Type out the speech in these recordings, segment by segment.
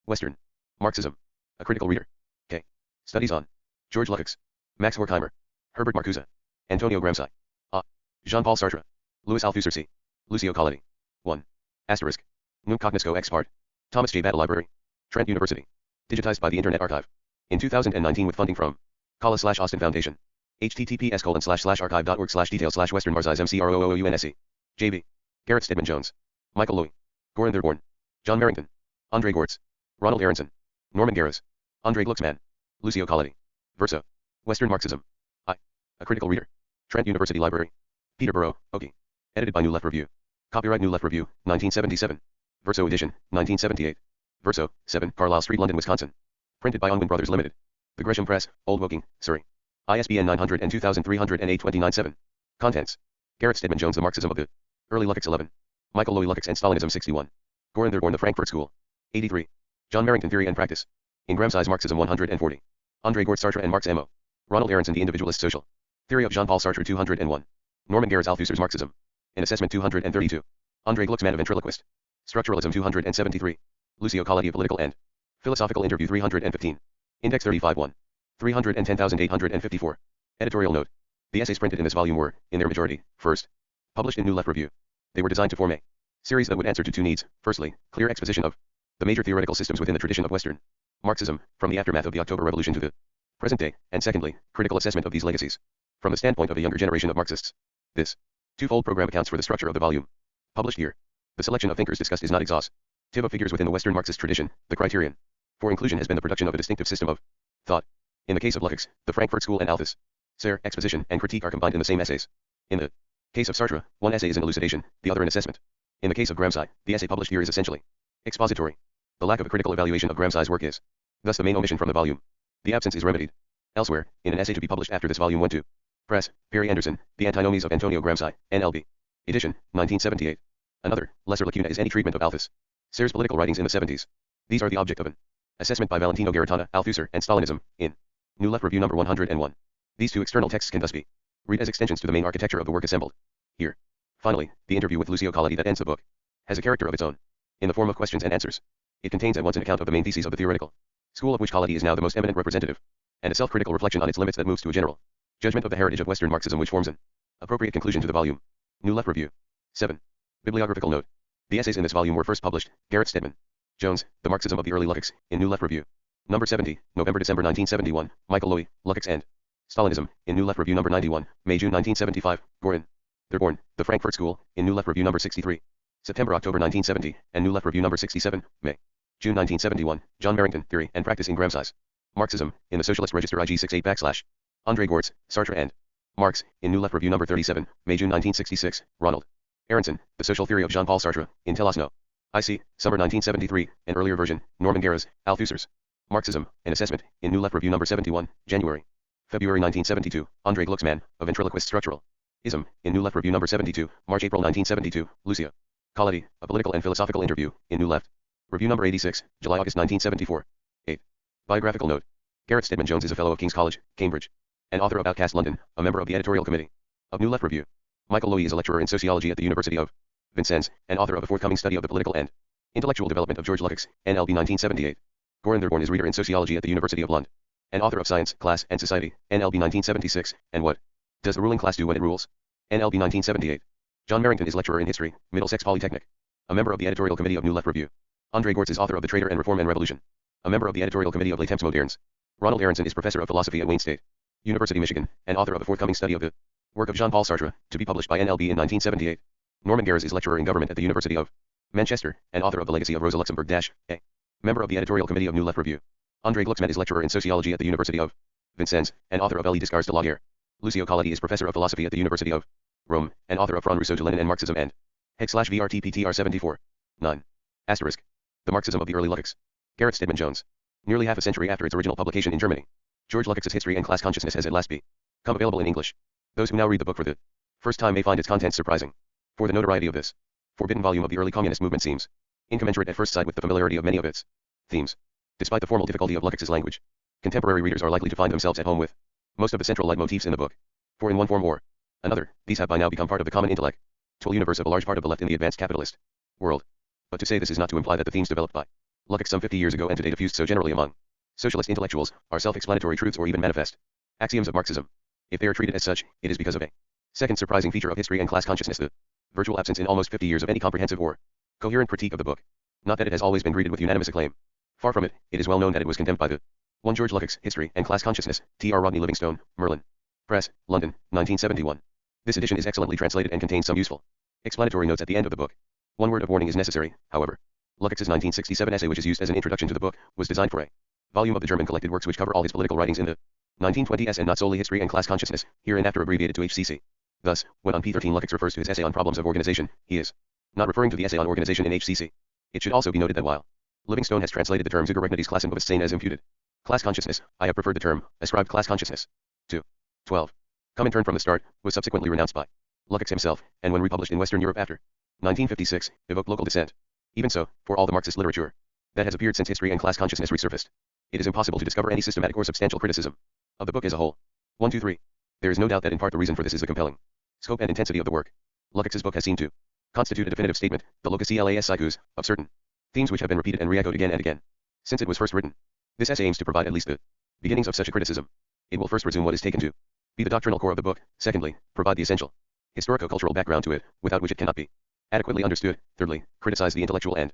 Western. Marxism. A critical reader. K. Studies on. George Lukács. Max Horkheimer. Herbert Marcuse. Antonio Gramsci. A. Jean-Paul Sartre. Louis Althusser C. Lucio Colletti. 1. Asterisk. Nunc Cognosco ex part. Thomas J. Battle Library. Trent University. Digitized by the Internet Archive. In 2019 with funding from Kala/Austin Foundation. https://archive.org/details/Western Marxism MCROOUNSE. J.B. Garrett Stedman Jones. Michael Louis. Goran Thurborn. John Merrington. Andre Gortz. Ronald Aronson. Norman Garros. Andre Glucksmann. Lucio Colletti. Verso. Western Marxism. I. A critical reader. Trent University Library. Peterborough, Okie. Edited by New Left Review. Copyright New Left Review, 1977. Verso edition, 1978. Verso, 7, Carlisle Street, London, Wisconsin. Printed by Unwin Brothers Limited. The Gresham Press, Old Woking, Surrey. ISBN 900-2308-297. Contents. Garrett Stedman Jones, The Marxism of the Early Lukács 11. Michael Louis Lukács and Stalinism 61. Goran Thurborn, The Frankfurt School. 83. John Merrington, Theory and Practice. In Gramsci's Marxism 140. Andre Gortz, Sartre and Marx Mo. Ronald Aronson, The Individualist Social Theory of Jean-Paul Sartre 201. Norman Garros, Althusser's Marxism. In Assessment 232. Andre Glucksmann, A Ventriloquist. Structuralism 273. Lucio Colletti, A Political and Philosophical Interview 315. Index 35-1. 310,854. Editorial note. The essays printed in this volume were, in their majority, first, published in New Left Review. They were designed to form a series that would answer to two needs. Firstly, clear exposition of the major theoretical systems within the tradition of Western Marxism, from the aftermath of the October Revolution to the present day, and secondly, critical assessment of these legacies from the standpoint of a younger generation of Marxists. This twofold program accounts for the structure of the volume. Published here. The selection of thinkers discussed is not exhaustive of figures within the Western Marxist tradition. The criterion for inclusion has been the production of a distinctive system of thought. In the case of Lukács, the Frankfurt School and Althusser exposition and critique are combined in the same essays. In the case of Sartre, one essay is an elucidation, the other an assessment. In the case of Gramsci, the essay published here is essentially expository. The lack of a critical evaluation of Gramsci's work is thus the main omission from the volume. The absence is remedied elsewhere, in an essay to be published after this volume went to press. Perry Anderson, The Antinomies of Antonio Gramsci, NLB. Edition, 1978. Another, lesser lacuna is any treatment of Althusser's political writings in the 70s. These are the object of an assessment by Valentino Garitana, Althusser, and Stalinism, in New Left Review number 101. These two external texts can thus be read as extensions to the main architecture of the work assembled here. Finally, the interview with Lucio Colletti that ends the book has a character of its own, in the form of questions and answers. It contains at once an account of the main theses of the theoretical school of which Colletti is now the most eminent representative, and a self-critical reflection on its limits that moves to a general judgment of the heritage of Western Marxism which forms an appropriate conclusion to the volume. New Left Review. 7. Bibliographical note. The essays in this volume were first published, Garrett Stedman Jones, The Marxism of the Early Lukács, in New Left Review. Number 70, November-December 1971, Michael Louis, Lukács and Stalinism, in New Left Review number 91, May-June 1975, Goran Thurborn, The Frankfurt School, in New Left Review number 63, September-October 1970, and New Left Review number 67, May-June 1971, John Merrington, Theory and Practice in Gramsci's Marxism, in the Socialist Register IG 68 / Andre Gortz, Sartre and Marx, in New Left Review number 37, May-June 1966, Ronald Aronson, The Social Theory of Jean-Paul Sartre, in Telasno. IC, Summer 1973, an earlier version, Norman Garros, Althusser's Marxism, an assessment, in New Left Review number 71, January. February 1972, Andre Glucksmann, A Ventriloquist Structuralism, in New Left Review number 72, March-April 1972, Lucio Colletti, A Political and Philosophical Interview, in New Left Review number 86, July-August 1974. 8. Biographical note. Garrett Stedman Jones is a Fellow of King's College, Cambridge, and author of Outcast London, a member of the editorial committee of New Left Review. Michael Louis is a lecturer in sociology at the University of Vincennes, and author of a forthcoming study of the political and intellectual development of George Lukács, NLB 1978. Goran Thurborn is reader in sociology at the University of Lund, and author of Science, Class, and Society, NLB 1976, and What Does the Ruling Class Do When It Rules? NLB 1978. John Merrington is lecturer in history, Middlesex Polytechnic, a member of the editorial committee of New Left Review. Andre Gortz is author of The Traitor and Reform and Revolution, a member of the editorial committee of Les Temps Modernes. Ronald Aronson is professor of philosophy at Wayne State University, Michigan, and author of a forthcoming study of the work of Jean-Paul Sartre, to be published by NLB in 1978. Norman Garros is lecturer in government at the University of Manchester, and author of The Legacy of Rosa Luxemburg - A. Member of the editorial committee of New Left Review. Andre Glucksmann is lecturer in sociology at the University of Vincennes, and author of Les Discours de la Guerre. Lucio Colletti is professor of philosophy at the University of Rome, and author of From Rousseau to Lenin and Marxism and Hex/VRTPTR 74. 9. Asterisk. The Marxism of the Early Lukács. Garrett Stedman Jones. Nearly half a century after its original publication in Germany, George Lukács' History and Class Consciousness has at last become available in English. Those who now read the book for the first time may find its contents surprising, for the notoriety of this forbidden volume of the early communist movement seems incommensurate at first sight with the familiarity of many of its themes. Despite the formal difficulty of Lukács' language, contemporary readers are likely to find themselves at home with most of the central leitmotifs in the book. For in one form or another, these have by now become part of the common intellectual universe of a large part of the left in the advanced capitalist world. But to say this is not to imply that the themes developed by Lukács some 50 years ago and today diffused so generally among socialist intellectuals, are self-explanatory truths or even manifest axioms of Marxism. If they are treated as such, it is because of a second surprising feature of history and class consciousness, the virtual absence in almost 50 years of any comprehensive or coherent critique of the book. Not that it has always been greeted with unanimous acclaim. Far from it, it is well known that it was condemned by the one George Lukács, History and Class Consciousness, T.R. Rodney Livingstone, Merlin Press, London, 1971. This edition is excellently translated and contains some useful explanatory notes at the end of the book. One word of warning is necessary, however. Lukács's 1967 essay, which is used as an introduction to the book, was designed for a volume of the German collected works which cover all his political writings in the 1920s and not solely History and Class Consciousness, hereinafter abbreviated to HCC. Thus, when on p13 Lukács refers to his essay on problems of organization, he is not referring to the essay on organization in HCC. It should also be noted that while Livingstone has translated the term Zugereignetes Klassenbewusstsein as imputed class consciousness, I have preferred the term ascribed class consciousness. 2. 12. Comintern from the start was subsequently renounced by Lukács himself, and when republished in Western Europe after 1956, evoked local dissent. Even so, for all the Marxist literature that has appeared since History and Class Consciousness resurfaced, it is impossible to discover any systematic or substantial criticism of the book as a whole. 1, 2, 3. There is no doubt that in part the reason for this is the compelling scope and intensity of the work. Lukács's book has seemed to constitute a definitive statement, the locus clas situs, of certain themes which have been repeated and re-echoed again and again since it was first written. This essay aims to provide at least the beginnings of such a criticism. It will first resume what is taken to be the doctrinal core of the book, secondly, provide the essential historico-cultural background to it, without which it cannot be adequately understood, thirdly, criticize the intellectual and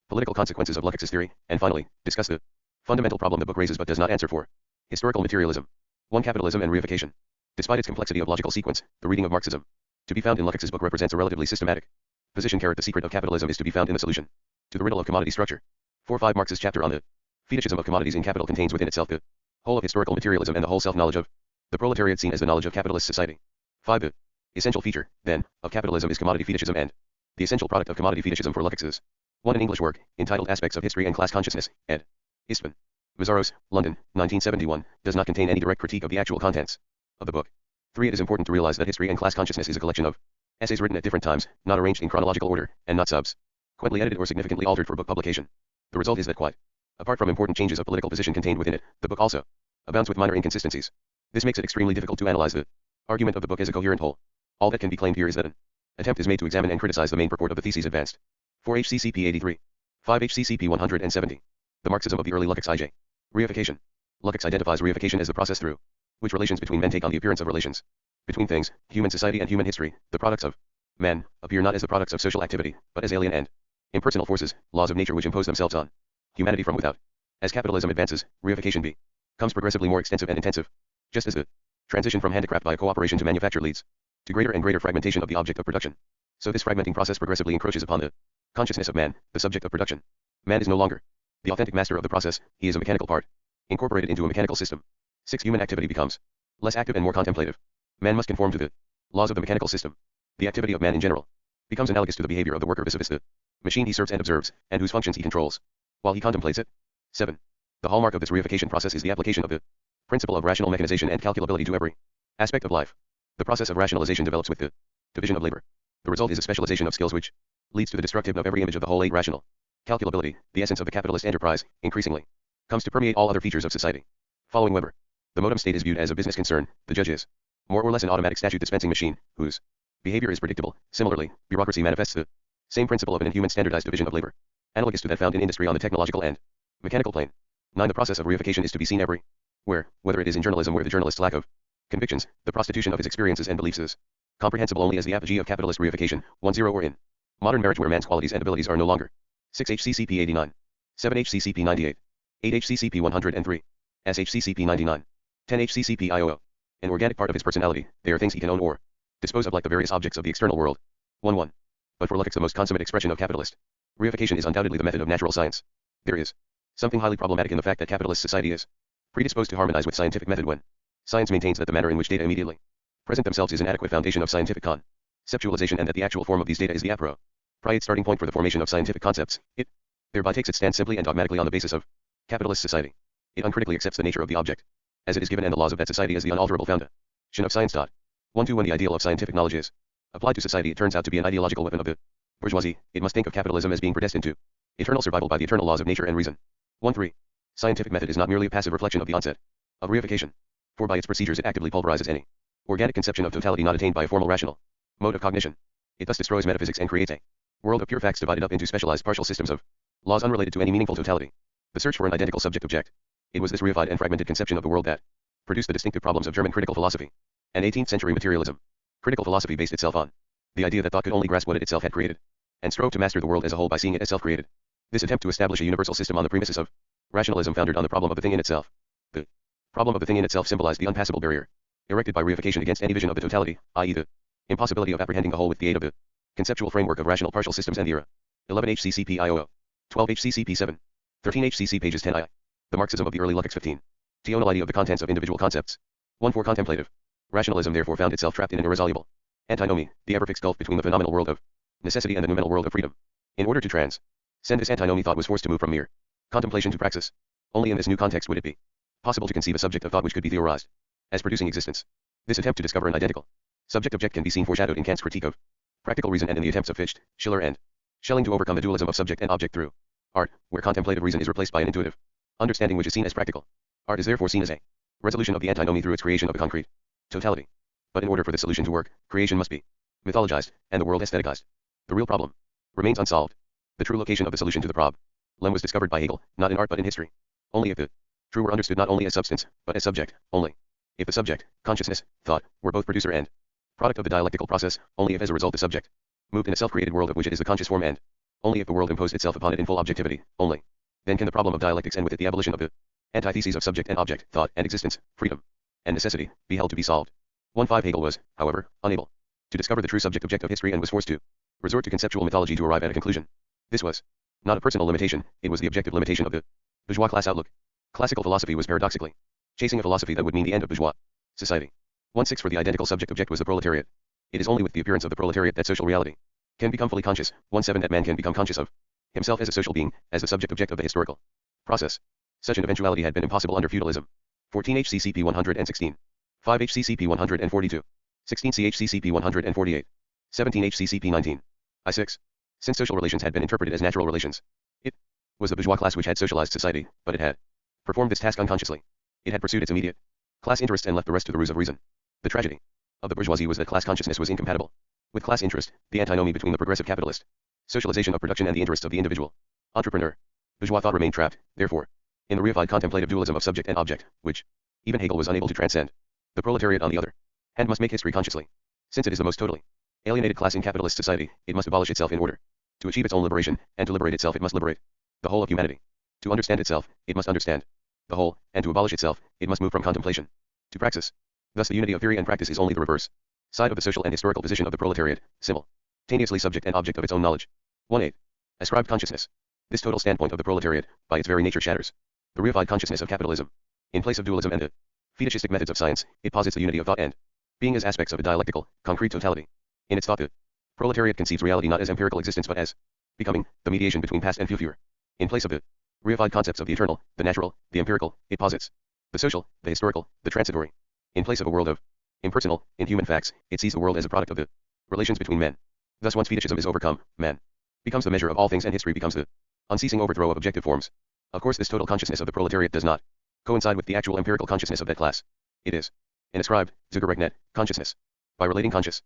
political consequences of Lukács's theory, and finally, discuss the fundamental problem the book raises but does not answer for historical materialism. 1. Capitalism and reification. Despite its complexity of logical sequence, the reading of Marxism to be found in Lukács's book represents a relatively systematic position. The secret of capitalism is to be found in the solution to the riddle of commodity structure. 4.5 Marx's chapter on the fetishism of commodities in capital contains within itself the whole of historical materialism and the whole self-knowledge of the proletariat seen as the knowledge of capitalist society. 5. The essential feature, then, of capitalism is commodity fetishism, and the essential product of commodity fetishism for Lukács is 1. An English work, entitled Aspects of History and Class Consciousness, ed. Istvan. Mazaros, London, 1971, does not contain any direct critique of the actual contents of the book. 3. It is important to realize that History and Class Consciousness is a collection of essays written at different times, not arranged in chronological order, and not subsequently edited or significantly altered for book publication. The result is that quite apart from important changes of political position contained within it, the book also abounds with minor inconsistencies. This makes it extremely difficult to analyze the argument of the book as a coherent whole. All that can be claimed here is that an attempt is made to examine and criticize the main purport of the theses advanced. 4 HCCP 83. 5 HCCP 170. The Marxism of the early Lukács IJ. Reification. Lukács identifies reification as the process through which relations between men take on the appearance of relations between things, human society and human history. The products of men appear not as the products of social activity, but as alien and impersonal forces, laws of nature which impose themselves on humanity from without. As capitalism advances, reification becomes progressively more extensive and intensive, just as the transition from handicraft by cooperation to manufacture leads to greater and greater fragmentation of the object of production. So this fragmenting process progressively encroaches upon the consciousness of man, the subject of production. Man is no longer the authentic master of the process, he is a mechanical part, incorporated into a mechanical system. 6. Human activity becomes less active and more contemplative. Man must conform to the laws of the mechanical system. The activity of man in general becomes analogous to the behavior of the worker vis-a-vis the machine he serves and observes, and whose functions he controls, while he contemplates it. 7. The hallmark of this reification process is the application of the principle of rational mechanization and calculability to every aspect of life. The process of rationalization develops with the division of labor. The result is a specialization of skills which leads to the destruction of every image of the whole. 8. Rational calculability, the essence of the capitalist enterprise, increasingly comes to permeate all other features of society. Following Weber, the modem state is viewed as a business concern. The judge is more or less an automatic statute dispensing machine, whose behavior is predictable. Similarly, bureaucracy manifests the same principle of an inhuman standardized division of labor, analogous to that found in industry on the technological and mechanical plane. 9. The process of reification is to be seen everywhere, whether it is in journalism where the journalist's lack of convictions, the prostitution of his experiences and beliefs is comprehensible only as the apogee of capitalist reification, 1-0, or in modern marriage where man's qualities and abilities are no longer. 6 HCCP 89. 7 HCCP 98. 8 HCCP 103. SHCCP 99. 10 HCCP IOO. An organic part of his personality, they are things he can own or dispose of like the various objects of the external world. 1-1. But for Lukács the most consummate expression of capitalist reification is undoubtedly the method of natural science. There is something highly problematic in the fact that capitalist society is predisposed to harmonize with scientific method when science maintains that the manner in which data immediately present themselves is an adequate foundation of scientific conceptualization and that the actual form of these data is the appropriate starting point for the formation of scientific concepts. It thereby takes its stand simply and dogmatically on the basis of capitalist society. It uncritically accepts the nature of the object as it is given and the laws of that society as the unalterable foundation of science. 1-2 When the ideal of scientific knowledge is applied to society, it turns out to be an ideological weapon of the bourgeoisie. It must think of capitalism as being predestined to eternal survival by the eternal laws of nature and reason. 1-3 Scientific method is not merely a passive reflection of the onset of reification, for by its procedures it actively pulverizes any organic conception of totality not attained by a formal rational mode of cognition. It thus destroys metaphysics and creates a world of pure facts divided up into specialized partial systems of Laws unrelated to any meaningful totality. The search for an identical subject-object. It was this reified and fragmented conception of the world that produced the distinctive problems of German critical philosophy and 18th century materialism. Critical philosophy based itself on the idea that thought could only grasp what it itself had created, and strove to master the world as a whole by seeing it as self-created. This attempt to establish a universal system on the premises of rationalism founded on the problem of the thing in itself. The problem of the thing in itself symbolized the unpassable barrier, erected by reification against any vision of the totality, i.e. the impossibility of apprehending the whole with the aid of the conceptual framework of rational partial systems and the era. 11 HCCP IOO. 12 HCCP 7. 13 HCC pages 10 I. The Marxism of the early Lukács 15. Tionality of the contents of individual concepts. 1 for contemplative. Rationalism therefore found itself trapped in an irresoluble antinomy, the ever-fixed gulf between the phenomenal world of necessity and the noumenal world of freedom. In order to transcend this antinomy, thought was forced to move from mere contemplation to praxis. Only in this new context would it be possible to conceive a subject of thought which could be theorized as producing existence. This attempt to discover an identical subject-object can be seen foreshadowed in Kant's critique of practical reason and in the attempts of Fichte, Schiller and Schelling to overcome the dualism of subject and object through art, where contemplative reason is replaced by an intuitive understanding which is seen as practical. Art is therefore seen as a resolution of the antinomy through its creation of a concrete totality. But in order for this solution to work, creation must be mythologized, and the world aestheticized. The real problem remains unsolved. The true location of the solution to the problem was discovered by Hegel, not in art but in history. Only if the true were understood not only as substance, but as subject, only if the subject, consciousness, thought, were both producer and product of the dialectical process, only if as a result the subject moved in a self-created world of which it is the conscious form, and only if the world imposed itself upon it in full objectivity, only then can the problem of dialectics end with it the abolition of the antitheses of subject and object, thought and existence, freedom and necessity, be held to be solved. 1.5 Hegel was, however, unable to discover the true subject-object of history and was forced to resort to conceptual mythology to arrive at a conclusion. This was not a personal limitation, it was the objective limitation of the bourgeois class outlook. Classical philosophy was paradoxically chasing a philosophy that would mean the end of bourgeois society. 1.6 For the identical subject-object was the proletariat. It is only with the appearance of the proletariat that social reality can become fully conscious. 1.7 That man can become conscious of himself as a social being, as the subject-object of the historical process. Such an eventuality had been impossible under feudalism. 14 HCCP 116. 5 HCCP 142. 16 CHCCP 148. 17 HCCP 19. I6. Since social relations had been interpreted as natural relations, it was the bourgeois class which had socialized society, but it had performed this task unconsciously. It had pursued its immediate class interests and left the rest to the ruse of reason. The tragedy of the bourgeoisie was that class consciousness was incompatible with class interest, the antinomy between the progressive capitalist socialization of production and the interests of the individual entrepreneur. Bourgeois thought remained trapped, therefore, in the reified contemplative dualism of subject and object, which even Hegel was unable to transcend. The proletariat, on the other hand, must make history consciously. Since it is the most totally alienated class in capitalist society, it must abolish itself in order to achieve its own liberation, and to liberate itself it must liberate the whole of humanity. To understand itself, it must understand the whole, and to abolish itself, it must move from contemplation to praxis. Thus the unity of theory and practice is only the reverse side of the social and historical position of the proletariat, simultaneously subject and object of its own knowledge. 1.8. Ascribed consciousness. This total standpoint of the proletariat, by its very nature shatters the reified consciousness of capitalism. In place of dualism and the fetishistic methods of science, it posits the unity of thought and being as aspects of a dialectical, concrete totality. In its thought, the proletariat conceives reality not as empirical existence but as becoming the mediation between past and future. In place of the reified concepts of the eternal, the natural, the empirical, it posits the social, the historical, the transitory. In place of a world of impersonal, inhuman facts, it sees the world as a product of the relations between men. Thus once fetishism is overcome, man becomes the measure of all things and history becomes the unceasing overthrow of objective forms. Of course this total consciousness of the proletariat does not coincide with the actual empirical consciousness of that class. It is an ascribed, Zugerrechnet, consciousness. By relating consciousness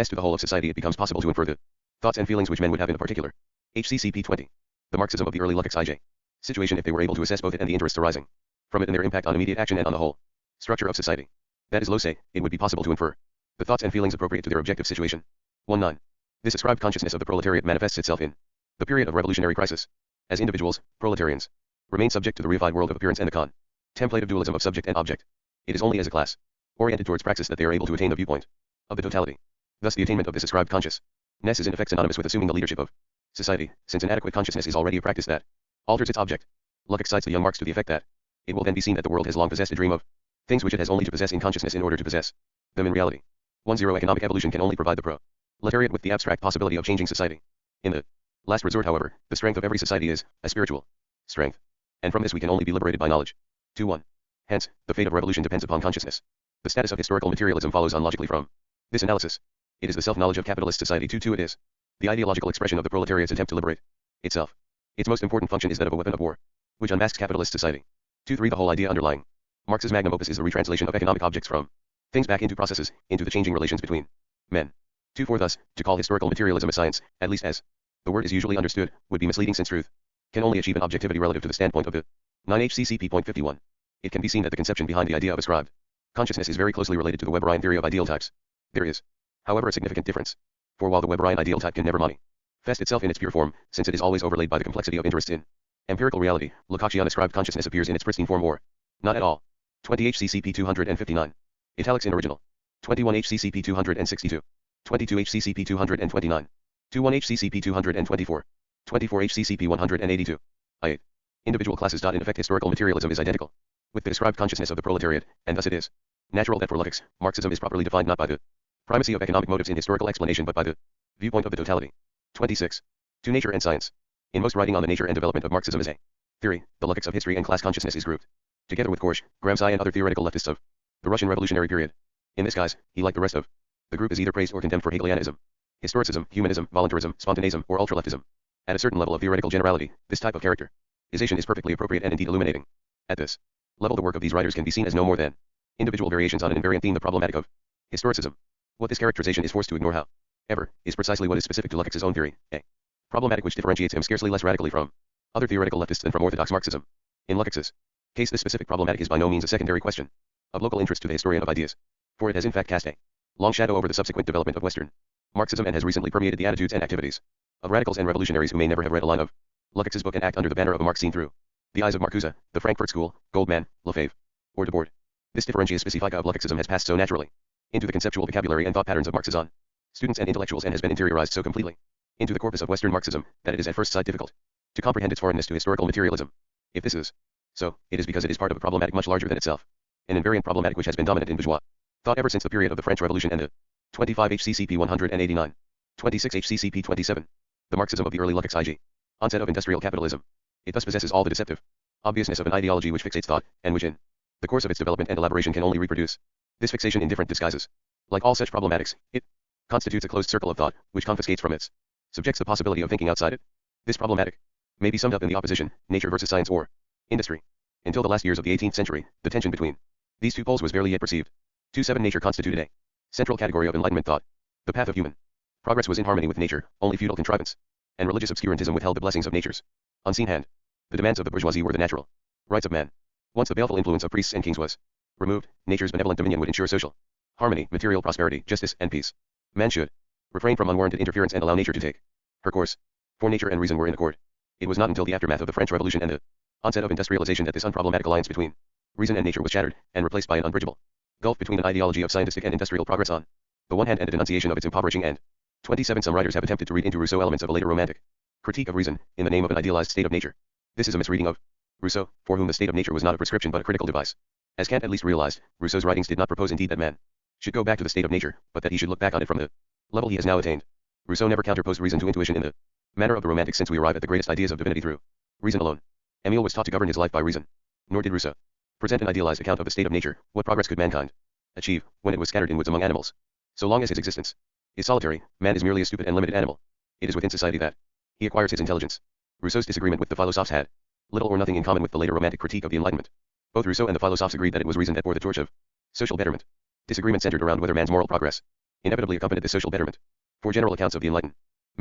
to the whole of society it becomes possible to infer the thoughts and feelings which men would have in a particular. HCCP 20. The Marxism of the early Lukács IJ. Situation if they were able to assess both it and the interests arising from it and their impact on immediate action and on the whole structure of society. That is low say, it would be possible to infer the thoughts and feelings appropriate to their objective situation. 1.9. This ascribed consciousness of the proletariat manifests itself in the period of revolutionary crisis. As individuals, proletarians remain subject to the reified world of appearance and the contemplative dualism of subject and object. It is only as a class oriented towards praxis that they are able to attain the viewpoint of the totality. Thus the attainment of this ascribed consciousness is in effect synonymous with assuming the leadership of society, since an adequate consciousness is already a practice that alters its object. Lukács cites the young Marx to the effect that it will then be seen that the world has long possessed a dream of things which it has only to possess in consciousness in order to possess them in reality. 1.0 Economic evolution can only provide the proletariat with the abstract possibility of changing society. In the last resort, however, the strength of every society is a spiritual strength, and from this we can only be liberated by knowledge. 2.1. Hence, the fate of revolution depends upon consciousness. The status of historical materialism follows unlogically from this analysis. It is the self-knowledge of capitalist society. 2.2 It is the ideological expression of the proletariat's attempt to liberate itself. Its most important function is that of a weapon of war, which unmasks capitalist society. 2.3 The whole idea underlying Marx's magnum opus is the retranslation of economic objects from things back into processes, into the changing relations between men. 2.4 Thus, to call historical materialism a science, at least as the word is usually understood, would be misleading since truth can only achieve an objectivity relative to the standpoint of the 9HCCP.51. It can be seen that the conception behind the idea of ascribed consciousness is very closely related to the Weberian theory of ideal types. There is, however, a significant difference. For while the Weberian ideal type can never manifest itself in its pure form, since it is always overlaid by the complexity of interests in empirical reality, Lukashian ascribed consciousness appears in its pristine form or not at all. 20 HCCP 259. Italics in original. 21 HCCP 262. 22 HCCP 229. 21 HCCP 224. 24 HCCP 182. I8. Individual classes. In effect, historical materialism is identical with the described consciousness of the proletariat, and thus it is natural that for Lukács, Marxism is properly defined not by the primacy of economic motives in historical explanation but by the viewpoint of the totality. 26. To nature and science. In most writing on the nature and development of Marxism as a theory, the Lukács of history and class consciousness is grouped together with Korsch, Gramsci and other theoretical leftists of the Russian revolutionary period. In this guise, he, like the rest of the group, is either praised or condemned for Hegelianism, historicism, humanism, voluntarism, spontaneism, or ultraleftism. At a certain level of theoretical generality, this type of characterization is perfectly appropriate and indeed illuminating. At this level, the work of these writers can be seen as no more than individual variations on an invariant theme, the problematic of historicism. What this characterization is forced to ignore, however, is precisely what is specific to Lukács' own theory, a problematic which differentiates him scarcely less radically from other theoretical leftists than from orthodox Marxism. In Lukács' case, this specific problematic is by no means a secondary question of local interest to the historian of ideas, for it has in fact cast a long shadow over the subsequent development of Western Marxism and has recently permeated the attitudes and activities of radicals and revolutionaries who may never have read a line of Lukács' book and act under the banner of a Marx seen through the eyes of Marcuse, the Frankfurt School, Goldman, Lefebvre, or Debord. This differentia specifica of Lukácsism has passed so naturally into the conceptual vocabulary and thought patterns of Marxism, students and intellectuals, and has been interiorized so completely into the corpus of Western Marxism that it is at first sight difficult to comprehend its foreignness to historical materialism. If this is so, it is because it is part of a problematic much larger than itself, an invariant problematic which has been dominant in bourgeois thought ever since the period of the French Revolution and the 25 HCCP 189, 26 HCCP 27, the Marxism of the early Lukács IG, onset of industrial capitalism. It thus possesses all the deceptive obviousness of an ideology which fixates thought, and which in the course of its development and elaboration can only reproduce this fixation in different disguises. Like all such problematics, it constitutes a closed circle of thought, which confiscates from its subjects the possibility of thinking outside it. This problematic may be summed up in the opposition, nature versus science or industry. Until the last years of the 18th century, the tension between these two poles was barely yet perceived. 2.7 Nature constituted a central category of Enlightenment thought. The path of human progress was in harmony with nature, only feudal contrivance and religious obscurantism withheld the blessings of nature's unseen hand. The demands of the bourgeoisie were the natural rights of man. Once the baleful influence of priests and kings was removed, nature's benevolent dominion would ensure social harmony, material prosperity, justice, and peace. Man should refrain from unwarranted interference and allow nature to take her course, for nature and reason were in accord. It was not until the aftermath of the French Revolution and the onset of industrialization that this unproblematic alliance between reason and nature was shattered and replaced by an unbridgeable gulf between an ideology of scientific and industrial progress on the one hand and a denunciation of its impoverishing end. 27 Some writers have attempted to read into Rousseau elements of a later romantic critique of reason in the name of an idealized state of nature. This is a misreading of Rousseau, for whom the state of nature was not a prescription but a critical device. As Kant at least realized, Rousseau's writings did not propose indeed that man should go back to the state of nature, but that he should look back on it from the level he has now attained. Rousseau never counterposed reason to intuition in the manner of the romantics, since we arrive at the greatest ideas of divinity through reason alone. Emile was taught to govern his life by reason. Nor did Rousseau present an idealized account of the state of nature. What progress could mankind achieve when it was scattered in woods among animals? So long as his existence is solitary, man is merely a stupid and limited animal. It is within society that he acquires his intelligence. Rousseau's disagreement with the philosophes had little or nothing in common with the later romantic critique of the Enlightenment. Both Rousseau and the philosophes agreed that it was reason that bore the torch of social betterment. Disagreement centered around whether man's moral progress inevitably accompanied this social betterment. For general accounts of the Enlightenment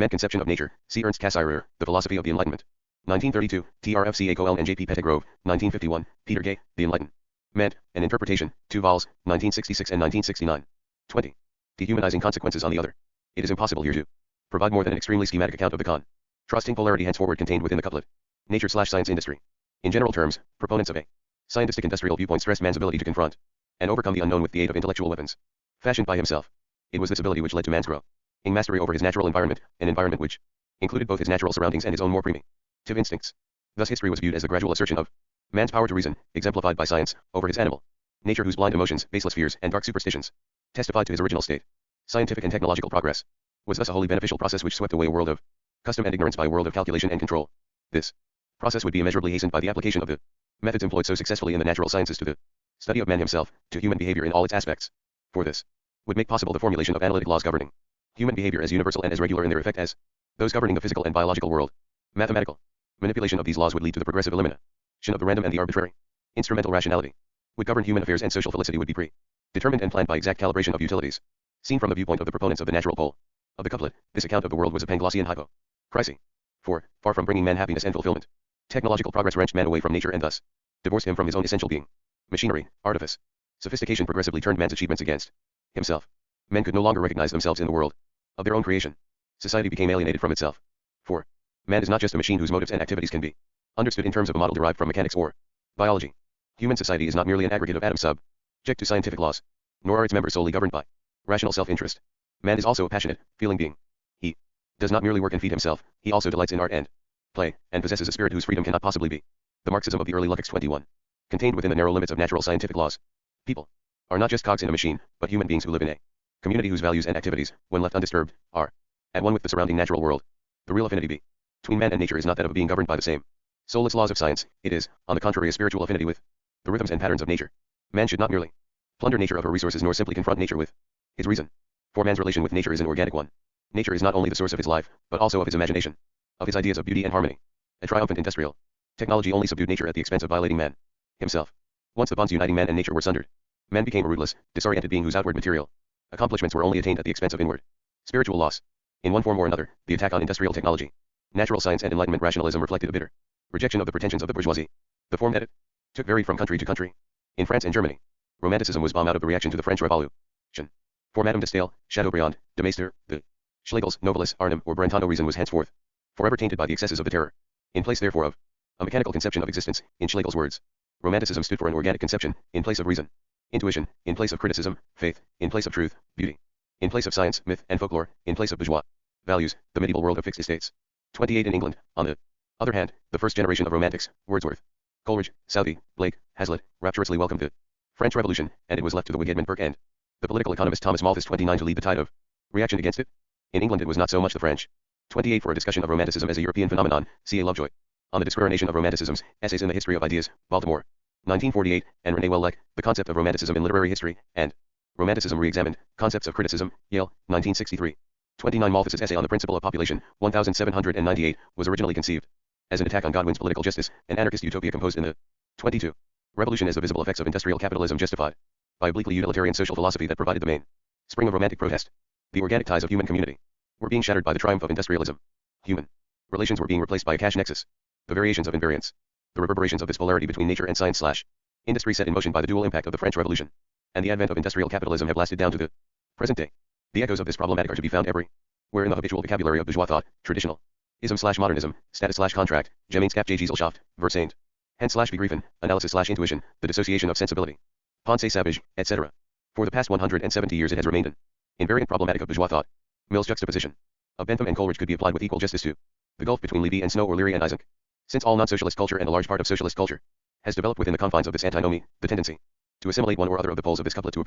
conception of nature, see Ernst Cassirer, The Philosophy of the Enlightenment. 1932, TRFCA Coel and J.P. Pettigrove, 1951, Peter Gay, The Enlightenment, an Interpretation, 2 vols, 1966 and 1969. 20. Dehumanizing consequences on the other. It is impossible here to provide more than an extremely schematic account of the contrasting polarity henceforward contained within the couplet. Nature/science industry. In general terms, proponents of a scientific industrial viewpoint stress man's ability to confront and overcome the unknown with the aid of intellectual weapons fashioned by himself. It was this ability which led to man's growing mastery over his natural environment, an environment which included both his natural surroundings and his own more primitive instincts. Thus history was viewed as the gradual assertion of man's power to reason, exemplified by science, over his animal nature, whose blind emotions, baseless fears, and dark superstitions testified to his original state. Scientific and technological progress was thus a wholly beneficial process which swept away a world of custom and ignorance by a world of calculation and control. This process would be immeasurably hastened by the application of the methods employed so successfully in the natural sciences to the study of man himself, to human behavior in all its aspects. For this would make possible the formulation of analytic laws governing human behavior as universal and as regular in their effect as those governing the physical and biological world. Mathematical manipulation of these laws would lead to the progressive elimination of the random and the arbitrary. Instrumental rationality would govern human affairs, and social felicity would be predetermined and planned by exact calibration of utilities. Seen from the viewpoint of the proponents of the natural pole of the couplet, this account of the world was a Panglossian hypocrisy. For, far from bringing man happiness and fulfillment, Technological progress wrenched man away from nature and thus divorced him from his own essential being. Machinery, artifice, sophistication progressively turned man's achievements against himself. Men could no longer recognize themselves in the world of their own creation. Society became alienated from itself. For man is not just a machine whose motives and activities can be understood in terms of a model derived from mechanics or biology. Human society is not merely an aggregate of atoms subject to scientific laws, nor are its members solely governed by rational self-interest. Man is also a passionate, feeling being. He does not merely work and feed himself, he also delights in art and play, and possesses a spirit whose freedom cannot possibly be the Marxism of the early Lukács 21. Contained within the narrow limits of natural scientific laws. People are not just cogs in a machine, but human beings who live in a community whose values and activities, when left undisturbed, are at one with the surrounding natural world. The real affinity between man and nature is not that of being governed by the same soulless laws of science, it is, on the contrary, a spiritual affinity with the rhythms and patterns of nature. Man should not merely plunder nature of her resources nor simply confront nature with his reason. For man's relation with nature is an organic one. Nature is not only the source of his life, but also of his imagination, of his ideas of beauty and harmony. A triumphant industrial technology only subdued nature at the expense of violating man himself. Once the bonds uniting man and nature were sundered, man became a rootless, disoriented being whose outward material accomplishments were only attained at the expense of inward spiritual loss. In one form or another, the attack on industrial technology, natural science and Enlightenment rationalism reflected a bitter rejection of the pretensions of the bourgeoisie. The form that it took varied from country to country. In France and Germany, Romanticism was born out of the reaction to the French Revolution. For Madame de Staël, Chateaubriand, de Maistre, the Schlegels, Novalis, Arnhem, or Brentano reason was henceforth forever tainted by the excesses of the terror. In place therefore of a mechanical conception of existence, in Schlegel's words, Romanticism stood for an organic conception, in place of reason, intuition, in place of criticism, faith, in place of truth, beauty, in place of science, myth, and folklore, in place of bourgeois values, the medieval world of fixed estates. 28 in England, on the other hand, the first generation of Romantics, Wordsworth, Coleridge, Southey, Blake, Hazlitt, rapturously welcomed the French Revolution, and it was left to the Whig Edmund Burke and the political economist Thomas Malthus 29 to lead the tide of reaction against it. In England it was not so much the French. 28 For a discussion of Romanticism as a European phenomenon, see A. Lovejoy. On the Discrimination of Romanticisms, Essays in the History of Ideas, Baltimore, 1948, and René Welleck, The Concept of Romanticism in Literary History, and Romanticism Re-examined, Concepts of Criticism, Yale, 1963. 29 Malthus's essay on the principle of population, 1798, was originally conceived as an attack on Godwin's political justice, an anarchist utopia composed in the 22. Revolution as the visible effects of industrial capitalism justified by a bleakly utilitarian social philosophy that provided the main spring of romantic protest. The organic ties of human community were being shattered by the triumph of industrialism. Human relations were being replaced by a cash nexus. The variations of invariance, the reverberations of this polarity between nature and science/industry set in motion by the dual impact of the French Revolution and the advent of industrial capitalism have lasted down to the present day. The echoes of this problematic are to be found everywhere in the habitual vocabulary of bourgeois thought, traditional ism/modernism, status/contract, Gemeinschaft, Versaind, hence/begriffen, analysis/intuition, the dissociation of sensibility, pensée savage, etc. For the past 170 years it has remained an invariant problematic of bourgeois thought. Mill's juxtaposition of Bentham and Coleridge could be applied with equal justice to the gulf between Levy and Snow or Leary and Isaac. Since all non-socialist culture and a large part of socialist culture has developed within the confines of this antinomy, the tendency to assimilate one or other of the poles of this couplet to a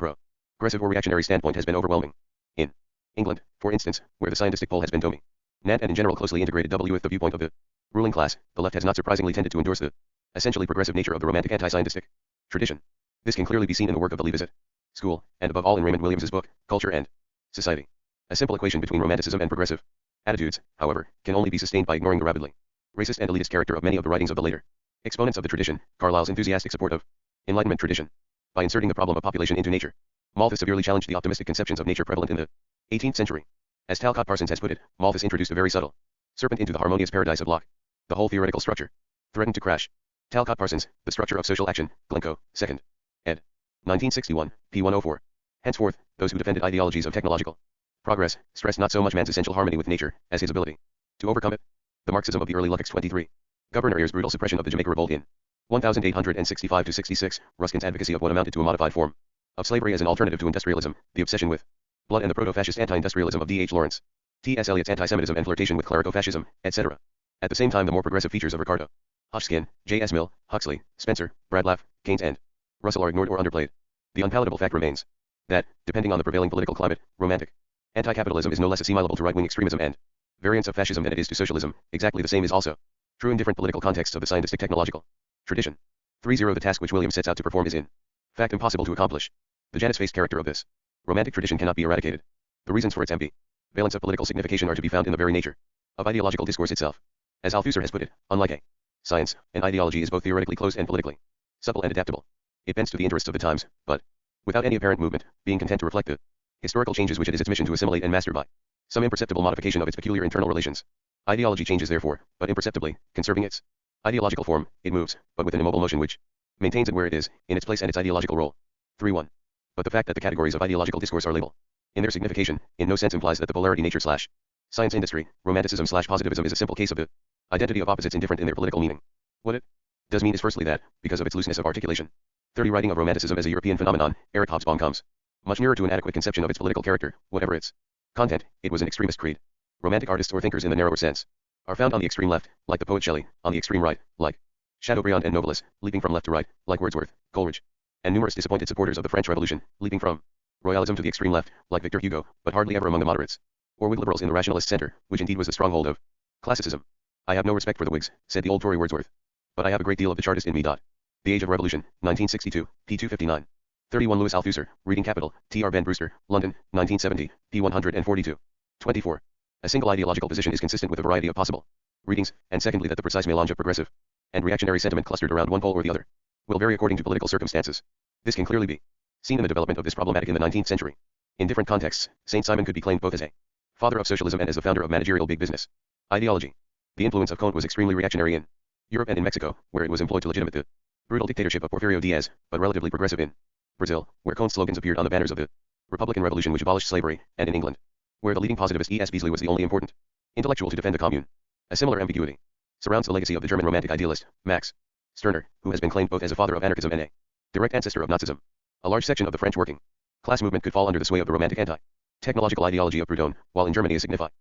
progressive or reactionary standpoint has been overwhelming. In England, for instance, where the scientistic pole has been dominant and in general closely integrated with the viewpoint of the ruling class, the left has not surprisingly tended to endorse the essentially progressive nature of the romantic anti-scientistic tradition. This can clearly be seen in the work of the Leavisite school, and above all in Raymond Williams's book, Culture and Society. A simple equation between romanticism and progressive attitudes, however, can only be sustained by ignoring the rabidly racist and elitist character of many of the writings of the later exponents of the tradition. Carlyle's enthusiastic support of Enlightenment tradition. By inserting the problem of population into nature, Malthus severely challenged the optimistic conceptions of nature prevalent in the 18th century. As Talcott Parsons has put it, Malthus introduced a very subtle serpent into the harmonious paradise of Locke. The whole theoretical structure threatened to crash. Talcott Parsons, The Structure of Social Action, Glencoe, 2nd ed. 1961, p. 104. Henceforth, those who defended ideologies of technological progress stressed not so much man's essential harmony with nature as his ability to overcome it. The Marxism of the early Lukács 23. Governor Eyre's brutal suppression of the Jamaica Revolt in 1865-66, Ruskin's advocacy of what amounted to a modified form of slavery as an alternative to industrialism, the obsession with blood and the proto-fascist anti-industrialism of D.H. Lawrence, T.S. Eliot's anti-Semitism and flirtation with clerico-fascism, etc. At the same time the more progressive features of Ricardo, Hodgkin, J.S. Mill, Huxley, Spencer, Bradlaugh, Keynes and Russell are ignored or underplayed. The unpalatable fact remains that, depending on the prevailing political climate, romantic anti-capitalism is no less assimilable to right-wing extremism and variants of fascism than it is to socialism. Exactly the same is also true in different political contexts of the scientific technological tradition. 3.0 The task which Williams sets out to perform is in fact impossible to accomplish. The Janus-faced character of this romantic tradition cannot be eradicated. The reasons for its ambivalence of political signification are to be found in the very nature of ideological discourse itself. As Althusser has put it, unlike a science, an ideology is both theoretically closed and politically supple and adaptable. It bends to the interests of the times, but without any apparent movement, being content to reflect the historical changes which it is its mission to assimilate and master by some imperceptible modification of its peculiar internal relations. Ideology changes therefore, but imperceptibly, conserving its Ideological form, it moves, but with an immobile motion which maintains it where it is, in its place and its ideological role. 3.1. But the fact that the categories of ideological discourse are label, in their signification, in no sense implies that the polarity nature slash science industry, romanticism slash positivism is a simple case of the identity of opposites indifferent in their political meaning. What it does mean is firstly that, because of its looseness of articulation, 30 writing of romanticism as a European phenomenon, Eric Hobsbawm comes much nearer to an adequate conception of its political character, whatever its content, it was an extremist creed. Romantic artists or thinkers in the narrower sense are found on the extreme left, like the poet Shelley, on the extreme right, like Chateaubriand and Novalis, leaping from left to right, like Wordsworth, Coleridge, and numerous disappointed supporters of the French Revolution, leaping from royalism to the extreme left, like Victor Hugo, but hardly ever among the moderates, or Whig liberals in the rationalist center, which indeed was the stronghold of classicism. I have no respect for the Whigs, said the old Tory Wordsworth, but I have a great deal of the Chartist in me. The Age of Revolution, 1962, p. 259. 31 Louis Althusser, Reading Capital, T.R. Ben Brewster, London, 1970, p. 142. 24. A single ideological position is consistent with a variety of possible readings, and secondly that the precise melange of progressive and reactionary sentiment clustered around one pole or the other will vary according to political circumstances. This can clearly be seen in the development of this problematic in the 19th century. In different contexts, Saint Simon could be claimed both as a father of socialism and as the founder of managerial big business ideology. The influence of Comte was extremely reactionary in Europe and in Mexico, where it was employed to legitimate the brutal dictatorship of Porfirio Diaz, but relatively progressive in Brazil, where Comte's slogans appeared on the banners of the Republican Revolution which abolished slavery, and in England, where the leading positivist E.S. Beasley was the only important intellectual to defend the commune. A similar ambiguity surrounds the legacy of the German romantic idealist, Max Stirner, who has been claimed both as a father of anarchism and a direct ancestor of Nazism. A large section of the French working class movement could fall under the sway of the romantic anti-technological ideology of Proudhon, while in Germany a significant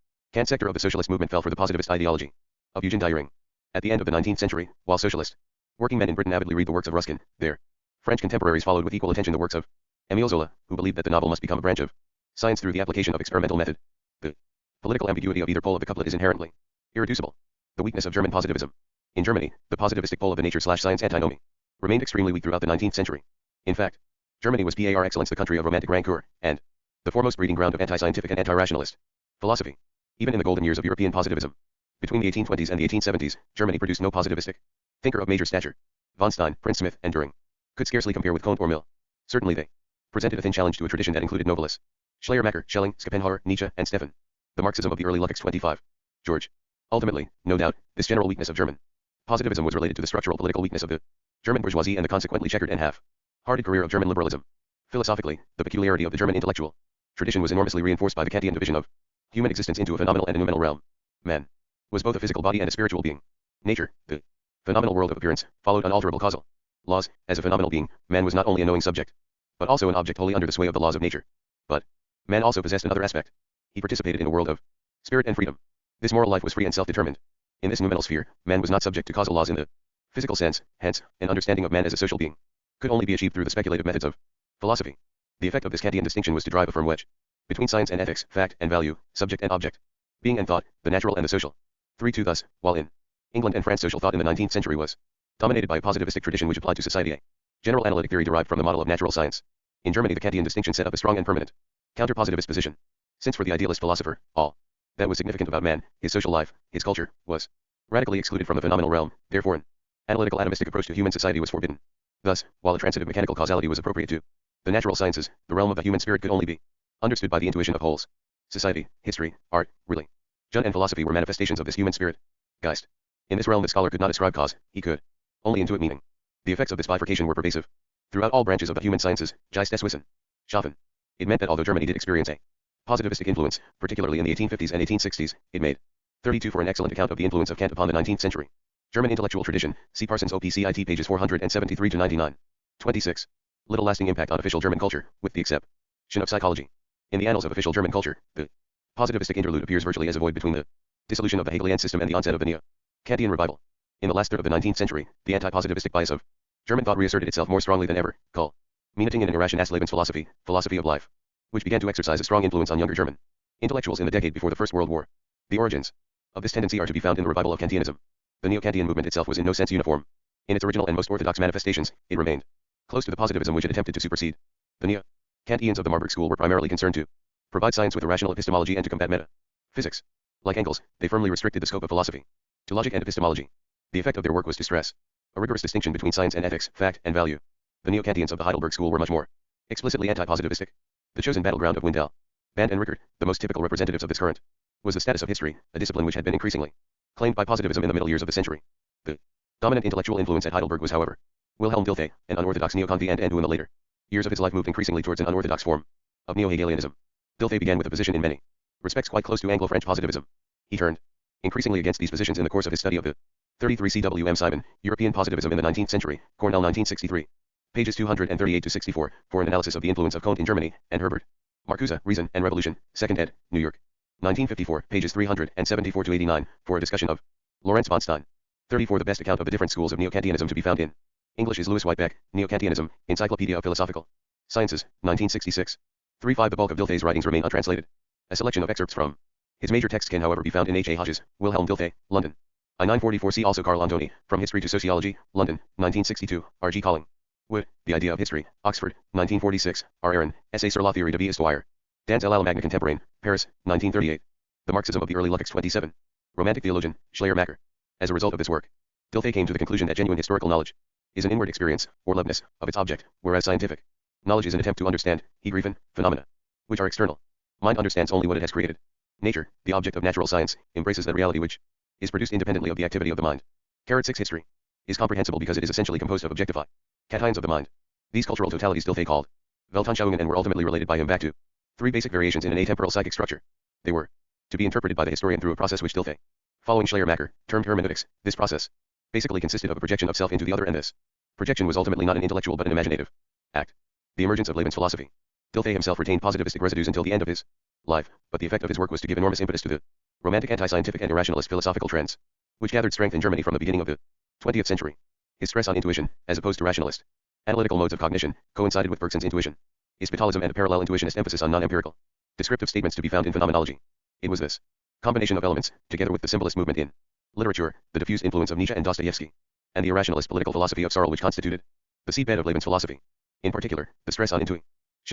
sector of the socialist movement fell for the positivist ideology of Eugene Dühring. At the end of the 19th century, while socialist working men in Britain avidly read the works of Ruskin, their French contemporaries followed with equal attention the works of Émile Zola, who believed that the novel must become a branch of science through the application of experimental method. The political ambiguity of either pole of the couplet is inherently irreducible. The weakness of German positivism. In Germany, the positivistic pole of the nature/science antinomy remained extremely weak throughout the 19th century. In fact, Germany was par excellence the country of romantic rancor, and the foremost breeding ground of anti-scientific and anti-rationalist philosophy. Even in the golden years of European positivism, between the 1820s and the 1870s, Germany produced no positivistic thinker of major stature. Von Stein, Prince Smith, and Dühring could scarcely compare with Comte or Mill. Certainly they presented a thin challenge to a tradition that included Novalis, Schleiermacher, Schelling, Schopenhauer, Nietzsche, and Stefan. The Marxism of the early Lukács 25. George. Ultimately, no doubt, this general weakness of German positivism was related to the structural political weakness of the German bourgeoisie and the consequently checkered and half-hearted career of German liberalism. Philosophically, the peculiarity of the German intellectual tradition was enormously reinforced by the Kantian division of human existence into a phenomenal and a noumenal realm. Man was both a physical body and a spiritual being. Nature, the phenomenal world of appearance, followed unalterable causal laws. As a phenomenal being, man was not only a knowing subject, but also an object wholly under the sway of the laws of nature. But man also possessed another aspect. He participated in a world of spirit and freedom. This moral life was free and self-determined. In this noumenal sphere, man was not subject to causal laws in the physical sense, hence, an understanding of man as a social being could only be achieved through the speculative methods of philosophy. The effect of this Kantian distinction was to drive a firm wedge between science and ethics, fact and value, subject and object, being and thought, the natural and the social. 3.2 Thus, while in England and France social thought in the 19th century was dominated by a positivistic tradition which applied to society a general analytic theory derived from the model of natural science, in Germany the Kantian distinction set up a strong and permanent counter-positivist position. Since for the idealist philosopher, all that was significant about man, his social life, his culture, was radically excluded from the phenomenal realm, therefore an analytical atomistic approach to human society was forbidden. Thus, while a transitive mechanical causality was appropriate to the natural sciences, the realm of the human spirit could only be understood by the intuition of wholes. Society, history, art, religion, and philosophy were manifestations of this human spirit. Geist. In this realm the scholar could not ascribe cause, he could only intuit meaning. The effects of this bifurcation were pervasive throughout all branches of the human sciences, Geist es Wissen. Schaffen. It meant that although Germany did experience a positivistic influence, particularly in the 1850s and 1860s, it made 32 for an excellent account of the influence of Kant upon the 19th century German intellectual tradition, see Parsons OPCIT pages 473-99. 26. Little lasting impact on official German culture, with the exception of psychology. In the annals of official German culture, the positivistic interlude appears virtually as a void between the dissolution of the Hegelian system and the onset of the neo-Kantian revival. In the last third of the 19th century, the anti-positivistic bias of German thought reasserted itself more strongly than ever, culminating in an Irrationales Lebensphilosophy, philosophy of life, which began to exercise a strong influence on younger German intellectuals in the decade before the First World War. The origins of this tendency are to be found in the revival of Kantianism. The neo-Kantian movement itself was in no sense uniform. In its original and most orthodox manifestations, it remained close to the positivism which it attempted to supersede. The neo-Kantians of the Marburg school were primarily concerned to provide science with a rational epistemology and to combat metaphysics. Like Engels, they firmly restricted the scope of philosophy to logic and epistemology. The effect of their work was to stress a rigorous distinction between science and ethics, fact and value. The neo-Kantians of the Heidelberg school were much more explicitly anti-positivistic. The chosen battleground of Wendell, Band and Rickert, the most typical representatives of this current, was the status of history, a discipline which had been increasingly claimed by positivism in the middle years of the century. The Dominant intellectual influence at Heidelberg was, however, Wilhelm Dilthey, an unorthodox neo-Kantian, and who in the later years of his life moved increasingly towards an unorthodox form of neo-Hegelianism. Dilthey began with a position in many respects quite close to Anglo-French positivism. He turned increasingly against these positions in the course of his study of the 33 C.W.M. Simon, European Positivism in the 19th Century, Cornell 1963. Pages 238-64, for an analysis of the influence of Comte in Germany, and Herbert Marcuse, Reason and Revolution, 2nd ed., New York. 1954, pages 374-89, for a discussion of Lawrence von Stein. 34. The best account of the different schools of Neo-Kantianism to be found in English is Louis Whitebeck, Neo-Kantianism, Encyclopedia of Philosophical Sciences, 1966. 35. The bulk of Dilthey's writings remain untranslated. A selection of excerpts from his major texts can however be found in H. A. Hodges, Wilhelm Dilthey, London. I-944. See also Carl Antoni, From History to Sociology, London, 1962, R. G. Calling. Wood, The Idea of History, Oxford, 1946, R. Aaron, Essay sur la théorie de vie histoire. Dans la Magna Contemporaine, Paris, 1938. The Marxism of the Early Luckix, 27. Romantic Theologian, Schleiermacher. As a result of this work, Dilthey came to the conclusion that genuine historical knowledge is an inward experience, or loveness, of its object, whereas scientific knowledge is an attempt to understand, begriffen, phenomena, which are external. Mind understands only what it has created. Nature, the object of natural science, embraces that reality which is produced independently of the activity of the mind. 6. History is comprehensible because it is essentially composed of objectified cations of the mind. These cultural totalities Dilthey called Weltanschauungen and were ultimately related by him back to three basic variations in an atemporal psychic structure. They were to be interpreted by the historian through a process which Dilthey, following Schleiermacher, termed hermeneutics. This process basically consisted of a projection of self into the other, and this projection was ultimately not an intellectual but an imaginative act. The emergence of Lebensphilosophy. Dilthey himself retained positivistic residues until the end of his life, but the effect of his work was to give enormous impetus to the romantic anti-scientific and irrationalist philosophical trends, which gathered strength in Germany from the beginning of the 20th century. His stress on intuition, as opposed to rationalist analytical modes of cognition, coincided with Bergson's intuition, Ispitalism, and a parallel intuitionist emphasis on non-empirical descriptive statements to be found in phenomenology. It was this combination of elements, together with the symbolist movement in literature, the diffused influence of Nietzsche and Dostoevsky, and the irrationalist political philosophy of Searle, which constituted the seedbed of Lebensphilosophy. In particular, the stress on intuition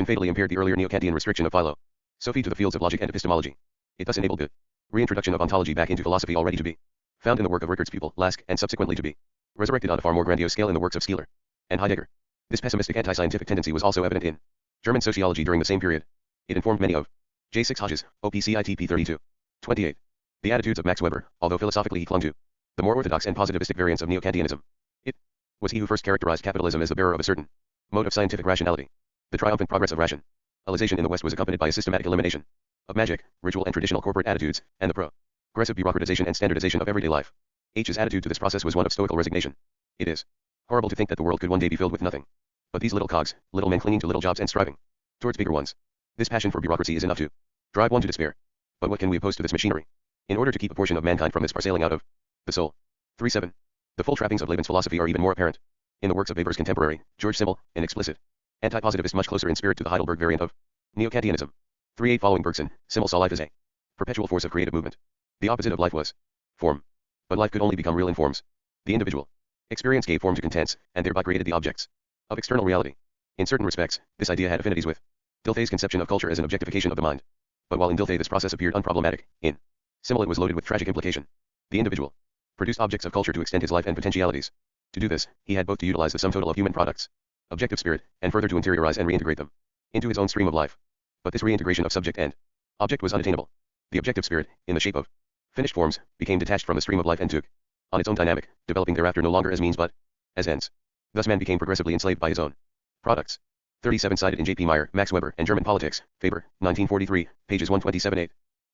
fatally impaired the earlier Neo-Kantian restriction of philosophy to the fields of logic and epistemology. It thus enabled the reintroduction of ontology back into philosophy, already to be found in the work of Rickard's pupil, Lask, and subsequently to be resurrected on a far more grandiose scale in the works of Skeeler and Heidegger. This pessimistic anti-scientific tendency was also evident in German sociology during the same period. It informed many of J. 6 Hodges, OPCITP 32. 28. The attitudes of Max Weber, although philosophically he clung to the more orthodox and positivistic variants of Neo-Kantianism. It was he who first characterized capitalism as the bearer of a certain mode of scientific rationality. The triumphant progress of rationalization in the West was accompanied by a systematic elimination of magic, ritual, and traditional corporate attitudes, and the progressive bureaucratization and standardization of everyday life. H's attitude to this process was one of stoical resignation. It is horrible to think that the world could one day be filled with nothing but these little cogs, little men clinging to little jobs and striving towards bigger ones. This passion for bureaucracy is enough to drive one to despair. But what can we oppose to this machinery, in order to keep a portion of mankind from this parsailing out of the soul? 3.7. The full trappings of Lebensphilosophy are even more apparent in the works of Weber's contemporary, George Simmel, an explicit anti-positivist much closer in spirit to the Heidelberg variant of Neo-Kantianism. 3.8. Following Bergson, Simmel saw life as a perpetual force of creative movement. The opposite of life was form. But life could only become real in forms. The individual experience gave form to contents, and thereby created the objects of external reality. In certain respects, this idea had affinities with Dilthey's conception of culture as an objectification of the mind. But while in Dilthey this process appeared unproblematic, in Simmel it was loaded with tragic implication. The individual produced objects of culture to extend his life and potentialities. To do this, he had both to utilize the sum total of human products, objective spirit, and further to interiorize and reintegrate them into his own stream of life. But this reintegration of subject and object was unattainable. The objective spirit, in the shape of finished forms, became detached from the stream of life and took on its own dynamic, developing thereafter no longer as means but as ends. Thus man became progressively enslaved by his own products. 37. Cited in J. P. Meyer, Max Weber, and German Politics, Faber, 1943, pages 127-8.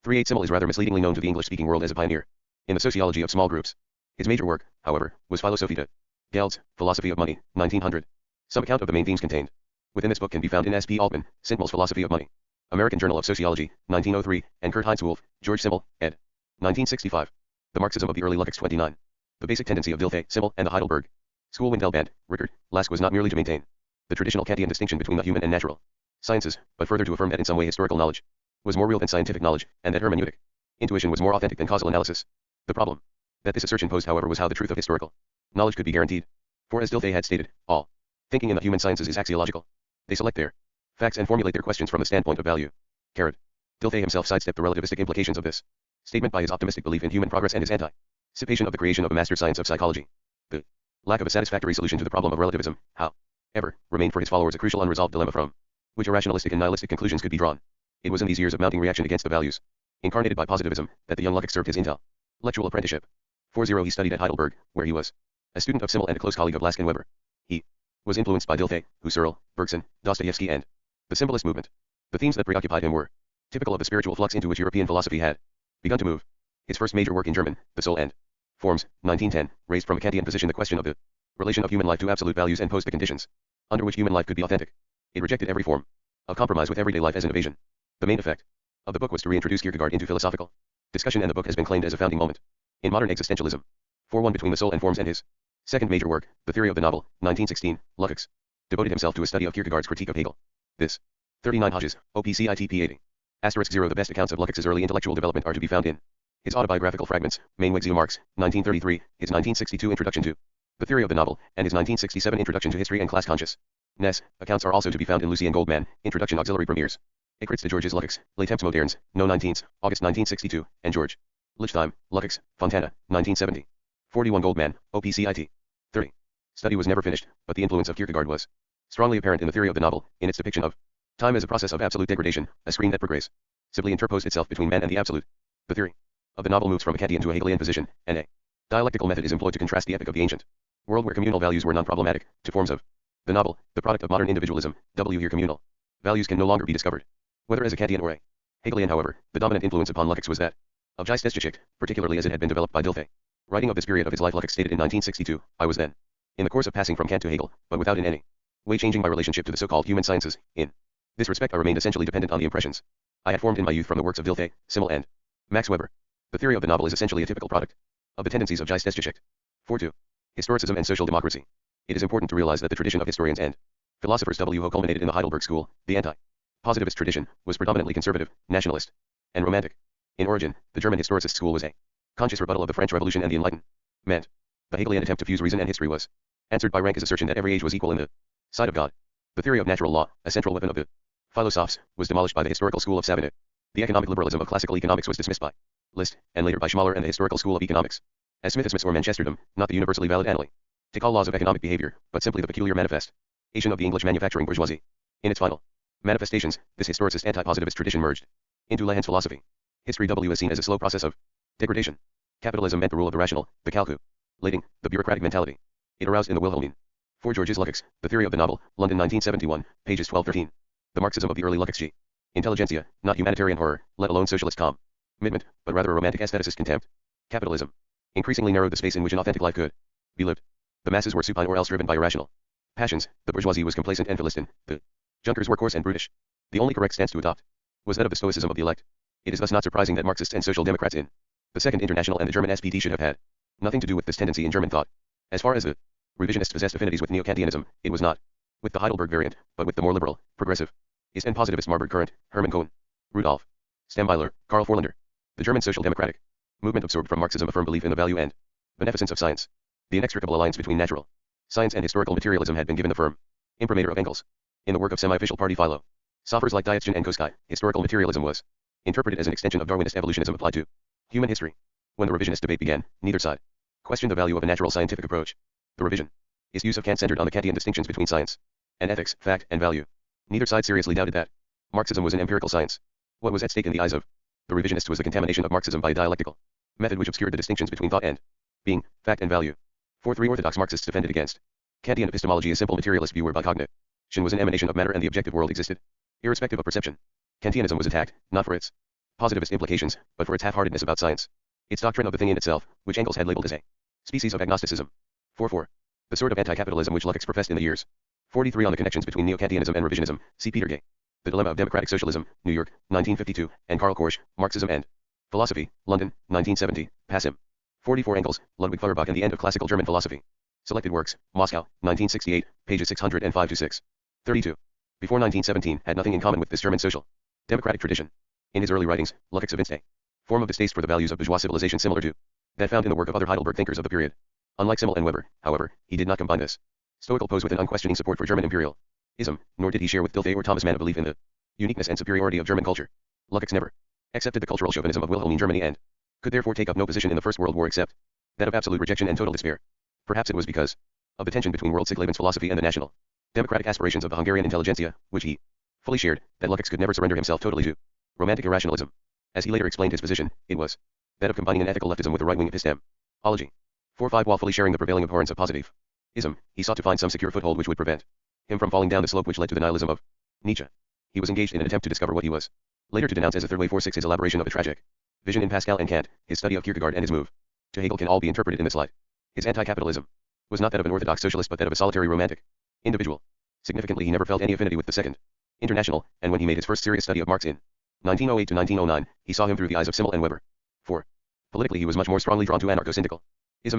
3.8. Simmel is rather misleadingly known to the English-speaking world as a pioneer in the sociology of small groups. His major work, however, was Philosophie de Geld's Philosophy of Money, 1900. Some account of the main themes contained within this book can be found in S. P. Altman, Sintmel's Philosophy of Money, American Journal of Sociology, 1903, and Kurt Heinz Wolff, George Simmel, ed. 1965. The Marxism of the Early Luckix, 29. The basic tendency of Dilthey, Simmel, and the Heidelberg School Windelband, Rickard, Lask was not merely to maintain the traditional Kantian distinction between the human and natural sciences, but further to affirm that in some way historical knowledge was more real than scientific knowledge, and that hermeneutic intuition was more authentic than causal analysis. The problem that this assertion posed, however, was how the truth of historical knowledge could be guaranteed. For as Dilthey had stated, all thinking in the human sciences is axiological. They select their facts and formulate their questions from the standpoint of value. Dilthey himself sidestepped the relativistic implications of this statement by his optimistic belief in human progress and his anticipation of the creation of a master science of psychology. The lack of a satisfactory solution to the problem of relativism, however, remained for his followers a crucial unresolved dilemma from which irrationalistic and nihilistic conclusions could be drawn. It was in these years of mounting reaction against the values incarnated by positivism that the young Lukács served his intellectual apprenticeship. 40. He studied at Heidelberg, where he was a student of Simmel and a close colleague of Lask and Weber. He was influenced by Dilthey, Husserl, Bergson, Dostoevsky and the symbolist movement. The themes that preoccupied him were typical of the spiritual flux into which European philosophy had begun to move. His first major work in German, The Soul and Forms, 1910, raised from a Kantian position the question of the relation of human life to absolute values and posed the conditions under which human life could be authentic. It rejected every form of compromise with everyday life as an evasion. The main effect of the book was to reintroduce Kierkegaard into philosophical discussion, and the book has been claimed as a founding moment in modern existentialism. 4-1 between The Soul and Forms and his second major work, The Theory of the Novel, 1916, Lukács devoted himself to a study of Kierkegaard's critique of Hegel. This 39 Hodges, OPCITP 80. *0 The best accounts of Lukács's early intellectual development are to be found in his autobiographical fragments, Mainweg Marx, 1933, his 1962 Introduction to The Theory of the Novel, and his 1967 Introduction to History and Class Consciousness. Accounts are also to be found in Lucien Goldman, Introduction Auxiliary Premiers. Écrits de Georges Lukács, Les Temps modernes, No 19th, August 1962, and George Lichtheim, Lukács, Fontana, 1970. 41 Goldman, OPCIT. 30. Study was never finished, but the influence of Kierkegaard was strongly apparent in The Theory of the Novel, in its depiction of time as a process of absolute degradation, a screen that progressively interposed itself between man and the absolute. The theory of the novel moves from a Kantian to a Hegelian position, and a dialectical method is employed to contrast the epic of the ancient world where communal values were non-problematic, to forms of the novel, the product of modern individualism, here communal values can no longer be discovered. Whether as a Kantian or a Hegelian, however, the dominant influence upon Lukács was that of Geistesgeschichte, particularly as it had been developed by Dilthey. Writing of this period of his life, Lukács stated in 1962, I was then in the course of passing from Kant to Hegel, but without in any way changing my relationship to the so-called human sciences. In this respect I remained essentially dependent on the impressions I had formed in my youth from the works of Dilthey, Simmel and Max Weber. The theory of the novel is essentially a typical product of the tendencies of Geistesgeschichte. 4.2. Historicism and social democracy. It is important to realize that the tradition of historians and philosophers who culminated in the Heidelberg School, the anti-positivist tradition, was predominantly conservative, nationalist, and romantic. In origin, the German historicist school was a conscious rebuttal of the French Revolution and the Enlightenment. The Hegelian attempt to fuse reason and history was answered by Ranke's assertion that every age was equal in the sight of God. The theory of natural law, a central weapon of the philosophers, was demolished by the historical school of Savigny. The economic liberalism of classical economics was dismissed by List, and later by Schmaler and the historical school of economics. As Smith dismissed or Manchesterdom, not the universally valid analytical laws of economic behavior, but simply the peculiar manifestation of the English manufacturing bourgeoisie. In its final manifestations, this historicist anti-positivist tradition merged into Lehin's philosophy. History is seen as a slow process of degradation. Capitalism meant the rule of the rational, the calculating, the bureaucratic mentality. It aroused in the Wilhelmine. 4 Georges Lukács, The Theory of the Novel, London 1971, pages 12-13. The Marxism of the early Lukács. Intelligentsia, not humanitarian horror, let alone socialist commitment, but rather a romantic aestheticist contempt. Capitalism increasingly narrowed the space in which an authentic life could be lived. The masses were supine or else driven by irrational passions, the bourgeoisie was complacent and philistine, the Junkers were coarse and brutish. The only correct stance to adopt was that of the stoicism of the elect. It is thus not surprising that Marxists and social democrats in the Second International and the German SPT should have had nothing to do with this tendency in German thought. As far as the revisionists possessed affinities with neo-Kantianism, it was not with the Heidelberg variant, but with the more liberal, progressive, and positivist Marburg current, Hermann Cohen, Rudolf Stambeiler, Karl Forlander. The German social democratic movement absorbed from Marxism a firm belief in the value and beneficence of science. The inextricable alliance between natural science and historical materialism had been given the firm imprimatur of Engels. In the work of semi-official party philosophers like Dietzgen and Koskay, historical materialism was interpreted as an extension of Darwinist evolutionism applied to human history. When the revisionist debate began, neither side questioned the value of a natural scientific approach. The revisionist use of Kant centered on the Kantian distinctions between science and ethics, fact and value. Neither side seriously doubted that Marxism was an empirical science. What was at stake in the eyes of the revisionists was the contamination of Marxism by a dialectical method which obscured the distinctions between thought and being, fact and value. 4.3 Orthodox Marxists defended against Kantian epistemology, a simple materialist view whereby cognition was an emanation of matter and the objective world existed irrespective of perception. Kantianism was attacked, not for its positivist implications, but for its half-heartedness about science. Its doctrine of the thing in itself, which Engels had labeled as a species of agnosticism. 4.4. The sort of anti-capitalism which Lukács professed in the years 43 on the connections between neo-Kantianism and revisionism, see Peter Gay. The Dilemma of Democratic Socialism, New York, 1952, and Karl Korsch, Marxism and Philosophy, London, 1970, Passim. 44 Engels, Ludwig Feuerbach and the End of Classical German Philosophy. Selected Works, Moscow, 1968, pages 605-6. 32. Before 1917, had nothing in common with this German social democratic tradition. In his early writings, Lukács evinced a form of distaste for the values of bourgeois civilization similar to that found in the work of other Heidelberg thinkers of the period. Unlike Simmel and Weber, however, he did not combine this stoical pose with an unquestioning support for German imperialism, nor did he share with Dilthey or Thomas Mann a belief in the uniqueness and superiority of German culture. Lukács never accepted the cultural chauvinism of Wilhelmine Germany and could therefore take up no position in the First World War except that of absolute rejection and total despair. Perhaps it was because of the tension between Worldsiglebens philosophy and the national democratic aspirations of the Hungarian intelligentsia, which he fully shared, that Lukács could never surrender himself totally to romantic irrationalism. As he later explained his position, it was that of combining an ethical leftism with a right-wing epistemology. 4-5 While fully sharing the prevailing abhorrence of positivism, he sought to find some secure foothold which would prevent him from falling down the slope which led to the nihilism of Nietzsche. He was engaged in an attempt to discover what he was later to denounce as a third way. 4-6 His elaboration of the tragic vision in Pascal and Kant, his study of Kierkegaard and his move to Hegel can all be interpreted in this light. His anti-capitalism was not that of an orthodox socialist but that of a solitary romantic individual. Significantly, he never felt any affinity with the Second International, and when he made his first serious study of Marx in 1908 to 1909, he saw him through the eyes of Simmel and Weber. 4. Politically, he was much more strongly drawn to anarcho-syndicalism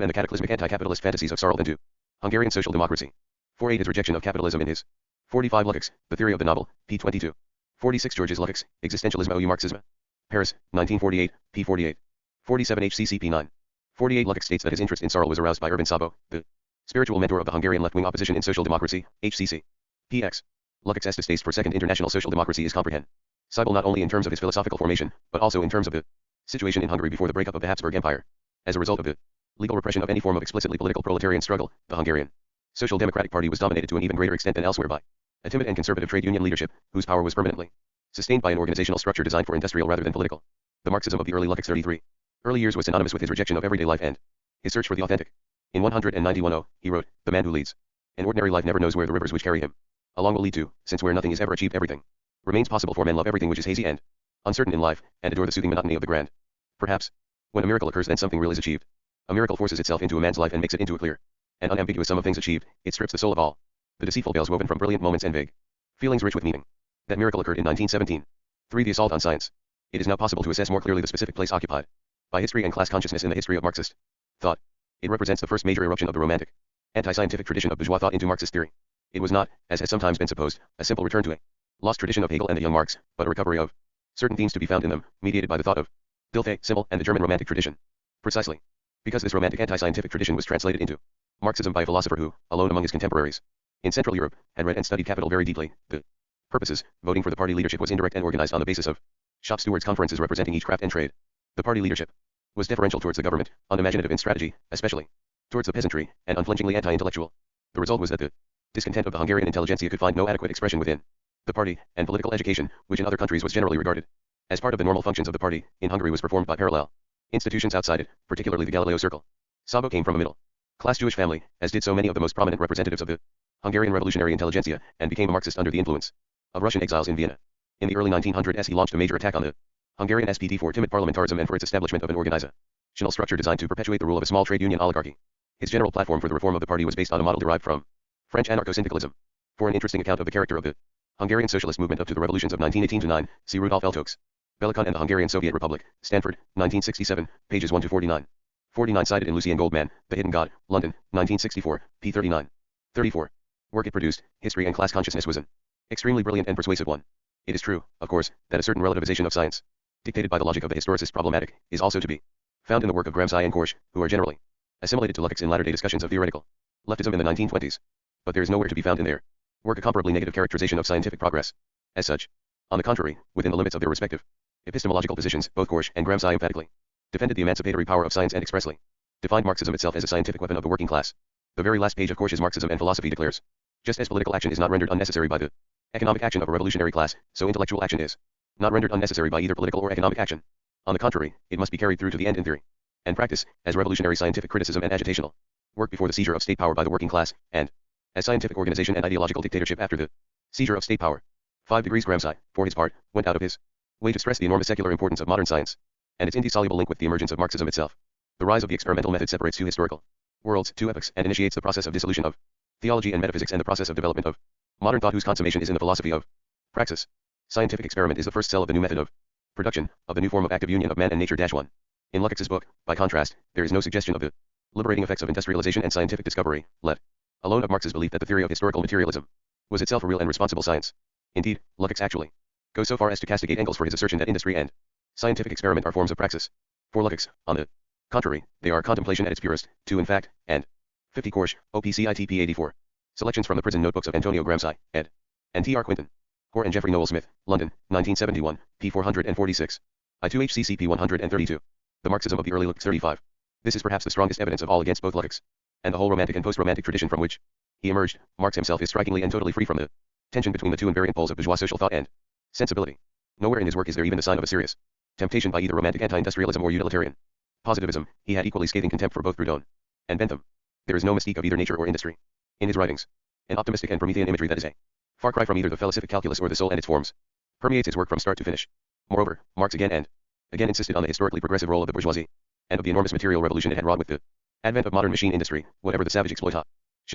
and the cataclysmic anti-capitalist fantasies of Sarl than to Hungarian social democracy. 4-8 His rejection of capitalism in his 45 Lukács, The Theory of the Novel, p. 22. 46 Georges Lukács, Existentialisme ou Marxisme. Paris, 1948, p. 48. 47 HCCP 9. 48 Lukács states that his interest in Sarl was aroused by Urban Sabo, the spiritual mentor of the Hungarian left-wing opposition in social democracy, HCC. PX. Lukács' distaste for Second International social democracy is comprehensible not only in terms of his philosophical formation, but also in terms of the situation in Hungary before the breakup of the Habsburg Empire. As a result of the legal repression of any form of explicitly political proletarian struggle, the Hungarian Social Democratic Party was dominated to an even greater extent than elsewhere by a timid and conservative trade union leadership, whose power was permanently sustained by an organizational structure designed for industrial rather than political. The Marxism of the early Lukács 33 early years was synonymous with his rejection of everyday life and his search for the authentic. In 191, he wrote, "The man who leads an ordinary life never knows where the rivers which carry him along will lead to, since where nothing is ever achieved everything remains possible, for men love everything which is hazy and uncertain in life, and adore the soothing monotony of the grand. Perhaps, when a miracle occurs then something real is achieved. A miracle forces itself into a man's life and makes it into a clear and unambiguous sum of things achieved. It strips the soul of all the deceitful veils woven from brilliant moments and vague feelings rich with meaning." That miracle occurred in 1917. 3. The assault on science. It is now possible to assess more clearly the specific place occupied by history and class consciousness in the history of Marxist thought. It represents the first major eruption of the romantic, anti-scientific tradition of bourgeois thought into Marxist theory. It was not, as has sometimes been supposed, a simple return to a lost tradition of Hegel and the young Marx, but a recovery of certain themes to be found in them, mediated by the thought of Dilthey, Simmel, and the German romantic tradition. Precisely because this romantic anti-scientific tradition was translated into Marxism by a philosopher who, alone among his contemporaries in Central Europe, had read and studied capital very deeply, the purposes, voting for the party leadership was indirect and organized on the basis of shop stewards' conferences representing each craft and trade. The party leadership was deferential towards the government, unimaginative in strategy, especially towards the peasantry, and unflinchingly anti-intellectual. The result was that the discontent of the Hungarian intelligentsia could find no adequate expression within the party, and political education, which in other countries was generally regarded as part of the normal functions of the party, in Hungary was performed by parallel institutions outside it, particularly the Galileo Circle. Sabo came from a middle-class Jewish family, as did so many of the most prominent representatives of the Hungarian revolutionary intelligentsia, and became a Marxist under the influence of Russian exiles in Vienna. In the early 1900s he launched a major attack on the Hungarian SPD for timid parliamentarism and for its establishment of an organizational structure designed to perpetuate the rule of a small trade union oligarchy. His general platform for the reform of the party was based on a model derived from French anarcho-syndicalism. For an interesting account of the character of the Hungarian socialist movement up to the revolutions of 1918-9, see Rudolf Eltok's Bellicon and the Hungarian Soviet Republic, Stanford, 1967, pages 1-49. 49 cited in Lucien Goldman, The Hidden God, London, 1964, p. 39. 34. Work it produced, History and Class Consciousness, was an extremely brilliant and persuasive one. It is true, of course, that a certain relativization of science, dictated by the logic of the historicist problematic, is also to be found in the work of Gramsci and Korsch, who are generally assimilated to Lukács in latter-day discussions of theoretical leftism in the 1920s. But there is nowhere to be found in their work a comparably negative characterization of scientific progress. As such, on the contrary, within the limits of their respective epistemological positions, both Korsch and Gramsci emphatically defended the emancipatory power of science and expressly defined Marxism itself as a scientific weapon of the working class. The very last page of Korsch's Marxism and Philosophy declares, just as political action is not rendered unnecessary by the economic action of a revolutionary class, so intellectual action is not rendered unnecessary by either political or economic action. On the contrary, it must be carried through to the end in theory and practice, as revolutionary scientific criticism and agitational work before the seizure of state power by the working class, and as scientific organization and ideological dictatorship after the seizure of state power. 5 degrees Gramsci, for his part, went out of his way to stress the enormous secular importance of modern science, and its indissoluble link with the emergence of Marxism itself. The rise of the experimental method separates two historical worlds, two epochs, and initiates the process of dissolution of theology and metaphysics and the process of development of modern thought whose consummation is in the philosophy of praxis. Scientific experiment is the first cell of the new method of production, of the new form of active union of man and nature. 1. In Lukács's book, by contrast, there is no suggestion of the liberating effects of industrialization and scientific discovery, let alone of Marx's belief that the theory of historical materialism was itself a real and responsible science. Indeed, Lukács actually goes so far as to castigate Engels for his assertion that industry and scientific experiment are forms of praxis. For Lukács, on the contrary, they are contemplation at its purest. 2. In fact, and 50 Korsch, OPCITP 84. Selections from the prison notebooks of Antonio Gramsci, ed. and T.R. Quinton. Hoare and Geoffrey Noel Smith, London, 1971, p. 446. I2HCCP 132. The Marxism of the early Lukács 35. This is perhaps the strongest evidence of all against both Lukács and the whole romantic and post-romantic tradition from which he emerged. Marx himself is strikingly and totally free from the tension between the two invariant poles of bourgeois social thought and sensibility. Nowhere in his work is there even the sign of a serious temptation by either romantic anti-industrialism or utilitarian positivism. He had equally scathing contempt for both Proudhon and Bentham. There is no mystique of either nature or industry in his writings. An optimistic and Promethean imagery that is a far cry from either the philosophic calculus or the soul and its forms permeates his work from start to finish. Moreover, Marx again and again insisted on the historically progressive role of the bourgeoisie, and of the enormous material revolution it had wrought with the advent of modern machine industry, whatever the savage exploitation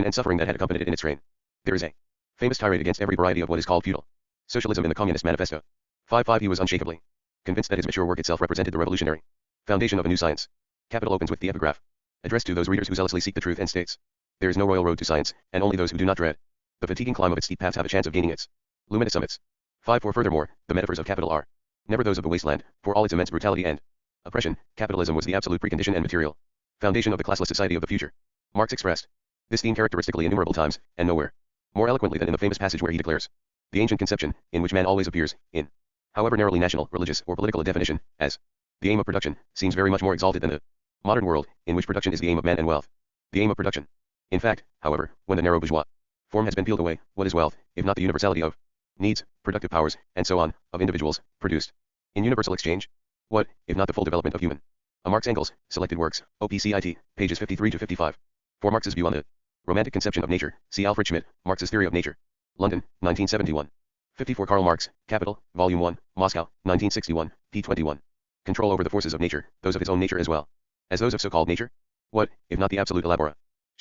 and suffering that had accompanied it in its reign. There is a famous tirade against every variety of what is called feudal socialism in the Communist Manifesto. 5.5 He was unshakably convinced that his mature work itself represented the revolutionary foundation of a new science. Capital opens with the epigraph, addressed to those readers who zealously seek the truth, and states, there is no royal road to science, and only those who do not dread the fatiguing climb of its steep paths have a chance of gaining its luminous summits. 5.4 Furthermore, the metaphors of capital are never those of the wasteland, for all its immense brutality and oppression. Capitalism was the absolute precondition and material foundation of the classless society of the future. Marx expressed this theme characteristically innumerable times, and nowhere more eloquently than in the famous passage where he declares the ancient conception, in which man always appears, in however narrowly national, religious, or political a definition, as the aim of production, seems very much more exalted than the modern world, in which production is the aim of man and wealth the aim of production. In fact, however, when the narrow bourgeois form has been peeled away, what is wealth, if not the universality of needs, productive powers, and so on, of individuals, produced in universal exchange? What, if not the full development of human? A Marx Engels, Selected Works, OPCIT, pages 53 to 55. For Marx's view on the romantic conception of nature, see Alfred Schmidt, Marx's Theory of Nature. London, 1971. 54 Karl Marx, Capital, Volume 1, Moscow, 1961, p. 21. Control over the forces of nature, those of his own nature as well as those of so-called nature? What, if not the absolute elaboration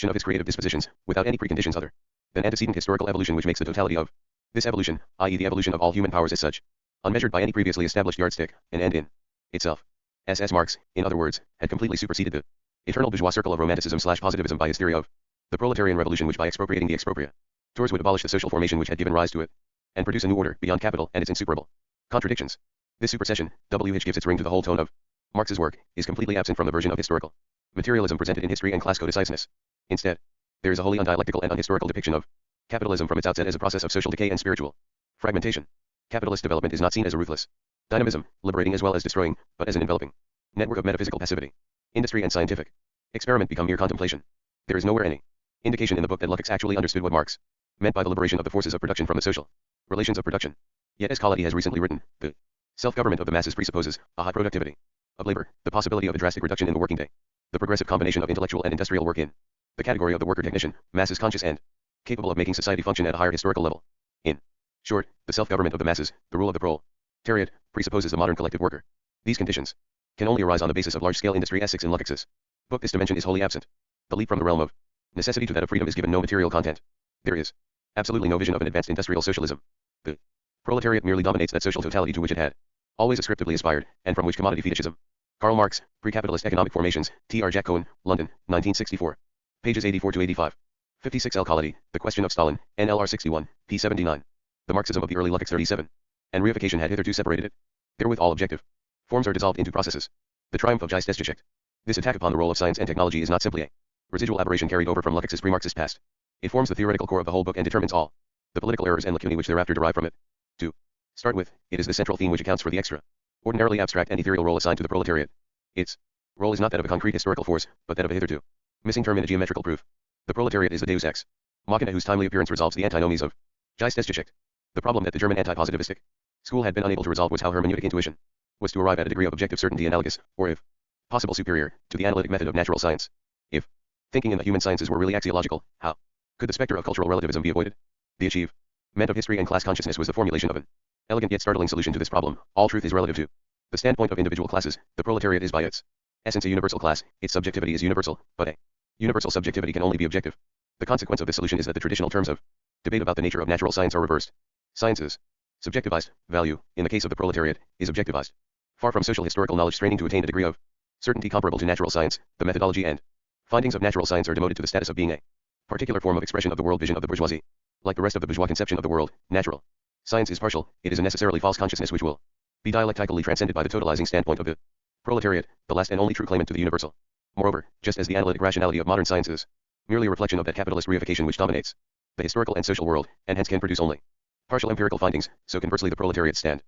of his creative dispositions, without any preconditions other than antecedent historical evolution, which makes the totality of this evolution, i.e. the evolution of all human powers as such, unmeasured by any previously established yardstick, an end in itself. S.S. Marx, in other words, had completely superseded the eternal bourgeois circle of romanticism/positivism by his theory of the proletarian revolution, which by expropriating the expropriators would abolish the social formation which had given rise to it, and produce a new order beyond capital and its insuperable contradictions. This supersession, which gives its ring to the whole tone of Marx's work, is completely absent from the version of historical materialism presented in History and Class Codeciseness. Instead, there is a wholly undialectical and unhistorical depiction of capitalism from its outset as a process of social decay and spiritual fragmentation. Capitalist development is not seen as a ruthless dynamism, liberating as well as destroying, but as an enveloping network of metaphysical passivity. Industry and scientific experiment become mere contemplation. There is nowhere any indication in the book that Lukács actually understood what Marx meant by the liberation of the forces of production from the social relations of production. Yet, as Colletti has recently written, the self-government of the masses presupposes a high productivity of labor, the possibility of a drastic reduction in the working day, the progressive combination of intellectual and industrial work in the category of the worker-technician, masses conscious and capable of making society function at a higher historical level. In short, the self-government of the masses, the rule of the proletariat, presupposes the modern collective worker. These conditions can only arise on the basis of large-scale industry. Essex in Lukács's book, this dimension is wholly absent. The leap from the realm of necessity to that of freedom is given no material content. There is absolutely no vision of an advanced industrial socialism. The proletariat merely dominates that social totality to which it had always ascriptively aspired, and from which commodity fetishism. Karl Marx, Pre-Capitalist Economic Formations, T.R. Jack Cohen, London, 1964. Pages 84 to 85. 56 L. Colletti, The Question of Stalin, NLR 61, p. 79. The Marxism of the early Lukács 37. And reification had hitherto separated it. Therewith all objective forms are dissolved into processes. The triumph of Geistesgeschichte. This attack upon the role of science and technology is not simply a residual aberration carried over from Lukács's pre-Marxist past. It forms the theoretical core of the whole book and determines all the political errors and lacunae which thereafter derive from it. To start with, it is the central theme which accounts for the extra-ordinarily abstract and ethereal role assigned to the proletariat. Its role is not that of a concrete historical force, but that of a hitherto missing term in a geometrical proof. The proletariat is the deus ex machina whose timely appearance resolves the antinomies of Geistesgeschichte. The problem that the German anti-positivistic school had been unable to resolve was how hermeneutic intuition was to arrive at a degree of objective certainty analogous, or if possible superior, to the analytic method of natural science. If thinking in the human sciences were really axiological, how could the specter of cultural relativism be avoided? The achievement of history and class consciousness was the formulation of an elegant yet startling solution to this problem. All truth is relative to the standpoint of individual classes. The proletariat is by its essence a universal class, its subjectivity is universal, but a universal subjectivity can only be objective. The consequence of this solution is that the traditional terms of debate about the nature of natural science are reversed. Science is subjectivized, value, in the case of the proletariat, is objectivized. Far from social historical knowledge straining to attain a degree of certainty comparable to natural science, the methodology and findings of natural science are demoted to the status of being a particular form of expression of the world vision of the bourgeoisie. Like the rest of the bourgeois conception of the world, natural science is partial, it is a necessarily false consciousness which will be dialectically transcended by the totalizing standpoint of the proletariat, the last and only true claimant to the universal. Moreover, just as the analytic rationality of modern science is merely a reflection of that capitalist reification which dominates the historical and social world, and hence can produce only partial empirical findings, so conversely the proletariat's stand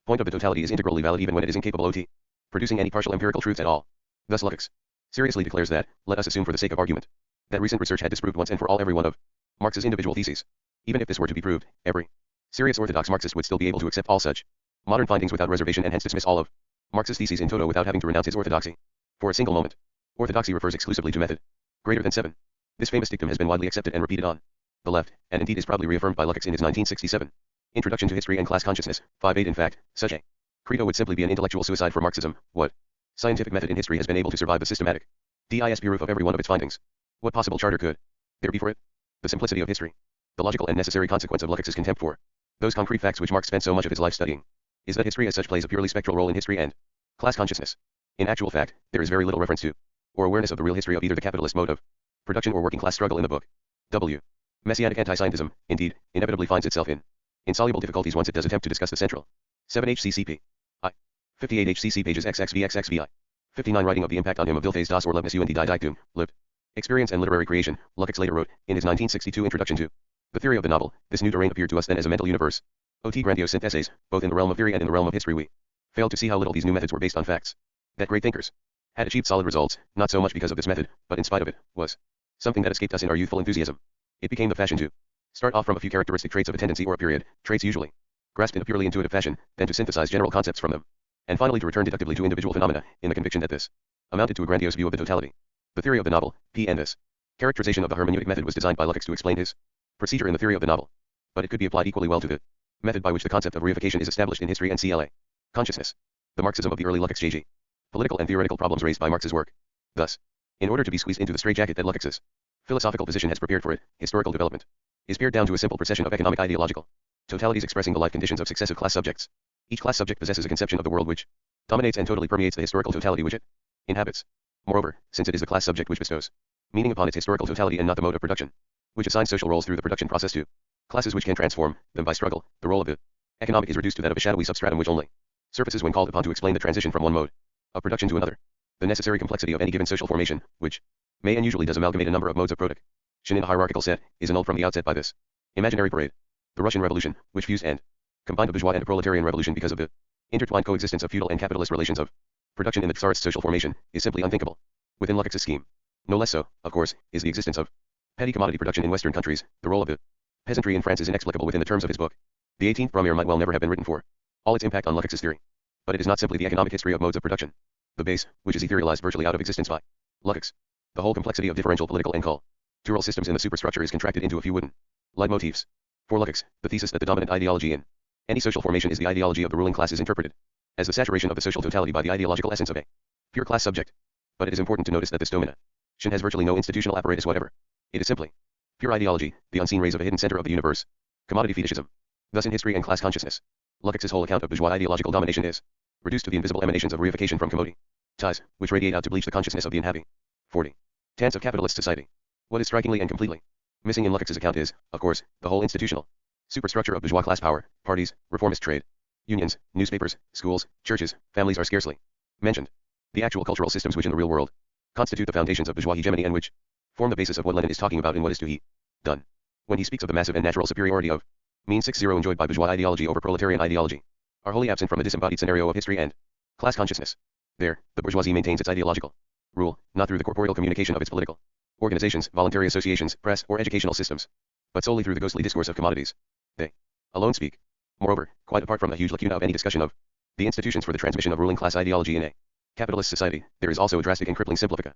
point of the totality is integrally valid even when it is incapable of producing any partial empirical truths at all. Thus Lukács seriously declares that, let us assume for the sake of argument, that recent research had disproved once and for all every one of Marx's individual theses. Even if this were to be proved, every serious orthodox Marxist would still be able to accept all such modern findings without reservation and hence dismiss all of Marx's theses in toto without having to renounce his orthodoxy. For a single moment, orthodoxy refers exclusively to method. greater than 7. This famous dictum has been widely accepted and repeated on the left, and indeed is probably reaffirmed by Lukács in his 1967 Introduction to History and Class Consciousness, 5.8. In fact, such a credo would simply be an intellectual suicide for Marxism. What scientific method in history has been able to survive the systematic proof of every one of its findings? What possible charter could there be for it? The simplicity of history, the logical and necessary consequence of Lukács' contempt for those concrete facts which Marx spent so much of his life studying, is that history as such plays a purely spectral role in history and class consciousness. In actual fact, there is very little reference to, or awareness of the real history of either the capitalist mode of production or working class struggle in the book. W. Messianic anti-scientism, indeed, inevitably finds itself in insoluble difficulties once it does attempt to discuss the central 7 HCCP. I. 58 HCC pages XXVXXVI. 59 Writing of the impact on him of Dilthés das Oerlebnis und die Didactum, lived experience and literary creation, Lukács later wrote, in his 1962 Introduction to the Theory of the Novel, this new domain appeared to us then as a mental universe. Ot grandiose syntheses, both in the realm of theory and in the realm of history we failed to see how little these new methods were based on facts. That great thinkers had achieved solid results, not so much because of this method, but in spite of it, was something that escaped us in our youthful enthusiasm. It became the fashion to start off from a few characteristic traits of a tendency or a period, traits usually grasped in a purely intuitive fashion, then to synthesize general concepts from them, and finally to return deductively to individual phenomena, in the conviction that this amounted to a grandiose view of the totality. The theory of the novel, P. and this characterization of the hermeneutic method was designed by Lukács to explain his procedure in the theory of the novel, but it could be applied equally well to the method by which the concept of reification is established in history and CLA consciousness, the Marxism of the early Lukács JG. Political and theoretical problems raised by Marx's work. Thus, in order to be squeezed into the straitjacket that Lukács's philosophical position has prepared for it, historical development is pared down to a simple procession of economic ideological totalities expressing the life conditions of successive class subjects. Each class subject possesses a conception of the world which dominates and totally permeates the historical totality which it inhabits. Moreover, since it is the class subject which bestows meaning upon its historical totality and not the mode of production, which assigns social roles through the production process to classes which can transform them by struggle, the role of the economic is reduced to that of a shadowy substratum which only surfaces when called upon to explain the transition from one mode of production to another. The necessary complexity of any given social formation, which may and usually does amalgamate a number of modes of production in a hierarchical set, is annulled from the outset by this imaginary parade. The Russian Revolution, which fused and combined a bourgeois and a proletarian revolution because of the intertwined coexistence of feudal and capitalist relations of production in the Tsarist social formation, is simply unthinkable within Lukács' scheme. No less so, of course, is the existence of petty commodity production in Western countries. The role of the peasantry in France is inexplicable within the terms of his book. The 18th Brumaire might well never have been written for all its impact on Lukács' theory. But it is not simply the economic history of modes of production, the base, which is etherealized virtually out of existence by Lukács. The whole complexity of differential political and cultural systems in the superstructure is contracted into a few wooden leitmotifs. For Lukács, the thesis that the dominant ideology in any social formation is the ideology of the ruling class is interpreted as the saturation of the social totality by the ideological essence of a pure class subject. But it is important to notice that this domination has virtually no institutional apparatus whatever. It is simply pure ideology, the unseen rays of a hidden center of the universe. Commodity fetishism. Thus in history and class consciousness, Lukács' whole account of bourgeois ideological domination is reduced to the invisible emanations of reification from commodity ties, which radiate out to bleach the consciousness of the inhabiting 40 tenths of capitalist society. What is strikingly and completely missing in Lukács' account is, of course, the whole institutional superstructure of bourgeois class power. Parties, reformist trade unions, newspapers, schools, churches, families are scarcely mentioned. The actual cultural systems which in the real world constitute the foundations of bourgeois hegemony and which form the basis of what Lenin is talking about in What is to Be Done, when he speaks of the massive and natural superiority of mean 60 enjoyed by bourgeois ideology over proletarian ideology, are wholly absent from the disembodied scenario of history and class consciousness. There, the bourgeoisie maintains its ideological rule, not through the corporeal communication of its political organizations, voluntary associations, press, or educational systems, but solely through the ghostly discourse of commodities. They alone speak. Moreover, quite apart from the huge lacuna of any discussion of the institutions for the transmission of ruling class ideology in a capitalist society, there is also a drastic and crippling simplification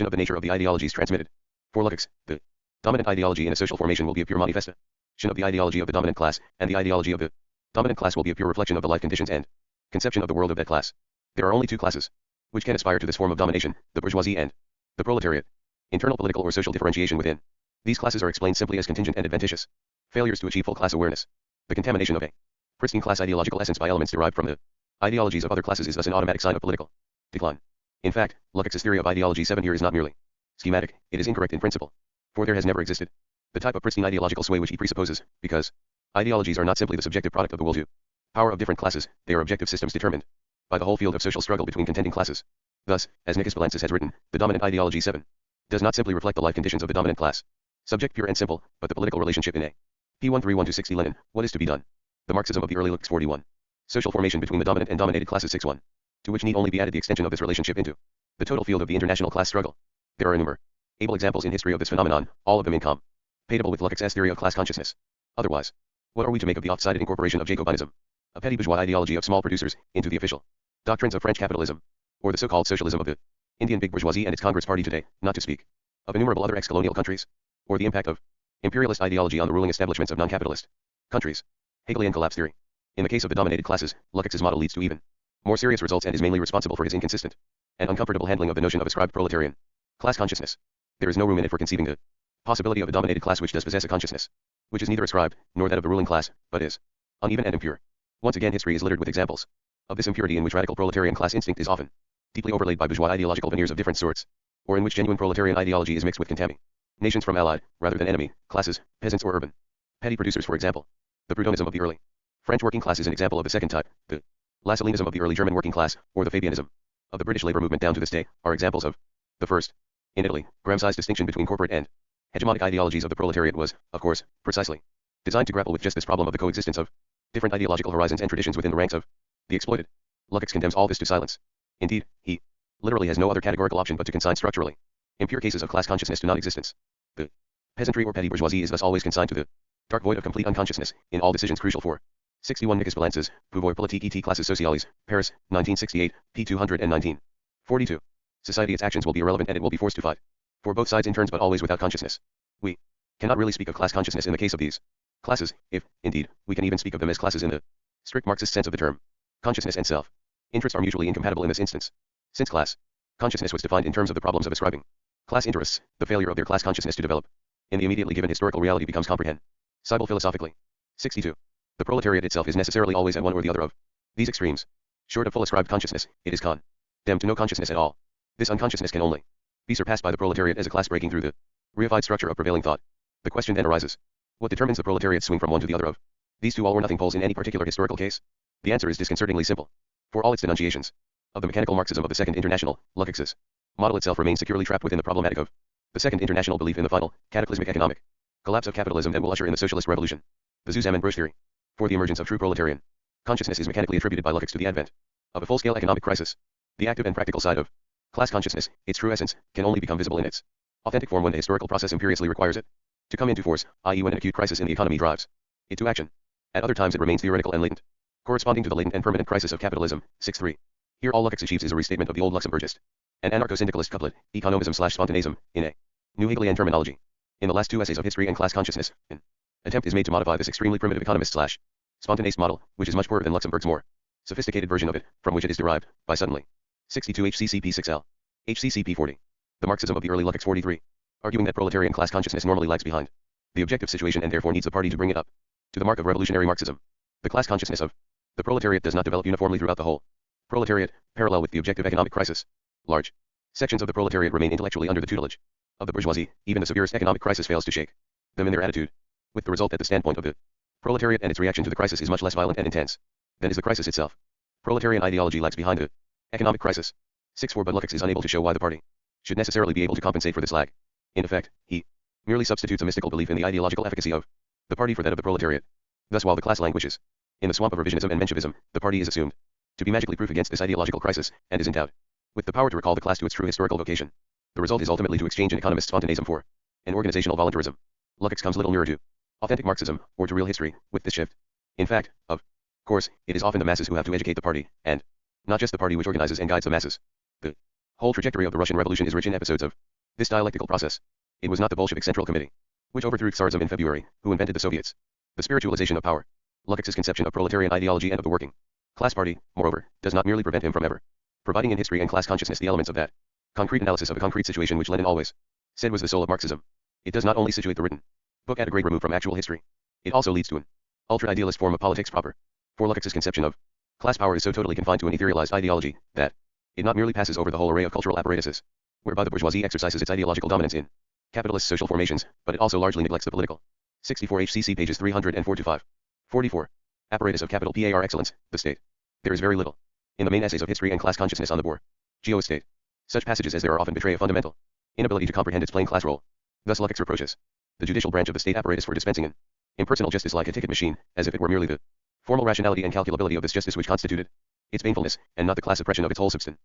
of the nature of the ideologies transmitted. For Lukács, the dominant ideology in a social formation will be a pure manifestation of the ideology of the dominant class, and the ideology of the dominant class will be a pure reflection of the life conditions and conception of the world of that class. There are only two classes which can aspire to this form of domination, the bourgeoisie and the proletariat. Internal political or social differentiation within these classes are explained simply as contingent and adventitious failures to achieve full class awareness. The contamination of a pristine class ideological essence by elements derived from the ideologies of other classes is thus an automatic sign of political decline. In fact, Lukács' theory of ideology 7 here is not merely schematic, it is incorrect in principle. For there has never existed the type of pristine ideological sway which he presupposes, because ideologies are not simply the subjective product of the will to power of different classes, they are objective systems determined by the whole field of social struggle between contending classes. Thus, as Nicolas Balancis has written, the dominant ideology 7 does not simply reflect the life conditions of the dominant class, subject pure and simple, but the political relationship in a P131-60 Lenin, what is to be done? The Marxism of the early Lukács 41. Social formation between the dominant and dominated classes 6.1, to which need only be added the extension of this relationship into the total field of the international class struggle. There are innumerable examples in history of this phenomenon, all of them incompatible with Lukács' theory of class consciousness. Otherwise, what are we to make of the oft-cited incorporation of Jacobinism, a petty bourgeois ideology of small producers, into the official doctrines of French capitalism, or the so-called socialism of the Indian big bourgeoisie and its Congress party today, not to speak of innumerable other ex-colonial countries, or the impact of imperialist ideology on the ruling establishments of non-capitalist countries. Hegelian collapse theory. In the case of the dominated classes, Lukács's model leads to even more serious results and is mainly responsible for his inconsistent and uncomfortable handling of the notion of ascribed proletarian class consciousness. There is no room in it for conceiving the possibility of a dominated class which does possess a consciousness, which is neither ascribed, nor that of the ruling class, but is uneven and impure. Once again, history is littered with examples of this impurity in which radical proletarian class instinct is often deeply overlaid by bourgeois ideological veneers of different sorts, or in which genuine proletarian ideology is mixed with contaminations from allied, rather than enemy, classes, peasants or urban petty producers, for example. The Proudhonism of the early French working class is an example of the second type. The Lassalleanism of the early German working class, or the Fabianism of the British labor movement down to this day, are examples of the first. In Italy, Gramsci's distinction between corporate and hegemonic ideologies of the proletariat was, of course, precisely designed to grapple with just this problem of the coexistence of different ideological horizons and traditions within the ranks of the exploited. Lukács condemns all this to silence. Indeed, he literally has no other categorical option but to consign structurally impure cases of class consciousness to non-existence. The peasantry or petty bourgeoisie is thus always consigned to the dark void of complete unconsciousness in all decisions crucial for 61 Nicolas Balances, Pouvoir politique et classes sociales, Paris, 1968, p. 219. 42. Society, its actions will be irrelevant and it will be forced to fight for both sides in turns but always without consciousness. We cannot really speak of class consciousness in the case of these classes, if, indeed, we can even speak of them as classes in the strict Marxist sense of the term. Consciousness and self-interest are mutually incompatible in this instance. Since class consciousness was defined in terms of the problems of ascribing class interests, the failure of their class consciousness to develop in the immediately given historical reality becomes comprehensible philosophically. 62. The proletariat itself is necessarily always at one or the other of these extremes. Short of full ascribed consciousness, it is condemned to no consciousness at all. This unconsciousness can only be surpassed by the proletariat as a class breaking through the reified structure of prevailing thought. The question then arises: what determines the proletariat's swing from one to the other of these two all or nothing poles in any particular historical case? The answer is disconcertingly simple. For all its denunciations of the mechanical Marxism of the Second International, Lukács's model itself remains securely trapped within the problematic of the Second International belief in the final, cataclysmic economic collapse of capitalism that will usher in the socialist revolution. The Zusammenbruch theory. For the emergence of true proletarian consciousness is mechanically attributed by Lukács to the advent of a full-scale economic crisis. The active and practical side of class consciousness, its true essence, can only become visible in its authentic form when the historical process imperiously requires it to come into force, i.e. when an acute crisis in the economy drives it to action. At other times it remains theoretical and latent, corresponding to the latent and permanent crisis of capitalism. 6.3. Here all Lukács achieves is a restatement of the old Luxemburgist and anarcho-syndicalist couplet, economism/spontanism, in a new Hegelian terminology. In the last two essays of history and class consciousness, an attempt is made to modify this extremely primitive economist/spontanist model, which is much poorer than Luxemburg's more sophisticated version of it, from which it is derived, by suddenly. 62 HCCP 6L. HCCP 40. The Marxism of the early Lukács 43. Arguing that proletarian class consciousness normally lags behind the objective situation and therefore needs the party to bring it up to the mark of revolutionary Marxism. The class consciousness of the proletariat does not develop uniformly throughout the whole proletariat, parallel with the objective economic crisis. Large sections of the proletariat remain intellectually under the tutelage of the bourgeoisie. Even the severest economic crisis fails to shake them in their attitude, with the result that the standpoint of the proletariat and its reaction to the crisis is much less violent and intense than is the crisis itself. Proletarian ideology lags behind the economic crisis. 6.4 But Lukács is unable to show why the party should necessarily be able to compensate for this lag. In effect, he merely substitutes a mystical belief in the ideological efficacy of the party for that of the proletariat. Thus while the class languishes in the swamp of revisionism and Menshevism, the party is assumed to be magically proof against this ideological crisis, and is endowed with the power to recall the class to its true historical vocation. The result is ultimately to exchange an economist's spontanism for an organizational voluntarism. Lukács comes little nearer to authentic Marxism, or to real history, with this shift. In fact, of course, it is often the masses who have to educate the party, and not just the party which organizes and guides the masses. The whole trajectory of the Russian Revolution is rich in episodes of this dialectical process. It was not the Bolshevik Central Committee which overthrew Tsarism in February who invented the Soviets. The spiritualization of power. Lukács's conception of proletarian ideology and of the working class party, moreover, does not merely prevent him from ever providing in history and class consciousness the elements of that concrete analysis of a concrete situation which Lenin always said was the soul of Marxism. It does not only situate the written book at a great remove from actual history. It also leads to an ultra-idealist form of politics proper. For Lukács's conception of class power is so totally confined to an etherealized ideology that it not merely passes over the whole array of cultural apparatuses whereby the bourgeoisie exercises its ideological dominance in capitalist social formations, but it also largely neglects the political. 64 HCC pages 304-5. 44. Apparatus of capital par excellence, the state. There is very little in the main essays of history and class consciousness on the bourgeois state. Such passages as there are often betray a fundamental inability to comprehend its plain class role. Thus Lukács reproaches the judicial branch of the state apparatus for dispensing an impersonal justice like a ticket machine, as if it were merely the formal rationality and calculability of this justice which constituted its painfulness, and not the class oppression of its whole substantive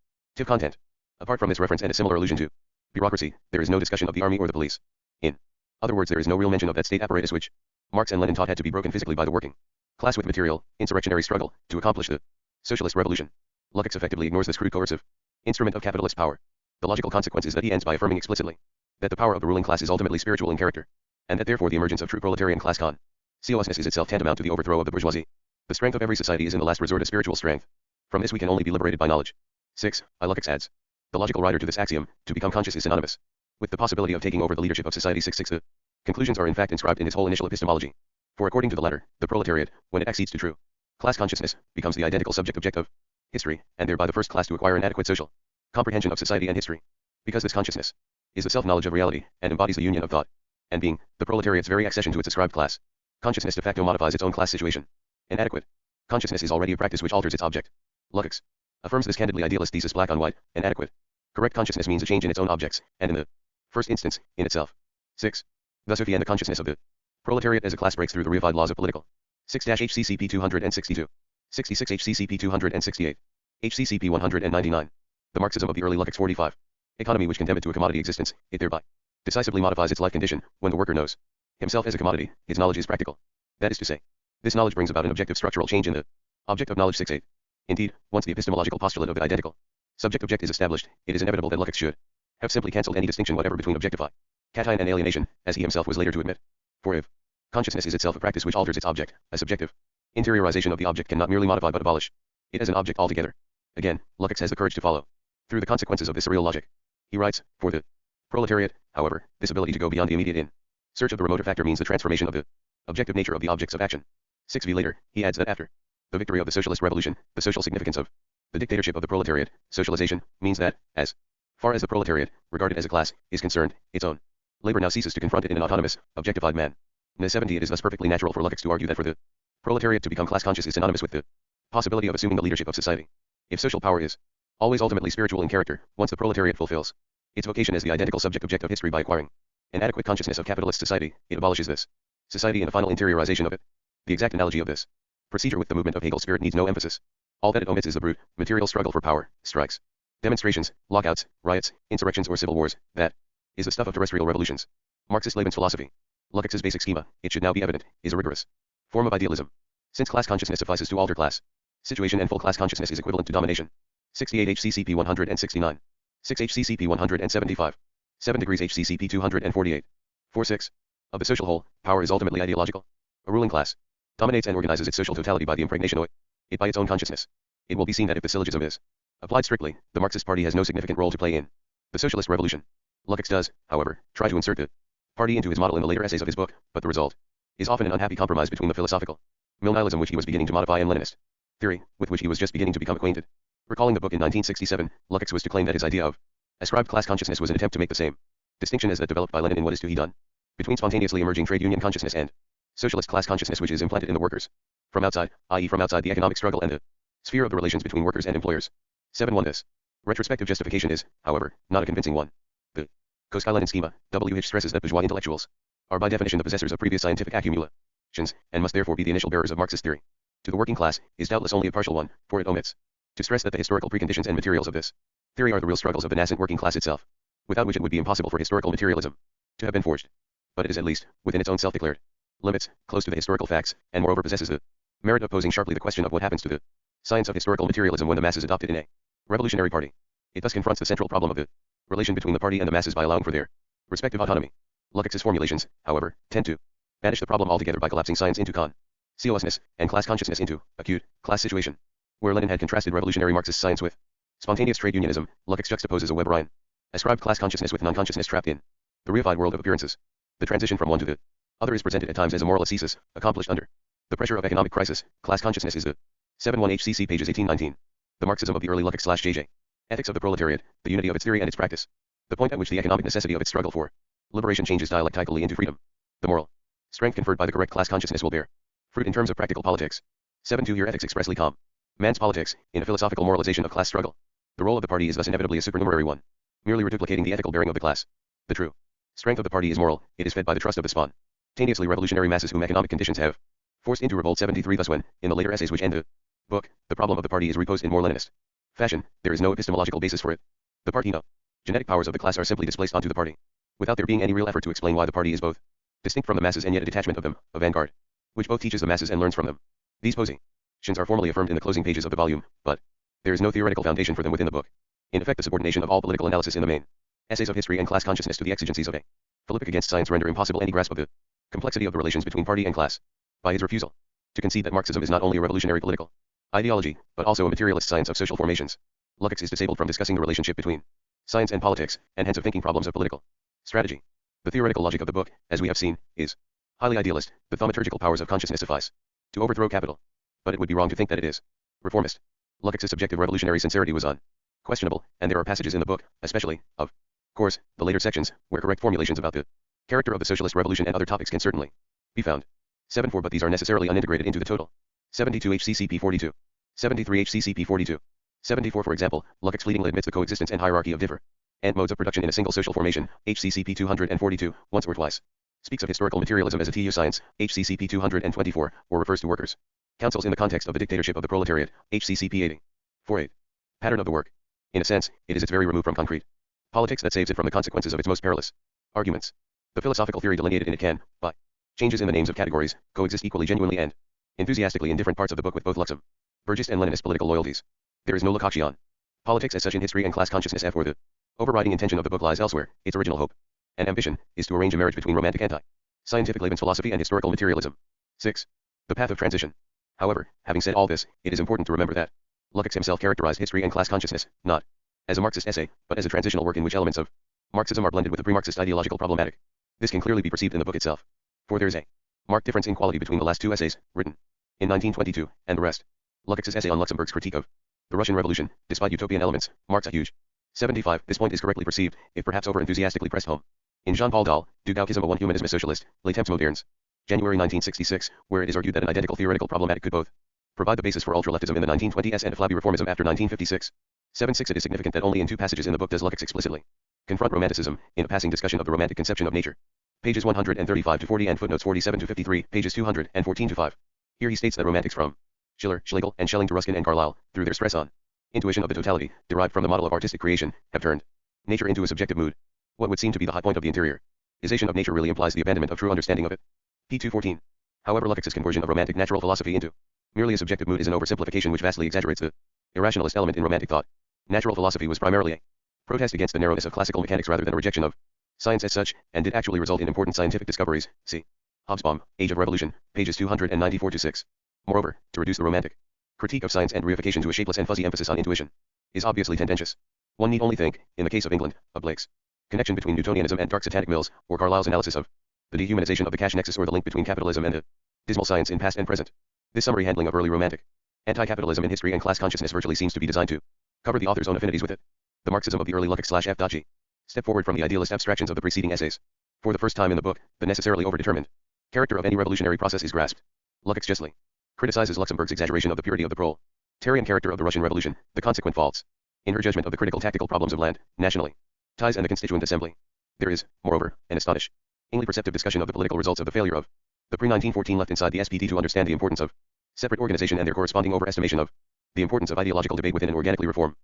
content. Apart from this reference and a similar allusion to bureaucracy, there is no discussion of the army or the police. In other words, there is no real mention of that state apparatus which Marx and Lenin taught had to be broken physically by the working class with material, insurrectionary struggle, to accomplish the socialist revolution. Lukács effectively ignores this crude coercive instrument of capitalist power. The logical consequence is that he ends by affirming explicitly That the power of the ruling class is ultimately spiritual in character, and that therefore the emergence of true proletarian class consciousness is itself tantamount to the overthrow of the bourgeoisie. The strength of every society is in the last resort a spiritual strength. From this we can only be liberated by knowledge. 6. Illucix adds. The logical rider to this axiom, to become conscious is synonymous with the possibility of taking over the leadership of society. 6. The conclusions are in fact inscribed in his whole initial epistemology. For according to the latter, the proletariat, when it accedes to true class consciousness, becomes the identical subject-object of history, and thereby the first class to acquire an adequate social comprehension of society and history. Because this consciousness is the self-knowledge of reality, and embodies the union of thought and being, the proletariat's very accession to its ascribed class consciousness de facto modifies its own class situation. Inadequate consciousness is already a practice which alters its object. Lukács affirms this candidly. Idealist thesis black on white. Inadequate correct consciousness means a change in its own objects, and in the first instance, in itself. 6. Thus if the consciousness of the proletariat as a class breaks through the reified laws of political 6-HCCP 262, 66 HCCP 268, HCCP 199, the Marxism of the early Lukács. 45. Economy which condemned it to a commodity existence, it thereby decisively modifies its life condition. When the worker knows himself as a commodity, his knowledge is practical. That is to say, this knowledge brings about an objective structural change in the object of knowledge. 6.8. Indeed, once the epistemological postulate of the identical subject-object is established, it is inevitable that Lukács should have simply cancelled any distinction whatever between objectify, cation and alienation, as he himself was later to admit. For if consciousness is itself a practice which alters its object, a subjective interiorization of the object cannot merely modify but abolish it as an object altogether. Again, Lukács has the courage to follow through the consequences of this surreal logic. He writes, for the proletariat, however, this ability to go beyond the immediate in search of the remoter factor means the transformation of the objective nature of the objects of action. 6v later, he adds that after the victory of the socialist revolution, the social significance of the dictatorship of the proletariat, socialization, means that, as far as the proletariat, regarded as a class, is concerned, its own labor now ceases to confront it in an autonomous, objectified man. 70. It is thus perfectly natural for Lukács to argue that for the proletariat to become class conscious is synonymous with the possibility of assuming the leadership of society. If social power is always ultimately spiritual in character, once the proletariat fulfills its vocation as the identical subject-object of history by acquiring an adequate consciousness of capitalist society, it abolishes this society in a final interiorization of it. The exact analogy of this procedure with the movement of Hegel's spirit needs no emphasis. All that it omits is the brute, material struggle for power, strikes, demonstrations, lockouts, riots, insurrections or civil wars. That is the stuff of terrestrial revolutions. Marxist Lebens philosophy. Lukács's basic schema, it should now be evident, is a rigorous form of idealism. Since class consciousness suffices to alter class situation and full class consciousness is equivalent to domination. 68 HCCP 169. 6 HCCP 175. 7 degrees HCCP 248. 4.6. Of the social whole, power is ultimately ideological. A ruling class dominates and organizes its social totality by the impregnation of it by its own consciousness. It will be seen that if the syllogism is applied strictly, the Marxist party has no significant role to play in the socialist revolution. Lukács does, however, try to insert the party into his model in the later essays of his book, but the result is often an unhappy compromise between the philosophical nihilism which he was beginning to modify and Leninist theory, with which he was just beginning to become acquainted. Recalling the book in 1967, Lukács was to claim that his idea of ascribed class consciousness was an attempt to make the same distinction as that developed by Lenin in What Is to Be Done, between spontaneously emerging trade union consciousness and socialist class consciousness which is implanted in the workers from outside, i.e. from outside the economic struggle and the sphere of the relations between workers and employers. 7.1 This retrospective justification is, however, not a convincing one. The Koskei-Lenin schema, W. H. stresses that bourgeois intellectuals are by definition the possessors of previous scientific accumulations, and must therefore be the initial bearers of Marxist theory. To the working class, is doubtless only a partial one, for it omits to stress that the historical preconditions and materials of this theory are the real struggles of the nascent working class itself, without which it would be impossible for historical materialism to have been forged. But it is at least, within its own self-declared limits, close to the historical facts, and moreover possesses the merit of posing sharply the question of what happens to the science of historical materialism when the masses adopt it in a revolutionary party. It thus confronts the central problem of the relation between the party and the masses by allowing for their respective autonomy. Lukács's formulations, however, tend to banish the problem altogether by collapsing science into consciousness, and class consciousness into acute class situation. Where Lenin had contrasted revolutionary Marxist science with spontaneous trade unionism, Lukács juxtaposes a Weberian ascribed class consciousness with non-consciousness trapped in the reified world of appearances. The transition from one to the other is presented at times as a moral ascesis, accomplished under the pressure of economic crisis. Class consciousness is the 7.1 HCC pages 18-19. The Marxism of the early Lukács/JJ. Ethics of the proletariat, the unity of its theory and its practice. The point at which the economic necessity of its struggle for liberation changes dialectically into freedom. The moral strength conferred by the correct class consciousness will bear fruit in terms of practical politics. 7.2 Here ethics expressly man's politics, in a philosophical moralization of class struggle. The role of the party is thus inevitably a supernumerary one, merely reduplicating the ethical bearing of the class. The true strength of the party is moral, it is fed by the trust of the spontaneously revolutionary masses whom economic conditions have forced into revolt. 73 Thus when, in the later essays which end the book, the problem of the party is reposed in more Leninist fashion, there is no epistemological basis for it. The party no genetic powers of the class are simply displaced onto the party, without there being any real effort to explain why the party is both distinct from the masses and yet a detachment of them, a vanguard, which both teaches the masses and learns from them. These positions are formally affirmed in the closing pages of the volume, but there is no theoretical foundation for them within the book. In effect, the subordination of all political analysis in the main Essays of history and class consciousness to the exigencies of a philippic against science render impossible any grasp of the complexity of the relations between party and class. By his refusal to concede that Marxism is not only a revolutionary political ideology, but also a materialist science of social formations, Lukács is disabled from discussing the relationship between science and politics, and hence of thinking problems of political strategy. The theoretical logic of the book, as we have seen, is highly idealist. The thaumaturgical powers of consciousness suffice to overthrow capital. But it would be wrong to think that it is reformist. Lukács' subjective revolutionary sincerity was unquestionable, and there are passages in the book, especially, of course, the later sections, where correct formulations about the character of the socialist revolution and other topics can certainly be found. 74 But these are necessarily unintegrated into the total. 72 HCCP 42. 73 HCCP 42. 74 For example, Lukács fleetingly admits the coexistence and hierarchy of different modes of production in a single social formation, HCCP 242, once or twice. Speaks of historical materialism as a TU science, HCCP 224, or refers to workers' councils in the context of the dictatorship of the proletariat, HCCP 80. 48. Pattern of the work. In a sense, it is its very remove from concrete politics that saves it from the consequences of its most perilous arguments. The philosophical theory delineated in it can, by changes in the names of categories, coexist equally genuinely and enthusiastically in different parts of the book with both Luxemburgist and Leninist political loyalties. There is no Lukácsian politics as such in history and class consciousness. For the overriding intention of the book lies elsewhere. Its original hope and ambition is to arrange a marriage between romantic anti-scientific Lebensphilosophy and historical materialism. 6. The path of transition. However, having said all this, it is important to remember that Lukács himself characterized history and class consciousness, not as a Marxist essay, but as a transitional work in which elements of Marxism are blended with the pre-Marxist ideological problematic. This can clearly be perceived in the book itself. For there is a marked difference in quality between the last two essays, written in 1922, and the rest. Lukács' essay on Luxemburg's critique of the Russian Revolution, despite utopian elements, marks a huge 75. This point is correctly perceived, if perhaps over-enthusiastically pressed home. In Jean-Paul Dahl, Du Gauchisme à one humanisme socialiste, Les Temps modernes, January 1966, where it is argued that an identical theoretical problematic could both provide the basis for ultra-leftism in the 1920s and a flabby reformism after 1956. 7.6 It is significant that only in two passages in the book does Lukács explicitly confront romanticism, in a passing discussion of the romantic conception of nature. Pages 135 to 40 and footnotes 47 to 53, pages 214 to 5. Here he states that romantics from Schiller, Schlegel, and Schelling to Ruskin and Carlyle, through their stress on intuition of the totality, derived from the model of artistic creation, have turned nature into a subjective mood. What would seem to be the high point of the interiorization of nature really implies the abandonment of true understanding of it. P. 214. However, Lukács' conversion of romantic natural philosophy into merely a subjective mood is an oversimplification which vastly exaggerates the irrationalist element in romantic thought. Natural philosophy was primarily a protest against the narrowness of classical mechanics rather than a rejection of science as such, and did actually result in important scientific discoveries. See Hobsbawm, Age of Revolution, pages 294 to 6. Moreover, to reduce the romantic critique of science and reification to a shapeless and fuzzy emphasis on intuition is obviously tendentious. One need only think, in the case of England, of Blake's connection between Newtonianism and dark satanic mills, or Carlyle's analysis of the dehumanization of the cash nexus or the link between capitalism and a dismal science in past and present. This summary handling of early romantic anti-capitalism in history and class consciousness virtually seems to be designed to cover the author's own affinities with it. The Marxism of the early Lukács/F.G. Step forward from the idealist abstractions of the preceding essays. For the first time in the book, the necessarily overdetermined character of any revolutionary process is grasped. Lukács justly criticizes Luxemburg's exaggeration of the purity of the proletarian character of the Russian Revolution, the consequent faults in her judgment of the critical tactical problems of land, nationally ties and the constituent assembly. There is, moreover, an astonishingly perceptive discussion of the political results of the failure of the pre-1914 left inside the SPD to understand the importance of separate organization and their corresponding overestimation of the importance of ideological debate within an organically reformist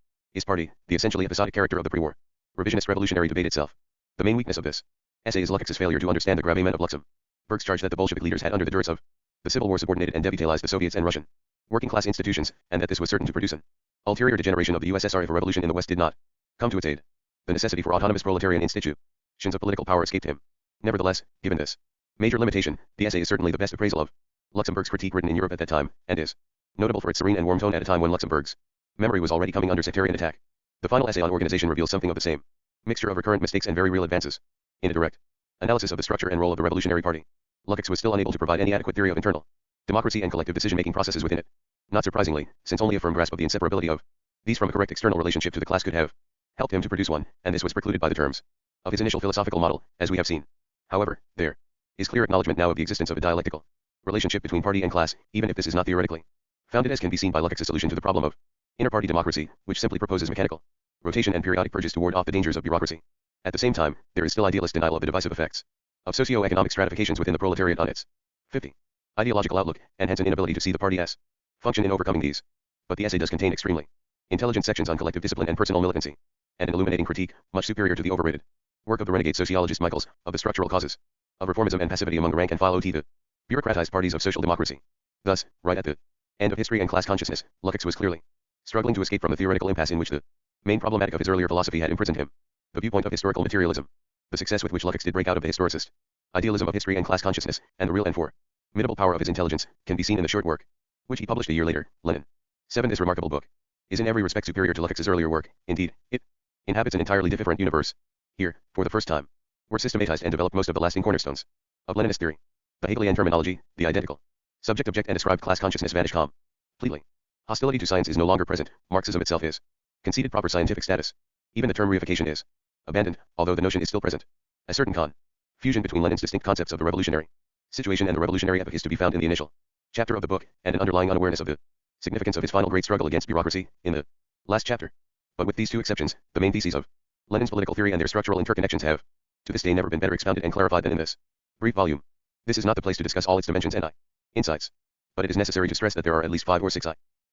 party, the essentially episodic character of the pre-war revisionist revolutionary debate itself. The main weakness of this essay is Lukács' failure to understand the gravamen of Luxemburg's charge that the Bolshevik leaders had under the duress of the Civil War subordinated and devitalized the Soviets and Russian working class institutions, and that this was certain to produce an ulterior degeneration of the USSR if a revolution in the West did not come to its aid. The necessity for autonomous proletarian institutions of political power escaped him. Nevertheless, given this major limitation, the essay is certainly the best appraisal of Luxemburg's critique written in Europe at that time, and is notable for its serene and warm tone at a time when Luxemburg's memory was already coming under sectarian attack. The final essay on organization reveals something of the same mixture of recurrent mistakes and very real advances. In a direct analysis of the structure and role of the Revolutionary Party, Lukács was still unable to provide any adequate theory of internal democracy and collective decision-making processes within it. Not surprisingly, since only a firm grasp of the inseparability of these from a correct external relationship to the class could have helped him to produce one, and this was precluded by the terms of his initial philosophical model, as we have seen. However, there is clear acknowledgement now of the existence of a dialectical relationship between party and class, even if this is not theoretically founded, as can be seen by Lukács' solution to the problem of inter-party democracy, which simply proposes mechanical rotation and periodic purges to ward off the dangers of bureaucracy. At the same time, there is still idealist denial of the divisive effects of socio-economic stratifications within the proletariat on its 50. Ideological outlook, and hence an inability to see the party's function in overcoming these. But the essay does contain extremely intelligent sections on collective discipline and personal militancy, and an illuminating critique, much superior to the overrated work of the renegade sociologist Michaels, of the structural causes of reformism and passivity among the rank and file OT, the bureaucratized parties of social democracy. Thus, right at the end of history and class consciousness, Lukács was clearly struggling to escape from the theoretical impasse in which the main problematic of his earlier philosophy had imprisoned him. The viewpoint of historical materialism. The success with which Lukács did break out of the historicist idealism of history and class consciousness, and the real and formidable power of his intelligence, can be seen in the short work, which he published a year later, Lenin. 7. This remarkable book is in every respect superior to Lukács's earlier work. Indeed, it inhabits an entirely different universe. Here, for the first time, were systematized and developed most of the lasting cornerstones of Leninist theory. The Hegelian terminology, the identical subject, object, and ascribed class consciousness vanish completely. Hostility to science is no longer present. Marxism itself is conceded proper scientific status. Even the term reification is abandoned, although the notion is still present. A certain fusion between Lenin's distinct concepts of the revolutionary situation and the revolutionary epoch is to be found in the initial chapter of the book, and an underlying unawareness of the significance of his final great struggle against bureaucracy in the last chapter. But with these two exceptions, the main theses of Lenin's political theory and their structural interconnections have, to this day, never been better expounded and clarified than in this brief volume. This is not the place to discuss all its dimensions and insights, but it is necessary to stress that there are at least 5 or 6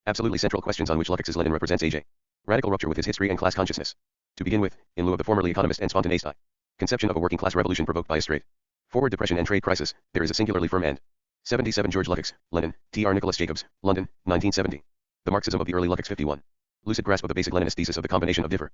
absolutely central questions on which Lukács's Lenin represents a radical rupture with his history and class consciousness. To begin with, in lieu of the formerly economist and spontaneous conception of a working class revolution provoked by a straightforward depression and trade crisis, there is a singularly firm and 77 George Lukács, Lenin, T.R. Nicholas Jacobs, London, 1970. The Marxism of the early Lukács 51. Lucid grasp of the basic Leninist thesis of the combination of different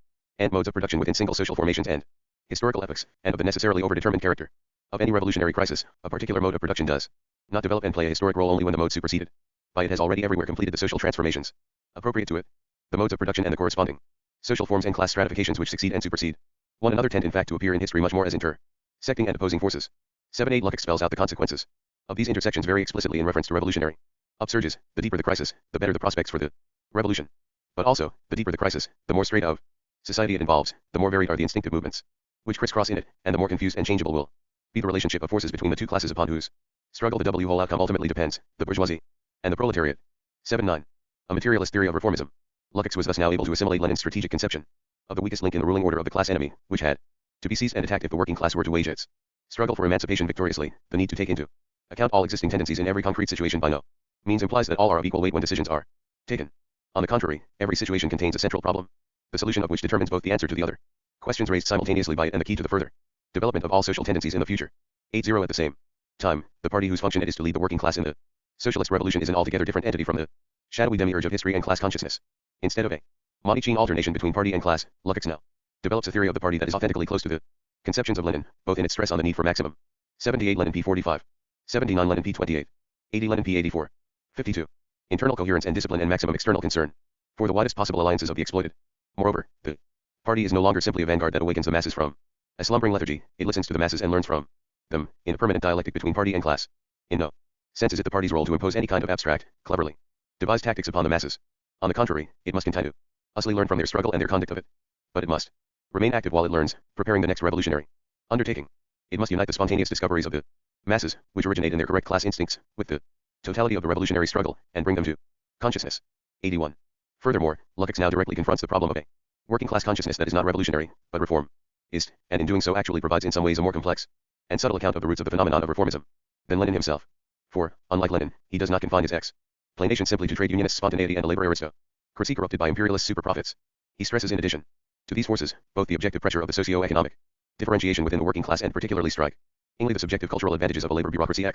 modes of production within single social formations and historical epochs, and of the necessarily overdetermined character of any revolutionary crisis. A particular mode of production does not develop and play a historic role only when the mode superseded by it has already everywhere completed the social transformations appropriate to it. The modes of production and the corresponding social forms and class stratifications which succeed and supersede one another tend in fact to appear in history much more as intersecting and opposing forces. 7-8 Lukács spells out the consequences of these intersections very explicitly in reference to revolutionary upsurges. The deeper the crisis, the better the prospects for the revolution. But also, the deeper the crisis, the more straight of society it involves, the more varied are the instinctive movements which crisscross in it, and the more confused and changeable will be the relationship of forces between the two classes upon whose struggle the whole outcome ultimately depends, the bourgeoisie and the proletariat. 7-9. A materialist theory of reformism. Lukács was thus now able to assimilate Lenin's strategic conception of the weakest link in the ruling order of the class enemy, which had to be seized and attacked if the working class were to wage its struggle for emancipation victoriously. The need to take into account all existing tendencies in every concrete situation by no means implies that all are of equal weight when decisions are taken. On the contrary, every situation contains a central problem, the solution of which determines both the answer to the other questions raised simultaneously by it and the key to the further development of all social tendencies in the future. 8-0 At the same time, the party whose function it is to lead the working class in the socialist revolution is an altogether different entity from the shadowy demiurge of history and class consciousness. Instead of a Manichean alternation between party and class, Lukács now develops a theory of the party that is authentically close to the conceptions of Lenin, both in its stress on the need for maximum. 78 Lenin p. 45. 79 Lenin p. 28. 80 Lenin p. 84. 52. Internal coherence and discipline and maximum external concern for the widest possible alliances of the exploited. Moreover, the party is no longer simply a vanguard that awakens the masses from a slumbering lethargy. It listens to the masses and learns from them, in a permanent dialectic between party and class. In no sense is it the party's role to impose any kind of abstract, cleverly devised tactics upon the masses. On the contrary, it must continuously learn from their struggle and their conduct of it. But it must remain active while it learns, preparing the next revolutionary undertaking. It must unite the spontaneous discoveries of the masses, which originate in their correct class instincts, with the totality of the revolutionary struggle, and bring them to consciousness. 81. Furthermore, Lukács now directly confronts the problem of a working class consciousness that is not revolutionary, but reformist, and in doing so actually provides in some ways a more complex and subtle account of the roots of the phenomenon of reformism than Lenin himself. For, unlike Lenin, he does not confine his explanation simply to trade unionist spontaneity and a labor aristocracy corrupted by imperialist super profits. He stresses in addition to these forces, both the objective pressure of the socio-economic differentiation within the working class and particularly strikingly the subjective cultural advantages of a labor bureaucracy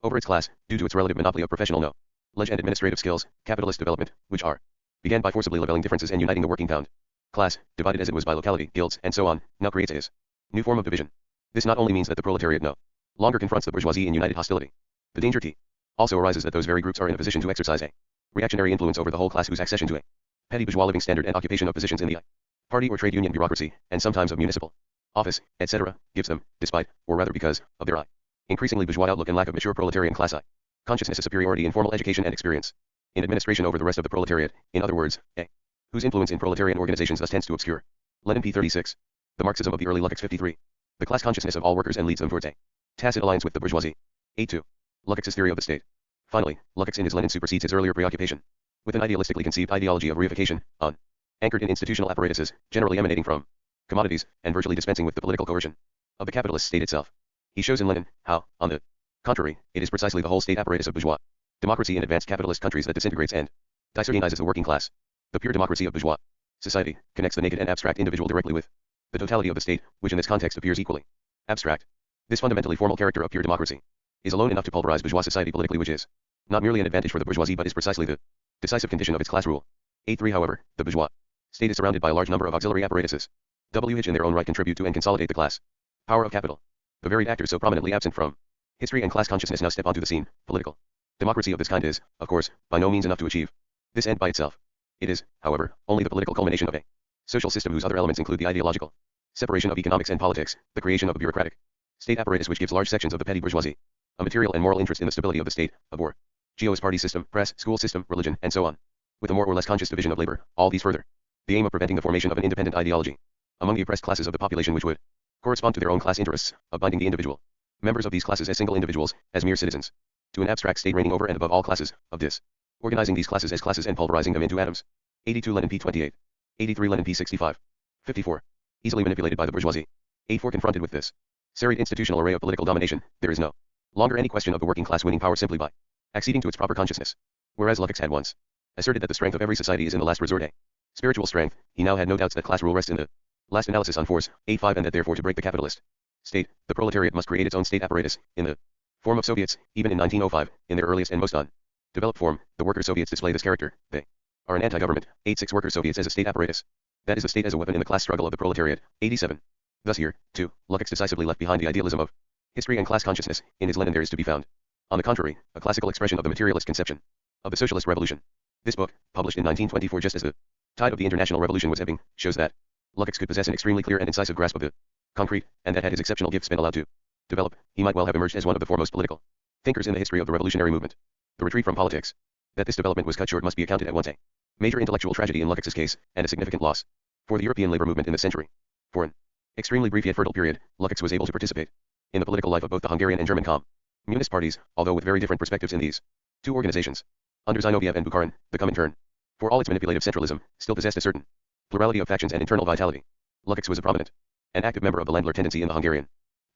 over its class, due to its relative monopoly of professional knowledge and administrative skills, capitalist development, which began by forcibly leveling differences and uniting the working class, divided as it was by locality, guilds, and so on, now creates a new form of division. This not only means that the proletariat no longer confronts the bourgeoisie in united hostility. The danger also arises that those very groups are in a position to exercise a reactionary influence over the whole class whose accession to a petty bourgeois living standard and occupation of positions in the party or trade union bureaucracy, and sometimes of municipal office, etc., gives them, despite, or rather because, of their increasingly bourgeois outlook and lack of mature proletarian class consciousness, a superiority in formal education and experience in administration over the rest of the proletariat, in other words, whose influence in proletarian organizations thus tends to obscure. Lenin p. 36. The Marxism of the early Lukács 53. The class consciousness of all workers and leads them towards a tacit alliance with the bourgeoisie. 8-2. Lukács's theory of the state. Finally, Lukács in his Lenin supersedes his earlier preoccupation with an idealistically conceived ideology of reification, anchored in institutional apparatuses, generally emanating from commodities, and virtually dispensing with the political coercion of the capitalist state itself. He shows in Lenin how, on the contrary, it is precisely the whole state apparatus of bourgeois democracy in advanced capitalist countries that disintegrates and disorganizes the working class. The pure democracy of bourgeois society connects the naked and abstract individual directly with the totality of the state, which in this context appears equally abstract. This fundamentally formal character of pure democracy is alone enough to pulverize bourgeois society politically, which is not merely an advantage for the bourgeoisie but is precisely the decisive condition of its class rule. 8-3 However, the bourgeois state is surrounded by a large number of auxiliary apparatuses, which in their own right contribute to and consolidate the class power of capital. The varied actors so prominently absent from history and class consciousness now step onto the scene. Political democracy of this kind is, of course, by no means enough to achieve this end by itself. It is, however, only the political culmination of a social system whose other elements include the ideological separation of economics and politics, the creation of a bureaucratic state apparatus which gives large sections of the petty bourgeoisie a material and moral interest in the stability of the state, a bourgeois party system, press, school system, religion, and so on, with a more or less conscious division of labor, all these further the aim of preventing the formation of an independent ideology among the oppressed classes of the population which would correspond to their own class interests, of binding the individual members of these classes as single individuals, as mere citizens, to an abstract state reigning over and above all classes, of organizing these classes as classes and pulverizing them into atoms. 82 Lenin p. 28. 83 Lenin p. 65. 54. Easily manipulated by the bourgeoisie. 84 Confronted with this serried institutional array of political domination, there is no longer any question of the working class winning power simply by acceding to its proper consciousness. Whereas Lukács had once asserted that the strength of every society is in the last resort a spiritual strength, he now had no doubts that class rule rests in the last analysis on force, 85, and that therefore to break the capitalist state, the proletariat must create its own state apparatus, in the form of Soviets. Even in 1905, in their earliest and most undeveloped form, the worker Soviets display this character. They are an anti-government. 86 Worker Soviets as a state apparatus. That is the state as a weapon in the class struggle of the proletariat. 87. Thus here, too, Lukács decisively left behind the idealism of history and class consciousness. In his Lenin there is to be found, on the contrary, a classical expression of the materialist conception of the socialist revolution. This book, published in 1924 just as the tide of the international revolution was ebbing, shows that Lukács could possess an extremely clear and incisive grasp of the concrete, and that had his exceptional gifts been allowed to develop, he might well have emerged as one of the foremost political thinkers in the history of the revolutionary movement. The retreat from politics. That this development was cut short must be accounted at once a major intellectual tragedy in Lukács's case, and a significant loss for the European labor movement in the century. For an extremely brief yet fertile period, Lukács was able to participate in the political life of both the Hungarian and German communist parties, although with very different perspectives in these two organizations. Under Zinoviev and Bukharin, the Comintern, for all its manipulative centralism, still possessed a certain plurality of factions and internal vitality. Lukács was a prominent and active member of the Landler tendency in the Hungarian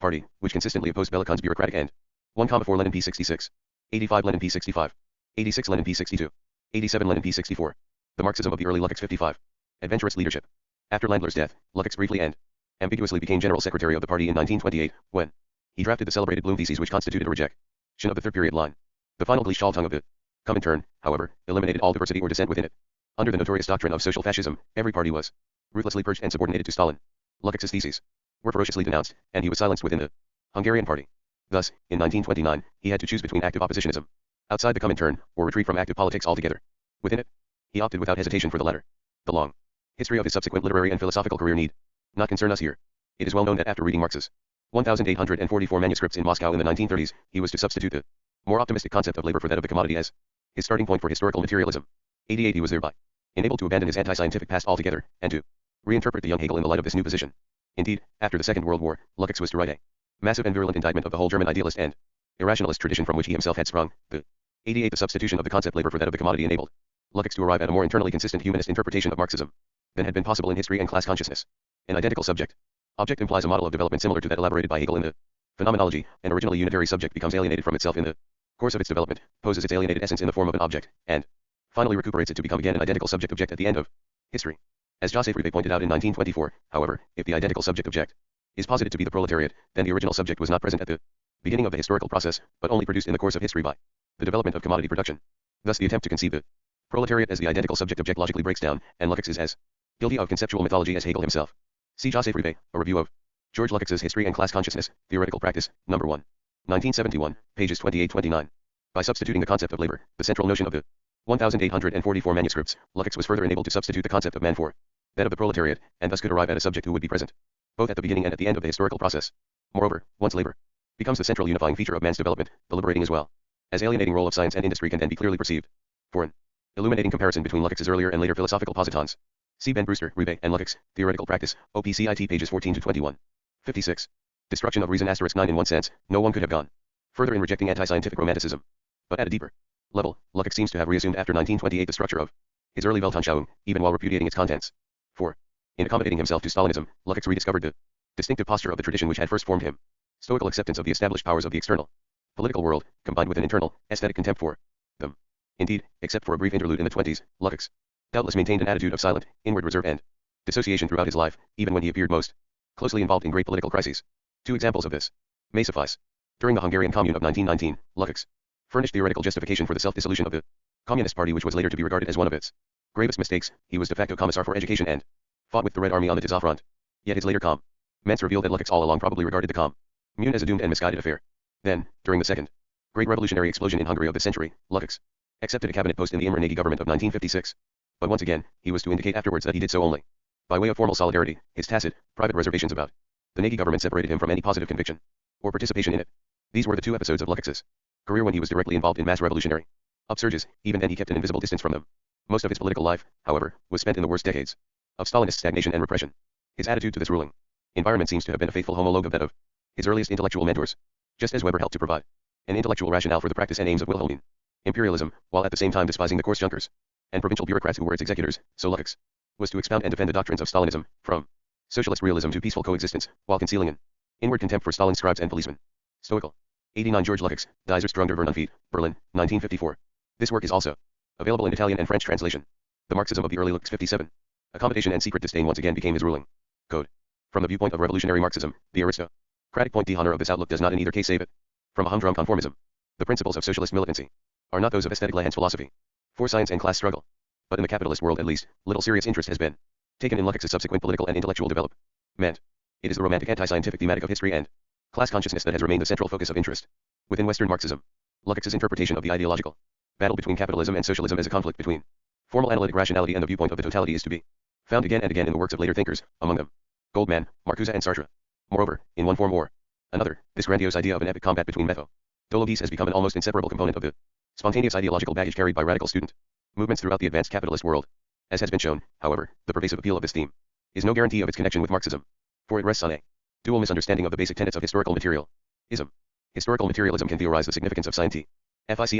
party, which consistently opposed Belakon's bureaucratic end. 1,4 Lenin p. 66. 85 Lenin p. 65. 86 Lenin p. 62. 87 Lenin p. 64. The Marxism of the early Lukács. 55. Adventurous leadership. After Landler's death, Lukács briefly and ambiguously became general secretary of the party in 1928, when he drafted the celebrated Bloom theses which constituted a rejection of the third period line. The final Gleichschaltung of the Comintern, however, eliminated all diversity or dissent within it. Under the notorious doctrine of social fascism, every party was ruthlessly purged and subordinated to Stalin. Lukács's theses were ferociously denounced, and he was silenced within the Hungarian party. Thus, in 1929, he had to choose between active oppositionism outside the Comintern, or retreat from active politics altogether. Within it, he opted without hesitation for the latter. The long history of his subsequent literary and philosophical career need not concern us here. It is well known that after reading Marx's 1,844 manuscripts in Moscow in the 1930s, he was to substitute the more optimistic concept of labor for that of the commodity as his starting point for historical materialism. 88 He was thereby enabled to abandon his anti-scientific past altogether, and to reinterpret the young Hegel in the light of this new position. Indeed, after the Second World War, Lukács was to write a massive and virulent indictment of the whole German idealist and irrationalist tradition from which he himself had sprung. The 88 The substitution of the concept labor for that of the commodity enabled Lukács to arrive at a more internally consistent humanist interpretation of Marxism than had been possible in history and class consciousness. An identical subject. Object implies a model of development similar to that elaborated by Hegel in the Phenomenology. An originally unitary subject becomes alienated from itself in the course of its development, poses its alienated essence in the form of an object, and finally recuperates it to become again an identical subject object at the end of history. As Joseph Rive pointed out in 1924, however, if the identical subject object is posited to be the proletariat, then the original subject was not present at the beginning of the historical process, but only produced in the course of history by the development of commodity production. Thus the attempt to conceive the proletariat as the identical subject object logically breaks down, and Lukács is as guilty of conceptual mythology as Hegel himself. See Joseph Rive, a review of George Lukács's History and Class Consciousness, Theoretical Practice, No. 1. 1971, pages 28-29. By substituting the concept of labor, the central notion of the 1,844 manuscripts, Lukács was further enabled to substitute the concept of man for that of the proletariat, and thus could arrive at a subject who would be present both at the beginning and at the end of the historical process. Moreover, once labor becomes the central unifying feature of man's development, the liberating as well as alienating role of science and industry can then be clearly perceived. For an illuminating comparison between Lukács's earlier and later philosophical positons, see Ben Brewster, Ribe, and Lukács, Theoretical Practice, OPCIT pages 14-21. 56. Destruction of reason *9 In one sense, no one could have gone further in rejecting anti-scientific romanticism. But at a deeper level, Lukács seems to have reassumed after 1928 the structure of his early Weltanschauung, even while repudiating its contents. For, in accommodating himself to Stalinism, Lukács rediscovered the distinctive posture of the tradition which had first formed him. Stoical acceptance of the established powers of the external political world, combined with an internal, aesthetic contempt for them. Indeed, except for a brief interlude in the 20s, Lukács doubtless maintained an attitude of silent, inward reserve and dissociation throughout his life, even when he appeared most closely involved in great political crises. Two examples of this may suffice. During the Hungarian Commune of 1919, Lukács furnished theoretical justification for the self-dissolution of the Communist Party, which was later to be regarded as one of its gravest mistakes. He was de facto commissar for education and fought with the Red Army on the Tisza front. Yet his later comments revealed that Lukács all along probably regarded the Commune as a doomed and misguided affair. Then, during the second great revolutionary explosion in Hungary of this century, Lukács accepted a cabinet post in the Imre Nagy government of 1956. But once again, he was to indicate afterwards that he did so only by way of formal solidarity. His tacit, private reservations about the Nagy government separated him from any positive conviction or participation in it. These were the two episodes of Lukács's career when he was directly involved in mass revolutionary upsurges. Even then he kept an invisible distance from them. Most of his political life, however, was spent in the worst decades of Stalinist stagnation and repression. His attitude to this ruling environment seems to have been a faithful homologue of that of his earliest intellectual mentors, just as Weber helped to provide an intellectual rationale for the practice and aims of Wilhelmine imperialism, while at the same time despising the coarse junkers and provincial bureaucrats who were its executors. So Lukács was to expound and defend the doctrines of Stalinism, from socialist realism to peaceful coexistence, while concealing an inward contempt for Stalin's scribes and policemen. Stoical. 89 George Lukács, Die Zerstrung der Vernunft, Berlin, 1954. This work is also available in Italian and French translation. The Marxism of the early Lukács 57. Accommodation and secret disdain once again became his ruling code. From the viewpoint of revolutionary Marxism, the aristocratic point d'honneur of this outlook does not in either case save it from a humdrum conformism. The principles of socialist militancy are not those of aesthetic Lahans philosophy for science and class struggle. But in the capitalist world at least, little serious interest has been taken in Lukács's subsequent political and intellectual development. It is the romantic anti-scientific thematic of history and class consciousness that has remained the central focus of interest within Western Marxism. Lukács's interpretation of the ideological battle between capitalism and socialism as a conflict between formal analytic rationality and the viewpoint of the totality is to be found again and again in the works of later thinkers, among them Goldman, Marcuse and Sartre. Moreover, in one form or another, this grandiose idea of an epic combat between methodologies has become an almost inseparable component of the spontaneous ideological baggage carried by radical student movements throughout the advanced capitalist world. As has been shown, however, the pervasive appeal of this theme is no guarantee of its connection with Marxism, for it rests on a dual misunderstanding of the basic tenets of historical materialism. Historical materialism can theorize the significance of scientific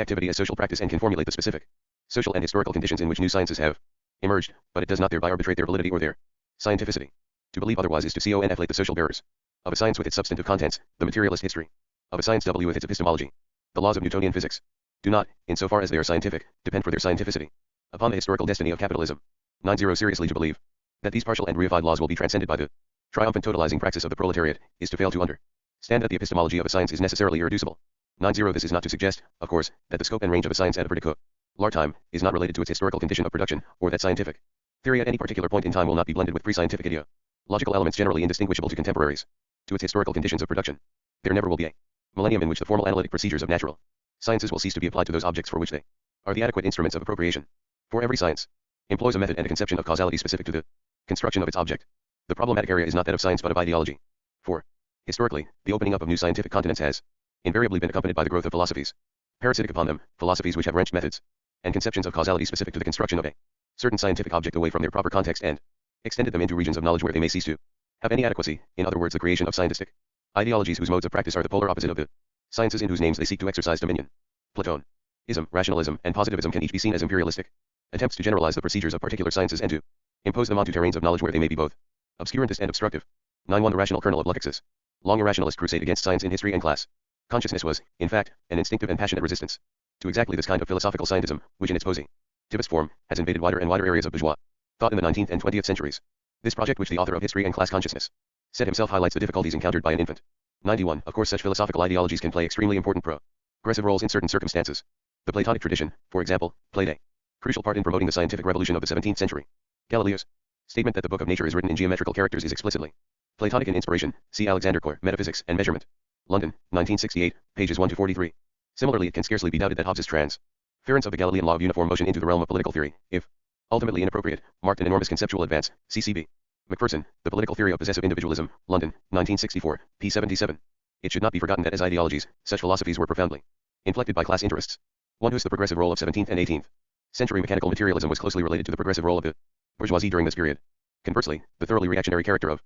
activity as social practice and can formulate the specific social and historical conditions in which new sciences have emerged, but it does not thereby arbitrate their validity or their scientificity. To believe otherwise is to conflate the social bearers of a science with its substantive contents, the materialist history of a science with its epistemology. The laws of Newtonian physics do not, insofar as they are scientific, depend for their scientificity upon the historical destiny of capitalism. 90 Seriously to believe that these partial and reified laws will be transcended by the triumphant totalizing praxis of the proletariat is to fail to understand that the epistemology of a science is necessarily irreducible. 90 This is not to suggest, of course, that the scope and range of a science at a particular time is not related to its historical condition of production, or that scientific theory at any particular point in time will not be blended with pre-scientific ideological elements generally indistinguishable to contemporaries to its historical conditions of production. There never will be a millennium in which the formal analytic procedures of natural sciences will cease to be applied to those objects for which they are the adequate instruments of appropriation. For every science employs a method and a conception of causality specific to the construction of its object. The problematic area is not that of science but of ideology. For, historically, the opening up of new scientific continents has invariably been accompanied by the growth of philosophies parasitic upon them, philosophies which have wrenched methods and conceptions of causality specific to the construction of a certain scientific object away from their proper context and extended them into regions of knowledge where they may cease to have any adequacy, in other words the creation of scientific ideologies whose modes of practice are the polar opposite of the sciences in whose names they seek to exercise dominion. Platonism, rationalism, and positivism can each be seen as imperialistic attempts to generalize the procedures of particular sciences and to impose them onto terrains of knowledge where they may be both obscurantist and obstructive. 9.1 The rational kernel of Lukács's long irrationalist crusade against science in history and class consciousness was, in fact, an instinctive and passionate resistance to exactly this kind of philosophical scientism, which in its positivist form has invaded wider and wider areas of bourgeois thought in the 19th and 20th centuries. This project, which the author of History and Class Consciousness said himself, highlights the difficulties encountered by an infant. 91 Of course, such philosophical ideologies can play extremely important progressive roles in certain circumstances. The Platonic tradition, for example, played a crucial part in promoting the scientific revolution of the 17th century. Galileo's statement that the book of nature is written in geometrical characters is explicitly Platonic in inspiration. See Alexander Coir, Metaphysics and Measurement. London, 1968, pages 1 to 43. Similarly, it can scarcely be doubted that Hobbes's transference of the Galilean law of uniform motion into the realm of political theory, if ultimately inappropriate, marked an enormous conceptual advance. CCB. Macpherson, The Political Theory of Possessive Individualism, London, 1964, p. 77. It should not be forgotten that as ideologies, such philosophies were profoundly inflected by class interests. 1. The progressive role of 17th and 18th century mechanical materialism was closely related to the progressive role of the bourgeoisie during this period. Conversely, the thoroughly reactionary character of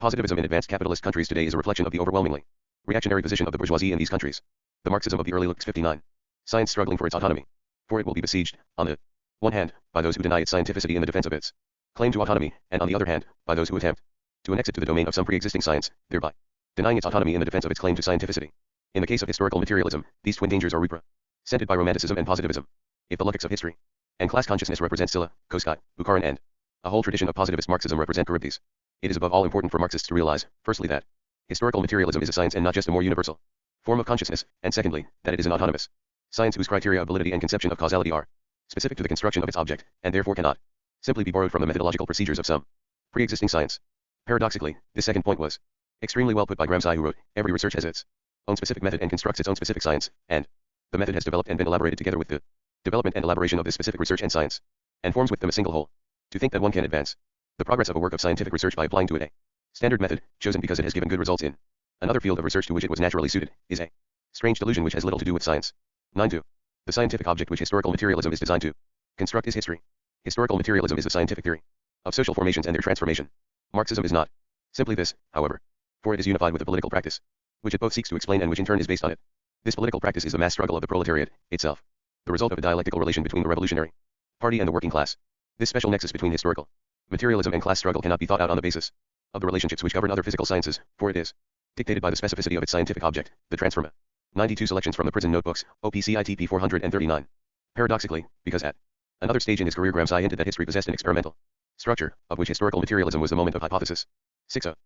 positivism in advanced capitalist countries today is a reflection of the overwhelmingly reactionary position of the bourgeoisie in these countries. The Marxism of the early Lukács 59. Science struggling for its autonomy. For it will be besieged, on the one hand, by those who deny its scientificity in the defense of its claim to autonomy, and on the other hand, by those who attempt to annex it to the domain of some pre-existing science, thereby denying its autonomy in the defense of its claim to scientificity. In the case of historical materialism, these twin dangers are represented by romanticism and positivism. If the Lukács of history and class consciousness represent Scylla, Koskai, Bukharin and a whole tradition of positivist Marxism represent Charybdis, it is above all important for Marxists to realize, firstly, that historical materialism is a science and not just a more universal form of consciousness, and secondly, that it is an autonomous science whose criteria of validity and conception of causality are specific to the construction of its object, and therefore cannot simply be borrowed from the methodological procedures of some pre-existing science. Paradoxically, this second point was extremely well put by Gramsci, who wrote, every research has its own specific method and constructs its own specific science, and the method has developed and been elaborated together with the development and elaboration of this specific research and science, and forms with them a single whole. To think that one can advance the progress of a work of scientific research by applying to it a standard method, chosen because it has given good results in another field of research to which it was naturally suited, is a strange delusion which has little to do with science. 9.2. The scientific object which historical materialism is designed to construct is history. Historical materialism is the scientific theory of social formations and their transformation. Marxism is not simply this, however, for it is unified with a political practice, which it both seeks to explain and which in turn is based on it. This political practice is the mass struggle of the proletariat itself, the result of a dialectical relation between the revolutionary party and the working class. This special nexus between historical materialism and class struggle cannot be thought out on the basis of the relationships which govern other physical sciences, for it is dictated by the specificity of its scientific object, the transforma. 92 selections from the prison notebooks, OPCITP 439. Paradoxically, because at another stage in his career Gramsci hinted that history possessed an experimental structure, of which historical materialism was the moment of hypothesis. 6. Of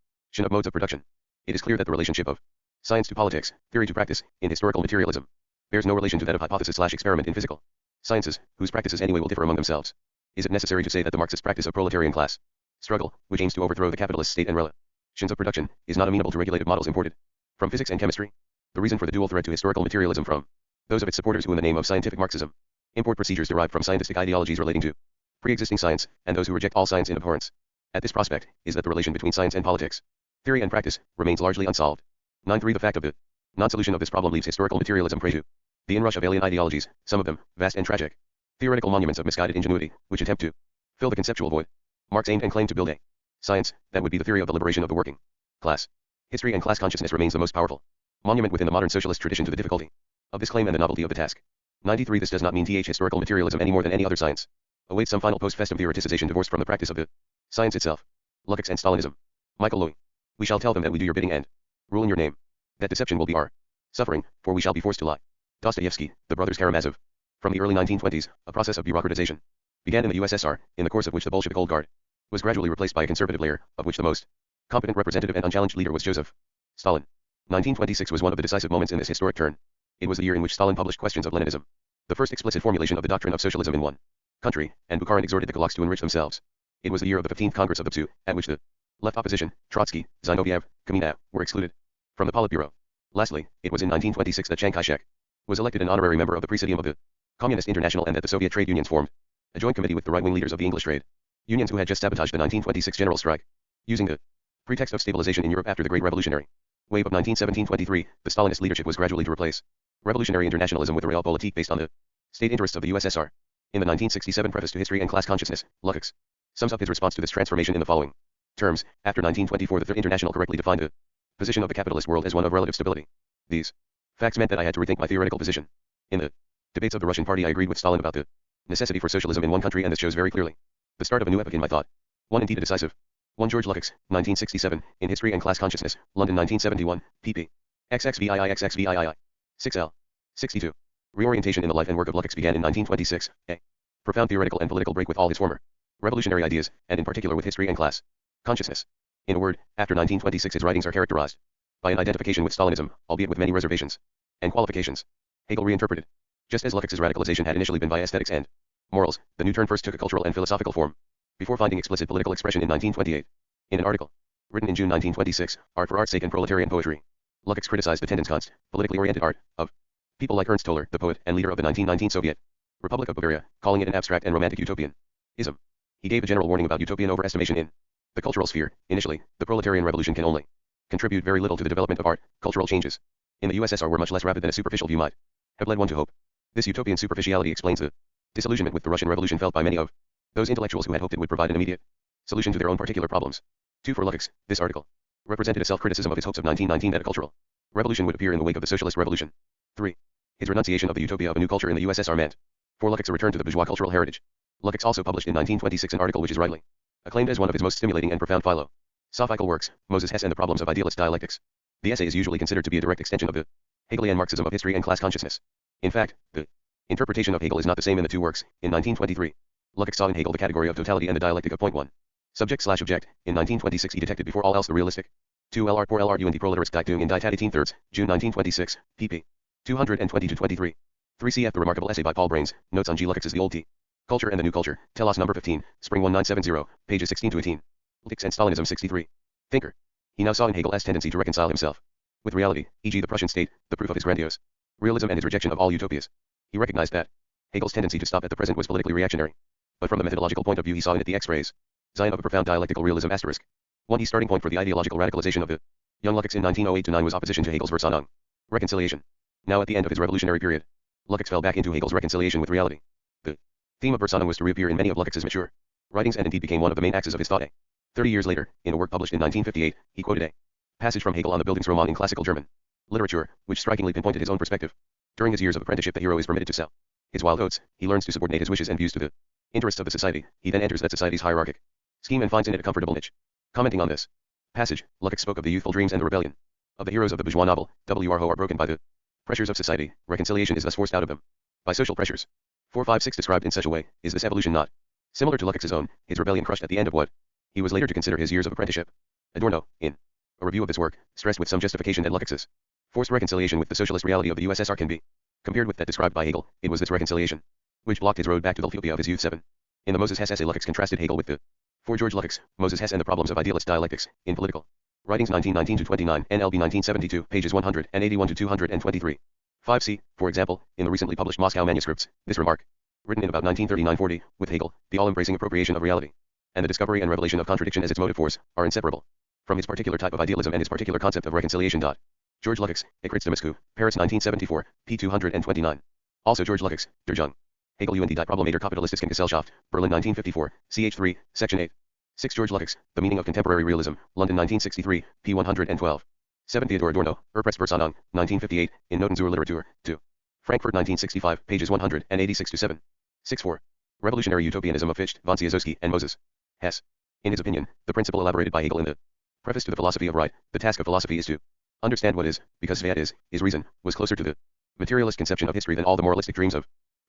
modes of production. It is clear that the relationship of science to politics, theory to practice, in historical materialism, bears no relation to that of hypothesis/experiment in physical sciences, whose practices anyway will differ among themselves. Is it necessary to say that the Marxist practice of proletarian class struggle, which aims to overthrow the capitalist state and relations of production, is not amenable to regulated models imported from physics and chemistry? The reason for the dual threat to historical materialism from those of its supporters who in the name of scientific Marxism import procedures derived from scientific ideologies relating to pre-existing science, and those who reject all science in abhorrence at this prospect, is that the relation between science and politics, theory and practice, remains largely unsolved. 9.3 The fact of the non-solution of this problem leaves historical materialism prey to the inrush of alien ideologies, some of them vast and tragic theoretical monuments of misguided ingenuity, which attempt to fill the conceptual void. Marx aimed and claimed to build a science that would be the theory of the liberation of the working class. History and class consciousness remains the most powerful monument within the modern socialist tradition to the difficulty of this claim and the novelty of the task. 93 This does not mean historical materialism any more than any other science awaits some final post-festum theoreticization divorced from the practice of the science itself. Lukács and Stalinism. Michael Lowy. We shall tell them that we do your bidding and rule in your name. That deception will be our suffering, for we shall be forced to lie. Dostoevsky, The Brothers Karamazov. From the early 1920s, a process of bureaucratization began in the USSR, in the course of which the Bolshevik Old Guard was gradually replaced by a conservative layer, of which the most competent representative and unchallenged leader was Joseph Stalin. 1926 was one of the decisive moments in this historic turn. It was the year in which Stalin published Questions of Leninism, the first explicit formulation of the doctrine of socialism in one country, and Bukharin exhorted the kulaks to enrich themselves. It was the year of the 15th Congress of the PSU, at which the left opposition, Trotsky, Zinoviev, Kamenev, were excluded from the Politburo. Lastly, it was in 1926 that Chiang Kai-shek was elected an honorary member of the Presidium of the Communist International and that the Soviet trade unions formed a joint committee with the right-wing leaders of the English trade unions who had just sabotaged the 1926 general strike. Using the pretext of stabilization in Europe after the Great Revolutionary wave of 1917-23, the Stalinist leadership was gradually to replace revolutionary internationalism with a realpolitik based on the state interests of the USSR. In the 1967 preface to History and Class Consciousness, Lukács sums up his response to this transformation in the following terms. After 1924, the Third International correctly defined the position of the capitalist world as one of relative stability. These facts meant that I had to rethink my theoretical position. In the debates of the Russian Party, I agreed with Stalin about the necessity for socialism in one country, and this shows very clearly the start of a new epoch in my thought. One indeed a decisive one. George Lukács, 1967, in History and Class Consciousness, London 1971, pp. XXVII. 6L. 62. Reorientation in the life and work of Lukács began in 1926, a profound theoretical and political break with all his former revolutionary ideas, and in particular with history and class consciousness. In a word, after 1926 his writings are characterized by an identification with Stalinism, albeit with many reservations and qualifications. Hegel reinterpreted. Just as Lukács's radicalization had initially been via aesthetics and morals, the new turn first took a cultural and philosophical form, before finding explicit political expression in 1928. In an article written in June 1926, Art for Art's Sake and Proletarian Poetry, Lukács criticized the Tendenkunst, politically oriented art, of people like Ernst Toller, the poet and leader of the 1919 Soviet Republic of Bavaria, calling it an abstract and romantic utopian-ism. He gave a general warning about utopian overestimation in the cultural sphere. Initially, the proletarian revolution can only contribute very little to the development of art. Cultural changes in the USSR were much less rapid than a superficial view might have led one to hope. This utopian superficiality explains the disillusionment with the Russian Revolution felt by many of those intellectuals who had hoped it would provide an immediate solution to their own particular problems. 2. For Lukács, this article represented a self-criticism of his hopes of 1919 that a cultural revolution would appear in the wake of the socialist revolution. 3. His renunciation of the utopia of a new culture in the USSR meant for Lukács a return to the bourgeois cultural heritage. Lukács also published in 1926 an article which is rightly acclaimed as one of his most stimulating and profound philosophical works, Moses Hess and the Problems of Idealist Dialectics. The essay is usually considered to be a direct extension of the Hegelian Marxism of history and class consciousness. In fact, the interpretation of Hegel is not the same in the two works. In 1923, Lukács saw in Hegel the category of totality and the dialectic of point 1. Subject/object. In 1926 he detected before all else the realistic 2 L art pour L arguing die proletarisk Dichtung in die Tat 18/3, June 1926, pp. 220-23. 3 cf. The remarkable essay by Paul Brains, Notes on G. Lukács's The Old T. Culture and the New Culture, Telos No. 15, Spring 1970, pages 16-18. Lukács and Stalinism 63. thinker. He now saw in Hegel's tendency to reconcile himself with reality, e.g. the Prussian state, the proof of his grandiose realism and his rejection of all utopias. He recognized that Hegel's tendency to stop at the present was politically reactionary. But from the methodological point of view he saw in it the X-rays, Zion of a profound dialectical realism asterisk. One key starting point for the ideological radicalization of the young Lukács in 1908-9 was opposition to Hegel's Versailles reconciliation. Now at the end of his revolutionary period, Lukács fell back into Hegel's reconciliation with reality. The theme of Versailles was to reappear in many of Lukács's mature writings and indeed became one of the main axes of his thought. 30 years later, in a work published in 1958, he quoted a passage from Hegel on the Bildungsroman in classical German literature, which strikingly pinpointed his own perspective. During his years of apprenticeship the hero is permitted to sell his wild oats. He learns to subordinate his wishes and views to the interests of the society. He then enters that society's hierarchic scheme and finds in it a comfortable niche. Commenting on this passage, Lukács spoke of the youthful dreams and the rebellion of the heroes of the bourgeois novel, who are broken by the pressures of society. Reconciliation is thus forced out of them by social pressures. 456 described in such a way, is this evolution not similar to Lukács's own, his rebellion crushed at the end of what he was later to consider his years of apprenticeship? Adorno, in a review of this work, stressed with some justification that Lukács's forced reconciliation with the socialist reality of the USSR can be compared with that described by Hegel. It was this reconciliation which blocked his road back to the utopia of his youth. 7. In the Moses Hess essay, Lukács contrasted Hegel with the for George Lukács, Moses Hess and the Problems of Idealist Dialectics, in Political Writings 1919-29, NLB 1972, pages 181-223. 5c, for example, in the recently published Moscow manuscripts, this remark, written in about 1939-40, with Hegel, the all-embracing appropriation of reality, and the discovery and revelation of contradiction as its motive force, are inseparable from his particular type of idealism and his particular concept of reconciliation. George Lukács, Écrits de Moscou, Paris 1974, p. 229. Also George Lukács, Der Jung. Hegel und die Probleme der kapitalistischen Gesellschaft, Berlin 1954, ch. 3, section 8. 6. George Lukács, The Meaning of Contemporary Realism, London 1963, p. 112. 7. Theodor Adorno, Erpressversammlung, 1958, in Noten zur Literatur, 2. Frankfurt 1965, pages 186-7. 6.4. Revolutionary Utopianism of Fichte, von Zyzowski, and Moses Hess. In his opinion, the principle elaborated by Hegel in the preface to the Philosophy of Right, the task of philosophy is to understand what is, because Vat is reason, was closer to the materialist conception of history than all the moralistic dreams of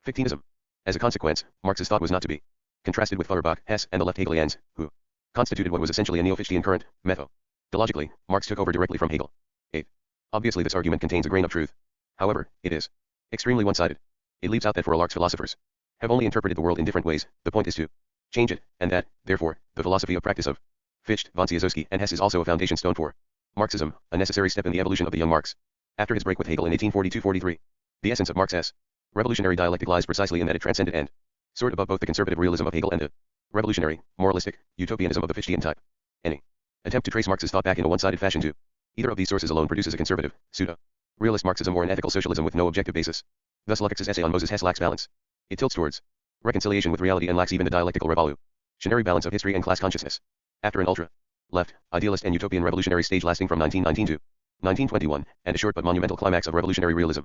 Fichteanism. As a consequence, Marx's thought was not to be contrasted with Feuerbach, Hess, and the left Hegelians, who constituted what was essentially a neo-Fichtean current, methodologically, Marx took over directly from Hegel. 8. Obviously this argument contains a grain of truth. However, it is extremely one-sided. It leaves out that for Marx philosophers have only interpreted the world in different ways. The point is to change it, and that, therefore, the philosophy of practice of Fichte, von Zyzowski, and Hess is also a foundation stone for Marxism, a necessary step in the evolution of the young Marx. After his break with Hegel in 1842-43, the essence of Marx's revolutionary dialectic lies precisely in that it transcended and soared above both the conservative realism of Hegel and the revolutionary, moralistic, utopianism of the Fichtean type. Any attempt to trace Marx's thought back in a one-sided fashion to either of these sources alone produces a conservative, pseudo-realist Marxism or an ethical socialism with no objective basis. Thus Lukács's essay on Moses Hess lacks balance. It tilts towards reconciliation with reality and lacks even the dialectical revolutionary balance of history and class consciousness. After an ultra-left, idealist and utopian revolutionary stage lasting from 1919 to 1921, and a short but monumental climax of revolutionary realism,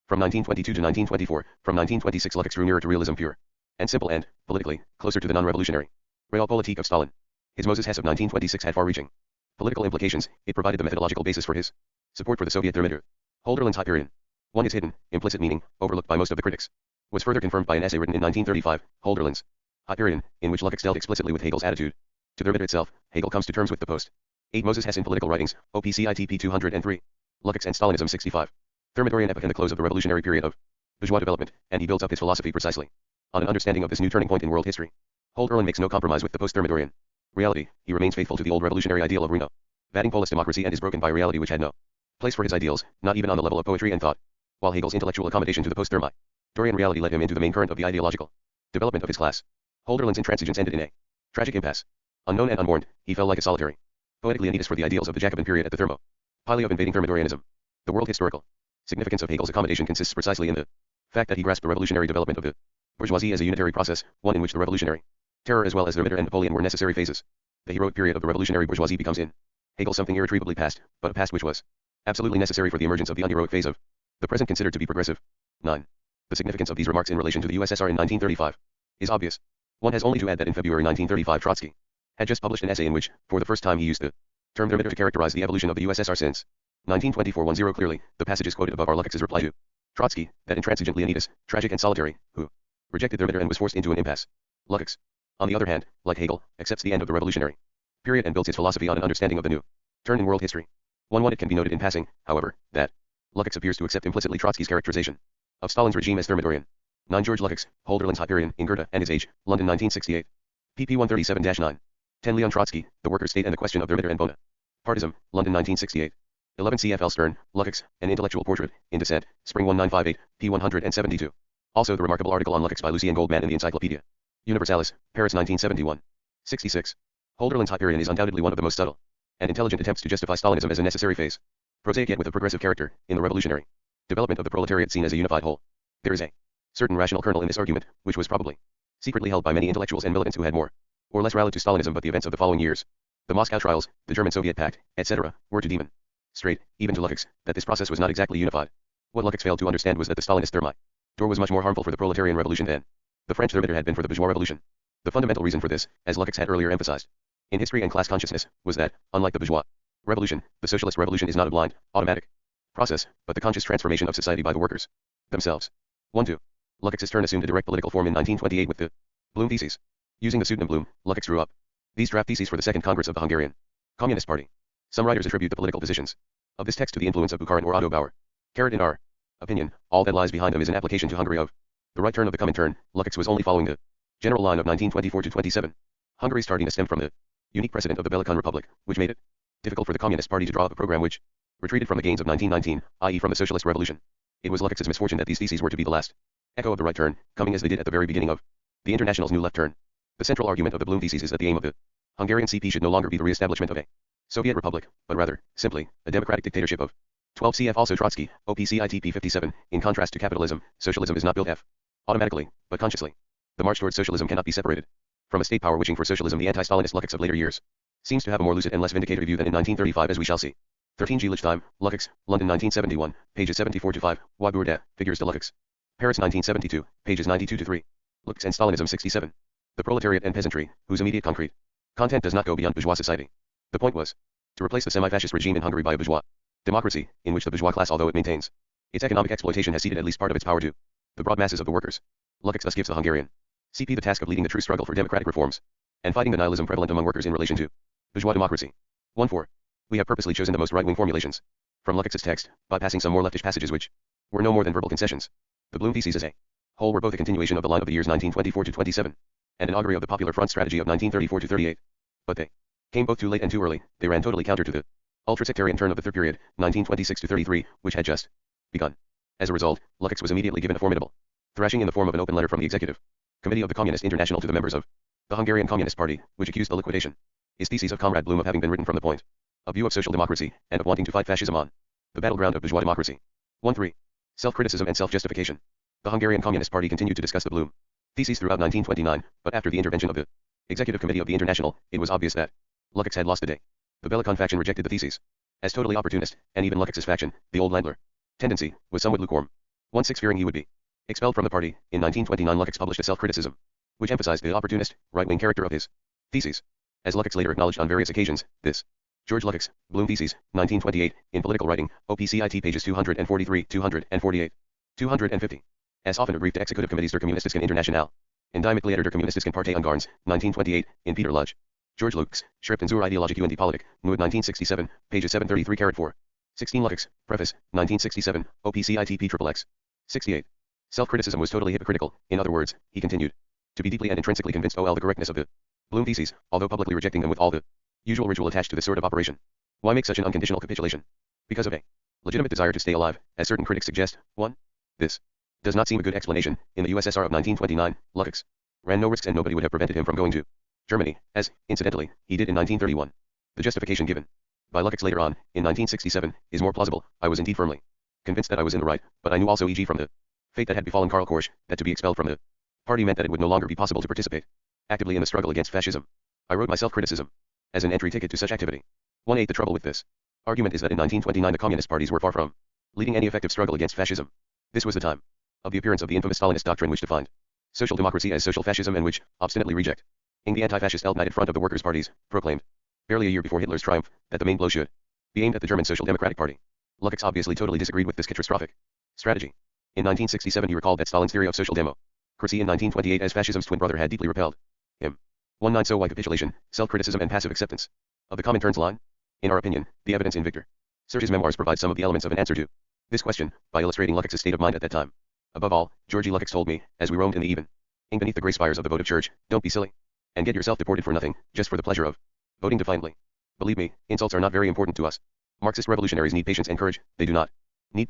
from 1922 to 1924, from 1926 Lukács drew nearer to realism pure and simple and, politically, closer to the non-revolutionary realpolitik of Stalin. His Moses Hess of 1926 had far-reaching political implications. It provided the methodological basis for his support for the Soviet Thermometer. Hölderlin's Hyperion. One is hidden, implicit meaning, overlooked by most of the critics, was further confirmed by an essay written in 1935, Hölderlin's Hyperion, in which Lukács dealt explicitly with Hegel's attitude to Thermometer itself. Hegel comes to terms with the post 8 Moses Hess in Political Writings, OPCITP 203. Lukács and Stalinism 65. Thermidorian epoch and the close of the revolutionary period of bourgeois development, and he builds up his philosophy precisely on an understanding of this new turning point in world history. Hölderlin makes no compromise with the post-Thermidorian reality. He remains faithful to the old revolutionary ideal of renovating Polish democracy and is broken by reality which had no place for his ideals, not even on the level of poetry and thought. While Hegel's intellectual accommodation to the post-Thermidorian reality led him into the main current of the ideological development of his class, Hölderlin's intransigence ended in a tragic impasse. Unknown and unmourned, he fell like a solitary poetic Leonidas for the ideals of the Jacobin period at the Thermopylae of invading Thermidorianism. The world historical significance of Hegel's accommodation consists precisely in the fact that he grasped the revolutionary development of the bourgeoisie as a unitary process, one in which the revolutionary terror as well as the Thermidor and Napoleon were necessary phases. The heroic period of the revolutionary bourgeoisie becomes in Hegel something irretrievably past, but a past which was absolutely necessary for the emergence of the unheroic phase of the present considered to be progressive. 9. The significance of these remarks in relation to the USSR in 1935 is obvious. One has only to add that in February 1935 Trotsky had just published an essay in which, for the first time, he used the term Thermidor to characterize the evolution of the USSR since 1924-10. Clearly, the passages quoted above are Lukács's reply to Trotsky, that intransigent Leonidas, tragic and solitary, who rejected Thermidor and was forced into an impasse. Lukács, on the other hand, like Hegel, accepts the end of the revolutionary period and builds his philosophy on an understanding of the new turn in world history. 1. It can be noted in passing, however, that Lukács appears to accept implicitly Trotsky's characterization of Stalin's regime as Thermidorian. 9. George Lukács, Hölderlin's Hyperion, in Goethe and His Age, London 1968. pp 137-9. 10. Leon Trotsky, The Workers' State and the Question of Thermidor and Bona Partism, London 1968. 11 CFL Stern, Lukács, An Intellectual Portrait, in Dissent, Spring 1958, p. 172. Also the remarkable article on Lukács by Lucien Goldman in the Encyclopedia Universalis, Paris 1971. 66. Holderlin's Hyperion is undoubtedly one of the most subtle and intelligent attempts to justify Stalinism as a necessary phase, prosaic yet with a progressive character, in the revolutionary development of the proletariat seen as a unified whole. There is a certain rational kernel in this argument, which was probably secretly held by many intellectuals and militants who had more or less rallied to Stalinism, but the events of the following years, the Moscow trials, the German-Soviet pact, etc., were to demonstrate, even to Lukács, that this process was not exactly unified. What Lukács failed to understand was that the Stalinist thermidor was much more harmful for the proletarian revolution than the French thermidor had been for the bourgeois revolution. The fundamental reason for this, as Lukács had earlier emphasized, in history and class consciousness, was that, unlike the bourgeois revolution, the socialist revolution is not a blind, automatic process, but the conscious transformation of society by the workers themselves. 1-2. Lukács's turn assumed a direct political form in 1928 with the Bloom Theses. Using the pseudonym Bloom, Lukács drew up these draft theses for the Second Congress of the Hungarian Communist Party. Some writers attribute the political positions of this text to the influence of Bukharin or Otto Bauer. In our opinion, all that lies behind them is an application to Hungary of the right turn of the Comintern. Lukács was only following the general line of 1924-27. Hungary's tardiness stemmed from the unique precedent of the Belicon Republic, which made it difficult for the Communist Party to draw up a program which retreated from the gains of 1919, i.e. from the Socialist Revolution. It was Lukács's misfortune that these theses were to be the last echo of the right turn, coming as they did at the very beginning of the International's new left turn. The central argument of the Bloom theses is that the aim of the Hungarian CP should no longer be the re-establishment of a Soviet republic, but rather, simply, a democratic dictatorship of 12 cf. Also Trotsky, OPCITP 57. In contrast to capitalism, socialism is not built automatically, but consciously. The march towards socialism cannot be separated from a state power wishing for socialism. The anti-Stalinist Lukács of later years seems to have a more lucid and less vindicative view than in 1935, as we shall see. 13 G. Lichtheim, Lukács, London 1971, pages 74-5, Wagourda, Figures de Lukács. Paris 1972, pages 92-3. Lukács and Stalinism 67. The proletariat and peasantry, whose immediate concrete content does not go beyond bourgeois society. The point was to replace the semi-fascist regime in Hungary by a bourgeois democracy, in which the bourgeois class, although it maintains its economic exploitation, has ceded at least part of its power to the broad masses of the workers. Lukács thus gives the Hungarian CP the task of leading the true struggle for democratic reforms and fighting the nihilism prevalent among workers in relation to bourgeois democracy. 1-4. We have purposely chosen the most right-wing formulations from Lukács's text, bypassing some more leftish passages which were no more than verbal concessions. The Bloom theses as a whole were both a continuation of the line of the years 1924-27 and an augury of the Popular Front strategy of 1934-38. But they came both too late and too early. They ran totally counter to the ultra-sectarian turn of the third period, 1926-33, which had just begun. As a result, Lukács was immediately given a formidable thrashing in the form of an open letter from the Executive Committee of the Communist International to the members of the Hungarian Communist Party, which accused the liquidation his theses of Comrade Bloom of having been written from the point of view of social democracy, and of wanting to fight fascism on the battleground of bourgeois democracy. 1-3. Self-criticism and self-justification. The Hungarian Communist Party continued to discuss the Bloom theses throughout 1929, but after the intervention of the Executive Committee of the International, it was obvious that Lukács had lost the day. The Belicon faction rejected the theses as totally opportunist, and even Lukács's faction, the old Landler tendency, was somewhat lukewarm. 1-6. Fearing he would be expelled from the party, in 1929 Lukács published a self-criticism, which emphasized the opportunist, right-wing character of his theses. As Lukács later acknowledged on various occasions, this George Lukács, Bloom Theses, 1928, in Political Writing, OPCIT pages 243, 248, 250. As often briefed to Executive Committees der Kommunistischen Internationale. In Die Mitglieder der Kommunistischen Partei Ungarns, 1928, in Peter Lodge. George Lukács, Schriften zur Ideologie und die Politik, Nude 1967, pages 733-4. 16 Lukács, Preface, 1967, OPCITP XXX. 68. Self-criticism was totally hypocritical. In other words, he continued to be deeply and intrinsically convinced of the correctness of the Bloom theses, although publicly rejecting them with all the usual ritual attached to this sort of operation. Why make such an unconditional capitulation? Because of a legitimate desire to stay alive, as certain critics suggest. 1. This does not seem a good explanation. In the USSR of 1929, Lukács ran no risks and nobody would have prevented him from going to Germany, as, incidentally, he did in 1931. The justification given by Lukács later on, in 1967, is more plausible. I was indeed firmly convinced that I was in the right, but I knew also, e.g. from the fate that had befallen Karl Korsch, that to be expelled from the party meant that it would no longer be possible to participate actively in the struggle against fascism. I wrote my self-criticism as an entry ticket to such activity. 1-8. The trouble with this argument is that in 1929 the communist parties were far from leading any effective struggle against fascism. This was the time of the appearance of the infamous Stalinist doctrine which defined social democracy as social fascism and which, obstinately rejecting the anti-fascist united front of the workers' parties, proclaimed, barely a year before Hitler's triumph, that the main blow should be aimed at the German Social Democratic Party. Lukács obviously totally disagreed with this catastrophic strategy. In 1967 he recalled that Stalin's theory of social democracy in 1928 as fascism's twin brother had deeply repelled him. 1-9. So why capitulation, self-criticism and passive acceptance of the Comintern's line? In our opinion, the evidence in Victor Serge's memoirs provides some of the elements of an answer to this question, by illustrating Lukács's state of mind at that time. Above all, Georgy Lukács told me, as we roamed in the evening beneath the grey spires of the votive church, don't be silly, and get yourself deported for nothing, just for the pleasure of voting defiantly. Believe me, insults are not very important to us. Marxist revolutionaries need patience and courage, they do not need.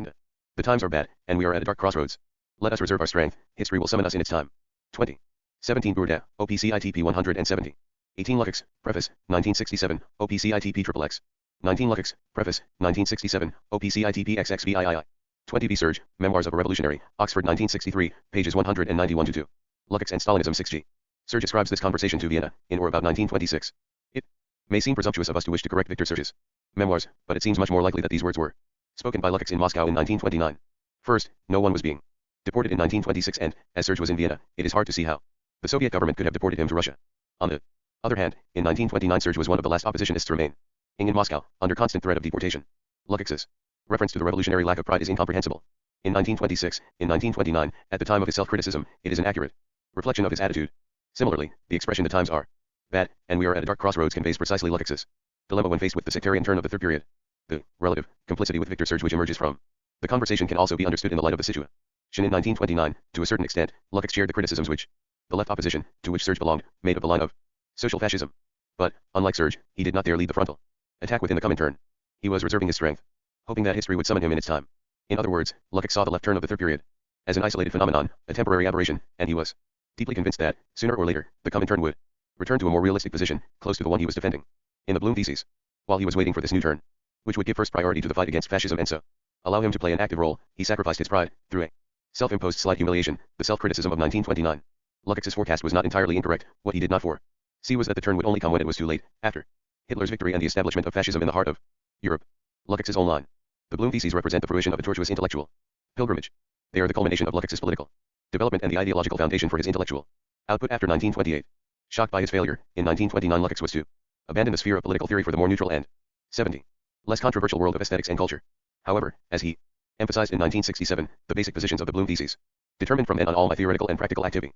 The times are bad, and we are at a dark crossroads. Let us reserve our strength, history will summon us in its time. 20. 17 Bourdieu, OPCITP 170. 18 Lukács, Preface, 1967, OPCITP XXX. 19 Lukács, Preface, 1967, OPCITP XXVIII. 20 B. Serge, Memoirs of a Revolutionary, Oxford 1963, pages 191-2. Lukács and Stalinism 6G. Serge ascribes this conversation to Vienna, in or about 1926. It may seem presumptuous of us to wish to correct Victor Serge's memoirs, but it seems much more likely that these words were spoken by Lukács in Moscow in 1929. First, no one was being deported in 1926 and, as Serge was in Vienna, it is hard to see how the Soviet government could have deported him to Russia. On the other hand, in 1929 Serge was one of the last oppositionists to remain in Moscow, under constant threat of deportation. Lukács's reference to the revolutionary lack of pride is incomprehensible. In 1926, in 1929, at the time of his self-criticism, it is an accurate reflection of his attitude. Similarly, the expression the times are bad, and we are at a dark crossroads conveys precisely Lukács's dilemma when faced with the sectarian turn of the third period. The relative complicity with Victor Serge which emerges from the conversation can also be understood in the light of the situation. In 1929, to a certain extent, Lukács shared the criticisms which the left opposition, to which Serge belonged, made of the line of social fascism. But, unlike Serge, he did not dare lead the frontal attack within the Comintern. He was reserving his strength, hoping that history would summon him in its time. In other words, Lukács saw the left turn of the third period as an isolated phenomenon, a temporary aberration, and he was deeply convinced that, sooner or later, the Comintern would return to a more realistic position, close to the one he was defending in the Bloom theses. While he was waiting for this new turn, which would give first priority to the fight against fascism and so allow him to play an active role, he sacrificed his pride, through a self-imposed slight humiliation, the self-criticism of 1929. Lukács's forecast was not entirely incorrect. What he did not foresee was that the turn would only come when it was too late, after Hitler's victory and the establishment of fascism in the heart of Europe. Lukács's own line. The Bloom theses represent the fruition of a tortuous intellectual pilgrimage. They are the culmination of Lukács's political development and the ideological foundation for his intellectual output after 1928. Shocked by his failure, in 1929 Lukács was to abandon the sphere of political theory for the more neutral and 70. less controversial world of aesthetics and culture. However, as he emphasized in 1967, the basic positions of the Bloom theses determined from and on all my theoretical and practical activity.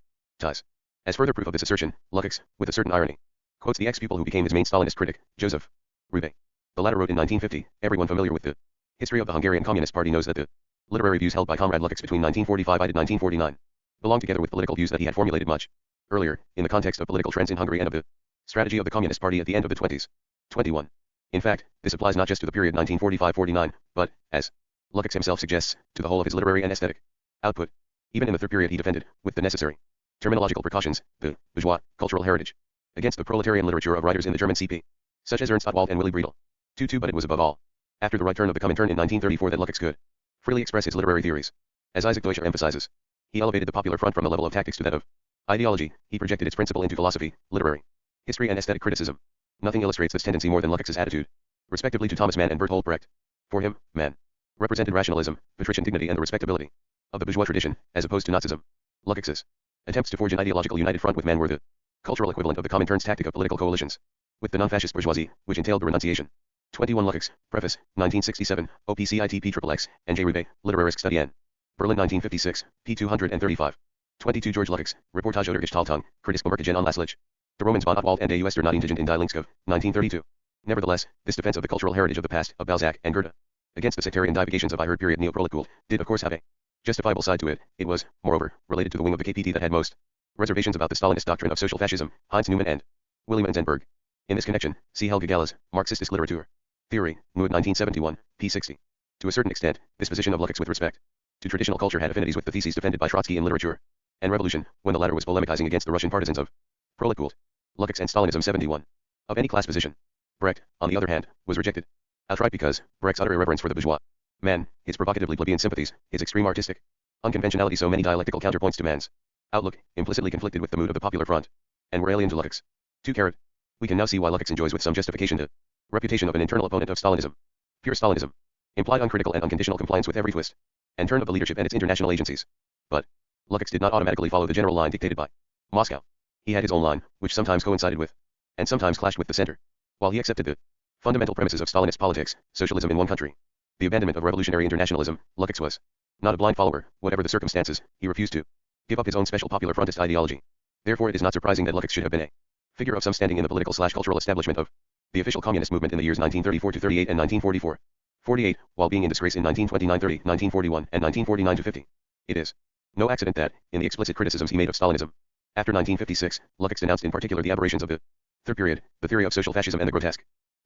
As further proof of this assertion, Lukács, with a certain irony, quotes the ex-pupil who became his main Stalinist critic, Joseph Roubaix. The latter wrote in 1950, everyone familiar with the history of the Hungarian Communist Party knows that the literary views held by Comrade Lukács between 1945 and 1949 belong together with political views that he had formulated much earlier, in the context of political trends in Hungary and of the strategy of the Communist Party at the end of the 20s. 21. In fact, this applies not just to the period 1945-49, but, as Lukács himself suggests, to the whole of his literary and aesthetic output. Even in the third period he defended, with the necessary terminological precautions, the bourgeois cultural heritage against the proletarian literature of writers in the German CP, such as Ernst Ottwald and Willy Breedel. 2. But it was above all after the right turn of the Comintern in 1934 that Lukács could freely express his literary theories. As Isaac Deutscher emphasizes, he elevated the popular front from the level of tactics to that of ideology. He projected its principle into philosophy, literary history and aesthetic criticism. Nothing illustrates this tendency more than Lukács's attitude, respectively to Thomas Mann and Bertolt Brecht. For him, Mann represented rationalism, patrician dignity and the respectability of the bourgeois tradition, as opposed to Nazism. Lukács's attempts to forge an ideological united front with Mann were the cultural equivalent of the Comintern's tactic of political coalitions with the non-fascist bourgeoisie, which entailed the renunciation. 21 Lukács, Preface, 1967, OPCITP XXX, and J. Roubaix, Literarische Studien. Berlin 1956, p. 235. 22 George Lukács, Reportage oder Gestaltung, Kritische Bemerkungen an Laslich. The Romans von Ottwald and de Uester not indigent in die Linkskov, 1932. Nevertheless, this defense of the cultural heritage of the past, of Balzac and Goethe, against the sectarian divagations of I heard period Neoproletkult, did of course have a justifiable side to it. It was, moreover, related to the wing of the KPT that had most reservations about the Stalinist doctrine of social fascism, Heinz Neumann and William Enzensberg. In this connection, see Helge Galle's Marxist Literatur. Theory, Nuit 1971, p. 60. To a certain extent, this position of Lukács with respect to traditional culture had affinities with the theses defended by Trotsky in Literature and Revolution, when the latter was polemicizing against the Russian partisans of Proletkult. Lukács and Stalinism 71. Of any class position. Brecht, on the other hand, was rejected outright because Brecht's utter irreverence for the bourgeois man, his provocatively plebeian sympathies, his extreme artistic unconventionality, so many dialectical counterpoints to Mann's outlook, implicitly conflicted with the mood of the popular front, and were alien to Lukács. 2. We can now see why Lukács enjoys with some justification the reputation of an internal opponent of Stalinism. Pure Stalinism implied uncritical and unconditional compliance with every twist and turn of the leadership and its international agencies. But Lukács did not automatically follow the general line dictated by Moscow. He had his own line, which sometimes coincided with, and sometimes clashed with the center. While he accepted the fundamental premises of Stalinist politics, socialism in one country, the abandonment of revolutionary internationalism, Lukács was not a blind follower. Whatever the circumstances, he refused to give up his own special popular frontist ideology. Therefore it is not surprising that Lukács should have been a figure of some standing in the political/cultural establishment of the official communist movement in the years 1934-38 and 1944-48, while being in disgrace in 1929-30, 1941, and 1949-50. It is no accident that, in the explicit criticisms he made of Stalinism, after 1956, Lukács denounced in particular the aberrations of the third period, the theory of social fascism and the grotesque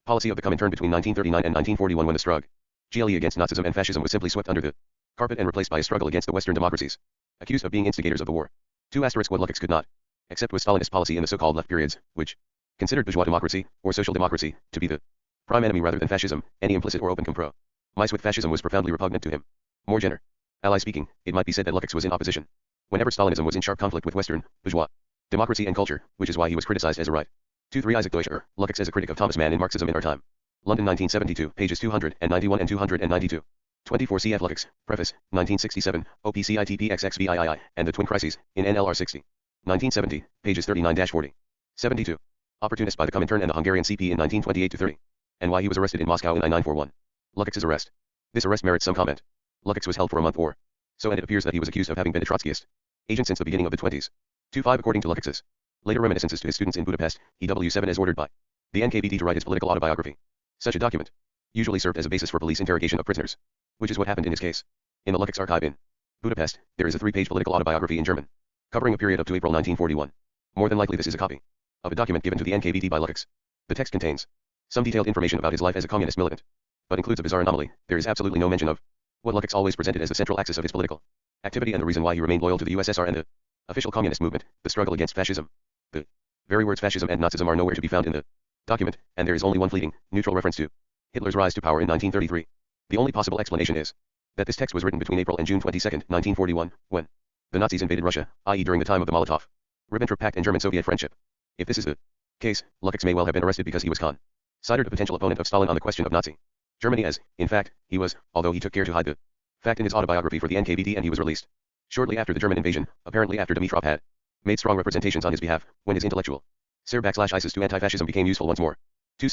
Policy of the Comintern between 1939 and 1941, when the struggle against Nazism and fascism was simply swept under the carpet and replaced by a struggle against the Western democracies, accused of being instigators of the war. 2 What Lukács could not accept was Stalinist policy in the so-called left periods, which considered bourgeois democracy, or social democracy, to be the prime enemy rather than fascism. Any implicit or open compromise with fascism was profoundly repugnant to him. More generally speaking, it might be said that Lukács was in opposition whenever Stalinism was in sharp conflict with Western bourgeois democracy and culture, which is why he was criticized as a right. 2 Isaac Deutscher, Lukács as a critic of Thomas Mann in Marxism in Our Time. London 1972, pages 291 and 292. 24 Cf. Lukács, Preface, 1967, OPCITPXXVIII, and the Twin Crises, in NLR 60. 1970, pages 39-40. 72. Opportunist by the Comintern and the Hungarian CP in 1928-30. And why he was arrested in Moscow in 1941. Lukács's arrest. This arrest merits some comment. Lukács was held for a month or so, and it appears that he was accused of having been a Trotskyist agent since the beginning of the 20s. 2 According to Lukács's later reminiscences to his students in Budapest, he W7 is ordered by the NKVD to write his political autobiography. Such a document usually served as a basis for police interrogation of prisoners, which is what happened in his case. In the Lukács archive in Budapest, there is a 3-page political autobiography in German, covering a period up to April 1941. More than likely this is a copy of a document given to the NKVD by Lukács. The text contains some detailed information about his life as a communist militant, but includes a bizarre anomaly. There is absolutely no mention of what Lukács always presented as the central axis of his political activity and the reason why he remained loyal to the USSR and the official communist movement, the struggle against fascism. The very words fascism and Nazism are nowhere to be found in the document, and there is only one fleeting, neutral reference to Hitler's rise to power in 1933. The only possible explanation is that this text was written between April and June 22, 1941, when the Nazis invaded Russia, i.e. during the time of the Molotov-Ribbentrop Pact and German-Soviet friendship. If this is the case, Lukács may well have been arrested because he was considered a potential opponent of Stalin on the question of Nazi Germany, as, in fact, he was, although he took care to hide the fact in his autobiography for the NKVD, and he was released shortly after the German invasion, apparently after Dimitrov had made strong representations on his behalf, when his intellectual Serb/ISIS to anti-fascism became useful once more. 2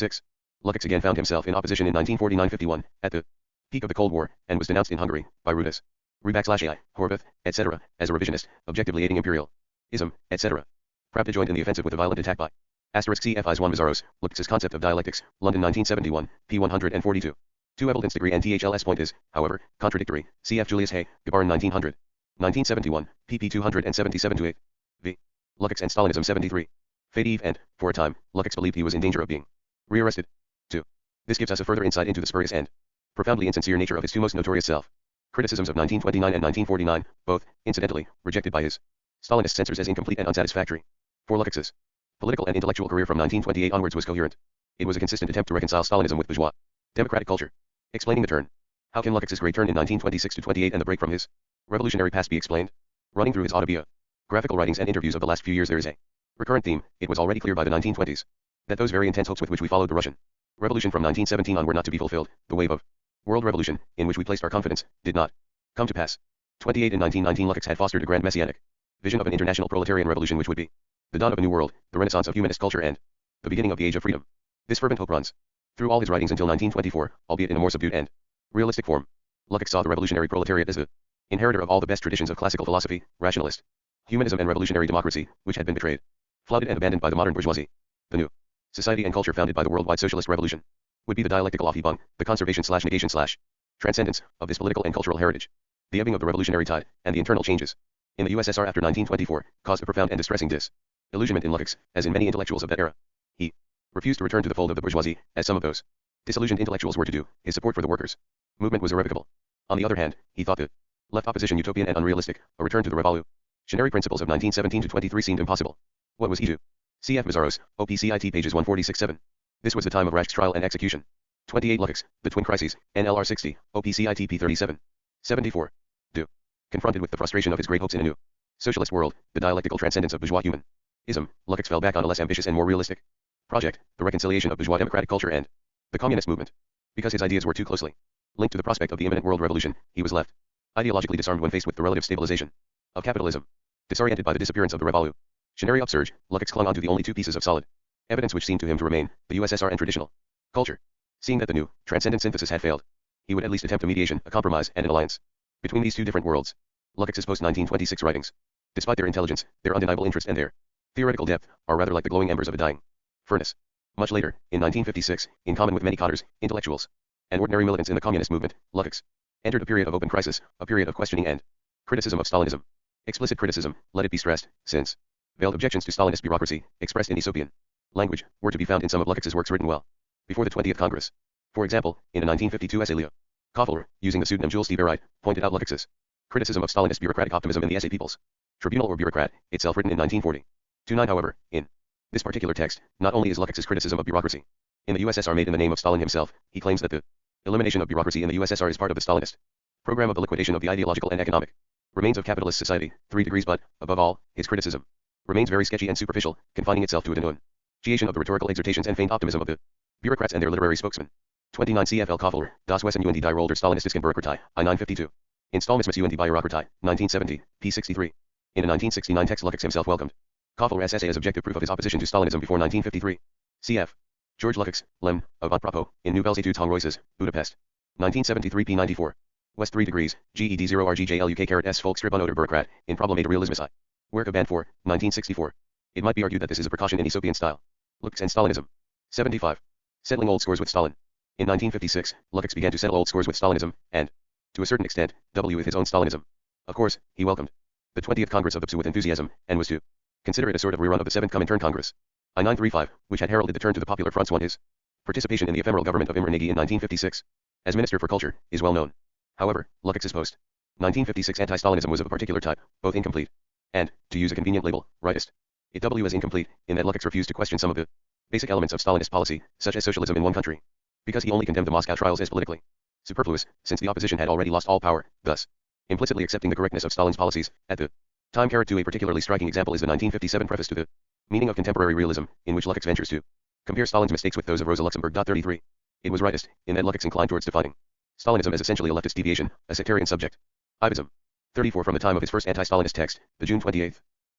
Lukács again found himself in opposition in 1949-51, at the peak of the Cold War, and was denounced in Hungary by Rudas, Rybak/AI, Horvath, etc., as a revisionist, objectively aiding imperialism, etc. Pravda joined in the offensive with a violent attack by *CFIs Juan Mazaros, Lukács's Concept of Dialectics, London 1971, p. 142. 2 Evelyn's degree and THL's point is, however, contradictory. Cf. Julius Hay, Gabarn 1900. 1971, pp. 277-8. V. Lukács and Stalinism 73. Fadiev and, for a time, Lukács believed he was in danger of being rearrested. 2. This gives us a further insight into the spurious and profoundly insincere nature of his 2 most notorious self-criticisms of 1929 and 1949, both, incidentally, rejected by his Stalinist censors as incomplete and unsatisfactory. For Lukács's political and intellectual career from 1928 onwards was coherent. It was a consistent attempt to reconcile Stalinism with bourgeois democratic culture. Explaining the turn. How can Lukács's great turn in 1926-28 and the break from his revolutionary past be explained? Running through his autobiographical writings and interviews of the last few years, there is a recurrent theme. It was already clear by the 1920s that those very intense hopes with which we followed the Russian Revolution from 1917 on were not to be fulfilled. The wave of world revolution, in which we placed our confidence, did not come to pass. 28 in 1919, Lukács had fostered a grand messianic vision of an international proletarian revolution which would be the dawn of a new world, the renaissance of humanist culture, and the beginning of the age of freedom. This fervent hope runs through all his writings until 1924, albeit in a more subdued and realistic form. Lukács saw the revolutionary proletariat as the inheritor of all the best traditions of classical philosophy, rationalist humanism, and revolutionary democracy, which had been betrayed, flouted, and abandoned by the modern bourgeoisie. The new society and culture founded by the worldwide socialist revolution would be the dialectical Aufhebung, the conservation/negation/transcendence of this political and cultural heritage. The ebbing of the revolutionary tide, and the internal changes in the USSR after 1924, caused a profound and distressing disillusionment in Lukács, as in many intellectuals of that era. He refused to return to the fold of the bourgeoisie, as some of those disillusioned intellectuals were to do. His support for the workers' movement was irrevocable. On the other hand, he thought the left opposition utopian and unrealistic. A return to the revolutionary principles of 1917-23 seemed impossible. What was he to? Cf. Mazaros, OPCIT, pages 146-7. This was the time of Rashk's trial and execution. 28 Lukács, The Twin Crises, NLR 60, OPCIT p. 37. 74. Do. Confronted with the frustration of his great hopes in a new socialist world, the dialectical transcendence of bourgeois humanism, Lukács fell back on a less ambitious and more realistic project, the reconciliation of bourgeois democratic culture and the communist movement. Because his ideas were too closely linked to the prospect of the imminent world revolution, he was left ideologically disarmed when faced with the relative stabilization of capitalism. Disoriented by the disappearance of the revolutionary upsurge, Lukács clung on to the only 2 pieces of solid evidence which seemed to him to remain, the USSR and traditional culture. Seeing that the new transcendent synthesis had failed, he would at least attempt a mediation, a compromise, and an alliance between these 2 different worlds. Lukács's post-1926 writings, despite their intelligence, their undeniable interest, and their theoretical depth, are rather like the glowing embers of a dying furnace. Much later, in 1956, in common with many cadres, intellectuals, and ordinary militants in the communist movement, Lukács entered a period of open crisis, a period of questioning and criticism of Stalinism. Explicit criticism, let it be stressed, since veiled objections to Stalinist bureaucracy, expressed in Aesopian language, were to be found in some of Lukács's works written well before the 20th Congress. For example, in a 1952 essay Leo Koffler, using the pseudonym Jules Stieberite, pointed out Lukács's criticism of Stalinist bureaucratic optimism in the essay People's Tribunal or Bureaucrat, itself written in 1940. 29 However, in this particular text, not only is Lukács's criticism of bureaucracy in the USSR made in the name of Stalin himself, he claims that the elimination of bureaucracy in the USSR is part of the Stalinist program of the liquidation of the ideological and economic remains of capitalist society, 3 degrees but, above all, his criticism remains very sketchy and superficial, confining itself to a denunciation of the rhetorical exhortations and faint optimism of the bureaucrats and their literary spokesmen. 29 CFL Koffler, Das Wesen und die Rolle der Stalinistischen Bürokratei, I-952. Installments und die Bürokratei, 1970, p. 63. In a 1969 text Lukács himself welcomed Koffler's essay as objective proof of his opposition to Stalinism before 1953. Cf. George Lukács, Lem, avant propos, in Nouvelles études hongroises, Budapest. 1973 p. 94. West 3 degrees, GED 0 RGJLUK S Volkskribun oder Bureaucrat, in Probleme der Realismus I. Werke Band 4, 1964. It might be argued that this is a precaution in Aesopian style. Lukács and Stalinism. 75. Settling old scores with Stalin. In 1956, Lukács began to settle old scores with Stalinism, and, to a certain extent, with his own Stalinism. Of course, he welcomed the 20th Congress of the PSU with enthusiasm, and was to consider it a sort of rerun of the 7th Comintern Congress. I-935, which had heralded the turn to the Popular Fronts won his participation in the ephemeral government of Imre Nagy in 1956. As Minister for Culture, is well known. However, Lukács's post-1956 anti-Stalinism was of a particular type, both incomplete, and, to use a convenient label, rightist. It was incomplete, in that Lukács refused to question some of the basic elements of Stalinist policy, such as socialism in one country, because he only condemned the Moscow trials as politically superfluous, since the opposition had already lost all power, thus implicitly accepting the correctness of Stalin's policies. At the time, to a particularly striking example is the 1957 preface to the Meaning of Contemporary Realism, in which Lukács ventures to compare Stalin's mistakes with those of Rosa Luxemburg. 33. It was rightist, in that Lukács inclined towards defining Stalinism as essentially a leftist deviation, a sectarian subject. Ivism. 34 From the time of his first anti-Stalinist text, the June 28,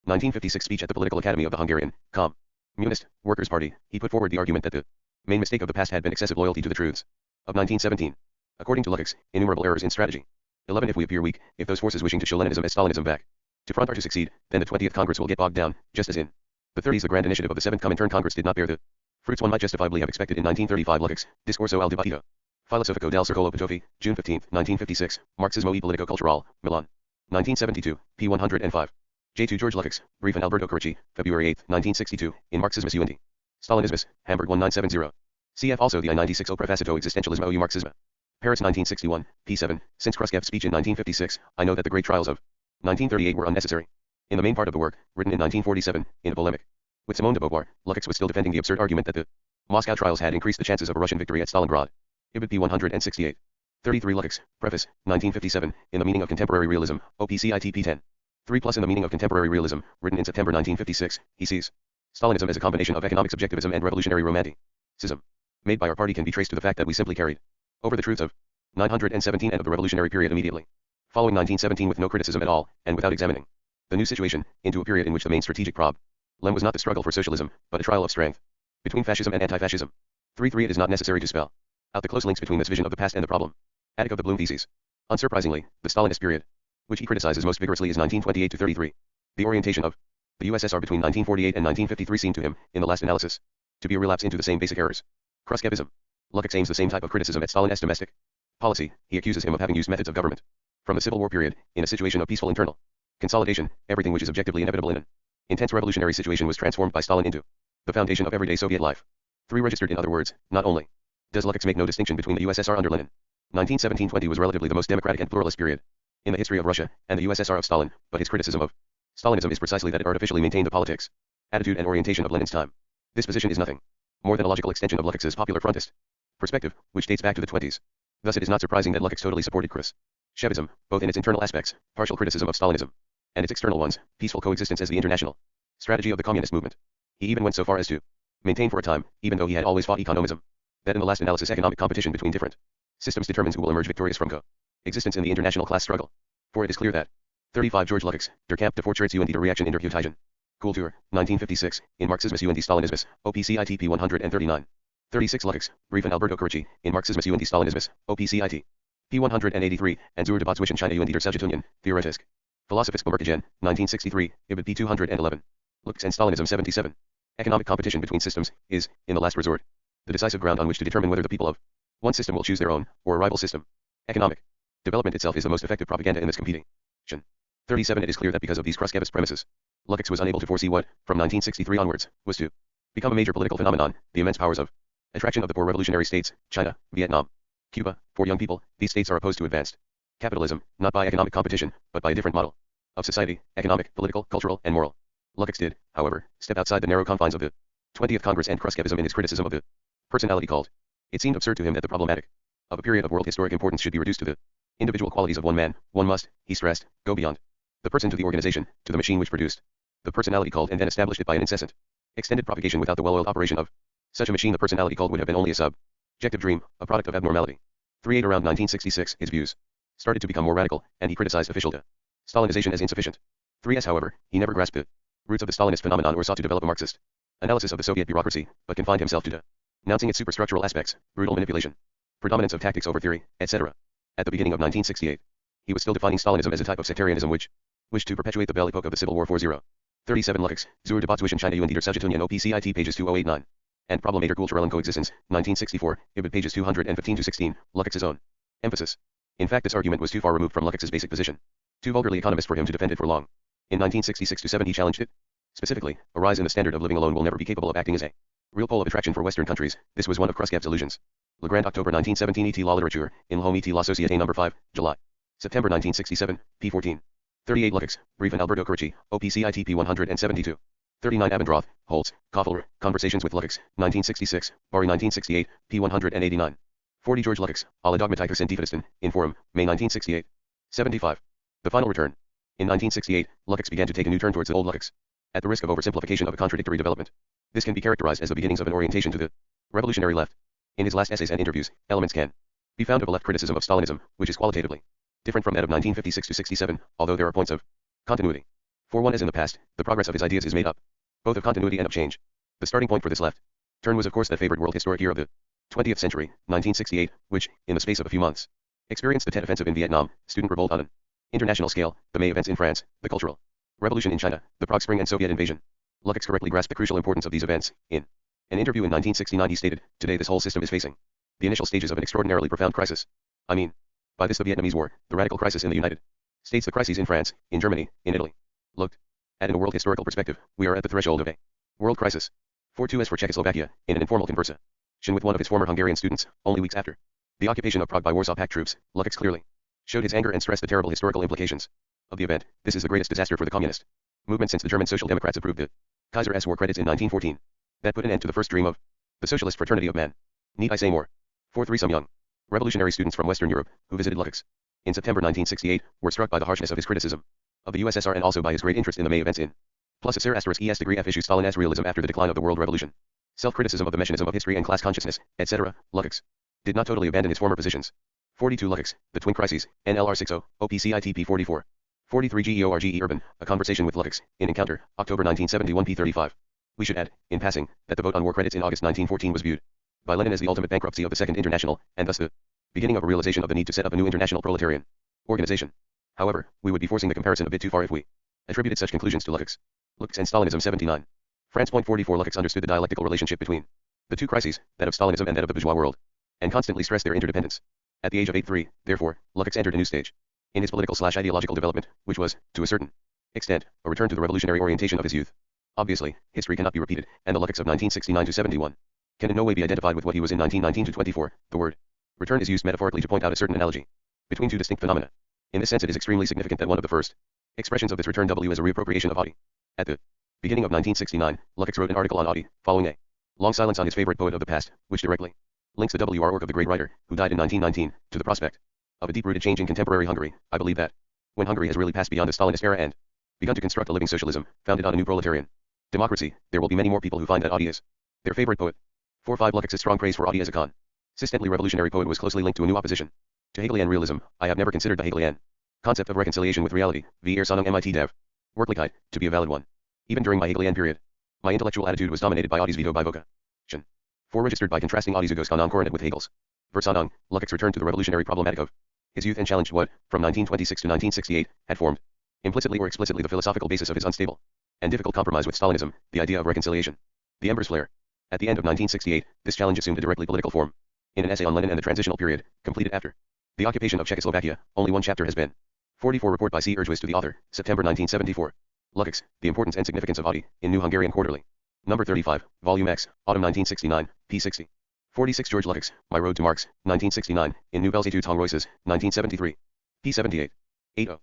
1956 speech at the Political Academy of the Hungarian Communist Workers' Party, he put forward the argument that the main mistake of the past had been excessive loyalty to the truths of 1917. According to Lukács, innumerable errors in strategy. 11 If we appear weak, if those forces wishing to show Leninism as Stalinism back to front are to succeed, then the 20th Congress will get bogged down, just as in the 30s the grand initiative of the 7th Comintern Congress did not bear the fruits one might justifiably have expected in 1935. Lukács, Discorso al Dibattito Filosofico del Circolo Patofi, June 15, 1956, Marxismo e Politico Cultural, Milan. 1972, p. 105. J. 2 George Lukács, Brief and Alberto Corricci, February 8, 1962, in Marxismus und Stalinismus, Hamburg 1970. Cf. Also the I-96 O Prefacito Existentialismo u Marxismo. Paris 1961, p. 7. Since Khrushchev's speech in 1956, I know that the great trials of 1938 were unnecessary. In the main part of the work, written in 1947, in a polemic with Simone de Beauvoir, Lukács was still defending the absurd argument that the Moscow trials had increased the chances of a Russian victory at Stalingrad. Ibid p. 168. 33 Lukács, Preface, 1957, In the Meaning of Contemporary Realism, OPCIT p. 10. 3 plus In the Meaning of Contemporary Realism, written in September 1956, he sees Stalinism as a combination of economic subjectivism and revolutionary romanticism. Made by our party can be traced to the fact that we simply carried over the truths of 917 and of the revolutionary period immediately following 1917 with no criticism at all, and without examining the new situation, into a period in which the main strategic problem was not the struggle for socialism, but a trial of strength between fascism and anti-fascism. 3. It is not necessary to spell out the close links between this vision of the past and the problem Attic of the Bloom theses. Unsurprisingly, the Stalinist period, which he criticizes most vigorously, is 1928 to 33. The orientation of the USSR between 1948 and 1953 seemed to him, in the last analysis, to be a relapse into the same basic errors. Khrushchevism. Lukács aims the same type of criticism at Stalin's domestic policy. He accuses him of having used methods of government from the Civil War period, in a situation of peaceful internal consolidation. Everything which is objectively inevitable in an intense revolutionary situation was transformed by Stalin into the foundation of everyday Soviet life. 3. Registered. In other words, not only does Lukács make no distinction between the USSR under Lenin, 1917-20 was relatively the most democratic and pluralist period in the history of Russia, and the USSR of Stalin, but his criticism of Stalinism is precisely that it artificially maintained the politics, attitude and orientation of Lenin's time. This position is nothing more than a logical extension of Lukács's popular frontist perspective, which dates back to the 20s. Thus it is not surprising that Lukács totally supported Khrushchevism, both in its internal aspects, partial criticism of Stalinism, and its external ones, peaceful coexistence as the international strategy of the communist movement. He even went so far as to maintain for a time, even though he had always fought economism, that in the last analysis economic competition between different systems determines who will emerge victorious from coexistence in the international class struggle. For it is clear that 35 George Lukács, Der Kampf der Fortschritts und der Reaktion in der Hutheigen. Kultur, 1956, in Marxismus und Stalinismus, OPCIT p. 139. 36 Lukács, Brief and Alberto Corricci, in Marxismus und Stalinismus, OPCIT. p. 183, and Zur Debatte zwischen China und der Sowjetunion, Theoretisk. Philosophisch Bemerkungen, 1963, Ibid p. 211. Lukács and Stalinism 77. Economic competition between systems is, in the last resort, the decisive ground on which to determine whether the people of one system will choose their own, or a rival system. Economic development itself is the most effective propaganda in this competing. 37 It is clear that because of these Khrushchevist premises, Lukács was unable to foresee what, from 1963 onwards, was to become a major political phenomenon, the immense powers of Attraction of the poor revolutionary states, China, Vietnam, Cuba, for young people, these states are opposed to advanced capitalism, not by economic competition, but by a different model of society, economic, political, cultural, and moral. Lukács did, however, step outside the narrow confines of the 20th Congress and Kruskevism in his criticism of the personality cult. It seemed absurd to him that the problematic of a period of world historic importance should be reduced to the individual qualities of one man. One must, he stressed, go beyond the person to the organization, to the machine which produced the personality cult and then established it by an incessant, extended propagation without the well-oiled operation of such a machine. The personality cult would have been only a subjective dream, a product of abnormality. 3-8 Around 1966, his views started to become more radical, and he criticized official Stalinization as insufficient. 3s However, he never grasped the roots of the Stalinist phenomenon or sought to develop a Marxist analysis of the Soviet bureaucracy, but confined himself to denouncing its superstructural aspects, brutal manipulation, predominance of tactics over theory, etc. At the beginning of 1968, he was still defining Stalinism as a type of sectarianism which wished to perpetuate the belle epoque of the Civil War. 37 Lukács, zur Debatte zwischen China und der Sowjetunion OPCIT pages 2089. And Problem der kulturellen Coexistence, 1964, Ibid pages 215-16, Lukács's own emphasis. In fact, this argument was too far removed from Lukács's basic position, too vulgarly economist for him to defend it for long. In 1966-7 he challenged it. Specifically, a rise in the standard of living alone will never be capable of acting as a real pole of attraction for Western countries. This was one of Khrushchev's illusions. Legrand, October 1917, Et la literature, in l'homme et la société, No. 5, July. September 1967, p. 14. 38 Lukács, Brief and Alberto Curci, OPCIT p. 172. 39 Abendroth, Holtz, Koffler, Conversations with Lukács, 1966, Bari 1968, p. 189. 40 George Lukács, Alla Dogmatikers and Defeatisten, in Forum, May 1968. 75. The Final Return. In 1968, Lukács began to take a new turn towards the old Lukács, at the risk of oversimplification of a contradictory development. This can be characterized as the beginnings of an orientation to the revolutionary left. In his last essays and interviews, elements can be found of a left criticism of Stalinism, which is qualitatively different from that of 1956-67, although there are points of continuity. For one as in the past, the progress of his ideas is made up both of continuity and of change. The starting point for this left turn was of course that favored world historic year of the 20th century, 1968, which, in the space of a few months, experienced the Tet Offensive in Vietnam, student revolt on an international scale, the May events in France, the Cultural Revolution in China, the Prague Spring and Soviet invasion. Lukács correctly grasped the crucial importance of these events. In an interview in 1969 he stated, "Today this whole system is facing the initial stages of an extraordinarily profound crisis. I mean, by this the Vietnamese War, the radical crisis in the United States, the crises in France, in Germany, in Italy. Looked at in a world historical perspective, we are at the threshold of a world crisis." 4-2 As for Czechoslovakia, in an informal conversation with one of his former Hungarian students, only weeks after the occupation of Prague by Warsaw Pact troops, Lukács clearly showed his anger and stressed the terrible historical implications of the event. This is the greatest disaster for the communist movement since the German Social Democrats approved the Kaiser's war credits in 1914. That put an end to the first dream of the socialist fraternity of man. Need I say more? 4-3 Some young revolutionary students from Western Europe, who visited Lukács in September 1968, were struck by the harshness of his criticism of the USSR and also by his great interest in the May events in plus a Sir *es degree F issue Stalin as realism after the decline of the world revolution. Self-criticism of the mechanism of history and class consciousness, etc. Lukács did not totally abandon his former positions. 42 Lukács, The Twin Crises, NLR 60, OPCITP 44. 43 GEORGE Urban, A Conversation with Lukács, in Encounter, October 1971 p. 35. We should add, in passing, that the vote on war credits in August 1914 was viewed by Lenin as the ultimate bankruptcy of the Second International, and thus the beginning of a realization of the need to set up a new international proletarian organization. However, we would be forcing the comparison a bit too far if we attributed such conclusions to Lukács and Stalinism. 79. France. 44 Lukács understood the dialectical relationship between the two crises, that of Stalinism and that of the bourgeois world, and constantly stressed their interdependence. At the age of 83, therefore, Lukács entered a new stage in his political/ideological development, which was, to a certain extent, a return to the revolutionary orientation of his youth. Obviously, history cannot be repeated, and the Lukács of 1969-71 can in no way be identified with what he was in 1919-24. The word return is used metaphorically to point out a certain analogy between two distinct phenomena. In this sense it is extremely significant that one of the first expressions of this return is a reappropriation of Audi. At the beginning of 1969, Lukács wrote an article on Audi, following a long silence on his favorite poet of the past, which directly links the work of the great writer, who died in 1919, to the prospect of a deep-rooted change in contemporary Hungary. I believe that when Hungary has really passed beyond the Stalinist era and begun to construct a living socialism, founded on a new proletarian democracy, there will be many more people who find that Audi is their favorite poet. 4-5 Lukács' strong praise for Audi as a consistently revolutionary poet was closely linked to a new opposition to Hegelian realism. I have never considered the Hegelian concept of reconciliation with reality, wie Ersonnung mit der Wirklichkeit, to be a valid one. Even during my Hegelian period, my intellectual attitude was dominated by Audi's veto by vocation. 4 Registered by contrasting Audi's Ugoskonung Coronet with Hegel's Versonnung, Lukács returned to the revolutionary problematic of his youth and challenged what, from 1926 to 1968, had formed, implicitly or explicitly, the philosophical basis of his unstable and difficult compromise with Stalinism, the idea of reconciliation. The Embers Flare. At the end of 1968, this challenge assumed a directly political form. In an essay on Lenin and the transitional period, completed after the occupation of Czechoslovakia, only one chapter has been 44 Report by C. Urgwis to the author, September 1974. Lukács, The Importance and Significance of Audi, in New Hungarian Quarterly. Number 35, Volume X, Autumn 1969, p. 60. 46 George Lukács, My Road to Marx, 1969, in Nouvelles Études Hongroises, 1973. p. 78. 80.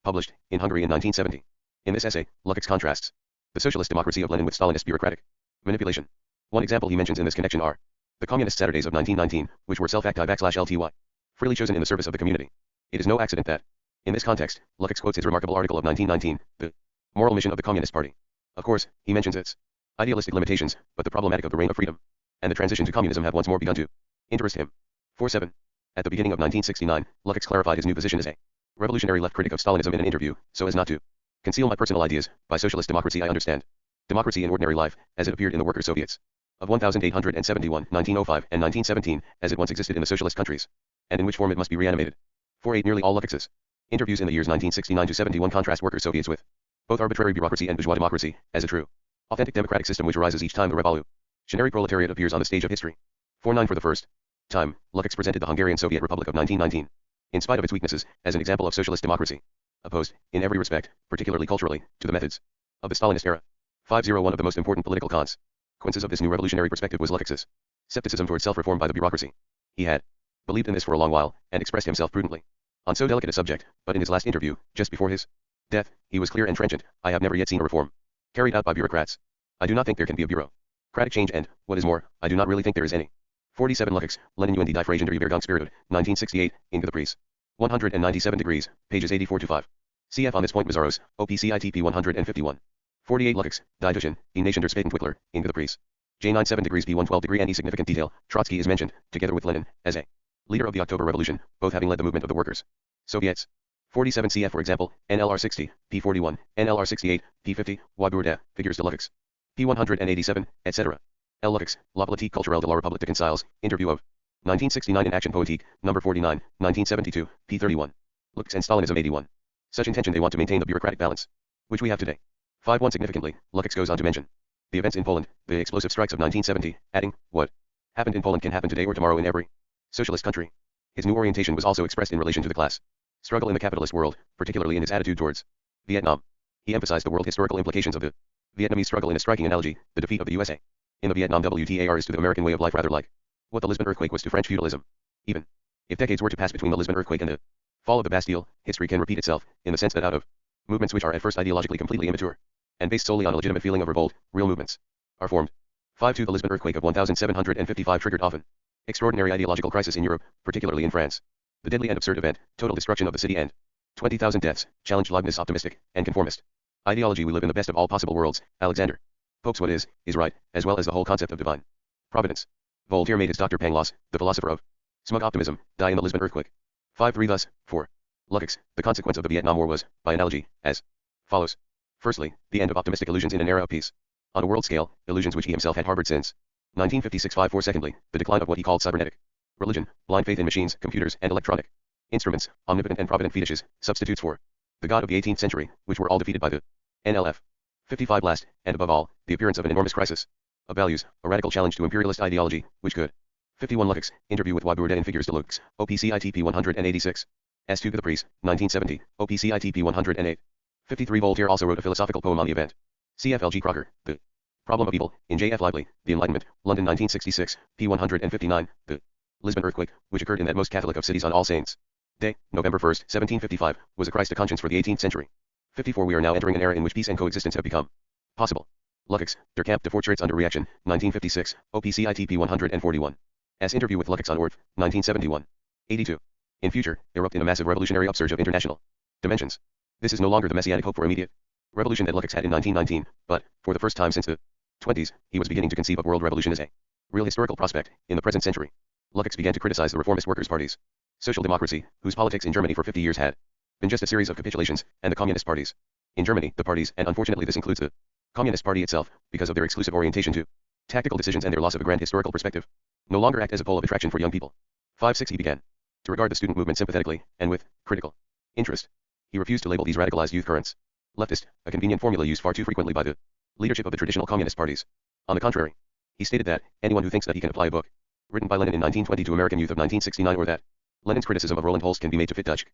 Published, in Hungary in 1970. In this essay, Lukács contrasts the socialist democracy of Lenin with Stalinist bureaucratic manipulation. One example he mentions in this connection are the Communist Saturdays of 1919, which were self-acti/LTY, freely chosen in the service of the community. It is no accident that, in this context, Lukács quotes his remarkable article of 1919, The Moral Mission of the Communist Party. Of course, he mentions its idealistic limitations, but the problematic of the reign of freedom and the transition to communism have once more begun to interest him. 47. At the beginning of 1969, Lukács clarified his new position as a revolutionary left critic of Stalinism in an interview, so as not to conceal my personal ideas. By socialist democracy I understand democracy in ordinary life, as it appeared in the workers' Soviets of 1871, 1905, and 1917, as it once existed in the socialist countries, and in which form it must be reanimated. 48. Nearly all Lukács's interviews in the years 1969 to 71 contrast workers' Soviets with both arbitrary bureaucracy and bourgeois democracy, as a true, authentic democratic system which arises each time the revolutionary proletariat appears on the stage of history. 49. For the first time, Lukács presented the Hungarian Soviet Republic of 1919, in spite of its weaknesses, as an example of socialist democracy, opposed, in every respect, particularly culturally, to the methods of the Stalinist era. 50. One of the most important political consequences of this new revolutionary perspective was Lukács's skepticism towards self-reform by the bureaucracy. He had believed in this for a long while, and expressed himself prudently on so delicate a subject, but in his last interview, just before his death, he was clear and trenchant. I have never yet seen a reform carried out by bureaucrats. I do not think there can be a bureaucratic change, and, what is more, I do not really think there is any. 47. Lukács, Lenin und die Freie Übergangsperioden, 1968, in the Priest. 197 degrees, pages 84-5. Cf. On this point Mazaros, OPCITP 151. 48. Lukács, Die Deutschen, die Nation der Spätentwickler, in the Priest. J 97 degrees P 112 degree. Any significant detail, Trotsky is mentioned, together with Lenin, as a leader of the October Revolution, both having led the movement of the workers' Soviets. 47. Cf. For example, NLR 60, P 41, NLR 68, P 50, Waburda, figures de Lukács. P 187, etc. L. Lukács, La politique culturelle de la République de Conciles, interview of 1969 in Action Poétique, number 49, 1972, P 31. Lukács and Stalinism 81. Such intention they want to maintain the bureaucratic balance, which we have today. 51. Significantly, Lukács goes on to mention the events in Poland, the explosive strikes of 1970, adding, what happened in Poland can happen today or tomorrow in every socialist country. His new orientation was also expressed in relation to the class struggle in the capitalist world, particularly in his attitude towards Vietnam. He emphasized the world historical implications of the Vietnamese struggle in a striking analogy. The defeat of the USA in the Vietnam WTAR is to the American way of life rather like what the Lisbon earthquake was to French feudalism. Even if decades were to pass between the Lisbon earthquake and the fall of the Bastille, history can repeat itself, in the sense that out of movements which are at first ideologically completely immature and based solely on a legitimate feeling of revolt, real movements are formed. 5. The Lisbon earthquake of 1755 triggered often extraordinary ideological crisis in Europe, particularly in France. The deadly and absurd event, total destruction of the city and 20,000 deaths, challenged Leibniz' optimistic and conformist ideology. We live in the best of all possible worlds. Alexander Pope's what is right, as well as the whole concept of divine providence. Voltaire made his Dr. Pangloss, the philosopher of smug optimism, die in the Lisbon earthquake. 5. Thus, for Lukács, the consequence of the Vietnam War was, by analogy, as follows. Firstly, the end of optimistic illusions in an era of peace. On a world scale, illusions which he himself had harbored since 1956. 4. Secondly, the decline of what he called cybernetic religion, blind faith in machines, computers, and electronic instruments, omnipotent and provident fetishes, substitutes for the God of the 18th century, which were all defeated by the NLF. 55. Last, and above all, the appearance of an enormous crisis of values, a radical challenge to imperialist ideology, which could. 51. Lukács, interview with Waburda in Figures de Lukács, OPCITP 186. S2 the Priest, 1970, OPCITP 108. 53. Voltaire also wrote a philosophical poem on the event. CFLG Crocker, The Problem of Evil, in J.F. Lively, The Enlightenment, London 1966, p. 159. The Lisbon earthquake, which occurred in that most Catholic of cities on All Saints' Day, November 1, 1755, was a Christ to conscience for the 18th century. 54. We are now entering an era in which peace and coexistence have become possible. Lukács, Der Kampf der Fortschritts under Reaction, 1956, OPCITP 141. S. Interview with Lukács on Orth, 1971. 82. In future, erupt in a massive revolutionary upsurge of international dimensions. This is no longer the messianic hope for immediate revolution that Lukács had in 1919, but, for the first time since the 20s, he was beginning to conceive of world revolution as a real historical prospect, in the present century. Lukács began to criticize the reformist workers' parties, social democracy, whose politics in Germany for 50 years had been just a series of capitulations, and the communist parties. In Germany, the parties, and unfortunately this includes the Communist Party itself, because of their exclusive orientation to tactical decisions and their loss of a grand historical perspective, no longer act as a pole of attraction for young people. 5. He began to regard the student movement sympathetically, and with critical interest. He refused to label these radicalized youth currents leftist, a convenient formula used far too frequently by the leadership of the traditional communist parties. On the contrary, he stated that anyone who thinks that he can apply a book written by Lenin in 1920 to American youth of 1969, or that Lenin's criticism of Roland Holst can be made to fit Dutch,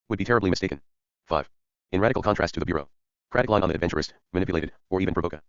would be terribly mistaken. 5. In radical contrast to the bureaucratic line on the adventurist, manipulated, or even provocative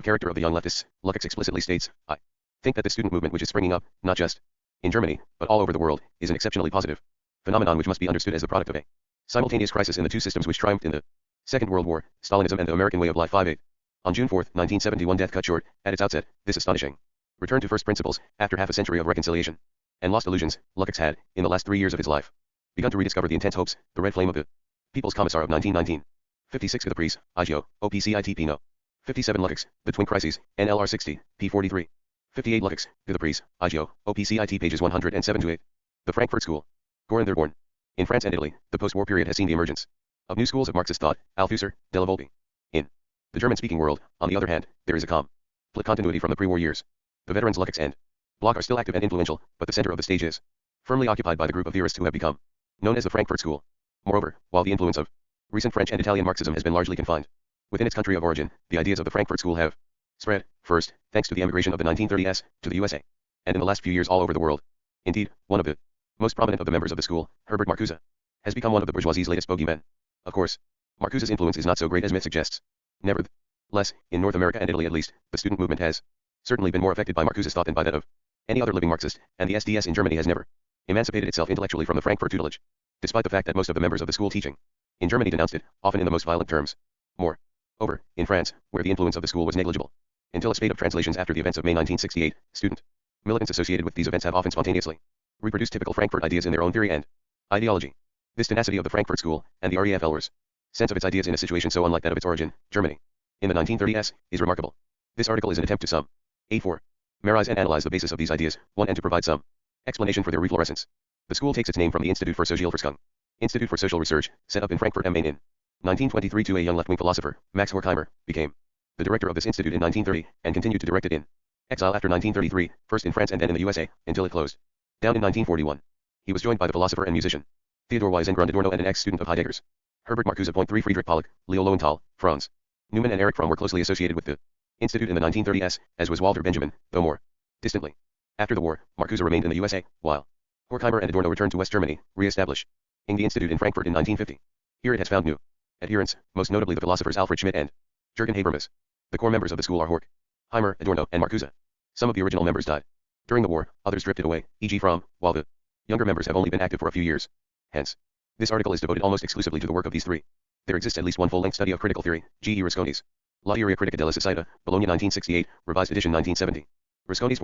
character of the young leftists, Lukács explicitly states, I think that the student movement which is springing up, not just in Germany, but all over the world, is an exceptionally positive phenomenon which must be understood as the product of a simultaneous crisis in the two systems which triumphed in the Second World War, Stalinism and the American way of life. 5-8. On June 4, 1971, death cut short, at its outset, this astonishing return to first principles, after half a century of reconciliation and lost illusions, Lukács had, in the last 3 years of his life, begun to rediscover the intense hopes, the red flame of the People's Commissar of 1919. 56 Caprice, IGO, OPCITP No. 57 Lukács, The Twin Crises, NLR 60, P43. 58 Lukács, Caprice, IGO, OPCIT pages 107-8. The Frankfurt School. Gorin III born. In France and Italy, the post-war period has seen the emergence of new schools of Marxist thought, Althusser, Della Volpe. In the German-speaking world, on the other hand, there is a complete continuity from the pre-war years. The veterans Lukács and Bloch are still active and influential, but the center of the stage is firmly occupied by the group of theorists who have become known as the Frankfurt School. Moreover, while the influence of recent French and Italian Marxism has been largely confined within its country of origin, the ideas of the Frankfurt School have spread, first, thanks to the emigration of the 1930s, to the USA, and in the last few years all over the world. Indeed, one of the most prominent of the members of the school, Herbert Marcuse, has become one of the bourgeoisie's latest bogeymen. Of course, Marcuse's influence is not so great as myth suggests. Nevertheless, in North America and Italy at least, the student movement has certainly been more affected by Marcuse's thought than by that of any other living Marxist, and the SDS in Germany has never emancipated itself intellectually from the Frankfurt tutelage, despite the fact that most of the members of the school teaching in Germany denounced it, often in the most violent terms. Moreover, in France, where the influence of the school was negligible, until a spate of translations after the events of May 1968, student militants associated with these events have often spontaneously reproduced typical Frankfurt ideas in their own theory and ideology. This tenacity of the Frankfurt School, and the REFLers' sense of its ideas in a situation so unlike that of its origin, Germany, in the 1930s, is remarkable. This article is an attempt to sum 8.4. Memorize and analyze the basis of these ideas, 1 and to provide some explanation for their reflorescence. The school takes its name from the Institut für Sozialforschung, Institute for Social Research, set up in Frankfurt am Main in 1923 to a young left-wing philosopher, Max Horkheimer, became the director of this institute in 1930, and continued to direct it in exile after 1933, first in France and then in the USA, until it closed down in 1941. He was joined by the philosopher and musician Theodor Weiss and Adorno and an ex-student of Heidegger's, Herbert Marcuse. 3 Friedrich Pollock, Leo Lowenthal, Franz Neumann and Erich Fromm were closely associated with the institute in the 1930s, as was Walter Benjamin, though more distantly. After the war, Marcuse remained in the USA, while Horkheimer and Adorno returned to West Germany, re-establishing the institute in Frankfurt in 1950. Here it has found new adherents, most notably the philosophers Alfred Schmidt and Jürgen Habermas. The core members of the school are Horkheimer, Adorno, and Marcuse. Some of the original members died during the war, others drifted away, e.g. Fromm, while the younger members have only been active for a few years. Hence, this article is devoted almost exclusively to the work of these three. There exists at least one full-length study of critical theory, G. E. Rusconi's La Teoria Critica della Società, Bologna 1968, revised edition 1970. Rusconi's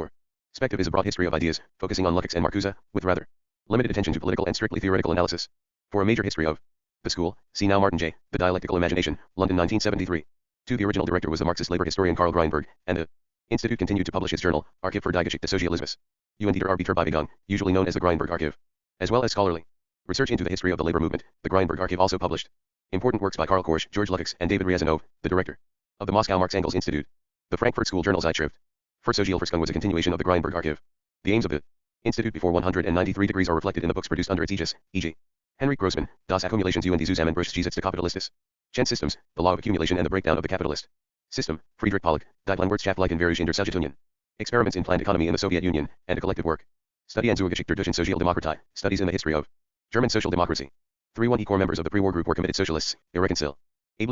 perspective is a broad history of ideas, focusing on Lukács and Marcuse, with rather limited attention to political and strictly theoretical analysis. For a major history of the school, see now Martin J. The Dialectical Imagination, London 1973. 2. The original director was the Marxist labor historian Karl Greinberg, and the institute continued to publish his journal, Archiv für die Geschichte des Sozialismus, und der Arbeiterbewegung, usually known as the Greinberg Archive, as well as scholarly research into the history of the labor movement. The Greinberg Archive also published important works by Karl Korsch, George Lukács, and David Ryazanov, the director of the Moscow Marx Engels Institute. The Frankfurt School Journal Zeitschrift für Sozialforschung was a continuation of the Greinberg Archive. The aims of the institute before 193 degrees are reflected in the books produced under its aegis, e.g. Henrik Grossman, Das Accumulations und die Zusammenbruchsgesetze des Kapitalismus, Chen Systems, The Law of Accumulation and the Breakdown of the Capitalist System, Friedrich Pollock, Die Planwirtschaftlichen Versuche in der Sowjetunion, Experiments in Planned Economy in the Soviet Union, and a collective work, Study and Zugeschichte der deutschen Sozialdemokratie, Studies in the History of German Social Democracy. 3. Core members of the pre-war group were committed socialists, irreconcilably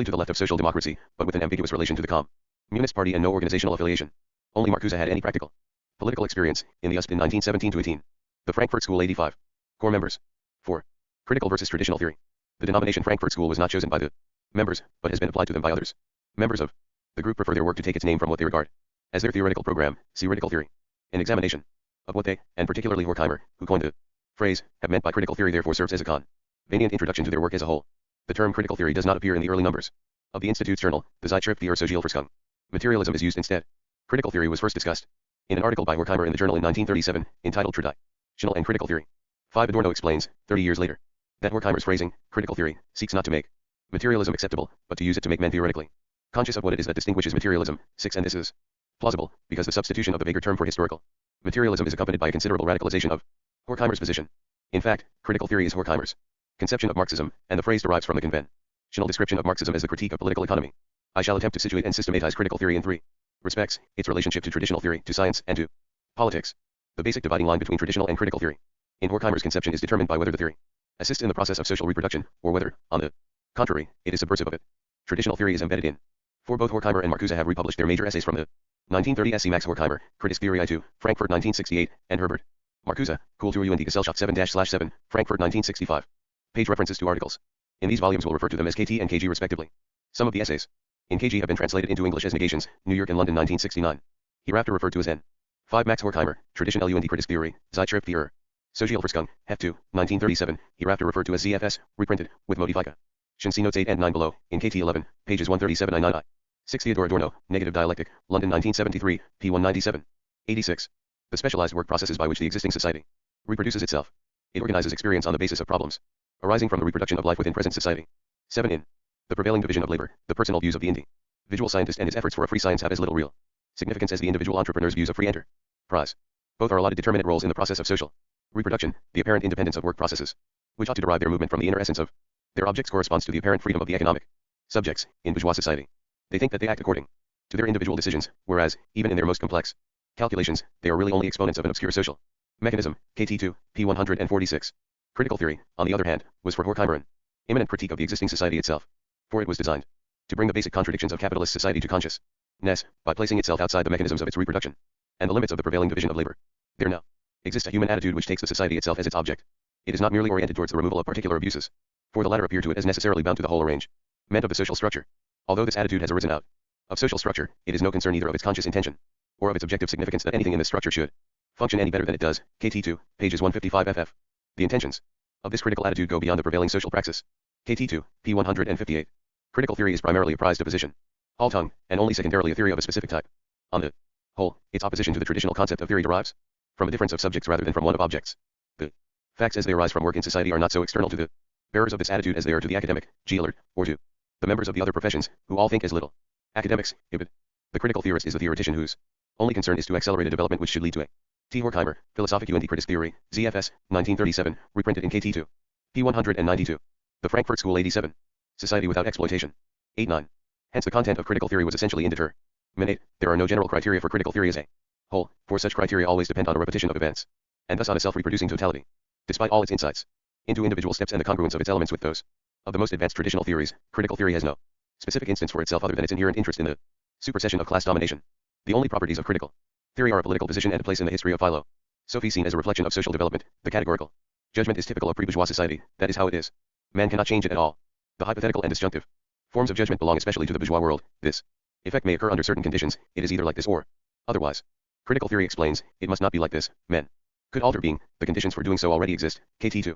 to the left of social democracy, but with an ambiguous relation to the Communist Party and no organizational affiliation. Only Marcuse had any practical political experience, in the USP in 1917-18. The Frankfurt School 85. Core members. 4. Critical versus traditional theory. The denomination Frankfurt School was not chosen by the members, but has been applied to them by others. Members of the group prefer their work to take its name from what they regard as their theoretical program, see critical theory. An examination of what they, and particularly Horkheimer, who coined the phrase, have meant by critical theory therefore serves as a convenient introduction to their work as a whole. The term critical theory does not appear in the early numbers of the Institute's journal, the Zeitschrift für Sozialforschung. Materialism is used instead. Critical theory was first discussed in an article by Horkheimer in the journal in 1937, entitled Traditional and Critical Theory. 5. Adorno explains, 30 years later, that Horkheimer's phrasing, critical theory, seeks not to make materialism acceptable, but to use it to make men theoretically conscious of what it is that distinguishes materialism. 6. And this is plausible, because the substitution of the vaguer term for historical materialism is accompanied by a considerable radicalization of Horkheimer's position. In fact, critical theory is Horkheimer's conception of Marxism, and the phrase derives from the conventional description of Marxism as the critique of political economy. I shall attempt to situate and systematize critical theory in 3 respects: its relationship to traditional theory, to science, and to politics. The basic dividing line between traditional and critical theory in Horkheimer's conception is determined by whether the theory assists in the process of social reproduction, or whether, on the contrary, it is subversive of it. Traditional theory is embedded in. For both Horkheimer and Marcuse have republished their major essays from the 1930 SC Max Horkheimer, Critic Theory I2, Frankfurt 1968, and Herbert. Marcuse, Kultur und Gesellschaft 7-7, Frankfurt 1965. Page references to articles. In these volumes we'll refer to them as KT and KG respectively. Some of the essays in KG have been translated into English as Negations, New York and London 1969. Hereafter referred to as N. 5 Max Horkheimer, Tradition und Critic Theory, Zeitschrift für Sozialforschung, Heft 2, 1937, hereafter referred to as ZFS, reprinted, with Modifika. See notes 8 and 9 below, in KT 11, pages 137-99. 6 Theodore Adorno, Negative Dialectic, London 1973, p. 197. 86. The specialized work processes by which the existing society reproduces itself. It organizes experience on the basis of problems arising from the reproduction of life within present society. 7 In the prevailing division of labor, the personal views of the individual scientist and his efforts for a free science have as little real significance as the individual entrepreneur's views of free enterprise. Both are allotted determinate roles in the process of social reproduction. The apparent independence of work processes, which ought to derive their movement from the inner essence of their objects, corresponds to the apparent freedom of the economic subjects in bourgeois society. They think that they act according to their individual decisions, whereas, even in their most complex calculations, they are really only exponents of an obscure social mechanism. KT2, p. 146. Critical theory, on the other hand, was for Horkheimer an imminent critique of the existing society itself, for it was designed to bring the basic contradictions of capitalist society to consciousness by placing itself outside the mechanisms of its reproduction and the limits of the prevailing division of labor. There now exists a human attitude which takes the society itself as its object. It is not merely oriented towards the removal of particular abuses, for the latter appear to it as necessarily bound to the whole arrangement of the social structure. Although this attitude has arisen out of social structure, it is no concern either of its conscious intention or of its objective significance that anything in this structure should function any better than it does. KT2, pages 155 ff. The intentions of this critical attitude go beyond the prevailing social praxis. KT2, p. 158. Critical theory is primarily apprised of position, Haltung, and only secondarily a theory of a specific type. On the whole, its opposition to the traditional concept of theory derives from a difference of subjects rather than from one of objects. The facts as they arise from work in society are not so external to the bearers of this attitude as they are to the academic, Gillard, or to the members of the other professions, who all think as little academics. Ibid. The critical theorist is the theoretician whose only concern is to accelerate a development which should lead to a T. Horkheimer, Philosophic und Critic Theory, ZFS, 1937, reprinted in KT2. p. 192. The Frankfurt School 87. Society without exploitation. 8-9. Hence the content of critical theory was essentially indeterminate. There are no general criteria for critical theory as a whole, for such criteria always depend on a repetition of events, and thus on a self-reproducing totality. Despite all its insights into individual steps and the congruence of its elements with those of the most advanced traditional theories, critical theory has no specific instance for itself other than its inherent interest in the supersession of class domination. The only properties of critical theory are a political position and a place in the history of philosophy seen as a reflection of social development. The categorical judgment is typical of pre-bourgeois society. That is how it is. Man cannot change it at all. The hypothetical and disjunctive forms of judgment belong especially to the bourgeois world. This effect may occur under certain conditions. It is either like this or otherwise. Critical theory explains, it must not be like this. Men could alter being, the conditions for doing so already exist. KT2.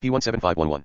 p. 17511.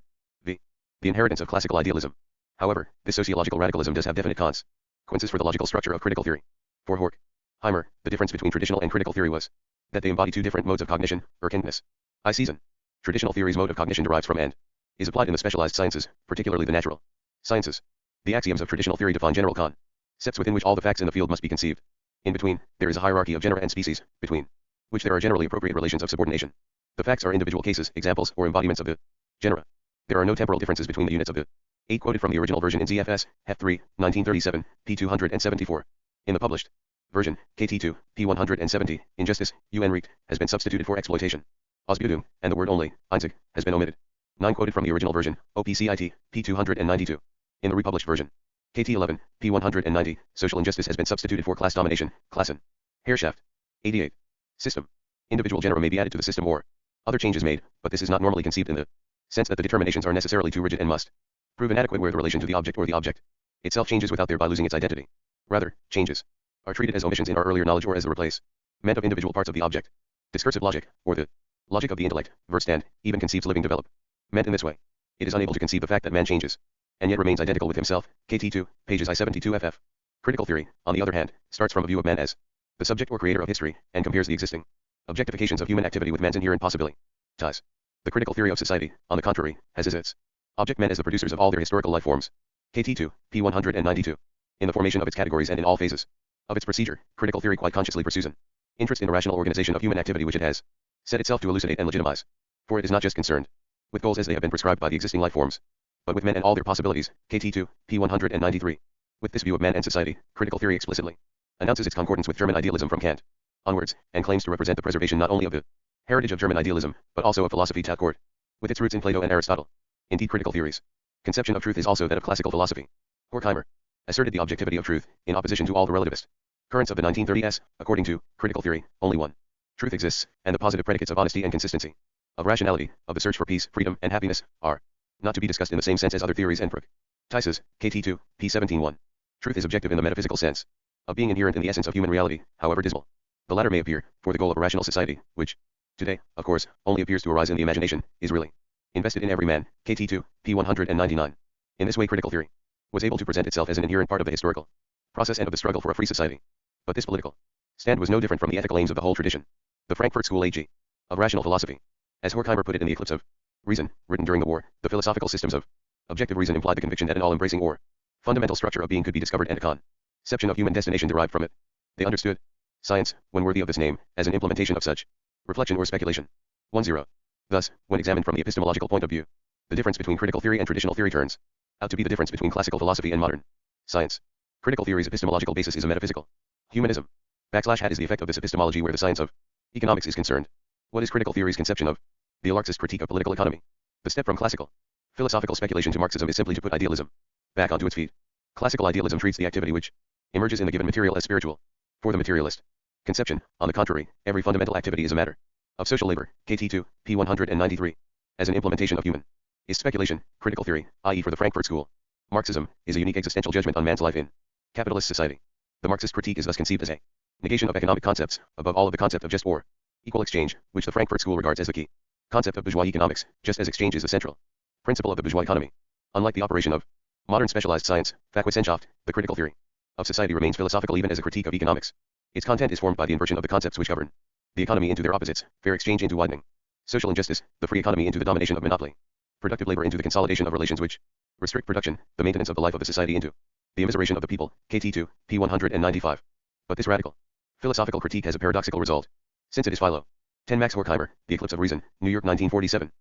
The inheritance of classical idealism. However, this sociological radicalism does have definite consequences for the logical structure of critical theory. For Horkheimer, the difference between traditional and critical theory was that they embody two different modes of cognition, erkenntnis. I season. Traditional theory's mode of cognition derives from and is applied in the specialized sciences, particularly the natural sciences. The axioms of traditional theory define general concepts within which all the facts in the field must be conceived. In between, there is a hierarchy of genera and species, between which there are generally appropriate relations of subordination. The facts are individual cases, examples, or embodiments of the genera. There are no temporal differences between the units of the 8 quoted from the original version in ZFS, Heft 3, 1937, p. 274. In the published version, KT2, p. 170, injustice, unrecht, has been substituted for exploitation. Ausbeutung, and the word only, einzig, has been omitted. 9 quoted from the original version, OPCIT, p. 292. In the republished version, KT11, p. 190, social injustice has been substituted for class domination, Klassen. Herrschaft. 88. System. Individual genera may be added to the system or other changes made, but this is not normally conceived in the sense that the determinations are necessarily too rigid and must prove inadequate where the relation to the object or the object itself changes without thereby losing its identity. Rather, changes are treated as omissions in our earlier knowledge or as the replacement of individual parts of the object. Discursive logic, or the logic of the intellect, Verstand, even conceives living development in this way. It is unable to conceive the fact that man changes, and yet remains identical with himself. KT2, pages I72 ff. Critical theory, on the other hand, starts from a view of man as the subject or creator of history, and compares the existing objectifications of human activity with man's inherent possibility. The critical theory of society, on the contrary, has as its object men as the producers of all their historical life forms. KT2, p. 192. In the formation of its categories and in all phases of its procedure, critical theory quite consciously pursues an interest in the rational organization of human activity which it has set itself to elucidate and legitimize. For it is not just concerned with goals as they have been prescribed by the existing life forms, but with men and all their possibilities. KT2, p. 193. With this view of man and society, critical theory explicitly announces its concordance with German idealism from Kant onwards, and claims to represent the preservation not only of the heritage of German idealism, but also of philosophy tout court, with its roots in Plato and Aristotle. Indeed, critical theory's conception of truth is also that of classical philosophy. Horkheimer asserted the objectivity of truth, in opposition to all the relativist Currents of the 1930s, according to critical theory, only one truth exists, and the positive predicates of honesty and consistency, of rationality, of the search for peace, freedom, and happiness, are not to be discussed in the same sense as other theories and Brooke. Tyses, KT2, P17-1. Truth is objective in the metaphysical sense of being inherent in the essence of human reality, however dismal. The latter may appear, for the goal of a rational society, which, today, of course, only appears to arise in the imagination, is really invested in every man, KT2, P199. In this way critical theory was able to present itself as an inherent part of the historical process and of the struggle for a free society. But this political stand was no different from the ethical aims of the whole tradition. The Frankfurt School AG of rational philosophy. As Horkheimer put it in The Eclipse of Reason, written during the war, the philosophical systems of objective reason implied the conviction that an all-embracing or fundamental structure of being could be discovered and a conception of human destination derived from it. They understood science, when worthy of this name, as an implementation of such reflection or speculation. 1-0. Thus, when examined from the epistemological point of view, the difference between critical theory and traditional theory turns out to be the difference between classical philosophy and modern science. Critical theory's epistemological basis is a metaphysical humanism. Hat is the effect of this epistemology where the science of economics is concerned. What is critical theory's conception of the Marxist critique of political economy? The step from classical philosophical speculation to Marxism is simply to put idealism back onto its feet. Classical idealism treats the activity which emerges in the given material as spiritual. For the materialist conception, on the contrary, every fundamental activity is a matter of social labor, KT2, P193, as an implementation of human is speculation. Critical theory, i.e. for the Frankfurt School, Marxism, is a unique existential judgment on man's life in capitalist society. The Marxist critique is thus conceived as a negation of economic concepts, above all of the concept of just or equal exchange, which the Frankfurt School regards as the key concept of bourgeois economics, just as exchange is the central principle of the bourgeois economy. Unlike the operation of modern specialized science, Fachwissenschaft, the critical theory of society remains philosophical even as a critique of economics. Its content is formed by the inversion of the concepts which govern the economy into their opposites, fair exchange into widening social injustice, the free economy into the domination of monopoly, productive labor into the consolidation of relations which restrict production, the maintenance of the life of the society into the immiseration of the people, KT2, P195. But this radical philosophical critique has a paradoxical result, since it is Philo 10 Max Horkheimer, The Eclipse of Reason, New York 1947.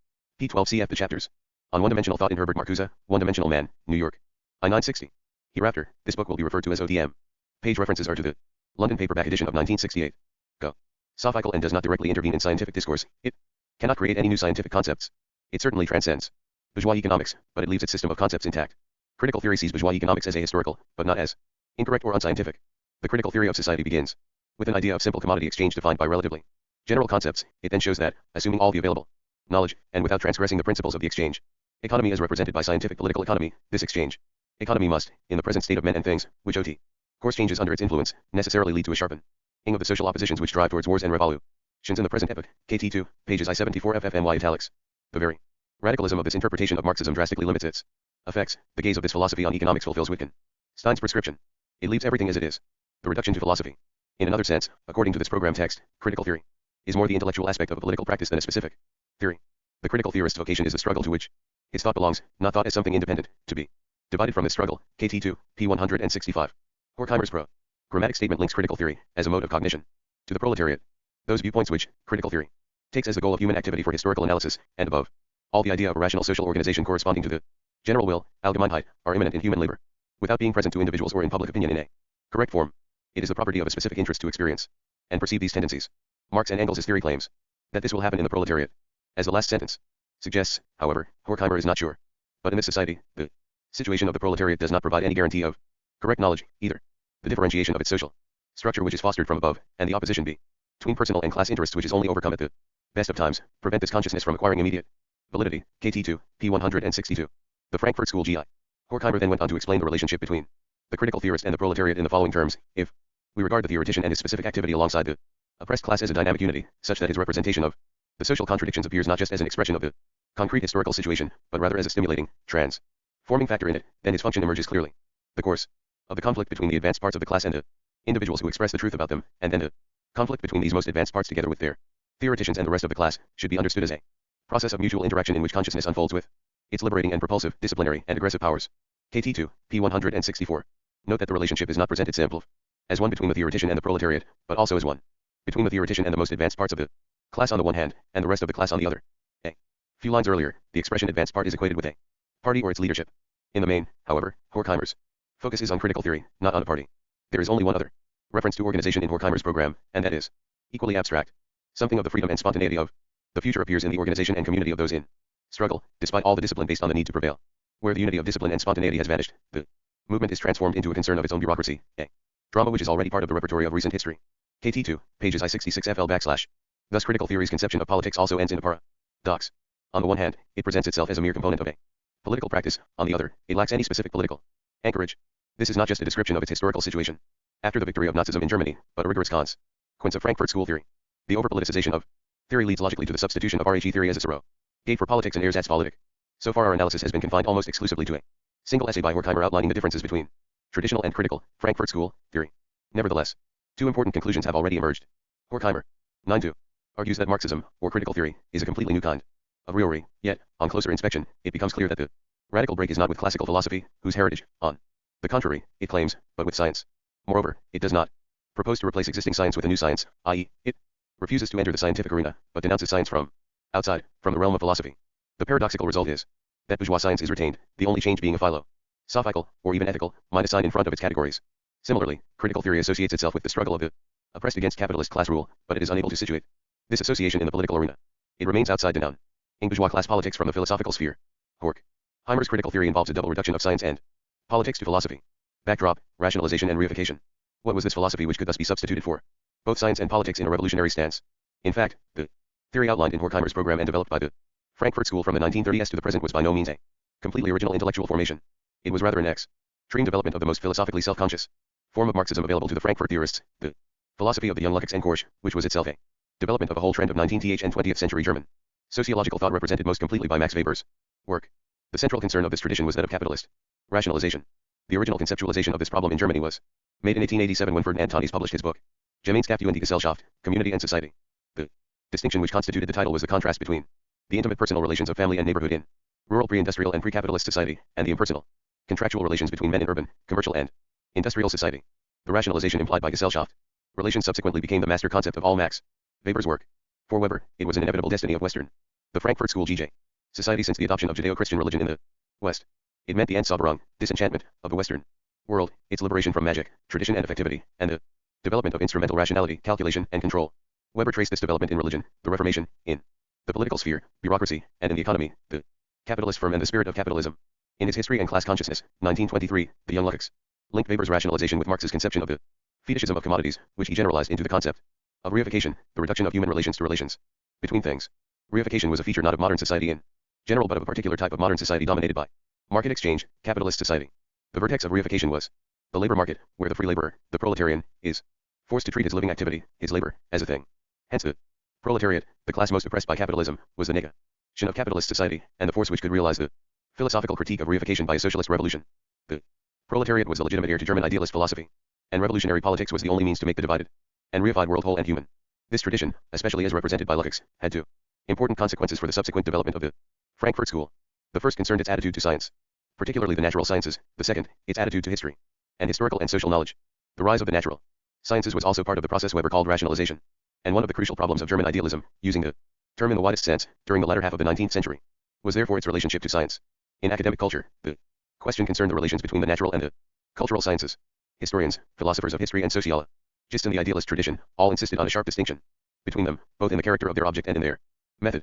P12 cf. The chapters on one-dimensional thought in Herbert Marcuse, One-Dimensional Man, New York. I-960. Hereafter, this book will be referred to as OTM. Page references are to the London paperback edition of 1968. Go. Sophical and does not directly intervene in scientific discourse. It cannot create any new scientific concepts. It certainly transcends bourgeois economics, but it leaves its system of concepts intact. Critical theory sees bourgeois economics as ahistorical, but not as incorrect or unscientific. The critical theory of society begins with an idea of simple commodity exchange defined by relatively general concepts. It then shows that, assuming all the available knowledge, and without transgressing the principles of the exchange economy as represented by scientific political economy, this exchange economy must, in the present state of men and things, which OT course changes under its influence, necessarily lead to a sharpening of the social oppositions which drive towards wars and revolutions in the present epoch. KT2, pages I-74 FFMY italics. The very radicalism of this interpretation of Marxism drastically limits its effects. The gaze of this philosophy on economics fulfills Wittgenstein's prescription. It leaves everything as it is. The reduction to philosophy. In another sense, according to this program text, critical theory is more the intellectual aspect of a political practice than a specific theory. The critical theorist's vocation is the struggle to which his thought belongs, not thought as something independent, to be divided from this struggle. KT2, P165. Horkheimer's grammatic statement links critical theory, as a mode of cognition, to the proletariat. Those viewpoints which critical theory takes as the goal of human activity for historical analysis, and above all the idea of a rational social organization corresponding to the general will, Allgemeinheit, are immanent in human labor, without being present to individuals or in public opinion in a correct form. It is the property of a specific interest to experience and perceive these tendencies. Marx and Engels' theory claims that this will happen in the proletariat. As the last sentence suggests, however, Horkheimer is not sure. But in this society, the situation of the proletariat does not provide any guarantee of correct knowledge, either. The differentiation of its social structure which is fostered from above, and the opposition between personal and class interests which is only overcome at the best of times, prevent this consciousness from acquiring immediate validity. KT2, P162. The Frankfurt School GI. Horkheimer then went on to explain the relationship between the critical theorist and the proletariat in the following terms. If we regard the theoretician and his specific activity alongside the oppressed class as a dynamic unity, such that his representation of the social contradictions appears not just as an expression of the concrete historical situation, but rather as a stimulating, transforming factor in it, then his function emerges clearly. The course of the conflict between the advanced parts of the class and the individuals who express the truth about them, and then the conflict between these most advanced parts together with their theoreticians and the rest of the class, should be understood as a process of mutual interaction in which consciousness unfolds with its liberating and propulsive, disciplinary, and aggressive powers. KT2, P164. Note that the relationship is not presented simple as one between the theoretician and the proletariat, but also as one between the theoretician and the most advanced parts of the class on the one hand, and the rest of the class on the other. A few lines earlier, the expression advanced part is equated with a party or its leadership. In the main, however, Horkheimer's focus is on critical theory, not on a party. There is only one other reference to organization in Horkheimer's program, and that is equally abstract. Something of the freedom and spontaneity of the future appears in the organization and community of those in struggle, despite all the discipline based on the need to prevail. Where the unity of discipline and spontaneity has vanished, the movement is transformed into a concern of its own bureaucracy, a Drama which is already part of the repertory of recent history. KT2, pages I66FL/. Thus critical theory's conception of politics also ends in a paradox. On the one hand, it presents itself as a mere component of a political practice, on the other, it lacks any specific political anchorage. This is not just a description of its historical situation after the victory of Nazism in Germany, but a rigorous consequence of Frankfurt School theory. The over-politicization of theory leads logically to the substitution of RHE theory as a surrogate for politics and Erzählpolitik. So far our analysis has been confined almost exclusively to a single essay by Horkheimer outlining the differences between traditional and critical Frankfurt School theory. Nevertheless, two important conclusions have already emerged. Horkheimer, 9-2, argues that Marxism, or critical theory, is a completely new kind of theory, yet, on closer inspection, it becomes clear that the radical break is not with classical philosophy, whose heritage, on the contrary, it claims, but with science. Moreover, it does not propose to replace existing science with a new science, i.e., it refuses to enter the scientific arena, but denounces science from outside, from the realm of philosophy. The paradoxical result is that bourgeois science is retained, the only change being a philosophical, or even ethical, minus sign in front of its categories. Similarly, critical theory associates itself with the struggle of the oppressed against capitalist class rule, but it is unable to situate this association in the political arena. It remains outside denouncing bourgeois class politics from the philosophical sphere. Horkheimer's critical theory involves a double reduction of science and politics to philosophy. Backdrop, rationalization and reification. What was this philosophy which could thus be substituted for both science and politics in a revolutionary stance? In fact, the theory outlined in Horkheimer's program and developed by the Frankfurt School from the 1930s to the present was by no means a completely original intellectual formation. It was rather an extreme development of the most philosophically self-conscious form of Marxism available to the Frankfurt theorists, the philosophy of the young Lukács and Korsch, which was itself a development of a whole trend of 19th and 20th century German sociological thought represented most completely by Max Weber's work. The central concern of this tradition was that of capitalist rationalization. The original conceptualization of this problem in Germany was made in 1887 when Ferdinand Tönnies published his book, Gemeinschaft und die Gesellschaft, Community and Society. The distinction which constituted the title was the contrast between the intimate personal relations of family and neighborhood in rural pre-industrial and pre-capitalist society, and the impersonal, contractual relations between men in urban, commercial and industrial society. The rationalization implied by Gesellschaft relations subsequently became the master concept of all Max Weber's work. For Weber, it was an inevitable destiny of Western, the Frankfurt School GJ society since the adoption of Judeo-Christian religion in the West. It meant the Entzaubberung, disenchantment, of the Western world, its liberation from magic, tradition and effectivity, and the development of instrumental rationality, calculation, and control. Weber traced this development in religion, the Reformation, in the political sphere, bureaucracy, and in the economy, the capitalist firm and the spirit of capitalism. In his History and Class Consciousness, 1923, the young Lukács linked Weber's rationalization with Marx's conception of the fetishism of commodities, which he generalized into the concept of reification, the reduction of human relations to relations between things. Reification was a feature not of modern society in general but of a particular type of modern society dominated by market exchange, capitalist society. The vertex of reification was the labor market, where the free laborer, the proletarian, is forced to treat his living activity, his labor, as a thing. Hence the proletariat, the class most oppressed by capitalism, was the negation of capitalist society, and the force which could realize the philosophical critique of reification by a socialist revolution. The proletariat was the legitimate heir to German idealist philosophy, and revolutionary politics was the only means to make the divided and reified world whole and human. This tradition, especially as represented by Lukács, had two important consequences for the subsequent development of the Frankfurt School. The first concerned its attitude to science, particularly the natural sciences, the second, its attitude to history, and historical and social knowledge. The rise of the natural sciences was also part of the process Weber called rationalization, and one of the crucial problems of German idealism, using the term in the widest sense, during the latter half of the 19th century, was therefore its relationship to science. In academic culture, the question concerned the relations between the natural and the cultural sciences. Historians, philosophers of history and sociologists in the idealist tradition, all insisted on a sharp distinction between them, both in the character of their object and in their method.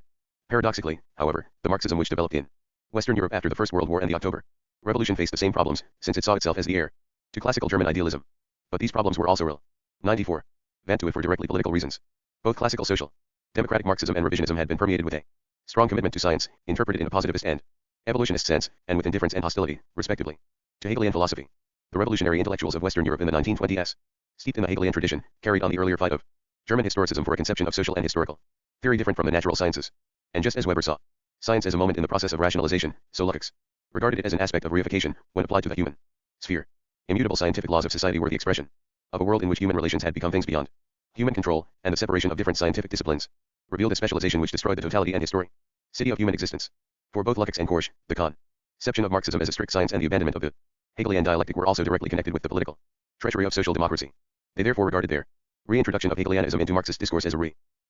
Paradoxically, however, the Marxism which developed in Western Europe after the First World War and the October Revolution faced the same problems, since it saw itself as the heir to classical German idealism. But these problems were also real. 94. Vantuit for directly political reasons. Both classical social, democratic Marxism and revisionism had been permeated with a strong commitment to science, interpreted in a positivist and evolutionist sense, and with indifference and hostility, respectively, to Hegelian philosophy. The revolutionary intellectuals of Western Europe in the 1920s, steeped in the Hegelian tradition, carried on the earlier fight of German historicism for a conception of social and historical theory different from the natural sciences. And just as Weber saw science as a moment in the process of rationalization, so Lukács regarded it as an aspect of reification, when applied to the human sphere. Immutable scientific laws of society were the expression of a world in which human relations had become things beyond human control, and the separation of different scientific disciplines revealed a specialization which destroyed the totality and historicity of human existence. For both Lukács and Korsch, the conception of Marxism as a strict science and the abandonment of the Hegelian dialectic were also directly connected with the political treachery of social democracy. They therefore regarded their reintroduction of Hegelianism into Marxist discourse as a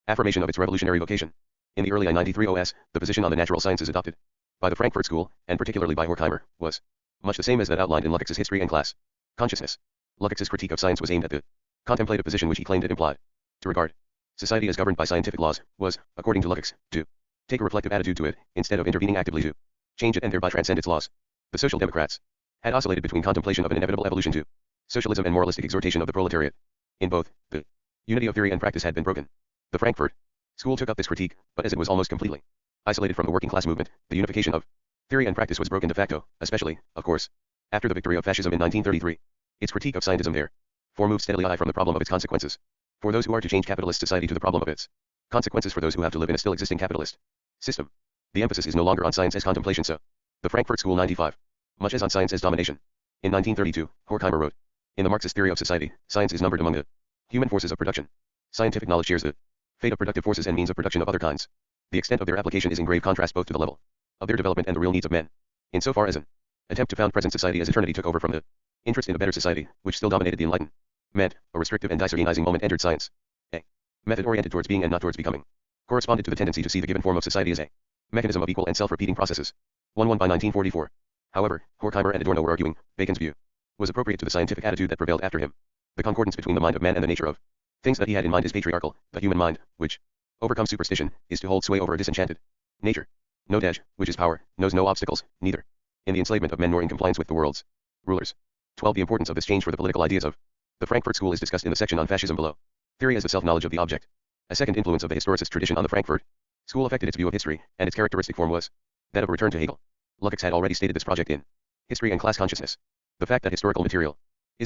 reaffirmation of its revolutionary vocation. In the early I-93 OS, the position on the natural sciences adopted by the Frankfurt School, and particularly by Horkheimer, was much the same as that outlined in Lukács's History and Class Consciousness. Lukács's critique of science was aimed at the contemplative position which he claimed it implied. To regard society as governed by scientific laws was, according to Lukács, to take a reflective attitude to it, instead of intervening actively to change it and thereby transcend its laws. The Social Democrats had oscillated between contemplation of an inevitable evolution to socialism and moralistic exhortation of the proletariat. In both, the unity of theory and practice had been broken. The Frankfurt School took up this critique, but as it was almost completely isolated from the working class movement, the unification of theory and practice was broken de facto, especially, of course, after the victory of fascism in 1933. Its critique of scientism therefore moved steadily away from the problem of its consequences. For those who are to change capitalist society to the problem of its consequences for those who have to live in a still existing capitalist system. The emphasis is no longer on science as contemplation, so the Frankfurt School 95, much as on science as domination. In 1932, Horkheimer wrote, in the Marxist theory of society, science is numbered among the human forces of production. Scientific knowledge shares the fate of productive forces and means of production of other kinds. The extent of their application is in grave contrast both to the level of their development and the real needs of men. In so far as an attempt to found present society as eternity took over from the interest in a better society, which still dominated the Enlightenment, a restrictive and disorganizing moment entered science. A method oriented towards being and not towards becoming corresponded to the tendency to see the given form of society as a mechanism of equal and self-repeating processes. 1-1 by 1944. However, Horkheimer and Adorno were arguing, Bacon's view was appropriate to the scientific attitude that prevailed after him. The concordance between the mind of man and the nature of things that he had in mind is patriarchal. The human mind, which overcomes superstition, is to hold sway over a disenchanted nature. No dash, which is power, knows no obstacles, neither in the enslavement of men nor in compliance with the world's rulers. 12. The importance of this change for the political ideas of the Frankfurt School is discussed in the section on fascism below. Theory as the self-knowledge of the object. A second influence of the historicist tradition on the Frankfurt School affected its view of history, and its characteristic form was that of a return to Hegel. Lukács had already stated this project in History and Class Consciousness. The fact that historical materialism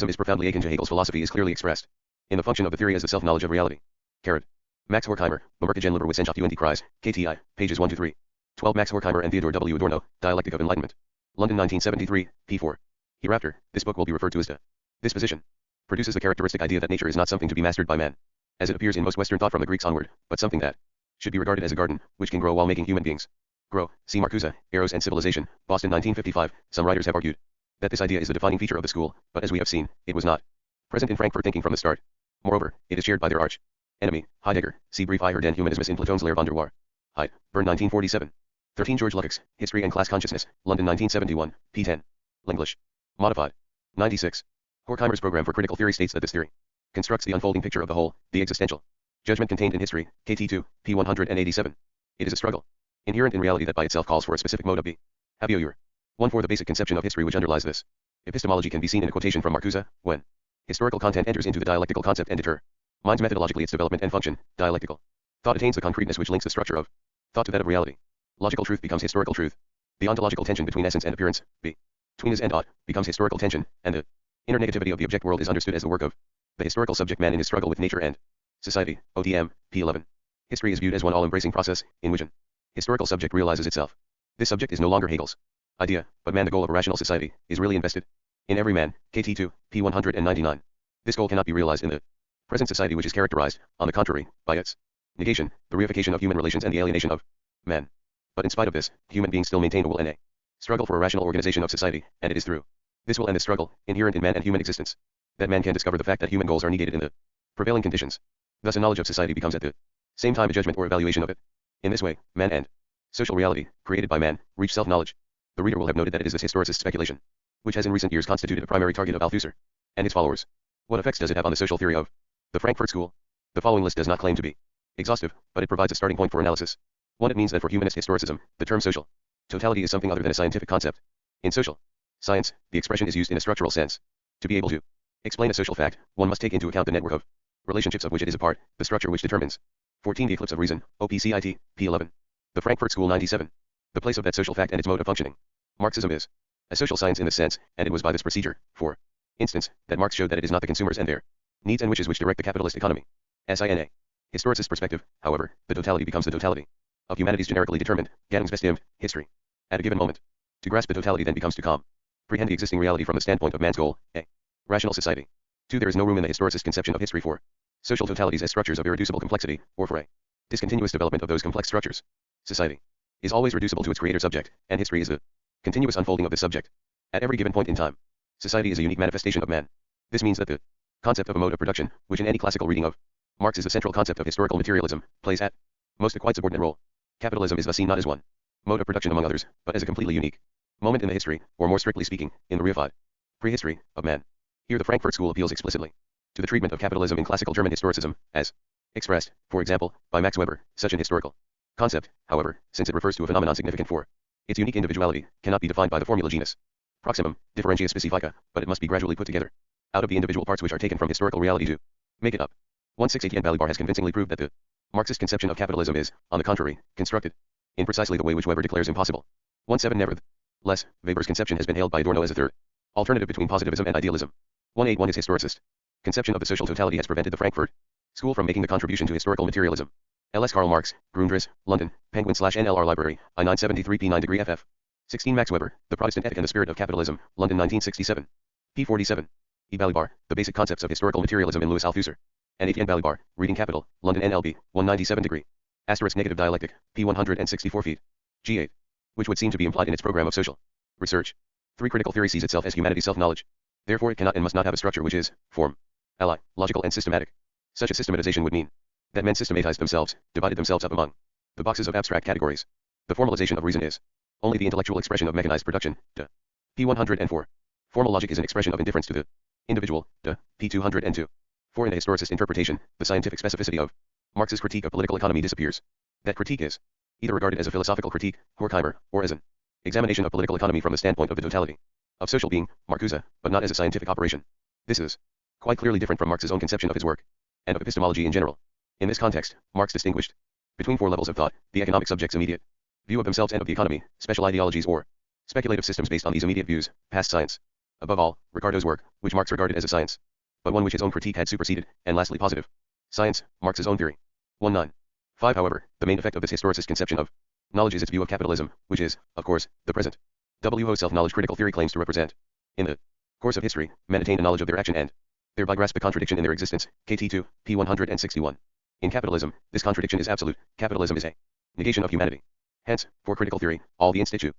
is profoundly akin to Hegel's philosophy is clearly expressed in the function of the theory as the self-knowledge of reality. Max Horkheimer, Bemerkungen über Wissenschaft und die Kreis, KTI, pages 1-3. 12. Max Horkheimer and Theodore W. Adorno, Dialectic of Enlightenment. London 1973, p. 4. Hereafter, this book will be referred to as the disposition. Produces the characteristic idea that nature is not something to be mastered by man, as it appears in most Western thought from the Greeks onward, but something that should be regarded as a garden, which can grow while making human beings grow. See Marcuse, Eros and Civilization, Boston 1955. Some writers have argued that this idea is the defining feature of the school, but as we have seen, it was not present in Frankfurt thinking from the start. Moreover, it is shared by their arch enemy, Heidegger. See Brief I den Humanismus in Platon's Lehre von der Wahr. Heid, Bern 1947. 13. George Lukács, History and Class Consciousness, London 1971, p. 10. English. Modified. 96. Horkheimer's program for critical theory states that this theory constructs the unfolding picture of the whole, the existential judgment contained in history, KT2, p. 187. It is a struggle inherent in reality that by itself calls for a specific mode of behavior. 1. For the basic conception of history which underlies this epistemology can be seen in a quotation from Marcuse, when historical content enters into the dialectical concept and determines methodologically its development and function, dialectical thought attains the concreteness which links the structure of thought to that of reality. Logical truth becomes historical truth. The ontological tension between essence and appearance, between is and ought, becomes historical tension, and the inner negativity of the object world is understood as the work of the historical subject man in his struggle with nature and society. ODM, p. 11. History is viewed as one all-embracing process, in which an historical subject realizes itself. This subject is no longer Hegel's idea, but man, the goal of a rational society, is really invested in every man, KT2, p. 199. This goal cannot be realized in the present society, which is characterized, on the contrary, by its negation, the reification of human relations and the alienation of man. But in spite of this, human beings still maintain a will and a struggle for a rational organization of society, and it is through this will and this struggle, inherent in man and human existence, that man can discover the fact that human goals are negated in the prevailing conditions. Thus a knowledge of society becomes at the same time a judgment or evaluation of it. In this way, man and social reality, created by man, reach self-knowledge. The reader will have noted that it is this historicist speculation which has in recent years constituted a primary target of Althusser and his followers. What effects does it have on the social theory of the Frankfurt School? The following list does not claim to be exhaustive, but it provides a starting point for analysis. 1. It means that for humanist historicism, the term social totality is something other than a scientific concept. In social science, the expression is used in a structural sense. To be able to explain a social fact, one must take into account the network of relationships of which it is a part, the structure which determines. 14. The eclipse of reason, OPCIT, p. 11. The Frankfurt School 97. The place of that social fact and its mode of functioning. Marxism is a social science in this sense, and it was by this procedure, for instance, that Marx showed that it is not the consumers and their needs and wishes which direct the capitalist economy. SINA. Historicist perspective, however, the totality becomes the totality of humanity's generically determined, Gattungsbestimmt, history. At a given moment. To grasp the totality then becomes to comprehend the existing reality from the standpoint of man's goal, a rational society. 2. There is no room in the historicist conception of history for social totalities as structures of irreducible complexity, or for a discontinuous development of those complex structures. Society is always reducible to its creator subject, and history is the continuous unfolding of this subject. At every given point in time, society is a unique manifestation of man. This means that the concept of a mode of production, which in any classical reading of Marx is the central concept of historical materialism, plays at most a quite subordinate role. Capitalism is thus seen not as one mode of production among others, but as a completely unique moment in the history, or more strictly speaking, in the reified prehistory of man. Here the Frankfurt School appeals explicitly to the treatment of capitalism in classical German historicism, as expressed, for example, by Max Weber. Such an historical concept, however, since it refers to a phenomenon significant for its unique individuality, cannot be defined by the formula genus proximum differentia specifica, but it must be gradually put together out of the individual parts which are taken from historical reality to make it up. 168 Balibar has convincingly proved that the Marxist conception of capitalism is, on the contrary, constructed in precisely the way which Weber declares impossible. 17 Nevertheless, Weber's conception has been hailed by Adorno as a third alternative between positivism and idealism. 181 His historicist conception of the social totality has prevented the Frankfurt School from making the contribution to historical materialism. L.S. Karl Marx, Grundrisse, London, Penguin/NLR Library, I-973 p9 ff. 16 Max Weber, The Protestant Ethic and the Spirit of Capitalism, London 1967. p. 47. E. Balibar, The Basic Concepts of Historical Materialism in Louis Althusser. And Etienne Balibar, Reading Capital, London NLB, 197 *. Negative Dialectic, p. 164 ft. g8. Which would seem to be implied in its program of social research. 3. Critical theory sees itself as humanity's self-knowledge. Therefore it cannot and must not have a structure which is, form, ally, logical and systematic. Such a systematization would mean that men systematized themselves, divided themselves up among the boxes of abstract categories. The formalization of reason is only the intellectual expression of mechanized production. De. p. 104. Formal logic is an expression of indifference to the individual. De. p. 202. For in the historicist interpretation, the scientific specificity of Marx's critique of political economy disappears. That critique is either regarded as a philosophical critique, Horkheimer, or as an examination of political economy from the standpoint of the totality of social being, Marcuse, but not as a scientific operation. This is quite clearly different from Marx's own conception of his work and of epistemology in general. In this context, Marx distinguished between four levels of thought: the economic subject's immediate view of themselves and of the economy, special ideologies or speculative systems based on these immediate views, past science. Above all, Ricardo's work, which Marx regarded as a science, but one which his own critique had superseded, and lastly positive science, Marx's own theory. 195. However, the main effect of this historicist conception of knowledge is its view of capitalism, which is, of course, the present. W.O. self-knowledge critical theory claims to represent, in the course of history, men attain a knowledge of their action and thereby grasp the contradiction in their existence. KT2, p. 161. In capitalism, this contradiction is absolute. Capitalism is a negation of humanity. Hence, for critical theory, all the institutions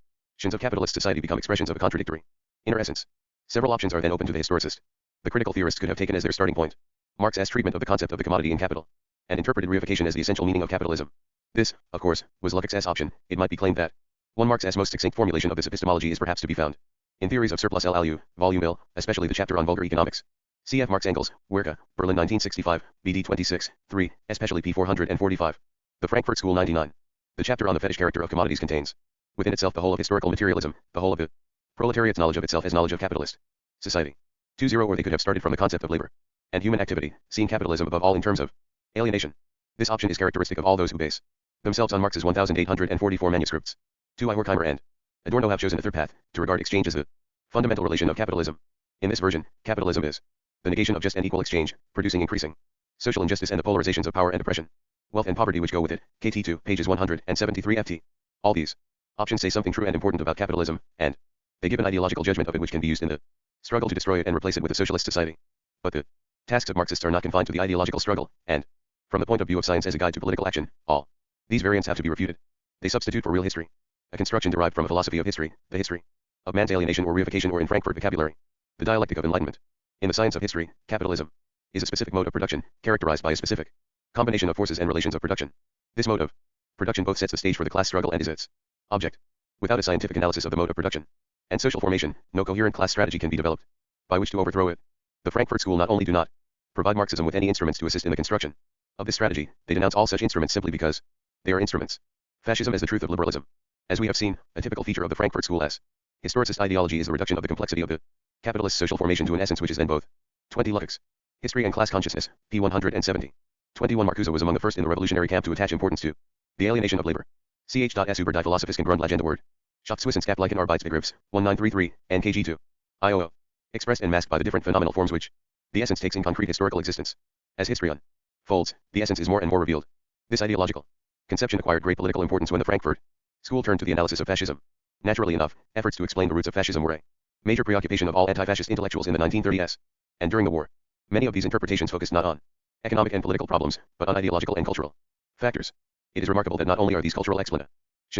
of capitalist society become expressions of a contradictory inner essence. Several options are then open to the historicist. The critical theorists could have taken as their starting point Marx's treatment of the concept of the commodity in capital, and interpreted reification as the essential meaning of capitalism. This, of course, was Lukács's option. It might be claimed that one Marx's most succinct formulation of this epistemology is perhaps to be found in Theories of Surplus Value, Volume L, especially the chapter on vulgar economics. Cf. Marx Engels, Werke, Berlin 1965, BD 26, 3, especially p. 445. The Frankfurt School 99. The chapter on the fetish character of commodities contains within itself the whole of historical materialism, the whole of the proletariat's knowledge of itself as knowledge of capitalist society. 20. Or they could have started from the concept of labor and human activity, seeing capitalism above all in terms of alienation. This option is characteristic of all those who base themselves on Marx's 1844 manuscripts. 2. Horkheimer and Adorno have chosen a third path, to regard exchange as the fundamental relation of capitalism. In this version, capitalism is the negation of just and equal exchange, producing increasing social injustice and the polarizations of power and oppression, wealth and poverty which go with it. KT2, pages 173 ft. All these options say something true and important about capitalism, and they give an ideological judgment of it which can be used in the struggle to destroy it and replace it with a socialist society. But the tasks of Marxists are not confined to the ideological struggle, and, from the point of view of science as a guide to political action, all these variants have to be refuted. They substitute for real history a construction derived from a philosophy of history, the history of man's alienation or reification, or in Frankfurt vocabulary, the dialectic of enlightenment. In the science of history, capitalism is a specific mode of production, characterized by a specific combination of forces and relations of production. This mode of production both sets the stage for the class struggle and is its object. Without a scientific analysis of the mode of production and social formation, no coherent class strategy can be developed by which to overthrow it. The Frankfurt School not only do not provide Marxism with any instruments to assist in the construction of this strategy, they denounce all such instruments simply because they are instruments. Fascism as the truth of liberalism. As we have seen, a typical feature of the Frankfurt School as historicist ideology is the reduction of the complexity of the capitalist social formation to an essence which is then both 20 Lukács, history and class consciousness, p. 170. 21 Marcuse was among the first in the revolutionary camp to attach importance to the alienation of labor. Ch.s. über die Philosophische Grundlage Word. Schaffenswissenschaftlichen Arbeitsbegriffs, 1933, NKG2. IOO. Expressed and masked by the different phenomenal forms which the essence takes in concrete historical existence. As history unfolds, the essence is more and more revealed. This ideological conception acquired great political importance when the Frankfurt School turned to the analysis of fascism. Naturally enough, efforts to explain the roots of fascism were a major preoccupation of all anti-fascist intellectuals in the 1930s. And during the war, many of these interpretations focused not on economic and political problems, but on ideological and cultural factors. It is remarkable that not only are these cultural explanations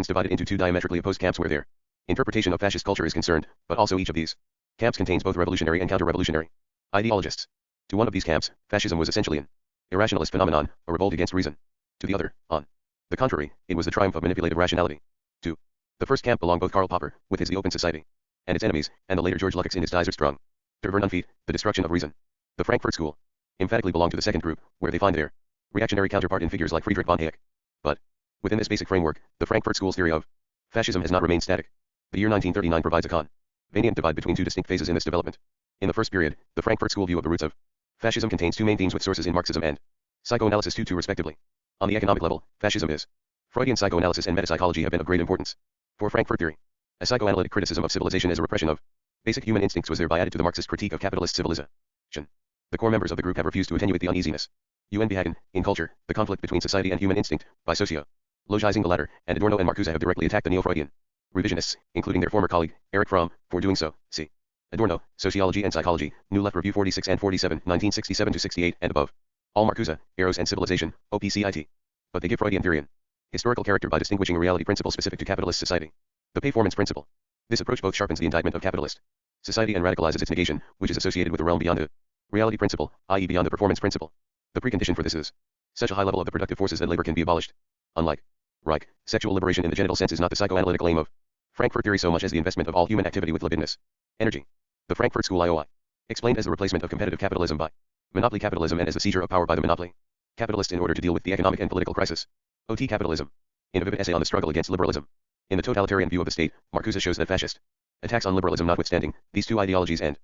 divided into two diametrically opposed camps where their interpretation of fascist culture is concerned, but also each of these camps contains both revolutionary and counter-revolutionary ideologists. To one of these camps, fascism was essentially an irrationalist phenomenon, a revolt against reason. To the other, on the contrary, it was the triumph of manipulative rationality. To the first camp belong both Karl Popper, with his The Open Society, and its enemies, and the later George Lukács in his Die Zerstörung der Vernunft, the destruction of reason. The Frankfurt School emphatically belong to the second group, where they find their reactionary counterpart in figures like Friedrich von Hayek. But within this basic framework, the Frankfurt School's theory of fascism has not remained static. The year 1939 provides a convenient divide between two distinct phases in this development. In the first period, the Frankfurt School view of the roots of fascism contains two main themes with sources in Marxism and psychoanalysis two respectively. On the economic level, fascism is Freudian psychoanalysis and metapsychology have been of great importance. For Frankfurt theory, a psychoanalytic criticism of civilization as a repression of basic human instincts was thereby added to the Marxist critique of capitalist civilization. The core members of the group have refused to attenuate the uneasiness. Behagen, in Culture, the conflict between society and human instinct, by sociologizing the latter, and Adorno and Marcuse have directly attacked the neo-Freudian revisionists, including their former colleague, Erich Fromm, for doing so. See Adorno, Sociology and Psychology, New Left Review 46 and 47, 1967-68, and above. All Marcuse, Eros and Civilization, OPCIT. But they give Freudian theory an historical character by distinguishing a reality principle specific to capitalist society. The performance principle. This approach both sharpens the indictment of capitalist society and radicalizes its negation, which is associated with a realm beyond the reality principle, i.e. beyond the performance principle. The precondition for this is such a high level of the productive forces that labor can be abolished. Unlike Reich, sexual liberation in the genital sense is not the psychoanalytic aim of Frankfurt theory so much as the investment of all human activity with libidinous energy. The Frankfurt School IOI explained as the replacement of competitive capitalism by monopoly capitalism and as the seizure of power by the monopoly capitalist in order to deal with the economic and political crisis. OT capitalism. In a vivid essay on the struggle against liberalism. In the totalitarian view of the state, Marcuse shows that fascist attacks on liberalism notwithstanding, these two ideologies and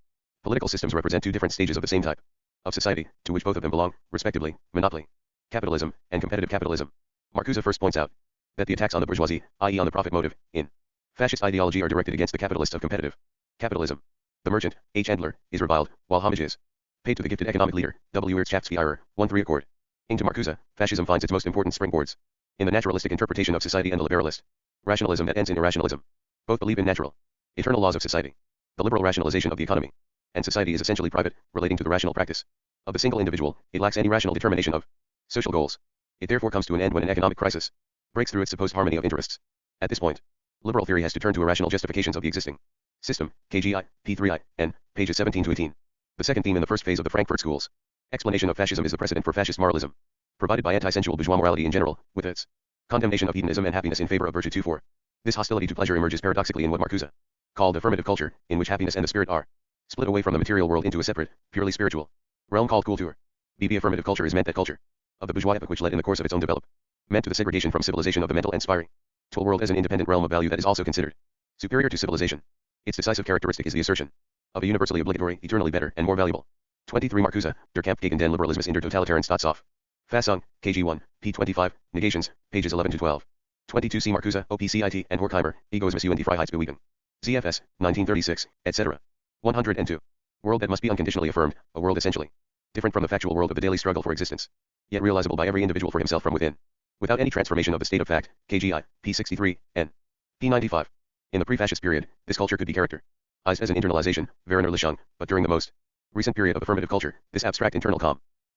political systems represent two different stages of the same type of society, to which both of them belong, respectively, monopoly capitalism and competitive capitalism. Marcuse first points out that the attacks on the bourgeoisie, i.e. on the profit motive, in fascist ideology are directed against the capitalists of competitive capitalism. The merchant, H. Endler, is reviled, while homage is paid to the gifted economic leader, W. Wirtschaftsführer, 1-3 accord. Into Marcuse, fascism finds its most important springboards in the naturalistic interpretation of society and the liberalist rationalism that ends in irrationalism. Both believe in natural, eternal laws of society. The liberal rationalization of the economy and society is essentially private, relating to the rational practice of the single individual. It lacks any rational determination of social goals. It therefore comes to an end when an economic crisis breaks through its supposed harmony of interests. At this point, liberal theory has to turn to irrational justifications of the existing system, KGI, P3I, N, pages 17 to 18. The second theme in the first phase of the Frankfurt School's explanation of fascism is the precedent for fascist moralism, provided by anti-sensual bourgeois morality in general, with its condemnation of hedonism and happiness in favor of virtue 2-4. This hostility to pleasure emerges paradoxically in what Marcuse called affirmative culture, in which happiness and the spirit are split away from the material world into a separate, purely spiritual realm called Kultur. BB affirmative culture is meant that culture of the bourgeois epoch which led in the course of its own development meant to the segregation from civilization of the mental and spiritual world as an independent realm of value that is also considered superior to civilization. Its decisive characteristic is the assertion of a universally obligatory, eternally better, and more valuable. 23 Marcuse, Der Kampf gegen den Liberalismus in der totalitären Staatsauf. Fassung, KG1, p25, Negations, pages 11 to 12. 22 C. Marcuse, OPCIT, and Horkheimer, Egoismus und die Freiheitsbewegung. ZFS, 1936, etc. 102. World that must be unconditionally affirmed, a world essentially different from the factual world of the daily struggle for existence, yet realizable by every individual for himself from within, without any transformation of the state of fact. KGI, p63, n. p95. In the pre-fascist period, this culture could be characterized as an internalization, Werner Lischung, but during the most recent period of affirmative culture, this abstract internal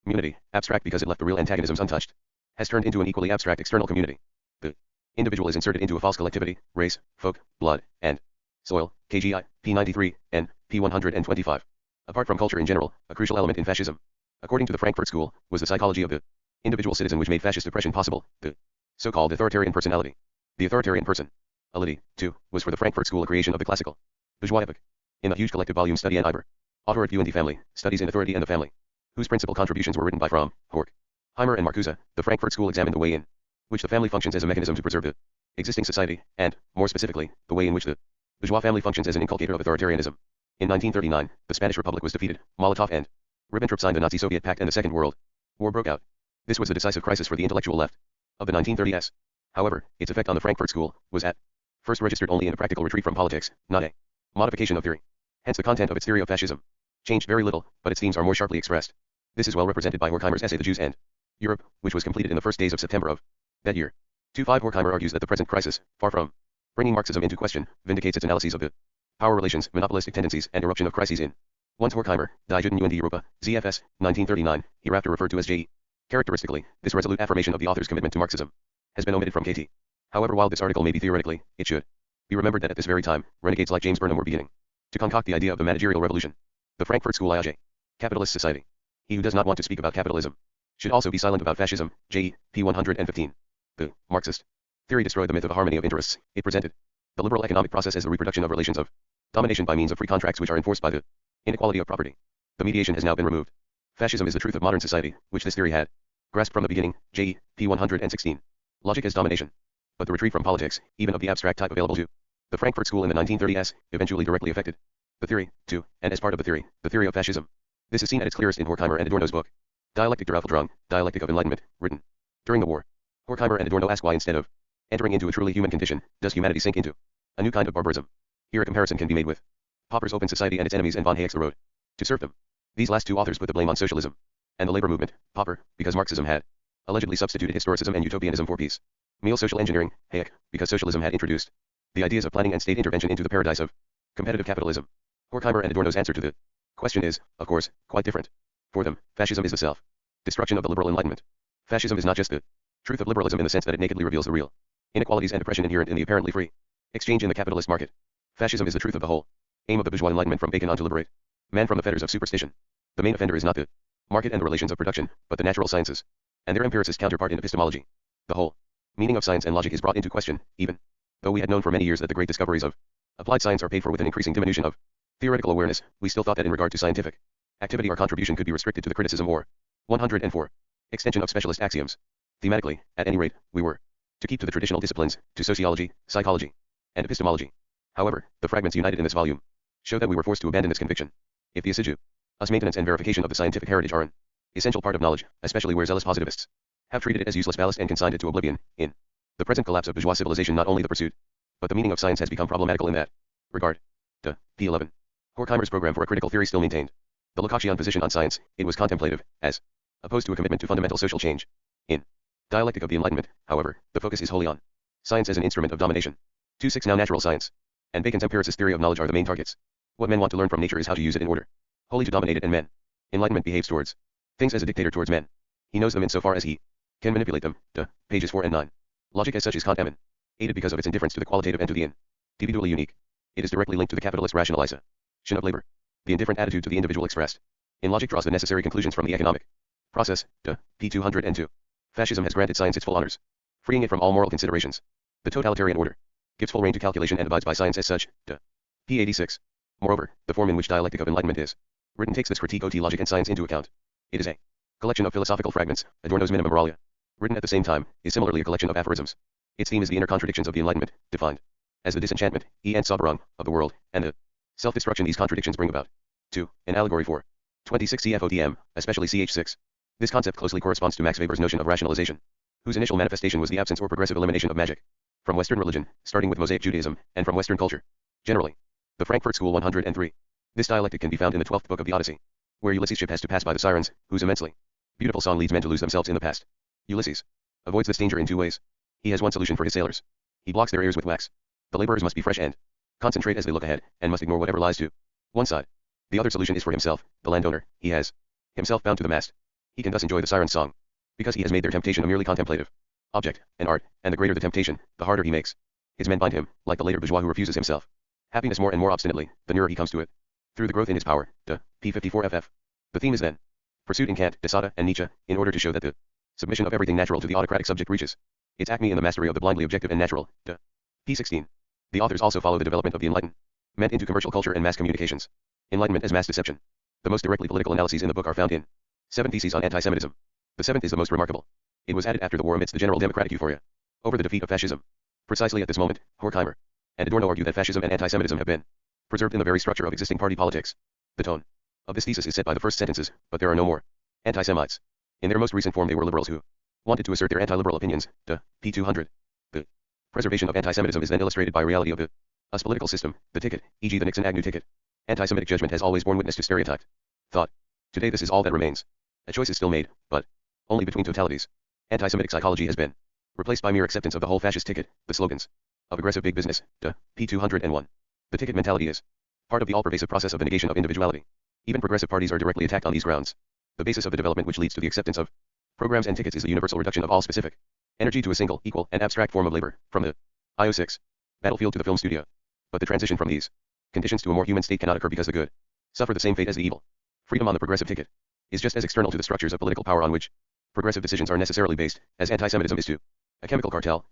community, abstract because it left the real antagonisms untouched, has turned into an equally abstract external community. The individual is inserted into a false collectivity, race, folk, blood, and soil. KGI, p93, n. p125. Apart from culture in general, a crucial element in fascism, according to the Frankfurt School, was the psychology of the individual citizen which made fascist oppression possible, the so-called authoritarian personality. The authoritarian personality, too, was for the Frankfurt School a creation of the classical bourgeois epoch. In the huge collective volume Study and Iber, Autor at You and the Family, Studies in Authority and the Family, whose principal contributions were written by Fromm, Horkheimer and Marcuse, the Frankfurt School examined the way in which the family functions as a mechanism to preserve the existing society, and, more specifically, the way in which the bourgeois family functions as an inculcator of authoritarianism. In 1939, the Spanish Republic was defeated, Molotov and Ribbentrop signed the Nazi-Soviet Pact and the Second World War broke out. This was the decisive crisis for the intellectual left of the 1930s. However, its effect on the Frankfurt School was at first registered only in a practical retreat from politics, not a modification of theory. Hence the content of its theory of fascism changed very little, but its themes are more sharply expressed. This is well represented by Horkheimer's essay The Jews and Europe, which was completed in the first days of September of that year. 2.5 Horkheimer argues that the present crisis, far from bringing Marxism into question, vindicates its analyses of the power relations, monopolistic tendencies, and eruption of crises in Once Horkheimer, Die Juden und die Europa, ZFS, 1939, hereafter referred to as J.E. Characteristically, this resolute affirmation of the author's commitment to Marxism has been omitted from KT. However, while this article may be theoretically, it should be remembered that at this very time, renegades like James Burnham were beginning to concoct the idea of the managerial revolution. The Frankfurt School IJ. Capitalist Society. He who does not want to speak about capitalism should also be silent about fascism. J.E. p. 115. The Marxist theory destroyed the myth of a harmony of interests. It presented the liberal economic process as the reproduction of relations of domination by means of free contracts which are enforced by the inequality of property. The mediation has now been removed. Fascism is the truth of modern society, which this theory had grasped from the beginning. J.E. p. 116. Logic as domination. But the retreat from politics, even of the abstract type available to the Frankfurt School in the 1930s, eventually directly affected The theory, too, and as part of the theory of fascism. This is seen at its clearest in Horkheimer and Adorno's book, Dialectic der Aufklärung, Dialectic of Enlightenment, written during the war. Horkheimer and Adorno ask why instead of entering into a truly human condition, does humanity sink into a new kind of barbarism. Here a comparison can be made with Popper's Open Society and its enemies and von Hayek's The Road to Serfdom. These last two authors put the blame on socialism and the labor movement, Popper, because Marxism had allegedly substituted historicism and utopianism for peace. Meal social engineering, Hayek, because socialism had introduced the ideas of planning and state intervention into the paradise of competitive capitalism. Horkheimer and Adorno's answer to the question is, of course, quite different. For them, fascism is the self-destruction of the liberal enlightenment. Fascism is not just the truth of liberalism in the sense that it nakedly reveals the real inequalities and oppression inherent in the apparently free exchange in the capitalist market. Fascism is the truth of the whole aim of the bourgeois enlightenment from Bacon on to liberate man from the fetters of superstition. The main offender is not the market and the relations of production, but the natural sciences and their empiricist counterpart in epistemology. The whole meaning of science and logic is brought into question, even though we had known for many years that the great discoveries of applied science are paid for with an increasing diminution of theoretical awareness. We still thought that in regard to scientific activity our contribution could be restricted to the criticism or 104 extension of specialist axioms. Thematically, at any rate, we were to keep to the traditional disciplines, to sociology, psychology, and epistemology. However, the fragments united in this volume show that we were forced to abandon this conviction. If the assiduous maintenance and verification of the scientific heritage are an essential part of knowledge, especially where zealous positivists have treated it as useless ballast and consigned it to oblivion, in the present collapse of bourgeois civilization not only the pursuit, but the meaning of science has become problematical in that regard. P11. Horkheimer's program for a critical theory still maintained the Lukashian position on science. It was contemplative, as opposed to a commitment to fundamental social change. In Dialectic of the Enlightenment, however, the focus is wholly on science as an instrument of domination. 2.6 Now natural science and Bacon's empiricist theory of knowledge are the main targets. What men want to learn from nature is how to use it in order wholly to dominate it, and men. Enlightenment behaves towards things as a dictator towards men. He knows them in so far as he can manipulate them. Pages 4 and 9. Logic as such is aided because of its indifference to the qualitative and to the individually unique. It is directly linked to the capitalist rationalization of labor. The indifferent attitude to the individual expressed in logic draws the necessary conclusions from the economic process. P 202. Fascism has granted science its full honors, freeing it from all moral considerations. The totalitarian order gives full rein to calculation and abides by science as such. P 86. Moreover, the form in which Dialectic of Enlightenment is written takes this critique OT logic and science into account. It is a collection of philosophical fragments. Adorno's Minima Moralia, written at the same time, is similarly a collection of aphorisms. Its theme is the inner contradictions of the Enlightenment, defined as the disenchantment, and Soberung, of the world, and the self-destruction these contradictions bring about. 2. An allegory for 26 CFOTM, especially CH6. This concept closely corresponds to Max Weber's notion of rationalization, whose initial manifestation was the absence or progressive elimination of magic from Western religion, starting with Mosaic Judaism, and from Western culture generally. The Frankfurt School 103. This dialectic can be found in the 12th book of the Odyssey, where Ulysses' ship has to pass by the Sirens, whose immensely beautiful song leads men to lose themselves in the past. Ulysses avoids this danger in two ways. He has one solution for his sailors. He blocks their ears with wax. The laborers must be fresh and concentrate as they look ahead, and must ignore whatever lies to one side. The other solution is for himself, the landowner. He has himself bound to the mast. He can thus enjoy the Sirens' song, because he has made their temptation a merely contemplative object, an art, and the greater the temptation, the harder he makes his men bind him, like the later bourgeois who refuses himself happiness more and more obstinately, the nearer he comes to it. Through the growth in his power, P54FF. The theme is then pursued in Kant, Desada, and Nietzsche, in order to show that the submission of everything natural to the autocratic subject reaches its acme in the mastery of the blindly objective and natural. P16. The authors also follow the development of the Enlightenment into commercial culture and mass communications. Enlightenment as mass deception. The most directly political analyses in the book are found in 7 Theses on Anti-Semitism. The 7th is the most remarkable. It was added after the war amidst the general democratic euphoria over the defeat of fascism. Precisely at this moment, Horkheimer and Adorno argue that fascism and anti-Semitism have been preserved in the very structure of existing party politics. The tone of this thesis is set by the first sentences, but there are no more anti-Semites. In their most recent form they were liberals who wanted to assert their anti-liberal opinions. P200. The preservation of anti-Semitism is then illustrated by reality of the US political system, the ticket, e.g. the Nixon-Agnew ticket. Anti-Semitic judgment has always borne witness to stereotyped thought. Today this is all that remains. A choice is still made, but only between totalities. Anti-Semitic psychology has been replaced by mere acceptance of the whole fascist ticket, the slogans of aggressive big business. P201. The ticket mentality is part of the all-pervasive process of the negation of individuality. Even progressive parties are directly attacked on these grounds. The basis of the development which leads to the acceptance of programs and tickets is the universal reduction of all specific energy to a single, equal, and abstract form of labor, from the IO6 battlefield to the film studio. But the transition from these conditions to a more human state cannot occur because the good suffer the same fate as the evil. Freedom on the progressive ticket is just as external to the structures of political power on which progressive decisions are necessarily based, as anti-Semitism is to a chemical cartel.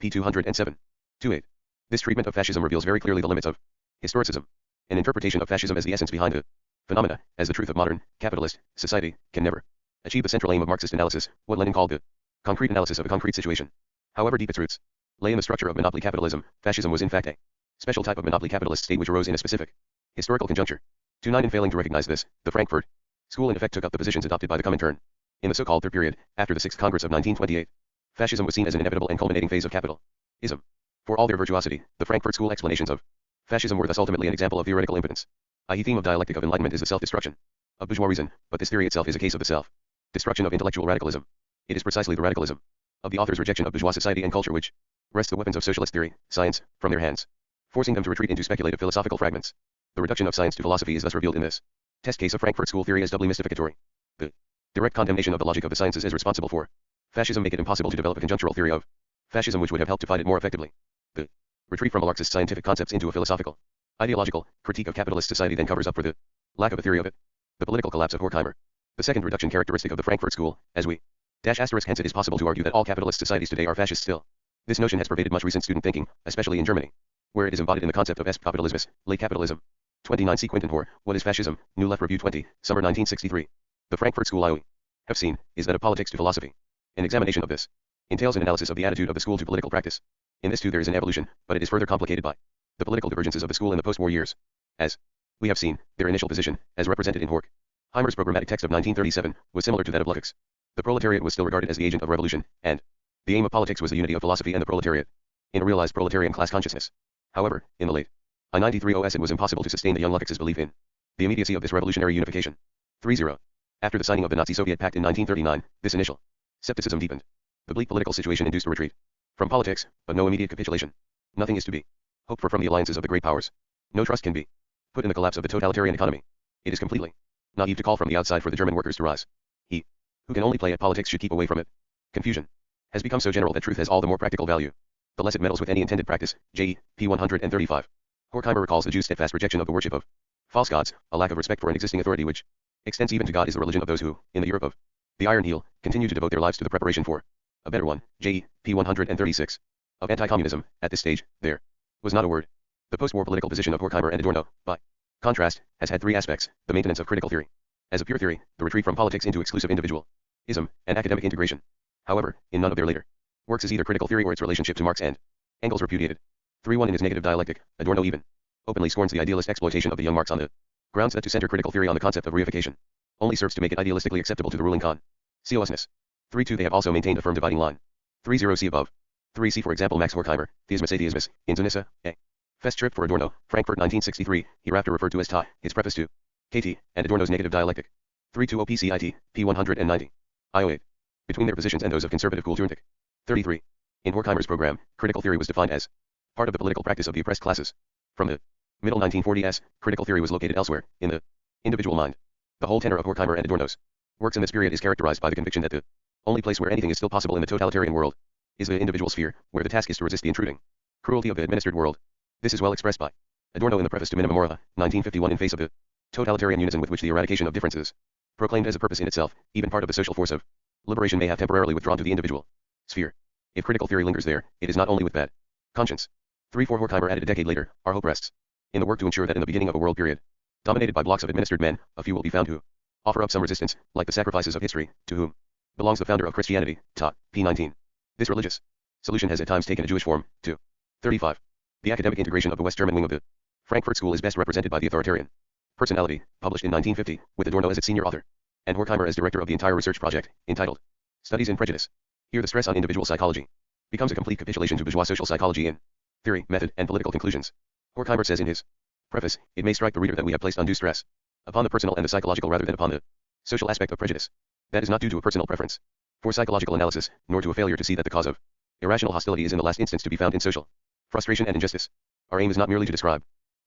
P207. 28. This treatment of fascism reveals very clearly the limits of historicism. An interpretation of fascism as the essence behind the phenomena, as the truth of modern, capitalist, society, can never achieve the central aim of Marxist analysis, what Lenin called the concrete analysis of a concrete situation. However deep its roots lay in the structure of monopoly capitalism, fascism was in fact a special type of monopoly capitalist state which arose in a specific Historical conjuncture. 2-9 In failing to recognize this, the Frankfurt School in effect took up the positions adopted by the Comintern. In the so-called Third Period, after the Sixth Congress of 1928, fascism was seen as an inevitable and culminating phase of capitalism. For all their virtuosity, the Frankfurt School explanations of fascism were thus ultimately an example of theoretical impotence. A theme of dialectic of enlightenment is the self-destruction of bourgeois reason, but this theory itself is a case of the self-destruction of intellectual radicalism. It is precisely the radicalism of the author's rejection of bourgeois society and culture which wrests the weapons of socialist theory, science, from their hands, forcing them to retreat into speculative philosophical fragments. The reduction of science to philosophy is thus revealed in this test case of Frankfurt School theory as doubly mystificatory. The direct condemnation of the logic of the sciences as responsible for fascism make it impossible to develop a conjunctural theory of fascism which would have helped to fight it more effectively. The retreat from Marxist scientific concepts into a philosophical, ideological critique of capitalist society then covers up for the lack of a theory of it. The political collapse of Horkheimer. The second reduction characteristic of the Frankfurt School, as we hence it is possible to argue that all capitalist societies today are fascist still. This notion has pervaded much recent student thinking, especially in Germany, where it is embodied in the concept of Kapitalismus, late capitalism. 29 C. Quinton Hoare, What is Fascism? New Left Review 20, Summer 1963. The Frankfurt School I have seen is that of politics to philosophy. An examination of this entails an analysis of the attitude of the school to political practice. In this too there is an evolution, but it is further complicated by the political divergences of the school in the post-war years. As we have seen, their initial position, as represented in Horkheimer's programmatic text of 1937, was similar to that of Lukács. The proletariat was still regarded as the agent of revolution, and the aim of politics was the unity of philosophy and the proletariat in a realized proletarian class consciousness. However, in the late I-93 it was impossible to sustain the young Lukács's belief in the immediacy of this revolutionary unification. 3-0. After the signing of the Nazi-Soviet Pact in 1939, this initial skepticism deepened. The bleak political situation induced a retreat from politics, but no immediate capitulation. Nothing is to be hoped for from the alliances of the great powers. No trust can be put in the collapse of the totalitarian economy. It is completely naive to call from the outside for the German workers to rise. He who can only play at politics should keep away from it. Confusion has become so general that truth has all the more practical value, the less it meddles with any intended practice. J.E. p. 135. Horkheimer recalls the Jews' steadfast rejection of the worship of false gods, a lack of respect for an existing authority which extends even to God is the religion of those who, in the Europe of the Iron Heel, continue to devote their lives to the preparation for a better one. J.E. p. 136. Of anti-communism, at this stage, there was not a word. The post-war political position of Horkheimer and Adorno, by contrast, has had three aspects: the maintenance of critical theory as a pure theory, the retreat from politics into exclusive individualism, and academic integration. However, in none of their later works is either critical theory or its relationship to Marx and Engels repudiated. 3-1 In his negative dialectic, Adorno even openly scorns the idealist exploitation of the young Marx on the grounds that to center critical theory on the concept of reification only serves to make it idealistically acceptable to the ruling consciousness. 3-2 They have also maintained a firm dividing line. 3-0 See above. 3 For example Max Horkheimer, Theismus Atheismus, in Zunissa, A. Festschrift for Adorno, Frankfurt 1963, hereafter referred to as Ta, his preface to KT, and Adorno's negative dialectic. 3-2 OPCIT, p. 190. I08. Between their positions and those of conservative Kulturkritik. 33. In Horkheimer's program, critical theory was defined as part of the political practice of the oppressed classes. From the middle 1940s, critical theory was located elsewhere, in the individual mind. The whole tenor of Horkheimer and Adorno's works in this period is characterized by the conviction that the only place where anything is still possible in the totalitarian world is the individual sphere, where the task is to resist the intruding cruelty of the administered world. This is well expressed by Adorno in the preface to Minima Mora, 1951. In face of the totalitarian unison with which the eradication of differences proclaimed as a purpose in itself, even part of the social force of liberation may have temporarily withdrawn to the individual sphere. If critical theory lingers there, it is not only with bad conscience. 3-4 Horkheimer added a decade later, our hope rests in the work to ensure that in the beginning of a world period, dominated by blocks of administered men, a few will be found who offer up some resistance, like the sacrifices of history, to whom belongs the founder of Christianity, Ta, p. 19. This religious solution has at times taken a Jewish form, too. 35. The academic integration of the West German wing of the Frankfurt School is best represented by the authoritarian personality, published in 1950, with Adorno as its senior author, and Horkheimer as director of the entire research project, entitled Studies in Prejudice. Here the stress on individual psychology becomes a complete capitulation to bourgeois social psychology in theory, method, and political conclusions. Horkheimer says in his preface, it may strike the reader that we have placed undue stress upon the personal and the psychological rather than upon the social aspect of prejudice. That is not due to a personal preference for psychological analysis, nor to a failure to see that the cause of irrational hostility is in the last instance to be found in social frustration and injustice. Our aim is not merely to describe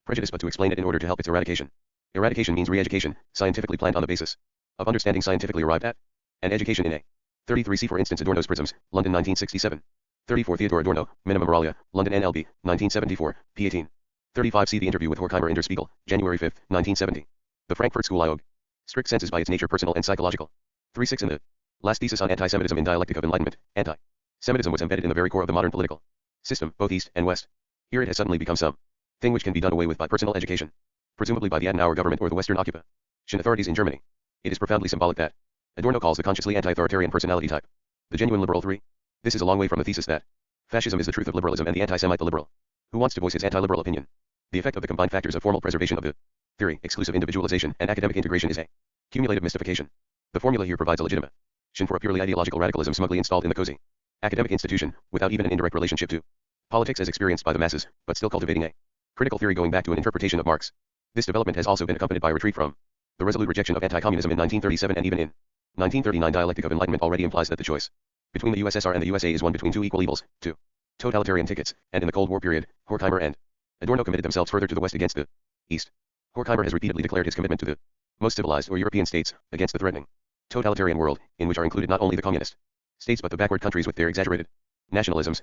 prejudice but to explain it in order to help its eradication. Eradication means re-education, scientifically planned on the basis of understanding scientifically arrived at, and education in a 33 See for instance Adorno's Prisms, London 1967. 34 Theodore Adorno, Minima Moralia, London NLB, 1974, p. 18. 35 See the interview with Horkheimer in Der Spiegel, January 5, 1970. The Frankfurt School IOG. Strict sense is by its nature personal and psychological. 3-6 In the last thesis on anti-Semitism in Dialectic of Enlightenment, anti-Semitism was embedded in the very core of the modern political system, both East and West. Here it has suddenly become some thing which can be done away with by personal education, presumably by the Adenauer government or the Western occupation authorities in Germany. It is profoundly symbolic that Adorno calls the consciously anti-authoritarian personality type the genuine liberal. 3. This is a long way from the thesis that fascism is the truth of liberalism and the anti-Semite the liberal, who wants to voice his anti-liberal opinion. The effect of the combined factors of formal preservation of the theory, exclusive individualization, and academic integration is a cumulative mystification. The formula here provides a legitimation for a purely ideological radicalism smugly installed in the cozy academic institution, without even an indirect relationship to politics as experienced by the masses, but still cultivating a critical theory going back to an interpretation of Marx. This development has also been accompanied by a retreat from the resolute rejection of anti-communism in 1937 and even in 1939. Dialectic of enlightenment already implies that the choice between the USSR and the USA is one between two equal evils, two totalitarian tickets, and in the Cold War period, Horkheimer and Adorno committed themselves further to the West against the East. Horkheimer has repeatedly declared his commitment to the most civilized or European states, against the threatening totalitarian world, in which are included not only the communist states but the backward countries with their exaggerated nationalisms.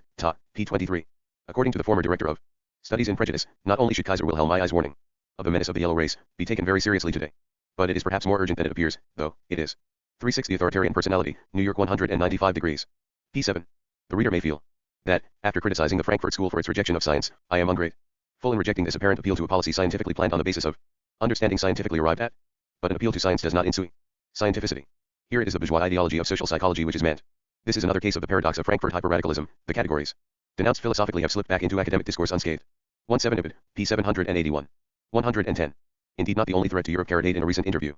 p. 23. According to the former director of Studies in Prejudice, not only should Kaiser Wilhelm II's warning of the menace of the yellow race be taken very seriously today, but it is perhaps more urgent than it appears, though it is. 360 Authoritarian Personality, New York 195 degrees. p. 7. The reader may feel that, after criticizing the Frankfurt School for its rejection of science, I am ungrateful in rejecting this apparent appeal to a policy scientifically planned on the basis of understanding scientifically arrived at. But an appeal to science does not ensue scientificity. Here it is the bourgeois ideology of social psychology which is meant. This is another case of the paradox of Frankfurt hyper-radicalism. The categories denounced philosophically have slipped back into academic discourse unscathed. 17 Ibid, p. 781. 110. Indeed not the only threat to Europe. 8 In a recent interview,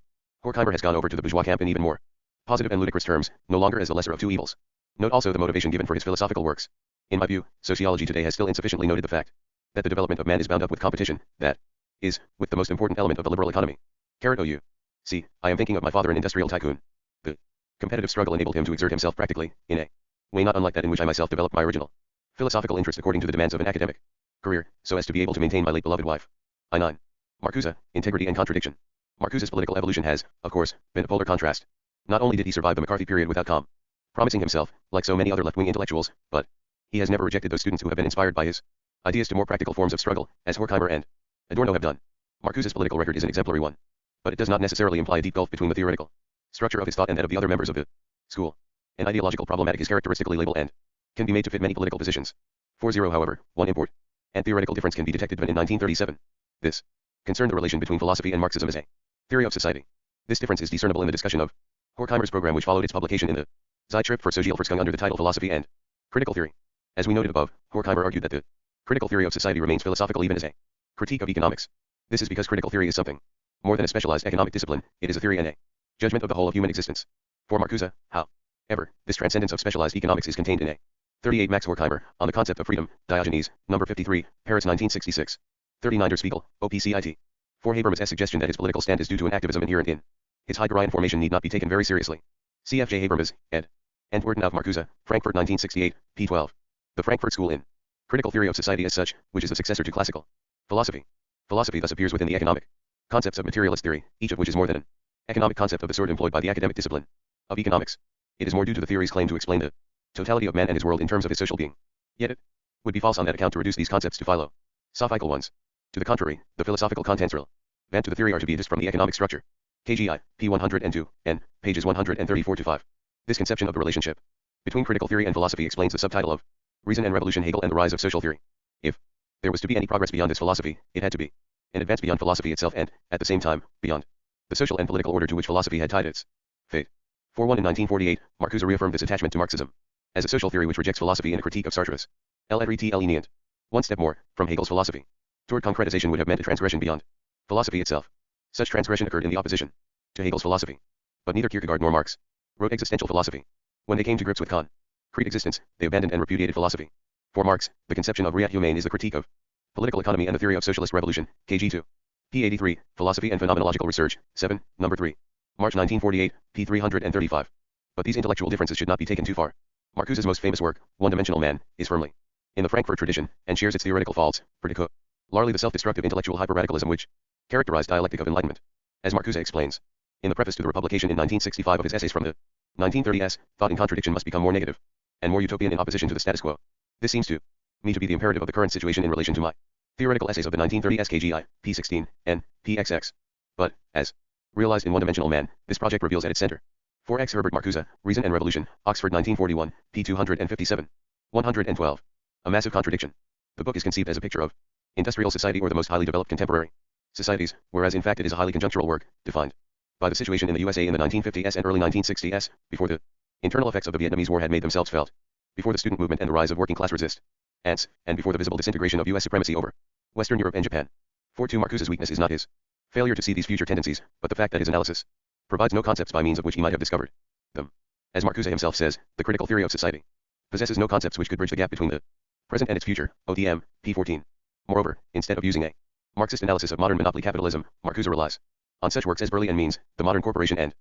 Horkheimer has gone over to the bourgeois camp in even more positive and ludicrous terms, no longer as the lesser of two evils. Note also the motivation given for his philosophical works. In my view, sociology today has still insufficiently noted the fact that the development of man is bound up with competition, that is, with the most important element of the liberal economy. OU. See, I am thinking of my father, an industrial tycoon. The competitive struggle enabled him to exert himself practically, in a way not unlike that in which I myself developed my original philosophical interest according to the demands of an academic career, so as to be able to maintain my late beloved wife. I9. Marcuse, Integrity and Contradiction. Marcuse's political evolution has, of course, been a polar contrast. Not only did he survive the McCarthy period without promising himself, like so many other left-wing intellectuals, but he has never rejected those students who have been inspired by his ideas to more practical forms of struggle, as Horkheimer and Adorno have done. Marcuse's political record is an exemplary one, but it does not necessarily imply a deep gulf between the theoretical structure of his thought and that of the other members of the school. An ideological problematic is characteristically labeled and can be made to fit many political positions. 40 However, one important and theoretical difference can be detected in 1937. This concerned the relation between philosophy and Marxism as a theory of society. This difference is discernible in the discussion of Horkheimer's program which followed its publication in the Zeitschrift für Sozialforschung under the title Philosophy and Critical Theory. As we noted above, Horkheimer argued that the critical theory of society remains philosophical even as a critique of economics. This is because critical theory is something more than a specialized economic discipline, it is a theory and a judgment of the whole of human existence. For Marcuse, however, this transcendence of specialized economics is contained in a 38 Max Horkheimer, On the Concept of Freedom, Diogenes, number 53, Paris 1966. 39 Der Spiegel, OPCIT. For Habermas's suggestion that his political stand is due to an activism inherent in his Heideggerian formation need not be taken very seriously. CFJ Habermas, ed. Antworten auf Marcuse, Frankfurt 1968, p. 12. The Frankfurt School in Critical Theory of Society as such, which is the successor to classical philosophy. Philosophy thus appears within the economic concepts of materialist theory, each of which is more than an economic concept of the sort employed by the academic discipline of economics. It is more due to the theory's claim to explain the totality of man and his world in terms of his social being. Yet it would be false on that account to reduce these concepts to philosophical ones. To the contrary, the philosophical contents relevant to the theory are to be deduced from the economic structure. KGI, p. 102, n. pages 134-5. This conception of the relationship between critical theory and philosophy explains the subtitle of Reason and Revolution, Hegel and the Rise of Social Theory. If there was to be any progress beyond this philosophy, it had to be an advance beyond philosophy itself and, at the same time, beyond the social and political order to which philosophy had tied its fate. 4.1 In 1948, Marcuse reaffirmed this attachment to Marxism as a social theory which rejects philosophy in a critique of Sartre's L. lenient. One step more, from Hegel's philosophy toward concretization would have meant a transgression beyond philosophy itself. Such transgression occurred in the opposition to Hegel's philosophy. But neither Kierkegaard nor Marx wrote existential philosophy. When they came to grips with concrete existence, they abandoned and repudiated philosophy. For Marx, the conception of Reat Humain is the critique of political economy and the theory of socialist revolution, KG2. p. 83, Philosophy and Phenomenological Research, 7, number 3. March 1948, p. 335. But these intellectual differences should not be taken too far. Marcuse's most famous work, One-Dimensional Man, is firmly in the Frankfurt tradition, and shares its theoretical faults, particularly the self-destructive intellectual hyper-radicalism which characterized dialectic of enlightenment. As Marcuse explains in the preface to the republication in 1965 of his essays from the 1930s, thought in contradiction must become more negative and more utopian in opposition to the status quo. This seems to me to be the imperative of the current situation in relation to my theoretical essays of the 1930s KGI, p16, n, pxx. But, as realized in One-Dimensional Man, this project reveals at its center 4x Herbert Marcuse, Reason and Revolution, Oxford 1941, p. 257. 112. A massive contradiction. The book is conceived as a picture of industrial society or the most highly developed contemporary societies, whereas in fact it is a highly conjunctural work, defined by the situation in the USA in the 1950s and early 1960s, before the internal effects of the Vietnamese War had made themselves felt, before the student movement and the rise of working class resistance, and before the visible disintegration of US supremacy over Western Europe and Japan. 4. Marcuse's weakness is not his failure to see these future tendencies, but the fact that his analysis provides no concepts by means of which he might have discovered them. As Marcuse himself says, the critical theory of society possesses no concepts which could bridge the gap between the present and its future. OTM, p. 14. Moreover, instead of using a Marxist analysis of modern monopoly capitalism, Marcuse relies on such works as Burley and Means, The Modern Corporation and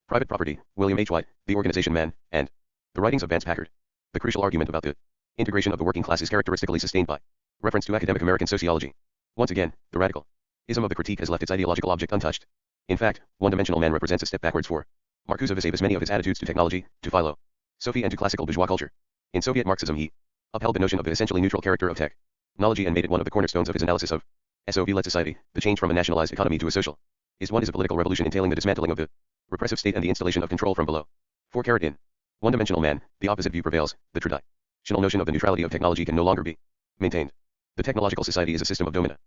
Private Property, William H. White, The Organization Man, and the writings of Vance Packard. The crucial argument about the integration of the working class is characteristically sustained by reference to academic American sociology. Once again, the radicalism of the critique has left its ideological object untouched. In fact, one-dimensional man represents a step backwards for Marcuse vis-a-vis many of his attitudes to technology, to philosophy and to classical bourgeois culture. In Soviet Marxism he upheld the notion of the essentially neutral character of technology and made it one of the cornerstones of his analysis of SOV-led society. The change from a nationalized economy to a social is a political revolution entailing the dismantling of the repressive state and the installation of control from below. 4. In one-dimensional man, the opposite view prevails. The traditional notion of the neutrality of technology can no longer be maintained. The technological society is a system of domination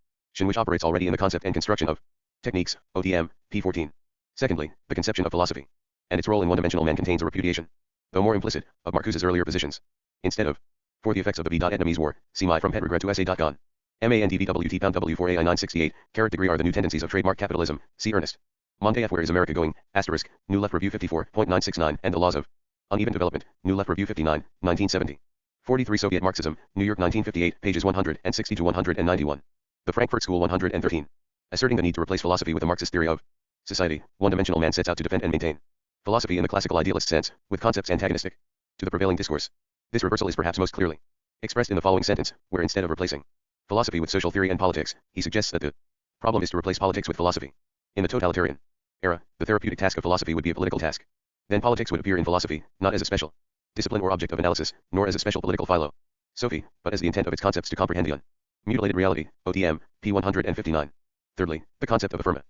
which operates already in the concept and construction of techniques. OTM, p. 14. Secondly, the conception of philosophy and its role in one-dimensional man contains a repudiation, though more implicit, of Marcuse's earlier positions. Instead of For the effects of the Vietnamese War, see my from Pedregret to SA.gon. MANDBWT pound W4AI 968, carat degree are the new tendencies of trademark capitalism, see Ernest Monte F. Where is America going? Asterisk, New Left Review 54.969, and the laws of uneven development, New Left Review 59, 1970. 43. Soviet Marxism, New York 1958, pages 160 to 191. The Frankfurt School 113. Asserting the need to replace philosophy with a Marxist theory of society, one-dimensional man sets out to defend and maintain philosophy in the classical idealist sense, with concepts antagonistic to the prevailing discourse. This reversal is perhaps most clearly expressed in the following sentence, where instead of replacing philosophy with social theory and politics, he suggests that the problem is to replace politics with philosophy. In the totalitarian era, the therapeutic task of philosophy would be a political task. Then politics would appear in philosophy, not as a special discipline or object of analysis, nor as a special political philosophy, but as the intent of its concepts to comprehend the unmutilated reality. OTM, p. 159. Thirdly, the concept of affirmative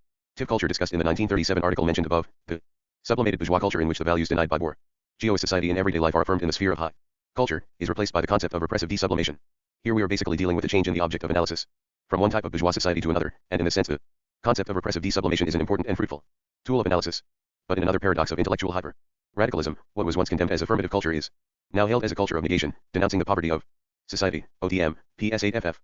culture discussed in the 1937 article mentioned above, the sublimated bourgeois culture in which the values denied by bourgeois society in everyday life are affirmed in the sphere of high culture, is replaced by the concept of repressive desublimation. Here we are basically dealing with a change in the object of analysis from one type of bourgeois society to another, and in this sense the concept of repressive desublimation is an important and fruitful tool of analysis. But in another paradox of intellectual hyper-radicalism, what was once condemned as affirmative culture is now hailed as a culture of negation, denouncing the poverty of society. OTM, PS 8FF.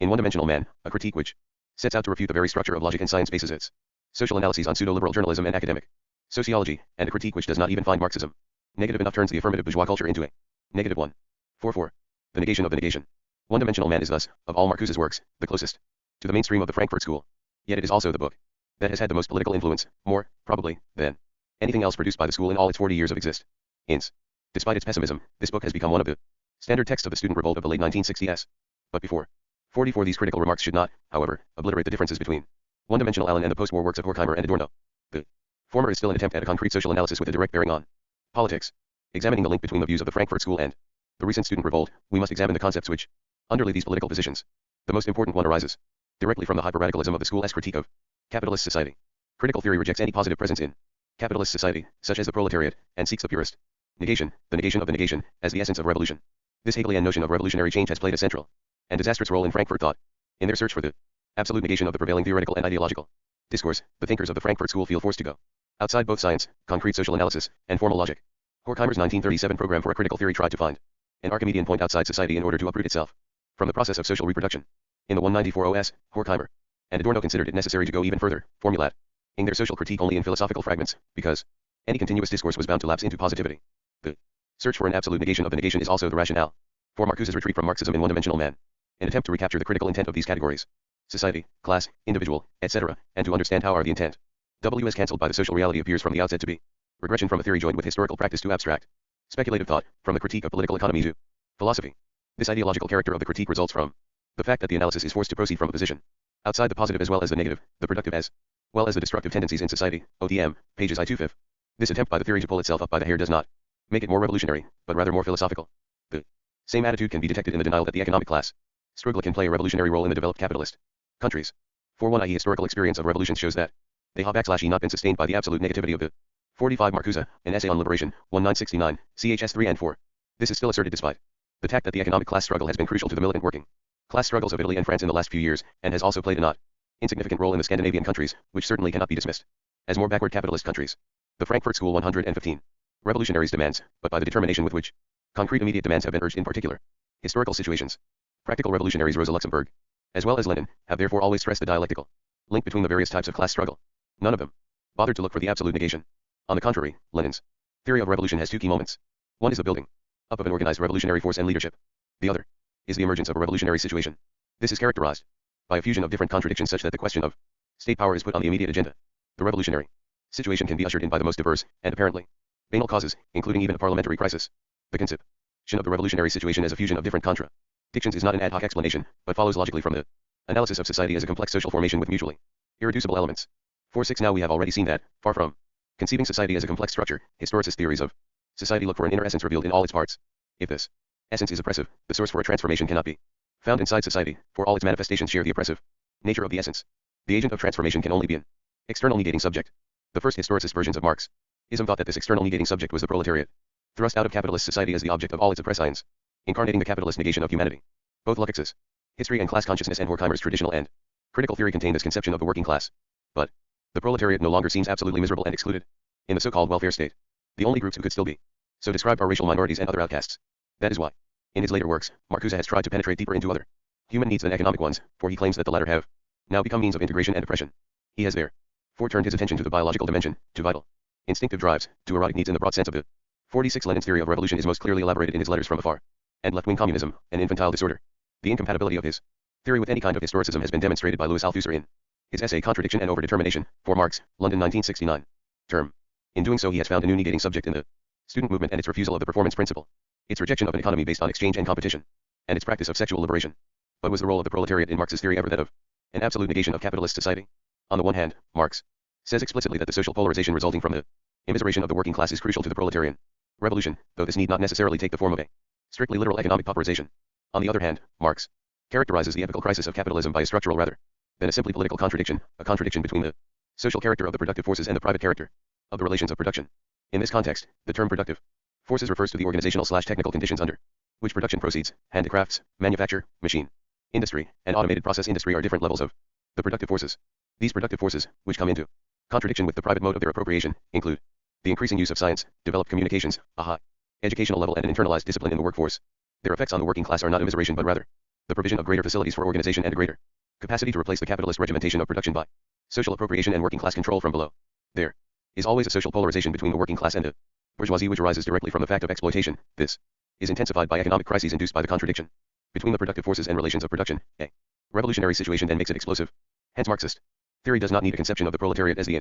In One-Dimensional Man, a critique which sets out to refute the very structure of logic and science bases its social analyses on pseudo-liberal journalism and academic sociology, and a critique which does not even find Marxism negative enough turns the affirmative bourgeois culture into a negative one. 4. The negation of the negation. One-Dimensional Man is thus, of all Marcuse's works, the closest to the mainstream of the Frankfurt School. Yet it is also the book that has had the most political influence, more, probably, than anything else produced by the school in all its 40 years of existence. Despite its pessimism, this book has become one of the standard texts of the student revolt of the late 1960s. But before 44 these critical remarks should not, however, obliterate the differences between one-dimensional Allen and the post-war works of Horkheimer and Adorno. The former is still an attempt at a concrete social analysis with a direct bearing on politics. Examining the link between the views of the Frankfurt School and the recent student revolt, we must examine the concepts which underlay these political positions. The most important one arises directly from the hyper-radicalism of the school's critique of capitalist society. Critical theory rejects any positive presence in capitalist society, such as the proletariat, and seeks the purest negation, the negation of the negation, as the essence of revolution. This Hegelian notion of revolutionary change has played a central and disastrous role in Frankfurt thought. In their search for the absolute negation of the prevailing theoretical and ideological discourse, the thinkers of the Frankfurt School feel forced to go outside both science, concrete social analysis, and formal logic. Horkheimer's 1937 program for a critical theory tried to find an Archimedean point outside society in order to uproot itself from the process of social reproduction. In the 194 OS, Horkheimer and Adorno considered it necessary to go even further, formulating their social critique only in philosophical fragments, because any continuous discourse was bound to lapse into positivity. The search for an absolute negation of the negation is also the rationale for Marcuse's retreat from Marxism in One-Dimensional Man, an attempt to recapture the critical intent of these categories: society, class, individual, etc., and to understand how are the intent W as cancelled by the social reality appears from the outset to be regression from a theory joined with historical practice to abstract speculative thought, from the critique of political economy to philosophy. This ideological character of the critique results from the fact that the analysis is forced to proceed from a position outside the positive as well as the negative, the productive as well as the destructive tendencies in society. OTM, pages I-25. This attempt by the theory to pull itself up by the hair does not make it more revolutionary, but rather more philosophical. The same attitude can be detected in the denial that the economic class struggle can play a revolutionary role in the developed capitalist countries. For one, i.e. historical experience of revolutions shows that they have not been sustained by the absolute negativity of the 45 Marcuse, an essay on liberation, 1969, CHS 3 and 4. This is still asserted despite the fact that the economic class struggle has been crucial to the militant working class struggles of Italy and France in the last few years, and has also played a not insignificant role in the Scandinavian countries, which certainly cannot be dismissed as more backward capitalist countries. The Frankfurt School 115. Revolutionaries demands, but by the determination with which concrete immediate demands have been urged in particular historical situations. Practical revolutionaries Rosa Luxemburg as well as Lenin, have therefore always stressed the dialectical link between the various types of class struggle. None of them bothered to look for the absolute negation. On the contrary, Lenin's theory of revolution has two key moments. One is the building up of an organized revolutionary force and leadership. The other is the emergence of a revolutionary situation. This is characterized by a fusion of different contradictions such that the question of state power is put on the immediate agenda. The revolutionary situation can be ushered in by the most diverse and apparently banal causes, including even a parliamentary crisis. The conception of the revolutionary situation as a fusion of different contradictions is not an ad hoc explanation, but follows logically from the analysis of society as a complex social formation with mutually irreducible elements. 4.6 Now we have already seen that, far from conceiving society as a complex structure, historicist theories of society look for an inner essence revealed in all its parts. If this essence is oppressive, the source for a transformation cannot be found inside society, for all its manifestations share the oppressive nature of the essence. The agent of transformation can only be an external negating subject. The first historicist versions of Marxism thought that this external negating subject was the proletariat, thrust out of capitalist society as the object of all its oppressions, incarnating the capitalist negation of humanity. Both Lukács's history and class consciousness and Horkheimer's traditional and critical theory contain this conception of the working class. But the proletariat no longer seems absolutely miserable and excluded in the so-called welfare state. The only groups who could still be so described are racial minorities and other outcasts. That is why, in his later works, Marcuse has tried to penetrate deeper into other human needs than economic ones, for he claims that the latter have now become means of integration and oppression. He has therefore turned his attention to the biological dimension, to vital, instinctive drives, to erotic needs in the broad sense of it. 46 Lenin's theory of revolution is most clearly elaborated in his letters from afar, and left-wing communism, an infantile disorder. The incompatibility of his theory with any kind of historicism has been demonstrated by Louis Althusser in his essay Contradiction and Overdetermination, for Marx, London 1969. Term. In doing so he has found a new negating subject in the student movement and its refusal of the performance principle, its rejection of an economy based on exchange and competition, and its practice of sexual liberation. But was the role of the proletariat in Marx's theory ever that of an absolute negation of capitalist society? On the one hand, Marx says explicitly that the social polarization resulting from the immiseration of the working class is crucial to the proletarian revolution, though this need not necessarily take the form of a strictly literal economic pauperization. On the other hand, Marx characterizes the epochal crisis of capitalism by a structural rather than a simply political contradiction, a contradiction between the social character of the productive forces and the private character of the relations of production. In this context, the term productive forces refers to the organizational/technical conditions under which production proceeds. Handicrafts, manufacture, machine industry, and automated process industry are different levels of the productive forces. These productive forces, which come into contradiction with the private mode of their appropriation, include the increasing use of science, developed communications, a high educational level and an internalized discipline in the workforce. Their effects on the working class are not immiseration but rather the provision of greater facilities for organization and a greater capacity to replace the capitalist regimentation of production by social appropriation and working class control from below. There is always a social polarization between the working class and the bourgeoisie which arises directly from the fact of exploitation. This is intensified by economic crises induced by the contradiction between the productive forces and relations of production. A revolutionary situation then makes it explosive. Hence Marxist theory does not need a conception of the proletariat as the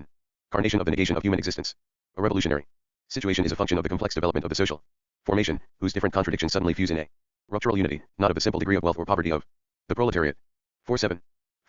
incarnation of the negation of human existence. A revolutionary situation is a function of the complex development of the social formation, whose different contradictions suddenly fuse in a ruptural unity, not of the simple degree of wealth or poverty of the proletariat. 47.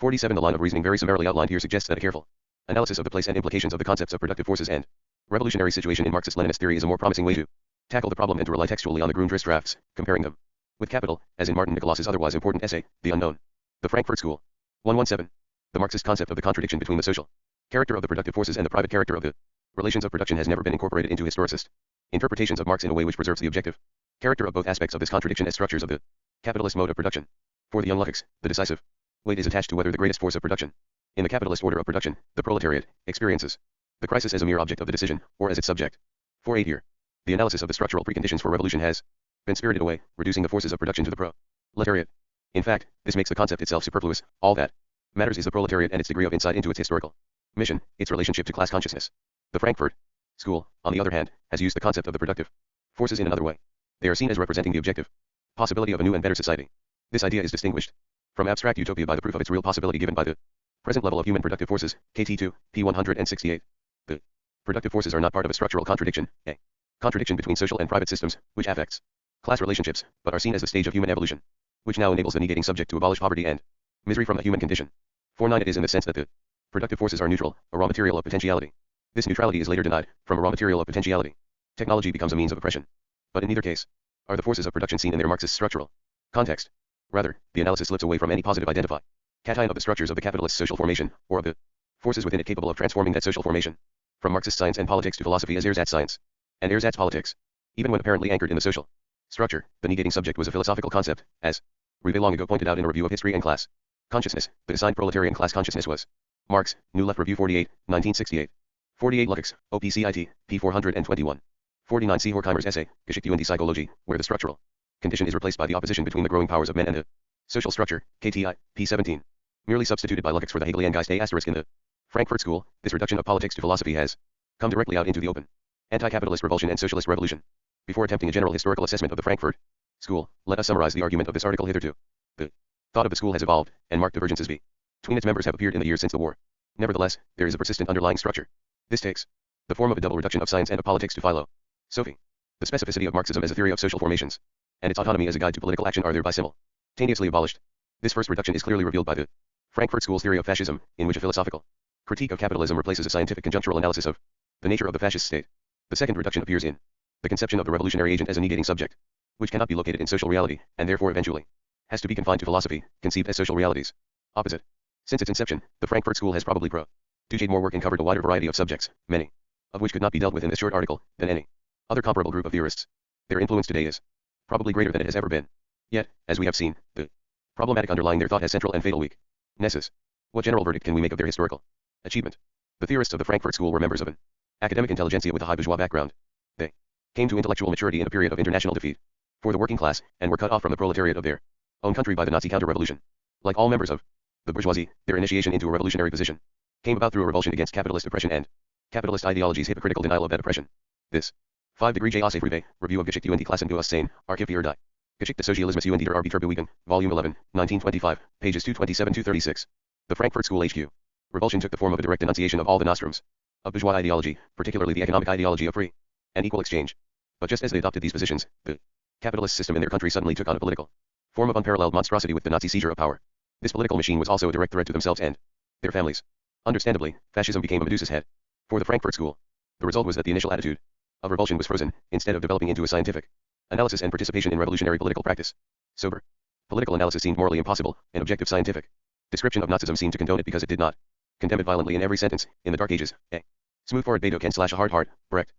The line of reasoning very summarily outlined here suggests that a careful analysis of the place and implications of the concepts of productive forces and revolutionary situation in Marxist-Leninist theory is a more promising way to tackle the problem than to rely textually on the Grundrisse drafts, comparing them with capital, as in Martin Nicholas's otherwise important essay, The Unknown. The Frankfurt School. 117. The Marxist concept of the contradiction between the social character of the productive forces and the private character of the relations of production has never been incorporated into historicist interpretations of Marx in a way which preserves the objective character of both aspects of this contradiction as structures of the capitalist mode of production. For the young Lukács, the decisive weight is attached to whether the greatest force of production in the capitalist order of production, the proletariat, experiences the crisis as a mere object of the decision, or as its subject. 4.8 Here, the analysis of the structural preconditions for revolution has been spirited away, reducing the forces of production to the proletariat. In fact, this makes the concept itself superfluous. All that matters is the proletariat and its degree of insight into its historical mission, its relationship to class consciousness. The Frankfurt School, on the other hand, has used the concept of the productive forces in another way. They are seen as representing the objective possibility of a new and better society. This idea is distinguished from abstract utopia by the proof of its real possibility given by the present level of human productive forces, KT2, p. 168. The productive forces are not part of a structural contradiction, a contradiction between social and private systems, which affects class relationships, but are seen as the stage of human evolution, which now enables the negating subject to abolish poverty and misery from the human condition. 4.9 It is in the sense that the productive forces are neutral, a raw material of potentiality. This neutrality is later denied. From a raw material of potentiality, technology becomes a means of oppression. But in neither case are the forces of production seen in their Marxist structural context. Rather, the analysis slips away from any positive identification of the structures of the capitalist social formation, or of the forces within it capable of transforming that social formation. From Marxist science and politics to philosophy as ersatz science and ersatz politics. Even when apparently anchored in the social structure, the negating subject was a philosophical concept, as Rive long ago pointed out in a review of history and class consciousness. The assigned proletarian class consciousness was Marx, New Left Review 48, 1968. 48 Lukács, OPCIT, p. 421. 49 See Horkheimer's essay, Geschichte und die Psychologie, where the structural condition is replaced by the opposition between the growing powers of men and the Social structure, KTI, p. 17. Merely substituted by Lukács for the Hegelian Geist ** in the Frankfurt School, this reduction of politics to philosophy has come directly out into the open. Anti-capitalist revulsion and socialist revolution. Before attempting a general historical assessment of the Frankfurt School, let us summarize the argument of this article hitherto. The thought of the school has evolved, and marked divergences between its members have appeared in the years since the war. Nevertheless, there is a persistent underlying structure. This takes the form of a double reduction of science and of politics to philosophy. The specificity of Marxism as a theory of social formations, and its autonomy as a guide to political action are thereby simultaneously abolished. This first reduction is clearly revealed by the Frankfurt School's theory of fascism, in which a philosophical critique of capitalism replaces a scientific conjunctural analysis of the nature of the fascist state. The second reduction appears in the conception of the revolutionary agent as a negating subject, which cannot be located in social reality, and therefore eventually has to be confined to philosophy, conceived as social realities. Opposite. Since its inception, the Frankfurt School has probably produced more work and covered a wider variety of subjects, many of which could not be dealt with in this short article, than any other comparable group of theorists. Their influence today is probably greater than it has ever been. Yet, as we have seen, the problematic underlying their thought has central and fatal weaknesses. What general verdict can we make of their historical achievement? The theorists of the Frankfurt School were members of an academic intelligentsia with a high bourgeois background. They came to intellectual maturity in a period of international defeat for the working class, and were cut off from the proletariat of their own country by the Nazi counter-revolution. Like all members of the bourgeoisie, their initiation into a revolutionary position came about through a revulsion against capitalist oppression and capitalist ideology's hypocritical denial of that oppression. This 5-degree J. Aussafe Review of Geschichte und die Klassen aus Sein, Archiv die Geschichte Sozialismus und der Arbeiterbewegung, Volume 11, 1925, pages 227-236. The Frankfurt School HQ revulsion took the form of a direct denunciation of all the nostrums of bourgeois ideology, particularly the economic ideology of free and equal exchange. But just as they adopted these positions, the capitalist system in their country suddenly took on a political form of unparalleled monstrosity with the Nazi seizure of power. This political machine was also a direct threat to themselves and their families. Understandably, fascism became a Medusa's head for the Frankfurt School. The result was that the initial attitude of revulsion was frozen, instead of developing into a scientific analysis and participation in revolutionary political practice. Sober political analysis seemed morally impossible, and objective scientific description of Nazism seemed to condone it because it did not condemn it violently in every sentence. In the Dark Ages, a smooth forward Beethoven / a hard heart, Brecht.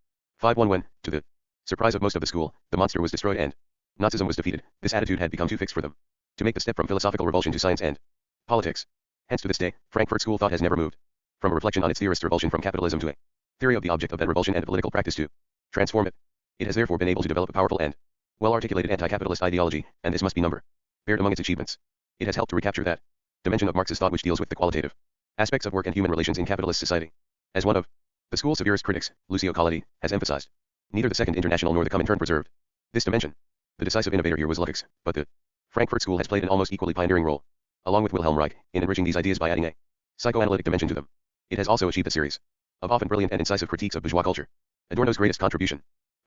5-1 When, to the surprise of most of the school, the monster was destroyed and Nazism was defeated. This attitude had become too fixed for them to make the step from philosophical revulsion to science and politics. Hence to this day, Frankfurt School thought has never moved from a reflection on its theorist revulsion from capitalism to a theory of the object of that revulsion and a political practice to transform it. It has therefore been able to develop a powerful and well-articulated anti-capitalist ideology, and this must be numbered among its achievements. It has helped to recapture that dimension of Marxist thought which deals with the qualitative aspects of work and human relations in capitalist society. As one of the school's severest critics, Lucio Collodi, has emphasized, neither the Second International nor the Comintern preserved this dimension. The decisive innovator here was Lukács, but the Frankfurt School has played an almost equally pioneering role, along with Wilhelm Reich, in enriching these ideas by adding a psychoanalytic dimension to them. It has also achieved a series of often brilliant and incisive critiques of bourgeois culture, Adorno's greatest contribution.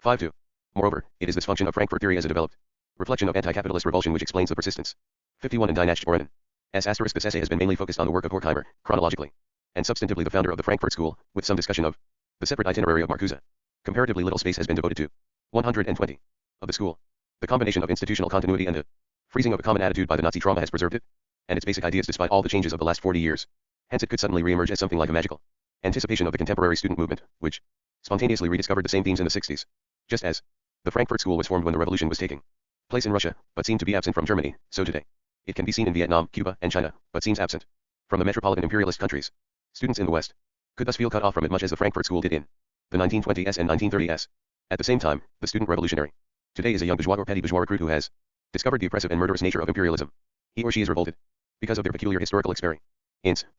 5-2. Moreover, it is this function of Frankfurt theory as a developed reflection of anti-capitalist revulsion which explains the persistence. 51 in Die Nachtssporen. This essay has been mainly focused on the work of Horkheimer, chronologically and substantively the founder of the Frankfurt School, with some discussion of the separate itinerary of Marcuse. Comparatively little space has been devoted to 120 of the school. The combination of institutional continuity and the freezing of a common attitude by the Nazi trauma has preserved it and its basic ideas despite all the changes of the last 40 years. Hence it could suddenly re-emerge as something like a magical anticipation of the contemporary student movement, which spontaneously rediscovered the same themes in the 60s. Just as the Frankfurt School was formed when the revolution was taking place in Russia, but seemed to be absent from Germany, so today it can be seen in Vietnam, Cuba, and China, but seems absent from the metropolitan imperialist countries. Students in the West could thus feel cut off from it much as the Frankfurt School did in the 1920s and 1930s. At the same time, the student revolutionary today is a young bourgeois or petty bourgeois recruit who has discovered the oppressive and murderous nature of imperialism. He or she is revolted because of their peculiar historical experience.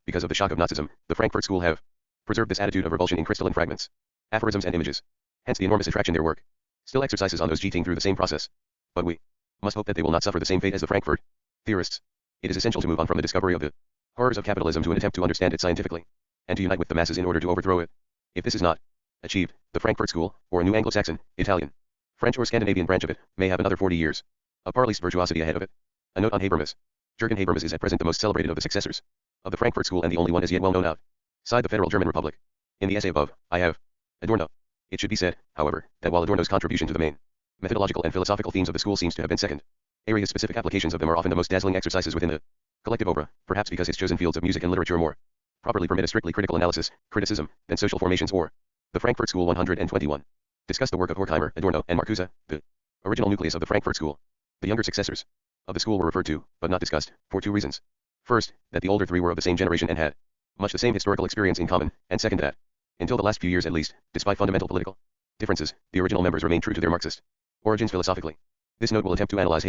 Because of the shock of Nazism, the Frankfurt School have preserved this attitude of revulsion in crystalline fragments, aphorisms and images. Hence the enormous attraction their work still exercises on those getting through the same process. But we must hope that they will not suffer the same fate as the Frankfurt theorists. It is essential to move on from the discovery of the horrors of capitalism to an attempt to understand it scientifically, and to unite with the masses in order to overthrow it. If this is not achieved, the Frankfurt School, or a new Anglo-Saxon, Italian, French or Scandinavian branch of it, may have another 40 years of parleyist virtuosity ahead of it. A note on Habermas. Jürgen Habermas is at present the most celebrated of the successors of the Frankfurt School and the only one as yet well known outside the Federal German Republic. In the essay above, I have Adorno. It should be said, however, that while Adorno's contribution to the main methodological and philosophical themes of the school seems to have been second, area-specific applications of them are often the most dazzling exercises within the collective obra, perhaps because his chosen fields of music and literature more properly permit a strictly critical analysis, criticism, than social formations or the Frankfurt School 121. Discuss the work of Horkheimer, Adorno, and Marcuse, the original nucleus of the Frankfurt School. The younger successors of the school were referred to, but not discussed, for two reasons. First, that the older three were of the same generation and had much the same historical experience in common, and second that, until the last few years at least, despite fundamental political differences, the original members remained true to their Marxist origins philosophically. This note will attempt to analyze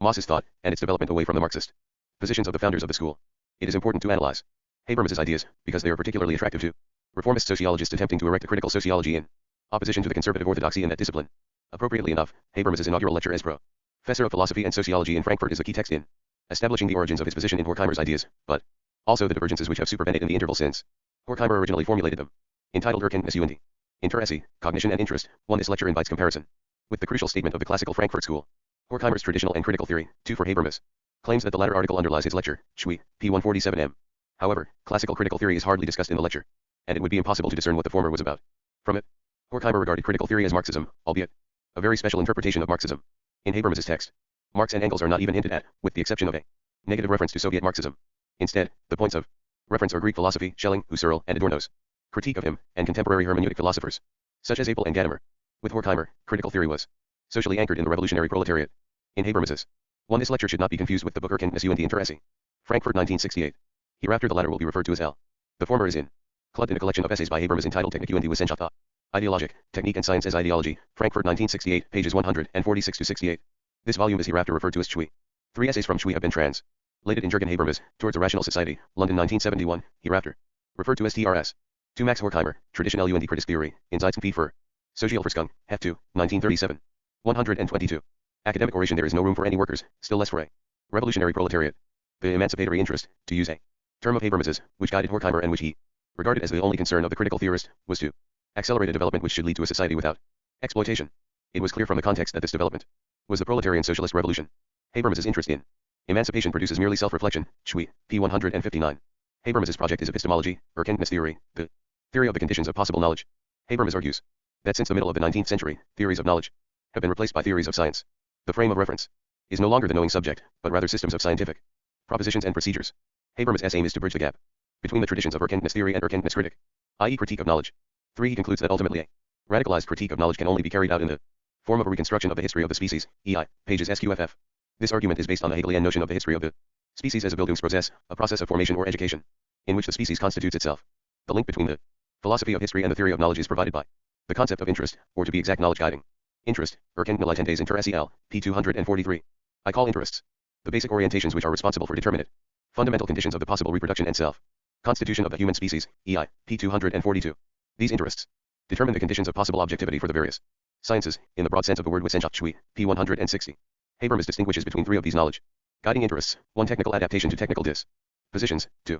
Mauss's thought, and its development away from the Marxist positions of the founders of the school. It is important to analyze Habermas's ideas, because they are particularly attractive to reformist sociologists attempting to erect a critical sociology in opposition to the conservative orthodoxy in that discipline. Appropriately enough, Habermas's inaugural lecture as professor of philosophy and sociology in Frankfurt is a key text in establishing the origins of his position in Horkheimer's ideas, but also the divergences which have supervened in the interval since Horkheimer originally formulated them. Entitled Erkenntnis und Interesse, Cognition and Interest, this lecture invites comparison with the crucial statement of the classical Frankfurt school, Horkheimer's traditional and critical theory, 2 for Habermas, claims that the latter article underlies his lecture, Schui, p. 147m. However, classical critical theory is hardly discussed in the lecture, and it would be impossible to discern what the former was about from it. Horkheimer regarded critical theory as Marxism, albeit a very special interpretation of Marxism. In Habermas's text, Marx and Engels are not even hinted at, with the exception of a negative reference to Soviet Marxism. Instead, the points of reference are Greek philosophy, Schelling, Husserl, and Adorno's critique of him, and contemporary hermeneutic philosophers, such as Apel and Gadamer. With Horkheimer, critical theory was socially anchored in the revolutionary proletariat. In Habermas's this lecture should not be confused with the book Erkenntnis und Interesse, Frankfurt 1968. Hereafter the latter will be referred to as L. The former is included in a collection of essays by Habermas entitled Technik und Wissenschaft, Ideologic, Technique and Science as Ideology, Frankfurt 1968, pages 146-68. This volume is hereafter referred to as Schui. 3 essays from Schui have been translated in Jürgen Habermas, Towards a Rational Society, London 1971, hereafter referred to as TRS. To Max Horkheimer, Traditionelle und Kritistheorie, in Zeitschrift für Sozialforschung, Heft 2, 1937. 122. Academic oration. There is no room for any workers, still less for a revolutionary proletariat. The emancipatory interest, to use a term of Habermas's, which guided Horkheimer and which he regarded as the only concern of the critical theorist, was to accelerate a development which should lead to a society without exploitation. It was clear from the context that this development was the proletarian socialist revolution. Habermas's interest in emancipation produces merely self-reflection, Schui, p. 159. Habermas's project is epistemology, Erkenntnis theory, the theory of the conditions of possible knowledge. Habermas argues that since the middle of the 19th century, theories of knowledge have been replaced by theories of science. The frame of reference is no longer the knowing subject, but rather systems of scientific propositions and procedures. Habermas' aim is to bridge the gap between the traditions of Erkenntnis theory and Erkenntnis critic, i.e. critique of knowledge. 3. He concludes that ultimately a radicalized critique of knowledge can only be carried out in the form of a reconstruction of the history of the species, e.i. pages SQFF. This argument is based on the Hegelian notion of the history of the species as a Bildungsprozess, a process of formation or education, in which the species constitutes itself. The link between the philosophy of history and the theory of knowledge is provided by the concept of interest, or to be exact knowledge guiding. Interest, Erkenntnis Interesse L, p. 243. I call interests the basic orientations which are responsible for determinate fundamental conditions of the possible reproduction and self-constitution of the human species, e.i. p. 242. These interests determine the conditions of possible objectivity for the various sciences, in the broad sense of the word Wissenschaft, Schui, p. 160. Habermas distinguishes between 3 of these knowledge guiding interests: 1. Technical adaptation to technical dispositions, 2.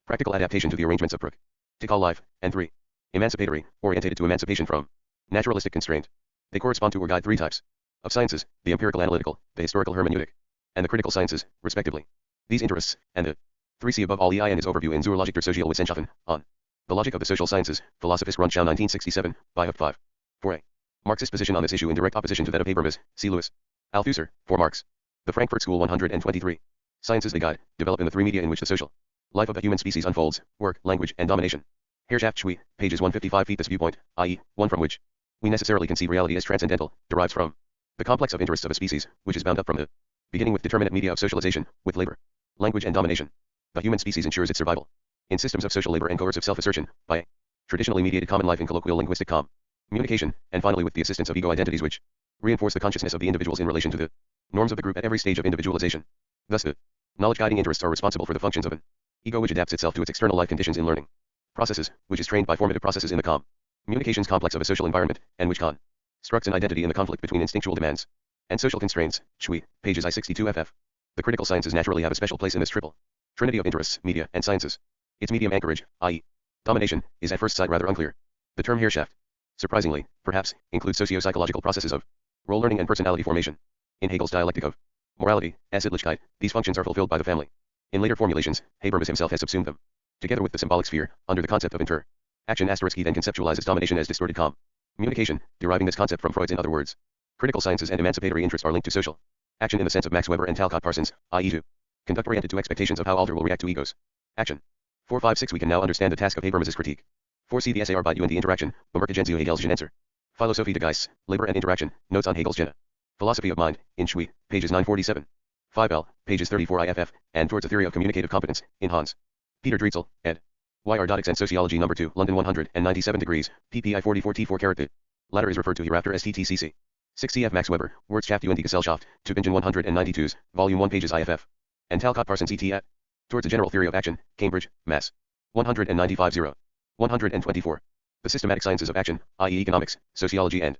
Practical adaptation to the arrangements of practical life, and 3. Emancipatory, orientated to emancipation from naturalistic constraint. They correspond to or guide 3 types of sciences: the empirical analytical, the historical hermeneutic, and the critical sciences, respectively. These interests, and the 3c above all EI and his overview in Zur Logik der Sozialwissenschaften, on the logic of the social sciences, Philosophis Rundschau 1967, by Heft 5. 4a. Marxist position on this issue in direct opposition to that of Habermas, C. Lewis. Althusser, for Marx. The Frankfurt School 123. Sciences they guide, develop in the 3 media in which the social life of the human species unfolds: work, language, and domination. Herrschaft, Schui, pages 155. This viewpoint, i.e., one from which we necessarily conceive reality as transcendental, derives from the complex of interests of a species, which is bound up from the beginning with determinate media of socialization, with labor, language, and domination. The human species ensures its survival in systems of social labor and coercive self-assertion, by a traditionally mediated common life in colloquial linguistic communication, and finally with the assistance of ego identities which reinforce the consciousness of the individuals in relation to the norms of the group at every stage of individualization. Thus the knowledge-guiding interests are responsible for the functions of an ego which adapts itself to its external life conditions in learning processes, which is trained by formative processes in the communications complex of a social environment, and which constructs an identity in the conflict between instinctual demands and social constraints, Schui, pages I62 ff. The critical sciences naturally have a special place in this triple trinity of interests, media, and sciences. Its medium anchorage, i.e., domination, is at first sight rather unclear. The term Herrschaft, surprisingly, perhaps, includes socio-psychological processes of role learning and personality formation. In Hegel's dialectic of morality, Sittlichkeit, these functions are fulfilled by the family. In later formulations, Habermas himself has subsumed them, together with the symbolic sphere, under the concept of interaction. He then conceptualizes domination as distorted communication, deriving this concept from Freud's. In other words, critical sciences and emancipatory interests are linked to social action in the sense of Max Weber and Talcott Parsons, i.e. to conduct oriented to expectations of how Alder will react to ego's action. 456. We can now understand the task of Habermas's critique. 4c. The essay Arbeit und die Interaktion, Bemerkungen zu Hegel's Genenzer. Philosophie des Geistes, Labor and Interaction, Notes on Hegel's Gene. Philosophy of Mind, in Schui, pages 947. 5l, pages 34 iff, and Towards a Theory of Communicative Competence, in Hans Peter Dreitzel, ed. Y.R. Dodix and Sociology No. 2, London 197 degrees, ppi 44 T4 carat. The latter is referred to hereafter as TTCC. 6 cf. Max Weber, Wirtschaft und die Gesellschaft, Tübingen 192, Volume 1 pages IFF. And Talcott Parsons et. Towards a General Theory of Action, Cambridge, Mass. 195 0. 124. The systematic sciences of action, i.e. economics, sociology and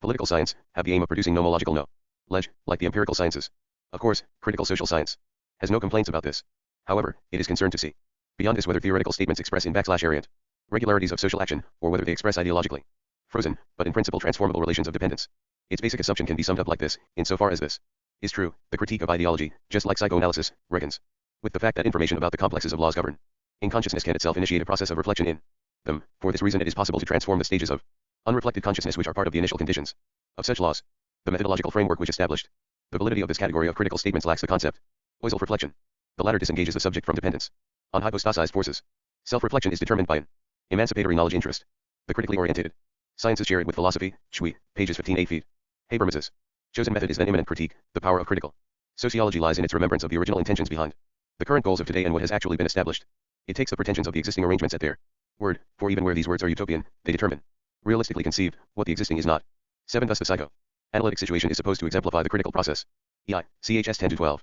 political science, have the aim of producing nomological knowledge, like the empirical sciences. Of course, critical social science has no complaints about this. However, it is concerned to see beyond this whether theoretical statements express in *ariant regularities of social action, or whether they express ideologically frozen, but in principle transformable relations of dependence. Its basic assumption can be summed up like this: insofar as this is true, the critique of ideology, just like psychoanalysis, reckons with the fact that information about the complexes of laws govern in consciousness can itself initiate a process of reflection in them. For this reason it is possible to transform the stages of unreflected consciousness which are part of the initial conditions of such laws. The methodological framework which established the validity of this category of critical statements lacks the concept of reflection. The latter disengages the subject from dependence on hypostasized forces. Self-reflection is determined by an emancipatory knowledge interest. The critically orientated sciences share it with philosophy, Chui, pages 15-8 feet. Habermas's chosen method is then immanent critique. The power of critical sociology lies in its remembrance of the original intentions behind the current goals of today and what has actually been established. It takes the pretensions of the existing arrangements at their word, for even where these words are utopian, they determine, realistically conceived, what the existing is not. 7. Thus the psycho-analytic situation is supposed to exemplify the critical process. EI, CHS 10-12.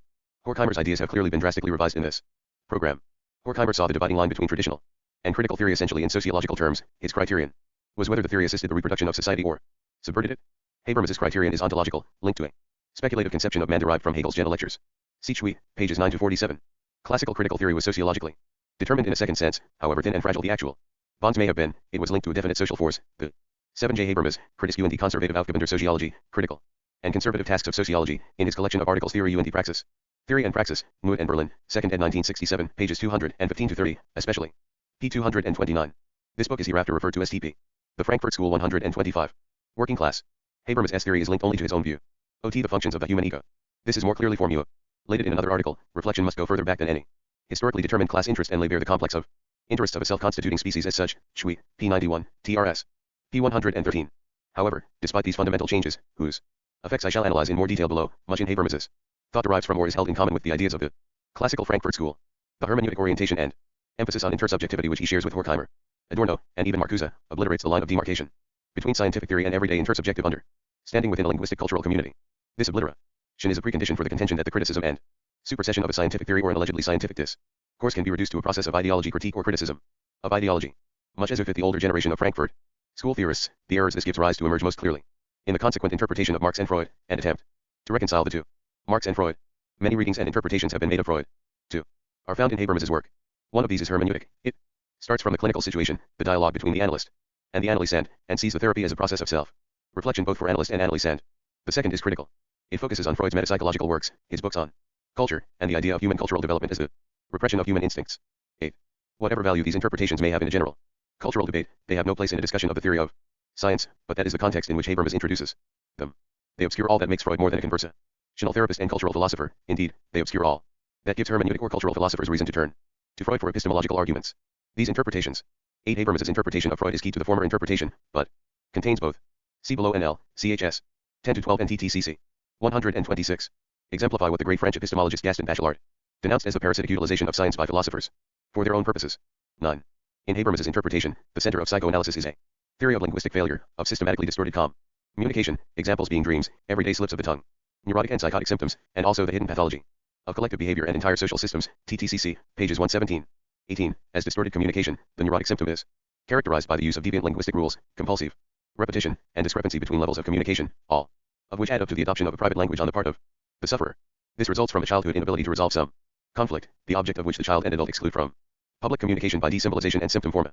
Horkheimer's ideas have clearly been drastically revised in this program. Horkheimer saw the dividing line between traditional and critical theory essentially in sociological terms. His criterion was whether the theory assisted the reproduction of society or subverted it. Habermas's criterion is ontological, linked to a speculative conception of man derived from Hegel's General Lectures. See Chui, pages 9-47. Classical critical theory was sociologically determined in a second sense, however thin and fragile the actual bonds may have been, it was linked to a definite social force. The 7J. Habermas, Kritisk und die konservative Aufgaben der Soziologie, critical and conservative tasks of sociology, in his collection of articles Theory und die Praxis. Theory and Praxis, Muet and Berlin, 2nd ed. 1967, pages 215-30, especially p. 229. This book is hereafter referred to as TP. The Frankfurt School 125. Working class. Habermas' theory is linked only to his own view. OT the functions of the human ego. This is more clearly formulated in another article. Reflection must go further back than any historically determined class interest and lay bare the complex of interests of a self-constituting species as such. Chui, p. 91, trs. p. 113. However, despite these fundamental changes, whose effects I shall analyze in more detail below, much in Habermas's thought derives from or is held in common with the ideas of the classical Frankfurt School. The hermeneutic orientation and emphasis on intersubjectivity which he shares with Horkheimer, Adorno, and even Marcuse, obliterates the line of demarcation between scientific theory and everyday intersubjective understanding within a linguistic cultural community. This obliteration is a precondition for the contention that the criticism and supersession of a scientific theory or an allegedly scientific discourse can be reduced to a process of ideology critique or criticism of ideology. Much as if at the older generation of Frankfurt School theorists, the errors this gives rise to emerge most clearly in the consequent interpretation of Marx and Freud, and attempt to reconcile the two. Marx and Freud. Many readings and interpretations have been made of Freud, too, are found in Habermas's work. One of these is hermeneutic. It starts from the clinical situation, the dialogue between the analyst and the analysand, and sees the therapy as a process of self-reflection both for analyst and analysand. The second is critical. It focuses on Freud's metapsychological works, his books on culture, and the idea of human cultural development as the repression of human instincts. 8. Whatever value these interpretations may have in a general cultural debate, they have no place in a discussion of the theory of science, but that is the context in which Habermas introduces them. They obscure all that makes Freud more than a conversational therapist and cultural philosopher. Indeed, they obscure all that gives hermeneutic or cultural philosophers reason to turn to Freud for epistemological arguments. These interpretations. 8. Habermas's interpretation of Freud is key to the former interpretation, but contains both. See below NL, CHS 10-12 and TTCC 126. Exemplify what the great French epistemologist Gaston Bachelard denounced as the parasitic utilization of science by philosophers for their own purposes. 9. In Habermas's interpretation, the center of psychoanalysis is a theory of linguistic failure, of systematically distorted communication, examples being dreams, everyday slips of the tongue, neurotic and psychotic symptoms, and also the hidden pathology of collective behavior and entire social systems. TTCC, pages 117. 18. As distorted communication, the neurotic symptom is characterized by the use of deviant linguistic rules, compulsive repetition, and discrepancy between levels of communication, all of which add up to the adoption of a private language on the part of the sufferer. This results from a childhood inability to resolve some conflict, the object of which the child and adult exclude from public communication by desymbolization and symptom formation.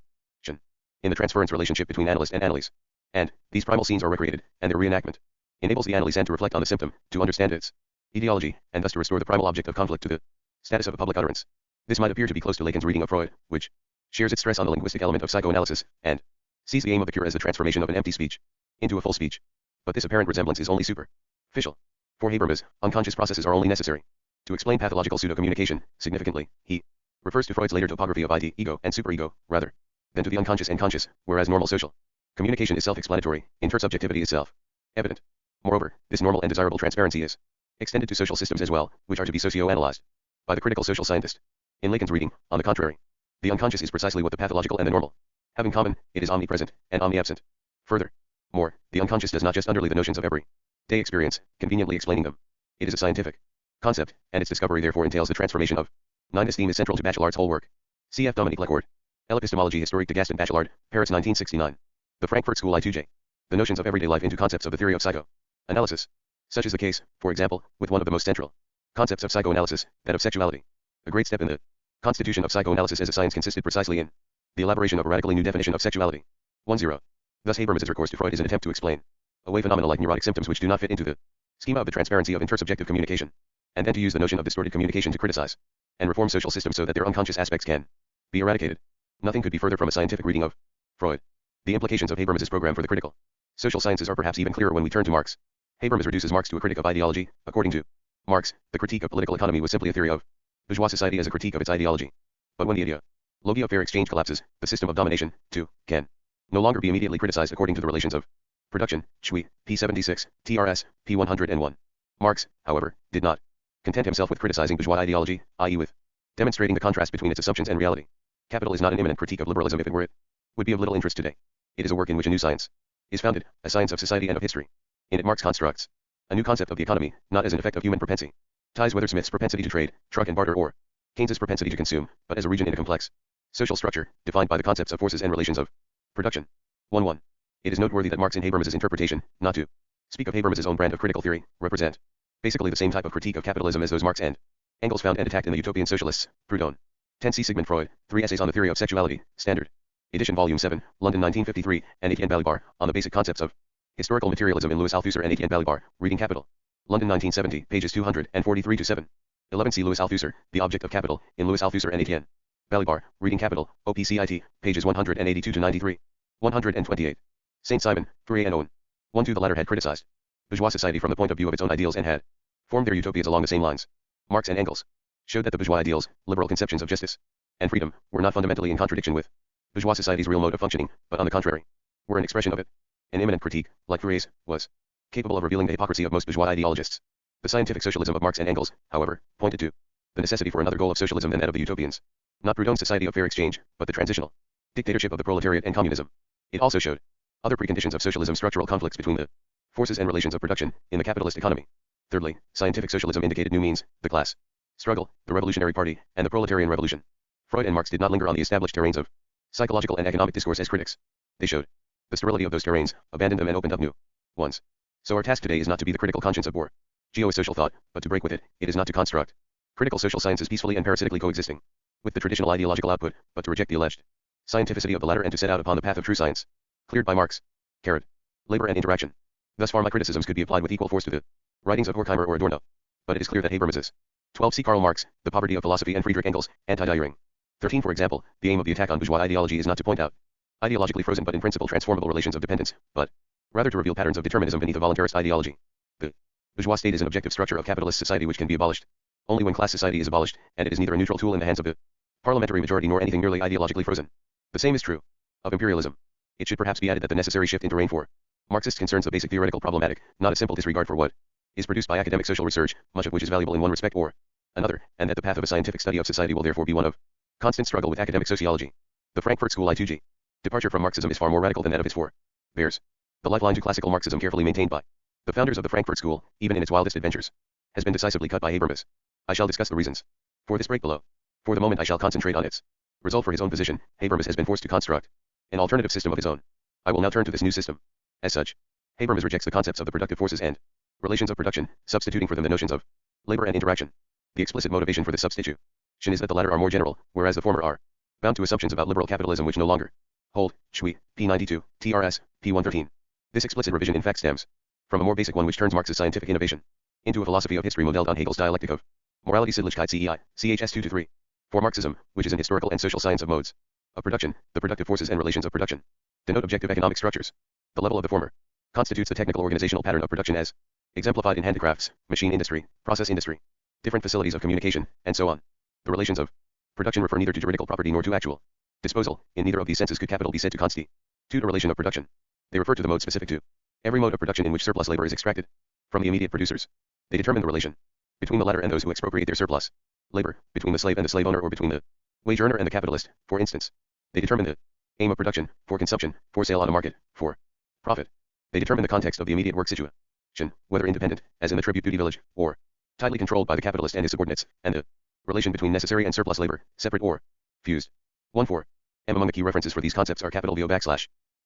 In the transference relationship between analyst and analyse. And these primal scenes are recreated, and their reenactment enables the analysand to reflect on the symptom, to understand its etiology, and thus to restore the primal object of conflict to the status of a public utterance. This might appear to be close to Lacan's reading of Freud, which shares its stress on the linguistic element of psychoanalysis, and sees the aim of the cure as the transformation of an empty speech into a full speech. But this apparent resemblance is only superficial. For Habermas, unconscious processes are only necessary to explain pathological pseudo-communication. Significantly, he refers to Freud's later topography of ID, ego, and superego, rather than to the unconscious and conscious, whereas normal social communication is self-explanatory, intersubjectivity is self-evident. Moreover, this normal and desirable transparency is extended to social systems as well, which are to be socio-analyzed by the critical social scientist. In Lacan's reading, on the contrary, the unconscious is precisely what the pathological and the normal have in common. It is omnipresent and omniabsent. Furthermore, the unconscious does not just underlay the notions of every day experience, conveniently explaining them. It is a scientific concept, and its discovery therefore entails the transformation of. 9. This theme is central to Bachelard's whole work. Cf. Dominique Lecourt. Epistemologie historique de Gaston Bachelard, Paris 1969. The Frankfurt School I2J. The notions of everyday life into concepts of the theory of psychoanalysis. Such is the case, for example, with one of the most central concepts of psychoanalysis, that of sexuality. A great step in the constitution of psychoanalysis as a science consisted precisely in the elaboration of a radically new definition of sexuality. 1.0. Thus Habermas's recourse to Freud is an attempt to explain away phenomena like neurotic symptoms which do not fit into the schema of the transparency of intersubjective communication, and then to use the notion of distorted communication to criticize and reform social systems so that their unconscious aspects can be eradicated. Nothing could be further from a scientific reading of Freud. The implications of Habermas's program for the critical social sciences are perhaps even clearer when we turn to Marx. Habermas reduces Marx to a critic of ideology. According to Marx, the critique of political economy was simply a theory of bourgeois society as a critique of its ideology. But when the ideology of fair exchange collapses, the system of domination, too, can no longer be immediately criticized according to the relations of production. Chui, p. 76, TRS, p. 101. Marx, however, did not content himself with criticizing bourgeois ideology, i.e. with demonstrating the contrast between its assumptions and reality. Capital is not an imminent critique of liberalism. If it were, it would be of little interest today. It is a work in which a new science is founded, a science of society and of history. In it Marx constructs a new concept of the economy, not as an effect of human propensity, ties whether Smith's propensity to trade, truck and barter, or Keynes's propensity to consume, but as a region in a complex social structure, defined by the concepts of forces and relations of production. 1.1. It is noteworthy that Marx in Habermas's interpretation, not to speak of Habermas's own brand of critical theory, represent basically the same type of critique of capitalism as those Marx and Engels found and attacked in the Utopian Socialists. Proudhon. 10. C. Sigmund Freud, 3 Essays on the Theory of Sexuality, Standard Edition Volume 7, London 1953, and Etienne Balibar, on the Basic Concepts of Historical Materialism in Louis Althusser and Etienne Balibar, Reading Capital. London 1970, pages 243-7. 11. C. Louis Althusser, The Object of Capital, in Louis Althusser and Etienne Balibar, Reading Capital, OPCIT, pages 182-93. 128. Saint Simon, Fourier and Owen. 1. The latter had criticized bourgeois society from the point of view of its own ideals and had formed their utopias along the same lines. Marx and Engels showed that the bourgeois ideals, liberal conceptions of justice and freedom, were not fundamentally in contradiction with bourgeois society's real mode of functioning, but on the contrary, were an expression of it. An imminent critique, like Fourier's, was capable of revealing the hypocrisy of most bourgeois ideologists. The scientific socialism of Marx and Engels, however, pointed to the necessity for another goal of socialism than that of the utopians. Not Proudhon's society of fair exchange, but the transitional dictatorship of the proletariat and communism. It also showed other preconditions of socialism: structural conflicts between the forces and relations of production in the capitalist economy. Thirdly, scientific socialism indicated new means, the class struggle, the Revolutionary Party, and the proletarian revolution. Freud and Marx did not linger on the established terrains of psychological and economic discourse as critics. They showed the sterility of those terrains, abandoned them and opened up new ones. So our task today is not to be the critical conscience of bourgeois-social thought, but to break with it. It is not to construct critical social sciences peacefully and parasitically coexisting with the traditional ideological output, but to reject the alleged scientificity of the latter and to set out upon the path of true science, cleared by Marx. Labor and interaction. Thus far my criticisms could be applied with equal force to the writings of Horkheimer or Adorno. But it is clear that Habermas's 12. See Karl Marx, The Poverty of Philosophy, and Friedrich Engels, Anti-Diering. 13. For example, the aim of the attack on bourgeois ideology is not to point out ideologically frozen but in principle transformable relations of dependence, but rather to reveal patterns of determinism beneath a voluntarist ideology. The bourgeois state is an objective structure of capitalist society which can be abolished only when class society is abolished, and it is neither a neutral tool in the hands of the parliamentary majority nor anything merely ideologically frozen. The same is true of imperialism. It should perhaps be added that the necessary shift into reign for Marxists concerns the basic theoretical problematic, not a simple disregard for what is produced by academic social research, much of which is valuable in one respect or another, and that the path of a scientific study of society will therefore be one of constant struggle with academic sociology. The Frankfurt School I2G departure from Marxism is far more radical than that of its forebears. The lifeline to classical Marxism carefully maintained by the founders of the Frankfurt School, even in its wildest adventures, has been decisively cut by Habermas. I shall discuss the reasons for this break below. For the moment I shall concentrate on its result. For his own position, Habermas has been forced to construct an alternative system of his own. I will now turn to this new system. As such, Habermas rejects the concepts of the productive forces and relations of production, substituting for them the notions of labor and interaction. The explicit motivation for this substitution is that the latter are more general, whereas the former are bound to assumptions about liberal capitalism which no longer hold. Chui, p. 92, TRS, p. 113. This explicit revision in fact stems from a more basic one which turns Marx's scientific innovation into a philosophy of history modeled on Hegel's dialectic of morality Sittlichkeit CEI, CHS 2-3. For Marxism, which is an historical and social science of modes of production, the productive forces and relations of production denote objective economic structures. The level of the former constitutes the technical organizational pattern of production as exemplified in handicrafts, machine industry, process industry, different facilities of communication, and so on. The relations of production refer neither to juridical property nor to actual disposal. In neither of these senses could capital be said to constitute a relation of production. They refer to the mode specific to every mode of production in which surplus labor is extracted from the immediate producers. They determine the relation between the latter and those who expropriate their surplus labor, between the slave and the slave owner, or between the wage earner and the capitalist. For instance, they determine the aim of production, for consumption, for sale on a market, for profit. They determine the context of the immediate work situation. whether independent, as in the tribute duty village, or tightly controlled by the capitalist and his subordinates, and the relation between necessary and surplus labor, separate or fused. 1-4. Among the key references for these concepts are capital VO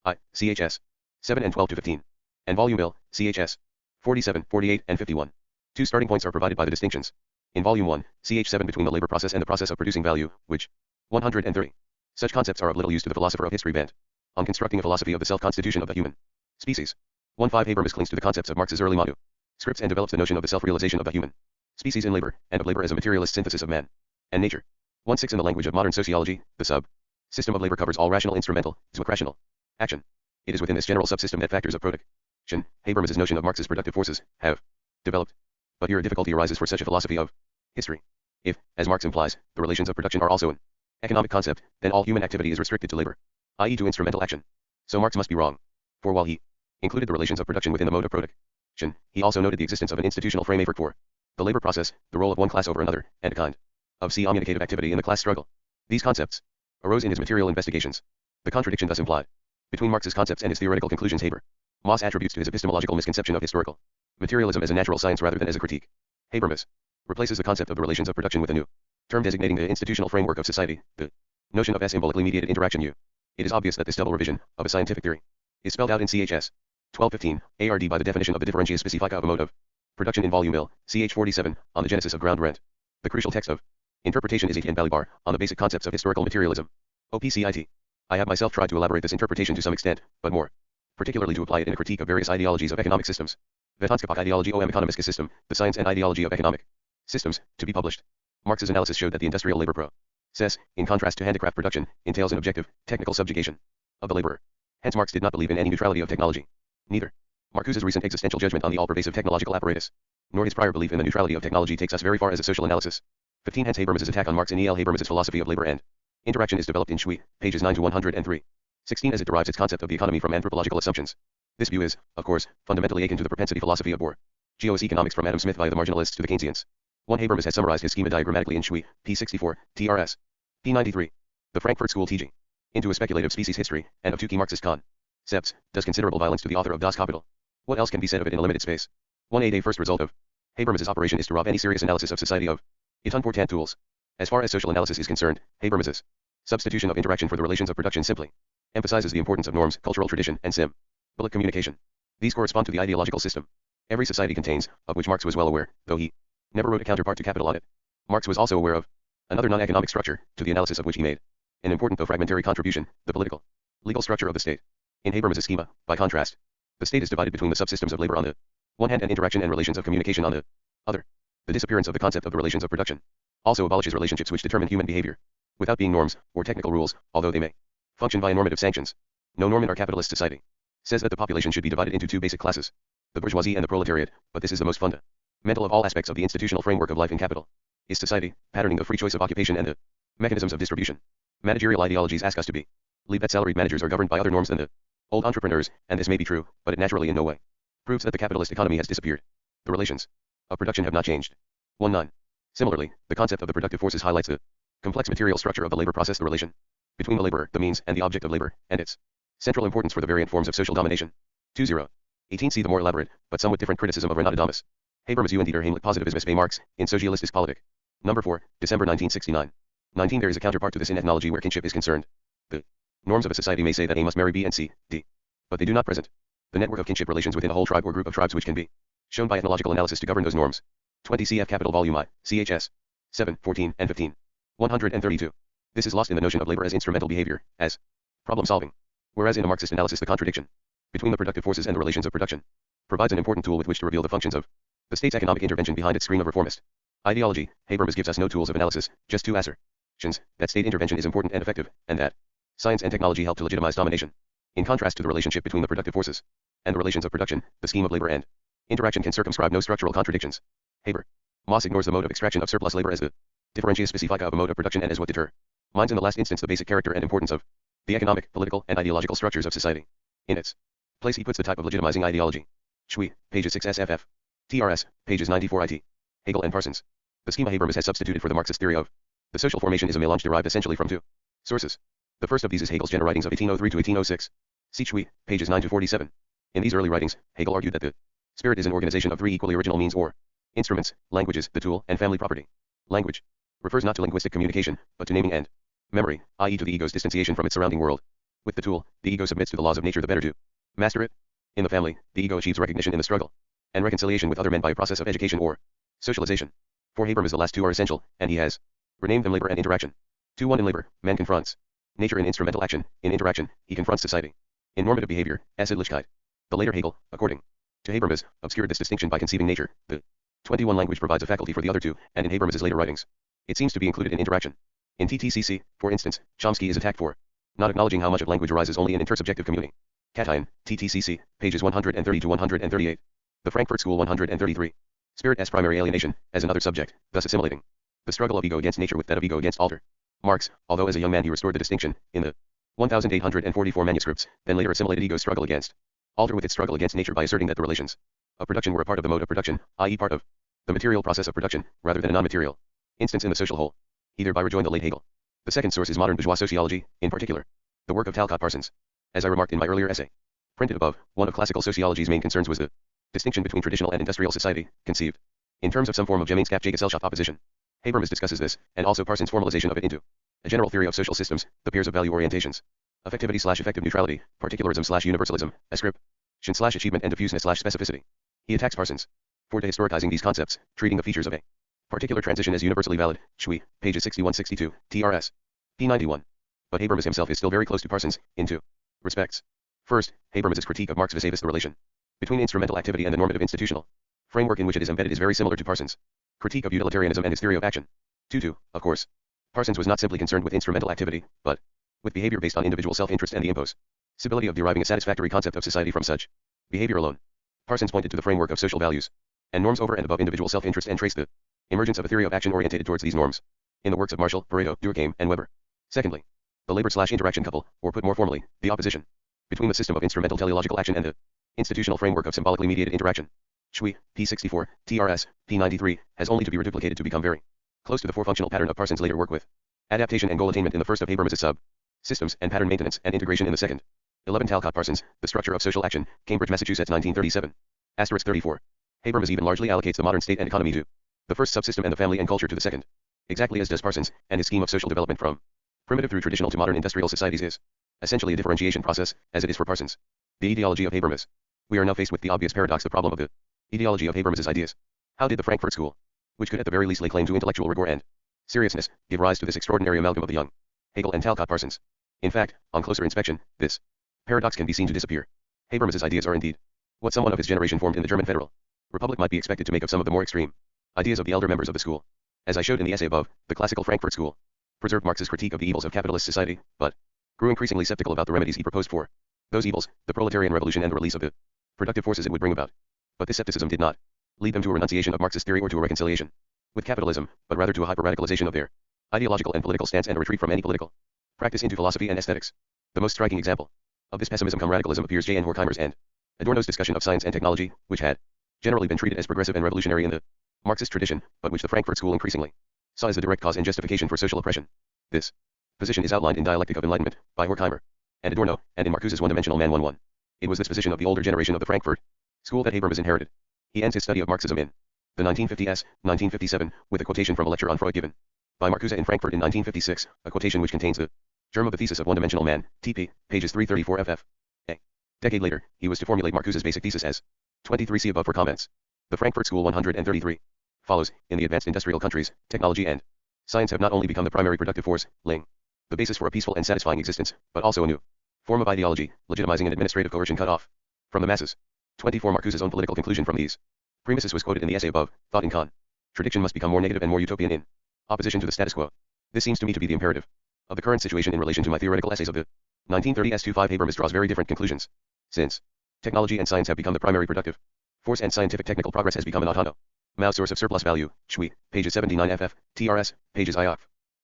\I, CHS 7 and 12 to 15, and volume IL, CHS 47, 48, and 51. Two starting points are provided by the distinctions. In volume 1, CH7 between the labor process and the process of producing value, which 130. Such concepts are of little use to the philosopher of history bent on constructing a philosophy of the self-constitution of the human species. 1-5 Habermas clings to the concepts of Marx's early manuscripts and develops the notion of the self-realization of the human species in labor, and of labor as a materialist synthesis of man and nature. 1-6 In the language of modern sociology, the sub-system of labor covers all rational instrumental, rational action. It is within this general subsystem that factors of production, Habermas's notion of Marx's productive forces, have developed. But here a difficulty arises for such a philosophy of history. If, as Marx implies, the relations of production are also an economic concept, then all human activity is restricted to labor, i.e. to instrumental action. So Marx must be wrong. For while he included the relations of production within the mode of production, he also noted the existence of an institutional framework for the labor process, the role of one class over another, and a kind of communicative activity in the class struggle. These concepts arose in his material investigations. The contradiction thus implied between Marx's concepts and his theoretical conclusions Habermas attributes to his epistemological misconception of historical materialism as a natural science rather than as a critique. Habermas replaces the concept of the relations of production with a new term designating the institutional framework of society, the notion of a symbolically mediated interaction It is obvious that this double revision of a scientific theory is spelled out in CHS 1215 ARD by the definition of the differentia specifica of a mode of production in volume IL, CH 47, on the genesis of ground rent. The crucial text of interpretation is Etienne Balibar, on the basic concepts of historical materialism. OPCIT. I have myself tried to elaborate this interpretation to some extent, but more particularly to apply it in a critique of various ideologies of economic systems. Vetanskapok ideology om economiska system, the science and ideology of economic systems, to be published. Marx's analysis showed that the industrial labor process, in contrast to handicraft production, entails an objective, technical subjugation of the laborer. Hence Marx did not believe in any neutrality of technology. Neither Marcuse's recent existential judgment on the all-pervasive technological apparatus, nor his prior belief in the neutrality of technology takes us very far as a social analysis. 15 Hence Habermas's attack on Marx in E.L. Habermas's philosophy of labor and interaction is developed in Shui, pages 9 to 103. 16 As it derives its concept of the economy from anthropological assumptions. This view is, of course, fundamentally akin to the propensity philosophy of bourgeois economics from Adam Smith via the marginalists to the Keynesians. 1 Habermas has summarized his schema diagrammatically in Shui, p64, trs. p93. The Frankfurt School TG. Into a speculative species history, and of two key Marxist concepts, does considerable violence to the author of Das Kapital. What else can be said of it in a limited space? 1 A first result of Habermas's operation is to rob any serious analysis of society of its important tools. As far as social analysis is concerned, Habermas's substitution of interaction for the relations of production simply emphasizes the importance of norms, cultural tradition, and symbolic communication. These correspond to the ideological system every society contains, of which Marx was well aware, though he never wrote a counterpart to Capital on it. Marx was also aware of another non-economic structure, to the analysis of which he made an important though fragmentary contribution, the political, legal structure of the state. In Habermas's schema, by contrast, the state is divided between the subsystems of labor on the one hand and interaction and relations of communication on the other. The disappearance of the concept of the relations of production also abolishes relationships which determine human behavior, without being norms, or technical rules, although they may function via normative sanctions. No norm in our capitalist society says that the population should be divided into two basic classes, the bourgeoisie and the proletariat, but this is the most fundamental of all aspects of the institutional framework of life in capital. Is society, patterning the free choice of occupation and the mechanisms of distribution. Managerial ideologies ask us to believe that salaried managers are governed by other norms than the old entrepreneurs, and this may be true, but it naturally in no way proves that the capitalist economy has disappeared. The relations of production have not changed. 1-9. Similarly, the concept of the productive forces highlights the complex material structure of the labor process, the relation between the laborer, the means, and the object of labor, and its central importance for the variant forms of social domination. 20. 18 See the more elaborate, but somewhat different criticism of Renat Adamus. Habermas und der Heimlich Positivismus bei Marx, in Sozialistische Politik. Number 4, December 1969. 19 There is a counterpart to this in ethnology where kinship is concerned. The norms of a society may say that A must marry B and C, D. But they do not present the network of kinship relations within a whole tribe or group of tribes which can be shown by ethnological analysis to govern those norms. 20 Cf Capital Volume I, CHS 7, 14, and 15. 132. This is lost in the notion of labor as instrumental behavior, as problem solving. Whereas in a Marxist analysis the contradiction between the productive forces and the relations of production provides an important tool with which to reveal the functions of the state's economic intervention behind its screen of reformist ideology. Habermas gives us no tools of analysis, just two assertions that state intervention is important and effective, and that science and technology help to legitimize domination. In contrast to the relationship between the productive forces and the relations of production, the scheme of labor and interaction can circumscribe no structural contradictions. Habermas ignores the mode of extraction of surplus labor as the differentia specifica of a mode of production and as what determines in the last instance the basic character and importance of the economic, political, and ideological structures of society. In its place he puts the type of legitimizing ideology. Shui, pages 6 SFF. TRS, pages 94 IT. Hegel and Parsons. The schema Habermas has substituted for the Marxist theory of the social formation is a melange derived essentially from two sources. The first of these is Hegel's general writings of 1803 to 1806. See Shui, pages 9 to 47. In these early writings, Hegel argued that the Spirit is an organization of three equally original means or instruments: languages, the tool, and family property. Language refers not to linguistic communication, but to naming and memory, i.e. to the ego's distanciation from its surrounding world. With the tool, the ego submits to the laws of nature the better to master it. In the family, the ego achieves recognition in the struggle and reconciliation with other men by a process of education or socialization. For Habermas the last two are essential, and he has renamed them labor and interaction. 2-1 In labor, man confronts nature in instrumental action; in interaction, he confronts society in normative behavior, as Sittlichkeit. The later Hegel, according to Habermas, obscured this distinction by conceiving nature. The 21 language provides a faculty for the other two, and in Habermas's later writings, it seems to be included in interaction. In TTCC, for instance, Chomsky is attacked for not acknowledging how much of language arises only in intersubjective communing. Cation, TTCC, pages 130 to 138. The Frankfurt School 133. Spirit as primary alienation, as another subject, thus assimilating the struggle of ego against nature with that of ego against alter. Marx, although as a young man he restored the distinction, in the 1844 manuscripts, then later assimilated ego's struggle against alter with its struggle against nature by asserting that the relations of production were a part of the mode of production, i.e. part of the material process of production, rather than a non-material instance in the social whole. He thereby rejoined the late Hegel. The second source is modern bourgeois sociology, in particular, the work of Talcott Parsons. As I remarked in my earlier essay, printed above, one of classical sociology's main concerns was the distinction between traditional and industrial society, conceived in terms of some form of Gemeinschaft-Gesellschaft opposition. Habermas discusses this, and also Parsons' formalization of it into a general theory of social systems, the pairs of value orientations, affectivity/effective neutrality, particularism/universalism, ascription/achievement, and diffuseness/specificity. He attacks Parsons for dehistoricizing these concepts, treating the features of a particular transition as universally valid. Schwy, pages 61-62, TRS. p. 91. But Habermas himself is still very close to Parsons, in two respects. First, Habermas's critique of Marx vis the relation between instrumental activity and the normative institutional framework in which it is embedded is very similar to Parsons' critique of utilitarianism and his theory of action. 2. Of course, Parsons was not simply concerned with instrumental activity, but with behavior based on individual self-interest and the impossibility of deriving a satisfactory concept of society from such behavior alone. Parsons pointed to the framework of social values and norms over and above individual self-interest and traced the emergence of a theory of action orientated towards these norms in the works of Marshall, Pareto, Durkheim, and Weber. Secondly, the labor/interaction couple, or put more formally, the opposition between the system of instrumental teleological action and the institutional framework of symbolically mediated interaction. Schwy, p. 64, TRS, p. 93, has only to be reduplicated to become very close to the four-functional pattern of Parsons' later work with adaptation and goal attainment in the first of Habermas's sub-systems and pattern maintenance and integration in the second. 11 Talcott Parsons, The Structure of Social Action, Cambridge, Massachusetts, 1937. Asterisk 34. Habermas even largely allocates the modern state and economy to the first subsystem and the family and culture to the second. Exactly as does Parsons, and his scheme of social development from primitive through traditional to modern industrial societies is essentially a differentiation process, as it is for Parsons. The ideology of Habermas. We are now faced with the obvious paradox, the problem of the ideology of Habermas's ideas. How did the Frankfurt School, which could at the very least lay claim to intellectual rigor and seriousness, give rise to this extraordinary amalgam of the young Hegel and Talcott Parsons? In fact, on closer inspection, this paradox can be seen to disappear. Habermas's ideas are indeed what someone of his generation formed in the German Federal Republic might be expected to make of some of the more extreme ideas of the elder members of the school. As I showed in the essay above, the classical Frankfurt School preserved Marx's critique of the evils of capitalist society, but grew increasingly skeptical about the remedies he proposed for those evils, the proletarian revolution and the release of the productive forces it would bring about. But this skepticism did not lead them to a renunciation of Marxist theory or to a reconciliation with capitalism, but rather to a hyper-radicalization of their ideological and political stance and a retreat from any political practice into philosophy and aesthetics. The most striking example of this pessimism come radicalism appears J. N. Horkheimer's and Adorno's discussion of science and technology, which had generally been treated as progressive and revolutionary in the Marxist tradition, but which the Frankfurt School increasingly saw as the direct cause and justification for social oppression. This position is outlined in Dialectic of Enlightenment by Horkheimer and Adorno, and in Marcuse's One-Dimensional Man 1:1. It was this position of the older generation of the Frankfurt School that Habermas inherited. He ends his study of Marxism in the 1957 with a quotation from a lecture on Freud given by Marcuse in Frankfurt in 1956, a quotation which contains the germ of the thesis of One-Dimensional Man, TP, pages 334 ff. A decade later, he was to formulate Marcuse's basic thesis as 23 see above for comments. The Frankfurt School 133 follows, in the advanced industrial countries, technology and science have not only become the primary productive force, laying the basis for a peaceful and satisfying existence, but also a new form of ideology, legitimizing an administrative coercion cut off from the masses. 24 Marcuse's own political conclusion from these premises was quoted in the essay above, thought in contradiction must become more negative and more utopian in opposition to the status quo. This seems to me to be the imperative of the current situation in relation to my theoretical essays of the 1930s. Habermas draws very different conclusions. Since technology and science have become the primary productive force and scientific technical progress has become an autonomous source of surplus value, Schwy, pages 79 ff, TRS, pages IOF,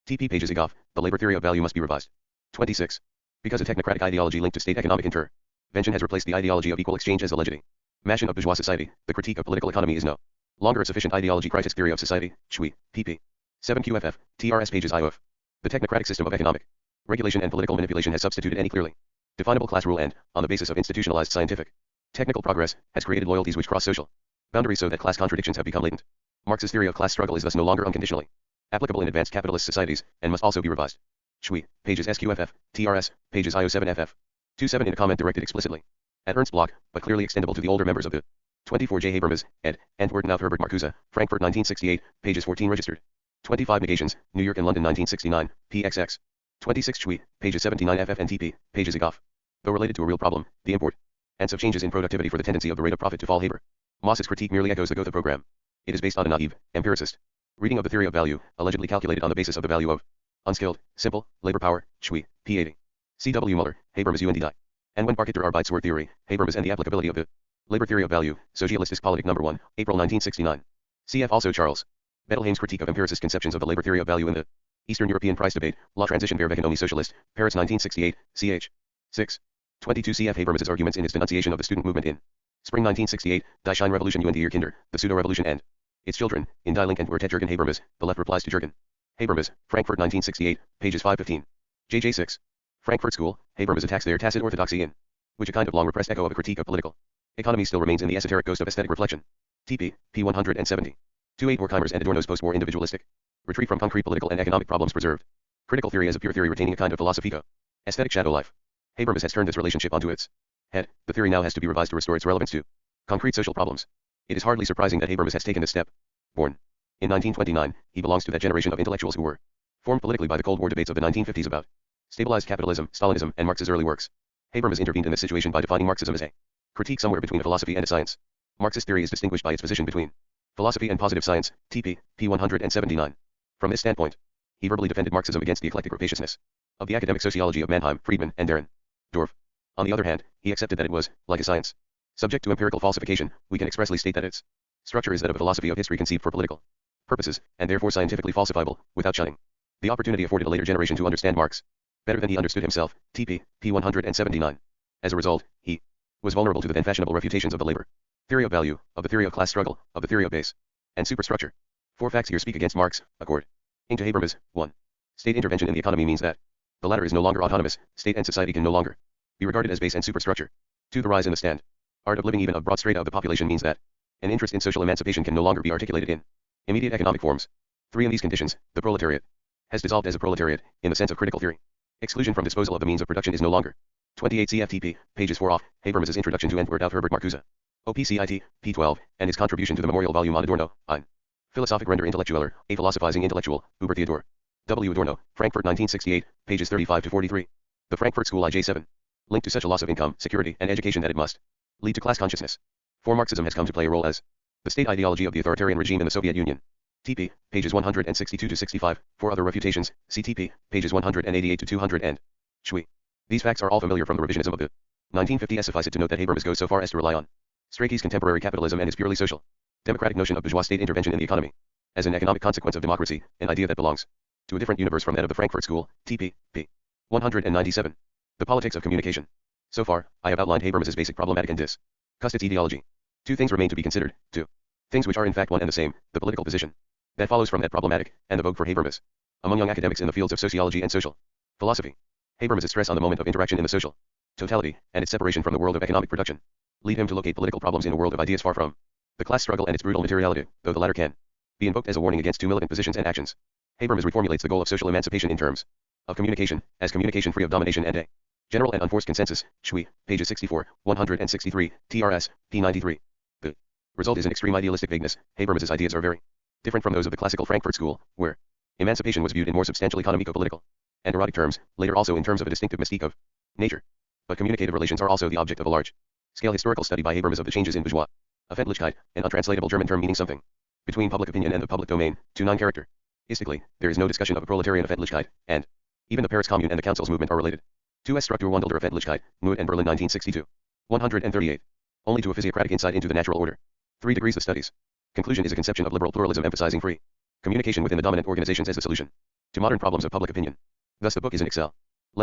TP pages IGOF, the labor theory of value must be revised. 26. Because a technocratic ideology linked to state economic intervention has replaced the ideology of equal exchange as a legitimation of bourgeois society, the critique of political economy is no longer a sufficient ideology. Crisis theory of society, Schwy, pp. 7 QFF, TRS pages IOF. The technocratic system of economic regulation and political manipulation has substituted any clearly definable class rule and, on the basis of institutionalized scientific Technical progress has created loyalties which cross social boundaries so that class contradictions have become latent. Marx's theory of class struggle is thus no longer unconditionally applicable in advanced capitalist societies, and must also be revised. Shui, pages SQFF, TRS, pages IO7FF. 27 in a comment directed explicitly at Ernst Bloch, but clearly extendable to the older members of the 24 J. Habermas, ed. Antwerpen out Herbert Marcuse, Frankfurt 1968, pages 14 registered. 25 Negations, New York and London 1969, PXX. 26 Shui, pages 79 FF and TP, pages Egoff. Though related to a real problem, the import and of changes in productivity for the tendency of the rate of profit to fall Habermas's critique merely echoes the Gotha program. It is based on a naive, empiricist reading of the theory of value, allegedly calculated on the basis of the value of unskilled, simple, labor power, Shui, p. 80. C.W. Muller, Habermas UND. And when Parkiter Arbeitswert theory, Habermas and the applicability of the labor theory of value, Socialistisk Politik number 1, April 1969. Cf. Also Charles Bettelheim's critique of empiricist conceptions of the labor theory of value in the Eastern European price debate, La Transition vers l'économie socialiste, Paris 1968, ch. 6. 22 Cf. Habermas's arguments in his denunciation of the student movement in Spring 1968, Die Schein Revolution und ihr Kinder, the pseudo-revolution and its children, in Die Link and Wertet Jürgen Habermas, the left replies to Jürgen Habermas, Frankfurt 1968, pages 515. J.J. 6. Frankfurt School, Habermas attacks their tacit orthodoxy in which a kind of long-repressed echo of a critique of political economy still remains in the esoteric ghost of aesthetic reflection. TP, p. 170. 28 Horkheimer's and Adorno's post-war individualistic retreat from concrete political and economic problems preserved critical theory as a pure theory retaining a kind of philosophico aesthetic shadow life. Habermas has turned this relationship onto its head. The theory now has to be revised to restore its relevance to concrete social problems. It is hardly surprising that Habermas has taken this step. Born in 1929, he belongs to that generation of intellectuals who were formed politically by the Cold War debates of the 1950s about stabilized capitalism, Stalinism, and Marx's early works. Habermas intervened in this situation by defining Marxism as a critique somewhere between a philosophy and a science. Marxist theory is distinguished by its position between philosophy and positive science, TP, p. 179. From this standpoint, he verbally defended Marxism against the eclectic rapaciousness of the academic sociology of Mannheim, Friedman, and Dahrendorf. On the other hand, he accepted that it was, like a science, subject to empirical falsification. We can expressly state that its structure is that of a philosophy of history conceived for political purposes, and therefore scientifically falsifiable, without shunning the opportunity afforded a later generation to understand Marx better than he understood himself, TP, p. 179. As a result, he was vulnerable to the then fashionable refutations of the labor theory of value, of the theory of class struggle, of the theory of base and superstructure. 4 facts here speak against Marx, according to Habermas. 1. State intervention in the economy means that the latter is no longer autonomous, state and society can no longer be regarded as base and superstructure. 2. The rise in the stand art of living even of broad strata of the population means that an interest in social emancipation can no longer be articulated in immediate economic forms. 3. In these conditions, the proletariat has dissolved as a proletariat, in the sense of critical theory. Exclusion from disposal of the means of production is no longer. 28 CFTP, pages 4 off, Habermas's introduction to Entwort out Herbert Marcuse. OPCIT, p. 12, and his contribution to the memorial volume on Adorno, ein Philosophic Render Intellektueller, a philosophizing intellectual, Uber Theodor W. Adorno, Frankfurt 1968, pages 35 to 43. The Frankfurt School IJ7. Linked to such a loss of income, security, and education that it must lead to class consciousness. For Marxism has come to play a role as the state ideology of the authoritarian regime in the Soviet Union. TP, pages 162 to 65. For other refutations, CTP, pages 188 to 200 and Shui. These facts are all familiar from the revisionism of the 1950s. Suffice it to note that Habermas goes so far as to rely on Strachey's contemporary capitalism and his purely social, democratic notion of bourgeois state intervention in the economy as an economic consequence of democracy, an idea that belongs to a different universe from that of the Frankfurt School. TP, p. 197. The politics of communication. So far, I have outlined Habermas's basic problematic and discussed its ideology. 2 things remain to be considered. 2 things which are in fact one and the same: the political position that follows from that problematic, and the vogue for Habermas among young academics in the fields of sociology and social philosophy. Habermas's stress on the moment of interaction in the social totality, and its separation from the world of economic production, lead him to locate political problems in a world of ideas far from the class struggle and its brutal materiality, though the latter can be invoked as a warning against too militant positions and actions. Habermas reformulates the goal of social emancipation in terms of communication, as communication free of domination and a general and unforced consensus. Shui, pages 64, 163, TRS, p. 93. The result is an extreme idealistic vagueness. Habermas's ideas are very different from those of the classical Frankfurt School, where emancipation was viewed in more substantial economico-political and erotic terms, later also in terms of a distinctive mystique of nature. But communicative relations are also the object of a large-scale historical study by Habermas of the changes in bourgeois Öffentlichkeit, an untranslatable German term meaning something between public opinion and the public domain, to non-characteristically, there is no discussion of a proletarian Öffentlichkeit, and even the Paris Commune and the Council's movement are related to S. Strukturwandel der Öffentlichkeit, Muth and Berlin 1962. 138. Only to a physiocratic insight into the natural order. 3 degrees the studies. Conclusion is a conception of liberal pluralism emphasizing free communication within the dominant organizations as the solution to modern problems of public opinion. Thus the book is an excellent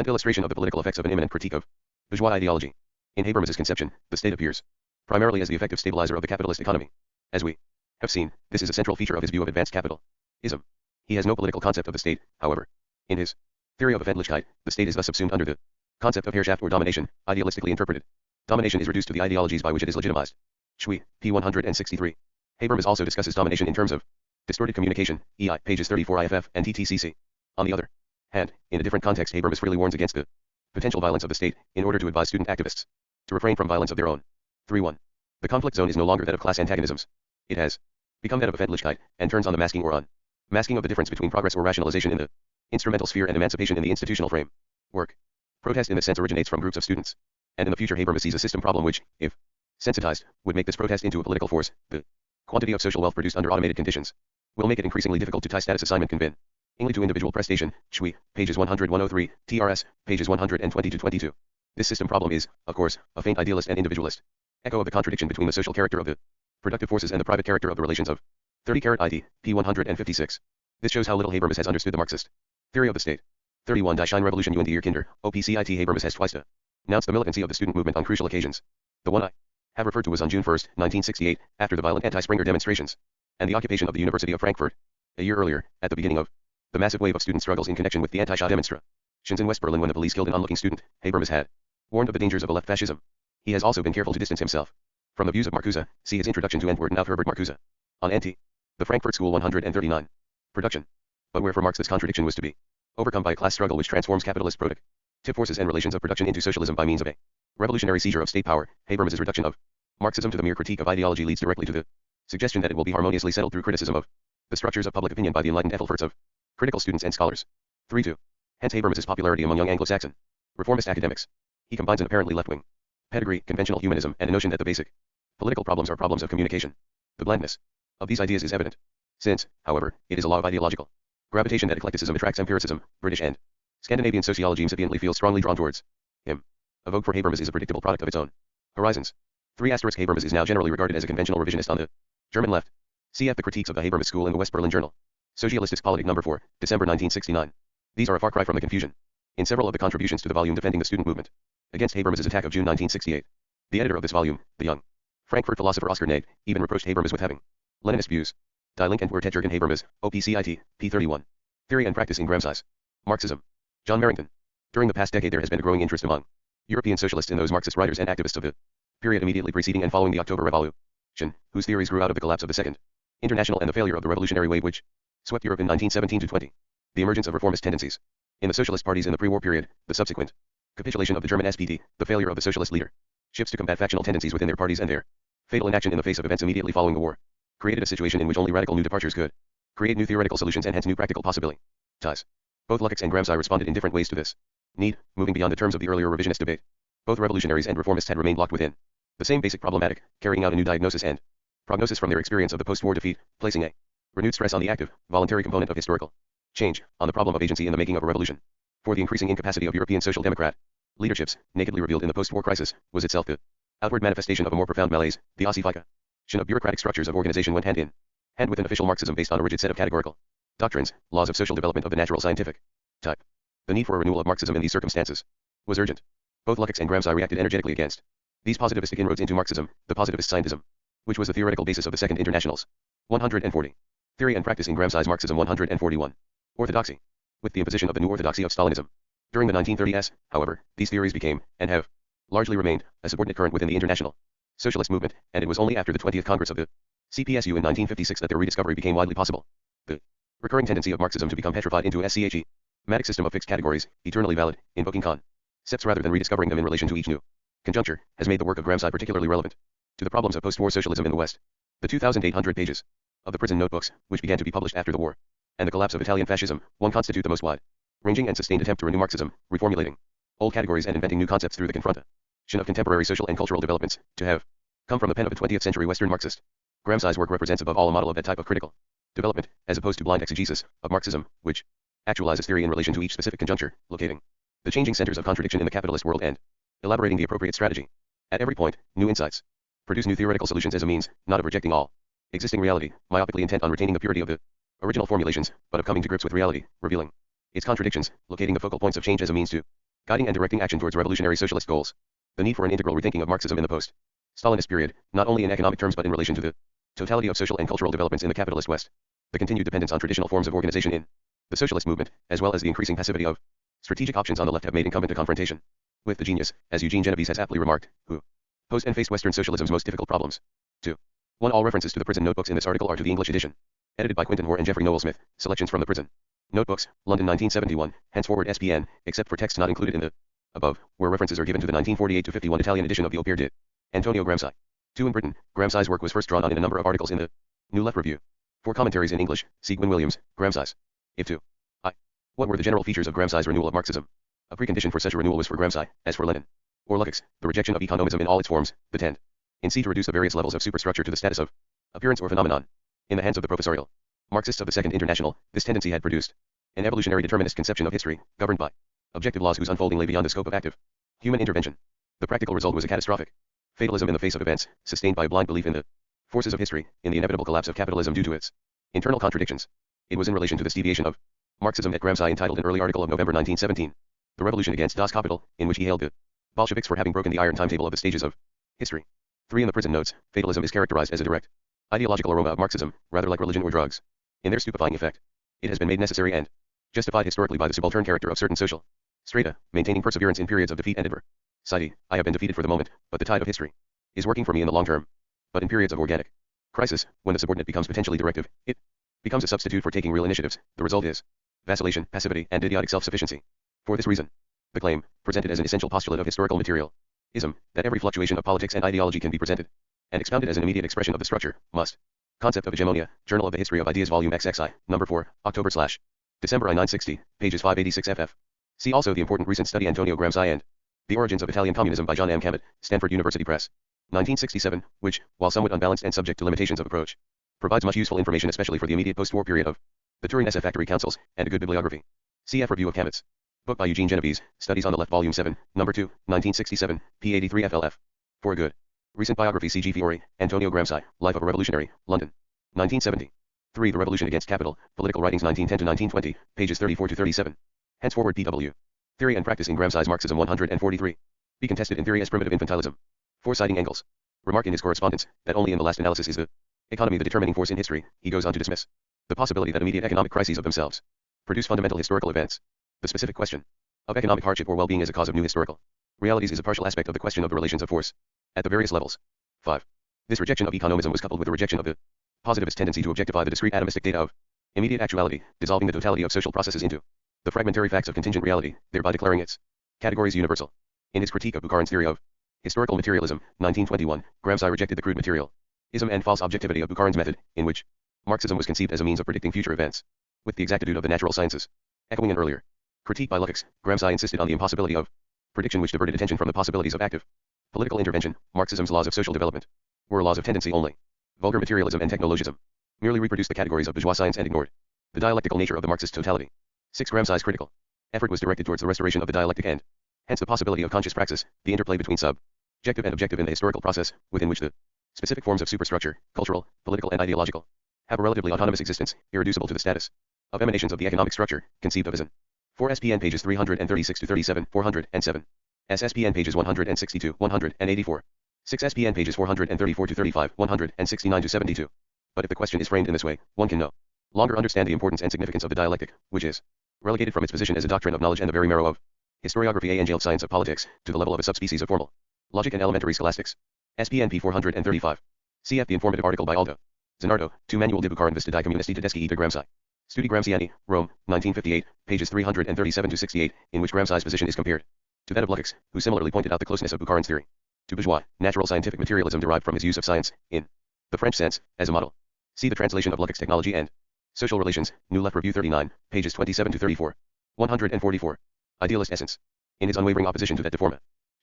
illustration of the political effects of an imminent critique of bourgeois ideology. In Habermas's conception, the state appears primarily as the effective stabilizer of the capitalist economy. As we have seen, this is a central feature of his view of advanced capitalism. He has no political concept of the state, however. In his theory of Öffentlichkeit, the state is thus subsumed under the concept of Herrschaft or domination, idealistically interpreted. Domination is reduced to the ideologies by which it is legitimized. Shui, p. 163. Habermas also discusses domination in terms of distorted communication, EI, pages 34 IFF and TTCC. On the other hand, in a different context, Habermas freely warns against the potential violence of the state, in order to advise student activists to refrain from violence of their own. 3.1. The conflict zone is no longer that of class antagonisms. It has become that of Befeindlichkeit, and turns on the masking or unmasking of the difference between progress or rationalization in the instrumental sphere and emancipation in the institutional frame. Work. Protest in this sense originates from groups of students. And in the future Habermas sees a system problem which, if sensitized, would make this protest into a political force. The quantity of social wealth produced under automated conditions will make it increasingly difficult to tie status assignment conveningly to individual prestation. Shui, pages 100-103, TRS, pages 120-22. This system problem is, of course, a faint idealist and individualist echo of the contradiction between the social character of the productive forces and the private character of the relations of 30-ID, p. 156. This shows how little Habermas has understood the Marxist theory of the state. 31. Die Schein Revolution und ihr Kinder, OPCIT. Habermas has twice announced the militancy of the student movement on crucial occasions. The one I have referred to was on June 1, 1968, after the violent anti-Springer demonstrations and the occupation of the University of Frankfurt. A year earlier, at the beginning of the massive wave of student struggles in connection with the anti-Shah demonstrations in West Berlin when the police killed an onlooking student, Habermas had warned of the dangers of a left fascism. He has also been careful to distance himself from the views of Marcuse. See his introduction to Entwerten auf Herbert Marcuse. On Anti. The Frankfurt School 139. Production. But where for Marx this contradiction was to be overcome by a class struggle which transforms capitalist productive forces and relations of production into socialism by means of a revolutionary seizure of state power, Habermas's reduction of Marxism to the mere critique of ideology leads directly to the suggestion that it will be harmoniously settled through criticism of the structures of public opinion by the enlightened efforts of critical students and scholars. 3.2. Hence Habermas's popularity among young Anglo-Saxon reformist academics. He combines an apparently left-wing pedigree, conventional humanism, and a notion that the basic political problems are problems of communication. The blandness of these ideas is evident, since, however, it is a law of ideological gravitation that eclecticism attracts empiricism. British and Scandinavian sociology incipiently feels strongly drawn towards him. A vogue for Habermas is a predictable product of its own horizons. 3. Habermas is now generally regarded as a conventional revisionist on the German left. Cf. The Critiques of the Habermas School in the West Berlin Journal. Socialistic Politik No. 4, December 1969. These are a far cry from the confusion in several of the contributions to the volume defending the student movement against Habermas's attack of June 1968. The editor of this volume, the young Frankfurt philosopher Oscar Nagel, even reproached Habermas with having Leninist views. Die Link and Wertherjürgen Habermas, OPCIT, p. 31. Theory and Practice in Gramsci's Marxism. John Merrington. During the past decade there has been a growing interest among European socialists in those Marxist writers and activists of the period immediately preceding and following the October Revolution, whose theories grew out of the collapse of the Second International and the failure of the revolutionary wave which swept Europe in 1917-20. The emergence of reformist tendencies in the socialist parties in the pre-war period, the subsequent capitulation of the German SPD, the failure of the socialist leaderships to combat factional tendencies within their parties and their fatal inaction in the face of events immediately following the war, created a situation in which only radical new departures could create new theoretical solutions and hence new practical possibilities. Both Lukács and Gramsci responded in different ways to this need, moving beyond the terms of the earlier revisionist debate. Both revolutionaries and reformists had remained locked within the same basic problematic, carrying out a new diagnosis and prognosis from their experience of the post-war defeat, placing a renewed stress on the active, voluntary component of historical change, on the problem of agency in the making of a revolution. For the increasing incapacity of European social democrat leaderships, nakedly revealed in the post-war crisis, was itself the outward manifestation of a more profound malaise. The ossification of bureaucratic structures of organization went hand in hand with an official Marxism based on a rigid set of categorical doctrines, laws of social development of the natural scientific type. The need for a renewal of Marxism in these circumstances was urgent. Both Lukács and Gramsci reacted energetically against these positivistic inroads into Marxism, the positivist scientism, which was the theoretical basis of the Second Internationals. 140. Theory and Practice in Gramsci's Marxism. 141. Orthodoxy. With the imposition of the new orthodoxy of Stalinism during the 1930s, however, these theories became, and have largely remained, a subordinate current within the international socialist movement, and it was only after the 20th Congress of the CPSU in 1956 that their rediscovery became widely possible. The recurring tendency of Marxism to become petrified into a schematic system of fixed categories, eternally valid, invoking concepts rather than rediscovering them in relation to each new conjuncture, has made the work of Gramsci particularly relevant to the problems of post-war socialism in the West. The 2,800 pages of the prison notebooks, which began to be published after the war, and the collapse of Italian fascism, one constitute the most wide-ranging and sustained attempt to renew Marxism, reformulating old categories and inventing new concepts through the confrontation of contemporary social and cultural developments, to have come from the pen of a 20th century Western Marxist. Gramsci's work represents above all a model of that type of critical development, as opposed to blind exegesis of Marxism, which actualizes theory in relation to each specific conjuncture, locating the changing centers of contradiction in the capitalist world and elaborating the appropriate strategy. At every point, new insights produce new theoretical solutions as a means, not of rejecting all existing reality, myopically intent on retaining the purity of the original formulations, but of coming to grips with reality, revealing its contradictions, locating the focal points of change as a means to guiding and directing action towards revolutionary socialist goals. The need for an integral rethinking of Marxism in the post-Stalinist period, not only in economic terms but in relation to the totality of social and cultural developments in the capitalist West. The continued dependence on traditional forms of organization in the socialist movement, as well as the increasing passivity of strategic options on the left, have made incumbent a confrontation with the genius, as Eugene Genovese has aptly remarked, who Posed and faced Western socialism's most difficult problems. 2. 1. All references to the prison notebooks in this article are to the English edition. Edited by Quinton Moore and Jeffrey Noel Smith. Selections from the prison notebooks, London 1971, henceforward SPN, except for texts not included in the above, where references are given to the 1948-51 Italian edition of the Opere di Antonio Gramsci. 2. In Britain, Gramsci's work was first drawn on in a number of articles in the New Left Review. For commentaries in English, see Gwyn Williams, Gramsci's. If 2. I. What were the general features of Gramsci's renewal of Marxism? A precondition for such a renewal was for Gramsci, as for Lenin or Lukács, the rejection of economism in all its forms, the tend in C to reduce the various levels of superstructure to the status of appearance or phenomenon. In the hands of the professorial Marxists of the Second International, this tendency had produced an evolutionary determinist conception of history, governed by objective laws whose unfolding lay beyond the scope of active human intervention. The practical result was a catastrophic fatalism in the face of events, sustained by a blind belief in the forces of history, in the inevitable collapse of capitalism due to its internal contradictions. It was in relation to this deviation of Marxism that Gramsci entitled an early article of November 1917, The Revolution Against Das Kapital, in which he hailed the Bolsheviks for having broken the iron timetable of the stages of history. 3. In the prison notes, fatalism is characterized as a direct ideological aroma of Marxism, rather like religion or drugs, in their stupefying effect. It has been made necessary and justified historically by the subaltern character of certain social strata, maintaining perseverance in periods of defeat and adversity. I have been defeated for the moment, but the tide of history is working for me in the long term. But in periods of organic crisis, when the subordinate becomes potentially directive, it becomes a substitute for taking real initiatives. The result is vacillation, passivity, and idiotic self-sufficiency. For this reason, the claim, presented as an essential postulate of historical materialism, that every fluctuation of politics and ideology can be presented and expounded as an immediate expression of the structure, must. Concept of Hegemonia, Journal of the History of Ideas Volume XXI, Number 4, October/December I 960, pages 586 ff. See also the important recent study Antonio Gramsci and The Origins of Italian Communism by John M. Cammett, Stanford University Press, 1967, which, while somewhat unbalanced and subject to limitations of approach, provides much useful information especially for the immediate post-war period of the Turin SF Factory Councils, and a good bibliography. Cf. Review of Cammett's book by Eugene Genovese, Studies on the Left Volume 7, Number 2, 1967, p. 83 FLF. For a good recent biography C.G. Fiore, Antonio Gramsci, Life of a Revolutionary, London, 1970. 3. The Revolution Against Capital, Political Writings 1910-1920, pages 34-37. Henceforward P.W. Theory and Practice in Gramsci's Marxism 143. Be contested in theory as primitive infantilism. 4. Citing Engels. Remark in his correspondence, that only in the last analysis is the economy the determining force in history. He goes on to dismiss the possibility that immediate economic crises of themselves produce fundamental historical events. The specific question of economic hardship or well-being as a cause of new historical realities is a partial aspect of the question of the relations of force at the various levels. 5. This rejection of economism was coupled with the rejection of the positivist tendency to objectify the discrete atomistic data of immediate actuality, dissolving the totality of social processes into the fragmentary facts of contingent reality, thereby declaring its categories universal. In his critique of Bukharin's theory of historical materialism, 1921, Gramsci rejected the crude materialism and false objectivity of Bukharin's method, in which Marxism was conceived as a means of predicting future events, with the exactitude of the natural sciences. Echoing an earlier critique by Lukács, Gramsci insisted on the impossibility of prediction, which diverted attention from the possibilities of active political intervention. Marxism's laws of social development were laws of tendency only. Vulgar materialism and technologism merely reproduced the categories of bourgeois science and ignored the dialectical nature of the Marxist totality. 6. Gramsci's critical effort was directed towards the restoration of the dialectic and, hence the possibility of conscious praxis, the interplay between subjective and objective in the historical process, within which the specific forms of superstructure, cultural, political and ideological, have a relatively autonomous existence, irreducible to the status of emanations of the economic structure, conceived of as an 4. SPN pages 336-37, 407. SSPN pages 162, 184. 6. SPN pages 434-35, 169-72. But if the question is framed in this way, one can no longer understand the importance and significance of the dialectic, which is relegated from its position as a doctrine of knowledge and the very marrow of historiography and science of politics, to the level of a subspecies of formal logic and elementary scholastics. SPN p. 435. Cf. the informative article by Aldo Zanardo, Tu Manual di Bukharin Vista di Comunisti Tedeschi e de Gramsci. Studi Gramsciani, Rome, 1958, pages 337-68, in which Gramsci's position is compared to that of Lukács, who similarly pointed out the closeness of Bukharin's theory to bourgeois, natural scientific materialism derived from his use of science, in the French sense, as a model. See the translation of Lukács' Technology and Social Relations, New Left Review 39, pages 27-34. 144. Idealist Essence. In his unwavering opposition to that deformation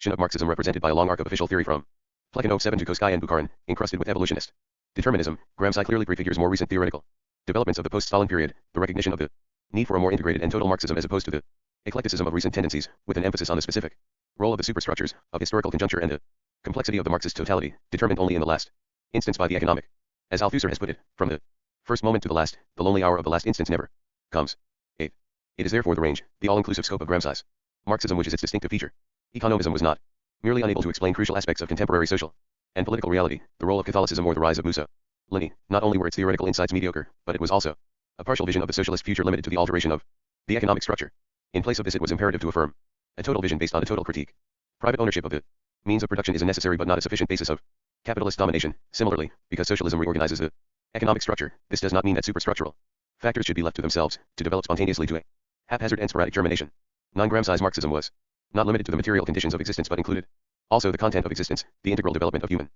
of Marxism represented by a long arc of official theory from Plekhanov 7 to Koskaya and Bukharin, encrusted with evolutionist determinism, Gramsci clearly prefigures more recent theoretical developments of the post-Stalin period, the recognition of the need for a more integrated and total Marxism as opposed to the eclecticism of recent tendencies, with an emphasis on the specific role of the superstructures of historical conjuncture and the complexity of the Marxist totality, determined only in the last instance by the economic. As Althusser has put it, from the first moment to the last, the lonely hour of the last instance never comes. 8. It is therefore the range, the all-inclusive scope of Gramsci's Marxism which is its distinctive feature. Economism was not merely unable to explain crucial aspects of contemporary social and political reality, the role of Catholicism or the rise of Mussolini. Not only were its theoretical insights mediocre, but it was also a partial vision of the socialist future limited to the alteration of the economic structure. In place of this, it was imperative to affirm a total vision based on a total critique. Private ownership of the Means of production is a necessary but not a sufficient basis of capitalist domination. Similarly, because socialism reorganizes the economic structure, this does not mean that superstructural factors should be left to themselves to develop spontaneously to a haphazard and sporadic germination. 9 Gramsci's Marxism was not limited to the material conditions of existence but included also the content of existence, the integral development of human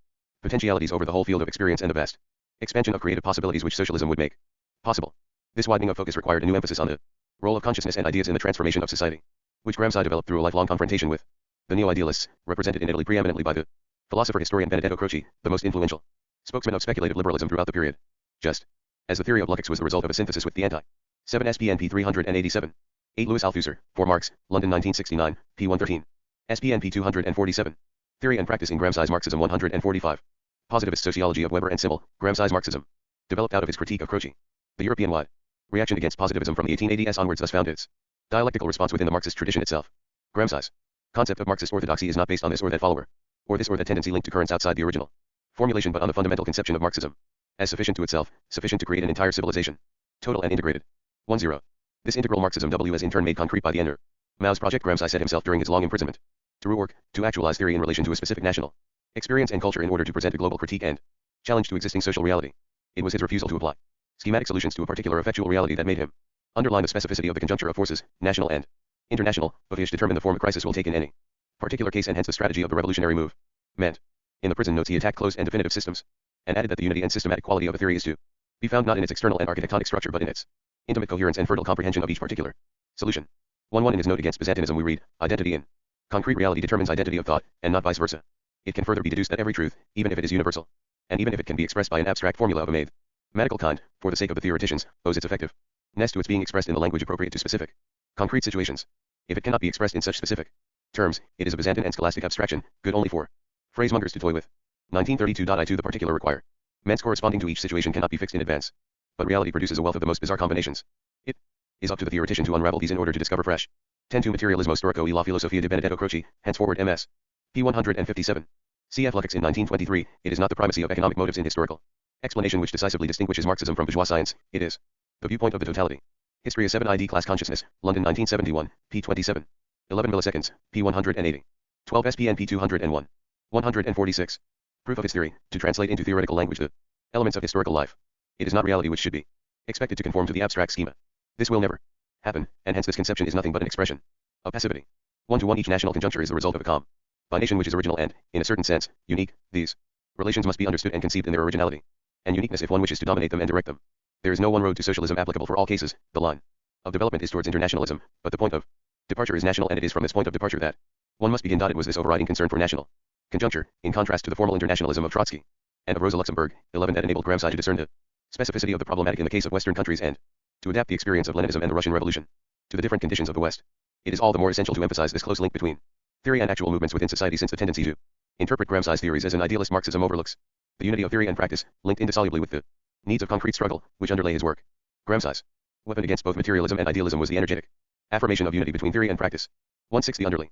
potentialities over the whole field of experience and the vast expansion of creative possibilities which socialism would make possible. This widening of focus required a new emphasis on the role of consciousness and ideas in the transformation of society, which Gramsci developed through a lifelong confrontation with the neo-idealists, represented in Italy preeminently by the philosopher-historian Benedetto Croce, the most influential spokesman of speculative liberalism throughout the period. Just as the theory of Lukács was the result of a synthesis with the anti-7 SPNP 387. 8 Louis Althusser, for Marx, London 1969, p. 113. SPNP 247. Theory and Practice in Gramsci's Marxism 145. Positivist Sociology of Weber and Simmel, Gramsci's Marxism, developed out of his critique of Croce. The European-wide reaction against positivism from the 1880s onwards thus found its dialectical response within the Marxist tradition itself. Gramsci's concept of Marxist orthodoxy is not based on this or that follower, or this or that tendency linked to currents outside the original formulation but on the fundamental conception of Marxism as sufficient to itself, sufficient to create an entire civilization, total and integrated. 10. This integral Marxism was in turn made concrete by the Ender Mao's project. Gramsci set himself during his long imprisonment to rework, to actualize theory in relation to a specific national experience and culture in order to present a global critique and challenge to existing social reality. It was his refusal to apply schematic solutions to a particular effectual reality that made him underline the specificity of the conjuncture of forces, national and international, of which determine the form a crisis will take in any particular case and hence the strategy of the revolutionary move. Meant. In the prison notes he attacked closed and definitive systems, and added that the unity and systematic quality of a theory is to be found not in its external and architectonic structure but in its intimate coherence and fertile comprehension of each particular solution. 1 In his note against Byzantinism we read, identity in concrete reality determines identity of thought, and not vice versa. It can further be deduced that every truth, even if it is universal, and even if it can be expressed by an abstract formula of a mathematical kind, for the sake of the theoreticians, owes its effectiveness to its being expressed in the language appropriate to specific, concrete situations. If it cannot be expressed in such specific terms, it is a Byzantine and scholastic abstraction, good only for phrasemongers to toy with. 1932. The particular requirements corresponding to each situation cannot be fixed in advance, but reality produces a wealth of the most bizarre combinations. It is up to the theoretician to unravel these in order to discover fresh. 10 Materialismo storico e la filosofia de Benedetto Croce, henceforward MS. p. 157. Cf. Lukács in 1923. It is not the primacy of economic motives in historical explanation which decisively distinguishes Marxism from bourgeois science, it is the viewpoint of the totality. History of 7 ID Class Consciousness, London 1971, p. 27. 11 milliseconds, p. 180. 12 SPNP 201. 146. Proof of its theory, to translate into theoretical language the elements of historical life. It is not reality which should be expected to conform to the abstract schema. This will never happen, and hence this conception is nothing but an expression of passivity. 1 each national conjuncture is the result of a combination which is original and, in a certain sense, unique. These relations must be understood and conceived in their originality and uniqueness if one wishes to dominate them and direct them. There is no one road to socialism applicable for all cases. The line of development is towards internationalism, but the point of departure is national, and it is from this point of departure that one must begin. It was this overriding concern for national conjuncture, in contrast to the formal internationalism of Trotsky and of Rosa Luxemburg, 11, that enabled Gramsci to discern the specificity of the problematic in the case of Western countries and to adapt the experience of Leninism and the Russian Revolution to the different conditions of the West. It is all the more essential to emphasize this close link between theory and actual movements within society, since the tendency to interpret Gramsci's theories as an idealist Marxism overlooks the unity of theory and practice, linked indissolubly with the needs of concrete struggle, which underlay his work. Gramsci's weapon against both materialism and idealism was the energetic affirmation of unity between theory and practice. 1/6 The underlying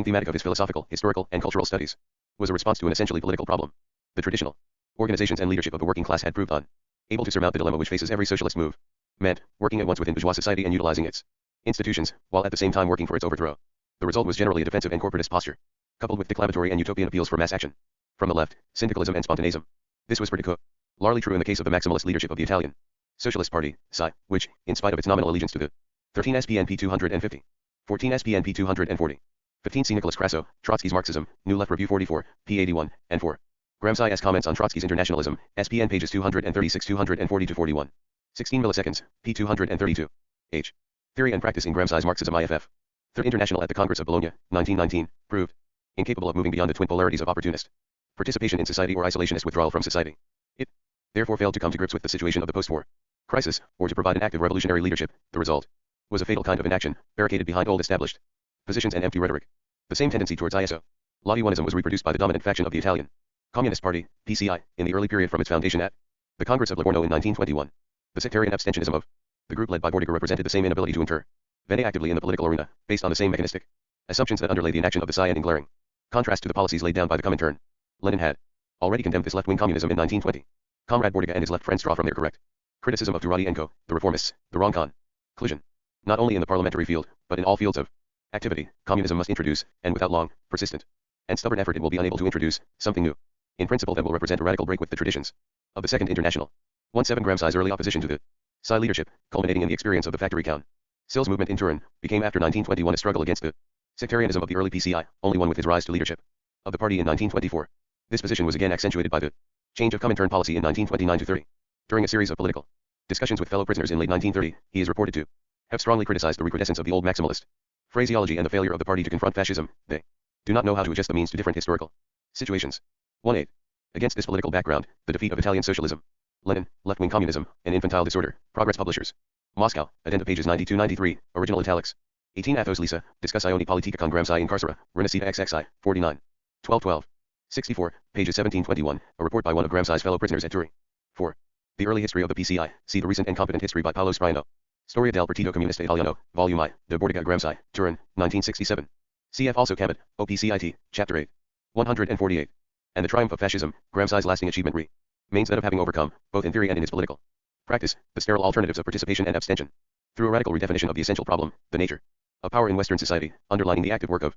thematic of his philosophical, historical, and cultural studies was a response to an essentially political problem. The traditional organizations and leadership of the working class had proved unable to surmount the dilemma which faces every socialist movement, working at once within bourgeois society and utilizing its institutions, while at the same time working for its overthrow. The result was generally a defensive and corporatist posture, coupled with declamatory and utopian appeals for mass action from the left, syndicalism and spontaneism. This was particularly true in the case of the maximalist leadership of the Italian Socialist Party, SI, which, in spite of its nominal allegiance to the 13 SPNP 250, 14 SPNP 240, 15 C. Nicholas Crasso, Trotsky's Marxism, New Left Review 44, p. 81, and 4. Gramsci's comments on Trotsky's internationalism, SPN pages 236-240-41. 16 milliseconds, p. 232. H. Theory and Practice in Gramsci's Marxism IFF. Third International at the Congress of Bologna, 1919, proved incapable of moving beyond the twin polarities of opportunist participation in society or isolationist withdrawal from society. It therefore failed to come to grips with the situation of the post-war crisis, or to provide an active revolutionary leadership. The result was a fatal kind of inaction, barricaded behind old established positions and empty rhetoric. The same tendency towards isolationism was reproduced by the dominant faction of the Italian Communist Party, PCI, in the early period from its foundation at the Congress of Livorno in 1921. The sectarian abstentionism of the group led by Bordiga represented the same inability to intervene actively in the political arena, based on the same mechanistic assumptions that underlay the inaction of the PSI, and in glaring contrast to the policies laid down by the Comintern. Lenin had already condemned this left-wing communism in 1920. Comrade Bordiga and his left friends draw from their correct criticism of Turati and Co., the reformists, the wrong conclusion. Not only in the parliamentary field, but in all fields of activity, communism must introduce, and without long, persistent and stubborn effort it will be unable to introduce something new. In principle that will represent a radical break with the traditions of the Second International. 17 Gramsci's early opposition to the Psi leadership, culminating in the experience of the factory town. Sill's movement in Turin became after 1921 a struggle against the sectarianism of the early PCI, only one with his rise to leadership of the party in 1924. This position was again accentuated by the change of Comintern policy in 1929-30. During a series of political discussions with fellow prisoners in late 1930, he is reported to have strongly criticized the recrudescence of the old maximalist phraseology and the failure of the party to confront fascism. They do not know how to adjust the means to different historical situations. 1.8. Against this political background, the defeat of Italian socialism, Lenin, left-wing communism, and infantile disorder, Progress Publishers. Moscow, addenda pages 92-93, original italics. 18 Athos Lisa, Discussioni Politica con Gramsci in Carcera, Renascita XXI, 49. 1212. 64, pages 17-21, a report by one of Gramsci's fellow prisoners at Turin. 4. The early history of the PCI, see the recent and competent history by Paolo Spriano. Storia del Partito Comunista Italiano, Volume I, De Bordiga Gramsci, Turin, 1967. Cf. also Cabot, OPCIT, Chapter 8. 148. And the triumph of fascism, Gramsci's lasting achievement remains that of having overcome, both in theory and in his political practice, the sterile alternatives of participation and abstention. Through a radical redefinition of the essential problem, the nature of power in Western society, underlining the active work of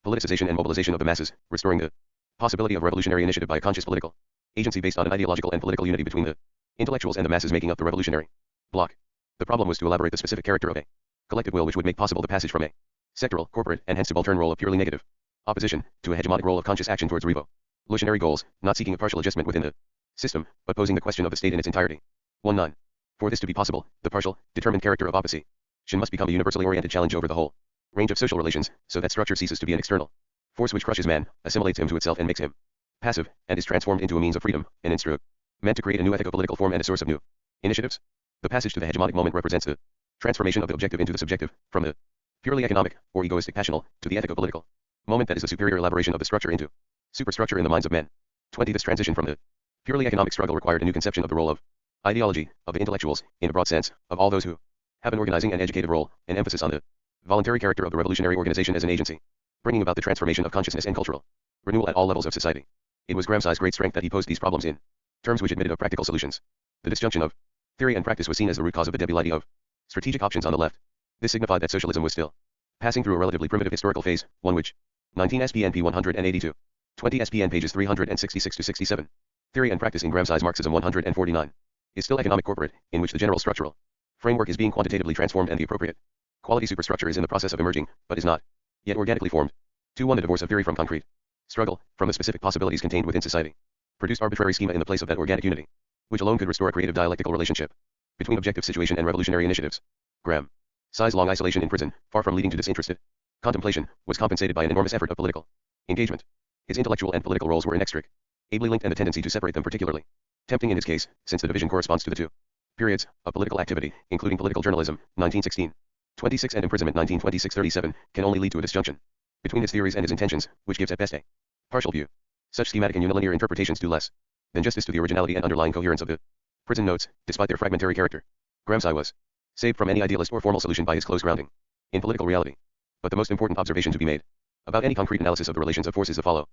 politicization and mobilization of the masses, restoring the possibility of revolutionary initiative by a conscious political agency based on an ideological and political unity between the intellectuals and the masses making up the revolutionary bloc. The problem was to elaborate the specific character of a collective will which would make possible the passage from a sectoral, corporate, and hence subaltern role of purely negative opposition to a hegemonic role of conscious action towards revolutionary goals, not seeking a partial adjustment within the system, but posing the question of the state in its entirety. 1.9. For this to be possible, the partial, determined character of opposition must become a universally oriented challenge over the whole range of social relations, so that structure ceases to be an external force which crushes man, assimilates him to itself and makes him passive, and is transformed into a means of freedom, an instrument meant to create a new ethico-political form and a source of new initiatives. The passage to the hegemonic moment represents the transformation of the objective into the subjective, from the purely economic, or egoistic passional, to the ethico-political moment that is the superior elaboration of the structure into superstructure in the minds of men. 20. This transition from the purely economic struggle required a new conception of the role of ideology, of the intellectuals, in a broad sense, of all those who have an organizing and educative role, an emphasis on the voluntary character of the revolutionary organization as an agency, bringing about the transformation of consciousness and cultural renewal at all levels of society. It was Gramsci's great strength that he posed these problems in terms which admitted of practical solutions. The disjunction of theory and practice was seen as the root cause of the debility of strategic options on the left. This signified that socialism was still passing through a relatively primitive historical phase, one which 19 SPNP 182, 20 SPN pages 366-67. Theory and practice in Gramsci's Marxism 149 is still economic corporate, in which the general structural framework is being quantitatively transformed and the appropriate quality superstructure is in the process of emerging, but is not yet organically formed. 2.1 The divorce of theory from concrete struggle, from the specific possibilities contained within society, produced arbitrary schema in the place of that organic unity, which alone could restore a creative dialectical relationship between objective situation and revolutionary initiatives. Gramsci's long isolation in prison, far from leading to disinterested contemplation, was compensated by an enormous effort of political engagement. His intellectual and political roles were inextricably linked, and the tendency to separate them particularly tempting in his case, since the division corresponds to the two periods of political activity, including political journalism, 1916, 26, and imprisonment, 1926-37, can only lead to a disjunction between his theories and his intentions, which gives at best a partial view. Such schematic and unilinear interpretations do less than justice to the originality and underlying coherence of the prison notes, despite their fragmentary character. Gramsci was saved from any idealist or formal solution by his close grounding in political reality. But the most important observation to be made about any concrete analysis of the relations of forces is the following: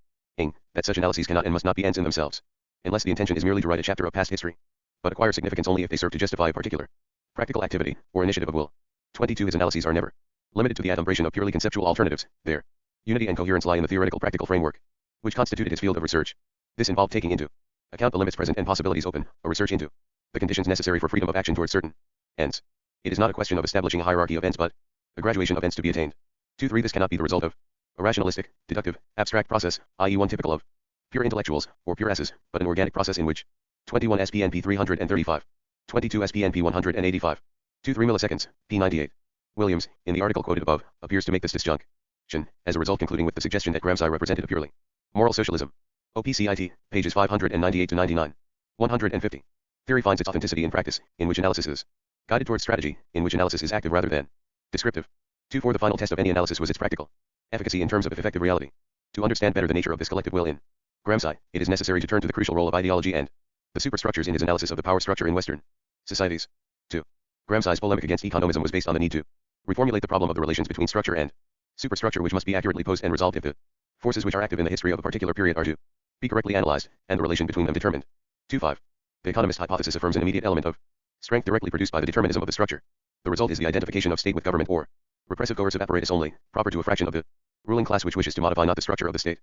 that such analyses cannot and must not be ends in themselves, unless the intention is merely to write a chapter of past history, but acquire significance only if they serve to justify a particular practical activity or initiative of will. 22 His analyses are never limited to the adumbration of purely conceptual alternatives. Their unity and coherence lie in the theoretical practical framework which constituted his field of research. This involved taking into account the limits present and possibilities open, a research into the conditions necessary for freedom of action towards certain ends. It is not a question of establishing a hierarchy of ends, but a graduation of ends to be attained. 2.3 This cannot be the result of a rationalistic, deductive, abstract process, i.e. one typical of pure intellectuals, or pure asses, but an organic process in which 21 SPNP 335, 22 SPNP 185, 2-3 milliseconds, p98. Williams, in the article quoted above, appears to make this disjunction, as a result concluding with the suggestion that Gramsci represented a purely moral socialism. OPCIT, pages 598-99. 150. Theory finds its authenticity in practice, in which analysis is guided towards strategy, in which analysis is active rather than descriptive. 2.4 The final test of any analysis was its practical efficacy in terms of effective reality. To understand better the nature of this collective will in Gramsci, it is necessary to turn to the crucial role of ideology and the superstructures in his analysis of the power structure in Western societies. 2. Gramsci's polemic against economism was based on the need to reformulate the problem of the relations between structure and superstructure, which must be accurately posed and resolved if the forces which are active in the history of a particular period are to be correctly analyzed, and the relation between them determined. 2.5. The economist hypothesis affirms an immediate element of strength directly produced by the determinism of the structure. The result is the identification of state with government or repressive coercive apparatus only, proper to a fraction of the ruling class which wishes to modify not the structure of the state,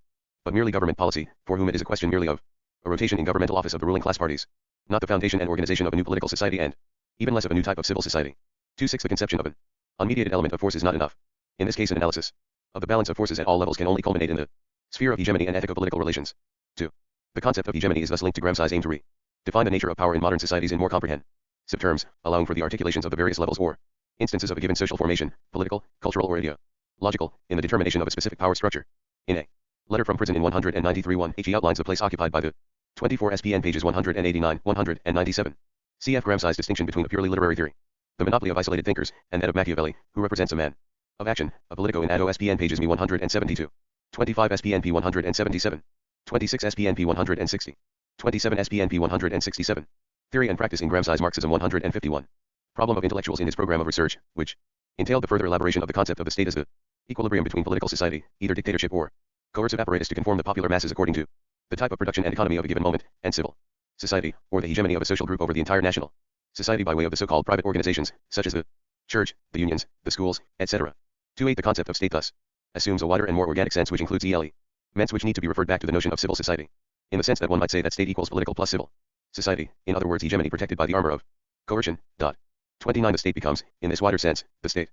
but merely government policy, for whom it is a question merely of a rotation in governmental office of the ruling class parties, not the foundation and organization of a new political society and, even less of a new type of civil society. 2.6 The conception of an unmediated element of force is not enough. In this case, an analysis of the balance of forces at all levels can only culminate in the sphere of hegemony and ethico-political relations. 2. The concept of hegemony is thus linked to Gramsci's aim to define the nature of power in modern societies in more comprehensive terms, allowing for the articulations of the various levels or instances of a given social formation, political, cultural or ideological, in the determination of a specific power structure. In a letter from prison in 193 he outlines the place occupied by the 24 SPN pages 189, 197. Cf. Gramsci's distinction between a purely literary theory, the monopoly of isolated thinkers, and that of Machiavelli, who represents a man of action, a politico in Addo SPN pages me 172, 25 SPNP 177, 26 SPNP 160, 27 SPNP 167. Theory and Practice in Gramsci's Marxism 151. Problem of intellectuals in his program of research, which entailed the further elaboration of the concept of the state as the equilibrium between political society, either dictatorship or coercive apparatus to conform the popular masses according to the type of production and economy of a given moment, and civil society, or the hegemony of a social group over the entire national society by way of the so-called private organizations, such as the church, the unions, the schools, etc. 2.8 The concept of state thus assumes a wider and more organic sense which includes elements which need to be referred back to the notion of civil society, in the sense that one might say that state equals political plus civil society, in other words hegemony protected by the armor of coercion. 29 The state becomes, in this wider sense, the state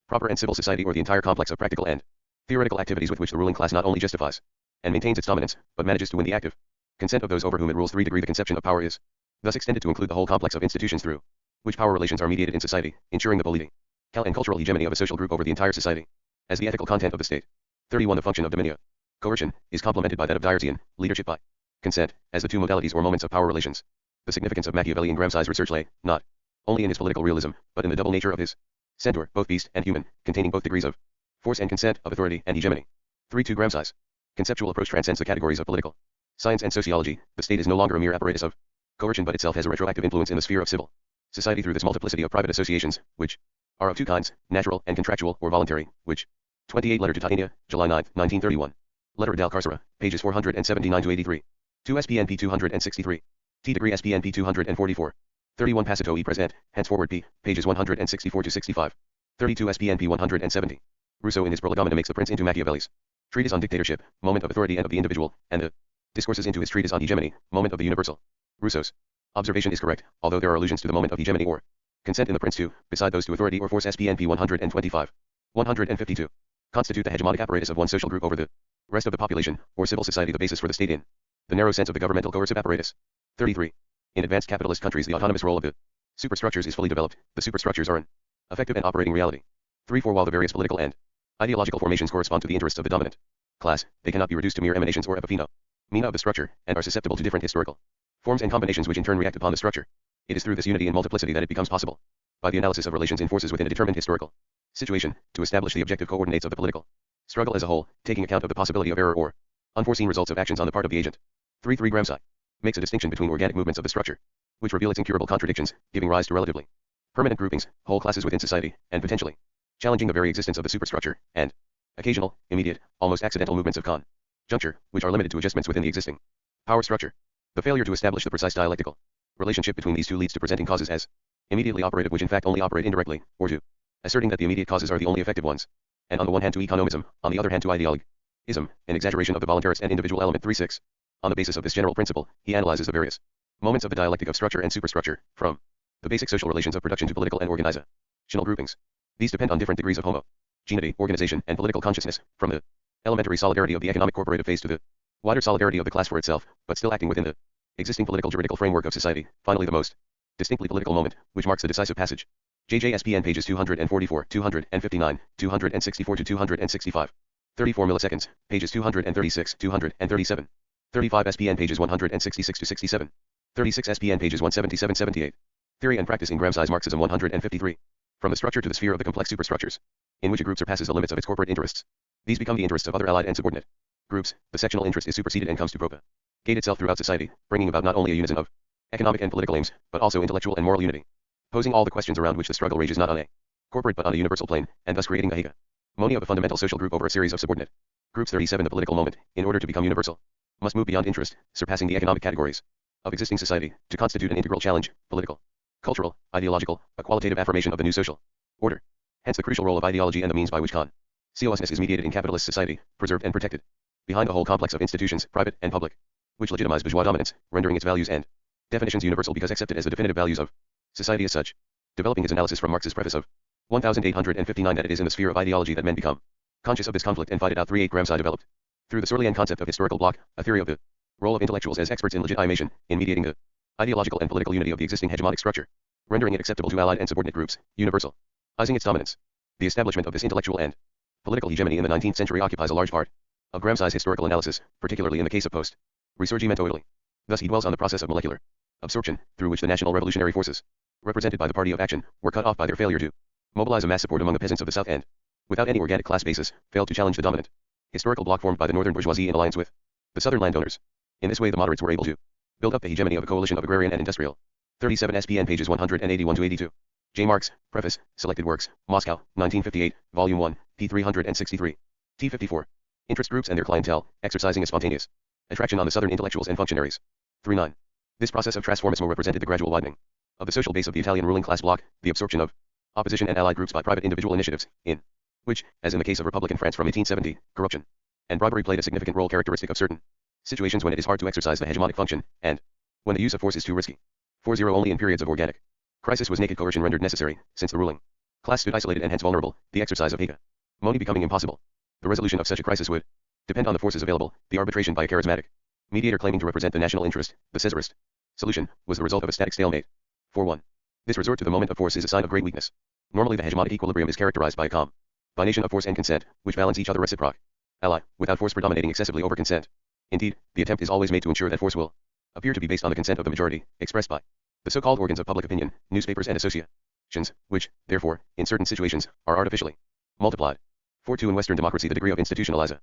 proper and civil society, or the entire complex of practical and theoretical activities with which the ruling class not only justifies and maintains its dominance, but manages to win the active consent of those over whom it rules. 3 The conception of power is thus extended to include the whole complex of institutions through which power relations are mediated in society, ensuring the political and cultural hegemony of a social group over the entire society. As the ethical content of the state. 31 The function of dominio, coercion, is complemented by that of diarchean, leadership by consent, as the two modalities or moments of power relations. The significance of Machiavelli in Gramsci's research lay, not only in his political realism, but in the double nature of his centaur, both beast and human, containing both degrees of force and consent, of authority and hegemony. 3.2 Gramsci's conceptual approach transcends the categories of political science and sociology. The state is no longer a mere apparatus of coercion, but itself has a retroactive influence in the sphere of civil society through this multiplicity of private associations, which are of two kinds, natural and contractual or voluntary, which 28 Letter to Titania, July 9, 1931. Letter Dal Carcera, pages 479 to 83. 2 SPNP 263. T degree SPNP 244. 31 Passito e Present, henceforward p. pages 164 to 65. 32 SPNP 170. Rousseau in his Prolegomena makes the prince into Machiavelli's treatise on dictatorship, moment of authority and of the individual, and the discourses into his treatise on hegemony, moment of the universal. Rousseau's observation is correct, although there are allusions to the moment of hegemony or consent in the prince too, beside those to authority or force. SPNP 125. 152. Constitute the hegemonic apparatus of one social group over the rest of the population, or civil society, the basis for the state in the narrow sense of the governmental coercive apparatus. 33. In advanced capitalist countries the autonomous role of the superstructures is fully developed. The superstructures are an effective and operating reality. 3.4 While the various political and ideological formations correspond to the interests of the dominant class, they cannot be reduced to mere emanations or epiphenomena of the structure, and are susceptible to different historical forms and combinations which in turn react upon the structure. It is through this unity and multiplicity that it becomes possible, by the analysis of relations in forces within a determined historical situation, to establish the objective coordinates of the political struggle as a whole, taking account of the possibility of error or unforeseen results of actions on the part of the agent. 3.3 Gramsci makes a distinction between organic movements of the structure, which reveal its incurable contradictions, giving rise to relatively permanent groupings, whole classes within society, and potentially challenging the very existence of the superstructure, and occasional, immediate, almost accidental movements of conjuncture, which are limited to adjustments within the existing power structure. The failure to establish the precise dialectical relationship between these two leads to presenting causes as immediately operative which in fact only operate indirectly, or to asserting that the immediate causes are the only effective ones, and on the one hand to economism, on the other hand to ideologism, an exaggeration of the voluntarist and individual element. 3.6. On the basis of this general principle, he analyzes the various moments of the dialectic of structure and superstructure, from the basic social relations of production to political and organizational groupings. These depend on different degrees of homogeneity, organization, and political consciousness, from the elementary solidarity of the economic corporative phase to the wider solidarity of the class for itself, but still acting within the existing political juridical framework of society. Finally, the most distinctly political moment, which marks the decisive passage. JJSPN pages 244, 259, 264 to 265. 34 milliseconds, pages 236, 237. 35 SPN pages 166 to 67. 36 SPN pages 177-78. Theory and Practice in Gramsci's Marxism 153. From the structure to the sphere of the complex superstructures, in which a group surpasses the limits of its corporate interests. These become the interests of other allied and subordinate groups. The sectional interest is superseded and comes to propagate itself throughout society, bringing about not only a unison of economic and political aims, but also intellectual and moral unity, posing all the questions around which the struggle rages not on a corporate but on a universal plane, and thus creating a hegemony of a fundamental social group over a series of subordinate groups. 37 The political moment, in order to become universal, must move beyond interest, surpassing the economic categories of existing society, to constitute an integral challenge, political, cultural, ideological, a qualitative affirmation of the new social order. Hence the crucial role of ideology and the means by which consciousness is mediated in capitalist society, preserved and protected. behind the whole complex of institutions, private and public, which legitimize bourgeois dominance, rendering its values and definitions universal because accepted as the definitive values of society as such. Developing his analysis from Marx's preface of 1859 that it is in the sphere of ideology that men become conscious of this conflict and fight it out. 38 Gramsci developed, through the Searlean concept of historical block, a theory of the role of intellectuals as experts in legitimation, in mediating the ideological and political unity of the existing hegemonic structure, rendering it acceptable to allied and subordinate groups, universalizing its dominance. The establishment of this intellectual and political hegemony in the 19th century occupies a large part of Gramsci's historical analysis, particularly in the case of post-Risorgimento Italy. Thus he dwells on the process of molecular absorption, through which the national revolutionary forces, represented by the Party of Action, were cut off by their failure to mobilize a mass support among the peasants of the South and, without any organic class basis, failed to challenge the dominant historical bloc formed by the northern bourgeoisie in alliance with the southern landowners. In this way the moderates were able to build up the hegemony of a coalition of agrarian and industrial. 37 SPN pages 181-82. J. Marx, Preface, Selected Works, Moscow, 1958, Volume 1, p. 363. T. 54. Interest groups and their clientele, exercising a spontaneous attraction on the southern intellectuals and functionaries. 39. This process of transformismo represented the gradual widening of the social base of the Italian ruling class bloc, the absorption of opposition and allied groups by private individual initiatives, in which, as in the case of Republican France from 1870, corruption and bribery played a significant role, characteristic of certain situations when it is hard to exercise the hegemonic function, and when the use of force is too risky. 40 Only in periods of organic crisis was naked coercion rendered necessary, since the ruling class stood isolated and hence vulnerable, the exercise of hegemony becoming impossible. The resolution of such a crisis would depend on the forces available. The arbitration by a charismatic mediator claiming to represent the national interest, the Caesarist solution, was the result of a static stalemate. 4.1. This resort to the moment of force is a sign of great weakness. Normally the hegemonic equilibrium is characterized by a combination of force and consent, which balance each other reciproc. Ally, without force predominating excessively over consent. Indeed, the attempt is always made to ensure that force will appear to be based on the consent of the majority, expressed by the so-called organs of public opinion, newspapers and associations, which, therefore, in certain situations, are artificially multiplied. 4.2 In Western democracy the degree of institutionalization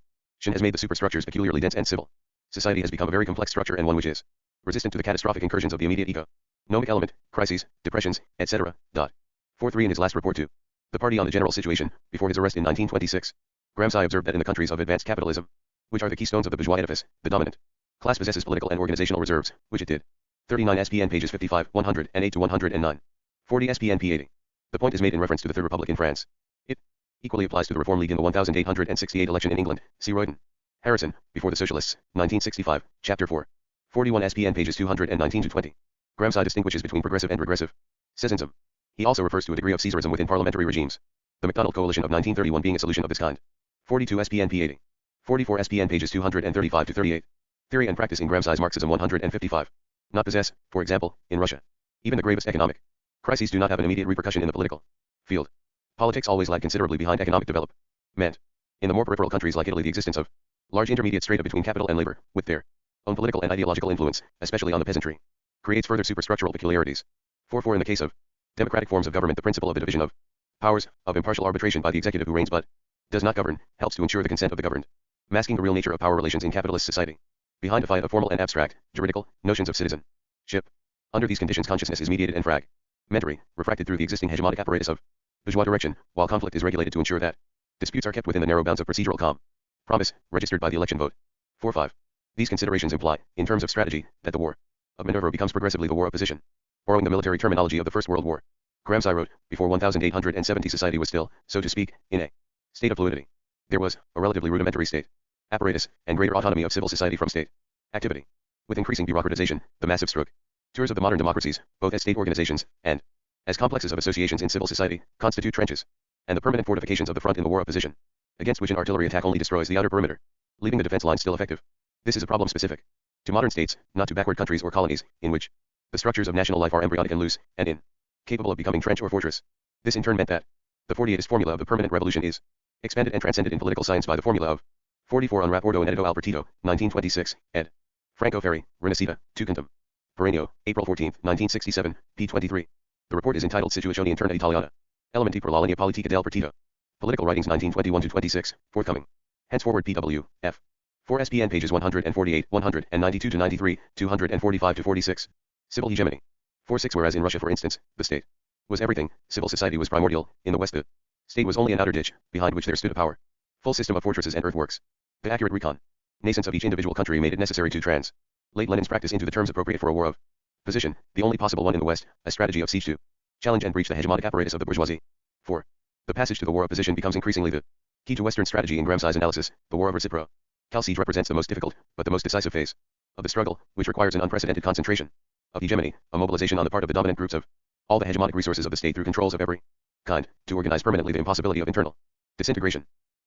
has made the superstructures peculiarly dense, and civil society has become a very complex structure and one which is resistant to the catastrophic incursions of the immediate economic element, crises, depressions, etc. 4.3 In his last report to the Party on the General Situation, before his arrest in 1926, Gramsci observed that in the countries of advanced capitalism, which are the keystones of the bourgeois edifice, the dominant class possesses political and organizational reserves, which it did. 39 SPN pages 55, 108 to 109. 40 SPN p. 80. The point is made in reference to the Third Republic in France. It equally applies to the Reform League in the 1868 election in England. See Royden. Harrison, Before the Socialists, 1965, Chapter 4. 41 SPN pages 219 to 20. Gramsci distinguishes between progressive and regressive Caesarism. He also refers to a degree of Caesarism within parliamentary regimes, the MacDonald Coalition of 1931 being a solution of this kind. 42 SPN p. 80. 44 SPN pages 235 to 38. Theory and practice in Gramsci's Marxism 155. Not possess, for example, in Russia. Even the gravest economic crises do not have an immediate repercussion in the political field. Politics always lag considerably behind economic development. In the more peripheral countries like Italy, the existence of large intermediate strata between capital and labor, with their own political and ideological influence, especially on the peasantry, creates further superstructural peculiarities. 4.4 In the case of democratic forms of government, the principle of the division of powers, of impartial arbitration by the executive who reigns but does not govern, helps to ensure the consent of the governed, masking the real nature of power relations in capitalist society. Behind a fight of formal and abstract, juridical, notions of citizenship. Under these conditions consciousness is mediated and fragmentary, refracted through the existing hegemonic apparatus of bourgeois direction, while conflict is regulated to ensure that disputes are kept within the narrow bounds of procedural promise, registered by the election vote. 4.5. These considerations imply, in terms of strategy, that the war of maneuver becomes progressively the war of position. Borrowing the military terminology of the First World War, Gramsci wrote, before 1870 society was still, so to speak, in a state of fluidity. There was a relatively rudimentary state apparatus, and greater autonomy of civil society from state activity. With increasing bureaucratization, the massive structures of the modern democracies, both as state organizations, and as complexes of associations in civil society, constitute trenches, and the permanent fortifications of the front in the war of position, against which an artillery attack only destroys the outer perimeter, leaving the defense line still effective. This is a problem specific to modern states, not to backward countries or colonies, in which the structures of national life are embryonic and loose, and incapable of becoming trench or fortress. This in turn meant that the 48th formula of the permanent revolution is expanded and transcended in political science by the formula of 44 on Rapporto and Edito Albertito, 1926, ed. Franco Ferri, Renascita, Tu Cantum. Perenio, April 14, 1967, p. 23. The report is entitled Situazione Interna Italiana. Elementi per la linea politica del partito. Political Writings 1921-26, forthcoming. Henceforward P.W. F. 4 SPN pages 148, 192-93, 245-46. Civil hegemony. 4.6 Whereas in Russia, for instance, the state was everything, civil society was primordial. In the West the state was only an outer ditch, behind which there stood a powerful system of fortresses and earthworks. The accurate reconnaissance of each individual country made it necessary to translate Lenin's practice into the terms appropriate for a war of position, the only possible one in the West, a strategy of siege to challenge and breach the hegemonic apparatus of the bourgeoisie. 4. The passage to the war of position becomes increasingly the key to Western strategy in Gramsci's analysis, the war of reciprocity. Cal siege represents the most difficult, but the most decisive phase of the struggle, which requires an unprecedented concentration of hegemony, a mobilization on the part of the dominant groups of all the hegemonic resources of the state through controls of every kind, to organize permanently the impossibility of internal disintegration.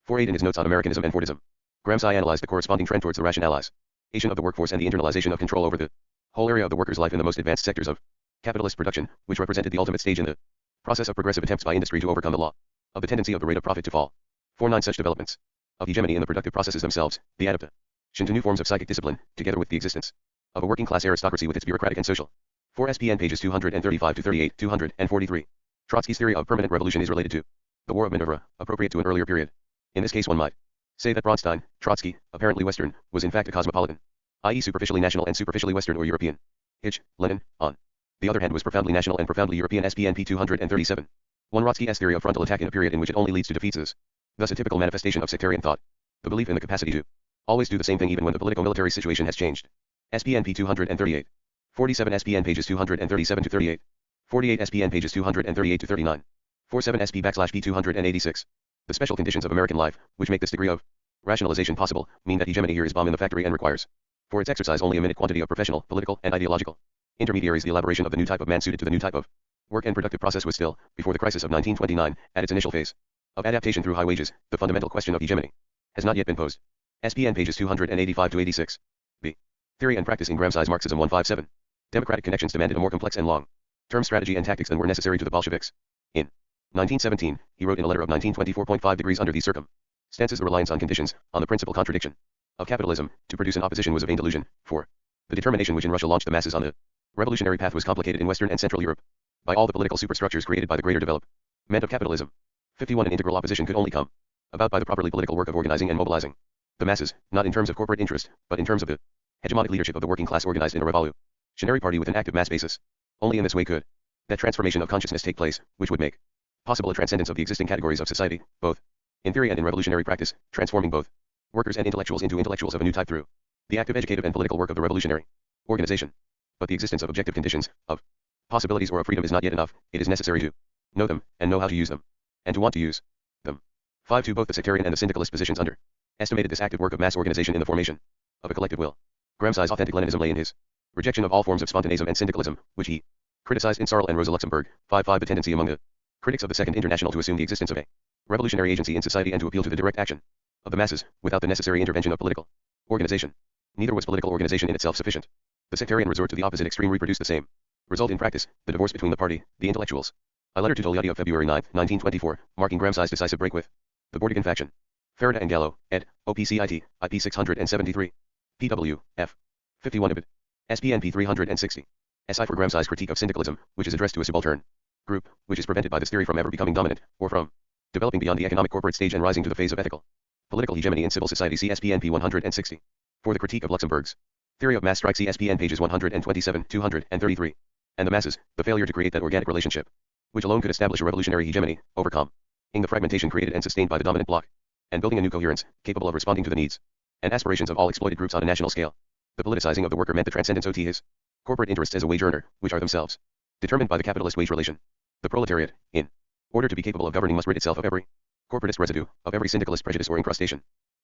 4.8 in his notes on Americanism and Fordism, Gramsci analyzed the corresponding trend towards the rationalization of the workforce and the internalization of control over the whole area of the worker's life in the most advanced sectors of capitalist production, which represented the ultimate stage in the process of progressive attempts by industry to overcome the law of the tendency of the rate of profit to fall. 4.9 Such developments of hegemony in the productive processes themselves, the adaptation to new forms of psychic discipline, together with the existence of a working-class aristocracy with its bureaucratic and social. 4 SPN pages 235-38, 243. Trotsky's theory of permanent revolution is related to the War of Minerva, appropriate to an earlier period. In this case one might say that Bronstein, Trotsky, apparently Western, was in fact a cosmopolitan, i.e. superficially national and superficially Western or European. Hitch, Lenin, on the other hand, was profoundly national and profoundly European. SPN p. 237. 1 Trotsky's theory of frontal attack in a period in which it only leads to defeats is thus a typical manifestation of sectarian thought. The belief in the capacity to always do the same thing even when the politico-military situation has changed. SPN p. 238. 47 SPN pages 237-38. 48 SPN pages 238-39. 47 SP /p 286. The special conditions of American life, which make this degree of rationalization possible, mean that hegemony here is bomb in the factory and requires for its exercise only a minute quantity of professional, political, and ideological intermediaries. The elaboration of the new type of man suited to the new type of work and productive process was still, before the crisis of 1929, at its initial phase of adaptation through high wages. The fundamental question of hegemony has not yet been posed. SPN pages 285-86. B. Theory and practice in Gramsci's Marxism 157. Democratic connections demanded a more complex and long-term strategy and tactics than were necessary to the Bolsheviks. In 1917, he wrote in a letter of 1924.5 degrees under these circumstances the reliance on conditions, on the principal contradiction of capitalism, to produce an opposition was a vain delusion, for the determination which in Russia launched the masses on the revolutionary path was complicated in Western and Central Europe by all the political superstructures created by the greater development of capitalism. 51 An integral opposition could only come about by the properly political work of organizing and mobilizing the masses, not in terms of corporate interest, but in terms of the hegemonic leadership of the working class organized in a revolutionary party with an active mass basis. Only in this way could that transformation of consciousness take place, which would make possible a transcendence of the existing categories of society, both in theory and in revolutionary practice, transforming both workers and intellectuals into intellectuals of a new type through the active educative and political work of the revolutionary organization. But the existence of objective conditions, of possibilities or of freedom is not yet enough. It is necessary to know them, and know how to use them, and to want to use them. 5 Both the sectarian and the syndicalist positions underestimated this active work of mass organization in the formation of a collective will. Gramsci's authentic Leninism lay in his rejection of all forms of spontaneism and syndicalism, which he criticized in Sarl and Rosa Luxemburg. 5 The tendency among the critics of the Second International to assume the existence of a revolutionary agency in society and to appeal to the direct action of the masses, without the necessary intervention of political organization. Neither was political organization in itself sufficient. The sectarian resort to the opposite extreme reproduced the same result in practice, the divorce between the party, the intellectuals. A letter to Togliatti of February 9, 1924, marking Gramsci's decisive break with the Bordigan faction. Ferrada and Gallo, ed. OPCIT, IP 673. PW, F. 51 ibid. SPN p. 360. SI for Gramsci's critique of syndicalism, which is addressed to a subaltern group, which is prevented by this theory from ever becoming dominant, or from developing beyond the economic corporate stage and rising to the phase of ethical political hegemony in civil society. See SPN p. 160. For the critique of Luxemburg's theory of mass strike. See SPN pages 127, 233. And the masses, the failure to create that organic relationship, which alone could establish a revolutionary hegemony, overcoming the fragmentation created and sustained by the dominant bloc, and building a new coherence, capable of responding to the needs and aspirations of all exploited groups on a national scale. The politicizing of the worker meant the transcendence of his corporate interests as a wage earner, which are themselves determined by the capitalist wage relation. The proletariat, in order to be capable of governing, must rid itself of every corporatist residue, of every syndicalist prejudice or incrustation.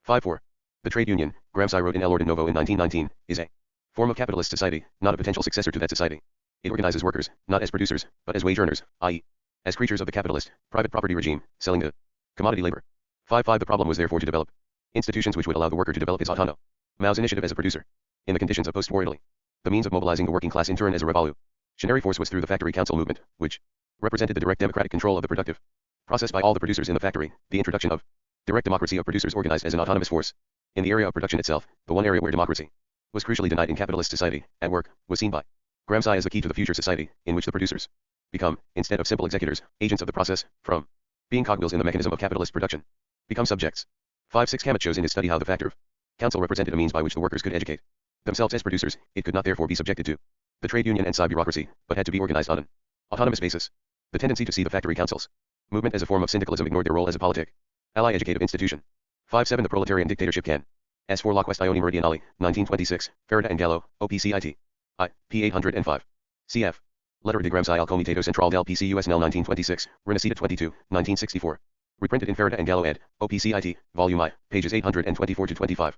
5.4. The trade union, Gramsci wrote in El Orden Novo in 1919, is a form of capitalist society, not a potential successor to that society. It organizes workers, not as producers, but as wage earners, i.e., as creatures of the capitalist, private property regime, selling the commodity labor. 5.5. The problem was therefore to develop institutions which would allow the worker to develop his autonomy. Mao's initiative as a producer. In the conditions of post-war Italy, the means of mobilizing the working class in turn as a revolutionary force was through the factory council movement, which represented the direct democratic control of the productive process by all the producers in the factory, the introduction of direct democracy of producers organized as an autonomous force. In the area of production itself, the one area where democracy was crucially denied in capitalist society, at work, was seen by Gramsci as the key to the future society, in which the producers become, instead of simple executors, agents of the process, from being cogwheels in the mechanism of capitalist production, become subjects. 5.6 Hammett shows in his study how the factor of council represented a means by which the workers could educate themselves as producers. It could not therefore be subjected to the trade union and bureaucracy, but had to be organized on an autonomous basis. The tendency to see the factory councils movement as a form of syndicalism ignored their role as a politic ally educative institution. 5.7 The proletarian dictatorship can. As for La Questione Meridionale, 1926, Ferrada and Gallo, OPCIT. I. P. 805. Cf. Letter de Gramsci al Comitato Central del PCUS Nel 1926, Renascita 22, 1964. Reprinted in Ferrada and Gallo ed. OPCIT, Volume I, pages 824-25.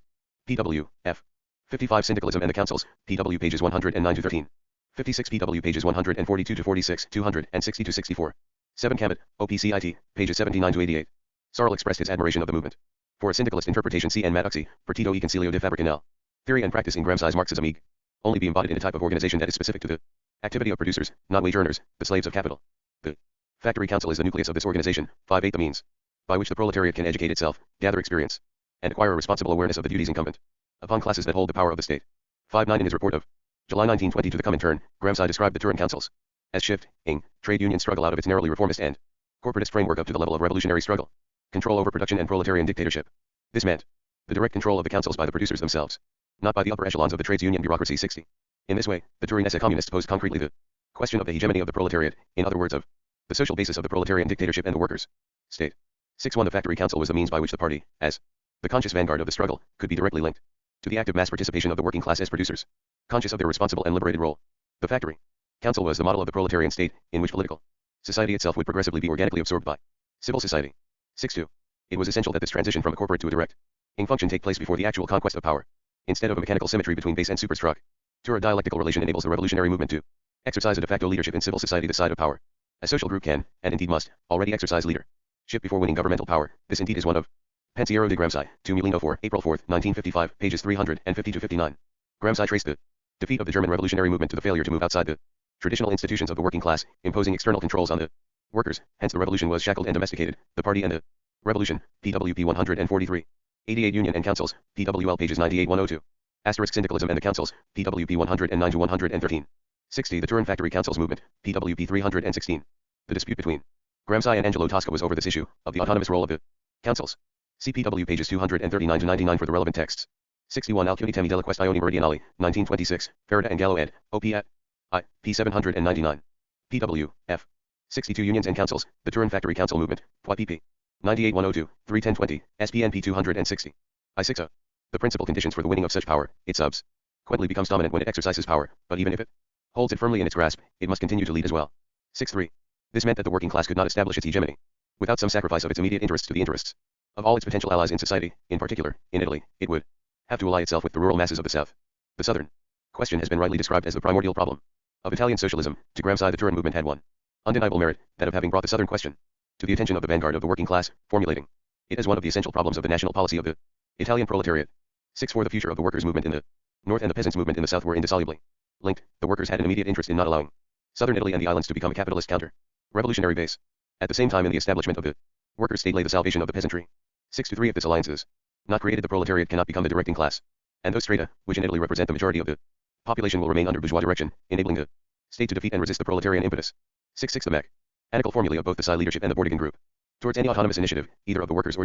PW, F. 55 Syndicalism and the Councils, PW pages 109 to 13. 56 PW pages 142 to 46, 260 to 64. 7 Camet, OPCIT, pages 79 to 88. Sarl expressed his admiration of the movement. For a syndicalist interpretation C. N. Maduxi, Partito e Concilio de Fabricanal. Theory and practice in Gramsci's Marxism e. Only be embodied in a type of organization that is specific to the activity of producers, not wage earners, but slaves of capital. The factory council is the nucleus of this organization, 5/8 the means by which the proletariat can educate itself, gather experience, and acquire a responsible awareness of the duties incumbent upon classes that hold the power of the state. 5/9 In his report of July 1920 to the Comintern, Gramsci described the Turin councils as shifting trade union struggle out of its narrowly reformist and corporatist framework up to the level of revolutionary struggle, control over production and proletarian dictatorship. This meant the direct control of the councils by the producers themselves, not by the upper echelons of the trades union bureaucracy. 60. In this way, the Turinese communists posed concretely the question of the hegemony of the proletariat, in other words of the social basis of the proletarian dictatorship and the workers' state. 6.1 The factory council was the means by which the party, as the conscious vanguard of the struggle, could be directly linked to the active mass participation of the working class as producers, conscious of their responsible and liberated role. The factory council was the model of the proletarian state, in which political society itself would progressively be organically absorbed by civil society. 6.2 It was essential that this transition from a corporate to a direct function take place before the actual conquest of power. Instead of a mechanical symmetry between base and superstructure, a dialectical relation enables the revolutionary movement to exercise a de facto leadership in civil society, the side of power. A social group can, and indeed must, already exercise leadership before winning governmental power. This indeed is one of Pensiero de Gramsci, to Mulino 4, April 4, 1955, pages 350 to 59. Gramsci traced the defeat of the German revolutionary movement to the failure to move outside the traditional institutions of the working class, imposing external controls on the workers. Hence the revolution was shackled and domesticated. The party and the revolution, PWP 143. 88 Union and Councils, PWL pages 98-102. Asterisk Syndicalism and the Councils, PWP 109 to 113. 60 The Turin Factory Councils Movement, PWP 316. The dispute between Gramsci and Angelo Tosca was over this issue, of the autonomous role of the councils. See PW pages 239 to 99 for the relevant texts. 61 Alcuni Temi della Questione Meridionali, 1926, Ferrata and Gallo ed. OP at I. P. 799. PW, F. 62 Unions and Councils, the Turin Factory Council Movement, YPP. 98-102, 31020, SPNP 260. I-6 The principal conditions for the winning of such power, it subsequently becomes dominant when it exercises power, but even if it holds it firmly in its grasp, it must continue to lead as well. 6.3 This meant that the working class could not establish its hegemony without some sacrifice of its immediate interests to the interests of all its potential allies in society. In particular, in Italy, it would have to ally itself with the rural masses of the South. The Southern question has been rightly described as the primordial problem of Italian socialism. To Gramsci, the Turin movement had one undeniable merit, that of having brought the Southern question to the attention of the vanguard of the working class, formulating it as one of the essential problems of the national policy of the Italian proletariat. 6.4 The future of the workers' movement in the North and the peasants' movement in the South were indissolubly linked. The workers had an immediate interest in not allowing Southern Italy and the islands to become a capitalist counter-revolutionary base. At the same time, in the establishment of the workers' state lay the salvation of the peasantry. 6.3 If this alliance is not created, the proletariat cannot become the directing class, and those strata, which in Italy represent the majority of the population, will remain under bourgeois direction, enabling the state to defeat and resist the proletarian impetus. 6.6 The mechanical formulae of both the Psi leadership and the Bordigan group towards any autonomous initiative, either of the workers or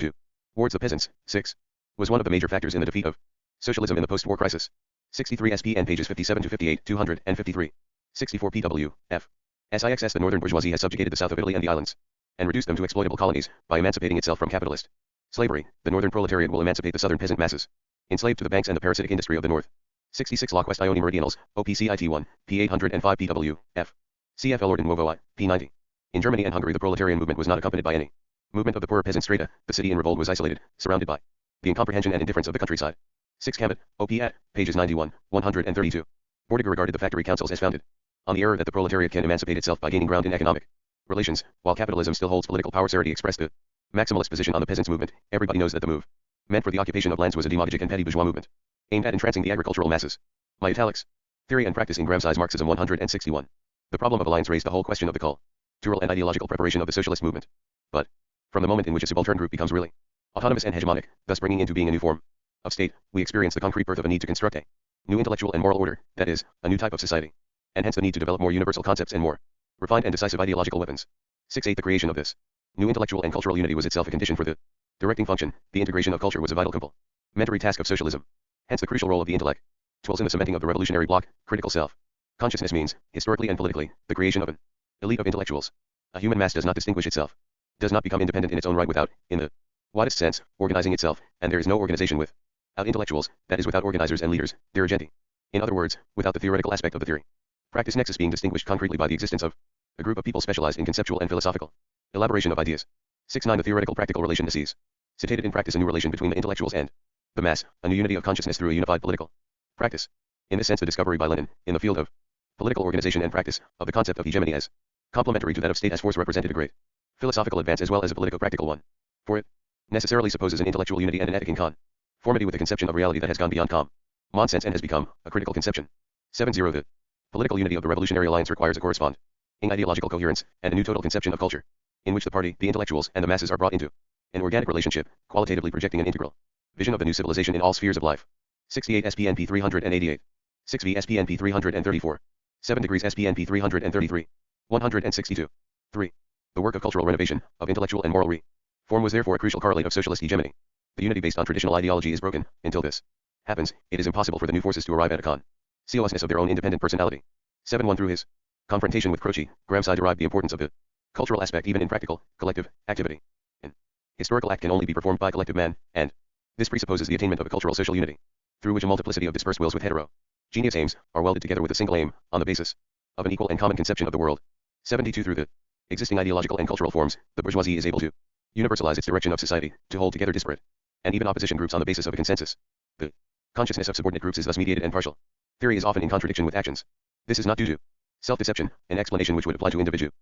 towards the peasants, 6, was one of the major factors in the defeat of socialism in the post-war crisis. 63 SPN pages 57 to 58, 253. 64 PW, F. SIXS The northern bourgeoisie has subjugated the south of Italy and the islands, and reduced them to exploitable colonies, by emancipating itself from capitalist slavery. The northern proletariat will emancipate the southern peasant masses, enslaved to the banks and the parasitic industry of the north. 66 La Questione Meridionals, OPCIT 1, P 805 PW, F. CFL Orden Nuovo I, P 90. In Germany and Hungary the proletarian movement was not accompanied by any movement of the poorer peasant strata. The city in revolt was isolated, surrounded by the incomprehension and indifference of the countryside. 6 Camet, OP at, pages 91, 132. Bordiga regarded the factory councils as founded on the error that the proletariat can emancipate itself by gaining ground in economic relations, while capitalism still holds political power. Serity expressed the maximalist position on the peasants' movement. Everybody knows that the move meant for the occupation of lands was a demagogic and petty bourgeois movement, aimed at entrancing the agricultural masses. My italics. Theory and practice in Gramsci's Marxism 161. The problem of alliance raised the whole question of the cultural and ideological preparation of the socialist movement. But, from the moment in which a subaltern group becomes really autonomous and hegemonic, thus bringing into being a new form of state, we experience the concrete birth of a need to construct a new intellectual and moral order, that is, a new type of society, and hence the need to develop more universal concepts and more refined and decisive ideological weapons. 6.8 The creation of this new intellectual and cultural unity was itself a condition for the directing function. The integration of culture was a vital complementary task of socialism. Hence the crucial role of the intellectuals in the cementing of the revolutionary bloc. Critical self-consciousness means, historically and politically, the creation of an elite of intellectuals. A human mass does not distinguish itself, does not become independent in its own right without, in the widest sense, organizing itself, and there is no organization without intellectuals, that is without organizers and leaders, dirigenti. In other words, without the theoretical aspect of the theory. Practice nexus being distinguished concretely by the existence of a group of people specialized in conceptual and philosophical elaboration of ideas. 6.9 The theoretical practical relation is citated in practice a new relation between the intellectuals and The mass, a new unity of consciousness through a unified political practice. In this sense, the discovery by Lenin, in the field of political organization and practice, of the concept of hegemony as complementary to that of state as force represented a great philosophical advance as well as a politico-practical one. For it necessarily supposes an intellectual unity and an ethic in conformity with a conception of reality that has gone beyond common sense and has become a critical conception. 7. The political unity of the revolutionary alliance requires a corresponding ideological coherence and a new total conception of culture, in which the party, the intellectuals, and the masses are brought into an organic relationship, qualitatively projecting an integral vision of the new civilization in all spheres of life. 68 SPNP 388. 6 V SPNP 334. 7 degrees SPNP 333. 162. 3. The work of cultural renovation, of intellectual and moral reform was therefore a crucial correlate of socialist hegemony. The unity based on traditional ideology is broken. Until this happens, it is impossible for the new forces to arrive at a consciousness of their own independent personality. 7.1 Through his confrontation with Croce, Gramsci derived the importance of the cultural aspect even in practical, collective activity. An historical act can only be performed by collective man, and this presupposes the attainment of a cultural social unity, through which a multiplicity of dispersed wills with heterogeneous aims are welded together with a single aim, on the basis of an equal and common conception of the world. 72 Through the existing ideological and cultural forms, the bourgeoisie is able to universalize its direction of society, to hold together disparate and even opposition groups on the basis of a consensus. The consciousness of subordinate groups is thus mediated and partial. Theory is often in contradiction with actions. This is not due to self-deception, an explanation which would apply to individuals,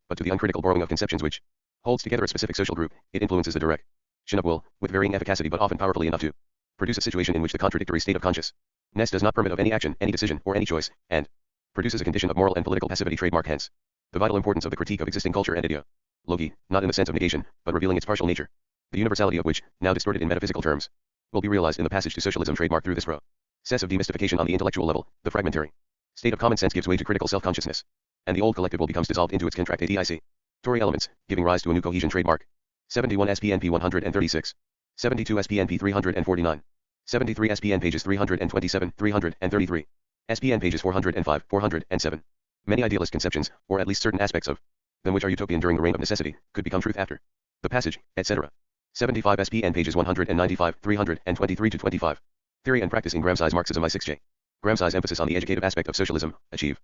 but to the uncritical borrowing of conceptions which holds together a specific social group. It influences the direction of will, with varying efficacy but often powerfully enough to produce a situation in which the contradictory state of consciousness does not permit of any action, any decision, or any choice, and produces a condition of moral and political passivity. Trademark hence the vital importance of the critique of existing culture and ideology, not in the sense of negation, but revealing its partial nature, the universality of which, now distorted in metaphysical terms, will be realized in the passage to socialism. Trademark through this process of demystification on the intellectual level, the fragmentary state of common sense gives way to critical self-consciousness, and the old collective will becomes dissolved into its contradictory elements, giving rise to a new cohesion. Trademark 71 SPNP 136, 72 SPNP 349, 73 SPN pages 327, 333, SPN pages 405, 407. Many idealist conceptions, or at least certain aspects of them which are utopian during the reign of necessity, could become truth after the passage, etc. 75 SPN pages 195, 323 to 25. Theory and practice in Gramsci's Marxism. I6J. Gramsci's emphasis on the educative aspect of socialism, achieving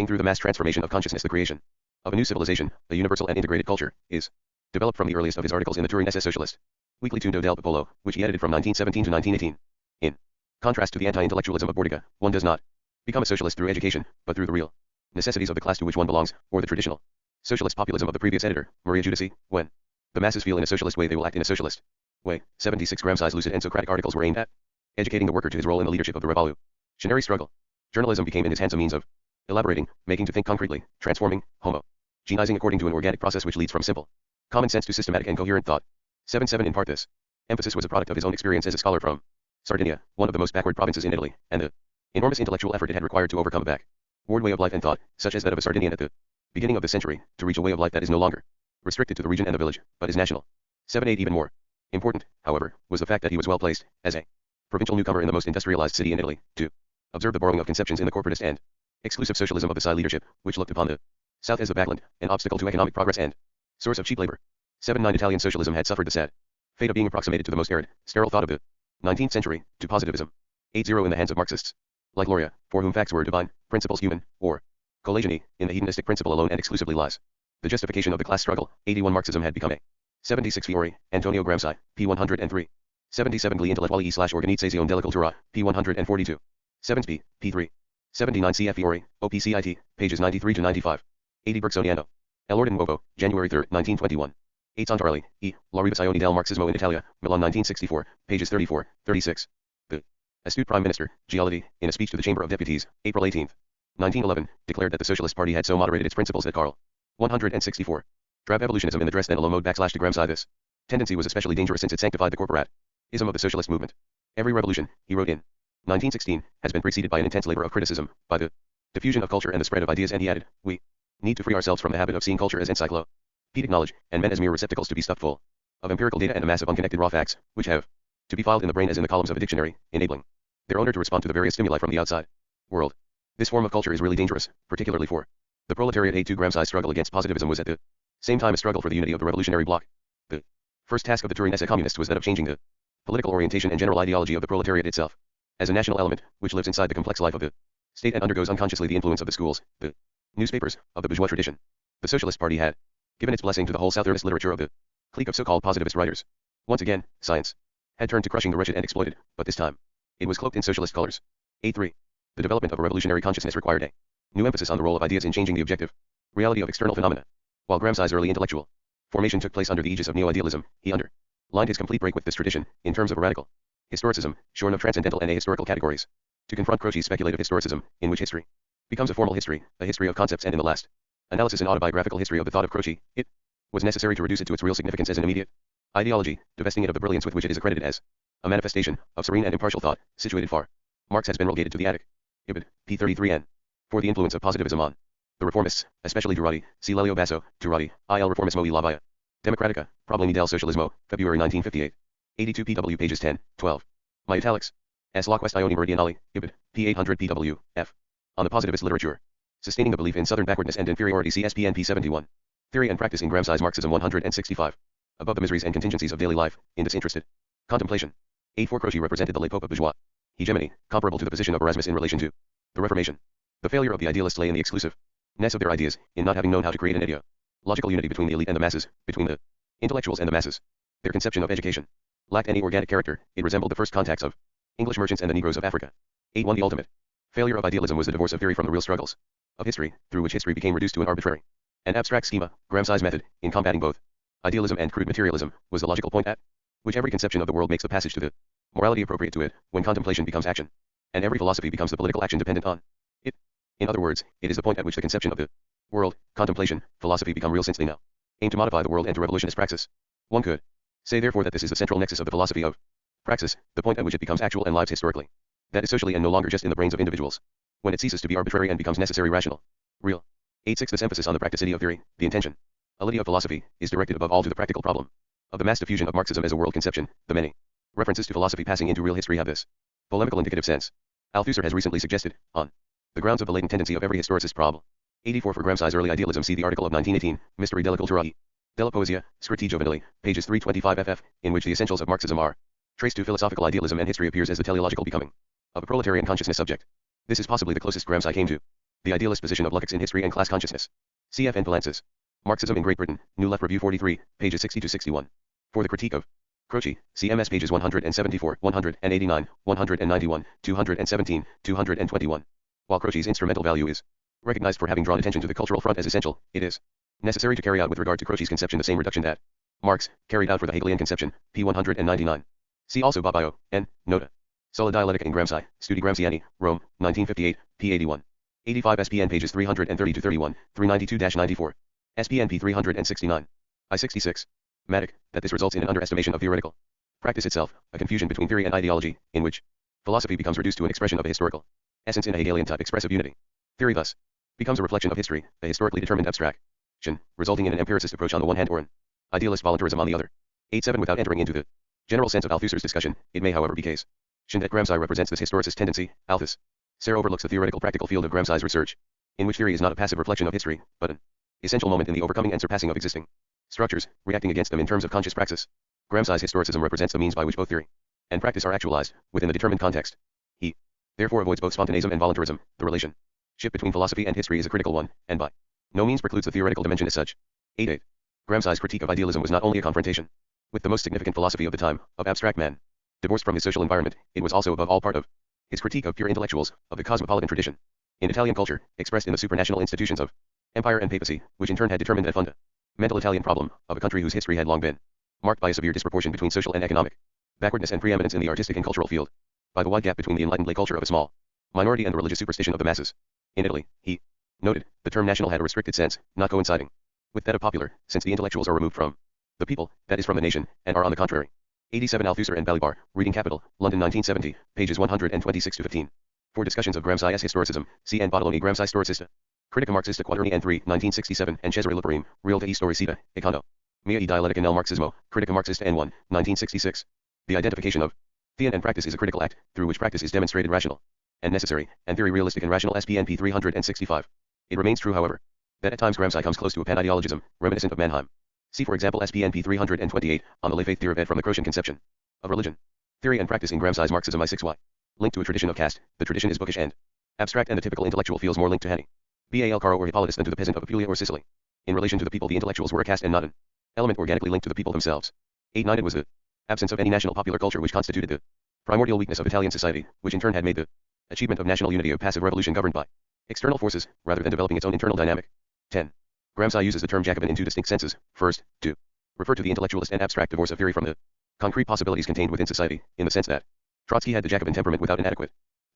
through the mass transformation of consciousness the creation of a new civilization, a universal and integrated culture, is developed from the earliest of his articles in the Turin SS Socialist Weekly Tundo del Popolo, which he edited from 1917 to 1918. In contrast to the anti-intellectualism of Bordiga, one does not become a socialist through education, but through the real necessities of the class to which one belongs, or the traditional socialist populism of the previous editor, Maria Giudici. When the masses feel in a socialist way, they will act in a socialist way. 76 Gramsci's lucid and Socratic articles were aimed at educating the worker to his role in the leadership of the revolutionary struggle. Journalism became in his hands a means of elaborating, making to think concretely, transforming, homogenizing according to an organic process which leads from simple common sense to systematic and coherent thought. 77 In part this emphasis was a product of his own experience as a scholar from Sardinia, one of the most backward provinces in Italy, and the enormous intellectual effort it had required to overcome a backward way of life and thought, such as that of a Sardinian at the beginning of the century, to reach a way of life that is no longer restricted to the region and the village, but is national. 78 Even more important, however, was the fact that he was well placed, as a provincial newcomer in the most industrialized city in Italy, to observe the borrowing of conceptions in the corporatist and exclusive socialism of the Psi leadership, which looked upon the South as the backland, an obstacle to economic progress and source of cheap labor. 79 Italian socialism had suffered the sad fate of being approximated to the most arid, sterile thought of the 19th century, to positivism. 80 In the hands of Marxists, like Loria, for whom facts were divine, principles human, or collageny, in the hedonistic principle alone and exclusively lies the justification of the class struggle. 81 Marxism had become a 76 Fiore, Antonio Gramsci, p. 103. 77 Gli intellettuali/organizzazione della cultura, p. 142. 7 Sp. p. 3. 79 CF Fiore, OPCIT, pages 93 to 95. 80 Bergsoniano. L'Ordine Nuovo, January 3, 1921. 8 Santarelli, E. La Rivoluzione del Marxismo in Italia, Milan 1964, pages 34, 36. The astute Prime Minister, Giolitti, in a speech to the Chamber of Deputies, April 18, 1911, declared that the Socialist Party had so moderated its principles that Karl 164. Drab evolutionism in the dress then a low mode / to Gramsci. This tendency was especially dangerous since it sanctified the corporatism of the socialist movement. Every revolution, he wrote in 1916, has been preceded by an intense labor of criticism, by the diffusion of culture and the spread of ideas, and he added, we need to free ourselves from the habit of seeing culture as encyclopedic knowledge, and men as mere receptacles to be stuffed full of empirical data and a mass of unconnected raw facts, which have to be filed in the brain as in the columns of a dictionary, enabling their owner to respond to the various stimuli from the outside world. This form of culture is really dangerous, particularly for the proletariat. 82 Gramsci's struggle against positivism was at the same time a struggle for the unity of the revolutionary bloc. The first task of the Turin SS communists was that of changing the political orientation and general ideology of the proletariat itself, as a national element, which lives inside the complex life of the state and undergoes unconsciously the influence of the schools, the newspapers, of the bourgeois tradition. The Socialist Party had given its blessing to the whole Southernist literature of the clique of so-called positivist writers. Once again, science had turned to crushing the wretched and exploited, but this time, it was cloaked in socialist colors. 8.3. The development of a revolutionary consciousness required a new emphasis on the role of ideas in changing the objective reality of external phenomena. While Gramsci's early intellectual formation took place under the aegis of neo-idealism, he underlined his complete break with this tradition, in terms of a radical historicism, shorn of transcendental and ahistorical categories, to confront Croce's speculative historicism, in which history becomes a formal history, a history of concepts, and in the last analysis an autobiographical history of the thought of Croce, it was necessary to reduce it to its real significance as an immediate ideology, divesting it of the brilliance with which it is accredited as a manifestation of serene and impartial thought, situated far. Marx has been relegated to the attic. Ibid. p. 33n. For the influence of positivism on the reformists, especially Durati, see Lelio Basso, Durati, Il Reformismo y la Via Democratica, Problemi del Socialismo, February 1958. 82 pw pages 10, 12. My italics. S. La questione meridionale, Ibid. p. 800 pw, f. On the positivist literature. Sustaining the belief in southern backwardness and inferiority, see SPN p. 71. Theory and practice in Gramsci's Marxism 165. Above the miseries and contingencies of daily life, in disinterested contemplation. 8.4 Croce represented the late Pope of bourgeois hegemony, comparable to the position of Erasmus in relation to the Reformation. The failure of the idealists lay in the exclusiveness of their ideas, in not having known how to create an ideological unity between the elite and the masses, between the intellectuals and the masses. Their conception of education lacked any organic character, it resembled the first contacts of English merchants and the Negroes of Africa. 8.1 The ultimate failure of idealism was the divorce of theory from the real struggles of history, through which history became reduced to an arbitrary and abstract schema. Gramsci's method, in combating both idealism and crude materialism, was the logical point at which every conception of the world makes the passage to the morality appropriate to it, when contemplation becomes action, and every philosophy becomes the political action dependent on it. In other words, it is the point at which the conception of the world, contemplation, philosophy become real, since they now aim to modify the world and to revolutionist praxis. One could say therefore that this is the central nexus of the philosophy of praxis, the point at which it becomes actual and lives historically. That is socially and no longer just in the brains of individuals. When it ceases to be arbitrary and becomes necessary, rational, real. 8.6 This emphasis on the practicity of theory, the intentionality of philosophy, is directed above all to the practical problem of the mass diffusion of Marxism as a world conception. The many references to philosophy passing into real history have this polemical indicative sense. Althusser has recently suggested, on the grounds of the latent tendency of every historicist problem. 84 For Gramsci's early idealism, see the article of 1918, Mystery della Cultura e della Poesia, Scritti Giovanili, pages 325 ff, in which the essentials of Marxism are traced to philosophical idealism, and history appears as the teleological becoming of a proletarian consciousness subject. This is possibly the closest Gramsci came to the idealist position of Lukács in history and class consciousness. Cf. N. Palantzas. Marxism in Great Britain, New Left Review 43, pages 60-61. For the critique of Croce, see MS pages 174, 189, 191, 217, 221. While Croce's instrumental value is recognized for having drawn attention to the cultural front as essential, it is necessary to carry out with regard to Croce's conception the same reduction that Marx carried out for the Hegelian conception, p. 199. See also Babaio, N. Nota. Sola Dialectica in Gramsci, Studi Gramsciani, Rome, 1958, p. 81. 85 SPN pages 330-31, 392-94. SPN p. 369. I-66. Matic, that this results in an underestimation of theoretical practice itself, a confusion between theory and ideology, in which philosophy becomes reduced to an expression of a historical essence in a Hegelian type expressive unity. Theory thus becomes a reflection of history, a historically determined abstraction, resulting in an empiricist approach on the one hand or an idealist voluntarism on the other. 8.7 Without entering into the general sense of Althusser's discussion, it may however be case that Gramsci represents this historicist tendency. Althusser overlooks the theoretical practical field of Gramsci's research, in which theory is not a passive reflection of history, but an essential moment in the overcoming and surpassing of existing structures, reacting against them in terms of conscious praxis. Gramsci's historicism represents the means by which both theory and practice are actualized, within the determined context. He therefore avoids both spontaneism and voluntarism. The relationship between philosophy and history is a critical one, and by no means precludes the theoretical dimension as such. 8.8 Gramsci's critique of idealism was not only a confrontation with the most significant philosophy of the time, of abstract man, divorced from his social environment, it was also above all part of his critique of pure intellectuals, of the cosmopolitan tradition in Italian culture, expressed in the supranational institutions of empire and papacy, which in turn had determined that fundamental Italian problem, of a country whose history had long been marked by a severe disproportion between social and economic backwardness and preeminence in the artistic and cultural field, by the wide gap between the enlightened lay culture of a small minority and the religious superstition of the masses. In Italy, he noted, the term national had a restricted sense, not coinciding with that of popular, since the intellectuals are removed from the people, that is from the nation, and are on the contrary. 87 Althusser and Balibar, Reading Capital, London 1970, pages 126-15. For discussions of Gramsci's historicism, see N. Bottoloni Gramsci Storicista. Critica Marxista Quaderni N3, 1967, and Cesare Luperim, Realtà e Storicità, Econo. Mia e Dialettica nel Marxismo, Critica Marxista N1, 1966. The identification of theory and practice is a critical act, through which practice is demonstrated rational and necessary, and theory realistic and rational. SPN p. 365. It remains true, however, that at times Gramsci comes close to a pan-ideologism, reminiscent of Mannheim. See for example SPN p. 328, on the lay faith theory from the Crocian conception of religion. Theory and practice in Gramsci's Marxism I6y. Linked to a tradition of caste, the tradition is bookish and abstract, and the typical intellectual feels more linked to Henny, Bal Caro or Hippolytus than to the peasant of Apulia or Sicily. In relation to the people, the intellectuals were a caste and not an element organically linked to the people themselves. 8.9 It was the Absence of any national popular culture which constituted the primordial weakness of Italian society, which in turn had made the achievement of national unity a passive revolution governed by external forces, rather than developing its own internal dynamic. 10. Gramsci uses the term Jacobin in two distinct senses. First, to refer to the intellectualist and abstract divorce of theory from the concrete possibilities contained within society, in the sense that Trotsky had the Jacobin temperament without an adequate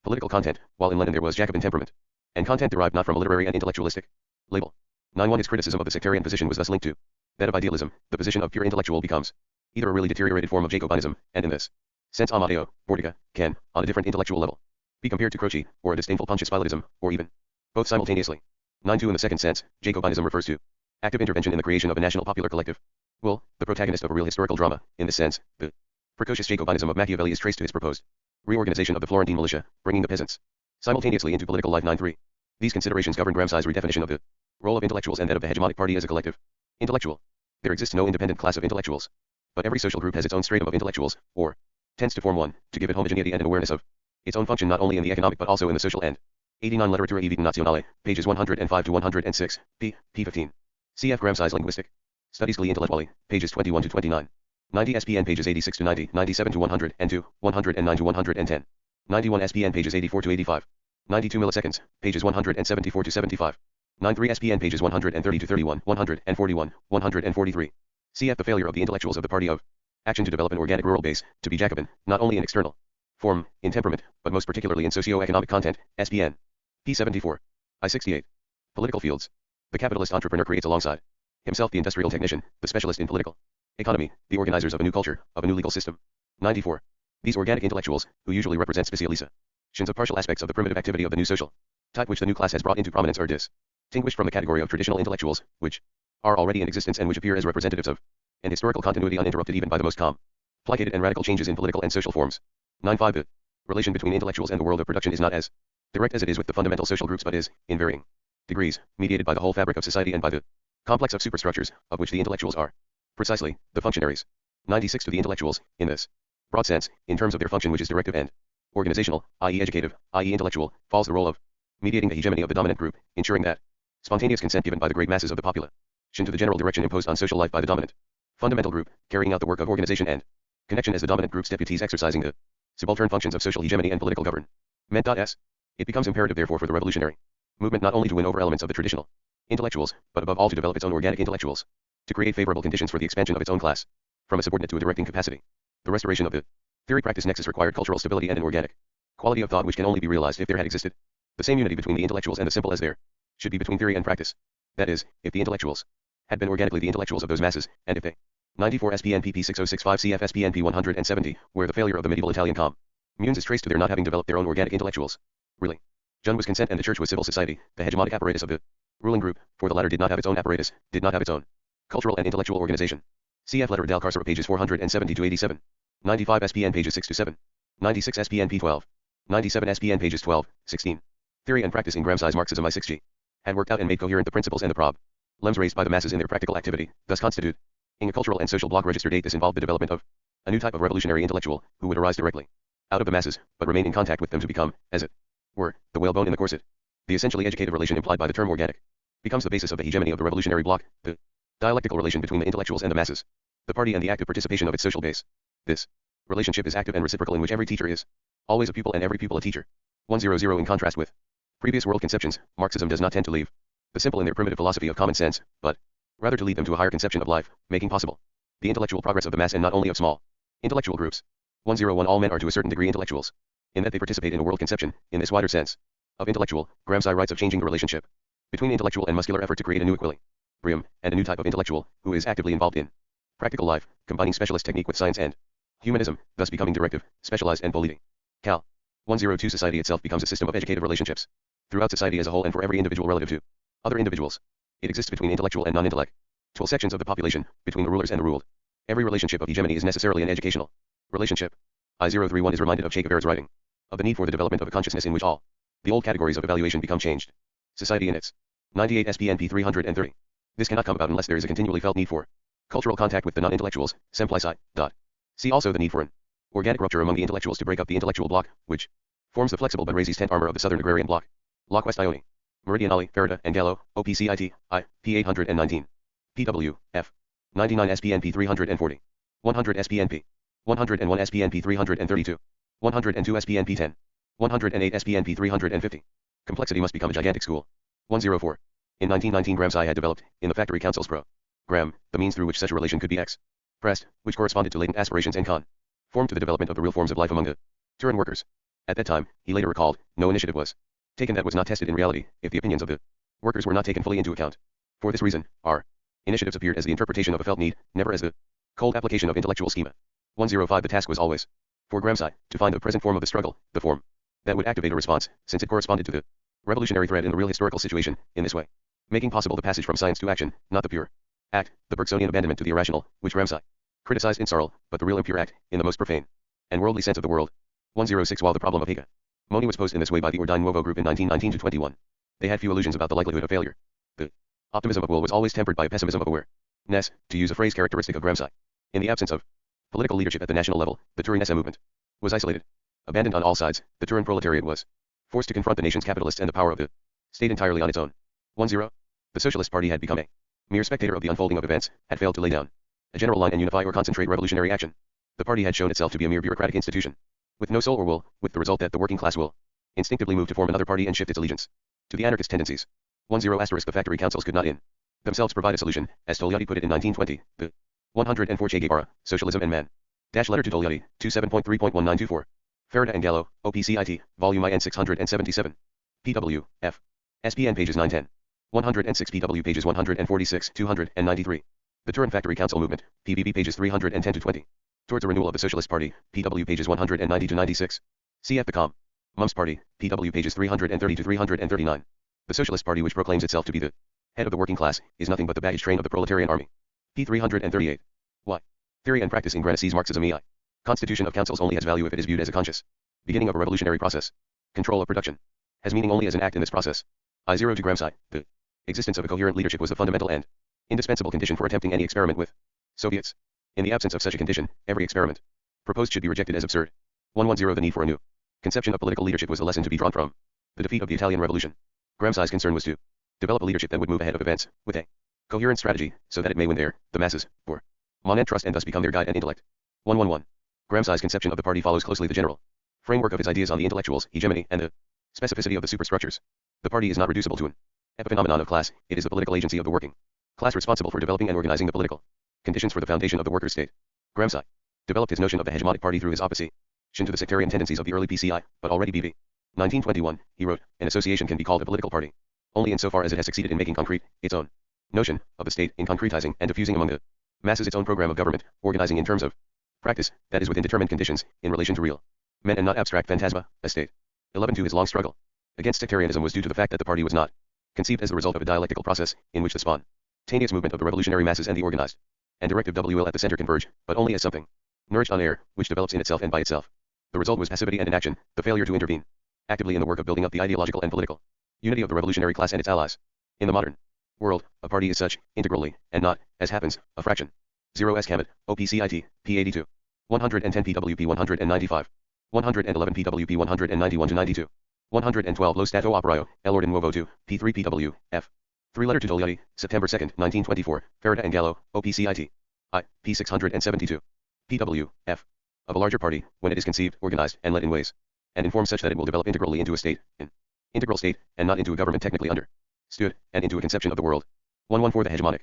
political content, while in Lenin there was Jacobin temperament, and content derived not from a literary and intellectualistic label. 9.1 His criticism of the sectarian position was thus linked to that of idealism. The position of pure intellectual becomes either a really deteriorated form of Jacobinism, and in this sense Amadeo, Bordiga, can, on a different intellectual level, be compared to Croce, or a disdainful Pontius Pilatism, or even both simultaneously. 9.2 In the second sense, Jacobinism refers to active intervention in the creation of a national popular collective. Will, the protagonist of a real historical drama. In this sense, the precocious Jacobinism of Machiavelli is traced to his proposed reorganization of the Florentine militia, bringing the peasants simultaneously into political life. 9.3 These considerations govern Gramsci's redefinition of the role of intellectuals and that of the hegemonic party as a collective intellectual. There exists no independent class of intellectuals, but every social group has its own stratum of intellectuals, or tends to form one, to give it homogeneity and an awareness of its own function not only in the economic but also in the social end. 89 Letteratura e Vita Nazionale, pages 105 to 106, p. 15. Cf. Gramsci's Linguistic Studies Gli Intellettuali, pages 21 to 29. 90 SPN pages 86 to 90, 97 to 102, 109 to 110. 91 SPN pages 84 to 85. 92 milliseconds, pages 174 to 75. 93 SPN pages 130 to 31, 141, 143. Cf. The failure of the intellectuals of the party of action to develop an organic rural base, to be Jacobin, not only in external form, in temperament, but most particularly in socio-economic content, SPN. P74. I68. Political fields. The capitalist entrepreneur creates alongside himself the industrial technician, the specialist in political economy, the organizers of a new culture, of a new legal system. 94. These organic intellectuals, who usually represent specializations of partial aspects of the primitive activity of the new social type which the new class has brought into prominence, are distinguished from the category of traditional intellectuals, which are already in existence and which appear as representatives of an historical continuity uninterrupted even by the most complicated and radical changes in political and social forms. 95. The relation between intellectuals and the world of production is not as direct as it is with the fundamental social groups, but is, in varying degrees, mediated by the whole fabric of society and by the complex of superstructures, of which the intellectuals are precisely the functionaries. 96. To the intellectuals, in this broad sense, in terms of their function which is directive and organizational, i.e. educative, i.e. intellectual, falls the role of mediating the hegemony of the dominant group, ensuring that spontaneous consent given by the great masses of the population to the general direction imposed on social life by the dominant fundamental group, carrying out the work of organization and connection as the dominant group's deputies exercising the subaltern functions of social hegemony and political government. S. It becomes imperative therefore for the revolutionary movement not only to win over elements of the traditional intellectuals, but above all to develop its own organic intellectuals, to create favorable conditions for the expansion of its own class, from a subordinate to a directing capacity. The restoration of the theory-practice nexus required cultural stability and an organic quality of thought which can only be realized if there had existed the same unity between the intellectuals and the simple as there should be between theory and practice. That is, if the intellectuals had been organically the intellectuals of those masses, and if they 94 SPN PP 6065 CF SPN P 170, where the failure of the medieval Italian communes is traced to their not having developed their own organic intellectuals. Really, Jun was consent and the church was civil society, the hegemonic apparatus of the ruling group, for the latter did not have its own apparatus, did not have its own cultural and intellectual organization. Cf. Letter Dal Carcero pages 470 to 87. 95 SPN pages 6 to 7. 96 SPN P 12. 97 SPN pages 12, 16. Theory and practice in Gramsci's Marxism I6G had worked out and made coherent the principles and the problems raised by the masses in their practical activity, thus constituting a cultural and social block registered date. This involved the development of a new type of revolutionary intellectual, who would arise directly out of the masses, but remain in contact with them to become, as it were, the whalebone in the corset. The essentially educative relation implied by the term organic becomes the basis of the hegemony of the revolutionary bloc, the dialectical relation between the intellectuals and the masses, the party and the active participation of its social base. This relationship is active and reciprocal, in which every teacher is always a pupil and every pupil a teacher. 100 In contrast with previous world conceptions, Marxism does not tend to leave the simple in their primitive philosophy of common sense, but rather to lead them to a higher conception of life, making possible the intellectual progress of the mass and not only of small intellectual groups. 101 All men are to a certain degree intellectuals, in that they participate in a world conception, in this wider sense of intellectual. Gramsci writes of changing the relationship between intellectual and muscular effort to create a new equilibrium, and a new type of intellectual, who is actively involved in practical life, combining specialist technique with science and humanism, thus becoming directive, specialized and politic. Cal. 102 Society itself becomes a system of educative relationships throughout society as a whole and for every individual relative to other individuals. It exists between intellectual and non-intellectual sections of the population, between the rulers and the ruled. Every relationship of hegemony is necessarily an educational relationship. I031 is reminded of Che Guevara's writing of the need for the development of a consciousness in which all the old categories of evaluation become changed. Society in its 98 SPNP 330. This cannot come about unless there is a continually felt need for cultural contact with the non-intellectuals. Semplicite. See also the need for an organic rupture among the intellectuals to break up the intellectual bloc, which forms the flexible but resistant armor of the southern agrarian bloc. La Questione. Meridianali, Ferrata, and Gallo, OPCIT, I, P 819. PW, F. 99 SPNP 340. 100 SPNP. 101 SPNP 332. 102 SPNP 10. 108 SPNP 350. Complexity must become a gigantic school. 104. In 1919 Gramsci had developed, in the Factory Council's program, the means through which such a relation could be expressed, which corresponded to latent aspirations and conformed to the development of the real forms of life among the Turin workers. At that time, he later recalled, no initiative was taken that was not tested in reality, if the opinions of the workers were not taken fully into account. For this reason, our initiatives appeared as the interpretation of a felt need, never as the cold application of intellectual schema. 105 The task was always, for Gramsci, to find the present form of the struggle, the form that would activate a response, since it corresponded to the revolutionary thread in the real historical situation, in this way, making possible the passage from science to action, not the pure act, the Bergsonian abandonment to the irrational, which Gramsci criticized in Sarl, but the real impure act, in the most profane and worldly sense of the world. 106 While the problem of hegemony was posed in this way by the Ordine Nuovo group in 1919-21, they had few illusions about the likelihood of failure. The optimism of will was always tempered by a pessimism of awareness, to use a phrase characteristic of Gramsci. In the absence of political leadership at the national level, the Turin SM movement was isolated. Abandoned on all sides, the Turin proletariat was forced to confront the nation's capitalists and the power of the state entirely on its own. 10. The Socialist Party had become a mere spectator of the unfolding of events, had failed to lay down a general line and unify or concentrate revolutionary action. The party had shown itself to be a mere bureaucratic institution, with no soul or will, with the result that the working class will instinctively move to form another party and shift its allegiance to the anarchist tendencies. 10 The factory councils could not in themselves provide a solution, as Togliatti put it in 1920. The 104 Che Guevara, Socialism and Man. Letter to Togliatti, 27.3.1924. Ferreira and Gallo, OPCIT, Volume IN 677. PW, F. SPN pages 910. 106 PW pages 146, 293. The Turin Factory Council Movement, PVB pages 310-20. Towards a renewal of the Socialist Party, PW pages 190-96. CF the Communist Party, PW pages 330-339. The Socialist Party, which proclaims itself to be the head of the working class, is nothing but the baggage train of the proletarian army. P. 338. Y. Theory and practice in Gramsci's Marxism EI. Constitution of councils only has value if it is viewed as a conscious beginning of a revolutionary process. Control of production has meaning only as an act in this process. I0 to Gramsci, the existence of a coherent leadership was the fundamental and indispensable condition for attempting any experiment with Soviets. In the absence of such a condition, every experiment proposed should be rejected as absurd. 110 The need for a new conception of political leadership was the lesson to be drawn from the defeat of the Italian Revolution. Gramsci's concern was to develop a leadership that would move ahead of events, with a coherent strategy, so that it may win the masses, for and trust and thus become their guide and intellect. 111. Gramsci's conception of the party follows closely the general framework of his ideas on the intellectuals, hegemony, and the specificity of the superstructures. The party is not reducible to an epiphenomenon of class, it is the political agency of the working class responsible for developing and organizing the political conditions for the foundation of the workers' state. Gramsci developed his notion of the hegemonic party through his opposition to the sectarian tendencies of the early PCI, but already BV. 1921, he wrote, an association can be called a political party only insofar as it has succeeded in making concrete its own notion of the state, in concretizing and diffusing among the masses its own program of government, organizing in terms of practice, that is within determined conditions, in relation to real men and not abstract phantasma, a state. 11 To his long struggle against sectarianism was due to the fact that the party was not conceived as the result of a dialectical process, in which the spontaneous movement of the revolutionary masses and the organized and directive will at the center converge, but only as something nourished on air, which develops in itself and by itself. The result was passivity and inaction, the failure to intervene actively in the work of building up the ideological and political unity of the revolutionary class and its allies. In the modern world, a party is such, integrally, and not, as happens, a fraction. 0 S. Camet, OPCIT, P82. 110 PWP 195. 111 PWP 191-92. 112 Lo Stato Operaio, El Ordine Nuovo 2, P3 PW, F. 3 Letter to Togliatti, September 2, 1924, Ferreira and Gallo, OPCIT. I, P 672. PW, F. Of a larger party, when it is conceived, organized, and led in ways and in forms such that it will develop integrally into a state, an integral state, and not into a government technically understood, and into a conception of the world. 114 The hegemonic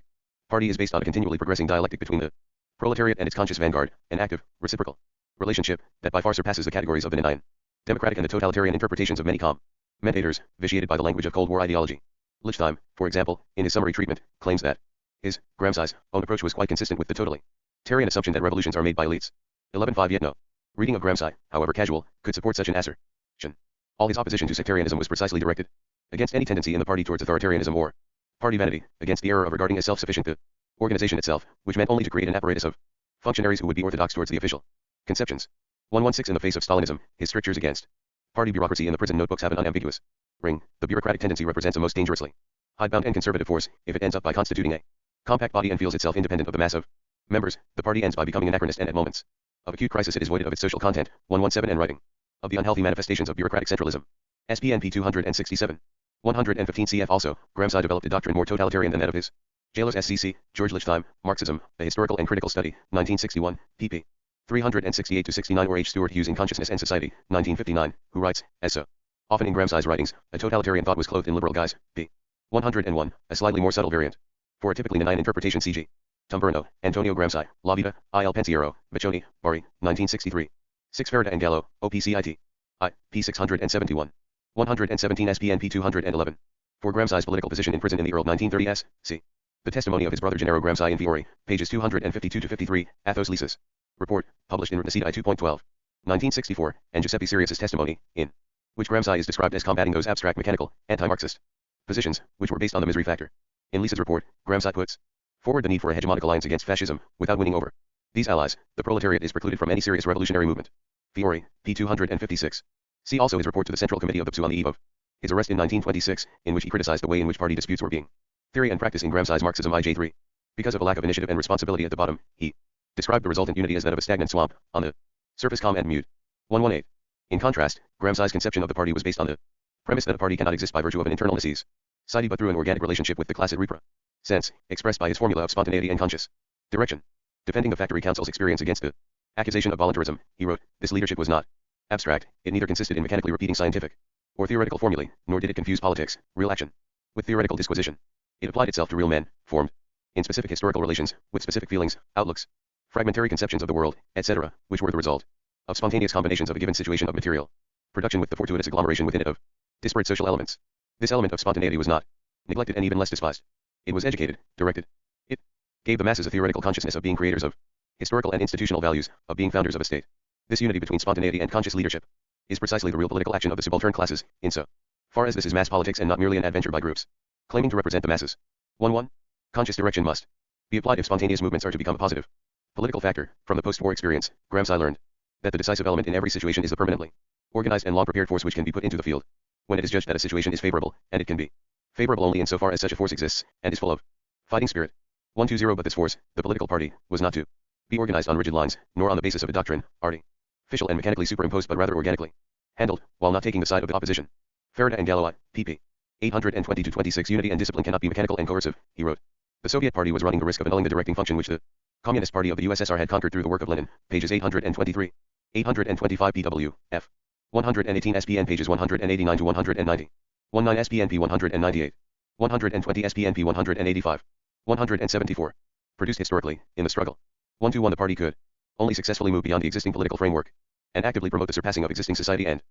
party is based on a continually progressing dialectic between the proletariat and its conscious vanguard, an active, reciprocal relationship that by far surpasses the categories of the benign, democratic and the totalitarian interpretations of many commentators, vitiated by the language of Cold War ideology. Lichtheim, for example, in his summary treatment, claims that his, Gramsci's, own approach was quite consistent with the totalitarian assumption that revolutions are made by elites. 11.5 Yet no reading of Gramsci, however casual, could support such an assertion. All his opposition to sectarianism was precisely directed against any tendency in the party towards authoritarianism or party vanity, against the error of regarding as self-sufficient the organization itself, which meant only to create an apparatus of functionaries who would be orthodox towards the official conceptions. 116 In the face of Stalinism, his strictures against party bureaucracy in the prison notebooks have an unambiguous ring. The bureaucratic tendency represents a most dangerously hidebound and conservative force. If it ends up by constituting a compact body and feels itself independent of the mass of members, the party ends by becoming anachronist, and at moments of acute crisis it is voided of its social content. 117 And writing of the unhealthy manifestations of bureaucratic centralism. SPNP 267. 115 cf. Also, Gramsci developed a doctrine more totalitarian than that of his jailers. SCC, George Lichtheim, Marxism, A Historical and Critical Study, 1961, pp. 368-69 or H. Stuart Hughes in Consciousness and Society, 1959, who writes, as so often in Gramsci's writings, a totalitarian thought was clothed in liberal guise. p. 101, a slightly more subtle variant. For a typically benign interpretation cg. Tumberno, Antonio Gramsci, La Vita, Il Pensiero, Baccioni, Bari, 1963. 6 Ferrata and Gallo, OPCIT. I. p. 671. 117 SPNP 211. For Gramsci's political position in prison in the Earl 1930s, see. The testimony of his brother Gennaro Gramsci in Fiore, pages 252-53, Athos Lisis. Report, published in Recita I 2.12. 1964, and Giuseppe Sirius's testimony, in which Gramsci is described as combating those abstract mechanical, anti-Marxist positions, which were based on the misery factor. In Lisa's report, Gramsci puts forward the need for a hegemonic alliance against fascism, without winning over these allies, the proletariat is precluded from any serious revolutionary movement. Fiore, p. 256. See also his report to the Central Committee of the PSU on the eve of his arrest in 1926, in which he criticized the way in which party disputes were being theory and practice in Gramsci's Marxism IJ3. Because of a lack of initiative and responsibility at the bottom, he described the resultant unity as that of a stagnant swamp, on the surface calm and mute. 118. In contrast, Gramsci's conception of the party was based on the premise that a party cannot exist by virtue of an internal necessity but through an organic relationship with the class it represents, expressed by his formula of spontaneity and conscious direction. Defending the Factory Council's experience against the accusation of voluntarism, he wrote, this leadership was not abstract, it neither consisted in mechanically repeating scientific or theoretical formulae, nor did it confuse politics, real action, with theoretical disquisition. It applied itself to real men, formed in specific historical relations, with specific feelings, outlooks, fragmentary conceptions of the world, etc., which were the result of spontaneous combinations of a given situation of material production with the fortuitous agglomeration within it of disparate social elements. This element of spontaneity was not neglected and even less despised. It was educated, directed. It gave the masses a theoretical consciousness of being creators of historical and institutional values, of being founders of a state. This unity between spontaneity and conscious leadership is precisely the real political action of the subaltern classes, in so far as this is mass politics and not merely an adventure by groups claiming to represent the masses. 1-1. Conscious direction must be applied if spontaneous movements are to become a positive political factor. From the post-war experience, Gramsci learned that the decisive element in every situation is the permanently organized and long-prepared force which can be put into the field when it is judged that a situation is favorable, and it can be favorable only insofar as such a force exists, and is full of fighting spirit. 120. But this force, the political party, was not to be organized on rigid lines, nor on the basis of a doctrine, artificial and mechanically superimposed, but rather organically handled, while not taking the side of the opposition. Ferrata and Gallo, pp. 820-26. Unity and discipline cannot be mechanical and coercive, he wrote. The Soviet Party was running the risk of annulling the directing function which the Communist Party of the USSR had conquered through the work of Lenin, pages 823, 825 pw, f. 118 SPN pages 189 to 190. 19 SPNP 198. 120 SPNP 185. 174. Produced historically, in the struggle. 121. The party could only successfully move beyond the existing political framework and actively promote the surpassing of existing society and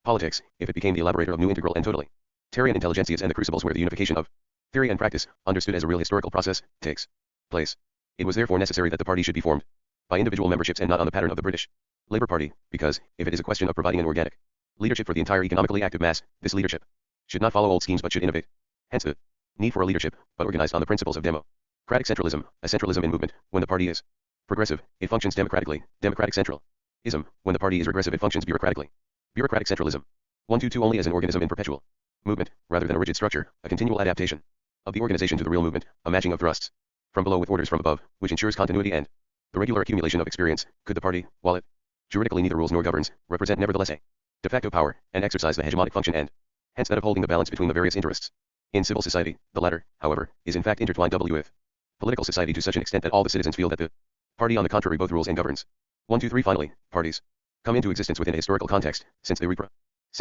politics if it became the elaborator of new integral and totalitarian intelligentsias and the crucibles where the unification of theory and practice, understood as a real historical process, takes place. It was therefore necessary that the party should be formed by individual memberships and not on the pattern of the British Labour Party, because, if it is a question of providing an organic leadership for the entire economically active mass, this leadership should not follow old schemes but should innovate. Hence the need for a leadership, but organized on the principles of democratic centralism, a centralism in movement. When the party is progressive, it functions democratically, democratic centralism. When the party is regressive, it functions bureaucratically, bureaucratic centralism. 122. Only as an organism in perpetual movement, rather than a rigid structure, a continual adaptation of the organization to the real movement, a matching of thrusts from below with orders from above, which ensures continuity and the regular accumulation of experience, could the party, while it juridically neither rules nor governs, represent nevertheless a de facto power, and exercise the hegemonic function and hence that of holding the balance between the various interests. In civil society, the latter, however, is in fact intertwined with political society to such an extent that all the citizens feel that the party on the contrary both rules and governs. 123. Finally, parties come into existence within a historical context, since they represent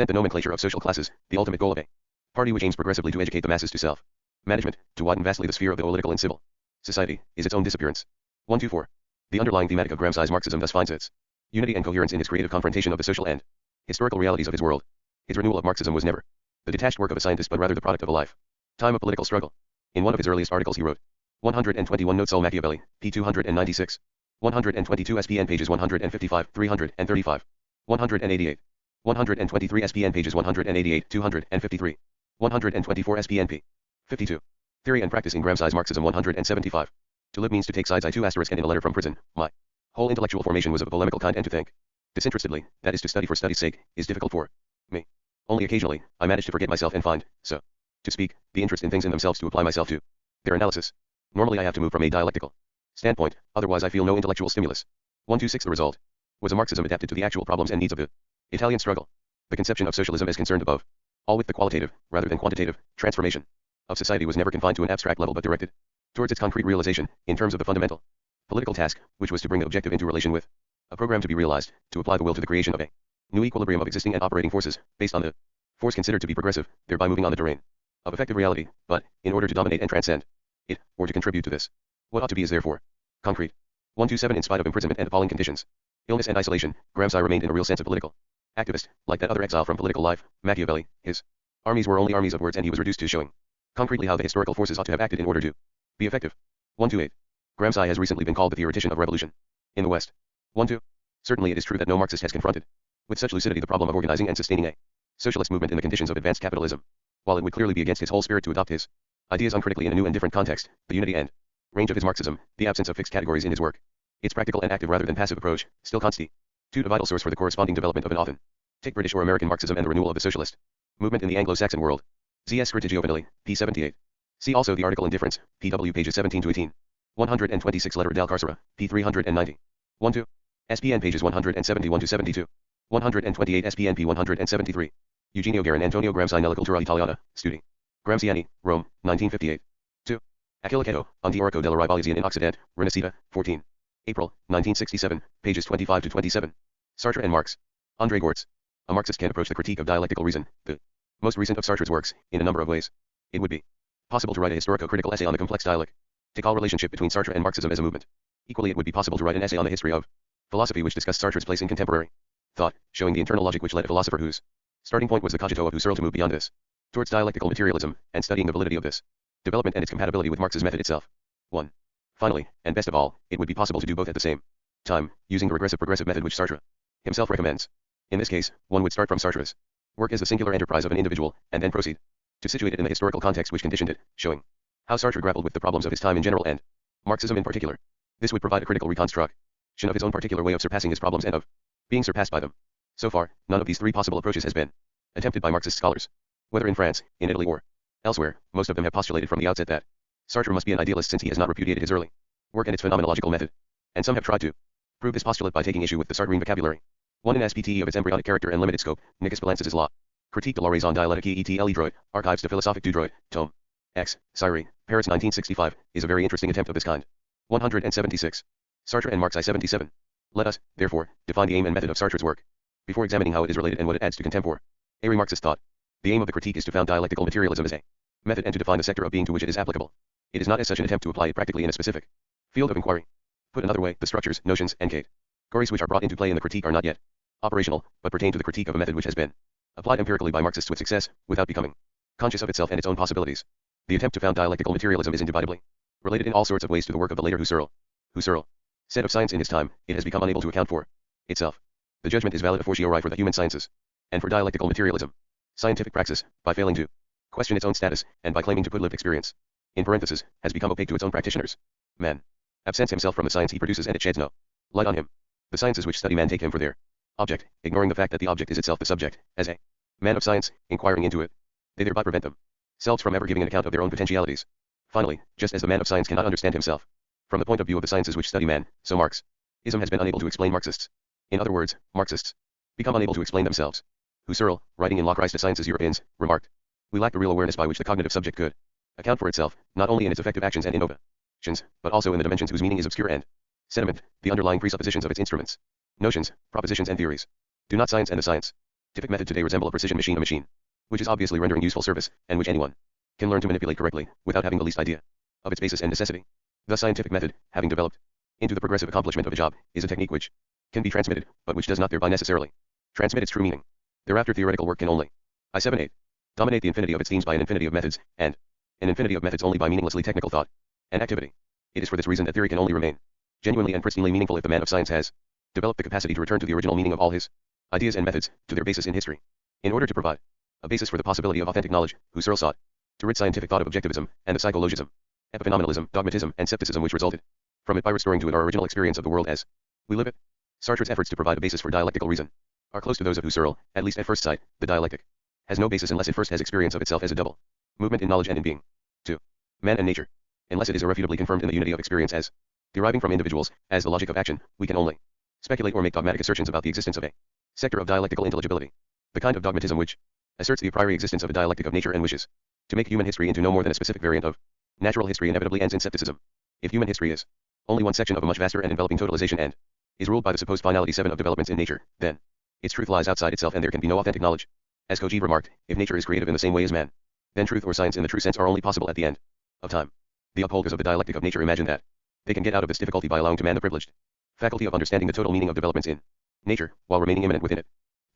the nomenclature of social classes, the ultimate goal of a party which aims progressively to educate the masses to self-management, to widen vastly the sphere of the political and civil society, is its own disappearance. 124. The underlying thematic of Gramsci's Marxism thus finds its unity and coherence in his creative confrontation of the social and historical realities of his world. His renewal of Marxism was never the detached work of a scientist but rather the product of a lifetime of political struggle. In one of his earliest articles he wrote, 121 Notes Sol Machiavelli, p. 296. 122 SPN pages 155, 335. 188. 123 SPN pages 188, 253. 124 SPN p. 52. Theory and Practice in Gramsci's Marxism 175. To live means to take sides. I 2 asterisk and in a letter from prison, my whole intellectual formation was of a polemical kind, and to think disinterestedly, that is to study for study's sake, is difficult for me. Only occasionally, I manage to forget myself and find, so to speak, the interest in things in themselves to apply myself to their analysis. Normally I have to move from a dialectical standpoint, otherwise I feel no intellectual stimulus. 126. The result was a Marxism adapted to the actual problems and needs of the Italian struggle. The conception of socialism as concerned above all with the qualitative, rather than quantitative, transformation of society was never confined to an abstract level but directed towards its concrete realization, in terms of the fundamental political task, which was to bring the objective into relation with A program to be realized, to apply the will to the creation of a new equilibrium of existing and operating forces, based on the force considered to be progressive, thereby moving on the terrain of effective reality, but, in order to dominate and transcend it, or to contribute to this, what ought to be is therefore concrete. 127 In spite of imprisonment and appalling conditions, illness and isolation, Gramsci remained in a real sense a political activist. Like that other exile from political life, Machiavelli, his armies were only armies of words, and he was reduced to showing concretely how the historical forces ought to have acted in order to be effective. 128. Gramsci has recently been called the theoretician of revolution in the West. 1-2. Certainly it is true that no Marxist has confronted with such lucidity the problem of organizing and sustaining a socialist movement in the conditions of advanced capitalism. While it would clearly be against his whole spirit to adopt his ideas uncritically in a new and different context, the unity and range of his Marxism, the absence of fixed categories in his work, its practical and active rather than passive approach, still constitute a vital source for the corresponding development of an often take British or American Marxism and the renewal of the socialist movement in the Anglo-Saxon world. Z.S. Scritigio Vanilli, p. 78. See also the article Indifference, p.w. pages 17 to 18. 126 Letter del Carcera, p. 390. 1-2. SPN pages 171 to 72. 128 SPN p. 173. Eugenio Guerin Antonio Gramsci nella cultura italiana, studi. Gramsciani, Rome, 1958. 2. Achilleto, un teorico della rivoluzione in Occidente, Rinascita, 14. April, 1967, pages 25 to 27. Sartre and Marx. André Gortz. A Marxist can approach the critique of dialectical reason, the most recent of Sartre's works, in a number of ways. It would be possible to write a historico-critical essay on the complex dialectical relationship between Sartre and Marxism as a movement. Equally, it would be possible to write an essay on the history of philosophy which discussed Sartre's place in contemporary thought, showing the internal logic which led a philosopher whose starting point was the cogito of Husserl to move beyond this, towards dialectical materialism, and studying the validity of this development and its compatibility with Marx's method itself. 1. Finally, and best of all, it would be possible to do both at the same time, using the regressive-progressive method which Sartre himself recommends. In this case, one would start from Sartre's work as the singular enterprise of an individual, and then proceed to situate it in the historical context which conditioned it, showing how Sartre grappled with the problems of his time in general and Marxism in particular. This would provide a critical reconstruction of his own particular way of surpassing his problems and of being surpassed by them. So far, none of these three possible approaches has been attempted by Marxist scholars. Whether in France, in Italy or elsewhere, most of them have postulated from the outset that Sartre must be an idealist since he has not repudiated his early work and its phenomenological method. And some have tried to prove this postulate by taking issue with the Sartrean vocabulary. One in SPTE of its embryonic character and limited scope, Nicolas Balances' La Critique de la raison dialectique et le droit, Archives de philosophique du droit, tome X, Syrie, Paris 1965, is a very interesting attempt of this kind. 176. Sartre and Marx I 77. Let us, therefore, define the aim and method of Sartre's work, before examining how it is related and what it adds to contemporary Marxist thought. The aim of the critique is to found dialectical materialism as a method and to define the sector of being to which it is applicable. It is not as such an attempt to apply it practically in a specific field of inquiry. Put another way, the structures, notions, and categories which are brought into play in the critique are not yet operational, but pertain to the critique of a method which has been applied empirically by Marxists with success, without becoming conscious of itself and its own possibilities. The attempt to found dialectical materialism is indubitably related in all sorts of ways to the work of the later Husserl. Husserl said of science in his time, it has become unable to account for itself. The judgment is valid a fortiori for the human sciences, and for dialectical materialism. Scientific praxis, by failing to question its own status, and by claiming to put lived experience in parenthesis, has become opaque to its own practitioners. Man absents himself from the science he produces and it sheds no light on him. The sciences which study man take him for their object, ignoring the fact that the object is itself the subject. As a man of science, inquiring into it, they thereby prevent themselves from ever giving an account of their own potentialities. Finally, just as the man of science cannot understand himself from the point of view of the sciences which study man, so Marxism has been unable to explain Marxists. In other words, Marxists become unable to explain themselves. Husserl, writing in La Crise de Sciences Européennes, remarked, "We lack the real awareness by which the cognitive subject could account for itself, not only in its effective actions and innovations, but also in the dimensions whose meaning is obscure and sediment, the underlying presuppositions of its instruments, notions, propositions and theories. Do not science and the scientific method today resemble a precision machine, a machine which is obviously rendering useful service, and which anyone can learn to manipulate correctly, without having the least idea of its basis and necessity? The scientific method, having developed into the progressive accomplishment of a job, is a technique which can be transmitted, but which does not thereby necessarily transmit its true meaning. Thereafter theoretical work can only I-78 dominate the infinity of its themes by an infinity of methods, and an infinity of methods only by meaninglessly technical thought and activity. It is for this reason that theory can only remain genuinely and pristinely meaningful if the man of science has developed the capacity to return to the original meaning of all his ideas and methods, to their basis in history. In order to provide a basis for the possibility of authentic knowledge, Husserl sought to rid scientific thought of objectivism, and the psychologism, epiphenomenalism, dogmatism, and skepticism which resulted from it by restoring to it our original experience of the world as we live it. Sartre's efforts to provide a basis for dialectical reason are close to those of Husserl, at least at first sight. The dialectic has no basis unless it first has experience of itself as a double movement in knowledge and in being, 2. Man and nature. Unless it is irrefutably confirmed in the unity of experience as deriving from individuals, as the logic of action, we can only speculate or make dogmatic assertions about the existence of a sector of dialectical intelligibility. The kind of dogmatism which asserts the a priori existence of a dialectic of nature and wishes to make human history into no more than a specific variant of natural history inevitably ends in skepticism. If human history is only one section of a much vaster and enveloping totalization and is ruled by the supposed finality 7 of developments in nature, then its truth lies outside itself and there can be no authentic knowledge. As Koji remarked, if nature is creative in the same way as man, then truth or science in the true sense are only possible at the end of time. The upholders of the dialectic of nature imagine that they can get out of this difficulty by allowing to man the privileged faculty of understanding the total meaning of developments in nature, while remaining immanent within it.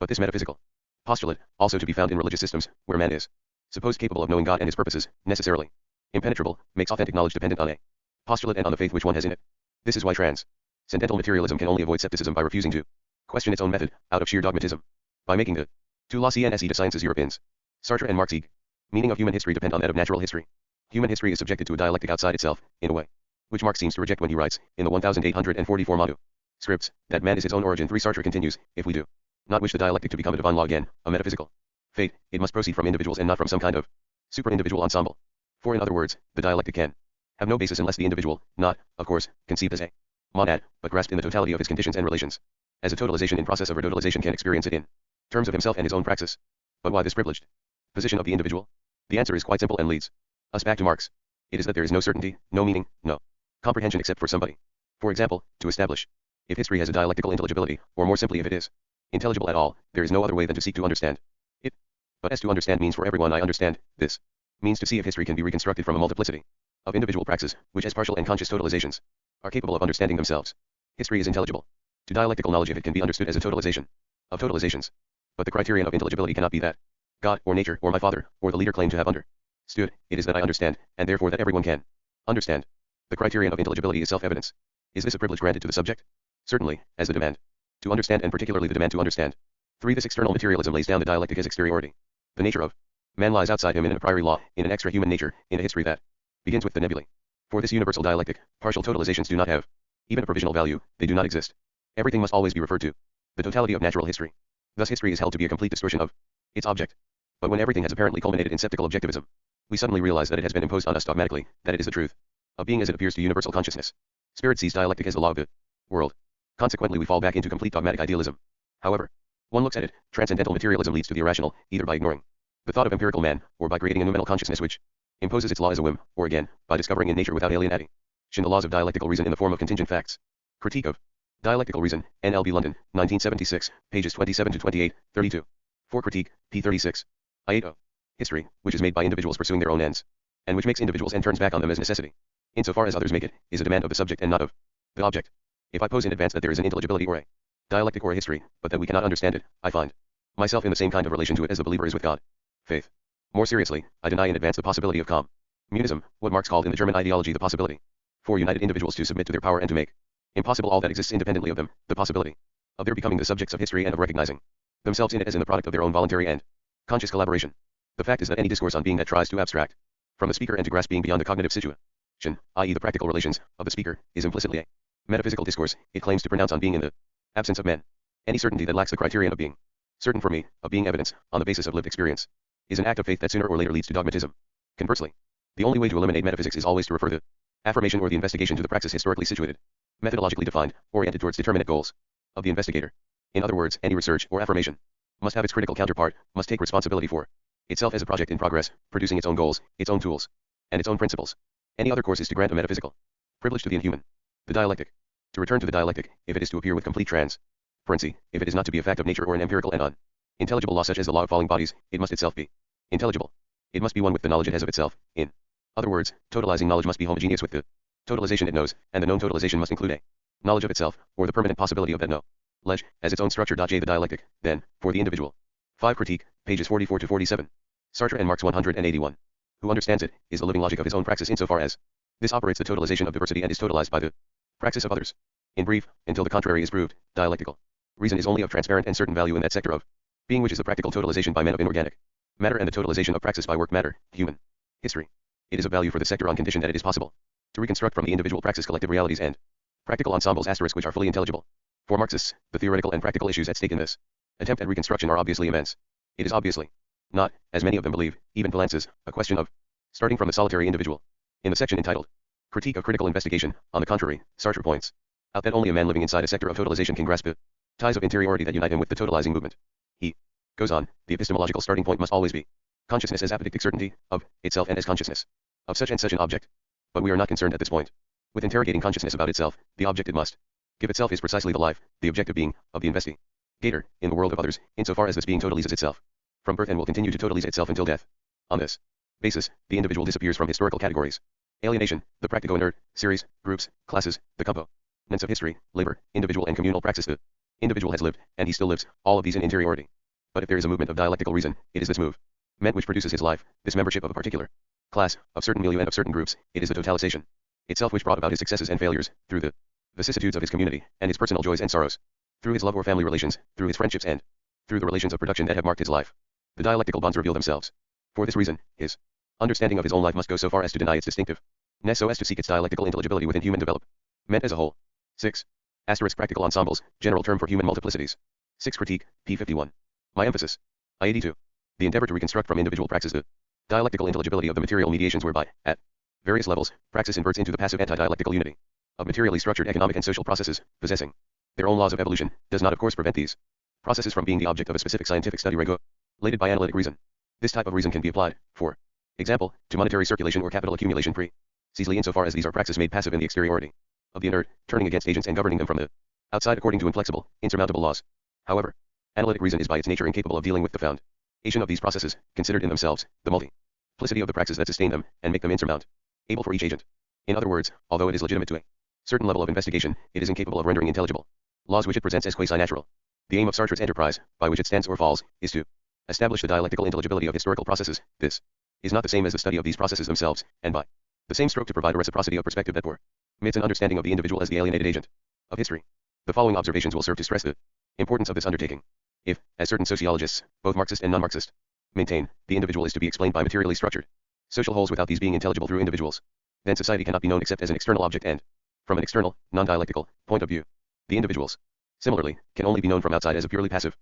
But this metaphysical postulate, also to be found in religious systems, where man is supposed capable of knowing God and his purposes, necessarily impenetrable, makes authentic knowledge dependent on a postulate and on the faith which one has in it. This is why transcendental materialism can only avoid skepticism by refusing to question its own method, out of sheer dogmatism. By making the tu la science de sciences Europeans, Sartre and Marx meaning of human history depend on that of natural history. Human history is subjected to a dialectic outside itself, in a way which Marx seems to reject when he writes, in the 1844 manuscripts, that man is its own origin. 3 Sartre continues, if we do not wish the dialectic to become a divine law again, a metaphysical fate, it must proceed from individuals and not from some kind of super-individual ensemble. For in other words, the dialectic can have no basis unless the individual, not, of course, conceived as a monad, but grasped in the totality of his conditions and relations, as a totalization in process of retotalization can experience it in terms of himself and his own praxis. But why this privileged position of the individual? The answer is quite simple and leads us back to Marx. It is that there is no certainty, no meaning, no comprehension except for somebody. For example, to establish if history has a dialectical intelligibility, or more simply if it is intelligible at all, there is no other way than to seek to understand it. But as to understand means for everyone I understand, this means to see if history can be reconstructed from a multiplicity of individual praxis, which as partial and conscious totalizations are capable of understanding themselves. History is intelligible to dialectical knowledge if it can be understood as a totalization of totalizations. But the criterion of intelligibility cannot be that God, or nature, or my father, or the leader claim to have understood. It is that I understand, and therefore that everyone can understand. The criterion of intelligibility is self-evidence. Is this a privilege granted to the subject? Certainly, as the demand to understand and particularly the demand to understand. 3. This external materialism lays down the dialectic as exteriority. The nature of man lies outside him in a priori law, in an extra-human nature, in a history that begins with the nebulae. For this universal dialectic, partial totalizations do not have even a provisional value, they do not exist. Everything must always be referred to the totality of natural history. Thus history is held to be a complete distortion of its object. But when everything has apparently culminated in sceptical objectivism, we suddenly realize that it has been imposed on us dogmatically, that it is the truth of being as it appears to universal consciousness. Spirit sees dialectic as the law of the world. Consequently we fall back into complete dogmatic idealism. However, one looks at it, transcendental materialism leads to the irrational, either by ignoring the thought of empirical man, or by creating a noumenal consciousness which imposes its law as a whim, or again, by discovering in nature without alienating the laws of dialectical reason in the form of contingent facts. Critique of Dialectical Reason, NLB London, 1976, pages 27 to 28, 32. 4. Critique, p. 36. I8. History, which is made by individuals pursuing their own ends, and which makes individuals and turns back on them as necessity, insofar as others make it, is a demand of the subject and not of the object. If I pose in advance that there is an intelligibility or a dialectic or a history, but that we cannot understand it, I find myself in the same kind of relation to it as the believer is with God. Faith. More seriously, I deny in advance the possibility of communism, what Marx called in the German ideology the possibility for united individuals to submit to their power and to make impossible all that exists independently of them, the possibility of their becoming the subjects of history and of recognizing themselves in it as in the product of their own voluntary and conscious collaboration. The fact is that any discourse on being that tries to abstract from the speaker and to grasp being beyond the cognitive situation, i.e. the practical relations of the speaker, is implicitly a metaphysical discourse. It claims to pronounce on being in the absence of men. Any certainty that lacks the criterion of being certain for me, of being evidence, on the basis of lived experience, is an act of faith that sooner or later leads to dogmatism. Conversely, the only way to eliminate metaphysics is always to refer the affirmation or the investigation to the praxis historically situated, methodologically defined, oriented towards determinate goals of the investigator. In other words, any research or affirmation must have its critical counterpart, must take responsibility for itself as a project in progress, producing its own goals, its own tools, and its own principles. Any other course is to grant a metaphysical privilege to the inhuman. The dialectic. To return to the dialectic, if it is to appear with complete transparency, if it is not to be a fact of nature or an empirical and unintelligible law such as the law of falling bodies, it must itself be intelligible. It must be one with the knowledge it has of itself. In other words, totalizing knowledge must be homogeneous with the totalization it knows, and the known totalization must include a knowledge of itself, or the permanent possibility of that knowledge, as its own structure. J. The dialectic, then, for the individual. 5. Critique, pages 44 to 47. Sartre and Marx 181. Who understands it, is the living logic of his own praxis insofar as this operates the totalization of diversity and is totalized by the praxis of others. In brief, until the contrary is proved, dialectical reason is only of transparent and certain value in that sector of being which is the practical totalization by men of inorganic matter and the totalization of praxis by work matter, human history. It is of value for the sector on condition that it is possible to reconstruct from the individual praxis collective realities and practical ensembles * which are fully intelligible. For Marxists, the theoretical and practical issues at stake in this attempt at reconstruction are obviously immense. It is obviously not, as many of them believe, even Valance's, a question of starting from the solitary individual. In the section entitled Critique of Critical Investigation, on the contrary, Sartre points out that only a man living inside a sector of totalization can grasp the ties of interiority that unite him with the totalizing movement. He goes on, the epistemological starting point must always be consciousness as apodictic certainty of itself and as consciousness of such and such an object. But we are not concerned at this point with interrogating consciousness about itself, the object it must Give itself is precisely the life, the objective being, of the investigator, in the world of others, insofar as this being totalizes itself from birth and will continue to totalize itself until death. On this basis, the individual disappears from historical categories. Alienation, the practico-inert, series, groups, classes, the components of history, labor, individual and communal praxis. The individual has lived, and he still lives, all of these in interiority. But if there is a movement of dialectical reason, it is this movement which produces his life, this membership of a particular class, of certain milieu and of certain groups, it is the totalization itself which brought about his successes and failures, through the vicissitudes of his community, and his personal joys and sorrows, through his love or family relations, through his friendships and through the relations of production that have marked his life. The dialectical bonds reveal themselves. For this reason, his understanding of his own life must go so far as to deny its distinctiveness so as to seek its dialectical intelligibility within human development as a whole. 6. Practical ensembles, general term for human multiplicities. 6 Critique, p. 51. My emphasis. I-82. The endeavor to reconstruct from individual praxis the dialectical intelligibility of the material mediations whereby, at various levels, praxis inverts into the passive anti-dialectical unity of materially structured economic and social processes, possessing their own laws of evolution, does not of course prevent these processes from being the object of a specific scientific study regulated by analytic reason. This type of reason can be applied, for example, to monetary circulation or capital accumulation precisely insofar as these are praxis made passive in the exteriority of the inert, turning against agents and governing them from the outside according to inflexible, insurmountable laws. However, analytic reason is by its nature incapable of dealing with the foundation of these processes, considered in themselves, the multiplicity of the praxis that sustain them, and make them insurmountable for each agent. In other words, although it is legitimate to a certain level of investigation, it is incapable of rendering intelligible laws which it presents as quasi-natural. The aim of Sartre's enterprise, by which it stands or falls, is to establish the dialectical intelligibility of historical processes. This is not the same as the study of these processes themselves, and by the same stroke to provide a reciprocity of perspective that permits an understanding of the individual as the alienated agent of history. The following observations will serve to stress the importance of this undertaking. If, as certain sociologists, both Marxist and non-Marxist, maintain, the individual is to be explained by materially structured social wholes without these being intelligible through individuals, then society cannot be known except as an external object and, from an external, non-dialectical, point of view, the individuals, similarly, can only be known from outside as a purely passive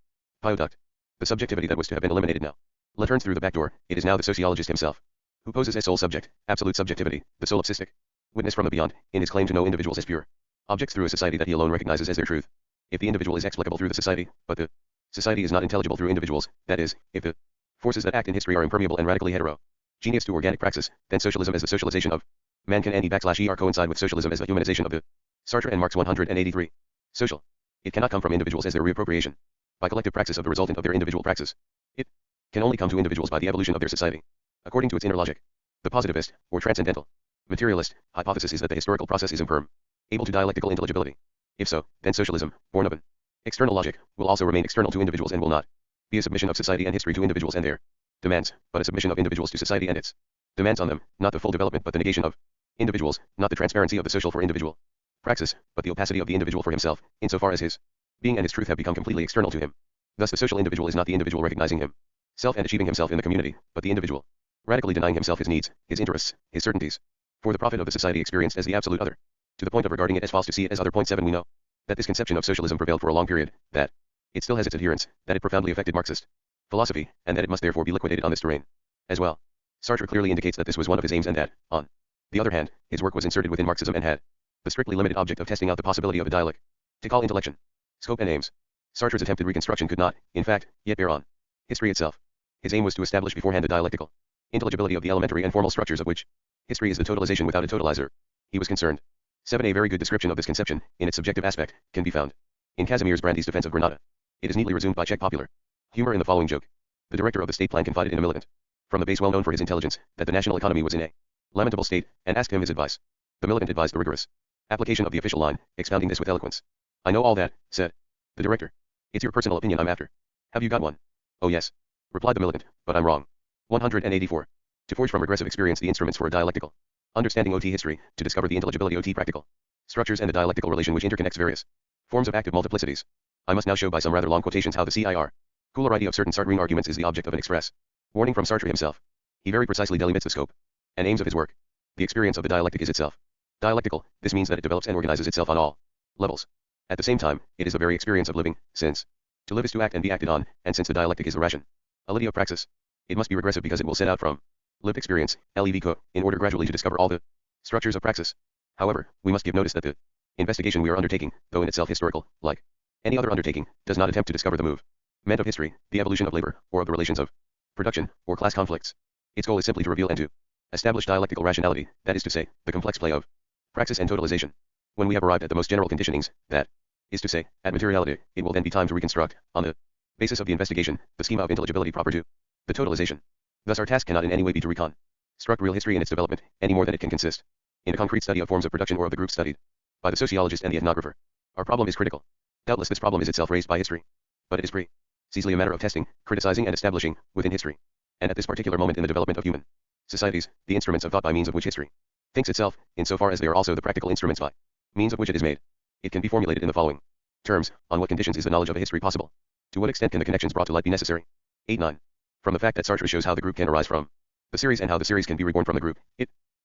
bioduct. The subjectivity that was to have been eliminated now returns through the back door. It is now the sociologist himself who poses as sole subject, absolute subjectivity, the solipsistic witness from the beyond, in his claim to know individuals as pure objects through a society that he alone recognizes as their truth. If the individual is explicable through the society, but the society is not intelligible through individuals, that is, if the forces that act in history are impermeable and radically heterogeneous to organic praxis, then socialism as the socialization of man can and/er coincide with socialism as the humanization of the Sartre and Marx 183. Social. It cannot come from individuals as their reappropriation by collective praxis of the resultant of their individual praxis. It can only come to individuals by the evolution of their society, according to its inner logic. The positivist, or transcendental, materialist, hypothesis is that the historical process is able to dialectical intelligibility. If so, then socialism, born of an external logic, will also remain external to individuals and will not be a submission of society and history to individuals and their demands, but a submission of individuals to society and its demands on them, not the full development but the negation of individuals, not the transparency of the social for individual praxis, but the opacity of the individual for himself, insofar as his being and his truth have become completely external to him. Thus the social individual is not the individual recognizing himself and achieving himself in the community, but the individual radically denying himself his needs, his interests, his certainties, for the profit of the society experienced as the absolute other, to the point of regarding it as false to see it as other. Point 7 We know that this conception of socialism prevailed for a long period, that it still has its adherents, that it profoundly affected Marxist philosophy, and that it must therefore be liquidated on this terrain as well. Sartre clearly indicates that this was one of his aims and that, on the other hand, his work was inserted within Marxism and had the strictly limited object of testing out the possibility of a dialectical intellection, scope and aims. Sartre's attempted reconstruction could not, in fact, yet bear on history itself. His aim was to establish beforehand the dialectical intelligibility of the elementary and formal structures of which history is the totalization without a totalizer. He was concerned. 7 A very good description of this conception, in its subjective aspect, can be found in Kazimierz Brandy's defense of Grenada. It is neatly resumed by Czech popular humor in the following joke. The director of the state plan confided in a militant from the base well known for his intelligence, that the national economy was in a lamentable state, and asked him his advice. The militant advised the rigorous application of the official line, expounding this with eloquence. I know all that, said the director. It's your personal opinion I'm after. Have you got one? Oh yes, replied the militant, but I'm wrong. 184. To forge from regressive experience the instruments for a dialectical understanding OT history, to discover the intelligibility OT practical structures and the dialectical relation which interconnects various forms of active multiplicities. I must now show by some rather long quotations how the coolerity of certain Sartrean arguments is the object of an express warning from Sartre himself. He very precisely delimits the scope and aims of his work. The experience of the dialectic is itself dialectical. This means that it develops and organizes itself on all levels. At the same time, it is the very experience of living, since to live is to act and be acted on, and since the dialectic is the rationality of praxis, it must be regressive because it will set out from lived experience, in order gradually to discover all the structures of praxis. However, we must give notice that the investigation we are undertaking, though in itself historical, like any other undertaking, does not attempt to discover the movement of history, the evolution of labor, or of the relations of production, or class conflicts. Its goal is simply to reveal and to establish dialectical rationality, that is to say, the complex play of praxis and totalization. When we have arrived at the most general conditionings, that is to say, at materiality, it will then be time to reconstruct, on the basis of the investigation, the schema of intelligibility proper to the totalization. Thus our task cannot in any way be to reconstruct real history in its development, any more than it can consist in a concrete study of forms of production or of the groups studied by the sociologist and the ethnographer. Our problem is critical. Doubtless this problem is itself raised by history, but it is precisely a matter of testing, criticizing and establishing, within history. And at this particular moment in the development of human societies, the instruments of thought by means of which history thinks itself, insofar as they are also the practical instruments by means of which it is made. It can be formulated in the following terms: on what conditions is the knowledge of a history possible? To what extent can the connections brought to light be necessary? 8-9. From the fact that Sartre shows how the group can arise from the series and how the series can be reborn from the group.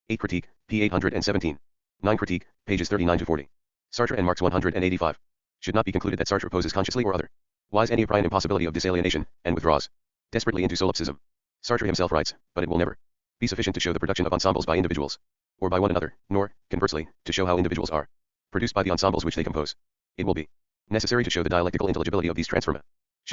8 Critique, p. 817. 9 Critique, pages 39 to 40. Sartre and Marx 185. Should not be concluded that Sartre opposes consciously or otherwise any apparent impossibility of disalienation, and withdraws desperately into solipsism. Sartre himself writes, but it will never be sufficient to show the production of ensembles by individuals, or by one another, nor, conversely, to show how individuals are produced by the ensembles which they compose. It will be necessary to show the dialectical intelligibility of these transformations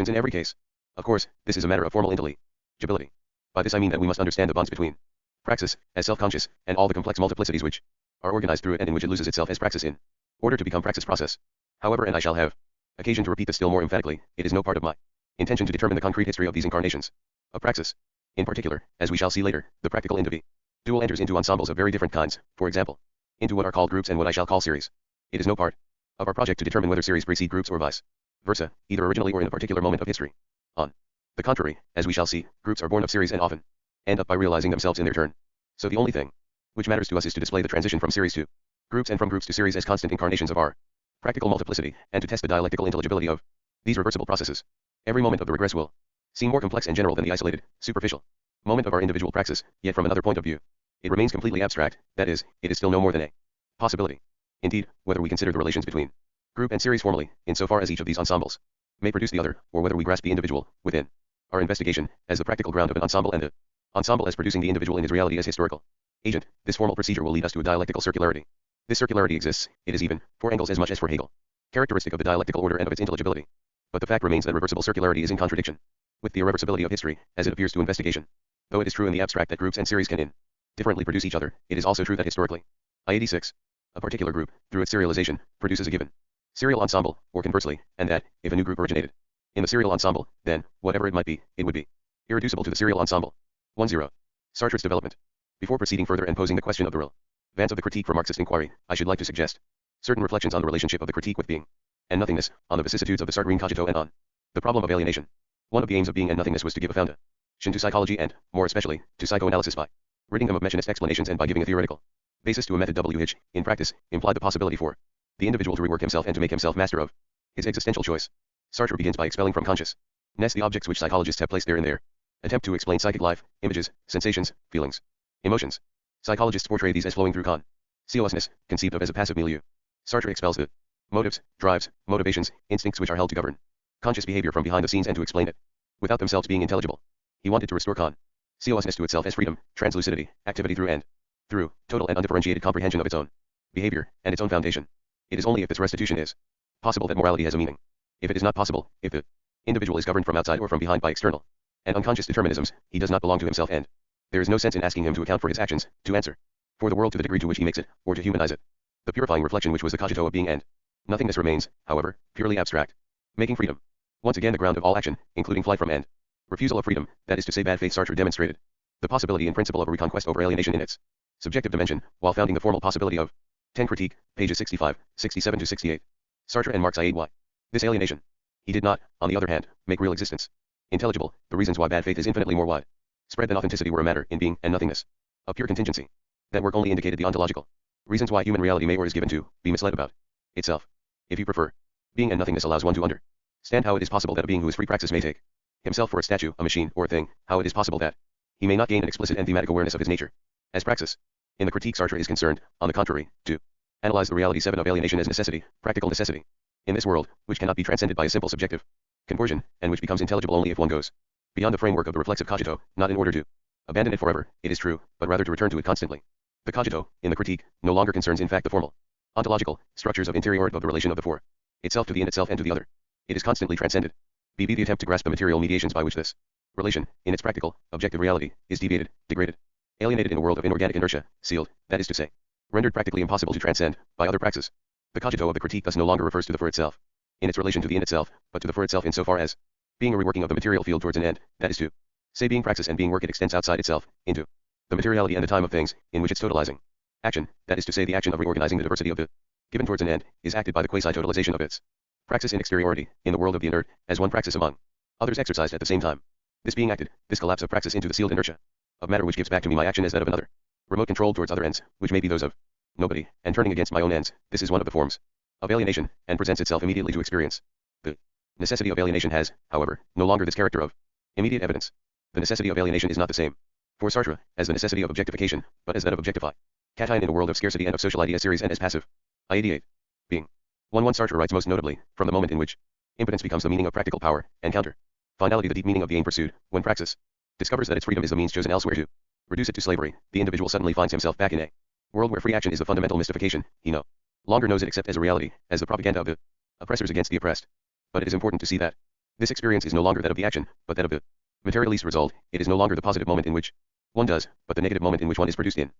in every case. Of course, this is a matter of formal intelligibility. By this I mean that we must understand the bonds between praxis, as self-conscious, and all the complex multiplicities which are organized through it and in which it loses itself as praxis in order to become praxis process. However, and I shall have occasion to repeat this still more emphatically, it is no part of my intention to determine the concrete history of these incarnations of praxis. In particular, as we shall see later, the practical individual enters into ensembles of very different kinds, for example, into what are called groups and what I shall call series. It is no part of our project to determine whether series precede groups or vice versa, either originally or in a particular moment of history. On the contrary, as we shall see, groups are born of series and often end up by realizing themselves in their turn. So the only thing which matters to us is to display the transition from series to groups and from groups to series as constant incarnations of our practical multiplicity, and to test the dialectical intelligibility of these reversible processes. Every moment of the regress will seem more complex and general than the isolated, superficial moment of our individual praxis, yet from another point of view, it remains completely abstract, that is, it is still no more than a possibility. Indeed, whether we consider the relations between group and series formally, insofar as each of these ensembles may produce the other, or whether we grasp the individual, within our investigation, as the practical ground of an ensemble and the ensemble as producing the individual in his reality as historical agent, this formal procedure will lead us to a dialectical circularity. This circularity exists, it is even, for Engels as much as for Hegel, characteristic of the dialectical order and of its intelligibility. But the fact remains that reversible circularity is in contradiction with the irreversibility of history, as it appears to investigation. Though it is true in the abstract that groups and series can indifferently produce each other, it is also true that historically, I-86, a particular group, through its serialization, produces a given serial ensemble, or conversely, and that, if a new group originated in the serial ensemble, then, whatever it might be, it would be irreducible to the serial ensemble. 1-0. Sartre's development. Before proceeding further and posing the question of the relevance of the critique for Marxist inquiry, I should like to suggest certain reflections on the relationship of the critique with being and nothingness, on the vicissitudes of the Sartrean cogito, and on the problem of alienation. One of the aims of being and nothingness was to give a foundation to psychology and, more especially, to psychoanalysis by ridding them of mechanist explanations and by giving a theoretical basis to a method which, in practice, implied the possibility for the individual to rework himself and to make himself master of his existential choice. Sartre begins by expelling from consciousness the objects which psychologists have placed there in their attempt to explain psychic life, images, sensations, feelings, emotions. Psychologists portray these as flowing through consciousness, conceived of as a passive milieu. Sartre expels the motives, drives, motivations, instincts which are held to govern conscious behavior from behind the scenes and to explain it without themselves being intelligible. He wanted to restore consciousness to itself as freedom, translucidity, activity through total and undifferentiated comprehension of its own behavior and its own foundation. It is only if this restitution is possible that morality has a meaning. If it is not possible, if the individual is governed from outside or from behind by external and unconscious determinisms, he does not belong to himself, and there is no sense in asking him to account for his actions, to answer for the world to the degree to which he makes it, or to humanize it. The purifying reflection which was the cogito of being and nothingness remains, however, purely abstract. Making freedom once again the ground of all action, including flight from and refusal of freedom, that is to say bad faith. Sartre demonstrated the possibility and principle of a reconquest over alienation in its subjective dimension, while founding the formal possibility of 10 Critique, pages 65, 67 to 68. Sartre and Marx I8 why this alienation. He did not, on the other hand, make real existence intelligible. The reasons why bad faith is infinitely more wide spread than authenticity were a matter, in being and nothingness, of pure contingency. That work only indicated the ontological reasons why human reality may or is given to be misled about itself. If you prefer, being and nothingness allows one to understand how it is possible that a being who is free praxis may take himself for a statue, a machine, or a thing, how it is possible that he may not gain an explicit and thematic awareness of his nature as praxis. In the Critique, Sartre is concerned, on the contrary, to analyze the reality 7 of alienation as necessity, practical necessity. In this world, which cannot be transcended by a simple subjective conversion, and which becomes intelligible only if one goes beyond the framework of the reflexive cogito, not in order to abandon it forever, it is true, but rather to return to it constantly. The cogito, in the Critique, no longer concerns in fact the formal, ontological, structures of interiority of the relation of the for itself to the in itself and to the other. It is constantly transcended. BB the attempt to grasp the material mediations by which this relation, in its practical, objective reality, is deviated, degraded, alienated in a world of inorganic inertia, sealed, that is to say, rendered practically impossible to transcend by other praxis. The cogito of the critique thus no longer refers to the for itself, in its relation to the in itself, but to the for itself insofar as being a reworking of the material field towards an end, that is to say being praxis and being work it extends outside itself, into the materiality and the time of things, in which its totalizing action, that is to say the action of reorganizing the diversity of the given towards an end, is acted by the quasi-totalization of its praxis in exteriority, in the world of the inert, as one praxis among others exercised at the same time. This being acted, this collapse of praxis into the sealed inertia of matter which gives back to me my action as that of another, remote control towards other ends, which may be those of nobody, and turning against my own ends, this is one of the forms of alienation, and presents itself immediately to experience. The necessity of alienation has, however, no longer this character of immediate evidence. The necessity of alienation is not the same for Sartre as the necessity of objectification, but as that of objectify cation in a world of scarcity and of social idea series and as passive ideate being. 1 Sartre writes most notably, from the moment in which impotence becomes the meaning of practical power, and counter finality the deep meaning of the aim pursued, when praxis discovers that its freedom is a means chosen elsewhere to reduce it to slavery, the individual suddenly finds himself back in a world where free action is the fundamental mystification. He no longer knows it except as a reality, as the propaganda of the oppressors against the oppressed. But it is important to see that this experience is no longer that of the action, but that of the materialist result. It is no longer the positive moment in which one does, but the negative moment in which one is produced in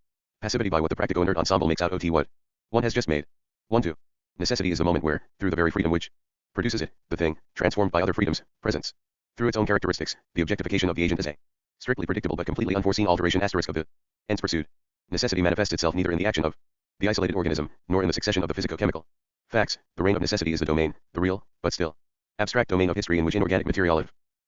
passivity by what the practico-inert ensemble makes out ot what one has just made. 1 2. Necessity is the moment where, through the very freedom which produces it, the thing, transformed by other freedoms, presents, through its own characteristics, the objectification of the agent as a strictly predictable but completely unforeseen alteration asterisk of the ends pursued. Necessity manifests itself neither in the action of the isolated organism, nor in the succession of the physico-chemical facts. The reign of necessity is the domain, the real, but still abstract domain of history in which inorganic material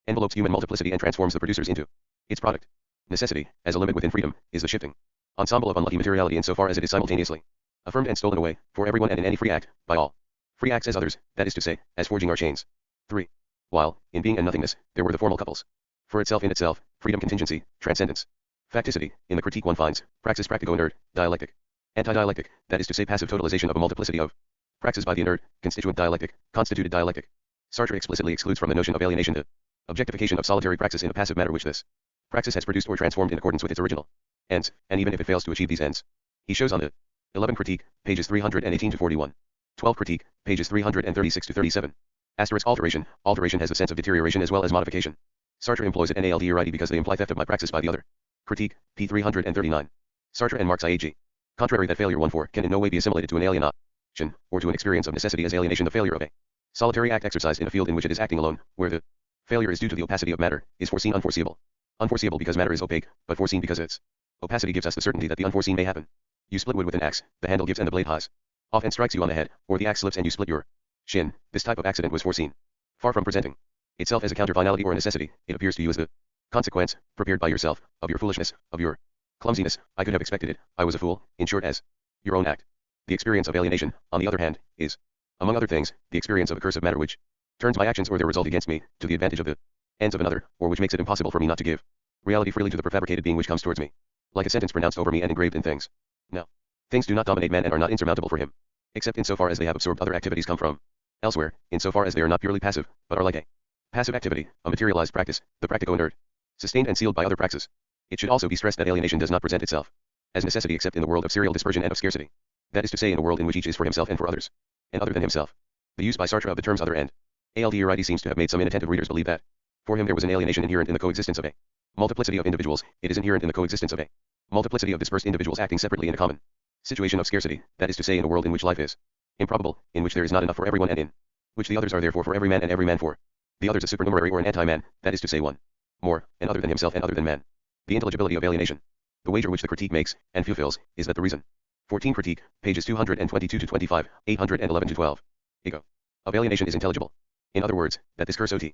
envelopes human multiplicity and transforms the producers into its product. Necessity, as a limit within freedom, is the shifting ensemble of unlucky materiality insofar as it is simultaneously affirmed and stolen away, for everyone and in any free act, by all free acts as others, that is to say, as forging our chains. 3. While, in being and nothingness, there were the formal couples. For itself in itself, freedom contingency, transcendence, facticity, in the critique one finds, praxis practico-inert, dialectic, anti-dialectic, that is to say passive totalization of a multiplicity of praxis by the inert, constituent dialectic, constituted dialectic. Sartre explicitly excludes from the notion of alienation the objectification of solitary praxis in a passive matter which this praxis has produced or transformed in accordance with its original ends, and even if it fails to achieve these ends. He shows on the 11 Critique, pages 318 to 41. 12 Critique, pages 336 to 37. Asterisk alteration. Alteration has the sense of deterioration as well as modification. Sartre employs it naldridi because they imply theft of my praxis by the other. Critique, p. 339. Sartre and Marx IAG. Contrary that failure 1-4 can in no way be assimilated to an alienation, or to an experience of necessity as alienation. The failure of a solitary act exercised in a field in which it is acting alone, where the failure is due to the opacity of matter, is foreseen unforeseeable. Unforeseeable because matter is opaque, but foreseen because its opacity gives us the certainty that the unforeseen may happen. You split wood with an axe, the handle gives and the blade highs off and strikes you on the head, or the axe slips and you split your shin. This type of accident was foreseen. Far from presenting itself as a counter-finality or a necessity, it appears to you as the consequence, prepared by yourself, of your foolishness, of your clumsiness. I could have expected it, I was a fool, in short, as your own act. The experience of alienation, on the other hand, is, among other things, the experience of a curse of matter which turns my actions or their result against me, to the advantage of the ends of another, or which makes it impossible for me not to give reality freely to the prefabricated being which comes towards me, like a sentence pronounced over me and engraved in things. Now, things do not dominate man and are not insurmountable for him, except insofar as they have absorbed other activities come from elsewhere, insofar as they are not purely passive, but are like a passive activity, a materialized practice, the practico-inert, sustained and sealed by other praxis. It should also be stressed that alienation does not present itself as necessity except in the world of serial dispersion and of scarcity. That is to say, in a world in which each is for himself and for others, and other than himself. The use by Sartre of the terms other and altridi seems to have made some inattentive readers believe that for him there was an alienation inherent in the coexistence of a multiplicity of individuals. It is inherent in the coexistence of a multiplicity of dispersed individuals acting separately in a common situation of scarcity, that is to say, in a world in which life is improbable, in which there is not enough for everyone and in which the others are therefore for every man and every man for the others a supernumerary or an anti-man, that is to say one more, and other than himself and other than man. The intelligibility of alienation. The wager which the critique makes, and fulfills, is that the reason. 14 Critique, pages 222 to 25, 811 to 12. Ego. Of alienation is intelligible. In other words, that this curse ot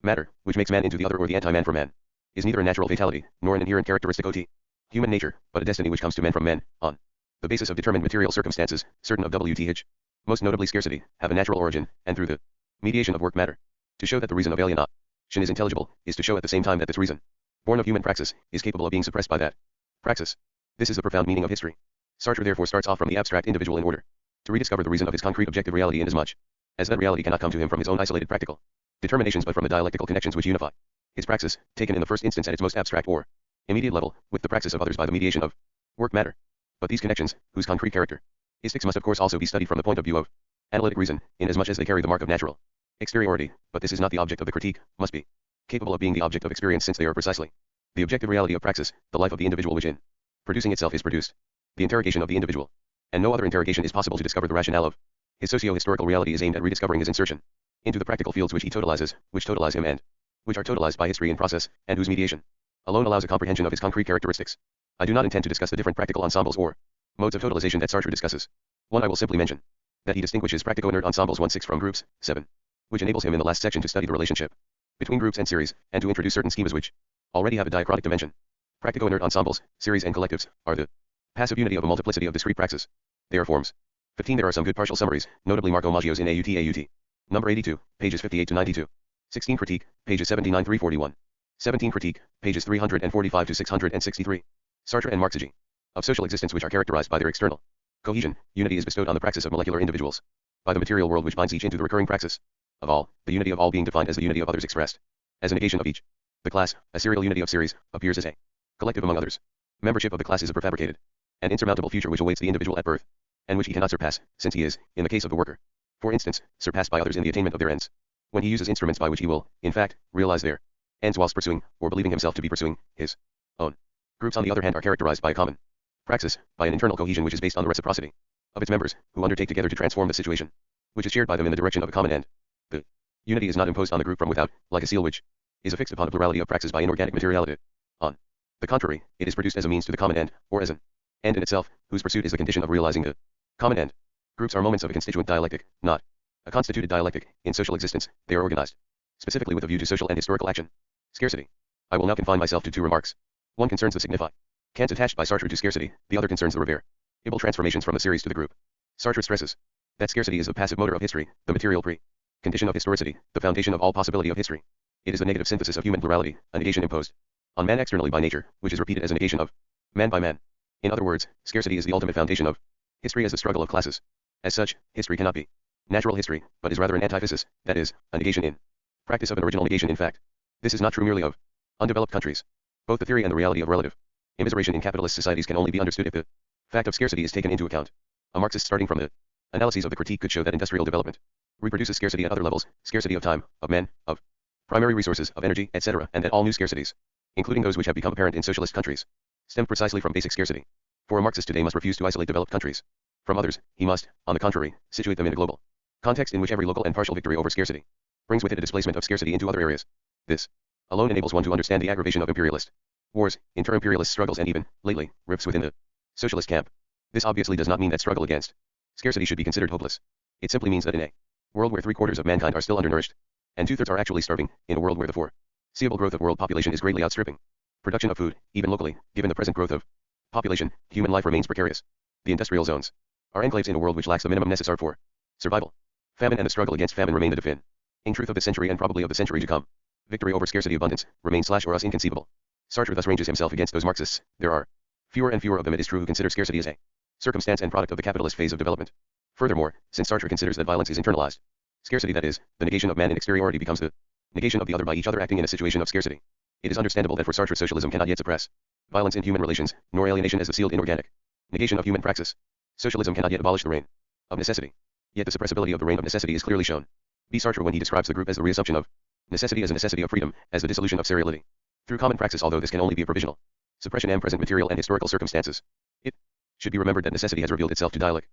matter, which makes man into the other or the anti-man for man, is neither a natural fatality, nor an inherent characteristic ot human nature, but a destiny which comes to men from men, on the basis of determined material circumstances, certain of WTH, most notably scarcity, have a natural origin, and through the mediation of work matter. To show that the reason of alienation is intelligible, is to show at the same time that this reason, born of human praxis, is capable of being suppressed by that praxis. This is the profound meaning of history. Sartre therefore starts off from the abstract individual in order to rediscover the reason of his concrete objective reality, inasmuch as that reality cannot come to him from his own isolated practical determinations but from the dialectical connections which unify his praxis, taken in the first instance at its most abstract or immediate level, with the praxis of others by the mediation of work matter. But these connections, whose concrete character is fixed, must of course also be studied from the point of view of analytic reason, inasmuch as they carry the mark of natural exteriority. But this is not the object of the critique, must be capable of being the object of experience, since they are precisely the objective reality of praxis, the life of the individual which in producing itself is produced. The interrogation of the individual and no other interrogation is possible to discover the rationale of. His socio-historical reality is aimed at rediscovering his insertion into the practical fields which he totalizes, which totalize him and which are totalized by history in process, and whose mediation alone allows a comprehension of his concrete characteristics. I do not intend to discuss the different practical ensembles or modes of totalization that Sartre discusses. One, I will simply mention that he distinguishes practico-inert ensembles 1-6 from groups 7, which enables him in the last section to study the relationship between groups and series, and to introduce certain schemas which already have a diachrotic dimension. Practico-inert ensembles, series and collectives, are the passive unity of a multiplicity of discrete praxis. They are forms. 15. There are some good partial summaries, notably Marco Maggio's in AUT. Number 82, pages 58 to 92. 16. Critique, pages 79-341. 17. Critique, pages 345 to 663. Sartre and Marxism of social existence which are characterized by their external cohesion, unity is bestowed on the praxis of molecular individuals by the material world which binds each into the recurring praxis of all, the unity of all being defined as the unity of others expressed as a negation of each. The class, a serial unity of series, appears as a collective among others. Membership of the class is a prefabricated and insurmountable future which awaits the individual at birth, and which he cannot surpass, since he is, in the case of the worker, for instance, surpassed by others in the attainment of their ends, when he uses instruments by which he will, in fact, realize their ends whilst pursuing, or believing himself to be pursuing, his own. Groups on the other hand are characterized by a common praxis, by an internal cohesion which is based on the reciprocity of its members, who undertake together to transform the situation, which is shared by them in the direction of a common end. The unity is not imposed on the group from without, like a seal which is affixed upon a plurality of praxis by inorganic materiality. On the contrary, it is produced as a means to the common end, or as an end in itself, whose pursuit is the condition of realizing the common end. Groups are moments of a constituent dialectic, not a constituted dialectic. In social existence, they are organized specifically with a view to social and historical action. Scarcity. I will now confine myself to two remarks. One concerns the signifi cant attached by Sartre to scarcity, the other concerns the reversible transformations from the series to the group. Sartre stresses that scarcity is the passive motor of history, the material condition of historicity, the foundation of all possibility of history. It is the negative synthesis of human plurality, a negation imposed on man externally by nature, which is repeated as a negation of man by man. In other words, scarcity is the ultimate foundation of history as the struggle of classes. As such, history cannot be natural history, but is rather an antithesis, that is, a negation in practice of an original negation in fact. This is not true merely of undeveloped countries. Both the theory and the reality of relative immiseration in capitalist societies can only be understood if the fact of scarcity is taken into account. A Marxist starting from the analyses of the critique could show that industrial development reproduces scarcity at other levels, scarcity of time, of men, of primary resources, of energy, etc., and that all new scarcities, including those which have become apparent in socialist countries, stem precisely from basic scarcity. For a Marxist today must refuse to isolate developed countries from others. He must, on the contrary, situate them in a global context in which every local and partial victory over scarcity brings with it a displacement of scarcity into other areas. This alone enables one to understand the aggravation of imperialist wars, inter-imperialist struggles, and even, lately, rifts within the socialist camp. This obviously does not mean that struggle against scarcity should be considered hopeless. It simply means that in a world where 3/4 of mankind are still undernourished, and 2/3 are actually starving, in a world where the foreseeable growth of world population is greatly outstripping production of food, even locally, given the present growth of population, human life remains precarious. The industrial zones are enclaves in a world which lacks the minimum necessary for survival. Famine and the struggle against famine remain the definitive truth of the century and probably of the century to come. Victory over scarcity abundance remains or us inconceivable. Sartre thus ranges himself against those Marxists. There are fewer and fewer of them, it is true, who consider scarcity as a circumstance and product of the capitalist phase of development. Furthermore, since Sartre considers that violence is internalized, scarcity, that is, the negation of man in exteriority, becomes the negation of the other by each other acting in a situation of scarcity. It is understandable that for Sartre socialism cannot yet suppress violence in human relations, nor alienation as the sealed inorganic negation of human praxis. Socialism cannot yet abolish the reign of necessity. Yet the suppressibility of the reign of necessity is clearly shown. B. Sartre when he describes the group as the reassumption of necessity as a necessity of freedom, as the dissolution of seriality through common praxis, although this can only be a provisional suppression and present material and historical circumstances. It should be remembered that necessity has revealed itself to dialectic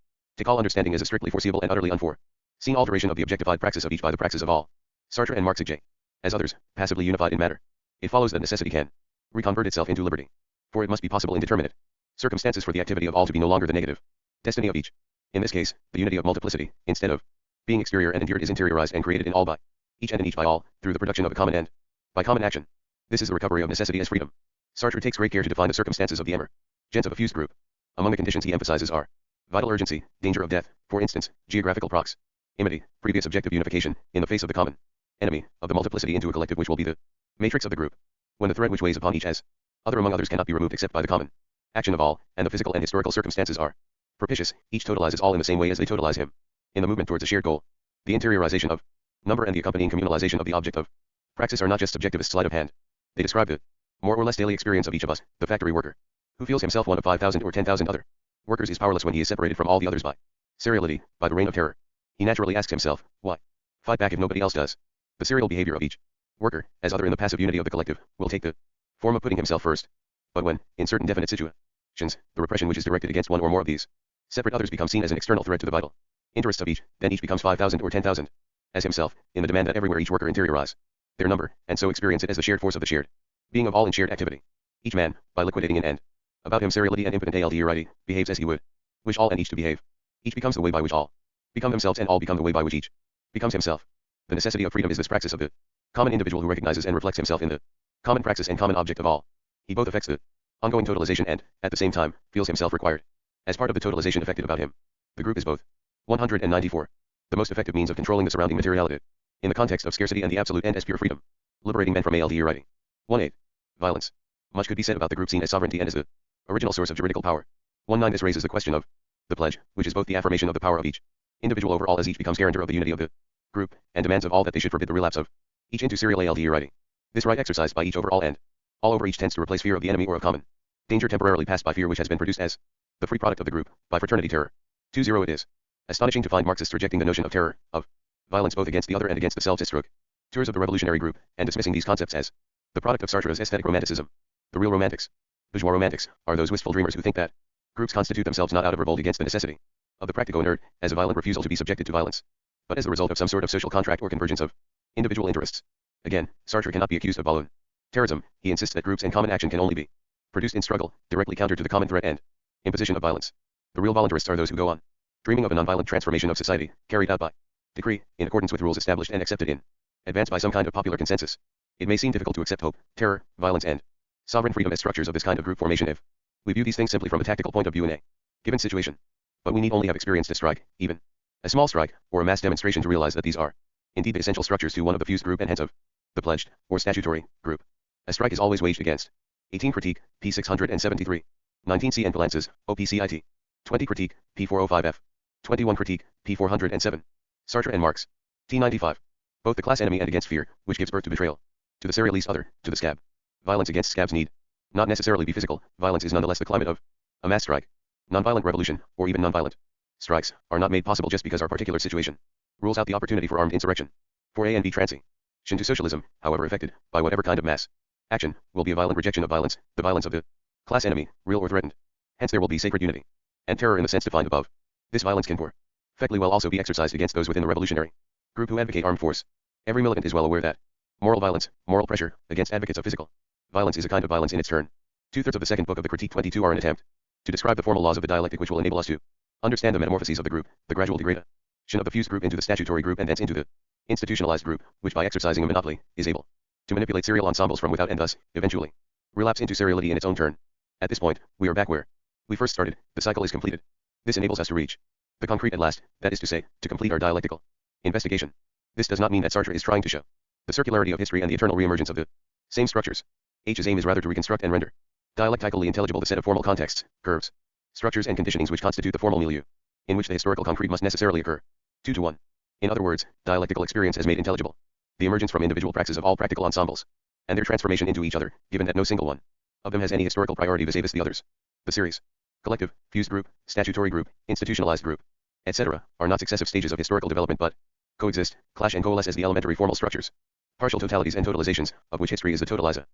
all understanding as a strictly foreseeable and utterly unforeseen alteration of the objectified praxis of each by the praxis of all. Sartre and Marxism, as others, passively unified in matter. It follows that necessity can reconvert itself into liberty. For it must be possible in determinate circumstances for the activity of all to be no longer the negative destiny of each. In this case, the unity of multiplicity, instead of being exterior and endured, is interiorized and created in all by each and in each by all, through the production of a common end, by common action. This is the recovery of necessity as freedom. Sartre takes great care to define the circumstances of the emergence of a fused group. Among the conditions he emphasizes are vital urgency, danger of death, for instance, geographical proximity, previous objective unification, in the face of the common enemy, of the multiplicity into a collective which will be the matrix of the group. When the thread which weighs upon each as other among others cannot be removed except by the common action of all, and the physical and historical circumstances are propitious, each totalizes all in the same way as they totalize him. In the movement towards a shared goal, the interiorization of number and the accompanying communalization of the object of praxis are not just subjectivist sleight of hand. They describe the more or less daily experience of each of us. The factory worker, who feels himself one of 5,000 or 10,000 other workers, is powerless when he is separated from all the others by seriality, by the reign of terror. He naturally asks himself, why fight back if nobody else does? The serial behavior of each worker, as other in the passive unity of the collective, will take the form of putting himself first. But when, in certain definite situations, the repression which is directed against one or more of these Separate others become seen as an external threat to the vital interests of each, then each becomes 5,000 or 10,000. As himself, in the demand that everywhere each worker interiorize their number, and so experience it as the shared force of the shared being of all in shared activity. Each man, by liquidating in and about him seriality and impotent alienity, behaves as he would wish all and each to behave. Each becomes the way by which all become themselves, and all become the way by which each becomes himself. The necessity of freedom is this praxis of the common individual who recognizes and reflects himself in the common praxis and common object of all. He both affects the ongoing totalization and, at the same time, feels himself required as part of the totalization effected about him. The group is both. 194. The most effective means of controlling the surrounding materiality in the context of scarcity and the absolute end as pure freedom, liberating men from alienity. 1.8. Violence. Much could be said about the group seen as sovereignty and as the original source of juridical power. 1.9. This raises the question of the pledge, which is both the affirmation of the power of each individual over all as each becomes guarantor of the unity of the group, and demands of all that they should forbid the relapse of each into serial alienity. This right exercised by each over all and all over each tends to replace fear of the enemy or of common danger temporarily passed by fear which has been produced as the free product of the group, by fraternity terror. 2.0. It is astonishing to find Marxists rejecting the notion of terror, of violence both against the other and against the self as stroke tours of the revolutionary group, and dismissing these concepts as the product of Sartre's aesthetic romanticism. The real romantics, bourgeois romantics, are those wistful dreamers who think that groups constitute themselves not out of revolt against the necessity of the practical inert, as a violent refusal to be subjected to violence, but as the result of some sort of social contract or convergence of individual interests. Again, Sartre cannot be accused of voluntarism. He insists that groups and common action can only be produced in struggle, directly counter to the common threat and imposition of violence. The real voluntarists are those who go on dreaming of a nonviolent transformation of society, carried out by decree, in accordance with rules established and accepted in advance by some kind of popular consensus. It may seem difficult to accept hope, terror, violence, and sovereign freedom as structures of this kind of group formation if we view these things simply from a tactical point of view in a given situation. But we need only have experienced a strike, even a small strike, or a mass demonstration to realize that these are indeed the essential structures to one of the fused group and hence of the pledged, or statutory, group. A strike is always waged against 18 Critique, p. 673. 19 C. Envalances, OPCIT. 20 Critique, p. 405F. 21 Critique, p. 407. Sartre and Marx. T. 95. Both the class enemy and against fear, which gives birth to betrayal. To the serialist other, to the scab. Violence against scabs need not necessarily be physical. Violence is nonetheless the climate of a mass strike. Nonviolent revolution, or even nonviolent strikes, are not made possible just because our particular situation rules out the opportunity for armed insurrection. For A and B transition to socialism, however affected by whatever kind of mass action, will be a violent rejection of violence, the violence of the class enemy, real or threatened. Hence there will be sacred unity and terror in the sense defined above. This violence can perfectly well also be exercised against those within the revolutionary group who advocate armed force. Every militant is well aware that moral violence, moral pressure, against advocates of physical violence is a kind of violence in its turn. 2/3 of the second book of the Critique 22 are an attempt to describe the formal laws of the dialectic which will enable us to understand the metamorphoses of the group, the gradual degradation of the fused group into the statutory group and thence into the institutionalized group, which by exercising a monopoly, is able to manipulate serial ensembles from without and thus, eventually, relapse into seriality in its own turn. At this point, we are back where we first started, the cycle is completed. This enables us to reach the concrete at last, that is to say, to complete our dialectical investigation. This does not mean that Sartre is trying to show the circularity of history and the eternal reemergence of the same structures. H's aim is rather to reconstruct and render dialectically intelligible the set of formal contexts, curves, structures and conditionings which constitute the formal milieu, in which the historical concrete must necessarily occur. 2-1. In other words, dialectical experience has made intelligible the emergence from individual praxis of all practical ensembles, and their transformation into each other, given that no single one of them has any historical priority vis-a-vis the others. The series, collective, fused group, statutory group, institutionalized group, etc., are not successive stages of historical development but coexist, clash and coalesce as the elementary formal structures, partial totalities and totalizations, of which history is the totalization.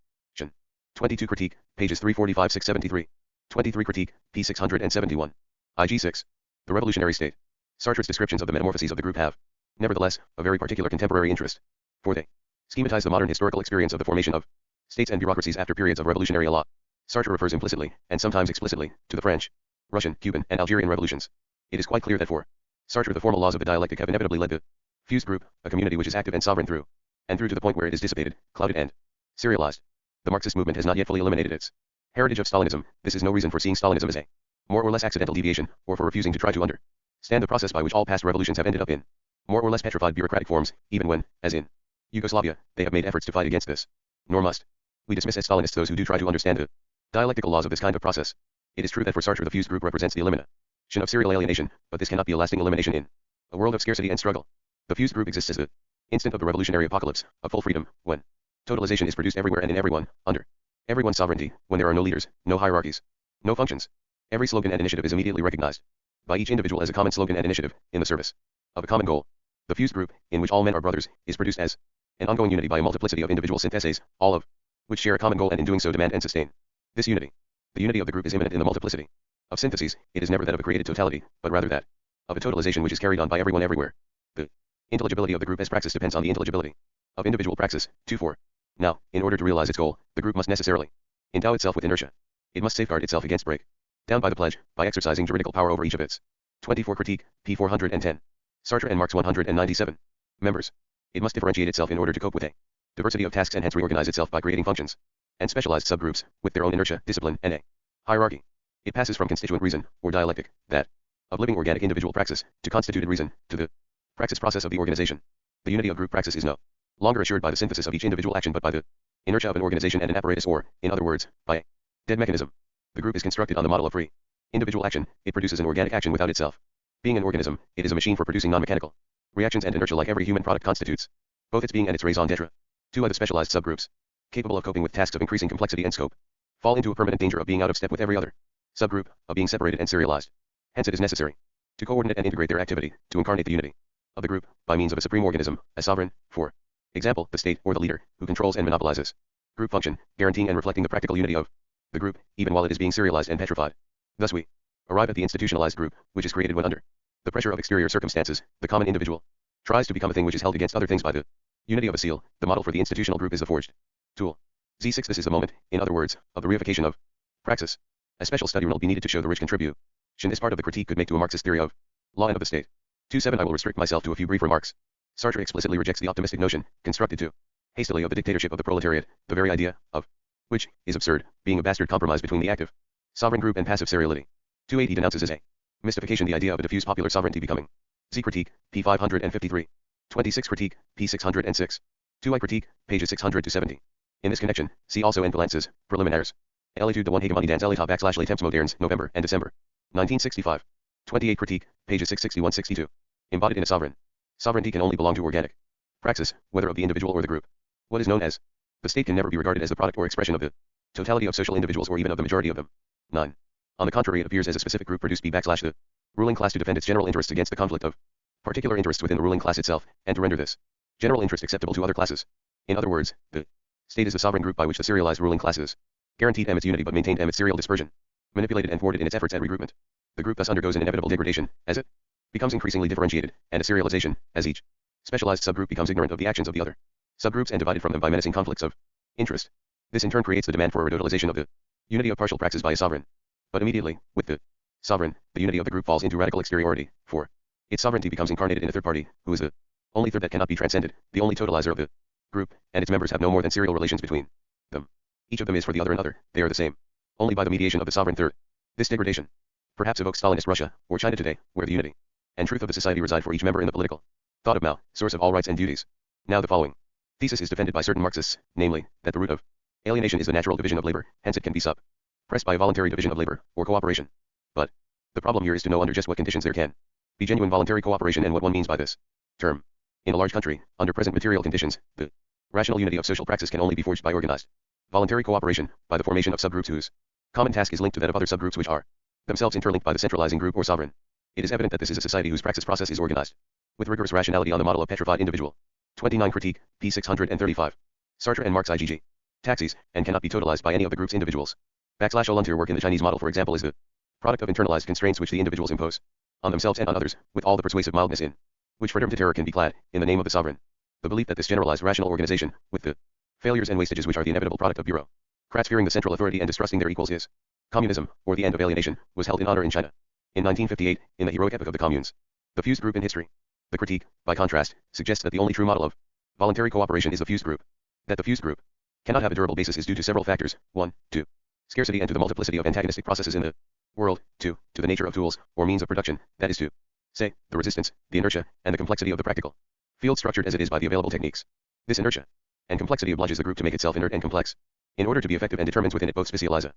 22 Critique, pages 345-673. 23 Critique, p. 671. IG 6. The Revolutionary State. Sartre's descriptions of the metamorphoses of the group have, nevertheless, a very particular contemporary interest, for they schematize the modern historical experience of the formation of states and bureaucracies after periods of revolutionary law. Sartre refers implicitly, and sometimes explicitly, to the French, Russian, Cuban, and Algerian revolutions. It is quite clear that for Sartre the formal laws of the dialectic have inevitably led the fused group, a community which is active and sovereign through to the point where it is dissipated, clouded and serialized. The Marxist movement has not yet fully eliminated its heritage of Stalinism. This is no reason for seeing Stalinism as a more or less accidental deviation, or for refusing to try to understand the process by which all past revolutions have ended up in more or less petrified bureaucratic forms, even when, as in Yugoslavia, they have made efforts to fight against this. Nor must we dismiss as Stalinists those who do try to understand the dialectical laws of this kind of process. It is true that for Sartre the fused group represents the elimination of serial alienation, but this cannot be a lasting elimination in a world of scarcity and struggle. The fused group exists as the instant of the revolutionary apocalypse, of full freedom, when totalization is produced everywhere and in everyone, under everyone's sovereignty, when there are no leaders, no hierarchies, no functions. Every slogan and initiative is immediately recognized by each individual as a common slogan and initiative, in the service of a common goal. The fused group, in which all men are brothers, is produced as an ongoing unity by a multiplicity of individual syntheses, all of which share a common goal and in doing so demand and sustain this unity. The unity of the group is immanent in the multiplicity Of syntheses, it is never that of a created totality, but rather that of a totalization which is carried on by everyone everywhere. The intelligibility of the group as praxis depends on the intelligibility of individual praxis. 2-4. Now, in order to realize its goal, the group must necessarily endow itself with inertia. It must safeguard itself against break down by the pledge, by exercising juridical power over each of its 24 critique, p. 410. Sartre and Marx 197. Members. It must differentiate itself in order to cope with a diversity of tasks and hence reorganize itself by creating functions and specialized subgroups with their own inertia, discipline, and a hierarchy. It passes from constituent reason, or dialectic, that of living organic individual praxis, to constituted reason, to the praxis process of the organization. The unity of group praxis is no longer assured by the synthesis of each individual action but by the inertia of an organization and an apparatus, or, in other words, by a dead mechanism. The group is constructed on the model of free individual action. It produces an organic action without itself. Being an organism, it is a machine for producing non-mechanical reactions, and inertia like every human product constitutes both its being and its raison d'etre. 2. Other specialized subgroups, capable of coping with tasks of increasing complexity and scope, fall into a permanent danger of being out of step with every other subgroup, of being separated and serialized. Hence it is necessary to coordinate and integrate their activity, to incarnate the unity of the group, by means of a supreme organism, a sovereign, for example, the state, or the leader, who controls and monopolizes group function, guaranteeing and reflecting the practical unity of the group, even while it is being serialized and petrified. Thus we arrive at the institutionalized group, which is created when under the pressure of exterior circumstances, the common individual tries to become a thing which is held against other things by the unity of a seal. The model for the institutional group is the forged tool. Z6. This is the moment, in other words, of the reification of praxis. A special study will be needed to show the rich contribution this part of the critique could make to a Marxist theory of law and of the state. 2.7. I will restrict myself to a few brief remarks. Sartre explicitly rejects the optimistic notion, constructed too hastily, of the dictatorship of the proletariat, the very idea of which is absurd, being a bastard compromise between the active sovereign group and passive seriality. 2.8. He denounces as a mystification the idea of a diffuse popular sovereignty becoming Z critique, p. 553. 26 critique, p. 606. 2. I critique, pages 600 to 70. In this connection, see also en balances, preliminaires. L'étude de one hegemony dans l'état / les temps modernes, November and December. 1965. 28 critique, pages 661-62. Embodied in a sovereign. Sovereignty can only belong to organic praxis, whether of the individual or the group. What is known as the state can never be regarded as the product or expression of the totality of social individuals or even of the majority of them. 9. On the contrary, it appears as a specific group produced by the ruling class to defend its general interests against the conflict of particular interests within the ruling class itself, and to render this general interest acceptable to other classes. In other words, the state is the sovereign group by which the serialized ruling class is guaranteed its unity but maintained its serial dispersion, manipulated and thwarted in its efforts at regroupment. The group thus undergoes an inevitable degradation, as it becomes increasingly differentiated, and a serialization, as each specialized subgroup becomes ignorant of the actions of the other subgroups and divided from them by menacing conflicts of interest. This in turn creates the demand for a retotalization of the unity of partial praxis by a sovereign. But immediately, with the sovereign, the unity of the group falls into radical exteriority, for its sovereignty becomes incarnated in a third party, who is the only third that cannot be transcended, the only totalizer of the group, and its members have no more than serial relations between them. Each of them is for the other another, they are the same only by the mediation of the sovereign third. This degradation perhaps evokes Stalinist Russia, or China today, where the unity and truth of the society reside for each member in the political thought of Mao, source of all rights and duties. Now the following thesis is defended by certain Marxists, namely, that the root of alienation is the natural division of labor, hence it can be suppressed by a voluntary division of labor, or cooperation. But the problem here is to know under just what conditions there can be genuine voluntary cooperation and what one means by this term. In a large country, under present material conditions, the rational unity of social praxis can only be forged by organized voluntary cooperation, by the formation of subgroups whose common task is linked to that of other subgroups which are themselves interlinked by the centralizing group or sovereign. It is evident that this is a society whose praxis process is organized with rigorous rationality on the model of petrified individual. 29 critique, p. 635. Sartre and Marx IgG. Taxis, and cannot be totalized by any of the group's individuals. Volunteer work in the Chinese model, for example, is the product of internalized constraints which the individuals impose on themselves and on others, with all the persuasive mildness in which freedom to terror can be clad, in the name of the sovereign. The belief that this generalized rational organization, with the failures and wastages which are the inevitable product of bureaucrats fearing the central authority and distrusting their equals, is communism, or the end of alienation, was held in honor in China. In 1958, in the heroic epoch of the communes, the fused group in history. The critique, by contrast, suggests that the only true model of voluntary cooperation is the fused group. That the fused group cannot have a durable basis is due to several factors. 1. To scarcity and to the multiplicity of antagonistic processes in the world. 2. To the nature of tools, or means of production, that is to say, the resistance, the inertia, and the complexity of the practical field structured as it is by the available techniques. This inertia and complexity obliges the group to make itself inert and complex, in order to be effective, and determines within it both specialization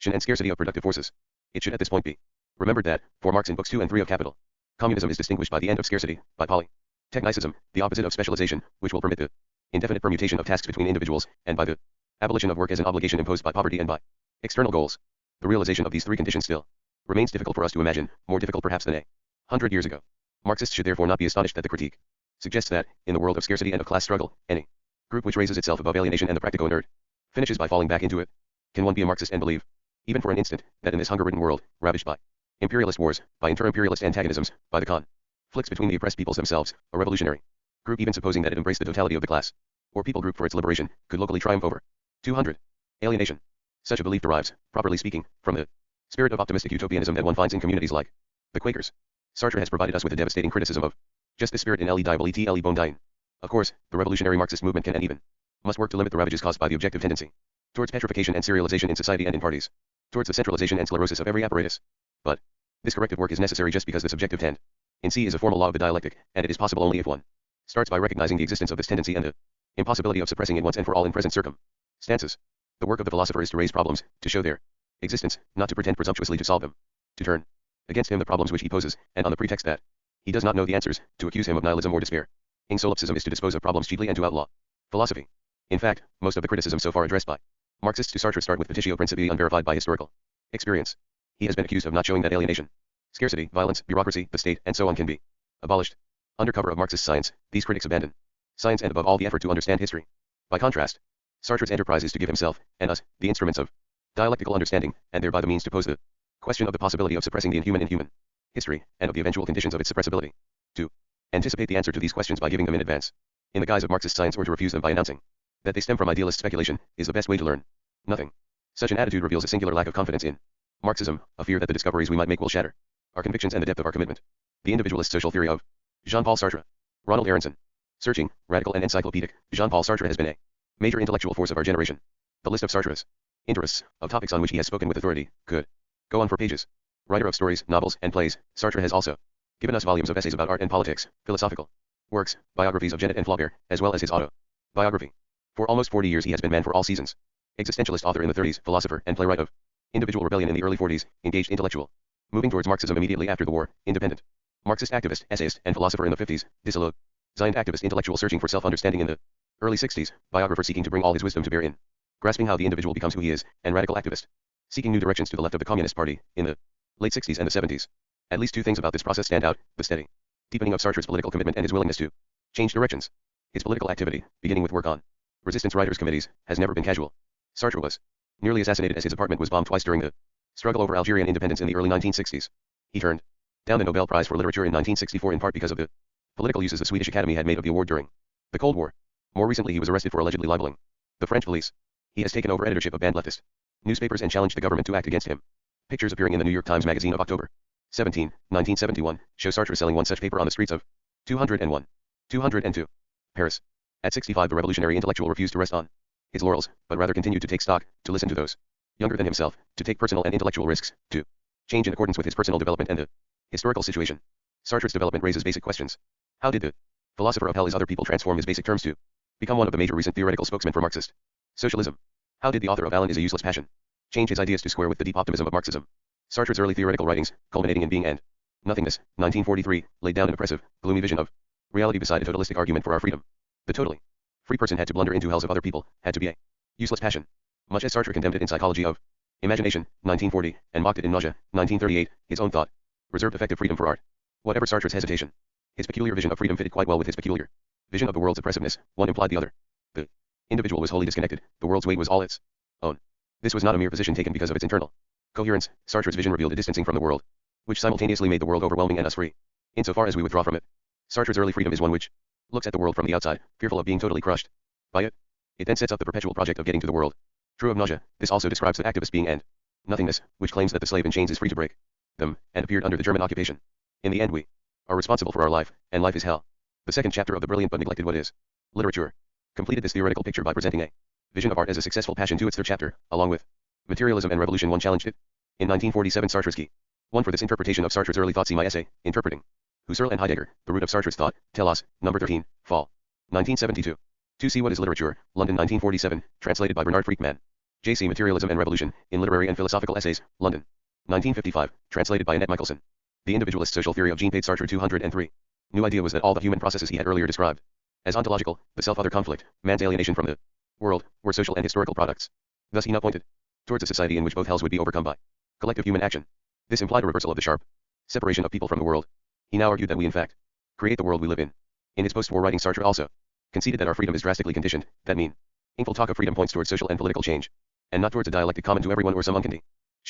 and scarcity of productive forces. It should at this point be remembered that, for Marx in books 2 and 3 of Capital, communism is distinguished by the end of scarcity, by polytechnicism, the opposite of specialization, which will permit the indefinite permutation of tasks between individuals, and by the abolition of work as an obligation imposed by poverty and by external goals. The realization of these three conditions still remains difficult for us to imagine, more difficult perhaps than 100 years ago. Marxists should therefore not be astonished that the critique suggests that, in the world of scarcity and of class struggle, any group which raises itself above alienation and the practical inert finishes by falling back into it. Can one be a Marxist and believe even for an instant, that in this hunger-ridden world, ravaged by imperialist wars, by inter-imperialist antagonisms, by the conflicts between the oppressed peoples themselves, a revolutionary group, even supposing that it embraced the totality of the class or people group for its liberation, could locally triumph over 200. Alienation. Such a belief derives, properly speaking, from the spirit of optimistic utopianism that one finds in communities like the Quakers. Sartre has provided us with a devastating criticism of just this spirit in Le Diable et Le Bon Dien. Of course, the revolutionary Marxist movement can and even must work to limit the ravages caused by the objective tendency towards petrification and serialization in society and in parties, towards the centralization and sclerosis of every apparatus. But this corrective work is necessary just because the subjective tendency is a formal law of the dialectic, and it is possible only if one starts by recognizing the existence of this tendency and the impossibility of suppressing it once and for all in present circumstances. The work of the philosopher is to raise problems, to show their existence, not to pretend presumptuously to solve them, to turn against him the problems which he poses, and on the pretext that he does not know the answers, to accuse him of nihilism or despair. Solipsism is to dispose of problems cheaply and to outlaw philosophy. In fact, most of the criticisms so far addressed by Marxists to Sartre start with petitio principii unverified by historical experience. He has been accused of not showing that alienation, scarcity, violence, bureaucracy, the state, and so on can be abolished. Under cover of Marxist science, these critics abandon science and above all the effort to understand history. By contrast, Sartre's enterprise is to give himself, and us, the instruments of dialectical understanding, and thereby the means to pose the question of the possibility of suppressing the inhuman in human history, and of the eventual conditions of its suppressibility. To anticipate the answer to these questions by giving them in advance, in the guise of Marxist science, or to refuse them by announcing that they stem from idealist speculation, is the best way to learn nothing. Such an attitude reveals a singular lack of confidence in Marxism, a fear that the discoveries we might make will shatter our convictions and the depth of our commitment. The individualist social theory of Jean-Paul Sartre. Ronald Aronson. Searching, radical and encyclopedic, Jean-Paul Sartre has been a major intellectual force of our generation. The list of Sartre's interests, of topics on which he has spoken with authority, could go on for pages. Writer of stories, novels, and plays, Sartre has also given us volumes of essays about art and politics, philosophical works, biographies of Genet and Flaubert, as well as his autobiography. For almost 40 years he has been man for all seasons. Existentialist author in the 30s, philosopher and playwright of individual rebellion in the early 40s, engaged intellectual moving towards Marxism immediately after the war, independent Marxist activist, essayist, and philosopher in the 50s, disillusioned activist intellectual searching for self-understanding in the early 60s, biographer seeking to bring all his wisdom to bear in grasping how the individual becomes who he is, and radical activist seeking new directions to the left of the Communist Party, in the late 60s and the 70s. At least two things about this process stand out: the steady deepening of Sartre's political commitment and his willingness to change directions. His political activity, beginning with work on resistance writers' committees, has never been casual. Sartre was nearly assassinated as his apartment was bombed twice during the struggle over Algerian independence in the early 1960s. He turned down the Nobel Prize for Literature in 1964 in part because of the political uses the Swedish Academy had made of the award during the Cold War. More recently he was arrested for allegedly libeling the French police. He has taken over editorship of banned leftist newspapers and challenged the government to act against him. Pictures appearing in the New York Times Magazine of October 17, 1971, show Sartre selling one such paper on the streets of 202. Paris. At 65 the revolutionary intellectual refused to rest on his laurels, but rather continued to take stock, to listen to those younger than himself, to take personal and intellectual risks, to change in accordance with his personal development and the historical situation. Sartre's development raises basic questions. How did the philosopher of hell is other people transform his basic terms to become one of the major recent theoretical spokesmen for Marxist socialism? How did the author of Alan is a Useless Passion change his ideas to square with the deep optimism of Marxism? Sartre's early theoretical writings, culminating in Being and Nothingness, 1943, laid down an oppressive, gloomy vision of reality beside a totalistic argument for our freedom. The totally free person had to blunder into hells of other people, had to be a useless passion. Much as Sartre condemned it in Psychology of Imagination, 1940, and mocked it in Nausea, 1938, his own thought reserved effective freedom for art. Whatever Sartre's hesitation, his peculiar vision of freedom fitted quite well with his peculiar vision of the world's oppressiveness. One implied the other. The individual was wholly disconnected, the world's weight was all its own. This was not a mere position taken because of its internal coherence. Sartre's vision revealed a distancing from the world, which simultaneously made the world overwhelming and us free. Insofar as we withdraw from it, Sartre's early freedom is one which looks at the world from the outside, fearful of being totally crushed by it. It then sets up the perpetual project of getting to the world. True of Nausea, this also describes the activist Being and Nothingness, which claims that the slave in chains is free to break them, and appeared under the German occupation. In the end we are responsible for our life, and life is hell. The second chapter of the brilliant but neglected What is Literature completed this theoretical picture by presenting a vision of art as a successful passion to its third chapter, along with Materialism and Revolution. One challenged it. In 1947 Sartre's key one for this interpretation of Sartre's early thought. See my essay, Interpreting Husserl and Heidegger, The Root of Sartre's Thought, Telos, number 13, Fall. 1972. 2. What is Literature, London 1947, translated by Bernard Friedman. J.C. Materialism and Revolution, in Literary and Philosophical Essays, London. 1955, translated by Annette Michelson. The Individualist Social Theory of Jean-Paul Sartre 203. New idea was that all the human processes he had earlier described as ontological, the self-other conflict, man's alienation from the world, were social and historical products. Thus he now pointed towards a society in which both hells would be overcome by collective human action. This implied a reversal of the sharp separation of people from the world. He now argued that we in fact create the world we live in. In his post-war writing Sartre also conceded that our freedom is drastically conditioned, that meaningful talk of freedom points towards social and political change, and not towards a dialectic common to everyone or some uncanny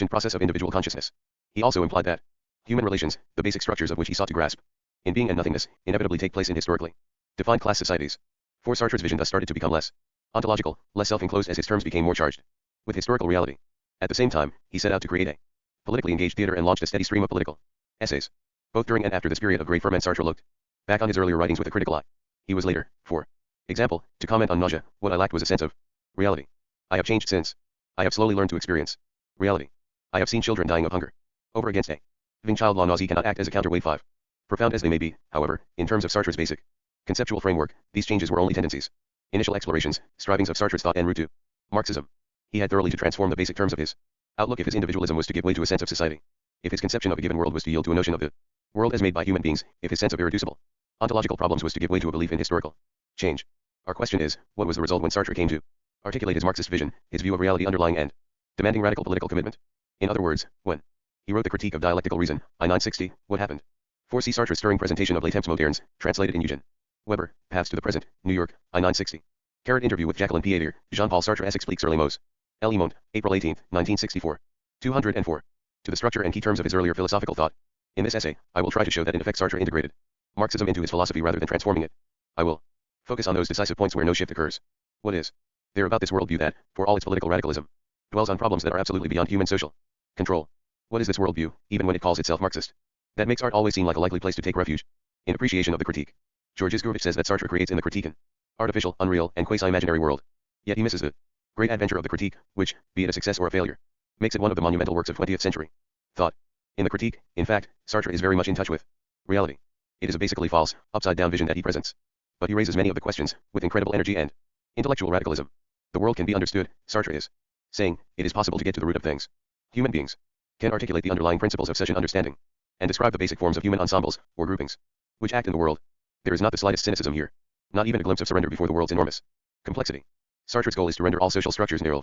process of individual consciousness. He also implied that human relations, the basic structures of which he sought to grasp, in being and nothingness, inevitably take place in historically defined class societies. For Sartre's vision thus started to become less ontological, less self-enclosed as his terms became more charged with historical reality. At the same time, he set out to create a politically engaged theater and launched a steady stream of political essays. Both during and after this period of great ferment, Sartre looked back on his earlier writings with a critical eye. He was later, for example, to comment on nausea. What I lacked was a sense of reality. I have changed since. I have slowly learned to experience reality. I have seen children dying of hunger. Over against a living child, law nausea cannot act as a counterweight. 5. Profound as they may be, however, in terms of Sartre's basic conceptual framework, these changes were only tendencies, initial explorations, strivings of Sartre's thought en route to Marxism. He had thoroughly to transform the basic terms of his outlook if his individualism was to give way to a sense of society. If his conception of a given world was to yield to a notion of the world as made by human beings, if his sense of irreducible ontological problems was to give way to a belief in historical change. Our question is, what was the result when Sartre came to articulate his Marxist vision, his view of reality underlying and demanding radical political commitment? In other words, when he wrote the Critique of Dialectical Reason, I 960, what happened? 4. See Sartre's stirring presentation of Les Temps Modernes, translated in Eugene Weber, Paths to the Present, New York, I 960. Interview with Jacqueline Piadir, Jean-Paul Sartre S. expliques sur les mots. Le Monde, April 18, 1964. 204. To the structure and key terms of his earlier philosophical thought. In this essay, I will try to show that in effect Sartre integrated Marxism into his philosophy rather than transforming it. I will focus on those decisive points where no shift occurs. What is there about this worldview that, for all its political radicalism, dwells on problems that are absolutely beyond human social control? What is this worldview, even when it calls itself Marxist, that makes art always seem like a likely place to take refuge? In appreciation of the critique, George Isgrovich says that Sartre creates in the critique an artificial, unreal, and quasi-imaginary world. Yet he misses the great adventure of the critique, which, be it a success or a failure, makes it one of the monumental works of 20th century thought. In the critique, in fact, Sartre is very much in touch with reality. It is a basically false, upside-down vision that he presents. But he raises many of the questions, with incredible energy and intellectual radicalism. The world can be understood, Sartre is saying, it is possible to get to the root of things. Human beings can articulate the underlying principles of such an understanding, and describe the basic forms of human ensembles, or groupings, which act in the world. There is not the slightest cynicism here. Not even a glimpse of surrender before the world's enormous complexity. Sartre's goal is to render all social structures near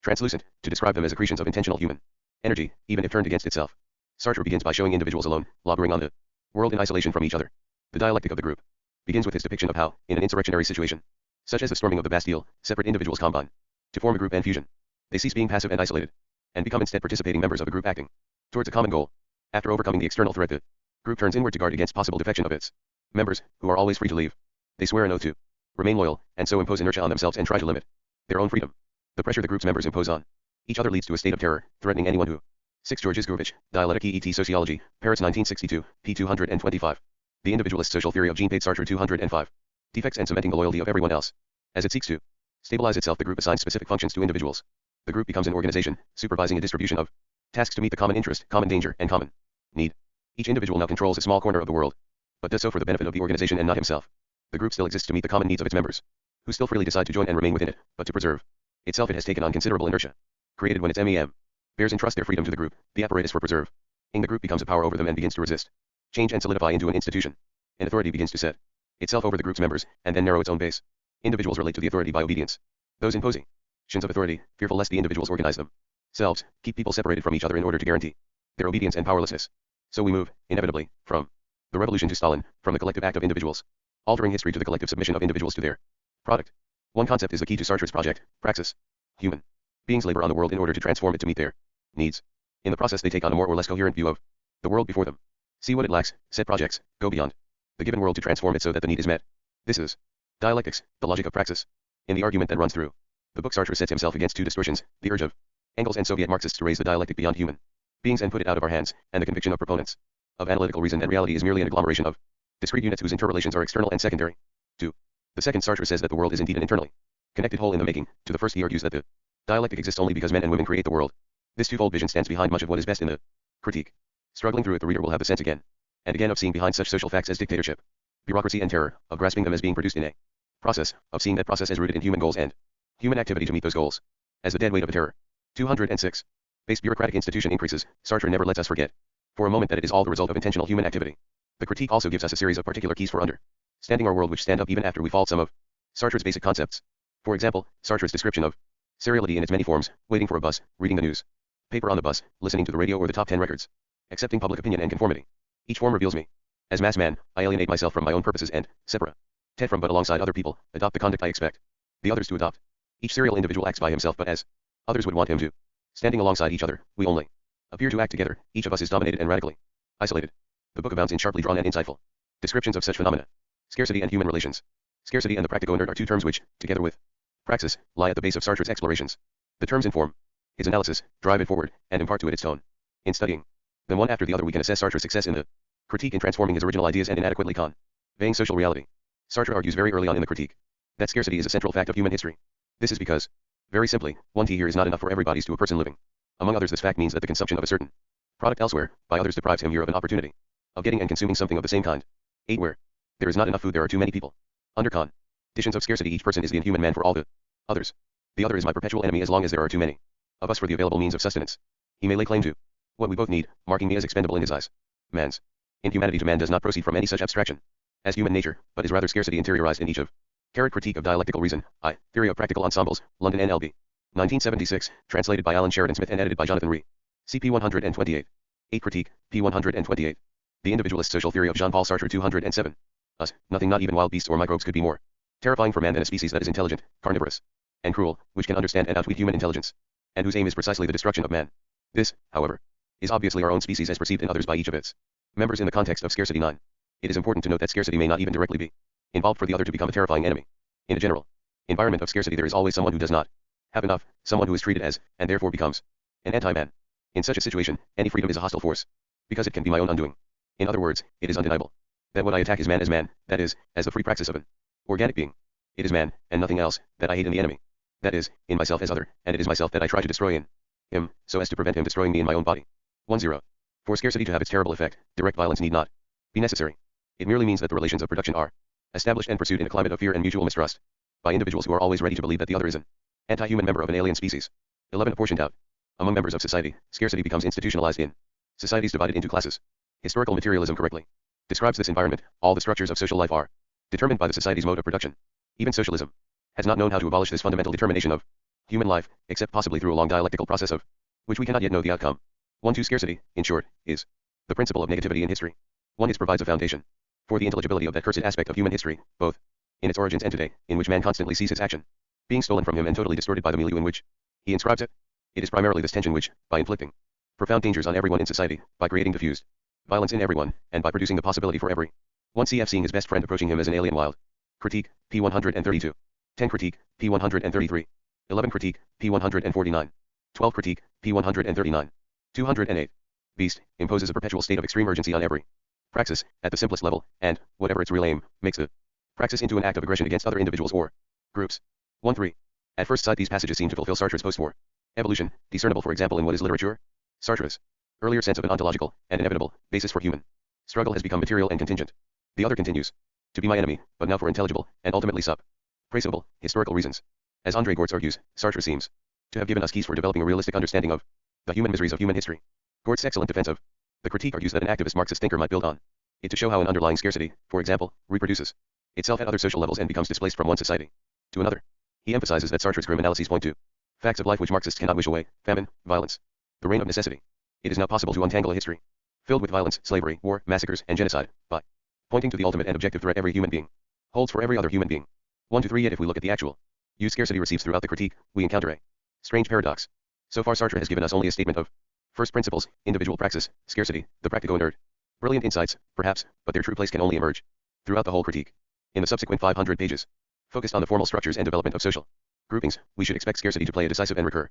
translucent, to describe them as accretions of intentional human energy, even if turned against itself. Sartre begins by showing individuals alone, laboring on the world in isolation from each other. The dialectic of the group begins with his depiction of how, in an insurrectionary situation, such as the storming of the Bastille, separate individuals combine to form a group and fusion. They cease being passive and isolated, and become instead participating members of a group acting towards a common goal. After overcoming the external threat, the group turns inward to guard against possible defection of its members, who are always free to leave. They swear an oath to remain loyal, and so impose inertia on themselves and try to limit their own freedom. The pressure the group's members impose on each other leads to a state of terror, threatening anyone who 6. George Isgrovich, Dialectique et Sociologie, Paris 1962, p. 225. The Individualist Social Theory of Jean-Paul Sartre 205. Defects and cementing the loyalty of everyone else. As it seeks to stabilize itself, the group assigns specific functions to individuals. The group becomes an organization, supervising a distribution of tasks to meet the common interest, common danger, and common need. Each individual now controls a small corner of the world, but does so for the benefit of the organization and not himself. The group still exists to meet the common needs of its members, who still freely decide to join and remain within it, but to preserve itself it has taken on considerable inertia, created when its MEM bears in trust their freedom to the group. The apparatus for preserving the group becomes a power over them and begins to resist change and solidify into an institution. An authority begins to set itself over the group's members, and then narrow its own base. Individuals relate to the authority by obedience. Those imposing of authority, fearful lest the individuals organize themselves, keep people separated from each other in order to guarantee their obedience and powerlessness. So we move, inevitably, from the revolution to Stalin, from the collective act of individuals, altering history, to the collective submission of individuals to their product. One concept is the key to Sartre's project, praxis. Human beings labor on the world in order to transform it to meet their needs. In the process they take on a more or less coherent view of the world before them, see what it lacks, set projects, go beyond the given world to transform it so that the need is met. This is dialectics, the logic of praxis. In the argument that runs through the book, Sartre sets himself against two distortions, the urge of Engels and Soviet Marxists to raise the dialectic beyond human beings and put it out of our hands, and the conviction of proponents of analytical reason that reality is merely an agglomeration of discrete units whose interrelations are external and secondary. 2. The second, Sartre says that the world is indeed an internally connected whole in the making. To the first, he argues that the dialectic exists only because men and women create the world. This twofold vision stands behind much of what is best in the critique. Struggling through it, the reader will have the sense again and again of seeing behind such social facts as dictatorship, bureaucracy, and terror, of grasping them as being produced in a process, of seeing that process as rooted in human goals and human activity to meet those goals, as the dead weight of a terror. 206. Based bureaucratic institution increases, Sartre never lets us forget for a moment that it is all the result of intentional human activity. The critique also gives us a series of particular keys for understanding our world which stand up even after we fault some of Sartre's basic concepts. For example, Sartre's description of seriality in its many forms, waiting for a bus, reading the news paper on the bus, listening to the radio or the top 10 records, accepting public opinion and conformity. Each form reveals me. As mass man, I alienate myself from my own purposes and, separate from but alongside other people, adopt the conduct I expect the others to adopt. Each serial individual acts by himself but as others would want him to. Standing alongside each other, we only appear to act together. Each of us is dominated and radically isolated. The book abounds in sharply drawn and insightful descriptions of such phenomena. Scarcity and human relations. Scarcity and the practical inert are two terms which, together with praxis, lie at the base of Sartre's explorations. The terms inform his analysis, drive it forward, and impart to it its tone. In studying them one after the other, we can assess Sartre's success in the critique in transforming his original ideas and inadequately conveying social reality. Sartre argues very early on in the critique that scarcity is a central fact of human history. This is because, very simply, 1 tea here is not enough for everybody's to a person living. Among others, this fact means that the consumption of a certain product elsewhere, by others, deprives him here of an opportunity of getting and consuming something of the same kind. 8. Where there is not enough food, there are too many people. Under conditions of scarcity, each person is the inhuman man for all the others. The other is my perpetual enemy as long as there are too many of us for the available means of sustenance. He may lay claim to what we both need, marking me as expendable in his eyes. Man's inhumanity to man does not proceed from any such abstraction as human nature, but is rather scarcity interiorized in each of Critique of Dialectical Reason, I, Theory of Practical Ensembles, London NLB. 1976, translated by Alan Sheridan Smith and edited by Jonathan Rhee. CP 128. 8 Critique, P 128. The Individualist Social Theory of Jean-Paul Sartre 207. Us, nothing, not even wild beasts or microbes, could be more terrifying for man than a species that is intelligent, carnivorous, and cruel, which can understand and outwit human intelligence, and whose aim is precisely the destruction of man. This, however, is obviously our own species as perceived in others by each of its members in the context of scarcity. 9. It is important to note that scarcity may not even directly be involved for the other to become a terrifying enemy. In a general environment of scarcity, there is always someone who does not have enough, someone who is treated as, and therefore becomes, an anti-man. In such a situation, any freedom is a hostile force, because it can be my own undoing. In other words, it is undeniable that what I attack is man as man, that is, as the free praxis of an organic being. It is man, and nothing else, that I hate in the enemy. That is, in myself as other, and it is myself that I try to destroy in him, so as to prevent him destroying me in my own body. 1-0. For scarcity to have its terrible effect, direct violence need not be necessary. It merely means that the relations of production are established and pursued in a climate of fear and mutual mistrust, by individuals who are always ready to believe that the other is an anti-human member of an alien species. 11. Apportioned out among members of society, scarcity becomes institutionalized in societies divided into classes. Historical materialism correctly describes this environment. All the structures of social life are determined by the society's mode of production. Even socialism has not known how to abolish this fundamental determination of human life, except possibly through a long dialectical process of which we cannot yet know the outcome. 1-2 Scarcity, in short, is the principle of negativity in history. 1. It provides a foundation for the intelligibility of that cursed aspect of human history, both in its origins and today, in which man constantly sees his action being stolen from him and totally distorted by the milieu in which he inscribes it. It is primarily this tension which, by inflicting profound dangers on everyone in society, by creating diffused violence in everyone, and by producing the possibility for every one CF seeing his best friend approaching him as an alien wild. Critique, P 132. 10 Critique, P 133. 11 Critique, P 149. 12 Critique, P 139. 208. Beast, imposes a perpetual state of extreme urgency on every praxis, at the simplest level, and, whatever its real aim, makes the praxis into an act of aggression against other individuals or groups. 1-3. At first sight, these passages seem to fulfill Sartre's post-war evolution, discernible for example in what is literature. Sartre's earlier sense of an ontological and inevitable basis for human struggle has become material and contingent. The other continues to be my enemy, but now for intelligible, and ultimately suppressible, historical reasons. As André Gortz argues, Sartre seems to have given us keys for developing a realistic understanding of the human miseries of human history. Gortz's excellent defense of the critique argues that an activist Marxist thinker might build on it to show how an underlying scarcity, for example, reproduces itself at other social levels and becomes displaced from one society to another. He emphasizes that Sartre's grim analyses point to facts of life which Marxists cannot wish away: famine, violence, the reign of necessity. It is now possible to untangle a history filled with violence, slavery, war, massacres, and genocide, by pointing to the ultimate and objective threat every human being holds for every other human being. 1-3. Yet if we look at the actual use scarcity receives throughout the critique, we encounter a strange paradox. So far Sartre has given us only a statement of first principles, individual praxis, scarcity, the practical inert. Brilliant insights, perhaps, but their true place can only emerge throughout the whole critique. In the subsequent 500 pages, focused on the formal structures and development of social groupings, we should expect scarcity to play a decisive and recurring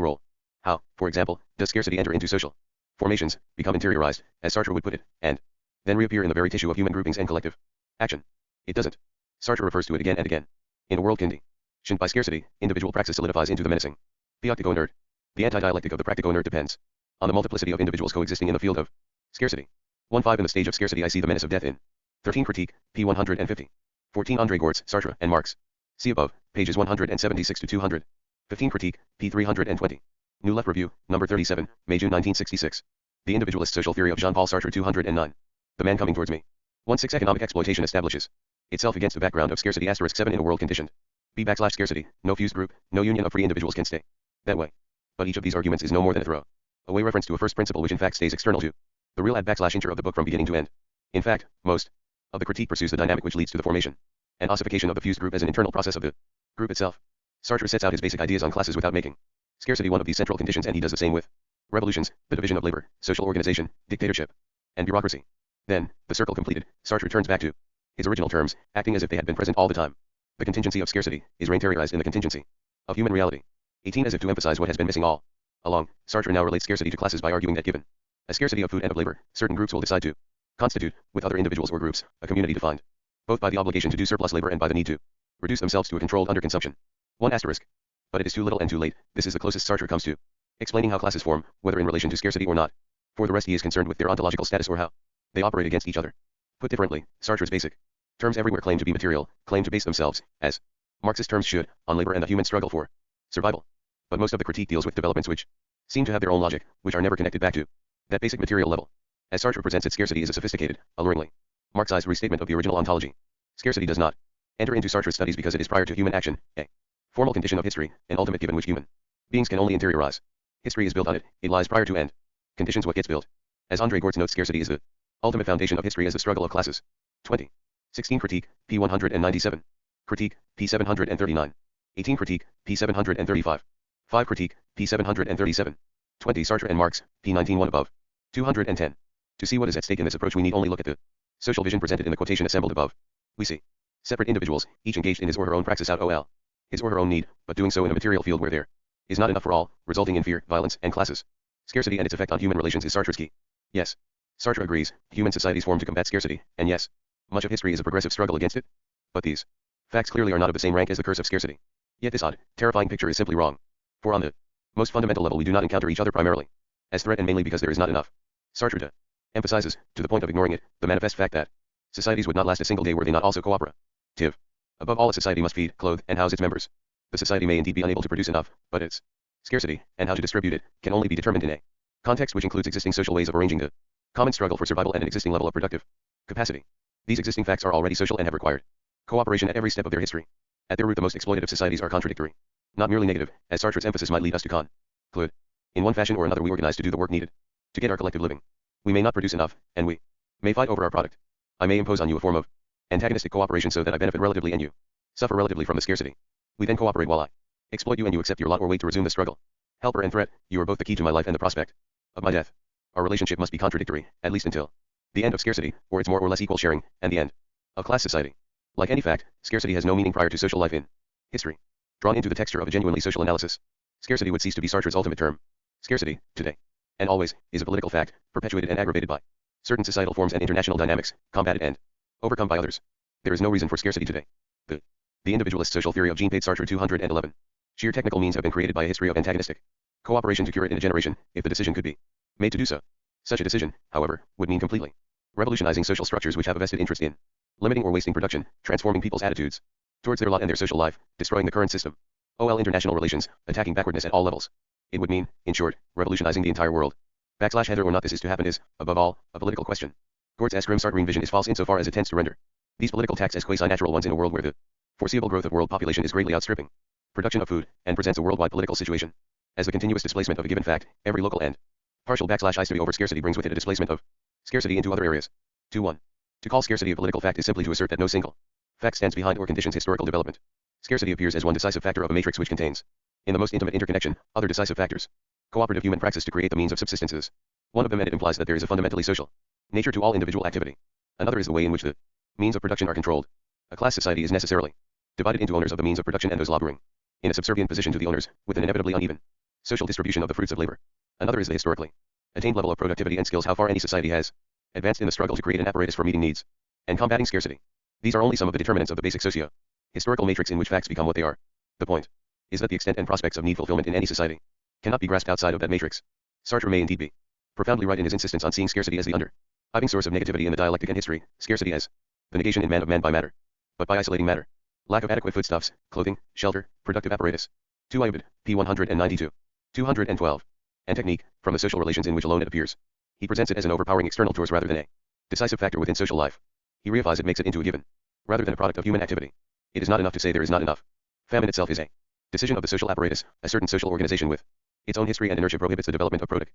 role. How, for example, does scarcity enter into social formations, become interiorized, as Sartre would put it, and then reappear in the very tissue of human groupings and collective action? It doesn't. Sartre refers to it again and again. In a world conditioned by scarcity, individual praxis solidifies into the menacing dialectical inert. The anti-dialectic of the practical inert depends on the multiplicity of individuals coexisting in the field of scarcity. 1-5 In the stage of scarcity I see the menace of death in 13 Critique, p. 150. 14 André Gortz, Sartre, and Marx. See above, pages 176 to 200. 15 Critique, p. 320. New Left Review, number 37, May-June 1966. The Individualist Social Theory of Jean-Paul Sartre 209. The Man Coming Towards Me. 1-6 Economic exploitation establishes itself against the background of scarcity *7 in a world conditioned B/scarcity, no fused group, no union of free individuals can stay that way. But each of these arguments is no more than a throw away reference to a first principle which in fact stays external to the real *inter of the book from beginning to end. In fact, most of the critique pursues the dynamic which leads to the formation and ossification of the fused group as an internal process of the group itself. Sartre sets out his basic ideas on classes without making Scarcity one of these central conditions, and he does the same with revolutions, the division of labor, social organization, dictatorship, and bureaucracy. Then, the circle completed, Sartre returns back to his original terms, acting as if they had been present all the time. The contingency of scarcity is reinteriorized in the contingency of human reality. 18 As if to emphasize what has been missing all along, Sartre now relates scarcity to classes by arguing that given a scarcity of food and of labor, certain groups will decide to constitute, with other individuals or groups, a community defined both by the obligation to do surplus labor and by the need to reduce themselves to a controlled underconsumption. 1 asterisk. But it is too little and too late. This is the closest Sartre comes to explaining how classes form, whether in relation to scarcity or not. For the rest, he is concerned with their ontological status or how they operate against each other. Put differently, Sartre's basic terms everywhere claim to be material, claim to base themselves, as Marxist terms should, on labor and the human struggle for survival. But most of the critique deals with developments which seem to have their own logic, which are never connected back to that basic material level. As Sartre presents it, scarcity is a sophisticated, alluringly Marxized restatement of the original ontology. Scarcity does not enter into Sartre's studies because it is prior to human action, a formal condition of history, an ultimate given which human beings can only interiorize. History is built on it, it lies prior to end conditions what gets built. As Andre Gortz notes, scarcity is the ultimate foundation of history as the struggle of classes. 20. 16 Critique, p. 197. Critique, p. 739. 18 Critique, p. 735. 5 Critique, p. 737. 20 Sartre and Marx, p. 19 above. 210. To see what is at stake in this approach, we need only look at the social vision presented in the quotation assembled above. We see separate individuals, each engaged in his or her own praxis out ol. His or her own need, but doing so in a material field where there is not enough for all, resulting in fear, violence, and classes. Scarcity and its effect on human relations is Sartre's key. Yes. Sartre agrees, human societies form to combat scarcity, and yes, much of history is a progressive struggle against it. But these facts clearly are not of the same rank as the curse of scarcity. Yet this odd, terrifying picture is simply wrong. For on the most fundamental level we do not encounter each other primarily as threat and mainly because there is not enough. Sartre emphasizes, to the point of ignoring it, the manifest fact that societies would not last a single day were they not also cooperative. Above all, a society must feed, clothe, and house its members. The society may indeed be unable to produce enough, but its scarcity, and how to distribute it, can only be determined in a context which includes existing social ways of arranging the common struggle for survival and an existing level of productive capacity. These existing facts are already social and have required cooperation at every step of their history. At their root, the most exploitative societies are contradictory, not merely negative, as Sartre's emphasis might lead us to conclude. In one fashion or another we organize to do the work needed to get our collective living. We may not produce enough, and we may fight over our product. I may impose on you a form of antagonistic cooperation so that I benefit relatively and you suffer relatively from the scarcity. We then cooperate while I exploit you and you accept your lot or wait to resume the struggle. Helper and threat, you are both the key to my life and the prospect of my death. Our relationship must be contradictory, at least until the end of scarcity, or its more or less equal sharing, and the end of class society. Like any fact, scarcity has no meaning prior to social life in history. Drawn into the texture of a genuinely social analysis, scarcity would cease to be Sartre's ultimate term. Scarcity, today, and always, is a political fact, perpetuated and aggravated by certain societal forms and international dynamics, combated and overcome by others. There is no reason for scarcity today. The individualist social theory of Jean-Paul Sartre 211. Sheer technical means have been created by a history of antagonistic cooperation to cure it in a generation, if the decision could be made to do so. Such a decision, however, would mean completely revolutionizing social structures which have a vested interest in limiting or wasting production, transforming people's attitudes towards their lot and their social life, destroying the current system. International relations, attacking backwardness at all levels. It would mean, in short, revolutionizing the entire world. Whether or not this is to happen is, above all, a political question. Gortz's grim Sartrean vision is false insofar as it tends to render these political tacts as quasi-natural ones in a world where the foreseeable growth of world population is greatly outstripping production of food, and presents a worldwide political situation as the continuous displacement of a given fact, every local and partial history over scarcity brings with it a displacement of scarcity into other areas. 2.1. To call scarcity a political fact is simply to assert that no single fact stands behind or conditions historical development. Scarcity appears as one decisive factor of a matrix which contains, in the most intimate interconnection, other decisive factors. Cooperative human praxis to create the means of subsistence is one of them, and it implies that there is a fundamentally social nature to all individual activity. Another is the way in which the means of production are controlled. A class society is necessarily divided into owners of the means of production and those laboring in a subservient position to the owners, with an inevitably uneven social distribution of the fruits of labor. Another is the historically attained level of productivity and skills, how far any society has advanced in the struggle to create an apparatus for meeting needs and combating scarcity. These are only some of the determinants of the basic socio-historical matrix in which facts become what they are. The point is that the extent and prospects of need fulfillment in any society cannot be grasped outside of that matrix. Sartre may indeed be profoundly right in his insistence on seeing scarcity as the underiving source of negativity in the dialectic and history, scarcity as the negation in man of man by matter, but by isolating matter. Lack of adequate foodstuffs, clothing, shelter, productive apparatus. 2 Ibid, p. 192. 212. And technique, from the social relations in which alone it appears. He presents it as an overpowering external force rather than a decisive factor within social life. He reifies it, makes it into a given, rather than a product of human activity. It is not enough to say there is not enough. Famine itself is a decision of the social apparatus. A certain social organization with its own history and inertia prohibits the development of productive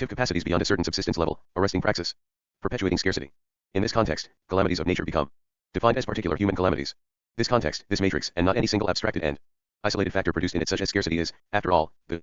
capacities beyond a certain subsistence level, arresting praxis, perpetuating scarcity. In this context, calamities of nature become defined as particular human calamities. This context, this matrix, and not any single abstracted and isolated factor produced in it such as scarcity is, after all, the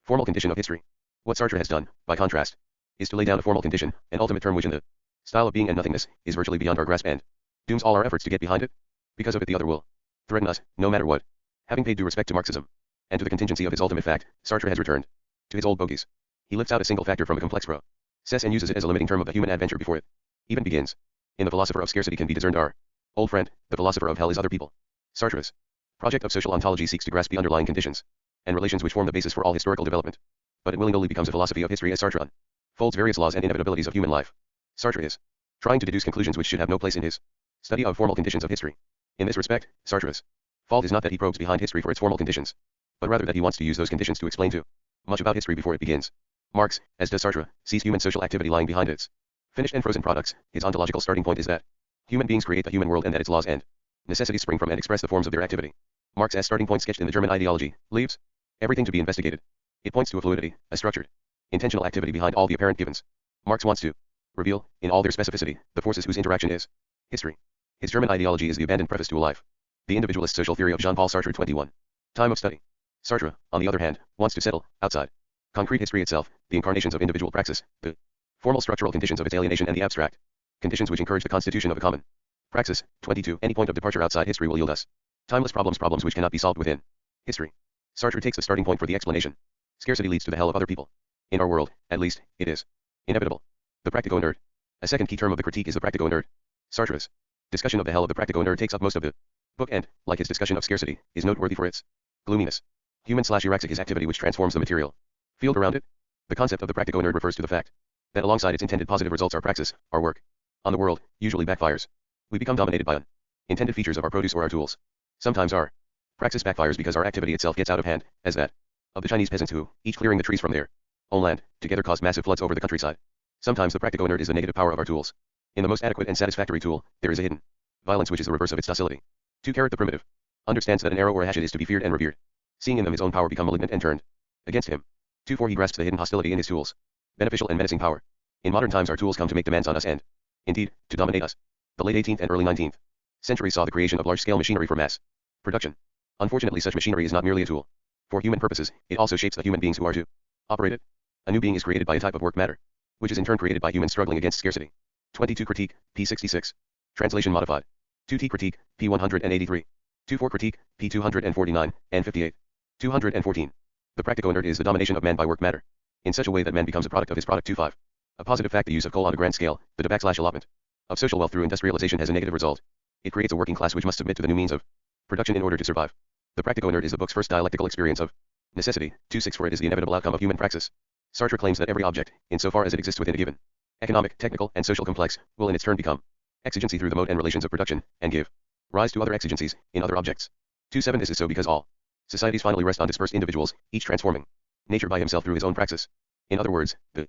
Formal condition of history. What Sartre has done, by contrast, is to lay down a formal condition, an ultimate term which in the style of being and nothingness, is virtually beyond our grasp and dooms all our efforts to get behind it. Because of it the other will threaten us, no matter what. Having paid due respect to Marxism, and to the contingency of his ultimate fact, Sartre has returned to his old bogies. He lifts out a single factor from a complex process and uses it as a limiting term of the human adventure before it even begins. In the philosopher of scarcity can be discerned our old friend, the philosopher of hell is other people. Sartre's project of social ontology seeks to grasp the underlying conditions and relations which form the basis for all historical development. But it willingly becomes a philosophy of history as Sartre unfolds various laws and inevitabilities of human life. Sartre is trying to deduce conclusions which should have no place in his study of formal conditions of history. In this respect, Sartre's fault is not that he probes behind history for its formal conditions, but rather that he wants to use those conditions to explain too much about history before it begins. Marx, as does Sartre, sees human social activity lying behind its finished and frozen products. His ontological starting point is that human beings create the human world and that its laws and necessities spring from and express the forms of their activity. Marx, as starting point sketched in the German ideology, leaves everything to be investigated. It points to a fluidity, a structured, intentional activity behind all the apparent givens. Marx wants to reveal, in all their specificity, the forces whose interaction is history. His German ideology is the abandoned preface to a life. The individualist social theory of Jean-Paul Sartre. 21. Time of study. Sartre, on the other hand, wants to settle, outside concrete history itself, the incarnations of individual praxis, the formal structural conditions of its alienation and the abstract conditions which encourage the constitution of a common praxis. 22. Any point of departure outside history will yield us timeless problems which cannot be solved within history. Sartre takes the starting point for the explanation. Scarcity leads to the hell of other people. In our world, at least, it is inevitable. The practico-inert. A second key term of the critique is the practico-inert. Sartre's discussion of the hell of the practico-inert takes up most of the book and, like his discussion of scarcity, is noteworthy for its gloominess. Human/eraxic is activity which transforms the material field around it. The concept of the practico-inert refers to the fact that alongside its intended positive results our praxis, our work, on the world, usually backfires. We become dominated by unintended features of our produce or our tools. Sometimes our praxis backfires because our activity itself gets out of hand, as that of the Chinese peasants who, each clearing the trees from their own land, together caused massive floods over the countryside. Sometimes the practico-inert is the negative power of our tools. In the most adequate and satisfactory tool, there is a hidden violence which is the reverse of its docility. 2. The primitive understands that an arrow or a hatchet is to be feared and revered, seeing in them his own power become malignant and turned against him. 2. He grasps the hidden hostility in his tools, beneficial and menacing power. In modern times our tools come to make demands on us and, indeed, to dominate us. The late 18th and early 19th century saw the creation of large-scale machinery for mass production. Unfortunately such machinery is not merely a tool for human purposes, it also shapes the human beings who are to operate it. A new being is created by a type of work matter, which is in turn created by humans struggling against scarcity. 22. Critique, p. 66. Translation modified. 2t Critique, p. 183. 2 Critique, p. 249, and 58. 214. The practico-inert is the domination of man by work matter, in such a way that man becomes a product of his product. 25. A positive fact: the use of coal on a grand scale, the debate/allotment of social wealth through industrialization has a negative result. It creates a working class which must submit to the new means of production in order to survive. The practico-inert is the book's first dialectical experience of necessity. 26. For it is the inevitable outcome of human praxis. Sartre claims that every object, insofar as it exists within a given economic, technical, and social complex, will in its turn become exigency through the mode and relations of production, and give rise to other exigencies in other objects. 27. This is so because all societies finally rest on dispersed individuals, each transforming nature by himself through his own praxis. In other words, the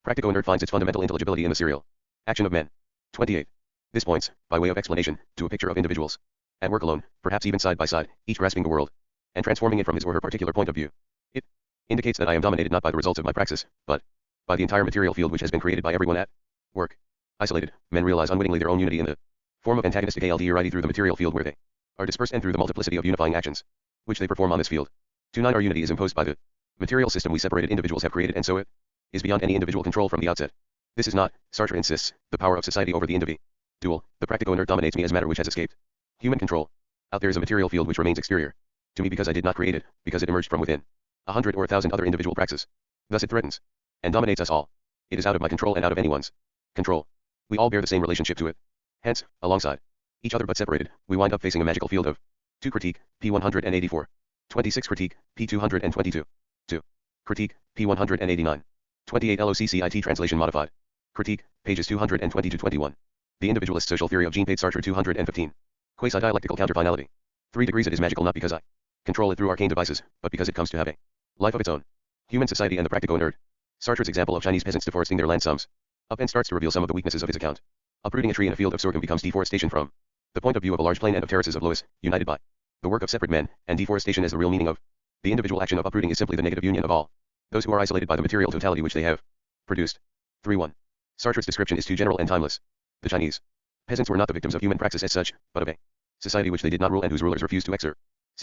practico-inert finds its fundamental intelligibility in the serial action of men. 28. This points, by way of explanation, to a picture of individuals at work alone, perhaps even side by side, each grasping the world and transforming it from his or her particular point of view. It indicates that I am dominated not by the results of my praxis, but by the entire material field which has been created by everyone at work. Isolated, men realize unwittingly their own unity in the form of antagonistic alderity through the material field where they are dispersed, and through the multiplicity of unifying actions which they perform on this field. 29. Our unity is imposed by the material system we separated individuals have created, and so it is beyond any individual control from the outset. This is not, Sartre insists, the power of society over the individual. The practico-inert dominates me as matter which has escaped human control. Out there is a material field which remains exterior to me because I did not create it, because it emerged from within 100 or 1,000 other individual praxis. Thus it threatens and dominates us all. It is out of my control and out of anyone's control. We all bear the same relationship to it. Hence, alongside each other but separated, we wind up facing a magical field of 2 Critique, p. 184. 26 Critique, p. 222. 2. Critique, p. 189. 28 LOCCIT translation modified. Critique, pages 220-21. The individualist social theory of Jean-Paul Sartre. 215. Quasi-dialectical counterfinality. 3 degrees. It is magical not because I control it through arcane devices, but because it comes to have a life of its own. Human society and the practico-inert. Sartre's example of Chinese peasants deforesting their land sums up and starts to reveal some of the weaknesses of his account. Uprooting a tree in a field of sorghum becomes deforestation from the point of view of a large plain and of terraces of loess, united by the work of separate men, and deforestation as the real meaning of the individual action of uprooting is simply the negative union of all those who are isolated by the material totality which they have produced. 3.1. Sartre's description is too general and timeless. The Chinese peasants were not the victims of human praxis as such, but of a society which they did not rule and whose rulers refused to exercise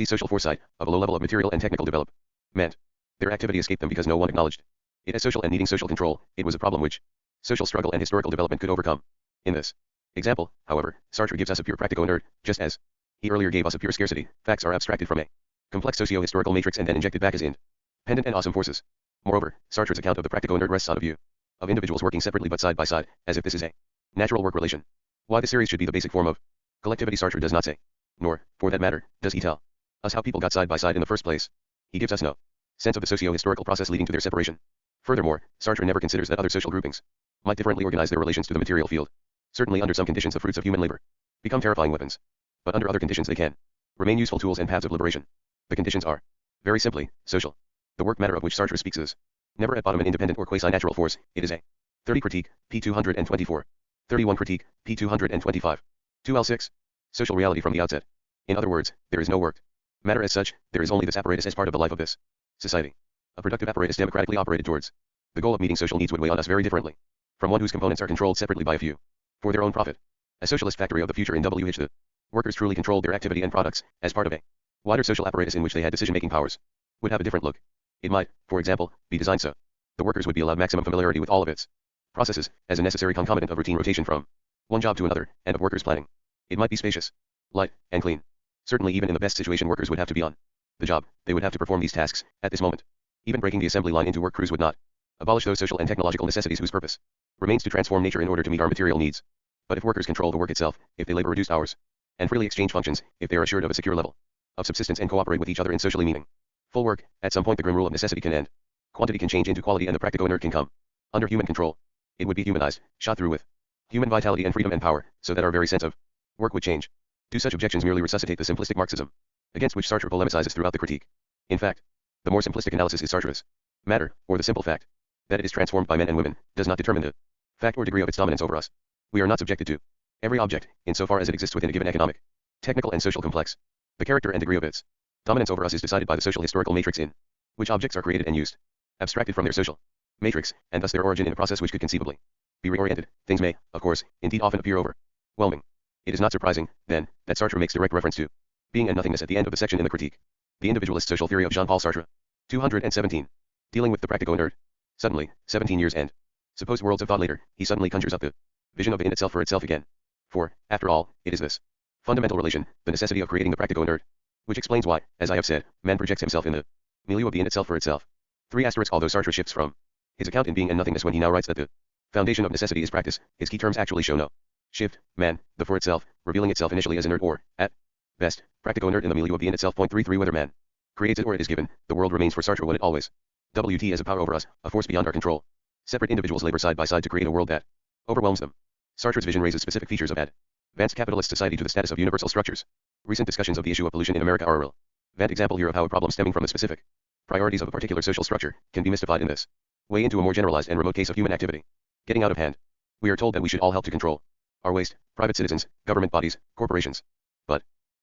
social foresight, of a low level of material and technical development. Their activity escaped them because no one acknowledged it as social and needing social control. It was a problem which social struggle and historical development could overcome. In this example, however, Sartre gives us a pure practico-nerd, just as he earlier gave us a pure scarcity. Facts are abstracted from a complex socio-historical matrix and then injected back as independent and awesome forces. Moreover, Sartre's account of the practico-nerd rests on a view of individuals working separately but side by side, as if this is a natural work relation. Why this series should be the basic form of collectivity Sartre does not say, nor, for that matter, does he tell us how people got side by side in the first place. He gives us no sense of the socio-historical process leading to their separation. Furthermore, Sartre never considers that other social groupings might differently organize their relations to the material field. Certainly under some conditions the fruits of human labor become terrifying weapons. But under other conditions they can remain useful tools and paths of liberation. The conditions are, very simply, social. The work matter of which Sartre speaks is never at bottom an independent or quasi-natural force, it is a 30 Critique, p. 224. 31 Critique, p. 225. 2L6. Social reality from the outset. In other words, there is no work matter as such, there is only this apparatus as part of the life of this society. A productive apparatus democratically operated towards the goal of meeting social needs would weigh on us very differently from one whose components are controlled separately by a few for their own profit. A socialist factory of the future in which the workers truly controlled their activity and products as part of a wider social apparatus in which they had decision-making powers would have a different look. It might, for example, be designed so the workers would be allowed maximum familiarity with all of its processes as a necessary concomitant of routine rotation from one job to another and of workers' planning. It might be spacious, light, and clean. Certainly even in the best situation workers would have to be on the job. They would have to perform these tasks at this moment. Even breaking the assembly line into work crews would not abolish those social and technological necessities whose purpose remains to transform nature in order to meet our material needs. But if workers control the work itself, if they labor reduced hours, and freely exchange functions, if they are assured of a secure level of subsistence and cooperate with each other in socially meaning full work, at some point the grim rule of necessity can end. Quantity can change into quality and the practico-nerd can come under human control. It would be humanized, shot through with human vitality and freedom and power, so that our very sense of work would change. Do such objections merely resuscitate the simplistic Marxism against which Sartre polemicizes throughout the critique? In fact, the more simplistic analysis is Sartre's matter, or the simple fact that it is transformed by men and women, does not determine the fact or degree of its dominance over us. We are not subjected to every object, insofar as it exists within a given economic, technical and social complex. The character and degree of its dominance over us is decided by the social historical matrix in which objects are created and used, abstracted from their social matrix, and thus their origin in a process which could conceivably be reoriented. Things may, of course, indeed often appear overwhelming. It is not surprising, then, that Sartre makes direct reference to being and nothingness at the end of the section in the critique. The individualist social theory of Jean-Paul Sartre. 217. Dealing with the practico-nerd. Suddenly, 17 years and supposed worlds of thought later, he suddenly conjures up the vision of in itself for itself again. For, after all, it is this fundamental relation, the necessity of creating the practico-nerd, which explains why, as I have said, man projects himself in the milieu of the in itself for itself. 3 Although Sartre shifts from his account in being and nothingness when he now writes that the foundation of necessity is practice, his key terms actually show no shift. Man, the for itself, revealing itself initially as inert or, at best, practico-nerd in the milieu of the in itself. 33 Whether man creates it or it is given, the world remains for Sartre what it always WT as a power over us, a force beyond our control. Separate individuals labor side by side to create a world that overwhelms them. Sartre's vision raises specific features of advanced capitalist society to the status of universal structures. Recent discussions of the issue of pollution in America are a relevant example here of how a problem stemming from the specific priorities of a particular social structure can be mystified in this way into a more generalized and remote case of human activity getting out of hand. We are told that we should all help to control our waste, private citizens, government bodies, corporations. But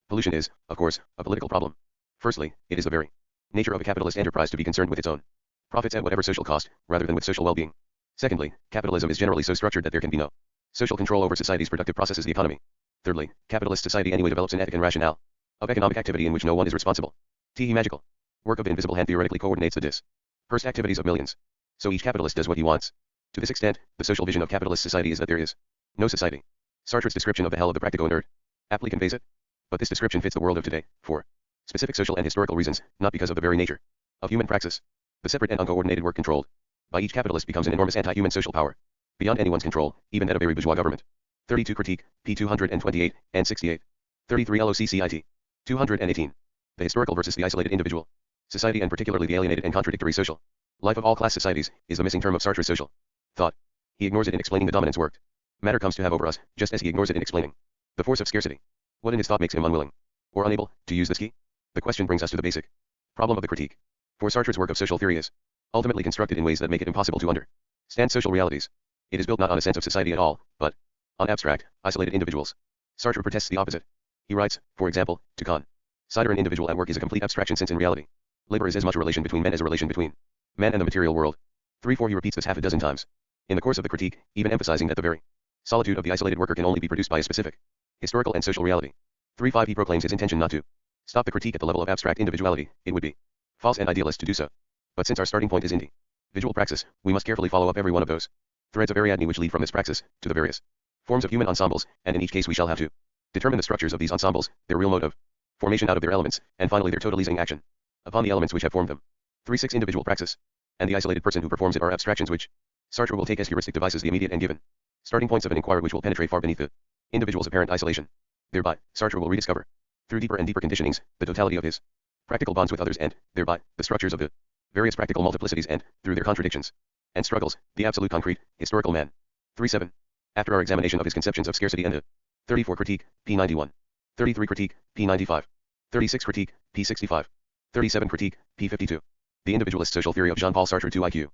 pollution is, of course, a political problem. Firstly, it is the very nature of a capitalist enterprise to be concerned with its own profits at whatever social cost, rather than with social well-being. Secondly, capitalism is generally so structured that there can be no social control over society's productive processes, the economy. Thirdly, capitalist society anyway develops an ethic and rationale of economic activity in which no one is responsible. T. Magical work of the invisible hand theoretically coordinates the dispersed activities of millions. So each capitalist does what he wants. To this extent, the social vision of capitalist society is that there is no society. Sartre's description of the hell of the practico-nerd aptly conveys it. But this description fits the world of today, for specific social and historical reasons, not because of the very nature of human praxis. The separate and uncoordinated work controlled by each capitalist becomes an enormous anti-human social power, beyond anyone's control, even that of a very bourgeois government. 32 Critique, p. 228 and 68. 33 LOCCIT. 218. The historical versus the isolated individual. Society, and particularly the alienated and contradictory social life of all class societies, is the missing term of Sartre's social thought. He ignores it in explaining the dominance worked matter comes to have over us, just as he ignores it in explaining the force of scarcity. What in his thought makes him unwilling or unable to use this key? The question brings us to the basic problem of the critique. For Sartre's work of social theory is ultimately constructed in ways that make it impossible to understand social realities. It is built not on a sense of society at all, but on abstract, isolated individuals. Sartre protests the opposite. He writes, for example, to consider an individual at work is a complete abstraction, since in reality, labor is as much a relation between men as a relation between man and the material world. 3-4 He repeats this half a dozen times in the course of the critique, even emphasizing that the very solitude of the isolated worker can only be produced by a specific historical and social reality. 3-5 He proclaims his intention not to stop the critique at the level of abstract individuality. It would be false and idealist to do so. But since our starting point is individual praxis, we must carefully follow up every one of those threads of ariadne which lead from this praxis to the various forms of human ensembles, and in each case we shall have to determine the structures of these ensembles, their real mode of formation out of their elements, and finally their totalizing action upon the elements which have formed them. 3.6 Individual praxis. And the isolated person who performs it are abstractions which Sartre will take as heuristic devices, the immediate and given starting points of an inquiry which will penetrate far beneath the individual's apparent isolation. Thereby, Sartre will rediscover, through deeper and deeper conditionings, the totality of his practical bonds with others and, thereby, the structures of the various practical multiplicities and, through their contradictions and struggles, the absolute concrete, historical man. 3.7. After our examination of his conceptions of scarcity and the 34 Critique, p. 91. 33 Critique, p. 95. 36 Critique, p. 65. 37 Critique, p. 52. The individualist social theory of Jean-Paul Sartre. 2 IQ.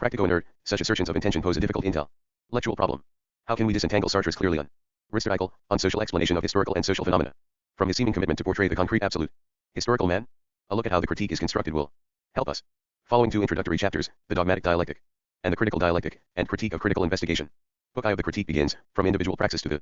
Practico inert, such assertions of intention pose a difficult intellectual problem. How can we disentangle Sartre's clearly unsocial explanation of historical and social phenomena from his seeming commitment to portray the concrete absolute historical man? A look at how the critique is constructed will help us. Following 2 introductory chapters, the dogmatic dialectic and the critical dialectic and critique of critical investigation. Book I of the critique begins from individual praxis to the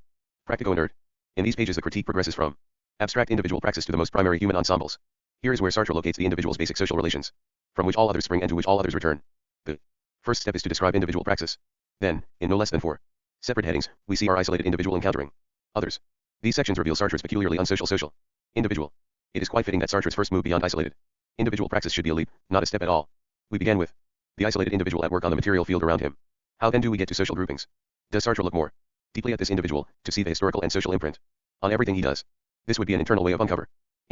practico inert. In these pages the critique progresses from abstract individual praxis to the most primary human ensembles. Here is where Sartre locates the individual's basic social relations, from which all others spring and to which all others return. The first step is to describe individual praxis. Then, in no less than 4 separate headings, we see our isolated individual encountering others. These sections reveal Sartre's peculiarly unsocial social individual. It is quite fitting that Sartre's first move beyond isolated individual praxis should be a leap, not a step at all. We began with the isolated individual at work on the material field around him. How then do we get to social groupings? Does Sartre look more deeply at this individual, to see the historical and social imprint on everything he does? This would be an internal way of uncovering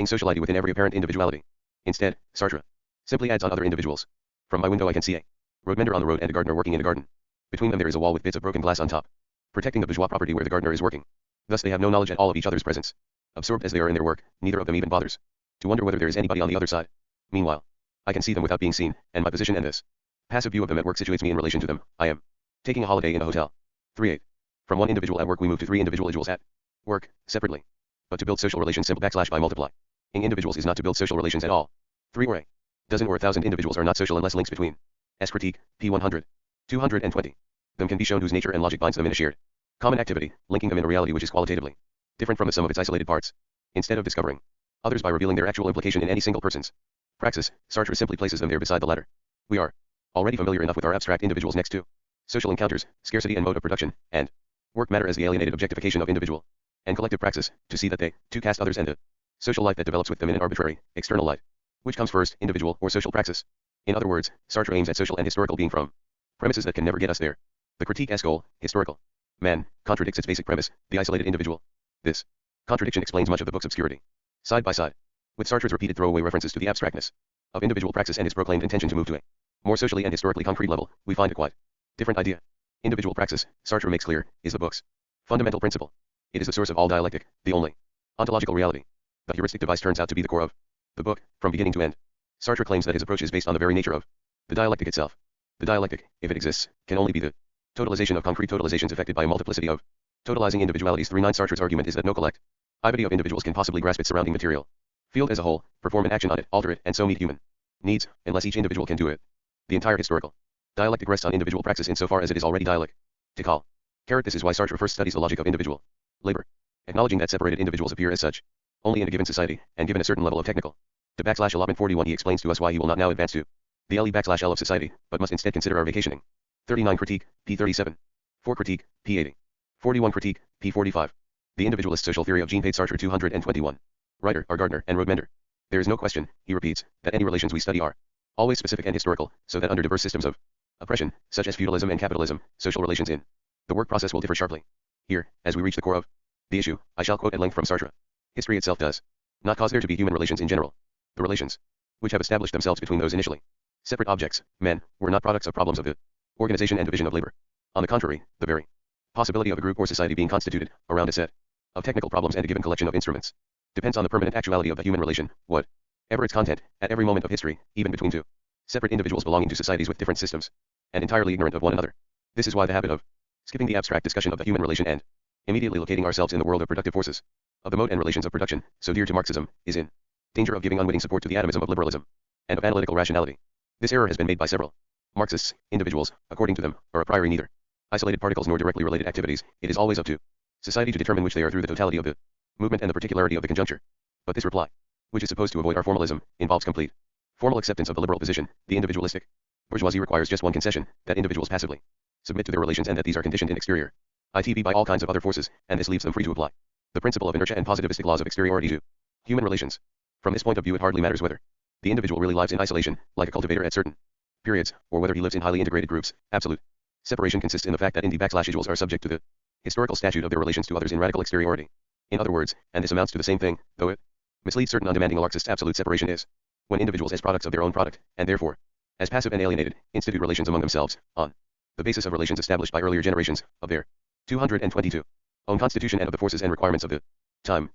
sociality within every apparent individuality. Instead, Sartre simply adds on other individuals. From my window I can see a road mender on the road and a gardener working in a garden. Between them there is a wall with bits of broken glass on top, protecting the bourgeois property where the gardener is working. Thus they have no knowledge at all of each other's presence. Absorbed as they are in their work, neither of them even bothers to wonder whether there is anybody on the other side. Meanwhile, I can see them without being seen, and my position and this passive view of them at work situates me in relation to them. I am taking a holiday in a hotel. 3.8. From one individual at work we move to 3 individuals at work, separately. But to build social relations simple / by multiplying individuals is not to build social relations at all. 3 or a dozen or 1,000 individuals are not social unless links between S critique, p. 100, 220. Them can be shown whose nature and logic binds them in a shared common activity, linking them in a reality which is qualitatively different from the sum of its isolated parts. Instead of discovering others by revealing their actual implication in any single person's praxis, Sartre simply places them there beside the latter. We are already familiar enough with our abstract individuals next to social encounters, scarcity and mode of production, and work matter as the alienated objectification of individual and collective praxis, to see that they, too, cast others and the social life that develops with them in an arbitrary, external light. Which comes first, individual or social praxis? In other words, Sartre aims at social and historical being from premises that can never get us there. The critique's goal, historical man, contradicts its basic premise, the isolated individual. This contradiction explains much of the book's obscurity. Side by side with Sartre's repeated throwaway references to the abstractness of individual praxis and his proclaimed intention to move to a more socially and historically concrete level, we find a quite different idea. Individual praxis, Sartre makes clear, is the book's fundamental principle. It is the source of all dialectic, the only ontological reality. The heuristic device turns out to be the core of the book, from beginning to end. Sartre claims that his approach is based on the very nature of the dialectic itself. The dialectic, if it exists, can only be the totalization of concrete totalizations effected by a multiplicity of totalizing individualities. 3.9 Sartre's argument is that no collectivity of individuals can possibly grasp its surrounding material field as a whole, perform an action on it, alter it, and so meet human needs, unless each individual can do it. The entire historical dialectic rests on individual praxis insofar as it is already dialectical. This is why Sartre first studies the logic of individual labor, acknowledging that separated individuals appear as such only in a given society, and given a certain level of technical to allotment. 41 He explains to us why he will not now advance to the LE/L of society, but must instead consider our vacationing. 39 Critique, p. 37. 4 Critique, p. 80. 41 Critique, p. 45. The individualist social theory of Jean-Paul Sartre. 221. Writer, our gardener, and road mender. There is no question, he repeats, that any relations we study are always specific and historical, so that under diverse systems of oppression, such as feudalism and capitalism, social relations in the work process will differ sharply. Here, as we reach the core of the issue, I shall quote at length from Sartre. History itself does not cause there to be human relations in general. The relations which have established themselves between those initially separate objects, men, were not products of problems of the organization and division of labor. On the contrary, the very possibility of a group or society being constituted around a set of technical problems and a given collection of instruments depends on the permanent actuality of the human relation, whatever its content, at every moment of history, even between two separate individuals belonging to societies with different systems, and entirely ignorant of one another. This is why the habit of skipping the abstract discussion of the human relation and immediately locating ourselves in the world of productive forces, of the mode and relations of production, so dear to Marxism, is in danger of giving unwitting support to the atomism of liberalism and of analytical rationality. This error has been made by several Marxists. Individuals, according to them, are a priori neither isolated particles nor directly related activities. It is always up to society to determine which they are through the totality of the movement and the particularity of the conjuncture. But this reply, which is supposed to avoid our formalism, involves complete Formal acceptance of the liberal position, the individualistic bourgeoisie requires just one concession, that individuals passively submit to their relations and that these are conditioned in exterior ITV by all kinds of other forces, and this leaves them free to apply the principle of inertia and positivistic laws of exteriority to human relations. From this point of view, it hardly matters whether the individual really lives in isolation, like a cultivator at certain periods, or whether he lives in highly integrated groups. Absolute separation consists in the fact that individuals are subject to the historical statute of their relations to others in radical exteriority. In other words, and this amounts to the same thing, though it misleads certain undemanding Marxists, absolute separation is when individuals as products of their own product, and therefore as passive and alienated, institute relations among themselves, on the basis of relations established by earlier generations of their 222 own constitution and of the forces and requirements of the time.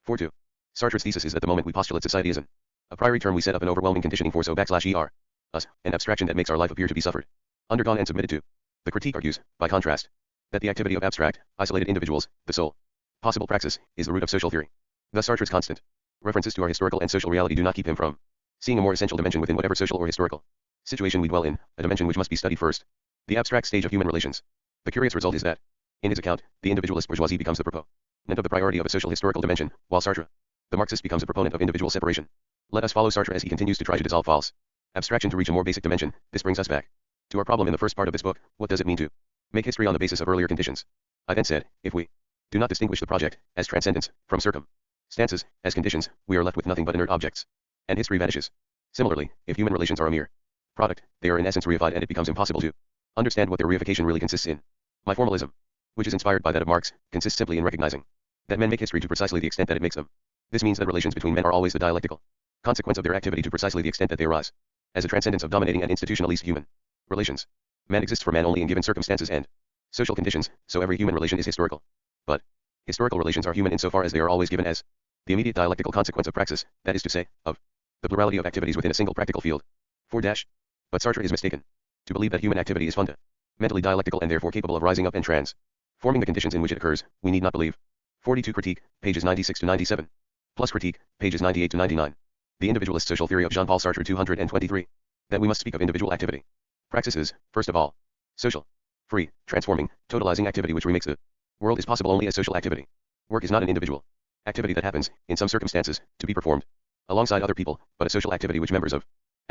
42. Sartre's thesis is that the moment we postulate society is a priori term, we set up an overwhelming conditioning force /er, us, an abstraction that makes our life appear to be suffered, undergone and submitted to. The critique argues, by contrast, that the activity of abstract, isolated individuals, the sole possible praxis, is the root of social theory. Thus Sartre's constant references to our historical and social reality do not keep him from seeing a more essential dimension within whatever social or historical situation we dwell in, a dimension which must be studied first, the abstract stage of human relations. The curious result is that, in his account, the individualist bourgeoisie becomes the proponent of the priority of a social historical dimension, while Sartre, the Marxist, becomes a proponent of individual separation. Let us follow Sartre as he continues to try to dissolve false abstraction to reach a more basic dimension. This brings us back to our problem in the first part of this book. What does it mean to make history on the basis of earlier conditions? I then said, if we do not distinguish the project, as transcendence, from circumstances, as conditions, we are left with nothing but inert objects, and history vanishes. Similarly, if human relations are a mere product, they are in essence reified, and it becomes impossible to understand what their reification really consists in. My formalism, which is inspired by that of Marx, consists simply in recognizing that men make history to precisely the extent that it makes them. This means that relations between men are always the dialectical consequence of their activity to precisely the extent that they arise as a transcendence of dominating and institutionalist human relations. Man exists for man only in given circumstances and social conditions, so every human relation is historical. But historical relations are human insofar as they are always given as the immediate dialectical consequence of praxis, that is to say, of the plurality of activities within a single practical field. 4 But Sartre is mistaken to believe that human activity is fundamentally dialectical and therefore capable of rising up and transforming the conditions in which it occurs. We need not believe. 42 Critique, pages 96 to 97. Plus Critique, pages 98 to 99. The individualist social theory of Jean-Paul Sartre 223. That we must speak of individual activity. Praxis is, first of all, social, free, transforming, totalizing activity which remakes the world is possible only as social activity. Work is not an individual activity that happens, in some circumstances, to be performed alongside other people, but a social activity which members of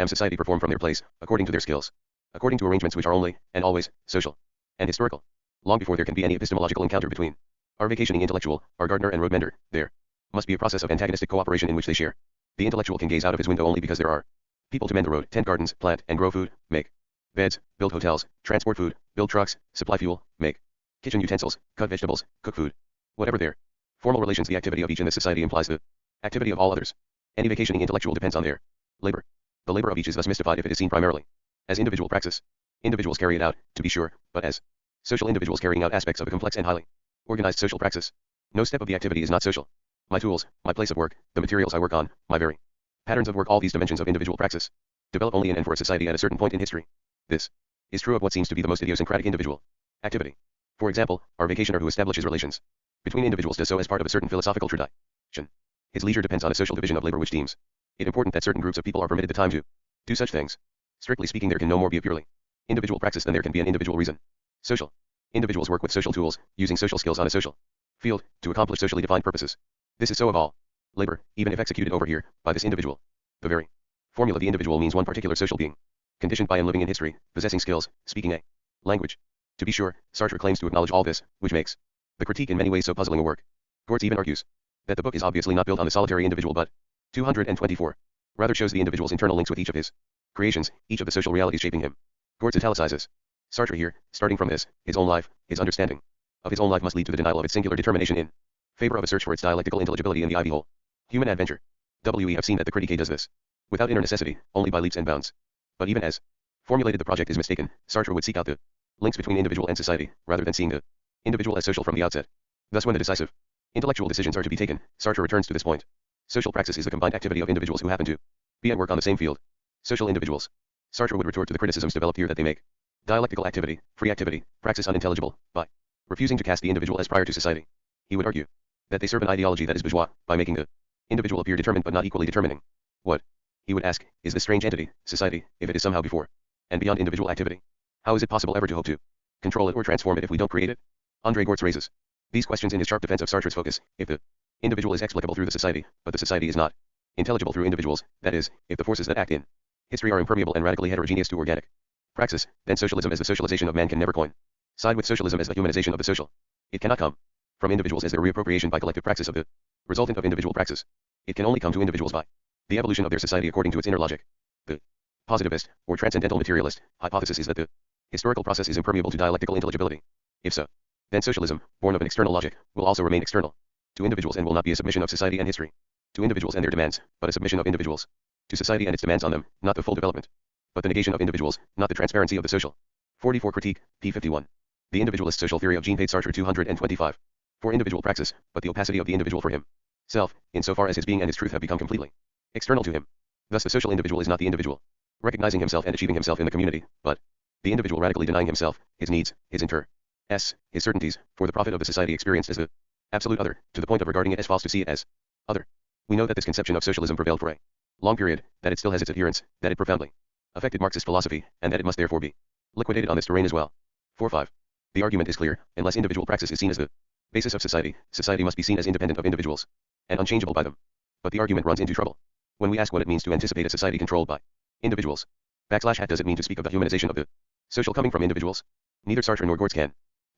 society perform from their place, according to their skills, according to arrangements which are only, and always, social and historical. Long before there can be any epistemological encounter between our vacationing intellectual, our gardener and road mender, there must be a process of antagonistic cooperation in which they share. The intellectual can gaze out of his window only because there are people to mend the road, tend gardens, plant and grow food, make beds, build hotels, transport food, build trucks, supply fuel, make kitchen utensils, cut vegetables, cook food. Whatever their formal relations, the activity of each in the society implies the activity of all others. Any vacationing intellectual depends on their labor. The labor of each is thus mystified if it is seen primarily as individual praxis. Individuals carry it out, to be sure, but as social individuals carrying out aspects of a complex and highly organized social praxis. No step of the activity is not social. My tools, my place of work, the materials I work on, my very patterns of work, all these dimensions of individual praxis develop only in and for a society at a certain point in history. This is true of what seems to be the most idiosyncratic individual activity. For example, our vacationer who establishes relations between individuals does so as part of a certain philosophical tradition. His leisure depends on a social division of labor which deems it important that certain groups of people are permitted the time to do such things. Strictly speaking, there can no more be a purely individual praxis than there can be an individual reason. Social individuals work with social tools, using social skills on a social field, to accomplish socially defined purposes. This is so of all labor, even if executed over here, by this individual. The very formula the individual means one particular social being, conditioned by and living in history, possessing skills, speaking a language. To be sure, Sartre claims to acknowledge all this, which makes the critique in many ways so puzzling a work. Gortz even argues that the book is obviously not built on the solitary individual but 224 rather shows the individual's internal links with each of his creations, each of the social realities shaping him. Gortz italicizes Sartre here, starting from this, his own life, his understanding of his own life must lead to the denial of its singular determination in favor of a search for its dialectical intelligibility in the ivy hole. Human adventure. We have seen that the critique does this without inner necessity, only by leaps and bounds. But even as formulated, the project is mistaken. Sartre would seek out the links between individual and society, rather than seeing the individual as social from the outset. Thus when the decisive intellectual decisions are to be taken, Sartre returns to this point. Social praxis is the combined activity of individuals who happen to be at work on the same field. Social individuals. Sartre would retort to the criticisms developed here that they make dialectical activity, free activity, praxis unintelligible, by refusing to cast the individual as prior to society. He would argue that they serve an ideology that is bourgeois, by making the individual appear determined but not equally determining. What, he would ask, is this strange entity, society, if it is somehow before and beyond individual activity? How is it possible ever to hope to control it or transform it if we don't create it? André Gortz raises these questions in his sharp defense of Sartre's focus. If the individual is explicable through the society, but the society is not, Intelligible through individuals, that is, if the forces that act in history are impermeable and radically heterogeneous to organic praxis, then socialism as the socialization of man can never side with socialism as the humanization of the social. It cannot come from individuals as their reappropriation by collective praxis of the resultant of individual praxis. It can only come to individuals by the evolution of their society according to its inner logic. The positivist, or transcendental materialist, hypothesis is that the historical process is impermeable to dialectical intelligibility. If so, then socialism, born of an external logic, will also remain external to individuals and will not be a submission of society and history to individuals and their demands, but a submission of individuals to society and its demands on them, not the full development, but the negation of individuals, not the transparency of the social. 44 Critique, p. 51. The individualist social theory of Jean-Paul Sartre 225. For individual praxis, but the opacity of the individual for him. Self, insofar as his being and his truth have become completely external to him. Thus the social individual is not the individual recognizing himself and achieving himself in the community, but the individual radically denying himself, his needs, his his certainties, for the profit of the society experienced as the absolute other, to the point of regarding it as false to see it as other. We know that this conception of socialism prevailed for a long period, that it still has its adherents, that it profoundly affected Marxist philosophy, and that it must therefore be liquidated on this terrain as well. 4.5. The argument is clear. Unless individual praxis is seen as the basis of society, society must be seen as independent of individuals and unchangeable by them. But the argument runs into trouble when we ask what it means to anticipate a society controlled by individuals. / does it mean to speak of the humanization of the social coming from individuals? Neither Sartre nor Gortz can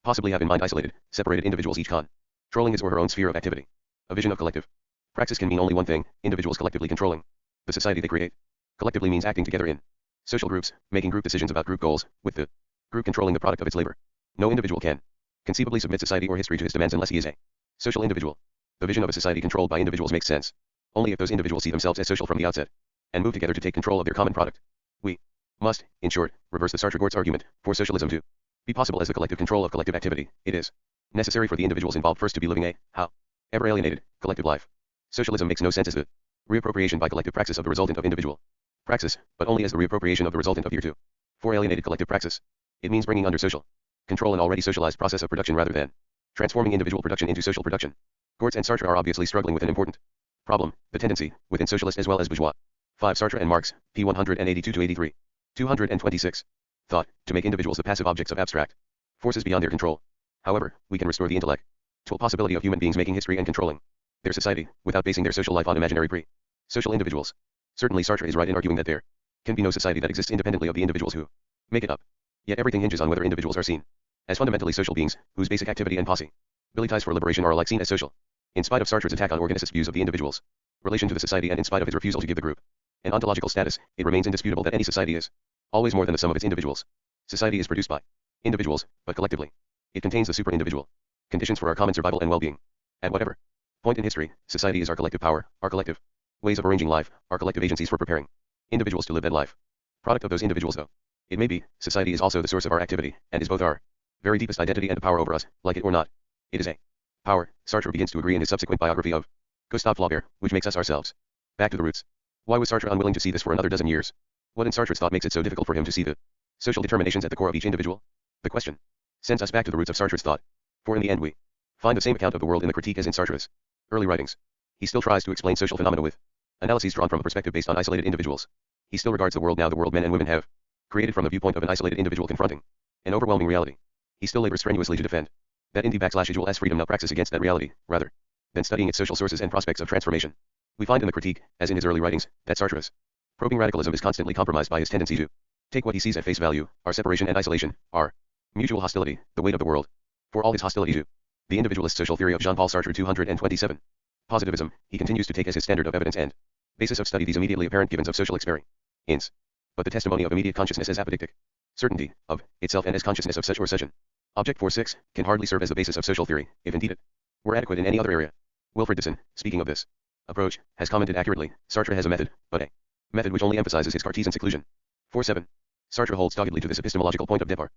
possibly have in mind isolated, separated individuals each controlling his or her own sphere of activity. A vision of collective praxis can mean only one thing: individuals collectively controlling the society they create. Collectively means acting together in social groups, making group decisions about group goals, with the group controlling the product of its labor. No individual can conceivably submit society or history to his demands unless he is a social individual. The vision of a society controlled by individuals makes sense only if those individuals see themselves as social from the outset and move together to take control of their common product. We must, in short, reverse the Sartre-Gortz argument. For socialism to be possible as the collective control of collective activity, it is necessary for the individuals involved first to be living a, however alienated, collective life. Socialism makes no sense as the reappropriation by collective praxis of the resultant of individual praxis, but only as the reappropriation of the resultant of for alienated collective praxis. It means bringing under social control an already socialized process of production rather than transforming individual production into social production. Gortz and Sartre are obviously struggling with an important problem, the tendency, within socialist as well as bourgeois. 5. Sartre and Marx, p. 182-83. 226. Thought, to make individuals the passive objects of abstract forces beyond their control. However, we can restore the intellectual possibility of human beings making history and controlling their society, without basing their social life on imaginary social individuals. Certainly Sartre is right in arguing that there can be no society that exists independently of the individuals who make it up. Yet everything hinges on whether individuals are seen as fundamentally social beings, whose basic activity and possibilities for liberation are alike seen as social. In spite of Sartre's attack on organicist views of the individual's relation to the society and in spite of his refusal to give the group an ontological status, it remains indisputable that any society is always more than the sum of its individuals. Society is produced by individuals, but collectively. It contains the super-individual conditions for our common survival and well-being. At whatever point in history, society is our collective power, our collective ways of arranging life, our collective agencies for preparing individuals to live that life. Product of those individuals though it may be, society is also the source of our activity, and is both our very deepest identity and a power over us, like it or not. It is a power. Sartre begins to agree in his subsequent biography of Gustave Flaubert, which makes us ourselves. Back to the roots. Why was Sartre unwilling to see this for another dozen years? What in Sartre's thought makes it so difficult for him to see the social determinations at the core of each individual? The question sends us back to the roots of Sartre's thought. For in the end we find the same account of the world in the critique as in Sartre's early writings. He still tries to explain social phenomena with analyses drawn from a perspective based on isolated individuals. He still regards the world now the world men and women have created from the viewpoint of an isolated individual confronting an overwhelming reality. He still labors strenuously to defend that indie/individual freedom now praxis against that reality, rather than studying its social sources and prospects of transformation. We find in the critique, as in his early writings, that Sartre's probing radicalism is constantly compromised by his tendency to take what he sees at face value, our separation and isolation, our mutual hostility, the weight of the world. For all his hostility to the individualist social theory of Jean-Paul Sartre 227. Positivism, he continues to take as his standard of evidence and basis of study these immediately apparent givens of social experience. But the testimony of immediate consciousness as apodictic certainty of itself and as consciousness of such or such an object 4.6 can hardly serve as the basis of social theory, if indeed it were adequate in any other area. Wilfred Disson, speaking of this approach, has commented accurately, Sartre has a method, but a method which only emphasizes his Cartesian seclusion. 4.7. Sartre holds doggedly to this epistemological point of departure.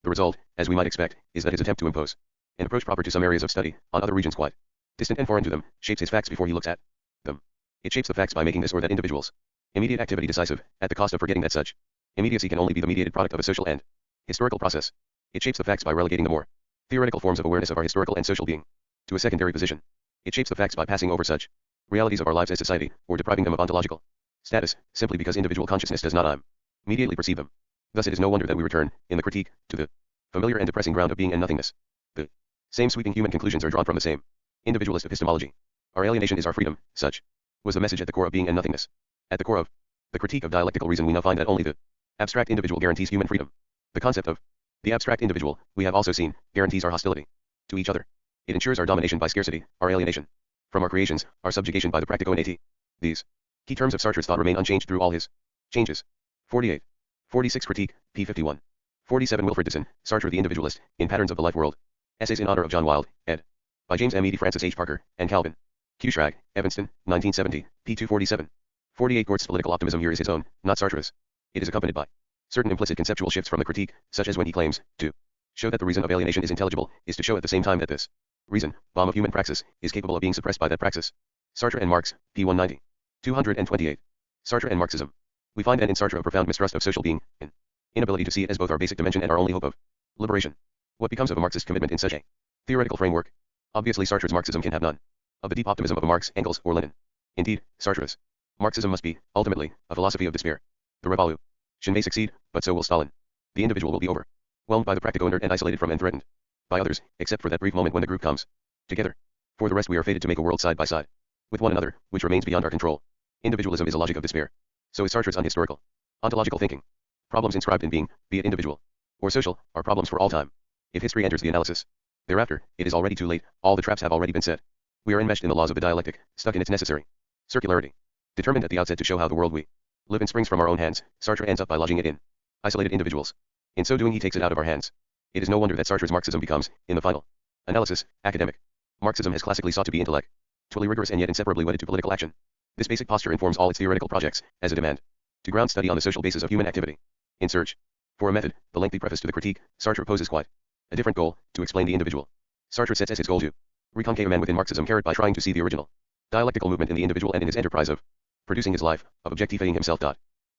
The result, as we might expect, is that his attempt to impose an approach proper to some areas of study, on other regions quite distant and foreign to them, shapes his facts before he looks at them. It shapes the facts by making this or that individual's immediate activity decisive, at the cost of forgetting that such immediacy can only be the mediated product of a social and historical process. It shapes the facts by relegating the more theoretical forms of awareness of our historical and social being to a secondary position. It shapes the facts by passing over such realities of our lives as society, or depriving them of ontological status, simply because individual consciousness does not immediately perceive them. Thus it is no wonder that we return, in the critique, to the familiar and depressing ground of being and nothingness. The same sweeping human conclusions are drawn from the same individualist epistemology. Our alienation is our freedom, such was the message at the core of being and nothingness. At the core of the critique of dialectical reason we now find that only the abstract individual guarantees human freedom. The concept of the abstract individual, we have also seen, guarantees our hostility to each other. It ensures our domination by scarcity, our alienation from our creations, our subjugation by the practico innati. These key terms of Sartre's thought remain unchanged through all his changes. 48. 46 Critique, p. 51. 47 Wilfred Dixon, Sartre the Individualist, in Patterns of the Life World. Essays in Honor of John Wilde, ed. by James M. Edie, Francis H. Parker, and Calvin Q. Schrag, Evanston, 1970, p. 247. 48 Gortz's political optimism here is his own, not Sartre's. It is accompanied by certain implicit conceptual shifts from the critique, such as when he claims to show that the reason of alienation is intelligible, is to show at the same time that this reason, bomb of human praxis, is capable of being suppressed by that praxis. Sartre and Marx, p. 190. 228. Sartre and Marxism. We find in Sartre a profound mistrust of social being, an inability to see it as both our basic dimension and our only hope of liberation. What becomes of a Marxist commitment in such a theoretical framework? Obviously Sartre's Marxism can have none of the deep optimism of a Marx, Engels, or Lenin. Indeed, Sartre's Marxism must be, ultimately, a philosophy of despair. The revolution may succeed, but so will Stalin. The individual will be overwhelmed by the practical inert and isolated from and threatened by others, except for that brief moment when the group comes together. For the rest we are fated to make a world side by side with one another, which remains beyond our control. Individualism is a logic of despair. So is Sartre's unhistorical, ontological thinking. Problems inscribed in being, be it individual or social, are problems for all time. If history enters the analysis thereafter, it is already too late, all the traps have already been set. We are enmeshed in the laws of the dialectic, stuck in its necessary circularity. Determined at the outset to show how the world we live in springs from our own hands, Sartre ends up by lodging it in isolated individuals. In so doing he takes it out of our hands. It is no wonder that Sartre's Marxism becomes, in the final analysis, academic. Marxism has classically sought to be intellectually rigorous and yet inseparably wedded to political action. This basic posture informs all its theoretical projects, as a demand to ground study on the social basis of human activity. In search for a method, the lengthy preface to the critique, Sartre poses quite a different goal, to explain the individual. Sartre sets as his goal to reconcave a man within Marxism by trying to see the original dialectical movement in the individual and in his enterprise of producing his life, of objectifying himself.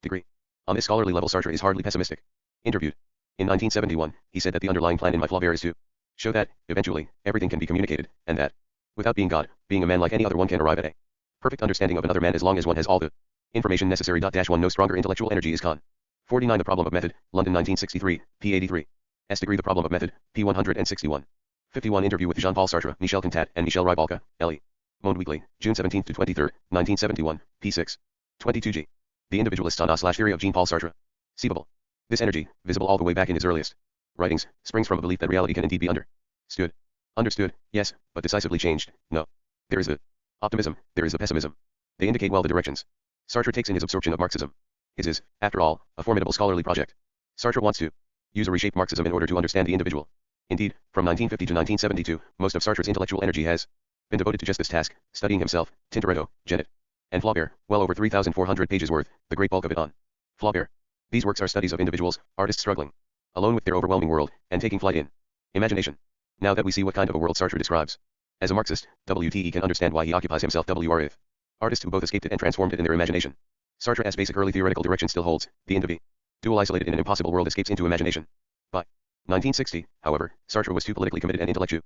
Degree. On this scholarly level Sartre is hardly pessimistic. Interviewed in 1971, he said that the underlying plan in my Flaubert is to show that, eventually, everything can be communicated, and that, without being God, being a man like any other, one can arrive at a perfect understanding of another man as long as one has all the information necessary. One no stronger intellectual energy is con. 49 The Problem of Method, London 1963, p. 83. S. Degree The Problem of Method, p. 161. 51 Interview with Jean-Paul Sartre, Michel Contat, and Michel Rybalka, L.E. Monde Weekly, June 17 to 23, 1971, p. 6. 22 G. The Individualist Theory of Jean-Paul Sartre. Seeable. This energy, visible all the way back in his earliest writings, springs from a belief that reality can indeed be understood. Understood, yes, but decisively changed, no. There is the optimism, there is the pessimism. They indicate well the directions Sartre takes in his absorption of Marxism. His is, after all, a formidable scholarly project. Sartre wants to use a reshaped Marxism in order to understand the individual. Indeed, from 1950 to 1972, most of Sartre's intellectual energy has been devoted to just this task, studying himself, Tintoretto, Genet, and Flaubert, well over 3,400 pages worth, the great bulk of it on Flaubert. These works are studies of individuals, artists struggling alone with their overwhelming world, and taking flight in imagination. Now that we see what kind of a world Sartre describes as a Marxist, WTE can understand why he occupies himself WRF. Artists who both escaped it and transformed it in their imagination. Sartre's basic early theoretical direction still holds. The individual isolated in an impossible world escapes into imagination. By 1960, however, Sartre was too politically committed and intellectually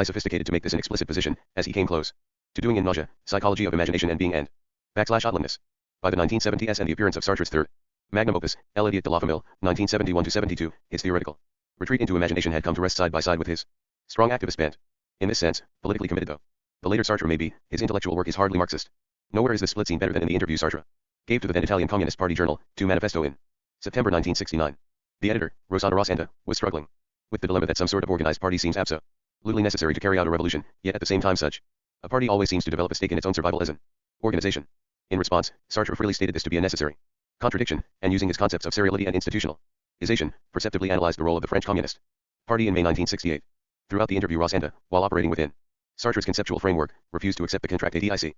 sophisticated to make this an explicit position, as he came close to doing in Nausea, Psychology of Imagination and Being and /Outlandness. By the 1970s and the appearance of Sartre's third magnum opus, L'Idiot de la Famille, 1971-72, his theoretical retreat into imagination had come to rest side by side with his strong activist bent. In this sense, politically committed though the later Sartre may be, his intellectual work is hardly Marxist. Nowhere is this split seen better than in the interview Sartre gave to the then Italian Communist Party journal, Tu Manifesto in September 1969. The editor, Rossana Rossanda, was struggling with the dilemma that some sort of organized party seems absolutely necessary to carry out a revolution, yet at the same time such a party always seems to develop a stake in its own survival as an organization. In response, Sartre freely stated this to be a necessary contradiction, and using his concepts of seriality and institutionalization, perceptively analyzed the role of the French Communist Party in May 1968. Throughout the interview Rossanda, while operating within Sartre's conceptual framework, refused to accept the contractation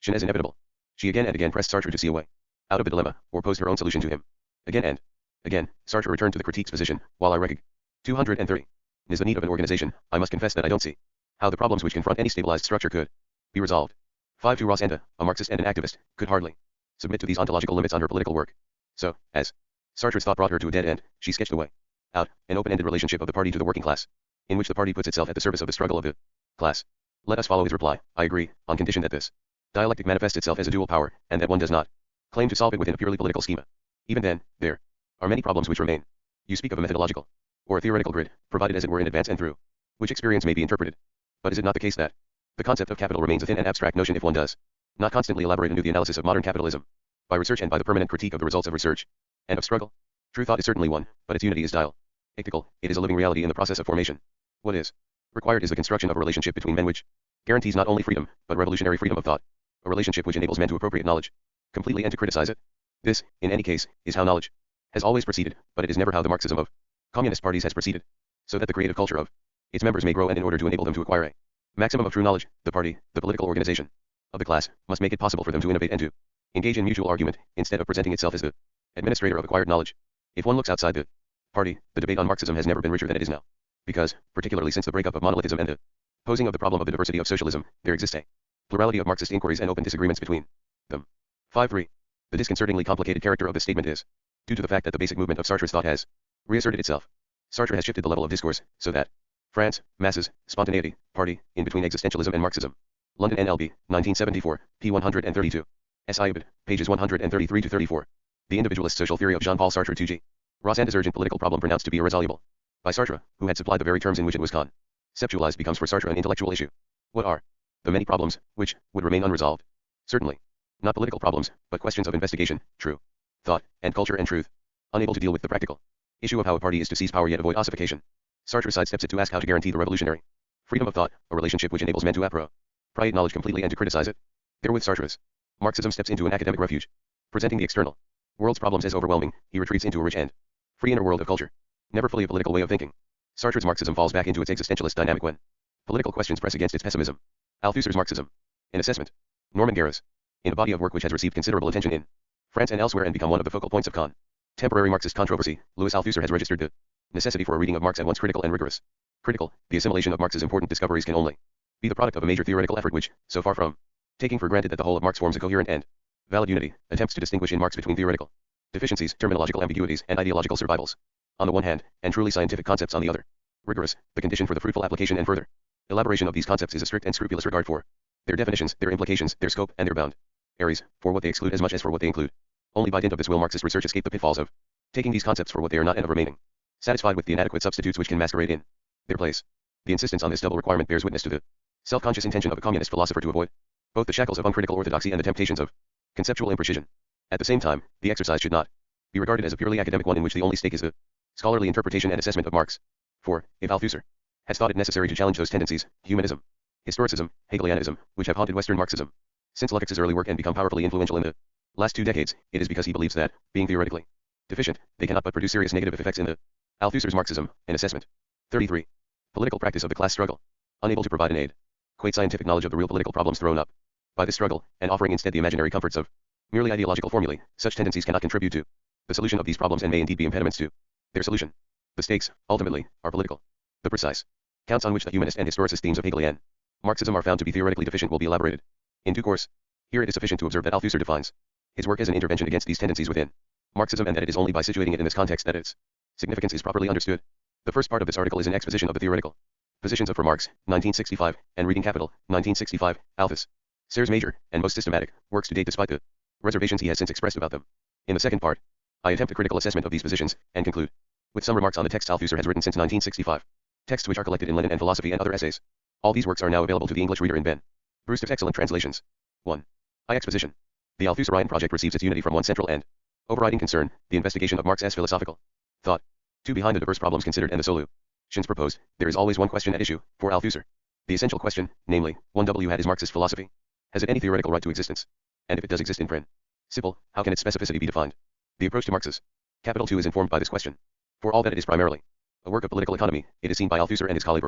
as inevitable. She again and again pressed Sartre to see a way out of the dilemma, or posed her own solution to him. Again and again, Sartre returned to the critique's position, while I recognize 230 is the need of an organization, I must confess that I don't see how the problems which confront any stabilized structure could be resolved. 5 to Rossanda, a Marxist and an activist, could hardly submit to these ontological limits on her political work. So, as Sartre's thought brought her to a dead end, she sketched a way out, an open-ended relationship of the party to the working class, in which the party puts itself at the service of the struggle of the class. Let us follow his reply, I agree, on condition that this dialectic manifests itself as a dual power, and that one does not claim to solve it within a purely political schema. Even then, there are many problems which remain. You speak of a methodological or a theoretical grid, provided as it were in advance and through which experience may be interpreted. But is it not the case that the concept of capital remains a thin and abstract notion if one does not constantly elaborate anew the analysis of modern capitalism, by research and by the permanent critique of the results of research, and of struggle. True thought is certainly one, but its unity is dialectical. It is a living reality in the process of formation. What is required is the construction of a relationship between men which guarantees not only freedom, but revolutionary freedom of thought. A relationship which enables men to appropriate knowledge completely and to criticize it. This, in any case, is how knowledge has always proceeded, but it is never how the Marxism of communist parties has proceeded. So that the creative culture of its members may grow, and in order to enable them to acquire a maximum of true knowledge, the party, the political organization of the class, must make it possible for them to innovate and to engage in mutual argument, instead of presenting itself as the administrator of acquired knowledge. If one looks outside the party, the debate on Marxism has never been richer than it is now. Because, particularly since the breakup of monolithism and the posing of the problem of the diversity of socialism, there exists a plurality of Marxist inquiries and open disagreements between them. 5.3. The disconcertingly complicated character of this statement is due to the fact that the basic movement of Sartre's thought has reasserted itself. Sartre has shifted the level of discourse, so that France, masses, spontaneity, party, in between existentialism and Marxism. London NLB, 1974, p. 132. S. Ibid, pages 133 to 34. The individualist social theory of Jean-Paul Sartre 2G. Rossander's urgent political problem pronounced to be irresoluble by Sartre, who had supplied the very terms in which it was conceptualized, becomes for Sartre an intellectual issue. What are the many problems which would remain unresolved? Certainly not political problems, but questions of investigation, true thought, and culture and truth. Unable to deal with the practical issue of how a party is to seize power yet avoid ossification, Sartre sidesteps it to ask how to guarantee the revolutionary freedom of thought, a relationship which enables men to appropriate knowledge completely and to criticize it. Therewith Sartre's Marxism steps into an academic refuge. Presenting the external world's problems as overwhelming, he retreats into a rich and free inner world of culture, never fully a political way of thinking. Sartre's Marxism falls back into its existentialist dynamic when political questions press against its pessimism. Althusser's Marxism. An assessment. Norman Garris. In a body of work which has received considerable attention in France and elsewhere and become one of the focal points of contemporary Marxist controversy, Louis Althusser has registered the necessity for a reading of Marx at once critical and rigorous. Critical, the assimilation of Marx's important discoveries can only be the product of a major theoretical effort which, so far from taking for granted that the whole of Marx forms a coherent and valid unity, attempts to distinguish in Marx between theoretical deficiencies, terminological ambiguities, and ideological survivals, on the one hand, and truly scientific concepts on the other. Rigorous, the condition for the fruitful application and further elaboration of these concepts is a strict and scrupulous regard for their definitions, their implications, their scope, and their boundaries, for what they exclude as much as for what they include. Only by dint of this will Marxist research escape the pitfalls of taking these concepts for what they are not and of remaining satisfied with the inadequate substitutes which can masquerade in their place. The insistence on this double requirement bears witness to the self-conscious intention of a communist philosopher to avoid both the shackles of uncritical orthodoxy and the temptations of conceptual imprecision. At the same time, the exercise should not be regarded as a purely academic one in which the only stake is the scholarly interpretation and assessment of Marx. For, if Althusser has thought it necessary to challenge those tendencies, humanism, historicism, Hegelianism, which have haunted Western Marxism since Lukács's early work and become powerfully influential in the last 2 decades, it is because he believes that, being theoretically deficient, they cannot but produce serious negative effects in the Althusser's Marxism, an assessment. 33. Political practice of the class struggle. Unable to provide an adequate scientific knowledge of the real political problems thrown up by this struggle, and offering instead the imaginary comforts of merely ideological formulae, such tendencies cannot contribute to the solution of these problems and may indeed be impediments to their solution. The stakes, ultimately, are political. The precise counts on which the humanist and historicist themes of Hegelian Marxism are found to be theoretically deficient will be elaborated in due course. Here it is sufficient to observe that Althusser defines his work as an intervention against these tendencies within Marxism, and that it is only by situating it in this context that its significance is properly understood. The first part of this article is an exposition of the theoretical positions of for Marx, 1965, and Reading Capital, 1965, Althusser's major, and most systematic, works to date despite the reservations he has since expressed about them. In the second part, I attempt a critical assessment of these positions, and conclude with some remarks on the texts Althusser has written since 1965, texts which are collected in Lenin and Philosophy and other essays. All these works are now available to the English reader in Ben Brewster's excellent translations. 1. I. Exposition. The Althusserian project receives its unity from one central and overriding concern, the investigation of Marx as philosophical thought. 2. Behind the diverse problems considered and the solutions proposed, there is always one question at issue, for Althusser. The essential question, namely, 1. What is Marxist philosophy? Has it any theoretical right to existence? And if it does exist in principle, how can its specificity be defined? The approach to Marx's Capital 2 is informed by this question. For all that it is primarily a work of political economy, it is seen by Althusser and his colleagues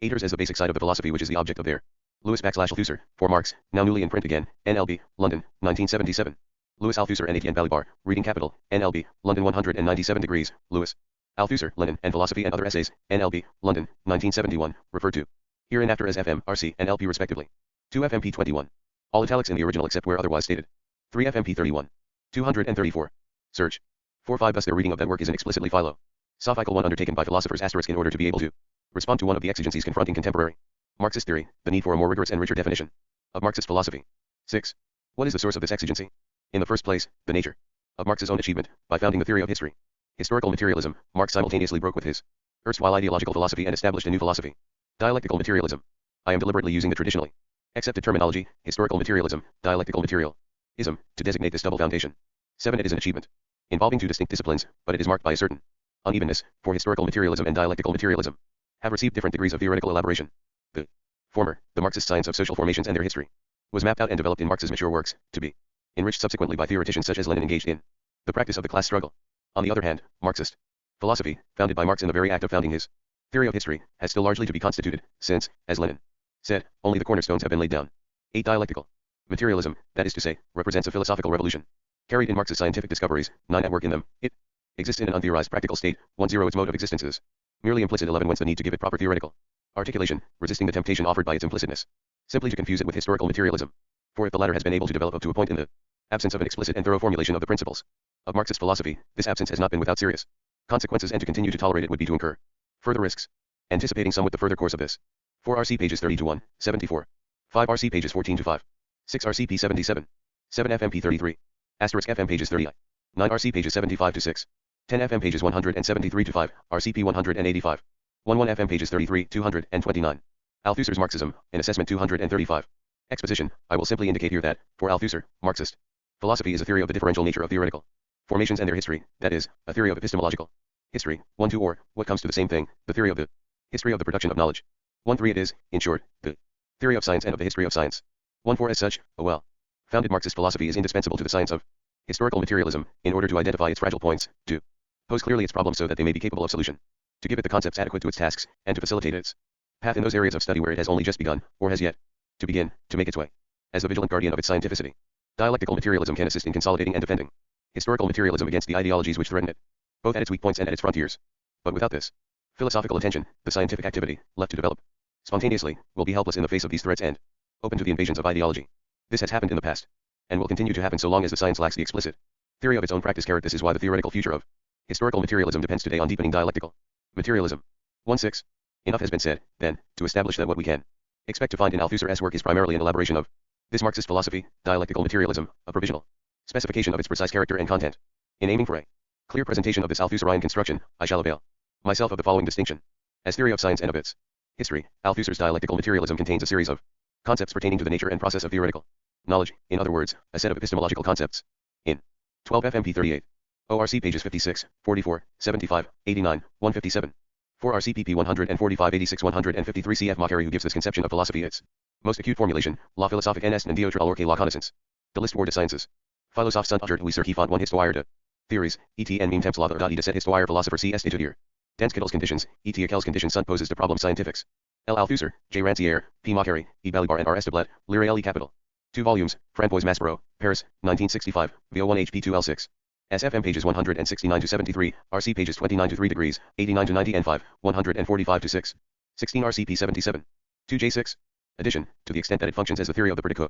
as the basic side of the philosophy which is the object of their Louis-Althusser, for Marx, now newly in print again, NLB, London, 1977. Louis Althusser and Etienne Balibar, Reading Capital, NLB, London 197 degrees, Louis Althusser, Lenin and Philosophy and Other Essays, NLB, London, 1971, referred to hereinafter as FM, RC, and LP respectively. 2 FMP 21. All italics in the original except where otherwise stated. 3 FMP 31. 234. Search. 4-5 Thus their reading of that work is an explicitly philosophical one undertaken by philosophers * in order to be able to respond to one of the exigencies confronting contemporary Marxist theory, the need for a more rigorous and richer definition of Marxist philosophy. 6. What is the source of this exigency? In the first place, the nature of Marx's own achievement, by founding the theory of history. Historical materialism, Marx simultaneously broke with his erstwhile ideological philosophy and established a new philosophy. Dialectical materialism. I am deliberately using the traditionally Accepted terminology, historical materialism, dialectical materialism, to designate this double foundation. 7. It is an achievement involving two distinct disciplines, but it is marked by a certain unevenness, for historical materialism and dialectical materialism have received different degrees of theoretical elaboration. The former, the Marxist science of social formations and their history, was mapped out and developed in Marx's mature works, to be enriched subsequently by theoreticians such as Lenin engaged in the practice of the class struggle. On the other hand, Marxist philosophy, founded by Marx in the very act of founding his theory of history, has still largely to be constituted, since, as Lenin said, only the cornerstones have been laid down. 8. Dialectical materialism, that is to say, represents a philosophical revolution carried in Marx's scientific discoveries, 9. At work in them, it exists in an untheorized practical state. 10. Its mode of existence is merely implicit. 11. Whence the need to give it proper theoretical articulation, resisting the temptation offered by its implicitness, simply to confuse it with historical materialism. For if the latter has been able to develop up to a point in the absence of an explicit and thorough formulation of the principles of Marxist philosophy, this absence has not been without serious consequences, and to continue to tolerate it would be to incur further risks. Anticipating somewhat the further course of this. 4 RC pages 30 to 1, 74. 5 RC pages 14 to 5. 6 RCP 77. 7 FMP 33. Asterisk FM pages 30. 9 RC pages 75 to 6. 10 FM pages 173 to 5. RCP 185. 11 FM pages 33, 229. Althusser's Marxism, an assessment 235. Exposition. I will simply indicate here that, for Althusser, Marxist philosophy is a theory of the differential nature of theoretical formations and their history, that is, a theory of epistemological history. 1 2 or, what comes to the same thing, the theory of the history of the production of knowledge. 1 3 It is, in short, the theory of science and of the history of science. 1 4 As such, a well-founded Marxist philosophy is indispensable to the science of historical materialism, in order to identify its fragile points, to pose clearly its problems so that they may be capable of solution, to give it the concepts adequate to its tasks, and to facilitate its path in those areas of study where it has only just begun, or has yet to begin, to make its way. As the vigilant guardian of its scientificity, dialectical materialism can assist in consolidating and defending historical materialism against the ideologies which threaten it, both at its weak points and at its frontiers. But without this philosophical attention, the scientific activity, left to develop spontaneously, will be helpless in the face of these threats and open to the invasions of ideology. This has happened in the past, and will continue to happen so long as the science lacks the explicit theory of its own practice. This is why the theoretical future of historical materialism depends today on deepening dialectical materialism. 1 6. Enough has been said, then, to establish that what we can expect to find in Althusser's work is primarily an elaboration of this Marxist philosophy, dialectical materialism, a provisional specification of its precise character and content. In aiming for a clear presentation of this Althusserian construction, I shall avail myself of the following distinction. As theory of science and of its history, Althusser's dialectical materialism contains a series of concepts pertaining to the nature and process of theoretical knowledge, in other words, a set of epistemological concepts. In 12 FMP 38. ORC pages 56, 44, 75, 89, 157. 4 RCPP 145 86 153 CF Macquarie, who gives this conception of philosophy its most acute formulation, la philosophique en est diautre alors que la connaissance. De l'histoire des sciences. Philosophes sont aujourd'hui sur qui font one histoire de theories, et en même temps l'autre de cette histoire philosopher C. étudier. Dans quelles conditions, et quelles conditions sont poses de problems scientifiques. L. Althusser, J. Rancière, P. Macquarie, E. Balibar and R. Esteblet, Lire L. E. Capital. 2 volumes, Francois Maspero, Paris, 1965, VO1 HP 2L6. SFM pages 169 to 73, RC pages 29 to 3 degrees, 89 to 90 and 5, 145 to 6. 16 RCP 77. 2J6. Addition, to the extent that it functions as the theory of the particular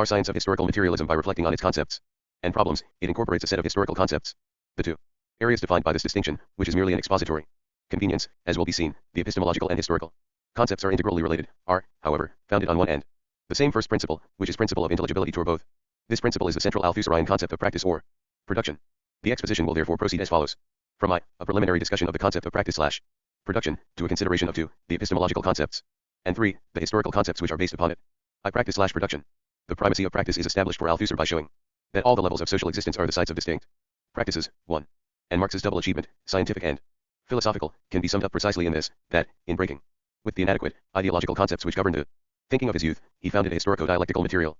science of historical materialism by reflecting on its concepts and problems, it incorporates a set of historical concepts. The two areas defined by this distinction, which is merely an expository convenience, as will be seen, the epistemological and historical concepts are integrally related, are, however, founded on one and the same first principle, which is principle of intelligibility to both. This principle is the central Althusserine concept of practice or production. The exposition will therefore proceed as follows. From I, a preliminary discussion of the concept of practice/production, to a consideration of 2, the epistemological concepts, and 3, the historical concepts which are based upon it. I practice/production. The primacy of practice is established for Althusser by showing that all the levels of social existence are the sites of distinct practices. 1. And Marx's double achievement, scientific and philosophical, can be summed up precisely in this, that, in breaking with the inadequate ideological concepts which governed the thinking of his youth, he founded a historico-dialectical materialism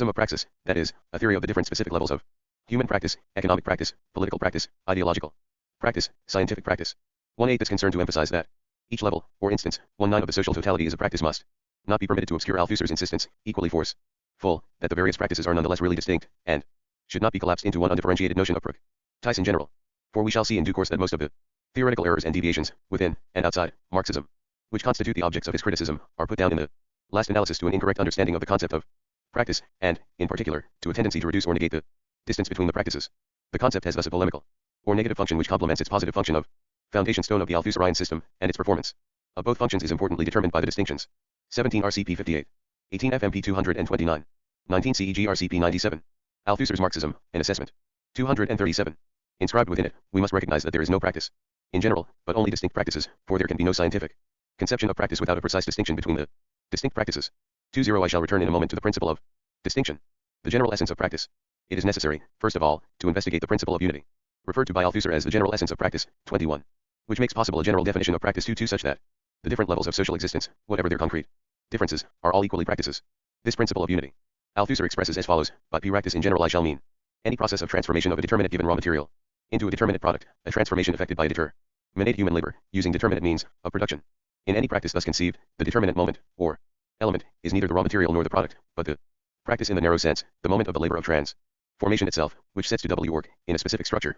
of praxis, that is, a theory of the different specific levels of human practice, economic practice, political practice, ideological practice, scientific practice. 1/8 is concerned to emphasize that each level, or instance, 1/9 of the social totality is a practice must not be permitted to obscure Althusser's insistence, equally forceful, that the various practices are nonetheless really distinct, and should not be collapsed into one undifferentiated notion of practice in general. For we shall see in due course that most of the theoretical errors and deviations, within and outside Marxism, which constitute the objects of his criticism, are put down in the last analysis to an incorrect understanding of the concept of practice, and, in particular, to a tendency to reduce or negate the distance between the practices. The concept has thus a polemical or negative function which complements its positive function of foundation stone of the Althusserine system, and its performance of both functions is importantly determined by the distinctions. 17 RCP 58. 18 FMP 229. 19 CEG RCP 97. Althusser's Marxism, an assessment. 237. Inscribed within it, we must recognize that there is no practice in general, but only distinct practices, for there can be no scientific conception of practice without a precise distinction between the distinct practices. 20 I shall return in a moment to the principle of distinction. The general essence of practice. It is necessary, first of all, to investigate the principle of unity, referred to by Althusser as the general essence of practice, 21, which makes possible a general definition of practice 2 such that the different levels of social existence, whatever their concrete differences, are all equally practices. This principle of unity, Althusser expresses as follows: by practice in general I shall mean any process of transformation of a determinate given raw material into a determinate product, a transformation effected by a determinate human labor, using determinate means of production. In any practice thus conceived, the determinate moment, or element, is neither the raw material nor the product, but the practice in the narrow sense, the moment of the labor of transformation itself, which sets to W work, in a specific structure,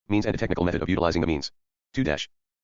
means and a technical method of utilizing the means. 2.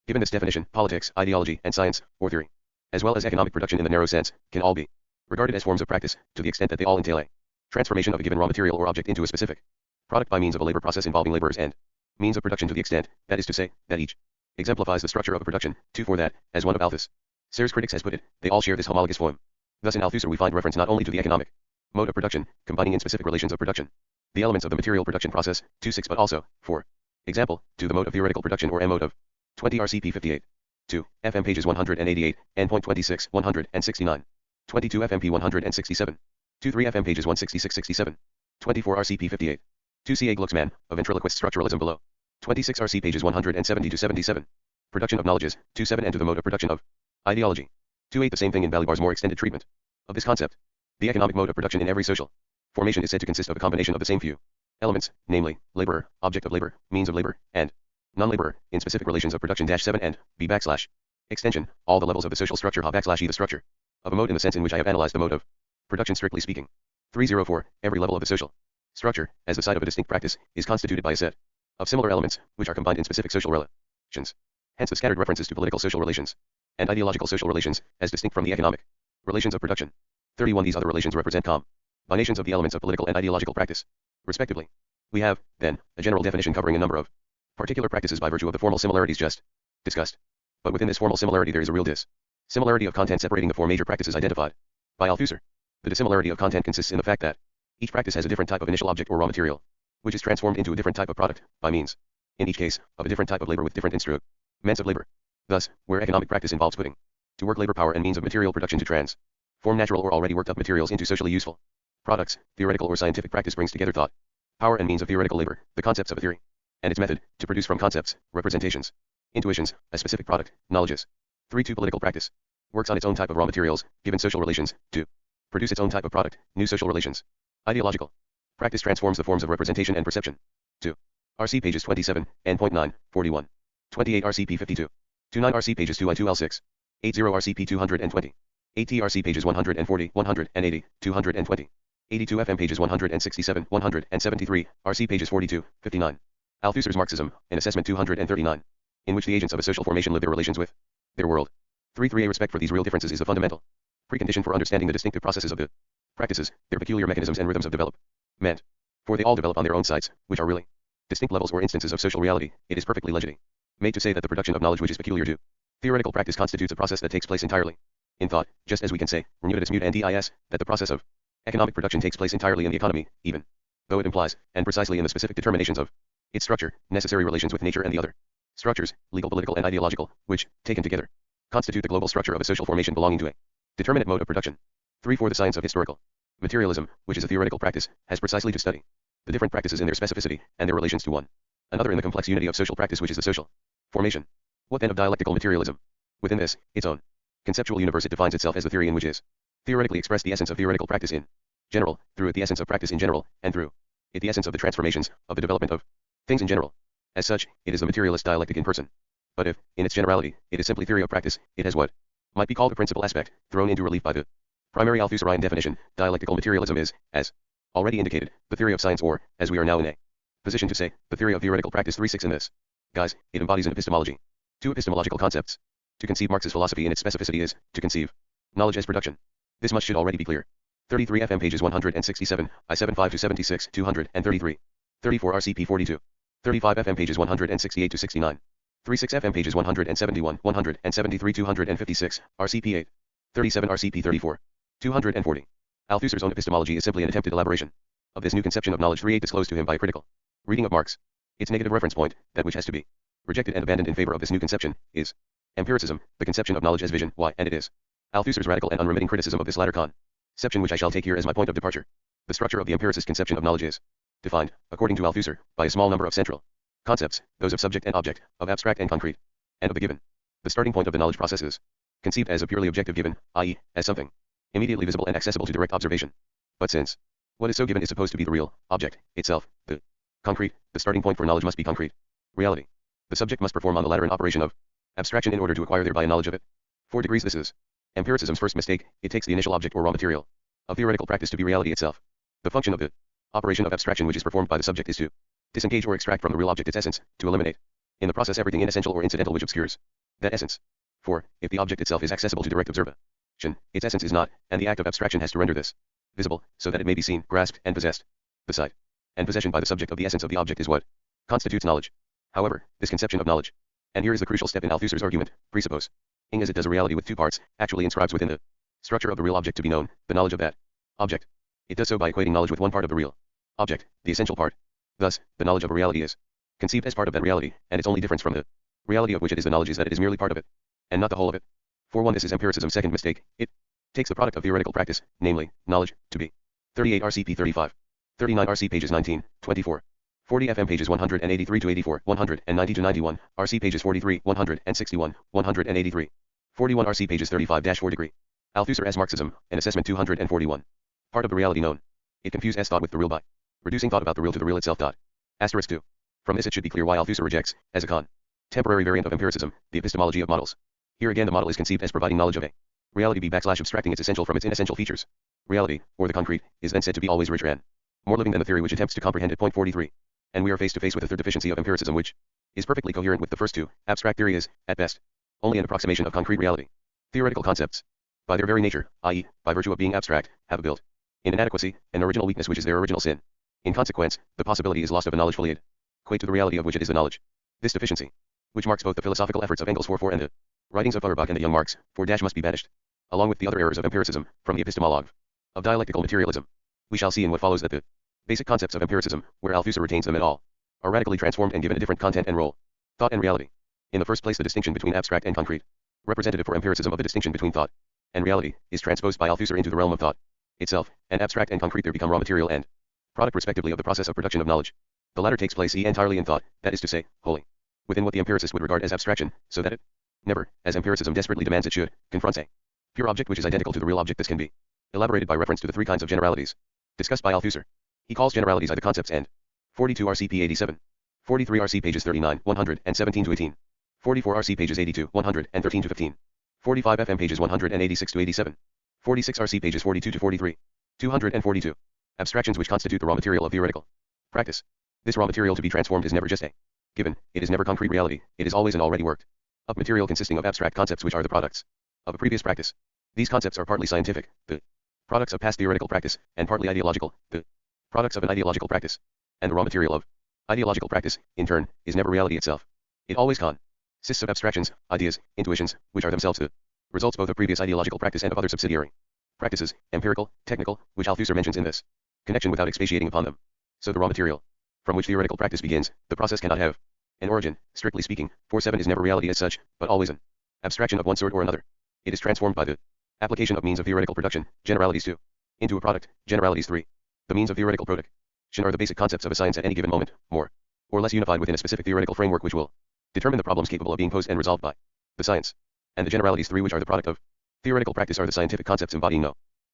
Given this definition, politics, ideology, and science, or theory, as well as economic production in the narrow sense, can all be regarded as forms of practice, to the extent that they all entail a transformation of a given raw material or object into a specific product by means of a labor process involving laborers and means of production, to the extent, that is to say, that each exemplifies the structure of a production. 2. For that, as one of Althusser's critics has put it, they all share this homologous form. Thus in Althusser we find reference not only to the economic mode of production, combining in specific relations of production the elements of the material production process, 2.6, but also, for example, to the mode of theoretical production or M mode of 20 RCP 58. 2. FM pages 188, N.26, 169. 22 FMP 167. 23 FM pages 166-67. 24 RCP 58. 2 CA Glucksmann, of ventriloquist structuralism below. 26 RC pages 170-77. Production of knowledges, 2.7, and to the mode of production of ideology. 2.8 The same thing in Balibar's more extended treatment of this concept. The economic mode of production in every social formation is said to consist of a combination of the same few elements, namely, laborer, object of labor, means of labor, and non-laborer, in specific relations of production. 7 and B backslash extension, all the levels of the social structure ha backslash E the structure of a mode in the sense in which I have analyzed the mode of production strictly speaking. 304 Every level of the social structure, as the side of a distinct practice, is constituted by a set of similar elements, which are combined in specific social relations. Hence the scattered references to political social relations and ideological social relations, as distinct from the economic relations of production. 31 These other relations represent combinations of the elements of political and ideological practice, respectively. We have, then, a general definition covering a number of particular practices by virtue of the formal similarities just discussed. But within this formal similarity there is a real dissimilarity of content separating the four major practices identified by Althusser. The dissimilarity of content consists in the fact that each practice has a different type of initial object or raw material, which is transformed into a different type of product, by means, in each case, of a different type of labor with different instruments of labor. Thus, where economic practice involves putting to work labor power and means of material production to transform natural or already worked up materials into socially useful products, theoretical or scientific practice brings together thought, power and means of theoretical labor, the concepts of a theory, and its method, to produce from concepts, representations, intuitions, a specific product, knowledges. 3. Political practice works on its own type of raw materials, given social relations, to produce its own type of product, new social relations. Ideological practice transforms the forms of representation and perception. 2. RC pages 27, N.9, 41. 28 RCP 52. 29 RC pages 2I2L6. 80 RCP 220. 80 RC pages 140, 180, 220. 82 FM pages 167, 173, RC pages 42, 59. Althusser's Marxism, an assessment 239. In which the agents of a social formation live their relations with their world. 3. A respect for these real differences is the fundamental precondition for understanding the distinctive processes of the practices, their peculiar mechanisms and rhythms of development. For they all develop on their own sites, which are really distinct levels or instances of social reality. It is perfectly legitimate made to say that the production of knowledge which is peculiar to theoretical practice constitutes a process that takes place entirely in thought, just as we can say, renewedis mut and dis, that the process of economic production takes place entirely in the economy, even though it implies, and precisely in the specific determinations of its structure, necessary relations with nature and the other structures, legal, political, and ideological, which, taken together, constitute the global structure of a social formation belonging to a determinate mode of production. 3. The science of historical materialism, which is a theoretical practice, has precisely to study the different practices in their specificity, and their relations to one another in the complex unity of social practice which is the social formation. What then of dialectical materialism? Within this, its own conceptual universe, it defines itself as the theory in which is theoretically expressed the essence of theoretical practice in general, through it the essence of practice in general, and through it the essence of the transformations, of the development of things in general. As such, it is the materialist dialectic in person. But if, in its generality, it is simply theory of practice, it has what might be called a principal aspect, thrown into relief by the primary Althusserine definition. Dialectical materialism is, as already indicated, the theory of science, or, as we are now in a position to say, the theory of theoretical practice. 3.6 In this guise, it embodies an epistemology. 2. Epistemological concepts. To conceive Marx's philosophy in its specificity is, to conceive knowledge as production. This much should already be clear. 33 FM pages 167, I75-76, 233. 34 RCP 42. 35 FM pages 168-69. 36 FM pages 171, 173, 256, RCP 8. 37 RCP 34. 240. Althusser's own epistemology is simply an attempted elaboration of this new conception of knowledge. 3.8 Disclosed to him by a critical reading of Marx. Its negative reference point, that which has to be rejected and abandoned in favor of this new conception, is empiricism, the conception of knowledge as vision. Why? And it is Althusser's radical and unremitting criticism of this latter Conception which I shall take here as my point of departure. The structure of the empiricist conception of knowledge is defined, according to Althusser, by a small number of central concepts, those of subject and object, of abstract and concrete, and of the given. The starting point of the knowledge process is conceived as a purely objective given, i.e., as something immediately visible and accessible to direct observation. But since what is so given is supposed to be the real object itself, the concrete, the starting point for knowledge must be concrete reality. The subject must perform on the latter an operation of abstraction in order to acquire thereby a knowledge of it. 4 degrees. This is empiricism's first mistake. It takes the initial object or raw material of theoretical practice to be reality itself. The function of the operation of abstraction which is performed by the subject is to disengage or extract from the real object its essence, to eliminate in the process everything inessential or incidental which obscures that essence. For, if the object itself is accessible to direct observation, its essence is not, and the act of abstraction has to render this visible, so that it may be seen, grasped, and possessed. The sight and possession by the subject of the essence of the object is what constitutes knowledge. However, this conception of knowledge, and here is the crucial step in Althusser's argument, presupposing as it does a reality with 2 parts, actually inscribes within the structure of the real object to be known, the knowledge of that object. It does so by equating knowledge with one part of the real object, the essential part. Thus, the knowledge of a reality is conceived as part of that reality, and its only difference from the reality of which it is the knowledge is that it is merely part of it, and not the whole of it. For 1, this is empiricism's second mistake. It takes the product of theoretical practice, namely, knowledge, to be 38 RCP 35, 39 RC pages 19, 24, 40 FM pages 183 to 84, 190 to 91, RC pages 43, 161, 183, 41 RC pages 35-4 degree. Althusser as Marxism, an assessment 241. Part of the reality known. It confuses thought with the real by reducing thought about the real to the real itself. Asterisk 2. From this it should be clear why Althusser rejects, as a contemporary variant of empiricism, the epistemology of models. Here again the model is conceived as providing knowledge of a reality abstracting its essential from its inessential features. Reality, or the concrete, is then said to be always richer and more living than the theory which attempts to comprehend it. Point 43. And we are face to face with a third deficiency of empiricism which is perfectly coherent with the first 2. Abstract theory is, at best, only an approximation of concrete reality. Theoretical concepts, by their very nature, i.e., by virtue of being abstract, have a built-in inadequacy, an original weakness which is their original sin. In consequence, the possibility is lost of a knowledge fully equate to the reality of which it is the knowledge. This deficiency, which marks both the philosophical efforts of Engels 4 and the writings of Feuerbach and the young Marx 4 must be banished, along with the other errors of empiricism, from the epistemologue of dialectical materialism. We shall see in what follows that the basic concepts of empiricism, where Althusser retains them at all, are radically transformed and given a different content and role. Thought and reality. In the first place, the distinction between abstract and concrete, representative for empiricism of the distinction between thought and reality, is transposed by Althusser into the realm of thought itself, and abstract and concrete there become raw material and product respectively of the process of production of knowledge. The latter takes place entirely in thought, that is to say, wholly within what the empiricist would regard as abstraction, so that it never, as empiricism desperately demands it should, confronts a pure object which is identical to the real object. This can be elaborated by reference to the 3 kinds of generalities discussed by Althusser. He calls generalities I the concepts and 42 RCP 87, 43 RC pages 39, 117 to 18, 44 RC pages 82, 113 to 15, 45 FM pages 186 to 87, 46 RC pages 42 to 43, 242. Abstractions which constitute the raw material of theoretical practice. This raw material to be transformed is never just a given, it is never concrete reality, it is always an already worked up material consisting of abstract concepts which are the products of a previous practice. These concepts are partly scientific, the products of past theoretical practice, and partly ideological, the products of an ideological practice. And the raw material of ideological practice, in turn, is never reality itself. It always consists of abstractions, ideas, intuitions, which are themselves the results both of previous ideological practice and of other subsidiary practices, empirical, technical, which Althusser mentions in this connection without expatiating upon them. So the raw material from which theoretical practice begins, the process cannot have an origin, strictly speaking, for 7 is never reality as such, but always an abstraction of one sort or another. It is transformed by the application of means of theoretical production, generalities 2, into a product, generalities 3. The means of theoretical production are the basic concepts of a science at any given moment, more or less unified within a specific theoretical framework which will determine the problems capable of being posed and resolved by the science. And the generalities 3 which are the product of theoretical practice are the scientific concepts embodying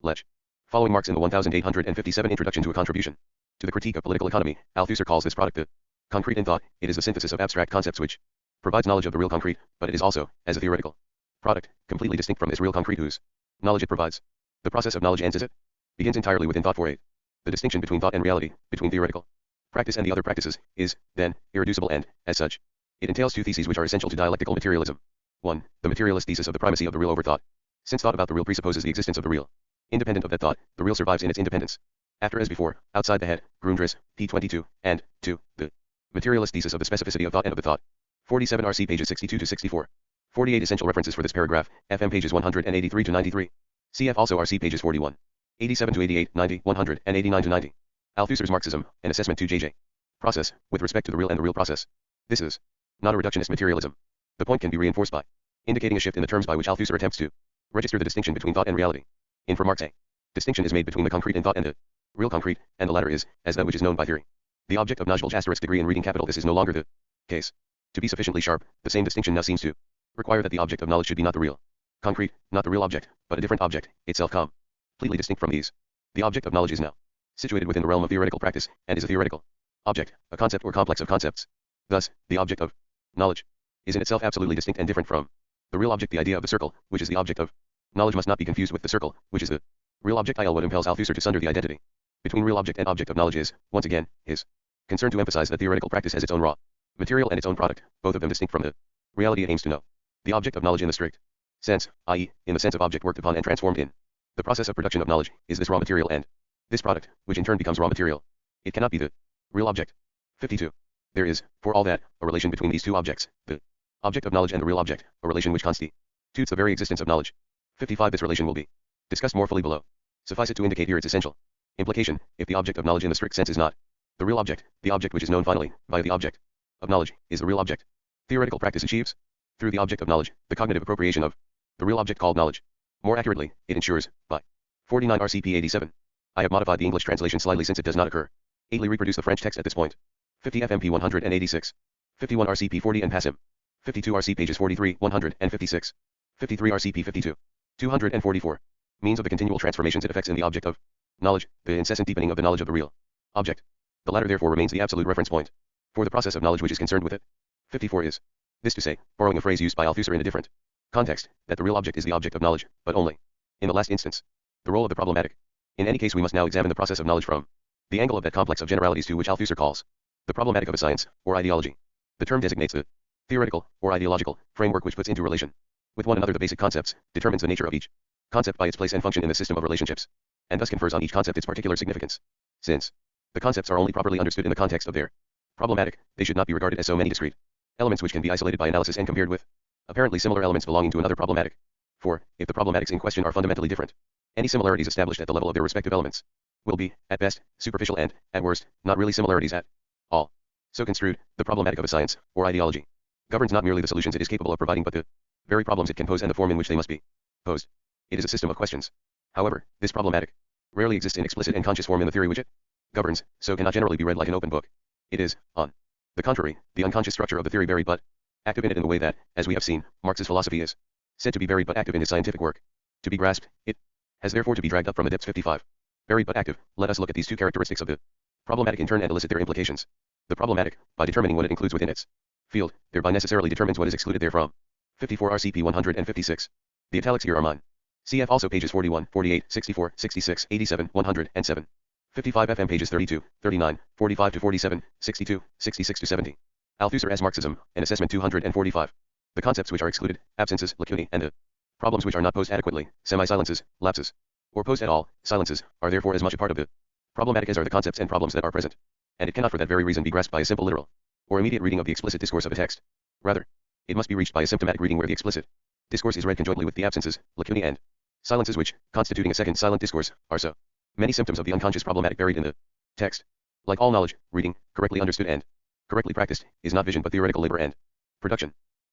knowledge. Following Marx in the 1857 Introduction to a Contribution to the Critique of Political Economy, Althusser calls this product the concrete in thought. It is the synthesis of abstract concepts which provides knowledge of the real concrete, but it is also, as a theoretical product, completely distinct from this real concrete whose knowledge it provides. The process of knowledge ends as it begins entirely within thought. For 8. The distinction between thought and reality, between theoretical practice and the other practices, is, then, irreducible and, as such, it entails 2 theses which are essential to dialectical materialism. 1. The materialist thesis of the primacy of the real over thought. Since thought about the real presupposes the existence of the real, independent of that thought, the real survives in its independence. After as before, outside the head, Grundriss, p. 22, and, 2. The materialist thesis of the specificity of thought and of the thought. 47 RC pages 62 to 64. 48 essential references for this paragraph, FM pages 183 to 93. Cf. also RC pages 41. 87 to 88, 90, 100, and 89 to 90. Althusser's Marxism, an assessment to JJ. Process, with respect to the real and the real process. This is not a reductionist materialism. The point can be reinforced by indicating a shift in the terms by which Althusser attempts to register the distinction between thought and reality. In for Marx A. Distinction is made between the concrete in thought and the real concrete, and the latter is, as that which is known by theory. The object of knowledge asterisk degree in reading capital this is no longer the case. To be sufficiently sharp, the same distinction now seems to require that the object of knowledge should be not the real concrete, not the real object, but a different object, itself completely distinct from these. The object of knowledge is now situated within the realm of theoretical practice, and is a theoretical object, a concept or complex of concepts. Thus, the object of knowledge is in itself absolutely distinct and different from the real object. The idea of the circle, which is the object of knowledge, must not be confused with the circle, which is the real object. What impels Althusser to sunder the identity between real object and object of knowledge is, once again, his concern to emphasize that theoretical practice has its own raw material and its own product, both of them distinct from the reality it aims to know. The object of knowledge in the strict sense, i.e., in the sense of object worked upon and transformed in the process of production of knowledge, is this raw material and this product, which in turn becomes raw material. It cannot be the real object. 52. There is, for all that, a relation between these two objects, the object of knowledge and the real object, a relation which constitutes the very existence of knowledge. 55. This relation will be discussed more fully below. Suffice it to indicate here its essential implication: if the object of knowledge in the strict sense is not the real object, the object which is known finally, via the object of knowledge, is the real object. Theoretical practice achieves, through the object of knowledge, the cognitive appropriation of the real object called knowledge. More accurately, it ensures, by 49 RCP 87. I have modified the English translation slightly since it does not occur. 8. Reproduce the French text at this point. 50 FMP 186. 51 RCP 40 and pass him. 52 RC pages 43, 156. 53 RCP 52. 244. Means of the continual transformations it effects in the object of knowledge, the incessant deepening of the knowledge of the real object. The latter therefore remains the absolute reference point for the process of knowledge which is concerned with it. 54 is this to say, borrowing a phrase used by Althusser in a different context, that the real object is the object of knowledge, but only in the last instance. The role of the problematic. In any case, we must now examine the process of knowledge from the angle of that complex of generalities to which Althusser calls the problematic of a science, or ideology. The term designates the theoretical, or ideological, framework which puts into relation with one another the basic concepts, determines the nature of each concept by its place and function in the system of relationships, and thus confers on each concept its particular significance. Since the concepts are only properly understood in the context of their problematic, they should not be regarded as so many discrete elements which can be isolated by analysis and compared with apparently similar elements belonging to another problematic. For, if the problematics in question are fundamentally different, any similarities established at the level of their respective elements will be, at best, superficial and, at worst, not really similarities at all. So construed, the problematic of a science, or ideology, governs not merely the solutions it is capable of providing but the very problems it can pose and the form in which they must be posed. It is a system of questions. However, this problematic rarely exists in explicit and conscious form in the theory which it governs, so cannot generally be read like an open book. It is, on the contrary, the unconscious structure of the theory buried but active in it in the way that, as we have seen, Marx's philosophy is said to be buried but active in his scientific work. To be grasped, it has therefore to be dragged up from the depths. 55. Buried but active. Let us look at these two characteristics of the problematic in turn and elicit their implications. The problematic, by determining what it includes within its field, thereby necessarily determines what is excluded therefrom. 54 RCP 156. The italics here are mine. Cf. also pages 41, 48, 64, 66, 87, 100, and 7. 55 FM pages 32, 39, 45 to 47, 62, 66 to 70. Althusser as Marxism, an assessment 245. The concepts which are excluded, absences, lacunae, and the problems which are not posed adequately, semi-silences, lapses, or posed at all, silences, are therefore as much a part of the problematic as are the concepts and problems that are present. And it cannot for that very reason be grasped by a simple literal or immediate reading of the explicit discourse of a text. Rather, it must be reached by a symptomatic reading where the explicit discourse is read conjointly with the absences, lacunae, and silences which, constituting a second silent discourse, are so many symptoms of the unconscious problematic buried in the text. Like all knowledge, reading, correctly understood and correctly practiced, is not vision but theoretical labor and production.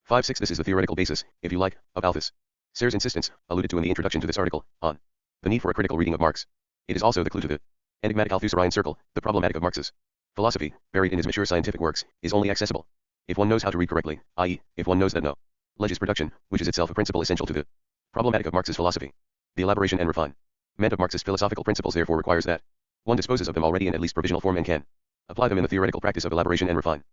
5-6 This is the theoretical basis, if you like, of Althusser's insistence, alluded to in the introduction to this article, on the need for a critical reading of Marx. It is also the clue to the enigmatic Althusserine circle. The problematic of Marx's philosophy, buried in his mature scientific works, is only accessible if one knows how to read correctly, i.e., if one knows that knowledge is production, which is itself a principle essential to the problematic of Marx's philosophy. The elaboration and refinement of Marx's philosophical principles therefore requires that one disposes of them already in at least provisional form and can apply them in the theoretical practice of elaboration and refinement.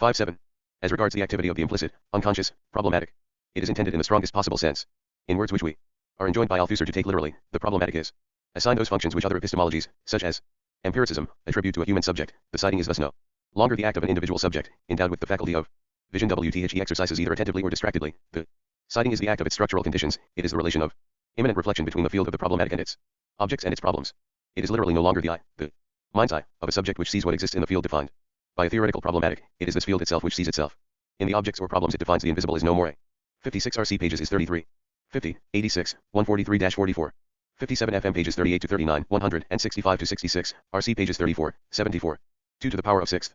5-7. As regards the activity of the implicit, unconscious, problematic, it is intended in the strongest possible sense. In words which we are enjoined by Althusser to take literally, the problematic is assigned those functions which other epistemologies, such as empiricism, attribute to a human subject. The citing is thus no longer the act of an individual subject, endowed with the faculty of vision. He exercises either attentively or distractedly. The citing is the act of its structural conditions. It is the relation of immanent reflection between the field of the problematic and its objects and its problems. It is literally no longer the eye, the mind's eye, of a subject which sees what exists in the field defined by a theoretical problematic. It is this field itself which sees itself in the objects or problems it defines. The invisible is no more a 56 RC pages is 33. 50, 86, 143-44. 57 FM pages 38 to 39, 100, and 65 to 66, RC pages 34, 74. 2 to the power of 6th.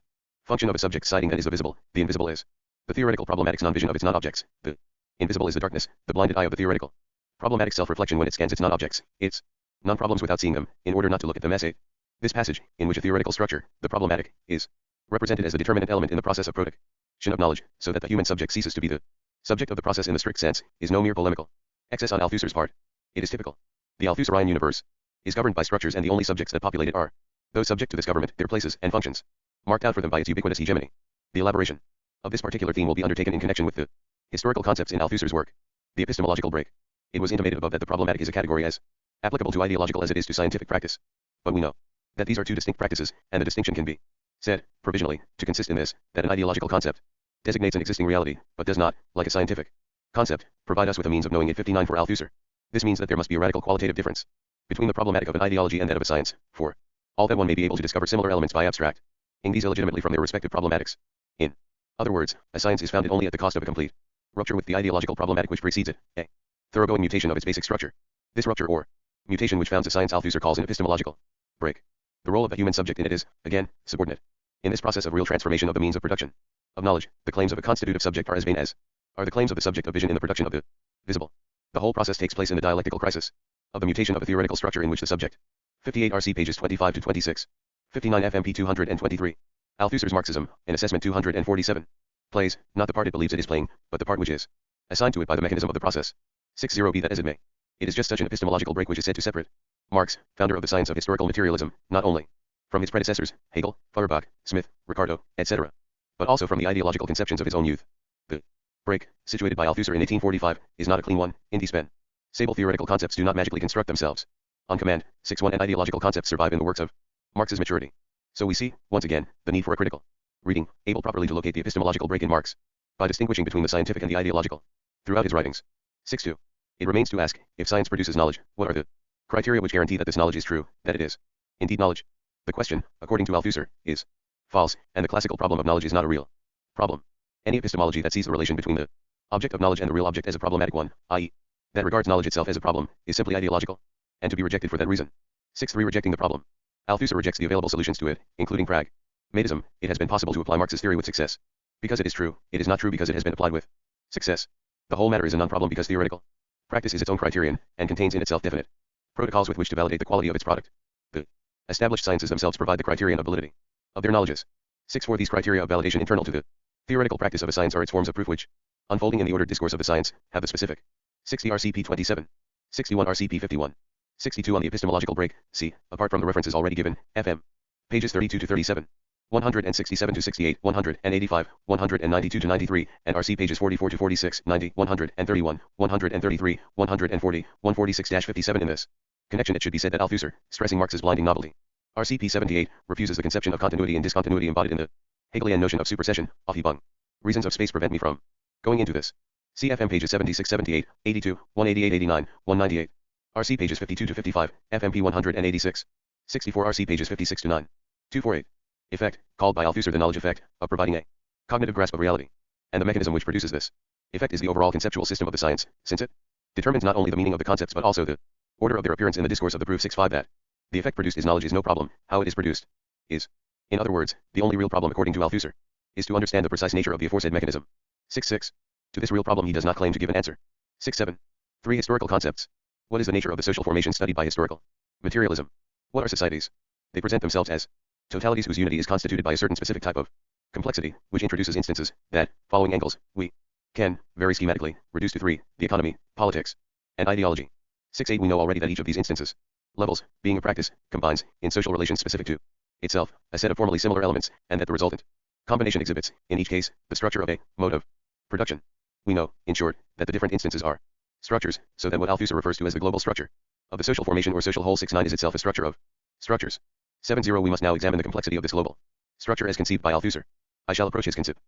Function of a subject citing that is the visible. The invisible is the theoretical problematic's non-vision of its non-objects. The invisible is the darkness, the blinded eye of the theoretical problematic self-reflection when it scans its non-objects. Its Non-problems without seeing them, in order not to look at them as 8. This passage, in which a theoretical structure, the problematic, is represented as the determinant element in the process of production of knowledge, so that the human subject ceases to be the subject of the process in the strict sense, is no mere polemical excess on Althusser's part. It is typical. The Althusserine universe is governed by structures, and the only subjects that populate it are those subject to this government, their places and functions, marked out for them by its ubiquitous hegemony. The elaboration of this particular theme will be undertaken in connection with the historical concepts in Althusser's work, The Epistemological Break. It was intimated above that the problematic is a category as applicable to ideological as it is to scientific practice. But we know that these are two distinct practices, and the distinction can be said, provisionally, to consist in this, that an ideological concept designates an existing reality, but does not, like a scientific concept, provide us with a means of knowing it. 59 For Althusser, this means that there must be a radical qualitative difference between the problematic of an ideology and that of a science, for all that one may be able to discover similar elements by abstracting these illegitimately from their respective problematics. In other words, a science is founded only at the cost of a complete rupture with the ideological problematic which precedes it, a thoroughgoing mutation of its basic structure. This rupture or mutation which founds a science Althusser calls an epistemological break. The role of the human subject in it is, again, subordinate. In this process of real transformation of the means of production of knowledge, the claims of a constitutive subject are as vain as are the claims of the subject of vision in the production of the visible. The whole process takes place in the dialectical crisis of the mutation of a theoretical structure in which the subject. 58 RC pages 25 to 26. 59 FMP 223. Althusser's Marxism, in assessment 247. Plays, not the part it believes it is playing, but the part which is assigned to it by the mechanism of the process. 60 Be that as it may. It is just such an epistemological break which is said to separate Marx, founder of the science of historical materialism, not only from his predecessors, Hegel, Feuerbach, Smith, Ricardo, etc., but also from the ideological conceptions of his own youth. The break, situated by Althusser in 1845, is not a clean one. Indispensable theoretical concepts do not magically construct themselves on command. 61 And ideological concepts survive in the works of Marx's maturity. So we see, once again, the need for a critical reading, able properly to locate the epistemological break in Marx, by distinguishing between the scientific and the ideological throughout his writings. 62. It remains to ask, if science produces knowledge, what are the criteria which guarantee that this knowledge is true, that it is indeed knowledge? The question, according to Althusser, is false, and the classical problem of knowledge is not a real problem. Any epistemology that sees the relation between the object of knowledge and the real object as a problematic one, i.e., that regards knowledge itself as a problem, is simply ideological, and to be rejected for that reason. 63 Rejecting the problem. Althusser rejects the available solutions to it, including pragmatism. It has been possible to apply Marx's theory with success. Because it is true, it is not true because it has been applied with success. The whole matter is a non-problem because theoretical practice is its own criterion, and contains in itself definite protocols with which to validate the quality of its product. The established sciences themselves provide the criterion of validity of their knowledges. 64 These criteria of validation internal to the theoretical practice of a science are its forms of proof which, unfolding in the ordered discourse of the science, have the specific. 60 RCP 27. 61 RCP 51. 62 On the epistemological break, see, apart from the references already given, FM. Pages 32 to 37. 167 to 68, 185, 192 to 93, and RC pages 44 to 46, 90, 131, 133, 140, 146-57 in this connection it should be said that Althusser, stressing Marx's blinding novelty, RCP 78, refuses the conception of continuity and discontinuity embodied in the Hegelian notion of supersession, Aufhebung. Reasons of space prevent me from going into this. CFM pages 76, 78, 82, 188, 89, 198. RC pages 52 to 55, FMP 186. 64 RC pages 56 to 9. 248. Effect, called by Althusser the knowledge effect, of providing a cognitive grasp of reality. And the mechanism which produces this effect is the overall conceptual system of the science, since it determines not only the meaning of the concepts but also the order of their appearance in the discourse of the proof. 65 That the effect produced is knowledge is no problem, how it is produced is. In other words, the only real problem according to Althusser is to understand the precise nature of the aforesaid mechanism. 66. To this real problem he does not claim to give an answer. 67. 3 Historical concepts. What is the nature of the social formation studied by historical materialism? What are societies? They present themselves as totalities whose unity is constituted by a certain specific type of complexity, which introduces instances that, following angles, we can, very schematically, reduce to 3, the economy, politics, and ideology. 6-8 We know already that each of these instances, levels, being a practice, combines, in social relations specific to itself, a set of formally similar elements, and that the resultant combination exhibits, in each case, the structure of a mode of production. We know, in short, that the different instances are structures, so that what Althusser refers to as the global structure of the social formation or social whole 69 is itself a structure of structures. 70 We must now examine the complexity of this global structure as conceived by Althusser. I shall approach his conception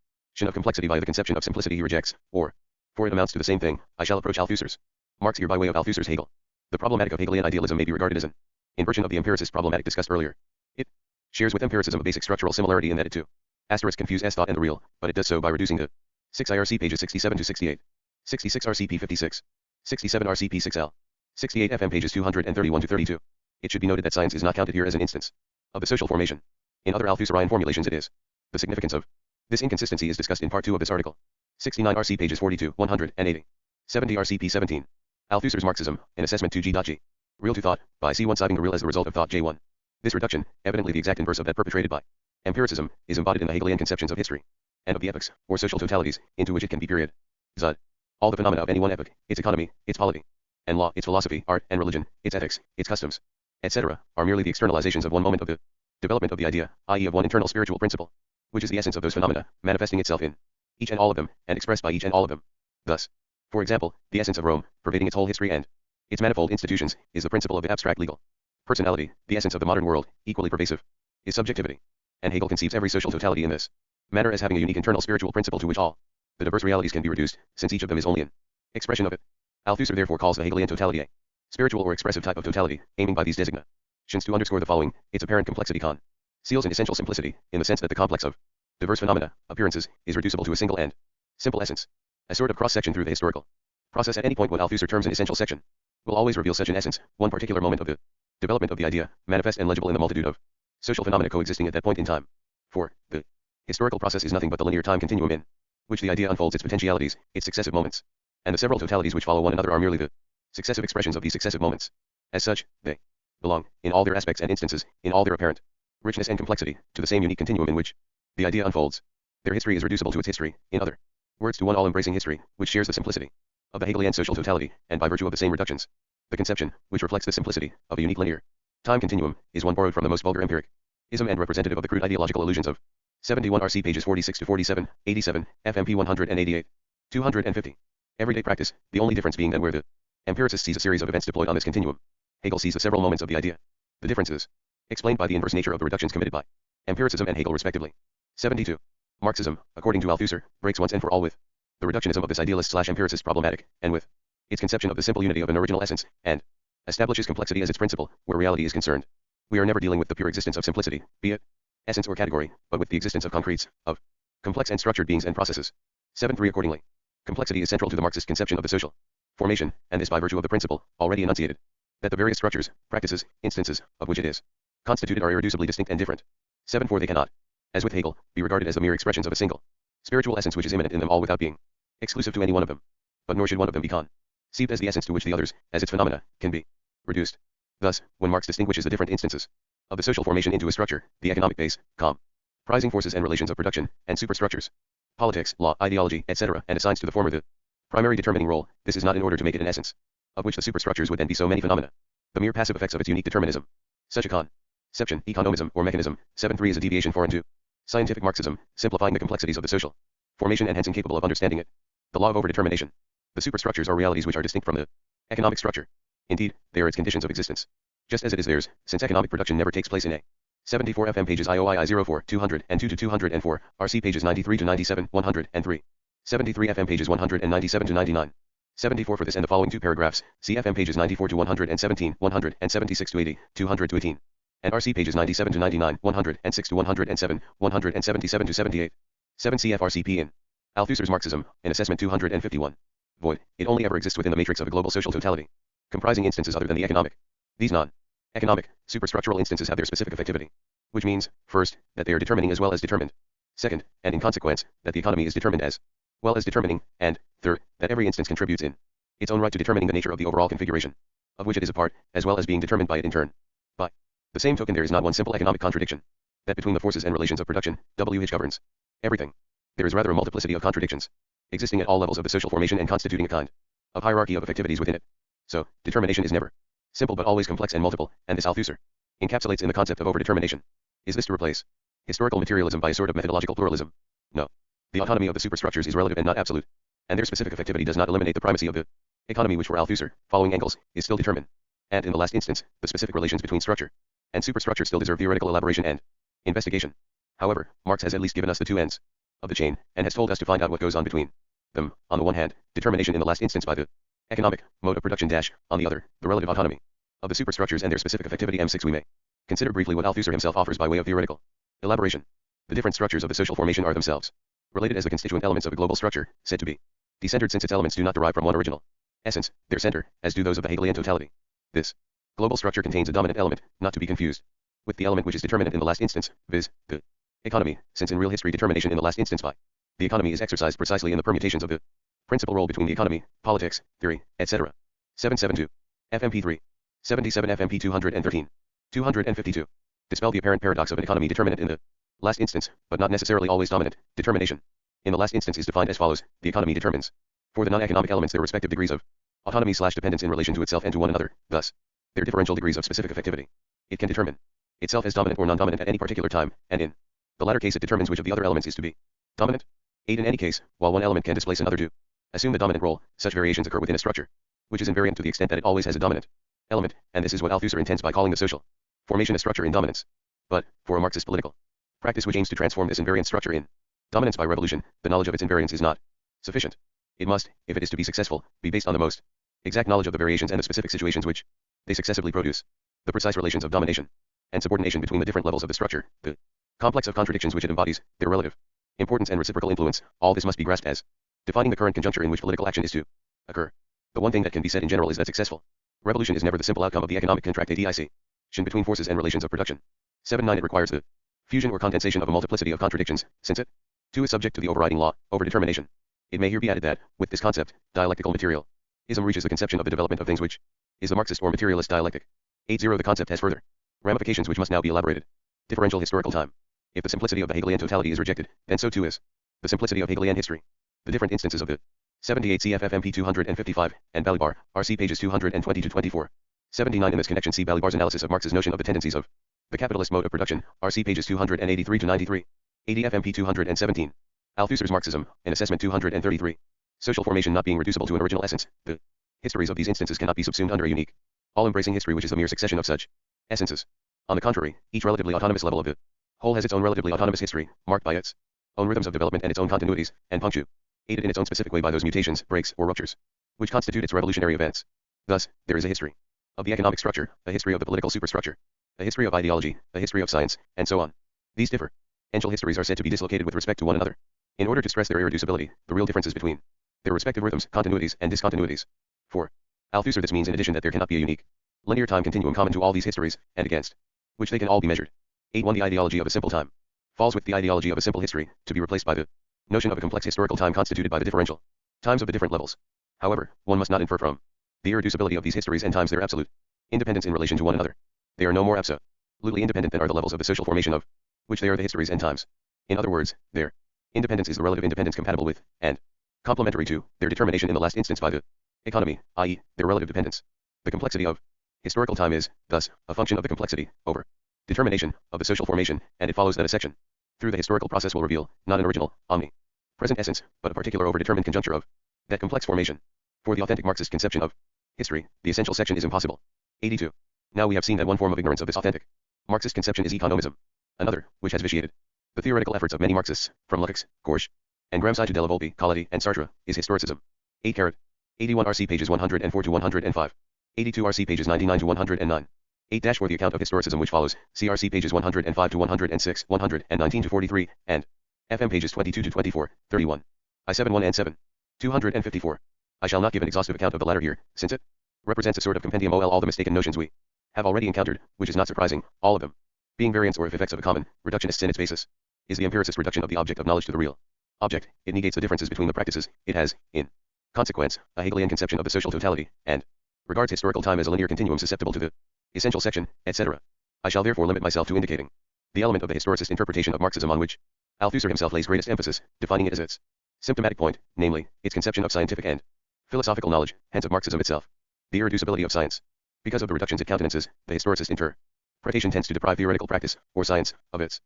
of complexity via the conception of simplicity he rejects, or, for it amounts to the same thing, I shall approach Althusser's Marx here by way of Althusser's Hegel. The problematic of Hegelian idealism may be regarded as an inversion of the empiricist problematic discussed earlier. It shares with empiricism a basic structural similarity in that it too confuse thought and the real, but it does so by reducing the 6 IRC pages 67 to 68, 66 RCP 56, 67 RCP 6L, 68 FM pages 231 to 32. It should be noted that science is not counted here as an instance of the social formation. In other Althusserine formulations it is. The significance of this inconsistency is discussed in part 2 of this article. 69 RC pages 42, 180. 70 RCP 17. Althusser's Marxism, an assessment 2G.G. Real to thought, by C1 citing the real as the result of thought J1. This reduction, evidently the exact inverse of that perpetrated by empiricism, is embodied in the Hegelian conceptions of history, and of the epochs, or social totalities, into which it can be period. Zud. All the phenomena of any one epoch, its economy, its polity, and law, its philosophy, art, and religion, its ethics, its customs, etc., are merely the externalizations of one moment of the development of the idea, i.e. of one internal spiritual principle, which is the essence of those phenomena, manifesting itself in each and all of them, and expressed by each and all of them. Thus, for example, the essence of Rome, pervading its whole history and its manifold institutions, is the principle of the abstract legal personality. The essence of the modern world, equally pervasive, is subjectivity. And Hegel conceives every social totality in this manner as having a unique internal spiritual principle to which all the diverse realities can be reduced, since each of them is only an expression of it. Althusser therefore calls the Hegelian totality a spiritual or expressive type of totality, aiming by these designations to underscore the following: its apparent complexity conceals an essential simplicity, in the sense that the complex of diverse phenomena, appearances, is reducible to a single and simple essence. A sort of cross-section through the historical process at any point what Althusser terms an essential section will always reveal such an essence, one particular moment of the development of the idea, manifest and legible in the multitude of social phenomena coexisting at that point in time. For the historical process is nothing but the linear time continuum in which the idea unfolds its potentialities, its successive moments, and the several totalities which follow one another are merely the successive expressions of these successive moments. As such, they belong, in all their aspects and instances, in all their apparent richness and complexity, to the same unique continuum in which the idea unfolds. Their history is reducible to its history, in other words to one all-embracing history, which shares the simplicity of the Hegelian social totality, and by virtue of the same reductions, the conception, which reflects the simplicity of a unique linear time continuum, is one borrowed from the most vulgar empiricism and representative of the crude ideological illusions of 71 RC pages 46 to 47, 87, FMP 188, 250. Everyday practice, the only difference being that where the empiricist sees a series of events deployed on this continuum, Hegel sees the several moments of the idea. The difference is explained by the inverse nature of the reductions committed by empiricism and Hegel respectively. 72. Marxism, according to Althusser, breaks once and for all with the reductionism of this idealist/empiricist problematic, and with its conception of the simple unity of an original essence, and establishes complexity as its principle, where reality is concerned. We are never dealing with the pure existence of simplicity, be it essence or category, but with the existence of concretes, of complex and structured beings and processes. 7.3 Accordingly, complexity is central to the Marxist conception of the social formation, and this by virtue of the principle, already enunciated, that the various structures, practices, instances, of which it is constituted are irreducibly distinct and different. 7.4 They cannot, as with Hegel, be regarded as the mere expressions of a single spiritual essence which is immanent in them all without being exclusive to any one of them. But nor should one of them be conceived as the essence to which the others, as its phenomena, can be reduced. Thus, when Marx distinguishes the different instances of the social formation into a structure, the economic base, comprising forces and relations of production, and superstructures, politics, law, ideology, etc., and assigns to the former the primary determining role, this is not in order to make it an essence, of which the superstructures would then be so many phenomena, the mere passive effects of its unique determinism. Such a conception, economism, or mechanism, 7.3 is a deviation foreign to scientific Marxism, simplifying the complexities of the social formation and hence incapable of understanding it. The law of overdetermination. The superstructures are realities which are distinct from the economic structure. Indeed, they are its conditions of existence, just as it is theirs, since economic production never takes place in a 74 FM pages IOII 04, 202 to 204, RC pages 93 to 97, 103. 73 FM pages 197 to 99. 74 for this and the following two paragraphs, CFM pages 94 to 117, 176 to 80, 200 to 18. And RC pages 97 to 99, 106 to 107, 177 to 78. 7 CFRCP in Althusser's Marxism, in Assessment 251. Void, it only ever exists within the matrix of a global social totality, comprising instances other than the economic. These non-economic, superstructural instances have their specific effectivity, which means, first, that they are determining as well as determined. Second, and in consequence, that the economy is determined as well as determining, and, third, that every instance contributes in its own right to determining the nature of the overall configuration, of which it is a part, as well as being determined by it in turn. By the same token there is not one simple economic contradiction, that between the forces and relations of production, which governs everything. There is rather a multiplicity of contradictions, existing at all levels of the social formation and constituting a kind of hierarchy of effectivities within it. So, determination is never simple but always complex and multiple, and this Althusser encapsulates in the concept of overdetermination. Is this to replace historical materialism by a sort of methodological pluralism? No. The autonomy of the superstructures is relative and not absolute, and their specific effectivity does not eliminate the primacy of the economy which for Althusser, following Engels, is still determined. And in the last instance, the specific relations between structure and superstructure still deserve theoretical elaboration and investigation. However, Marx has at least given us the two ends of the chain, and has told us to find out what goes on between them. On the one hand, determination in the last instance by the economic mode of production dash, on the other, the relative autonomy of the superstructures and their specific effectivity. M6 We may consider briefly what Althusser himself offers by way of theoretical elaboration. The different structures of the social formation are themselves related as the constituent elements of a global structure, said to be decentered since its elements do not derive from one original essence, their center, as do those of the Hegelian totality. This global structure contains a dominant element, not to be confused with the element which is determinate in the last instance, viz., the economy, since in real history determination in the last instance by the economy is exercised precisely in the permutations of the principal role between the economy, politics, theory, etc. 772. FMP3. 77 FMP 213. 252. Dispel the apparent paradox of an economy determinate in the last instance, but not necessarily always dominant, determination. In the last instance is defined as follows: the economy determines, for the non-economic elements, their respective degrees of autonomy/dependence in relation to itself and to one another, thus, their differential degrees of specific effectivity. It can determine itself as dominant or non-dominant at any particular time, and in the latter case it determines which of the other elements is to be dominant. 8. In any case, while one element can displace another to assume the dominant role, such variations occur within a structure, which is invariant to the extent that it always has a dominant element, and this is what Althusser intends by calling the social formation a structure in dominance. But, for a Marxist political practice which aims to transform this invariant structure in dominance by revolution, the knowledge of its invariance is not sufficient. It must, if it is to be successful, be based on the most exact knowledge of the variations and the specific situations which they successively produce, the precise relations of domination and subordination between the different levels of the structure, the complex of contradictions which it embodies, their relative importance and reciprocal influence. All this must be grasped as defining the current conjuncture in which political action is to occur. The one thing that can be said in general is that successful revolution is never the simple outcome of the economic contractation between forces and relations of production. 7. It requires the fusion or condensation of a multiplicity of contradictions, since it, too, is subject to the overriding law, overdetermination. It may here be added that, with this concept, dialectical materialism reaches the conception of the development of things which is the Marxist or materialist dialectic. 8. The concept has further ramifications which must now be elaborated. Differential historical time. If the simplicity of the Hegelian totality is rejected, then so too is the simplicity of Hegelian history. The different instances of the 78 CFFMP 255 and Balibar, RC pages 220 to 24. 79. In this connection see Balibar's analysis of Marx's notion of the tendencies of the capitalist mode of production, RC pages 283 to 93. 80 FMP 217. Althusser's Marxism, an assessment 233. Social formation not being reducible to an original essence, the histories of these instances cannot be subsumed under a unique, all-embracing history which is a mere succession of such essences. On the contrary, each relatively autonomous level of the whole has its own relatively autonomous history, marked by its own rhythms of development and its own continuities, and punctuated in its own specific way by those mutations, breaks, or ruptures, which constitute its revolutionary events. Thus, there is a history of the economic structure, a history of the political superstructure, a history of ideology, a history of science, and so on. These differential histories are said to be dislocated with respect to one another, in order to stress their irreducibility, the real differences between their respective rhythms, continuities, and discontinuities. For Althusser, this means in addition that there cannot be a unique, linear time continuum common to all these histories, and against which they can all be measured. 8. The ideology of a simple time falls with the ideology of a simple history, to be replaced by the notion of a complex historical time constituted by the differential times of the different levels. However, one must not infer from the irreducibility of these histories and times their absolute independence in relation to one another. They are no more absolutely independent than are the levels of the social formation of which they are the histories and times. In other words, their independence is the relative independence compatible with, and complementary to, their determination in the last instance by the economy, i.e., their relative dependence. The complexity of historical time is, thus, a function of the complexity, over determination, of the social formation, and it follows that a section through the historical process will reveal, not an original, omni-present essence, but a particular overdetermined conjuncture of that complex formation. For the authentic Marxist conception of history, the essential section is impossible. 82. Now we have seen that one form of ignorance of this authentic Marxist conception is economism. Another, which has vitiated the theoretical efforts of many Marxists, from Lukács, Gorsh, and Gramsci to Della Volpe, Colletti, and Sartre, is historicism. 8. 81 RC pages 104 to 105. 82 RC pages 99 to 109. 8. For the account of historicism which follows, see RC pages 105 to 106, 119 to 43, and FM pages 22 to 24, 31. I-71 and 7. 254. I shall not give an exhaustive account of the latter here, since it represents a sort of compendium of all the mistaken notions we have already encountered, which is not surprising, all of them being variants or effects of a common, reductionists in its basis, is the empiricist reduction of the object of knowledge to the real object. It negates the differences between the practices. It has, in consequence, a Hegelian conception of the social totality, and regards historical time as a linear continuum susceptible to the essential section, etc. I shall therefore limit myself to indicating the element of the historicist interpretation of Marxism on which Althusser himself lays greatest emphasis, defining it as its symptomatic point, namely, its conception of scientific and philosophical knowledge, hence of Marxism itself. The irreducibility of science. Because of the reductions it countenances, the historicist interpretation tends to deprive theoretical practice, or science, of its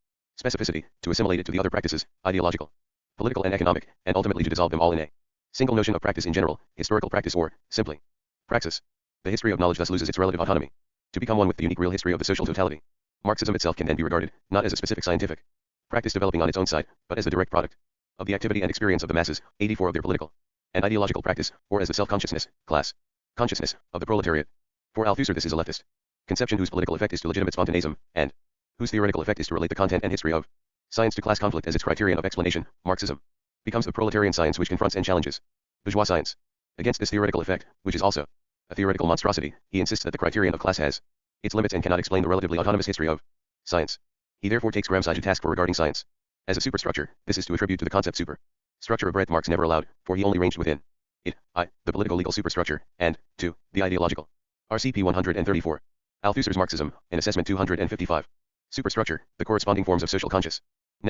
specificity, to assimilate it to the other practices, ideological, political and economic, and ultimately to dissolve them all in a single notion of practice in general, historical practice or, simply, praxis. The history of knowledge thus loses its relative autonomy, to become one with the unique real history of the social totality. Marxism itself can then be regarded, not as a specific scientific practice developing on its own side, but as the direct product of the activity and experience of the masses, 84 of their political and ideological practice, or as the self-consciousness, class consciousness, of the proletariat. For Althusser this is a leftist conception whose political effect is to legitimate spontaneism, and whose theoretical effect is to relate the content and history of science to class conflict as its criterion of explanation. Marxism becomes the proletarian science which confronts and challenges bourgeois science. Against this theoretical effect, which is also a theoretical monstrosity, he insists that the criterion of class has its limits and cannot explain the relatively autonomous history of science. He therefore takes Gramsci to task for regarding science as a superstructure. This is to attribute to the concept superstructure a breadth Marx never allowed, for he only ranged within it, the political legal superstructure, and, 2, the ideological RCP 134. Althusser's Marxism, an assessment 255. Superstructure, the corresponding forms of social consciousness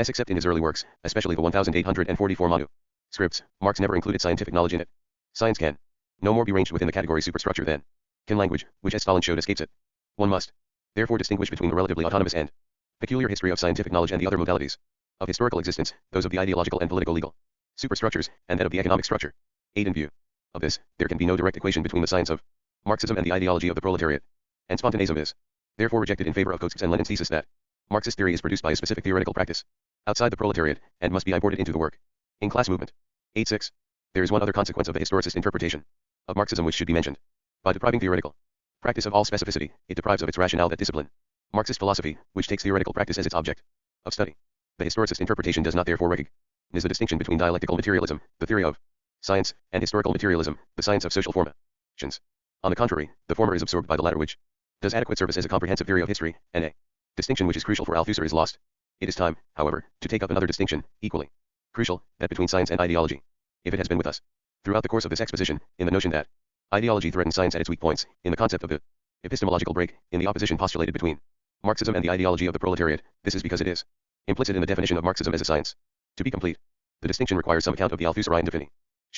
except in his early works, especially the 1844 manuscripts, Marx never included scientific knowledge in it. Science can no more be ranged within the category superstructure than can language, which as Stalin showed escapes it. One must therefore distinguish between the relatively autonomous and peculiar history of scientific knowledge and the other modalities of historical existence, those of the ideological and political legal superstructures, and that of the economic structure. 8. In view of this, there can be no direct equation between the science of Marxism and the ideology of the proletariat, and spontaneism is therefore rejected in favor of Kotzk's and Lenin's thesis that Marxist theory is produced by a specific theoretical practice outside the proletariat, and must be imported into the work in class movement. 8.6. There is one other consequence of the historicist interpretation of Marxism which should be mentioned. By depriving theoretical practice of all specificity, it deprives of its rationale that discipline. Marxist philosophy, which takes theoretical practice as its object of study. The historicist interpretation does not therefore recognize the distinction between dialectical materialism, the theory of science, and historical materialism, the science of social formations. On the contrary, the former is absorbed by the latter, which does adequate service as a comprehensive theory of history, and a distinction which is crucial for Althusser is lost. It is time, however, to take up another distinction, equally crucial, that between science and ideology. If it has been with us throughout the course of this exposition, in the notion that ideology threatens science at its weak points, in the concept of the epistemological break, in the opposition postulated between Marxism and the ideology of the proletariat, this is because it is implicit in the definition of Marxism as a science. To be complete, the distinction requires some account of the Althusserine definition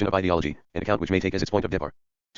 of ideology, an account which may take as its point of departure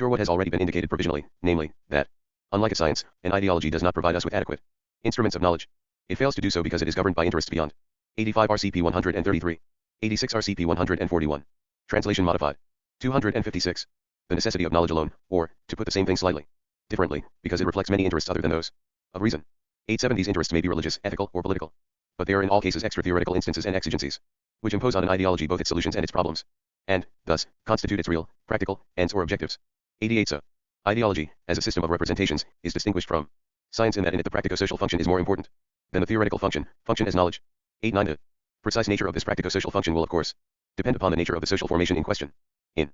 what has already been indicated provisionally, namely, that, unlike a science, an ideology does not provide us with adequate instruments of knowledge. It fails to do so because it is governed by interests beyond 85 RCP 133, 86 RCP 141. Translation modified. 256. The necessity of knowledge alone, or, to put the same thing slightly differently, because it reflects many interests other than those of reason. 87. These interests may be religious, ethical, or political, but they are in all cases extra-theoretical instances and exigencies, which impose on an ideology both its solutions and its problems, and, thus, constitute its real, practical, ends or objectives. 88. So, ideology, as a system of representations, is distinguished from science in that in it the practico-social function is more important than the theoretical function as knowledge. 89. The precise nature of this practico-social function will of course depend upon the nature of the social formation in question. In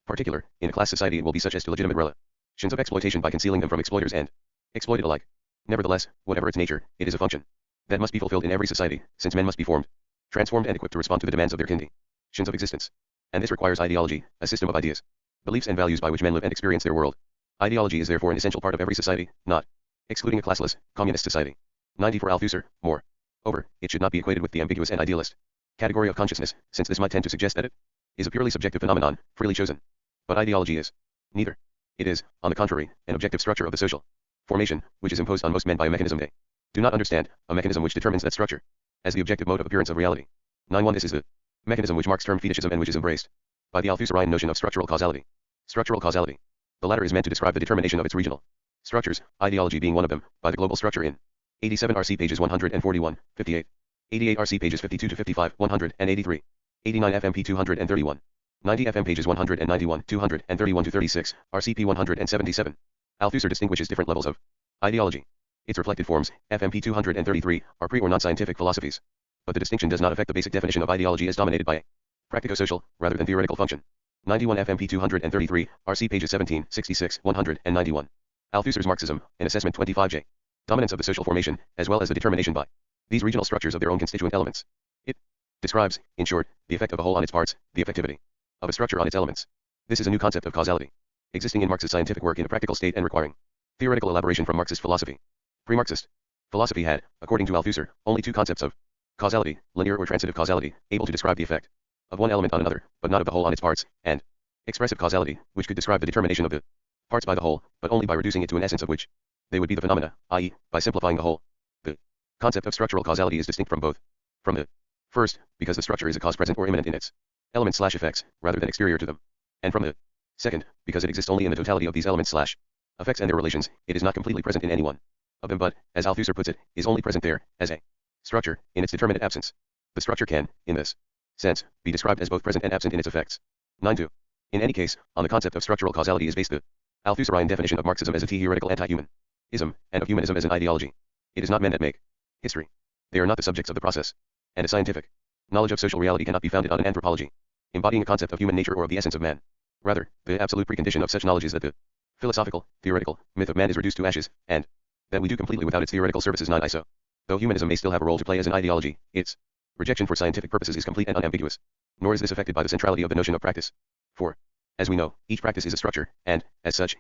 particular, in a class society it will be such as to legitimate relations of exploitation by concealing them from exploiters and exploited alike. Nevertheless, whatever its nature, it is a function that must be fulfilled in every society, since men must be formed, transformed and equipped to respond to the demands of their conditions of existence. And this requires ideology, a system of ideas, beliefs and values by which men live and experience their world. Ideology is therefore an essential part of every society, not excluding a classless, communist society. 90. For Althusser, moreover, it should not be equated with the ambiguous and idealist category of consciousness, since this might tend to suggest that it is a purely subjective phenomenon, freely chosen. But ideology is neither. It is, on the contrary, an objective structure of the social formation, which is imposed on most men by a mechanism they do not understand, a mechanism which determines that structure as the objective mode of appearance of reality. 9.1. This is the mechanism which Marx termed fetishism and which is embraced by the Althusserine notion of structural causality. Structural causality. The latter is meant to describe the determination of its regional structures, ideology being one of them, by the global structure in 87 RC pages 141, 58, 88 RC pages 52 to 55, 183, 89 FMP 231, 90 FM pages 191, 231 to 36, RCP 177. Althusser distinguishes different levels of ideology. Its reflected forms, FMP 233, are pre- or non-scientific philosophies. But the distinction does not affect the basic definition of ideology as dominated by a practico-social, rather than theoretical function. 91 FMP 233, RC pages 17, 66, 191. Althusser's Marxism, an assessment 25J. Dominance of the social formation, as well as the determination by these regional structures of their own constituent elements. It describes, in short, the effect of a whole on its parts, the effectivity of a structure on its elements. This is a new concept of causality, existing in Marx's scientific work in a practical state and requiring theoretical elaboration from Marxist philosophy. Pre-Marxist philosophy had, according to Althusser, only two concepts of causality, linear or transitive causality, able to describe the effect of one element on another, but not of the whole on its parts, and expressive causality, which could describe the determination of the parts by the whole, but only by reducing it to an essence of which they would be the phenomena, i.e., by simplifying the whole. The concept of structural causality is distinct from both. From the first, because the structure is a cause present or immanent in its elements/effects, rather than exterior to them. And from the second, because it exists only in the totality of these elements/effects and their relations, it is not completely present in any one of them but, as Althusser puts it, is only present there, as a structure, in its determinate absence. The structure can, in this sense, be described as both present and absent in its effects. 9.2. In any case, on the concept of structural causality is based the Althusserine definition of Marxism as a theoretical anti-humanism, and of humanism as an ideology. It is not men that make history. They are not the subjects of the process. And a scientific knowledge of social reality cannot be founded on an anthropology, embodying a concept of human nature or of the essence of man. Rather, the absolute precondition of such knowledge is that the philosophical, theoretical, myth of man is reduced to ashes, and that we do completely without its theoretical services. 9. So, though humanism may still have a role to play as an ideology, its rejection for scientific purposes is complete and unambiguous. Nor is this affected by the centrality of the notion of practice. For, as we know, each practice is a structure, and, as such,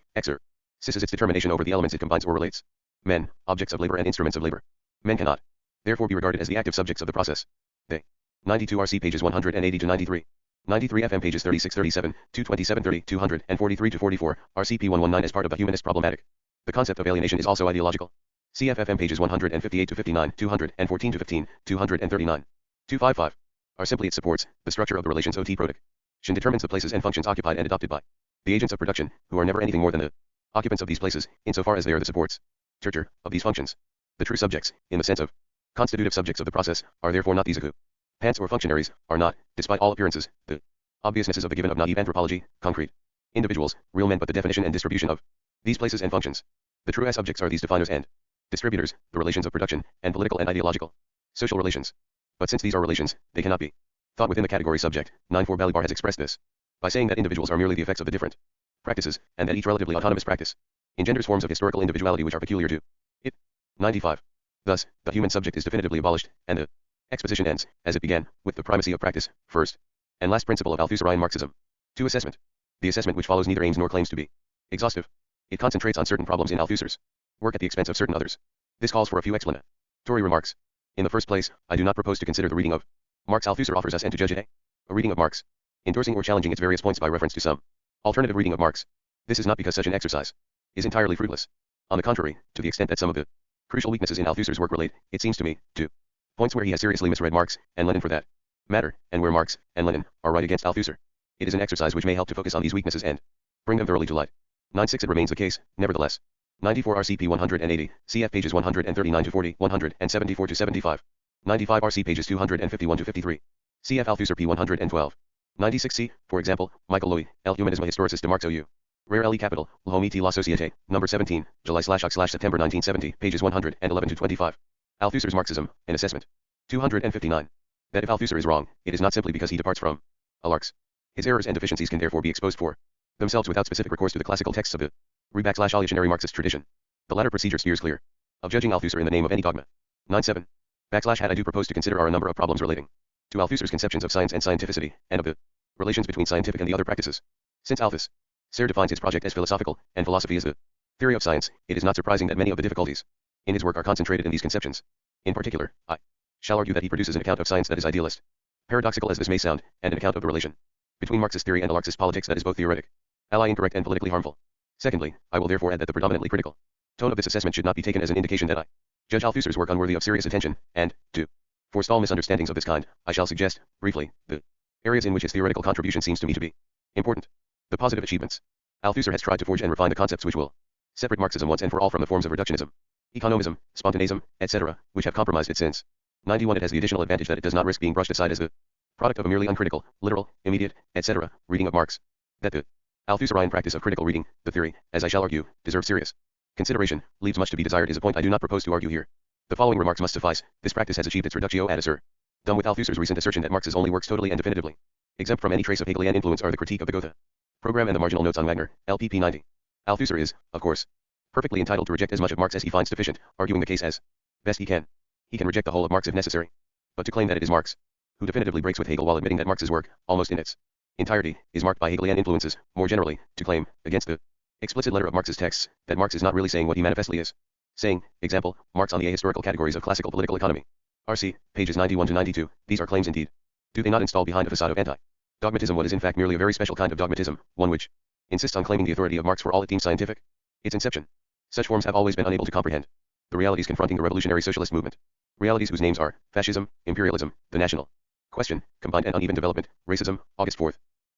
Cis is its determination over the elements it combines or relates. Men, objects of labor and instruments of labor. Men cannot, therefore, be regarded as the active subjects of the process. They. 92 RC pages 180 to 93. 93 FM pages 36-37, 227-30, 200, and 43-44, RCP 119 as part of the humanist problematic. The concept of alienation is also ideological. CFFM pages 158-59, 200, and 14-15, 239. 255. Are simply its supports, the structure of the relations OT production determines the places and functions occupied and adopted by the agents of production, who are never anything more than the occupants of these places, insofar as they are the supports, tertiary, of these functions. The true subjects, in the sense of constitutive subjects of the process, are therefore not these occupants or functionaries, are not, despite all appearances, the obviousnesses of the given of naive anthropology, concrete individuals, real men, but the definition and distribution of these places and functions. The true subjects are these definers and distributors, the relations of production, and political and ideological social relations. But since these are relations, they cannot be thought within the category subject. 9.4 Balibar has expressed this by saying that individuals are merely the effects of the different practices, and that each relatively autonomous practice engenders forms of historical individuality which are peculiar to it. 95. Thus, the human subject is definitively abolished, and the exposition ends, as it began, with the primacy of practice, first and last principle of Althusserian Marxism. 2. Assessment. The assessment which follows neither aims nor claims to be exhaustive. It concentrates on certain problems in Althusser's work at the expense of certain others. This calls for a few explanatory remarks. In the first place, I do not propose to consider the reading of Marx Althusser offers us and to judge it a reading of Marx, endorsing or challenging its various points by reference to some alternative reading of Marx. This is not because such an exercise is entirely fruitless. On the contrary, to the extent that some of the crucial weaknesses in Althusser's work relate, it seems to me, to points where he has seriously misread Marx and Lenin for that matter, and where Marx and Lenin are right against Althusser. It is an exercise which may help to focus on these weaknesses and bring them thoroughly to light. 9.6 It remains the case, nevertheless. 94 RCP 180, cf pages 139 to 40, 174 to 75. 95 RC pages 251 to 53. Cf Althusser p 112. 96 C, for example, Michael Louis, El Humanisme Historicis de Marx ou. Rare Le Capital, L'Homme et la Société, number 17, July/September 1970, pages 111 to 25. Althusser's Marxism, an assessment. 259. That if Althusser is wrong, it is not simply because he departs from a Larx. His errors and deficiencies can therefore be exposed for themselves without specific recourse to the classical texts of the re-evolutionary Marxist tradition. The latter procedure steers clear of judging Althusser in the name of any dogma. 97. Had I do propose to consider are a number of problems relating to Althusser's conceptions of science and scientificity, and of the relations between scientific and the other practices. Since Althusser defines his project as philosophical, and philosophy as the theory of science, it is not surprising that many of the difficulties in his work are concentrated in these conceptions. In particular, I shall argue that he produces an account of science that is idealist, paradoxical as this may sound, and an account of the relation between Marxist theory and Marxist politics that is both theoretic, ally incorrect and politically harmful. Secondly, I will therefore add that the predominantly critical tone of this assessment should not be taken as an indication that I judge Althusser's work unworthy of serious attention, and, to forestall misunderstandings of this kind, I shall suggest, briefly, the areas in which his theoretical contribution seems to me to be important. The positive achievements. Althusser has tried to forge and refine the concepts which will separate Marxism once and for all from the forms of reductionism, economism, spontaneism, etc., which have compromised it since. 91 It has the additional advantage that it does not risk being brushed aside as the product of a merely uncritical, literal, immediate, etc., reading of Marx. That the Althusserine practice of critical reading, the theory, as I shall argue, deserves serious consideration, leaves much to be desired is a point I do not propose to argue here. The following remarks must suffice. This practice has achieved its reductio ad absurdum. Done with Althusser's recent assertion that Marx's only works totally and definitively exempt from any trace of Hegelian influence are the critique of the Gotha program and the marginal notes on Wagner, LPP 90. Althusser is, of course, perfectly entitled to reject as much of Marx as he finds sufficient, arguing the case as best he can. He can reject the whole of Marx if necessary. But to claim that it is Marx who definitively breaks with Hegel while admitting that Marx's work, almost in its entirety, is marked by Hegelian influences, more generally, to claim, against the explicit letter of Marx's texts, that Marx is not really saying what he manifestly is saying, example, Marx on the ahistorical categories of classical political economy. RC, pages 91 to 92, these are claims indeed. Do they not install behind a facade of anti-dogmatism what is in fact merely a very special kind of dogmatism, one which insists on claiming the authority of Marx for all it deems scientific? Its inception. Such forms have always been unable to comprehend the realities confronting the revolutionary socialist movement. Realities whose names are fascism, imperialism, the national question, combined and uneven development, racism, August 4,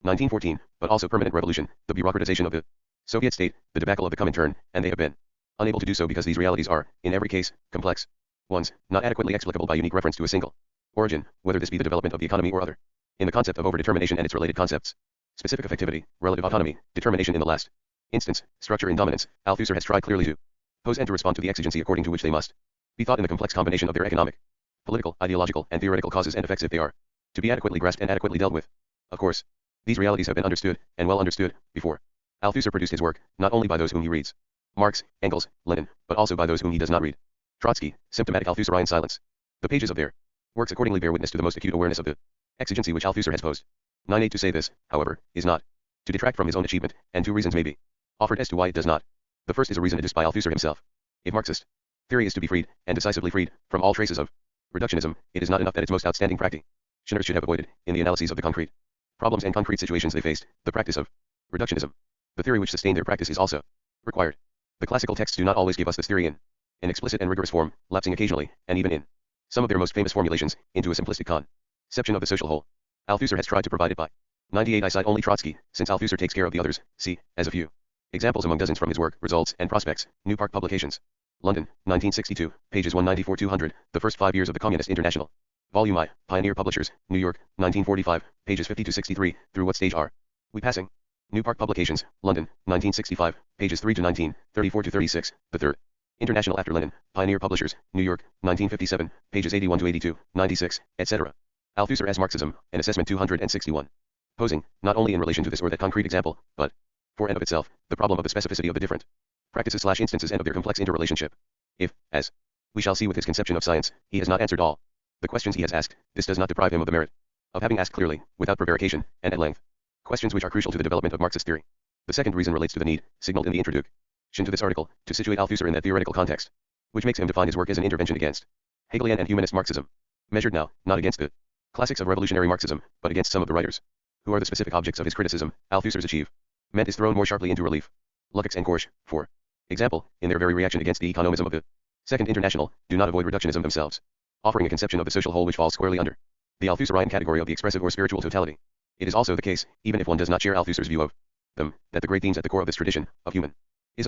1914, but also permanent revolution, the bureaucratization of the Soviet state, the debacle of the Comintern, and they have been unable to do so because these realities are, in every case, complex ones, not adequately explicable by unique reference to a single origin, whether this be the development of the economy or other. In the concept of overdetermination and its related concepts, specific effectivity, relative autonomy, determination in the last instance, structure and dominance, Althusser has tried clearly to pose and to respond to the exigency according to which they must be thought in the complex combination of their economic, political, ideological, and theoretical causes and effects if they are to be adequately grasped and adequately dealt with. Of course, these realities have been understood, and well understood, before Althusser produced his work, not only by those whom he reads, Marx, Engels, Lenin, but also by those whom he does not read. Trotsky, symptomatic Althusserine silence. The pages of their works accordingly bear witness to the most acute awareness of the exigency which Althusser has posed. 98 To say this, however, is not to detract from his own achievement, and two reasons may be offered as to why it does not. The first is a reason adduced by Althusser himself. If Marxist theory is to be freed, and decisively freed, from all traces of reductionism, it is not enough that its most outstanding practitioners should have avoided, in the analyses of the concrete problems and concrete situations they faced, the practice of reductionism. The theory which sustained their practice is also required. The classical texts do not always give us this theory in an explicit and rigorous form, lapsing occasionally, and even in some of their most famous formulations, into a simplistic conception of the social whole. Althusser has tried to provide it by 98. I cite only Trotsky, since Althusser takes care of the others. See, as a few examples among dozens from his work, Results and Prospects, New Park Publications. London, 1962, pages 194-200, The First 5 Years of the Communist International. Volume I, Pioneer Publishers, New York, 1945, pages 50-63, Through What Stage Are We Passing? New Park Publications, London, 1965, pages 3-19, 34-36, The Third International After Lenin, Pioneer Publishers, New York, 1957, pages 81-82, 96, etc. Althusser as Marxism, an assessment 261. Posing, not only in relation to this or that concrete example, but, for and of itself, the problem of the specificity of the different practices/instances and of their complex interrelationship. If, as we shall see with his conception of science, he has not answered all the questions he has asked, this does not deprive him of the merit of having asked clearly, without prevarication, and at length, questions which are crucial to the development of Marxist theory. The second reason relates to the need, signaled in the introduction to this article, to situate Althusser in that theoretical context, which makes him define his work as an intervention against Hegelian and humanist Marxism, measured now, not against the classics of revolutionary Marxism, but against some of the writers who are the specific objects of his criticism. Althusser's achievement is thrown more sharply into relief. Lukács and Korsch, for example, in their very reaction against the economism of the Second International, do not avoid reductionism themselves, offering a conception of the social whole which falls squarely under the Althusserine category of the expressive or spiritual totality. It is also the case, even if one does not share Althusser's view of them, that the great themes at the core of this tradition, of humanism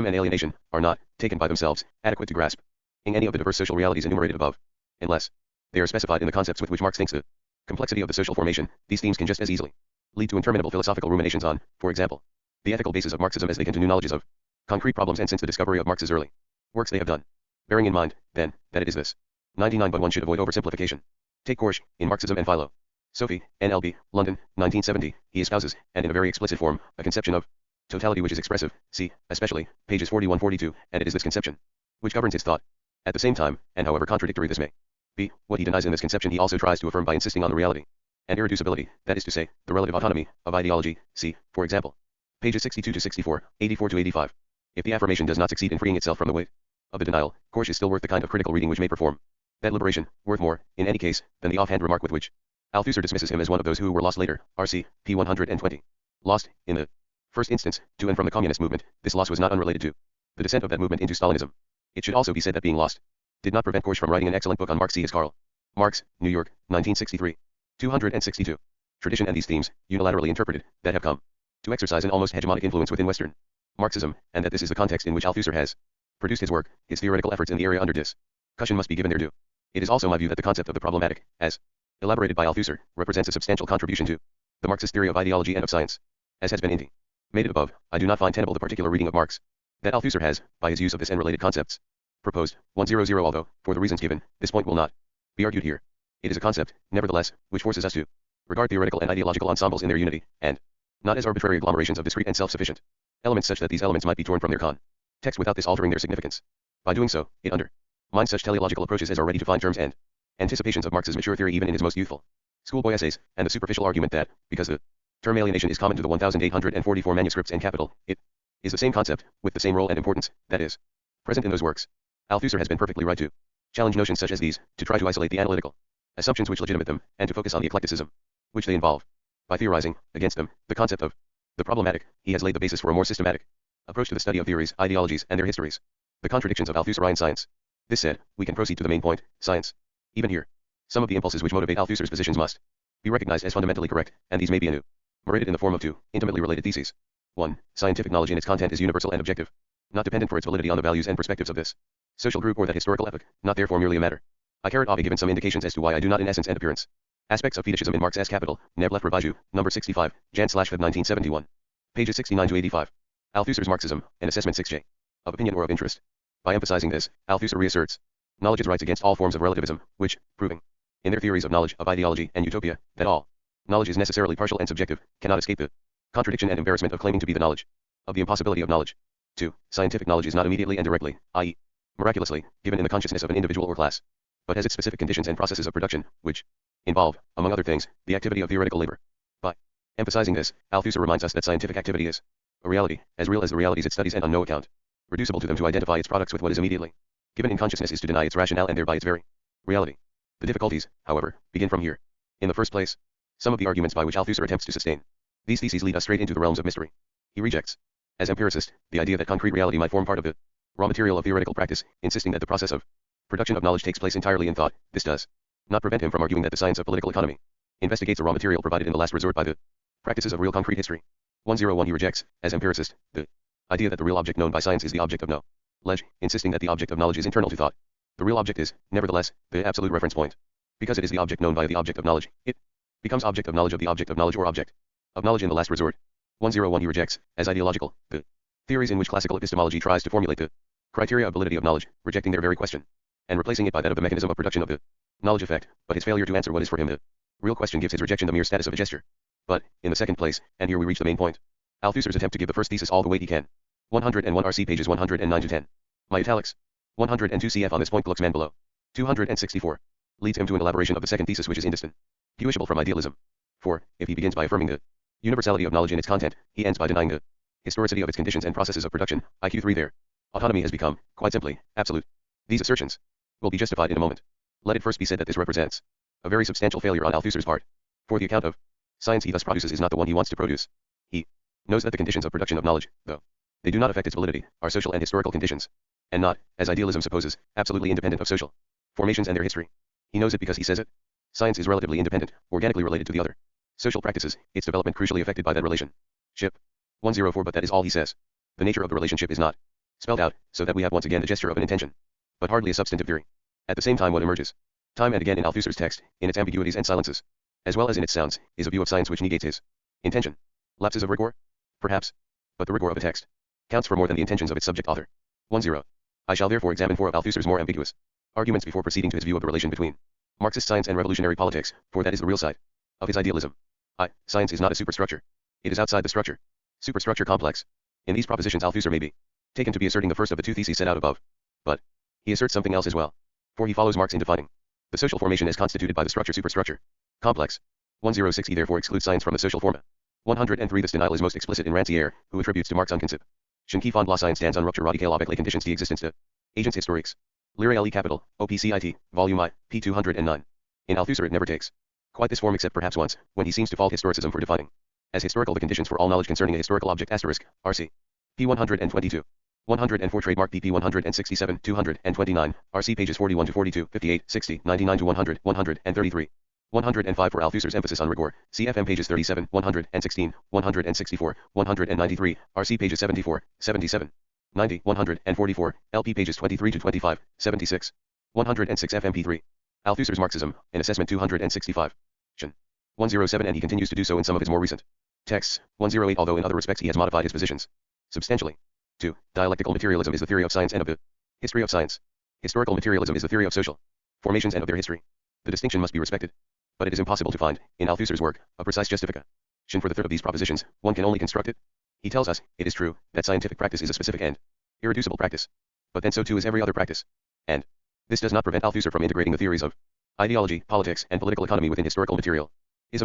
and alienation, are not, taken by themselves, adequate to grasp in any of the diverse social realities enumerated above. Unless they are specified in the concepts with which Marx thinks the complexity of the social formation, these themes can just as easily lead to interminable philosophical ruminations on, for example, the ethical basis of Marxism as they can to new knowledges of concrete problems, and since the discovery of Marx's early works they have done. Bearing in mind, then, that it is this 99, but one should avoid oversimplification. Take Korsch, in Marxism and Philo Sophie, NLB, London, 1970, he espouses, and in a very explicit form, a conception of totality which is expressive, see, especially, pages 41-42, and it is this conception which governs his thought. At the same time, and however contradictory this may be, what he denies in this conception he also tries to affirm by insisting on the reality and irreducibility, that is to say, the relative autonomy, of ideology, see, for example, pages 62-64, 84-85. If the affirmation does not succeed in freeing itself from the weight of the denial, Korsch is still worth the kind of critical reading which may perform that liberation, worth more, in any case, than the offhand remark with which Althusser dismisses him as one of those who were lost later, RC, p. 120. Lost, in the first instance, to and from the communist movement, this loss was not unrelated to the descent of that movement into Stalinism. It should also be said that being lost did not prevent Korsch from writing an excellent book on Marx. See his Karl Marx, New York, 1963. 262. Tradition and these themes, unilaterally interpreted, that have come to exercise an almost hegemonic influence within Western Marxism, and that this is the context in which Althusser has produced his work, his theoretical efforts in the area under discussion must be given their due. It is also my view that the concept of the problematic, as elaborated by Althusser, represents a substantial contribution to the Marxist theory of ideology and of science. As has been intimated above, I do not find tenable the particular reading of Marx that Althusser has, by his use of this and related concepts, proposed. 100. Although, for the reasons given, this point will not be argued here. It is a concept, nevertheless, which forces us to regard theoretical and ideological ensembles in their unity, and not as arbitrary agglomerations of discrete and self-sufficient elements, such that these elements might be torn from their context without this altering their significance. By doing so, it undermines such teleological approaches as are ready to find terms and anticipations of Marx's mature theory even in his most youthful schoolboy essays, and the superficial argument that, because the term alienation is common to the 1844 manuscripts and capital, it is the same concept, with the same role and importance, that is present in those works. Althusser has been perfectly right to challenge notions such as these, to try to isolate the analytical assumptions which legitimate them, and to focus on the eclecticism which they involve. By theorizing, against them, the concept of the problematic, he has laid the basis for a more systematic approach to the study of theories, ideologies, and their histories. The contradictions of Althusserine science. This said, we can proceed to the main point, science. Even here, some of the impulses which motivate Althusser's positions must be recognized as fundamentally correct, and these may be enumerated in the form of two intimately related theses. 1. Scientific knowledge in its content is universal and objective, not dependent for its validity on the values and perspectives of this social group or that historical epoch, not therefore merely a matter. I have given some indications as to why I do not in essence and appearance. Aspects of fetishism in Marx as Capital, Nev Left Reviju, number 65, Jan/Feb 1971. Pages 69-85. Althusser's Marxism, an assessment 6J. Of opinion or of interest. By emphasizing this, Althusser reasserts knowledge's rights against all forms of relativism, which, proving, in their theories of knowledge, of ideology, and utopia, that all knowledge is necessarily partial and subjective, cannot escape the contradiction and embarrassment of claiming to be the knowledge of the impossibility of knowledge. 2. Scientific knowledge is not immediately and directly, i.e., miraculously, given in the consciousness of an individual or class, but has its specific conditions and processes of production, which involve, among other things, the activity of theoretical labor. By emphasizing this, Althusser reminds us that scientific activity is a reality, as real as the realities it studies, and on no account reducible to them to identify its products with what is immediately given in consciousness is to deny its rationale and thereby its very reality. The difficulties, however, begin from here. In the first place, some of the arguments by which Althusser attempts to sustain these theses lead us straight into the realms of mystery. He rejects, as empiricist, the idea that concrete reality might form part of the raw material of theoretical practice, insisting that the process of production of knowledge takes place entirely in thought. This does not prevent him from arguing that the science of political economy investigates the raw material provided in the last resort by the practices of real concrete history. 101 He rejects, as empiricist, the idea that the real object known by science is the object of knowledge, insisting that the object of knowledge is internal to thought. The real object is, nevertheless, the absolute reference point. Because it is the object known by the object of knowledge, it becomes object of knowledge of the object of knowledge or object of knowledge in the last resort. 101 He rejects, as ideological, the theories in which classical epistemology tries to formulate the criteria of validity of knowledge, rejecting their very question, and replacing it by that of the mechanism of production of the knowledge effect, but his failure to answer what is for him the real question gives his rejection the mere status of a gesture. But, in the second place, and here we reach the main point, Althusser's attempt to give the first thesis all the weight he can. 101 RC pages 109 to 10. My italics. 102 cf on this point looks man below. 264. Leads him to an elaboration of the second thesis which is indistinguishable from idealism. For, if he begins by affirming the universality of knowledge in its content, he ends by denying the historicity of its conditions and processes of production. IQ3 There. Autonomy has become, quite simply, absolute. These assertions will be justified in a moment. Let it first be said that this represents a very substantial failure on Althusser's part. For the account of science he thus produces is not the one he wants to produce. He knows that the conditions of production of knowledge, though they do not affect its validity, are social and historical conditions, and not, as idealism supposes, absolutely independent of social formations and their history. He knows it because he says it. Science is relatively independent, organically related to the other social practices, its development crucially affected by that relationship. 104 But that is all he says. The nature of the relationship is not spelled out, so that we have once again the gesture of an intention, but hardly a substantive theory. At the same time what emerges, time and again in Althusser's text, in its ambiguities and silences, as well as in its sounds, is a view of science which negates his intention. Lapses of rigor? Perhaps. But the rigor of a text counts for more than the intentions of its subject author. 10. I shall therefore examine four of Althusser's more ambiguous arguments before proceeding to his view of the relation between Marxist science and revolutionary politics, for that is the real side of his idealism. Science is not a superstructure. It is outside the structure. Superstructure complex. In these propositions Althusser may be taken to be asserting the first of the two theses set out above. But he asserts something else as well. For he follows Marx in defining the social formation as constituted by the structure superstructure complex. 106 He therefore excludes science from the social forma. 103 This denial is most explicit in Rancière, who attributes to Marx unconcept. Qui fond la science dans rupture radicale avec les conditions d'existence de agents historiques. Lire Le Capital, OPCIT, Volume I, p. 209. In Althusser it never takes quite this form except perhaps once, when he seems to fault historicism for defining as historical the conditions for all knowledge concerning a historical object asterisk, RC. p. 122. 104 Trademark pp 167, 229, RC pages 41 to 42, 58, 60, 99 to 100, 133. 105 For Althusser's emphasis on rigor, CFM pages 37, 116, 164, 193, RC pages 74, 77, 90, 144, LP pages 23 to 25, 76, 106 FMP3. Althusser's Marxism, an assessment 265. 107 And he continues to do so in some of his more recent texts. 108 Although in other respects he has modified his positions substantially. 2. Dialectical materialism is the theory of science and of the history of science. Historical materialism is the theory of social formations and of their history. The distinction must be respected. But it is impossible to find, in Althusser's work, a precise justification for the third of these propositions. One can only construct it. He tells us, it is true, that scientific practice is a specific and irreducible practice. But then so too is every other practice. And this does not prevent Althusser from integrating the theories of ideology, politics, and political economy within historical materialism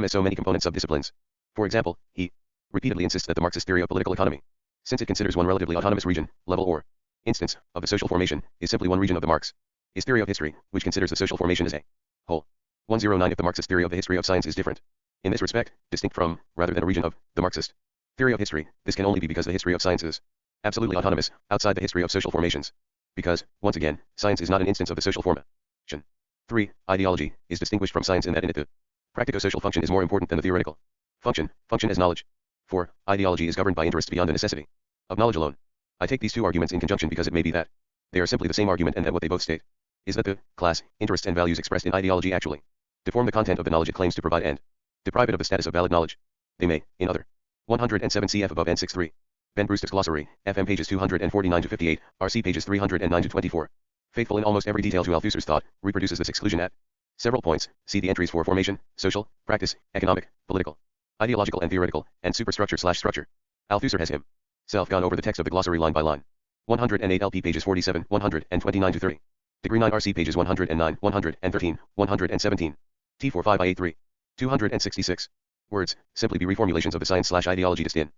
as so many components of disciplines. For example, he repeatedly insists that the Marxist theory of political economy, since it considers one relatively autonomous region, level or instance, of the social formation, is simply one region of the Marx. His theory of history, which considers the social formation as a whole. 109 If the Marxist theory of the history of science is different, in this respect, distinct from, rather than a region of, the Marxist theory of history, this can only be because the history of science is absolutely autonomous, outside the history of social formations. Because, once again, science is not an instance of the social formation. 3. Ideology is distinguished from science in that in it the practico-social function is more important than the theoretical function as knowledge. 4. Ideology is governed by interests beyond the necessity of knowledge alone. I take these two arguments in conjunction because it may be that they are simply the same argument and that what they both state is that the class, interests and values expressed in ideology actually deform the content of the knowledge it claims to provide and deprive it of the status of valid knowledge. They may, in other 107 cf above N63. Ben Brewster's Glossary, FM pages 249 to 58, RC pages 309 to 24. Faithful in almost every detail to Althusser's thought, reproduces this exclusion at several points. See the entries for formation, social, practice, economic, political, ideological and theoretical, and superstructure/structure. Althusser has himself gone over the text of the glossary line by line. 108 LP pages 47, 129 to 30. Degree 9 RC pages 109, 113, 117. T45I83. 266. Words, simply be reformulations of the science/ideology distinction.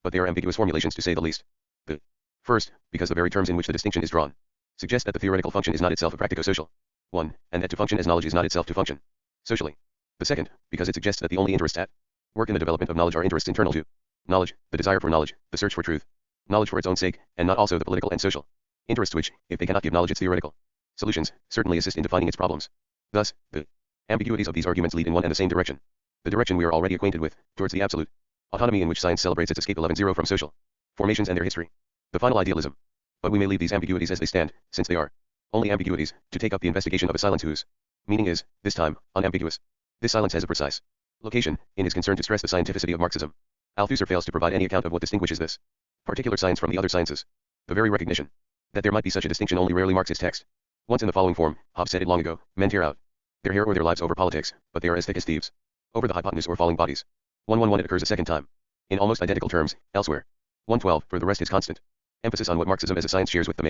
But they are ambiguous formulations to say the least. The First, because the very terms in which the distinction is drawn suggest that the theoretical function is not itself a practico-social one, and that to function as knowledge is not itself to function socially. The second, because it suggests that the only interests at work in the development of knowledge are interests internal to knowledge, the desire for knowledge, the search for truth, knowledge for its own sake, and not also the political and social interests which, if they cannot give knowledge its theoretical solutions, certainly assist in defining its problems. Thus, the ambiguities of these arguments lead in one and the same direction. The direction we are already acquainted with, towards the absolute autonomy in which science celebrates its escape 11-0 from social formations and their history. The final idealism. But we may leave these ambiguities as they stand, since they are only ambiguities, to take up the investigation of a silence whose meaning is, this time, unambiguous. This silence has a precise location, in his concern to stress the scientificity of Marxism. Althusser fails to provide any account of what distinguishes this particular science from the other sciences. The very recognition that there might be such a distinction only rarely marks his text. Once in the following form, Hobbes said it long ago, men tear out their hair or their lives over politics, but they are as thick as thieves over the hypotenuse or falling bodies. 111 it occurs a second time. In almost identical terms, elsewhere. 112, for the rest is constant emphasis on what Marxism as a science shares with the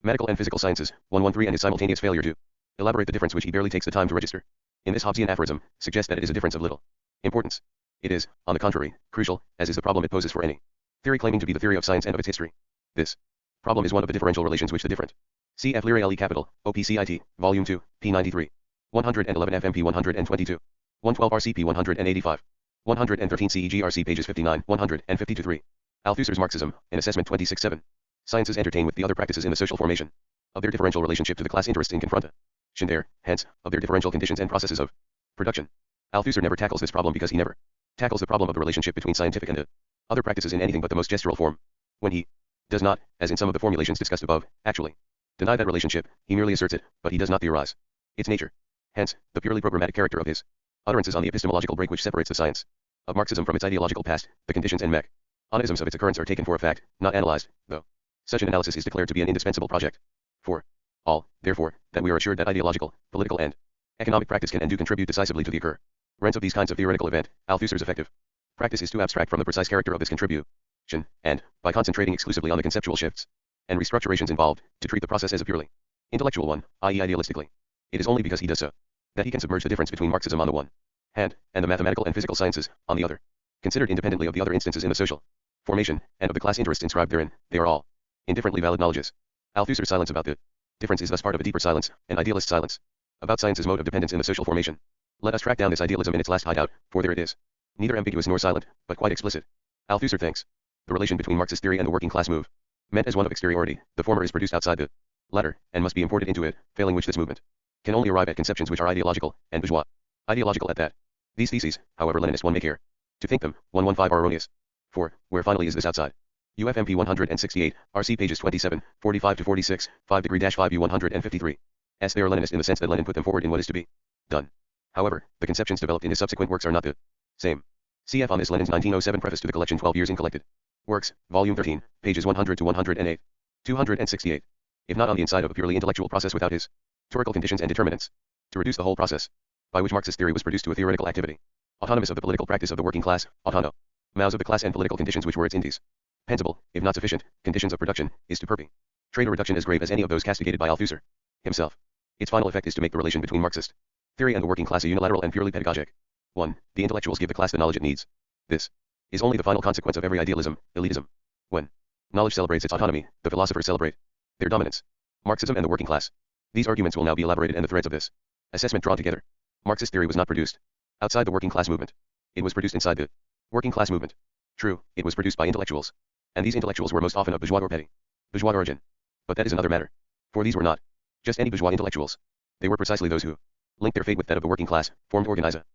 mathematical and physical sciences, 113 and his simultaneous failure to elaborate the difference which he barely takes the time to register in this Hobbesian aphorism, suggests that it is a difference of little importance. It is, on the contrary, crucial, as is the problem it poses for any theory claiming to be the theory of science and of its history. This problem is one of the differential relations which the different cf. Leary LE Capital, OPCIT, Volume 2, p. 93, 111 FMP 122, 112 RCP 185, 113 CEGRC pages 59, 152-3. Althusser's Marxism, in Assessment 26-7. Sciences entertain with the other practices in the social formation of their differential relationship to the class interests in confrontation there, hence, of their differential conditions and processes of production. Althusser never tackles this problem because he never tackles the problem of the relationship between scientific and the other practices in anything but the most gestural form. When he does not, as in some of the formulations discussed above, actually deny that relationship, he merely asserts it, but he does not theorize its nature. Hence, the purely programmatic character of his utterances on the epistemological break which separates the science of Marxism from its ideological past, the conditions and mechanisms of its occurrence are taken for a fact, not analyzed, though such an analysis is declared to be an indispensable project. For all, therefore, that we are assured that ideological, political and economic practice can and do contribute decisively to the occurrence of these kinds of theoretical event, Althusser's effective practice is too abstract from the precise character of this contribution, and, by concentrating exclusively on the conceptual shifts and restructurations involved, to treat the process as a purely intellectual one, i.e. idealistically. It is only because he does so that he can submerge the difference between Marxism on the one hand, and the mathematical and physical sciences, on the other. Considered independently of the other instances in the social formation, and of the class interests inscribed therein, they are all indifferently valid knowledges. Althusser's silence about the difference is thus part of a deeper silence, an idealist silence, about science's mode of dependence in the social formation. Let us track down this idealism in its last hideout, for there it is. Neither ambiguous nor silent, but quite explicit. Althusser thinks the relation between Marxist theory and the working class move meant as one of exteriority, the former is produced outside the latter, and must be imported into it, failing which this movement can only arrive at conceptions which are ideological, and bourgeois. Ideological at that. These theses, however Leninist one may care to think them, 115 are erroneous. For, where finally is this outside? UFMP 168, RC pages 27, 45-46, 5°-5 U 153. S. They are Leninist in the sense that Lenin put them forward in what is to be done. However, the conceptions developed in his subsequent works are not the same. Cf. on this Lenin's 1907 preface to the collection 12 Years in Collected Works, Volume 13, pages 100-108, 268. If not on the inside of a purely intellectual process without his historical conditions and determinants, to reduce the whole process by which Marxist theory was produced to a theoretical activity, autonomous of the political practice of the working class, autonomous of the class and political conditions which were its indispensable, if not sufficient, conditions of production, is to perpetrate a reduction as grave as any of those castigated by Althusser himself. Its final effect is to make the relation between Marxist theory and the working class a unilateral and purely pedagogic one. The intellectuals give the class the knowledge it needs. This is only the final consequence of every idealism, elitism. When knowledge celebrates its autonomy, the philosophers celebrate their dominance. Marxism and the working class. These arguments will now be elaborated and the threads of this assessment drawn together. Marxist theory was not produced outside the working class movement. It was produced inside the working class movement. True, it was produced by intellectuals, and these intellectuals were most often of bourgeois or petty bourgeois origin. But that is another matter. For these were not just any bourgeois intellectuals. They were precisely those who linked their fate with that of the working class, formed organizations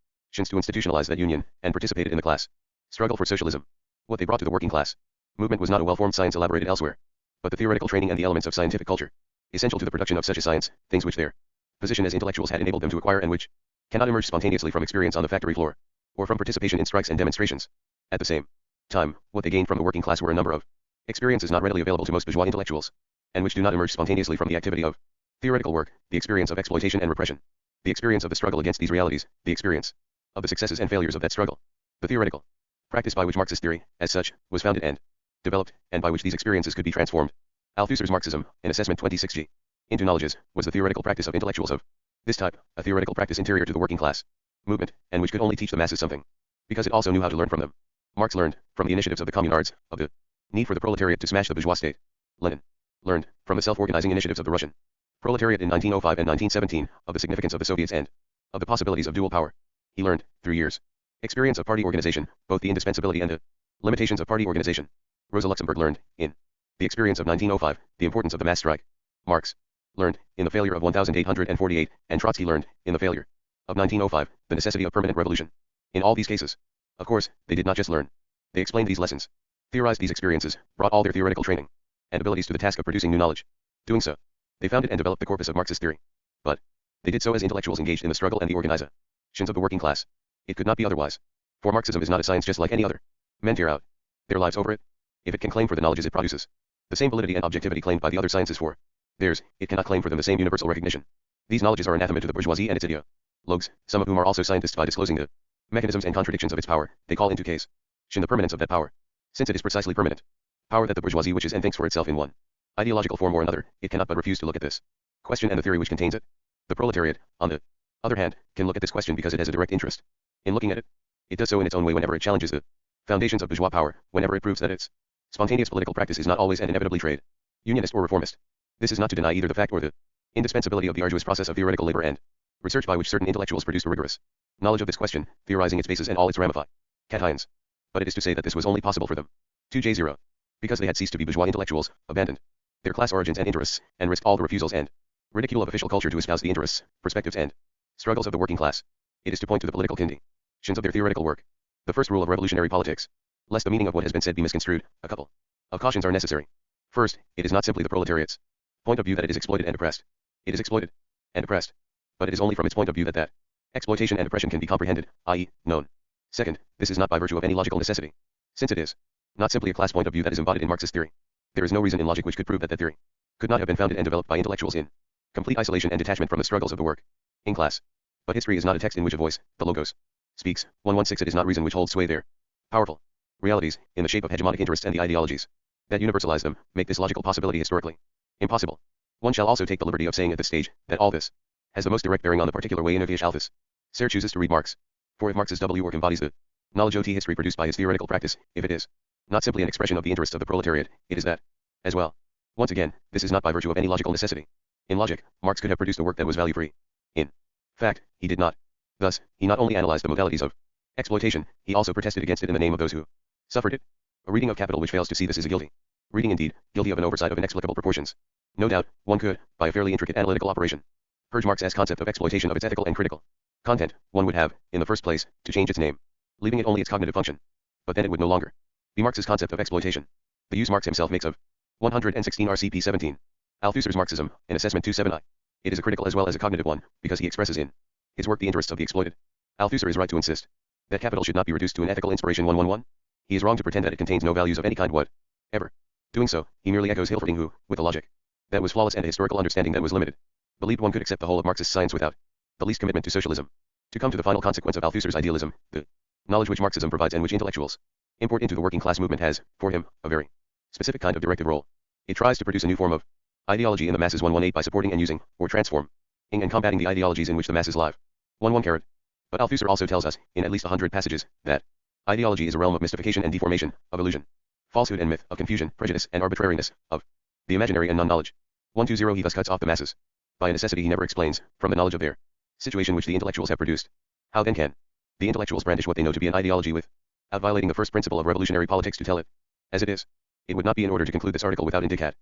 to institutionalize that union, and participated in the class struggle for socialism. What they brought to the working class movement was not a well-formed science elaborated elsewhere, but the theoretical training and the elements of scientific culture, essential to the production of such a science, things which their position as intellectuals had enabled them to acquire and which cannot emerge spontaneously from experience on the factory floor, or from participation in strikes and demonstrations. At the same time, what they gained from the working class were a number of experiences not readily available to most bourgeois intellectuals, and which do not emerge spontaneously from the activity of theoretical work, the experience of exploitation and repression, the experience of the struggle against these realities, the experience of the successes and failures of that struggle, the theoretical practice by which Marxist theory, as such, was founded and developed, and by which these experiences could be transformed. Althusser's Marxism, in Assessment 26G, into knowledges, was the theoretical practice of intellectuals of this type, a theoretical practice interior to the working class movement, and which could only teach the masses something, because it also knew how to learn from them. Marx learned, from the initiatives of the communards, of the need for the proletariat to smash the bourgeois state, Lenin learned, from the self-organizing initiatives of the Russian proletariat in 1905 and 1917, of the significance of the Soviets and of the possibilities of dual power. He learned, through years' experience of party organization, both the indispensability and the limitations of party organization. Rosa Luxemburg learned, in the experience of 1905, the importance of the mass strike. Marx learned, in the failure of 1848, and Trotsky learned, in the failure of 1905, the necessity of permanent revolution. In all these cases, of course, they did not just learn. They explained these lessons, theorized these experiences, brought all their theoretical training and abilities to the task of producing new knowledge. Doing so, they founded and developed the corpus of Marxist theory. But they did so as intellectuals engaged in the struggle and the organizations of the working class. It could not be otherwise. For Marxism is not a science just like any other. Men tear out their lives over it. If it can claim for the knowledges it produces the same validity and objectivity claimed by the other sciences for theirs, it cannot claim for them the same universal recognition. These knowledges are anathema to the bourgeoisie and its ideologues, some of whom are also scientists. By disclosing the mechanisms and contradictions of its power, they call into case the permanence of that power. Since it is precisely permanent power that the bourgeoisie wishes and thinks for itself in one ideological form or another, it cannot but refuse to look at this question and the theory which contains it. The proletariat, on the other hand, can look at this question because it has a direct interest in looking at it. It does so in its own way whenever it challenges the foundations of bourgeois power, whenever it proves that its spontaneous political practice is not always and inevitably trade unionist or reformist. This is not to deny either the fact or the indispensability of the arduous process of theoretical labor and research by which certain intellectuals produced a rigorous knowledge of this question, theorizing its basis and all its ramifications. But it is to say that this was only possible for them. 2J0. Because they had ceased to be bourgeois intellectuals, abandoned their class origins and interests, and risked all the refusals and ridicule of official culture to espouse the interests, perspectives and struggles of the working class. It is to point to the political conditions of their theoretical work. The first rule of revolutionary politics. Lest the meaning of what has been said be misconstrued, a couple of cautions are necessary. First, it is not simply the proletariat's point of view that it is exploited and oppressed. It is exploited and oppressed. But it is only from its point of view that exploitation and oppression can be comprehended, i.e., known. Second, this is not by virtue of any logical necessity. Since it is not simply a class point of view that is embodied in Marxist theory, there is no reason in logic which could prove that that theory could not have been founded and developed by intellectuals in complete isolation and detachment from the struggles of the work in class. But history is not a text in which a voice, the logos, speaks. 116. It is not reason which holds sway there. Powerful realities, in the shape of hegemonic interests and the ideologies that universalize them, make this logical possibility historically impossible. One shall also take the liberty of saying at this stage that all this has the most direct bearing on the particular way in which Althus Serre chooses to read Marx. For if Marx's work embodies the knowledge of history produced by his theoretical practice, if it is not simply an expression of the interests of the proletariat, it is that as well. Once again, this is not by virtue of any logical necessity. In logic, Marx could have produced a work that was value-free. In fact, he did not. Thus, he not only analyzed the modalities of exploitation, he also protested against it in the name of those who suffered it. A reading of Capital which fails to see this is a guilty reading indeed, guilty of an oversight of inexplicable proportions. No doubt, one could, by a fairly intricate analytical operation, purge Marx's concept of exploitation of its ethical and critical content. One would have, in the first place, to change its name, leaving it only its cognitive function. But then it would no longer be Marx's concept of exploitation. The use Marx himself makes of 116 RCP 17. Althusser's Marxism, in Assessment 27I. It is a critical as well as a cognitive one, because he expresses in his work the interests of the exploited. Althusser is right to insist that Capital should not be reduced to an ethical inspiration 111. He is wrong to pretend that it contains no values of any kind whatever. Doing so, he merely echoes Hilferding who, with a logic that was flawless and a historical understanding that was limited, believed one could accept the whole of Marxist science without the least commitment to socialism. To come to the final consequence of Althusser's idealism, the knowledge which Marxism provides and which intellectuals import into the working class movement has, for him, a very specific kind of directive role. It tries to produce a new form of ideology in the masses 118 by supporting and using, or transforming and combating the ideologies in which the masses live. 11 But Althusser also tells us, in at least 100 passages, that ideology is a realm of mystification and deformation, of illusion, falsehood and myth, of confusion, prejudice and arbitrariness, of the imaginary and non-knowledge. 120 He thus cuts off the masses by a necessity he never explains, from the knowledge of their situation which the intellectuals have produced. How then can the intellectuals brandish what they know to be an ideology without violating the first principle of revolutionary politics to tell it as it is? It would not be in order to conclude this article without indicating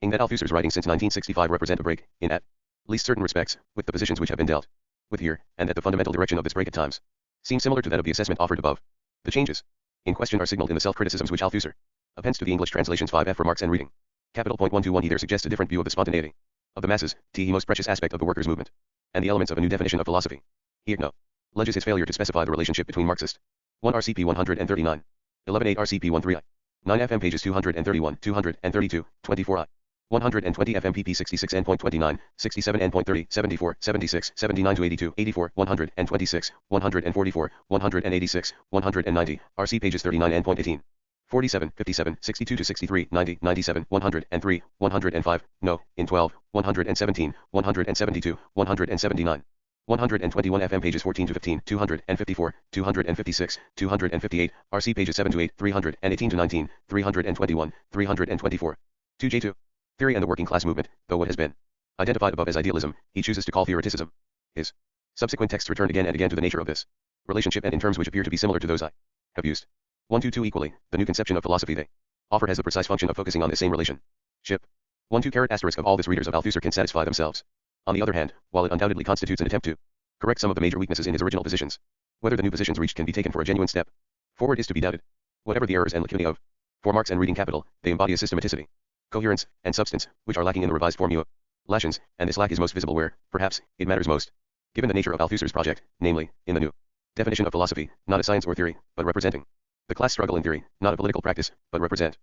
that Althusser's writings since 1965 represent a break, in at least certain respects, with the positions which have been dealt with here, and that the fundamental direction of this break at times seems similar to that of the assessment offered above. The changes in question are signaled in the self-criticisms which Althusser appends to the English translations 5F for Marx and reading. Capital point 121 He there suggests a different view of the spontaneity of the masses, the most precious aspect of the workers' movement, and the elements of a new definition of philosophy. He acknowledges his failure to specify the relationship between Marxist 1 RCP 139, 11.8 RCP 13I, 9 FM pages 231, 232, 24I, 120 FMPP 66 N.29, 67 N.30, 74, 76, 79 to 82, 84, 126, 144, 186, 190, RC pages 39 N.18. 47, 57, 62 to 63, 90, 97, 103, 105, no, in 12, 117, 172, 179. 121 FM pages 14 to 15, 254, 256, 258, RC pages 7 to 8, 318 to 19, 321, 324. 2J2. Theory and the working class movement, though what has been identified above as idealism, he chooses to call theoreticism. His subsequent texts return again and again to the nature of this relationship and in terms which appear to be similar to those I have used. 1-2 equally, the new conception of philosophy they offer has the precise function of focusing on this same relationship. 1-2 asterisk of all this readers of Althusser can satisfy themselves. On the other hand, while it undoubtedly constitutes an attempt to correct some of the major weaknesses in his original positions, whether the new positions reached can be taken for a genuine step forward is to be doubted. Whatever the errors and lacunae of for Marx and Reading Capital, they embody a systematicity, coherence, and substance, which are lacking in the revised formulations, and this lack is most visible where, perhaps, it matters most. Given the nature of Althusser's project, namely, in the new definition of philosophy, not a science or theory, but representing the class struggle in theory, not a political practice, but representing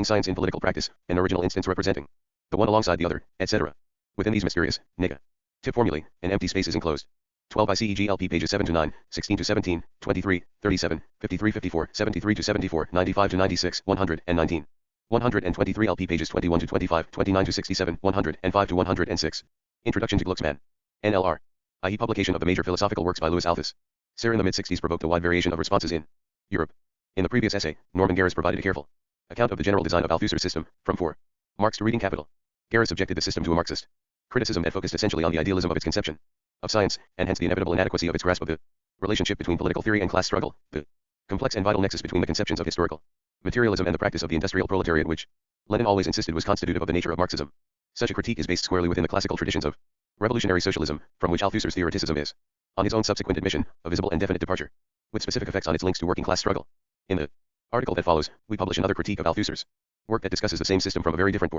science in political practice, an original instance representing the one alongside the other, etc. Within these mysterious, negative formulae, an empty space is enclosed. 12 ICEGLP pages 7-9, 16-17, 23, 37, 53-54, 73-74, 95-96, 119. 123 LP pages 21-25, 29-67, 105-106. Introduction to Glucksmann. NLR. i.e. publication of the major philosophical works by Louis Althusser in the mid-60s provoked a wide variation of responses in Europe. In the previous essay, Norman Garris provided a careful account of the general design of Althusser's system, from Marx to Reading Capital. Garris subjected the system to a Marxist criticism that focused essentially on the idealism of its conception of science, and hence the inevitable inadequacy of its grasp of the relationship between political theory and class struggle, the complex and vital nexus between the conceptions of historical materialism and the practice of the industrial proletariat which Lenin always insisted was constitutive of the nature of Marxism. Such a critique is based squarely within the classical traditions of revolutionary socialism, from which Althusser's theoreticism is, on his own subsequent admission, a visible and definite departure, with specific effects on its links to working class struggle. In the article that follows, we publish another critique of Althusser's work that discusses the same system from a very different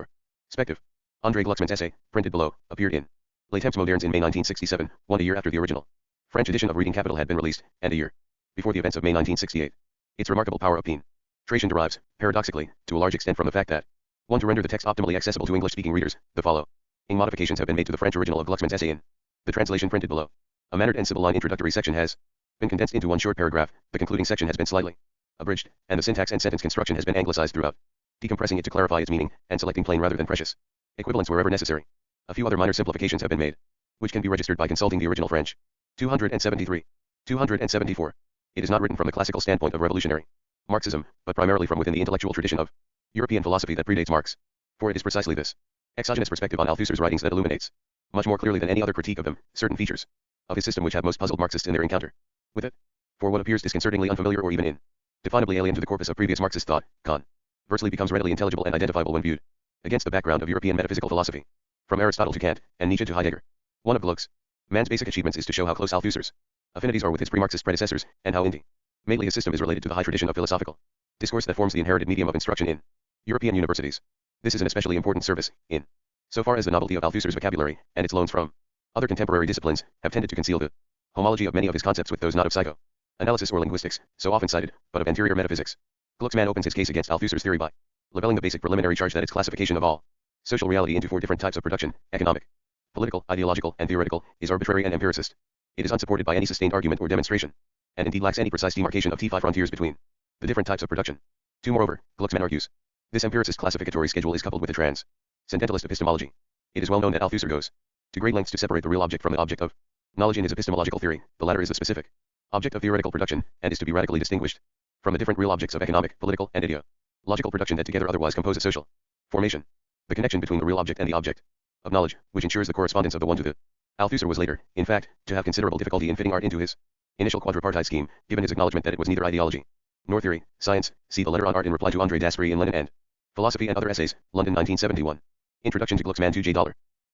perspective. André Glucksmann's essay, printed below, appeared in Les Temps Modernes in May 1967, a year after the original French edition of Reading Capital had been released, and a year before the events of May 1968. Its remarkable power of penetration derives, paradoxically, to a large extent from the fact that, 1. To render the text optimally accessible to English-speaking readers, the following modifications have been made to the French original of Glucksmann's essay in the translation printed below. A mannered and sibylline introductory section has been condensed into one short paragraph, the concluding section has been slightly abridged, and the syntax and sentence construction has been anglicized throughout, decompressing it to clarify its meaning, and selecting plain rather than precious equivalents wherever necessary. A few other minor simplifications have been made, which can be registered by consulting the original French. 273. 274. It is not written from the classical standpoint of revolutionary Marxism, but primarily from within the intellectual tradition of European philosophy that predates Marx. For it is precisely this exogenous perspective on Althusser's writings that illuminates, much more clearly than any other critique of them, certain features of his system which have most puzzled Marxists in their encounter with it. For what appears disconcertingly unfamiliar or even indefinably alien to the corpus of previous Marxist thought, conversely becomes readily intelligible and identifiable when viewed against the background of European metaphysical philosophy, from Aristotle to Kant, and Nietzsche to Heidegger. One of Glucksmann's basic achievements is to show how close Althusser's affinities are with his pre-Marxist predecessors, and how intimately his system is related to the high tradition of philosophical discourse that forms the inherited medium of instruction in European universities. This is an especially important service, in so far as the novelty of Althusser's vocabulary, and its loans from other contemporary disciplines, have tended to conceal the homology of many of his concepts with those not of psychoanalysis or linguistics, so often cited, but of anterior metaphysics. Glucksmann opens his case against Althusser's theory by leveling the basic preliminary charge that its classification of all social reality into 4 different types of production, economic, political, ideological, and theoretical, is arbitrary and empiricist. It is unsupported by any sustained argument or demonstration, and indeed lacks any precise demarcation of T5 frontiers between the different types of production. 2. Moreover, Glucksmann argues, this empiricist classificatory schedule is coupled with a transcendentalist epistemology. It is well known that Althusser goes to great lengths to separate the real object from the object of knowledge in his epistemological theory. The latter is the specific object of theoretical production, and is to be radically distinguished from the different real objects of economic, political, and ideological production that together otherwise compose a social formation. The connection between the real object and the object of knowledge, which ensures the correspondence of the one to the Althusser was later, in fact, to have considerable difficulty in fitting art into his initial quadripartite scheme, given his acknowledgement that it was neither ideology nor theory, science. See the letter on art in reply to André Daspry in Lenin and Philosophy and Other Essays, London 1971. Introduction to Glucksmann 2 J.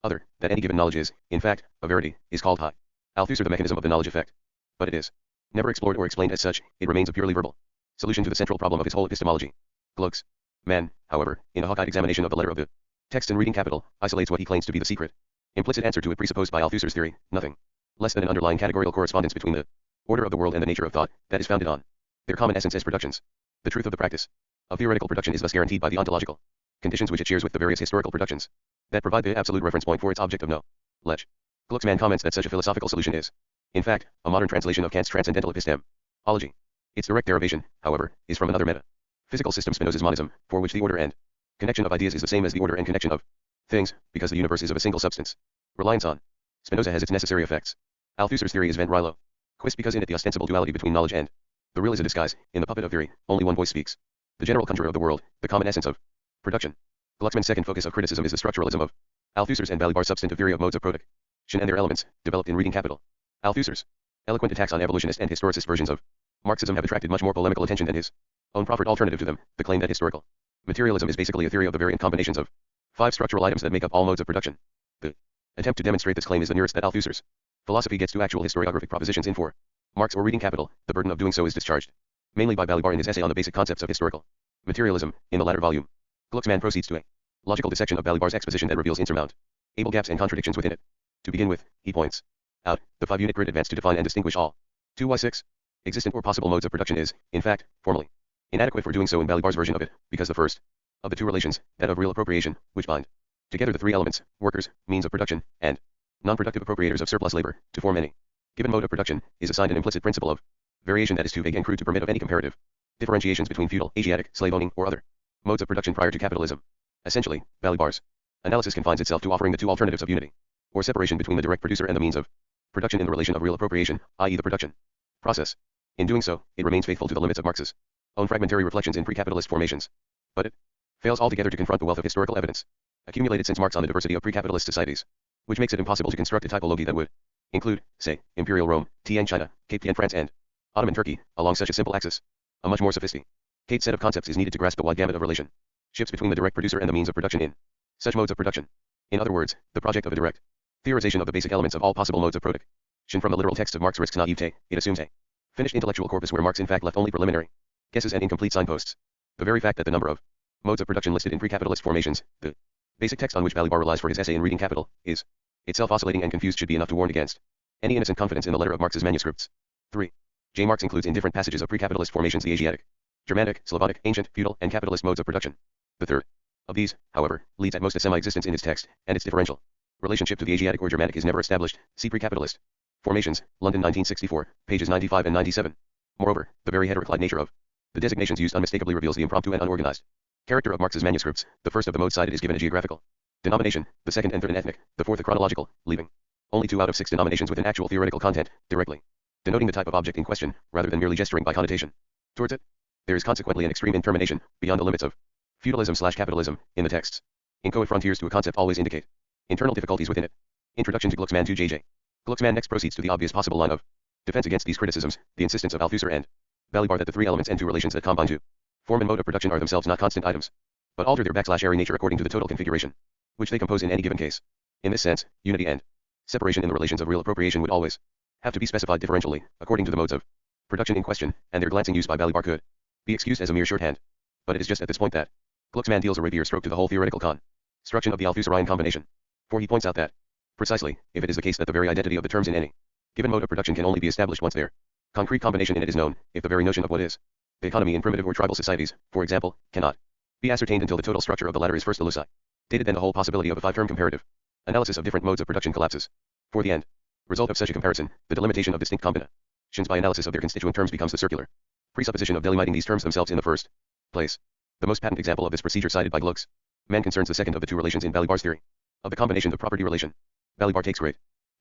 Other, that any given knowledge is, in fact, a verity, is called high Althusser the mechanism of the knowledge effect. But it is never explored or explained as such, it remains a purely verbal solution to the central problem of his whole epistemology. Glucksmann, however, in a hawk-eyed examination of the letter of the text in Reading Capital, isolates what he claims to be the secret implicit answer to it presupposed by Althusser's theory, nothing less than an underlying categorical correspondence between the order of the world and the nature of thought, that is founded on their common essence as productions. The truth of the practice of theoretical production is thus guaranteed by the ontological conditions which it shares with the various historical productions that provide the absolute reference point for its object of knowledge. Glucksmann comments that such a philosophical solution is, in fact, a modern translation of Kant's transcendental epistemology. Its direct derivation, however, is from another metaphysical system, Spinoza's monism, for which the order and connection of ideas is the same as the order and connection of things, because the universe is of a single substance. Reliance on Spinoza has its necessary effects. Althusser's theory is ventriloquist because in it the ostensible duality between knowledge and the real is a disguise. In the puppet of theory, only one voice speaks. The general conjurer of the world, the common essence of production. Glucksmann's second focus of criticism is the structuralism of Althusser's and Balibar's substantive theory of modes of production and their elements, developed in reading Capital. Althusser's eloquent attacks on evolutionist and historicist versions of Marxism have attracted much more polemical attention than his own proffered alternative to them, the claim that historical materialism is basically a theory of the variant combinations of 5 structural items that make up all modes of production. The attempt to demonstrate this claim is the nearest that Althusser's philosophy gets to actual historiographic propositions in for Marx or reading Capital. The burden of doing so is discharged mainly by Balibar in his essay on the basic concepts of historical materialism. In the latter volume, Glucksmann proceeds to a logical dissection of Balibar's exposition that reveals insurmountable gaps and contradictions within it. To begin with, he points out the 5-unit grid advance to define and distinguish all 2y6 existent or possible modes of production is, in fact, formally inadequate for doing so in Balibar's version of it, because the first of the 2 relations, that of real appropriation, which bind together the 3 elements, workers, means of production, and non-productive appropriators of surplus labor, to form any given mode of production, is assigned an implicit principle of variation that is too vague and crude to permit of any comparative differentiations between feudal, Asiatic, slave-owning, or other modes of production prior to capitalism. Essentially, Balibar's analysis confines itself to offering the 2 alternatives of unity, or separation between the direct producer and the means of production in the relation of real appropriation, i.e. the production process. In doing so, it remains faithful to the limits of Marx's own fragmentary reflections in pre-capitalist formations. But it fails altogether to confront the wealth of historical evidence accumulated since Marx on the diversity of pre-capitalist societies, which makes it impossible to construct a typology that would include, say, Imperial Rome, Tian China, Cape Tian France and Ottoman Turkey, along such a simple axis. A much more sophisticated set of concepts is needed to grasp the wide gamut of relationships between the direct producer and the means of production in such modes of production. In other words, the project of a direct theorization of the basic elements of all possible modes of production from the literal text of Marx risks naivete. It assumes a finished intellectual corpus where Marx in fact left only preliminary guesses and incomplete signposts. The very fact that the number of modes of production listed in pre-capitalist formations, the basic text on which Balibar relies for his essay in reading Capital, is itself oscillating and confused should be enough to warn against any innocent confidence in the letter of Marx's manuscripts. 3. J. Marx includes in different passages of pre-capitalist formations the Asiatic, Germanic, Slavonic, ancient, feudal, and capitalist modes of production. The third of these, however, leads at most to semi-existence in his text, and its differential relationship to the Asiatic or Germanic is never established. See pre-capitalist formations, London 1964, pages 95 and 97. Moreover, the very heteroclite nature of the designations used unmistakably reveals the impromptu and unorganized character of Marx's manuscripts. The first of the modes cited is given a geographical denomination, the second and third an ethnic, the fourth a chronological, leaving only 2 out of 6 denominations with an actual theoretical content, directly denoting the type of object in question, rather than merely gesturing by connotation towards it. There is consequently an extreme intermination, beyond the limits of feudalism/capitalism, in the texts. Inchoate frontiers to a concept always indicate internal difficulties within it. Introduction to Glucksmann to J.J. Glucksmann next proceeds to the obvious possible line of defense against these criticisms, the insistence of Althusser and Balibar that the 3 elements and 2 relations that combine to form and mode of production are themselves not constant items, but alter their /airy nature according to the total configuration which they compose in any given case. In this sense, unity and separation in the relations of real appropriation would always have to be specified differentially, according to the modes of production in question, and their glancing use by Balibar could be excused as a mere shorthand. But it is just at this point that Glucksmann deals a rapier stroke to the whole theoretical construction of the Althusserine combination. For he points out that, precisely, if it is the case that the very identity of the terms in any given mode of production can only be established once their concrete combination in it is known, if the very notion of what is the economy in primitive or tribal societies, for example, cannot be ascertained until the total structure of the latter is first elucidated, then the whole possibility of a 5-term comparative analysis of different modes of production collapses. For the end result of such a comparison, the delimitation of distinct combinations by analysis of their constituent terms becomes the circular presupposition of delimiting these terms themselves in the first place. The most patent example of this procedure cited by Glucksmann concerns the second of the 2 relations in Balibar's theory of the combination of property relation. Balibar takes great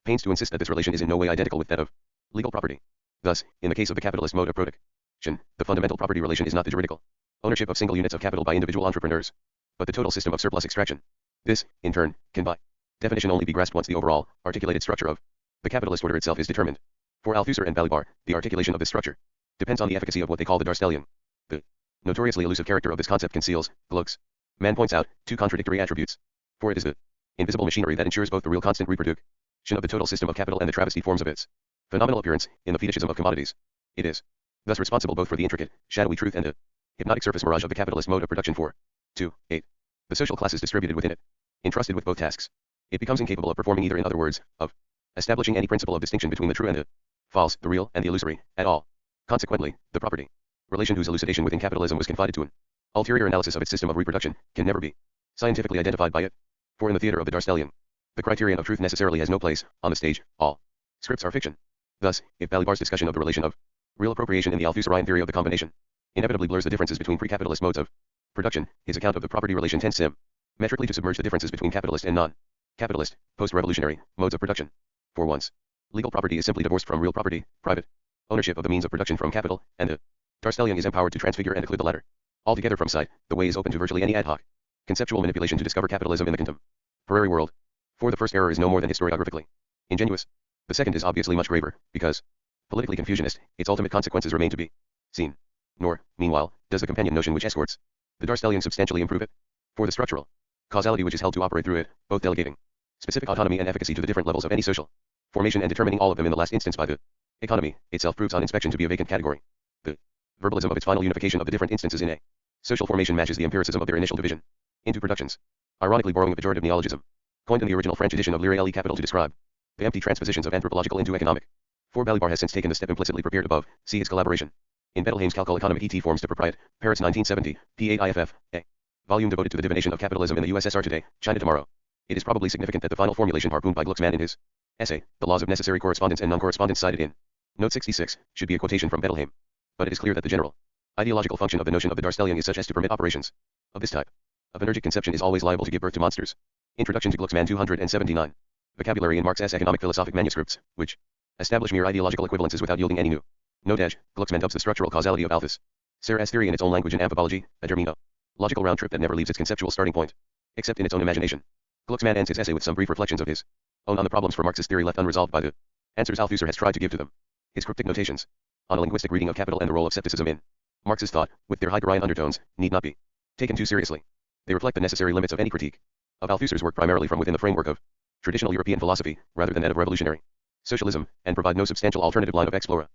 pains to insist that this relation is in no way identical with that of legal property. Thus, in the case of the capitalist mode of production, the fundamental property relation is not the juridical ownership of single units of capital by individual entrepreneurs, but the total system of surplus extraction. This, in turn, can by definition only be grasped once the overall, articulated structure of the capitalist order itself is determined. For Althusser and Balibar, the articulation of this structure depends on the efficacy of what they call the Darstellung. The notoriously elusive character of this concept conceals, Glucksmann points out, 2 contradictory attributes. For it is the invisible machinery that ensures both the real constant reproduction of the total system of capital and the travesty forms of its phenomenal appearance, in the fetishism of commodities. It is thus responsible both for the intricate, shadowy truth and the hypnotic surface mirage of the capitalist mode of production. 4. 2. 8. The social classes distributed within it, entrusted with both tasks, it becomes incapable of performing either, in other words, of establishing any principle of distinction between the true and the false, the real and the illusory, at all. Consequently, the property relation whose elucidation within capitalism was confided to an ulterior analysis of its system of reproduction can never be scientifically identified by it. For in the theater of the Darstellung, the criterion of truth necessarily has no place. On the stage, all scripts are fiction. Thus, if Balibar's discussion of the relation of real appropriation in the Althusserine theory of the combination inevitably blurs the differences between pre-capitalist modes of production, his account of the property relation tends symmetrically to submerge the differences between capitalist and non-capitalist, post-revolutionary modes of production. For once, legal property is simply divorced from real property, private ownership of the means of production from capital, and the Darstellung is empowered to transfigure and occlude the latter altogether from sight. The way is open to virtually any ad hoc Conceptual manipulation to discover capitalism in the contemporary world. For the first error is no more than historiographically ingenuous. The second is obviously much graver, because, politically confusionist, its ultimate consequences remain to be seen. Nor, meanwhile, does the companion notion which escorts the Darstellian substantially improve it. For the structural causality which is held to operate through it, both delegating specific autonomy and efficacy to the different levels of any social formation and determining all of them in the last instance by the economy, itself proves on inspection to be a vacant category. The verbalism of its final unification of the different instances in a social formation matches the empiricism of their initial division into productions, ironically borrowing a pejorative neologism, coined in the original French edition of Lyre Le Capital to describe the empty transpositions of anthropological into economic. For Balibar has since taken the step implicitly prepared above, see his collaboration in Bettelheim's Calcul Economic et Forms de Propriété, Paris 1970, p. 8 IFF, a volume devoted to the divination of capitalism in the USSR today, China tomorrow. It is probably significant that the final formulation harpooned by Glucksmann in his essay, The Laws of Necessary Correspondence and Non-Correspondence cited in Note 66, should be a quotation from Bettelheim. But it is clear that the general ideological function of the notion of the Darstellian is such as to permit operations of this type of energic conception is always liable to give birth to monsters. Introduction to Glucksmann 279. Vocabulary in Marx's economic philosophic manuscripts, which establish mere ideological equivalences without yielding any new. Note: Glucksmann dubs the structural causality of Althusser as theory in its own language in Amphibology, a termino logical round trip that never leaves its conceptual starting point, except in its own imagination. Glucksmann ends his essay with some brief reflections of his own on the problems for Marxist theory left unresolved by the answers Althusser has tried to give to them. His cryptic notations on a linguistic reading of capital and the role of scepticism in Marx's thought, with their Heideggerian undertones, need not be taken too seriously. They reflect the necessary limits of any critique of Althusser's work primarily from within the framework of traditional European philosophy, rather than that of revolutionary socialism, and provide no substantial alternative line of exploration.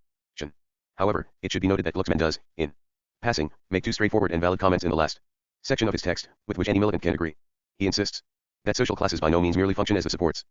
However, it should be noted that Glucksmann does, in passing, make two straightforward and valid comments in the last section of his text, with which any militant can agree. He insists that social classes by no means merely function as the supports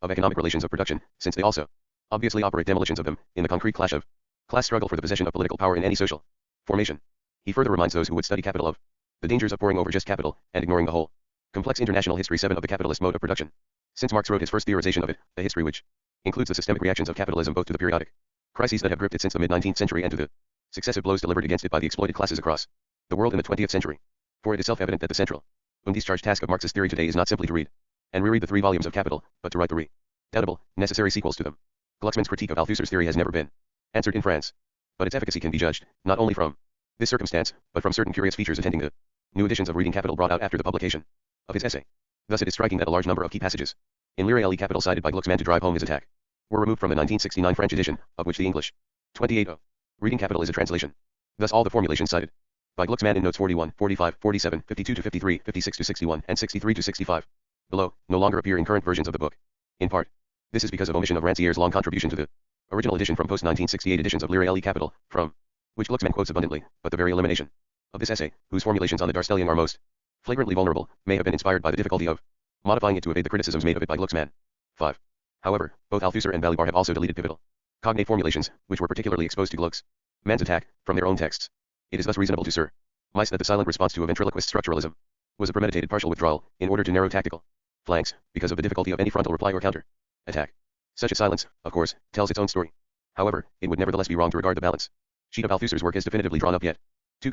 of economic relations of production, since they also obviously operate demolitions of them, in the concrete clash of class struggle for the possession of political power in any social formation. He further reminds those who would study capital of the dangers of poring over just capital, and ignoring the whole complex international history 7 of the capitalist mode of production. Since Marx wrote his first theorization of it, a history which includes the systemic reactions of capitalism both to the periodic crises that have gripped it since the mid-19th century and to the successive blows delivered against it by the exploited classes across the world in the 20th century. For it is self-evident that the central undischarged task of Marxist theory today is not simply to read and reread the 3 volumes of Capital, but to write the redoubtable, necessary sequels to them. Glucksmann's critique of Althusser's theory has never been answered in France, but its efficacy can be judged, not only from this circumstance, but from certain curious features attending the new editions of Reading Capital brought out after the publication of his essay. Thus it is striking that a large number of key passages in Lyre Le Capital cited by Glucksmann to drive home his attack were removed from the 1969 French edition, of which the English 28 of Reading Capital is a translation. Thus all the formulations cited by Glucksmann in notes 41, 45, 47, 52 to 53, 56 to 61, and 63 to 65 below no longer appear in current versions of the book. In part, this is because of omission of Ranciere's long contribution to the original edition from post-1968 editions of Lyre Le Capital, from which Glucksmann quotes abundantly, but the very elimination of this essay, whose formulations on the Darstellian are most flagrantly vulnerable, may have been inspired by the difficulty of modifying it to evade the criticisms made of it by Glucksmann. 5. However, both Althusser and Balibar have also deleted pivotal cognate formulations, which were particularly exposed to Glucksmann's attack, from their own texts. It is thus reasonable to surmise that the silent response to a ventriloquist structuralism was a premeditated partial withdrawal, in order to narrow tactical flanks, because of the difficulty of any frontal reply or counter attack. Such a silence, of course, tells its own story. However, it would nevertheless be wrong to regard the balance sheet of Althusser's work as definitively drawn up yet. 2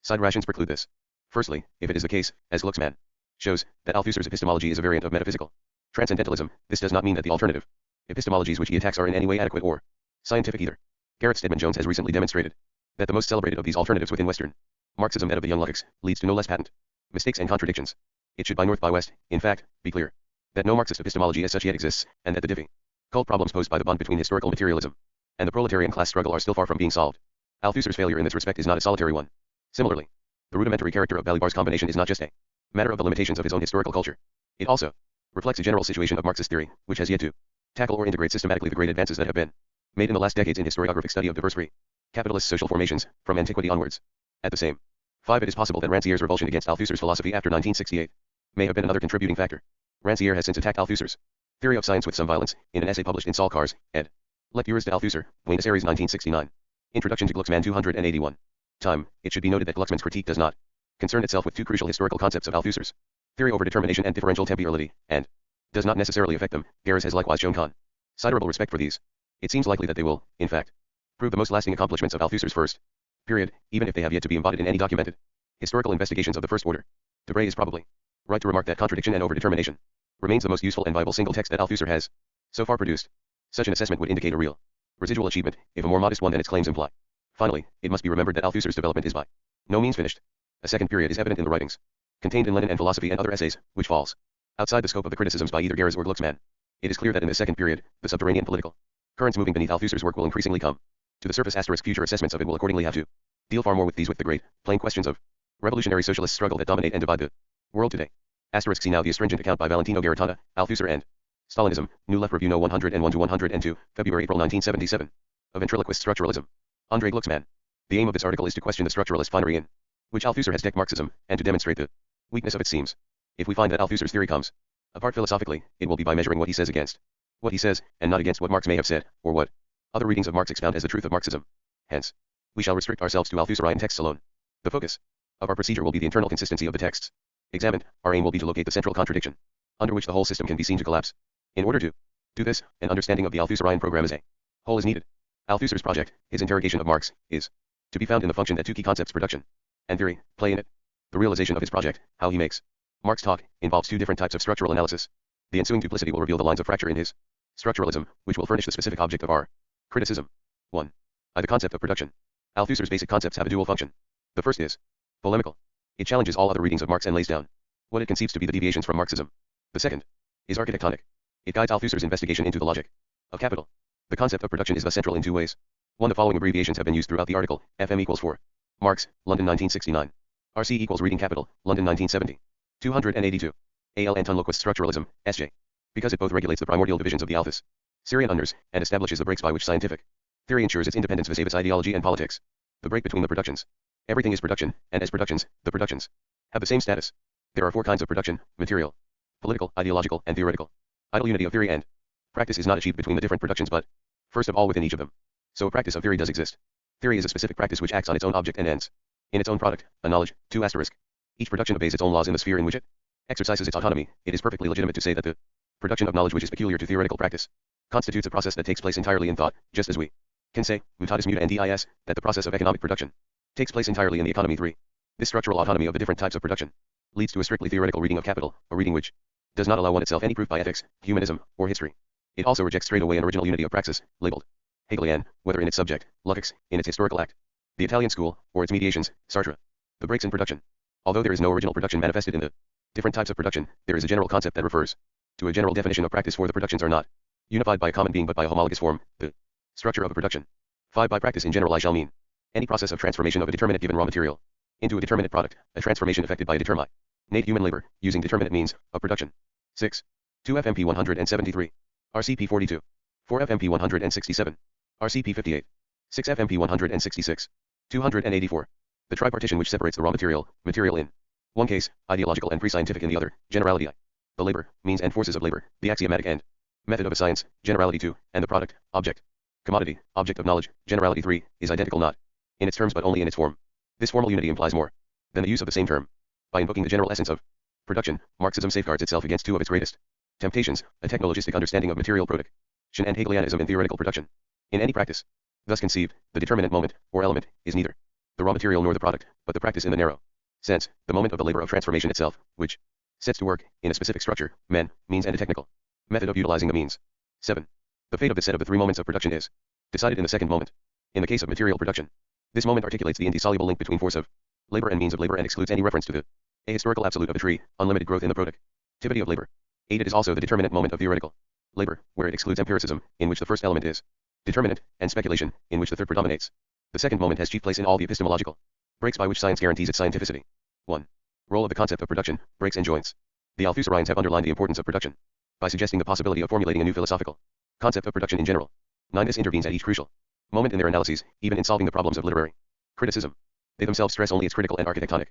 side rations preclude this. Firstly, if it is the case, as Glucksmann shows, that Althusser's epistemology is a variant of metaphysical transcendentalism, this does not mean that the alternative epistemologies which he attacks are in any way adequate or scientific either. Garrett Stedman Jones has recently demonstrated that the most celebrated of these alternatives within Western Marxism, that of the young Lukács, leads to no less patent mistakes and contradictions. It should by north by west, in fact, be clear that no Marxist epistemology as such yet exists, and that the difficult problems posed by the bond between historical materialism and the proletarian class struggle are still far from being solved. Althusser's failure in this respect is not a solitary one. Similarly, the rudimentary character of Balibar's combination is not just a matter of the limitations of his own historical culture. It also reflects a general situation of Marxist theory, which has yet to tackle or integrate systematically the great advances that have been made in the last decades in historiographic study of diverse free capitalist social formations, from antiquity onwards. At the same 5. It is possible that Ranciere's revulsion against Althusser's philosophy after 1968 may have been another contributing factor. Ranciere has since attacked Althusser's theory of science with some violence, in an essay published in Salkar's, ed. Lectures de Althusser, Buenos Aires 1969. Introduction to Glucksmann 281. It should be noted that Glucksmann's critique does not concern itself with 2 crucial historical concepts of Althusser's theory over determination and differential temporality, and does not necessarily affect them. Garris has likewise shown considerable respect for these. It seems likely that they will, in fact, prove the most lasting accomplishments of Althusser's first period, even if they have yet to be embodied in any documented historical investigations of the first order. Debray is probably right to remark that contradiction and overdetermination remains the most useful and viable single text that Althusser has so far produced. Such an assessment would indicate a real residual achievement, if a more modest one than its claims imply. Finally, it must be remembered that Althusser's development is by no means finished. A second period is evident in the writings contained in Lenin and Philosophy and Other Essays, which falls outside the scope of the criticisms by either Geras or Glucksmann. It is clear that in this second period, the subterranean political currents moving beneath Althusser's work will increasingly come to the surface. Future assessments of it will accordingly have to deal far more with the great, plain questions of revolutionary socialist struggle that dominate and divide the world today. See now the astringent account by Valentino Garitana, Althusser and Stalinism, New Left Review No. 101-102, February-April 1977. A ventriloquist structuralism. Andrei Glucksmann. The aim of this article is to question the structuralist finery in which Althusser has decked Marxism, and to demonstrate the weakness of its seams. If we find that Althusser's theory comes apart philosophically, it will be by measuring what he says against what he says, and not against what Marx may have said, or what other readings of Marx expound as the truth of Marxism. Hence, we shall restrict ourselves to Althusserine texts alone. The focus of our procedure will be the internal consistency of the texts examined. Our aim will be to locate the central contradiction under which the whole system can be seen to collapse. In order to do this, an understanding of the Althusserine program as a whole is needed. Althusser's project, his interrogation of Marx, is to be found in the function that two key concepts, production and theory, play in it. The realization of his project, how he makes Marx talk, involves two different types of structural analysis. The ensuing duplicity will reveal the lines of fracture in his structuralism, which will furnish the specific object of our criticism. 1. The concept of production. Althusser's basic concepts have a dual function. The first is polemical. It challenges all other readings of Marx and lays down what it conceives to be the deviations from Marxism. The second is architectonic. It guides Althusser's investigation into the logic of capital. The concept of production is thus central in two ways. 1. The following abbreviations have been used throughout the article: FM equals 4. Marx, London 1969. RC equals Reading Capital, London 1970. 282. AL Antonloquist Structuralism, SJ. Because it both regulates the primordial divisions of the Althus Syrian unders, and establishes the breaks by which scientific theory ensures its independence vis-a-vis ideology and politics. The break between the productions. Everything is production, and as productions, the productions have the same status. There are four kinds of production: material, political, ideological, and theoretical. Idle unity of theory and practice is not achieved between the different productions, but first of all within each of them. So a practice of theory does exist. Theory is a specific practice which acts on its own object and ends in its own product, a knowledge. 2 asterisk. Each production obeys its own laws in the sphere in which it exercises its autonomy. It is perfectly legitimate to say that the production of knowledge which is peculiar to theoretical practice constitutes a process that takes place entirely in thought, just as we can say, mutatis muta ndis, that the process of economic production takes place entirely in the economy. 3. This structural autonomy of the different types of production leads to a strictly theoretical reading of capital, a reading which does not allow one itself any proof by ethics, humanism, or history. It also rejects straight away an original unity of praxis, labeled Hegelian, whether in its subject, Lukács, in its historical act, the Italian school, or its mediations, Sartre. The breaks in production. Although there is no original production manifested in the different types of production, there is a general concept that refers to a general definition of practice, for the productions are not unified by a common being but by a homologous form, the structure of a production. 5. By practice in general I shall mean any process of transformation of a determinate given raw material into a determinate product, a transformation effected by a determinate human labor, using determinate means of production. 6. 2 FMP 173. RCP 42. 4 FMP 167. RCP 58. 6 FMP 166. 284. The tripartition which separates the raw material in one case, ideological and pre-scientific in the other, generality I. The labor, means and forces of labor, the axiomatic end, method of a science, generality 2, and the product, object, commodity, object of knowledge, generality 3, is identical not in its terms but only in its form. This formal unity implies more than the use of the same term. By invoking the general essence of production, Marxism safeguards itself against two of its greatest temptations, a technologistic understanding of material production and Hegelianism in theoretical production. In any practice thus conceived, the determinate moment, or element, is neither the raw material nor the product, but the practice in the narrow sense, the moment of the labor of transformation itself, which sets to work, in a specific structure, means and a technical method of utilizing the means. 7. The fate of the set of the three moments of production is decided in the second moment. In the case of material production, this moment articulates the indissoluble link between force of labor and means of labor and excludes any reference to the ahistorical absolute of a tree, unlimited growth in the productivity of labor. 8. It is also the determinate moment of theoretical labor, where it excludes empiricism, in which the first element is determinate, and speculation, in which the third predominates. The second moment has chief place in all the epistemological breaks by which science guarantees its scientificity. 1. Role of the concept of production, breaks and joints. The Althusserines have underlined the importance of production by suggesting the possibility of formulating a new philosophical concept of production in general. 9. This intervenes at each crucial moment in their analyses, even in solving the problems of literary criticism. They themselves stress only its critical and architectonic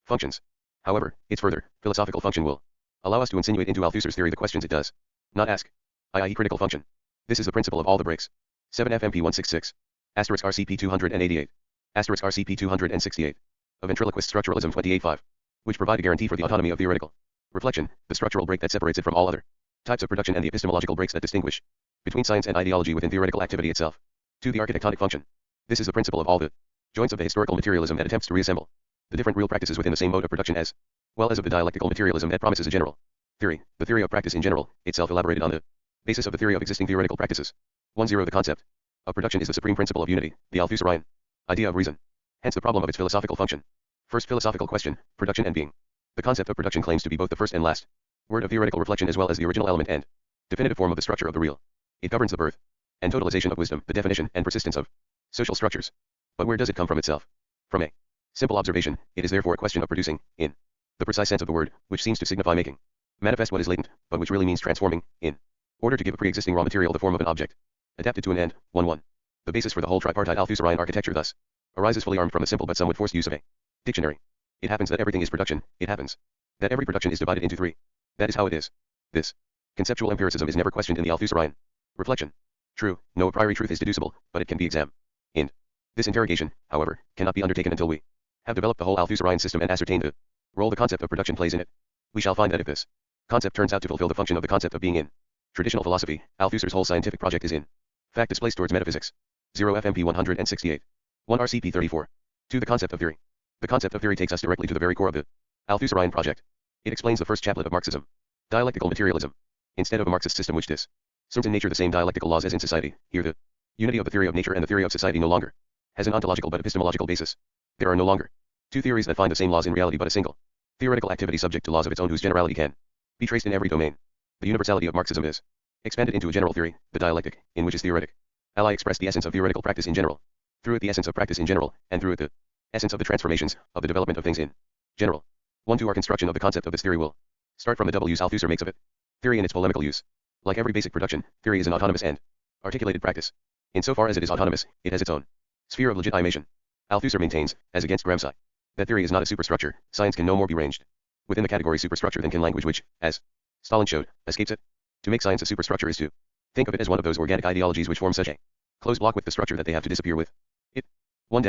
functions. However, its further philosophical function will allow us to insinuate into Althusser's theory the questions it does not ask, i.e. critical function. This is the principle of all the breaks. 7 FMP 166. Asterisk RCP 288. Asterisk RCP 268. A ventriloquist structuralism 28.5. Which provide a guarantee for the autonomy of theoretical reflection, the structural break that separates it from all other types of production, and the epistemological breaks that distinguish between science and ideology within theoretical activity itself. 2. The architectonic function. This is the principle of all the joints of the historical materialism that attempts to reassemble the different real practices within the same mode of production, as well as of the dialectical materialism that promises a general theory, the theory of practice in general, itself elaborated on the basis of the theory of existing theoretical practices. 1. The concept of production is the supreme principle of unity, the Althusserine idea of reason. Hence the problem of its philosophical function. First philosophical question: production and being. The concept of production claims to be both the first and last word of theoretical reflection as well as the original element and definitive form of the structure of the real. It governs the birth and totalization of wisdom, the definition and persistence of social structures. But where does it come from itself? From a simple observation, it is therefore a question of producing, in the precise sense of the word, which seems to signify making manifest what is latent, but which really means transforming, in order to give a pre-existing raw material the form of an object, adapted to an end. 1-1. The basis for the whole tripartite Althusserian architecture thus arises fully armed from a simple but somewhat forced use of a dictionary. It happens that everything is production, it happens that every production is divided into three. That is how it is. This conceptual empiricism is never questioned in the Althusserian reflection. True, no a priori truth is deducible, but it can be examined. This interrogation, however, cannot be undertaken until we have developed the whole Althusserian system and ascertained the role the concept of production plays in it. We shall find that if this concept turns out to fulfill the function of the concept of being in traditional philosophy, Althusser's whole scientific project is in fact displaced towards metaphysics. 0 FMP 168. 1 RCP 34. 2. The concept of theory. The concept of theory takes us directly to the very core of the Althusserian project. It explains the first chaplet of Marxism, dialectical materialism. Instead of a Marxist system which discerns in nature the same dialectical laws as in society, here the unity of the theory of nature and the theory of society no longer has an ontological but epistemological basis. There are no longer two theories that find the same laws in reality but a single theoretical activity subject to laws of its own whose generality can be traced in every domain. The universality of Marxism is expanded into a general theory, the dialectic, in which is theoretic. Ally expressed the essence of theoretical practice in general. Through it the essence of practice in general, and through it the essence of the transformations, of the development of things in general. 1-2 Our construction of the concept of this theory will start from the double use Althusser makes of it. Theory in its polemical use. Like every basic production, theory is an autonomous and articulated practice. Insofar as it is autonomous, it has its own sphere of legitimation. Althusser maintains, as against Gramsci, that theory is not a superstructure. Science can no more be ranged within the category superstructure than can language which, as Stalin showed, escapes it. To make science a superstructure is to think of it as one of those organic ideologies which form such a closed block with the structure that they have to disappear with it. 1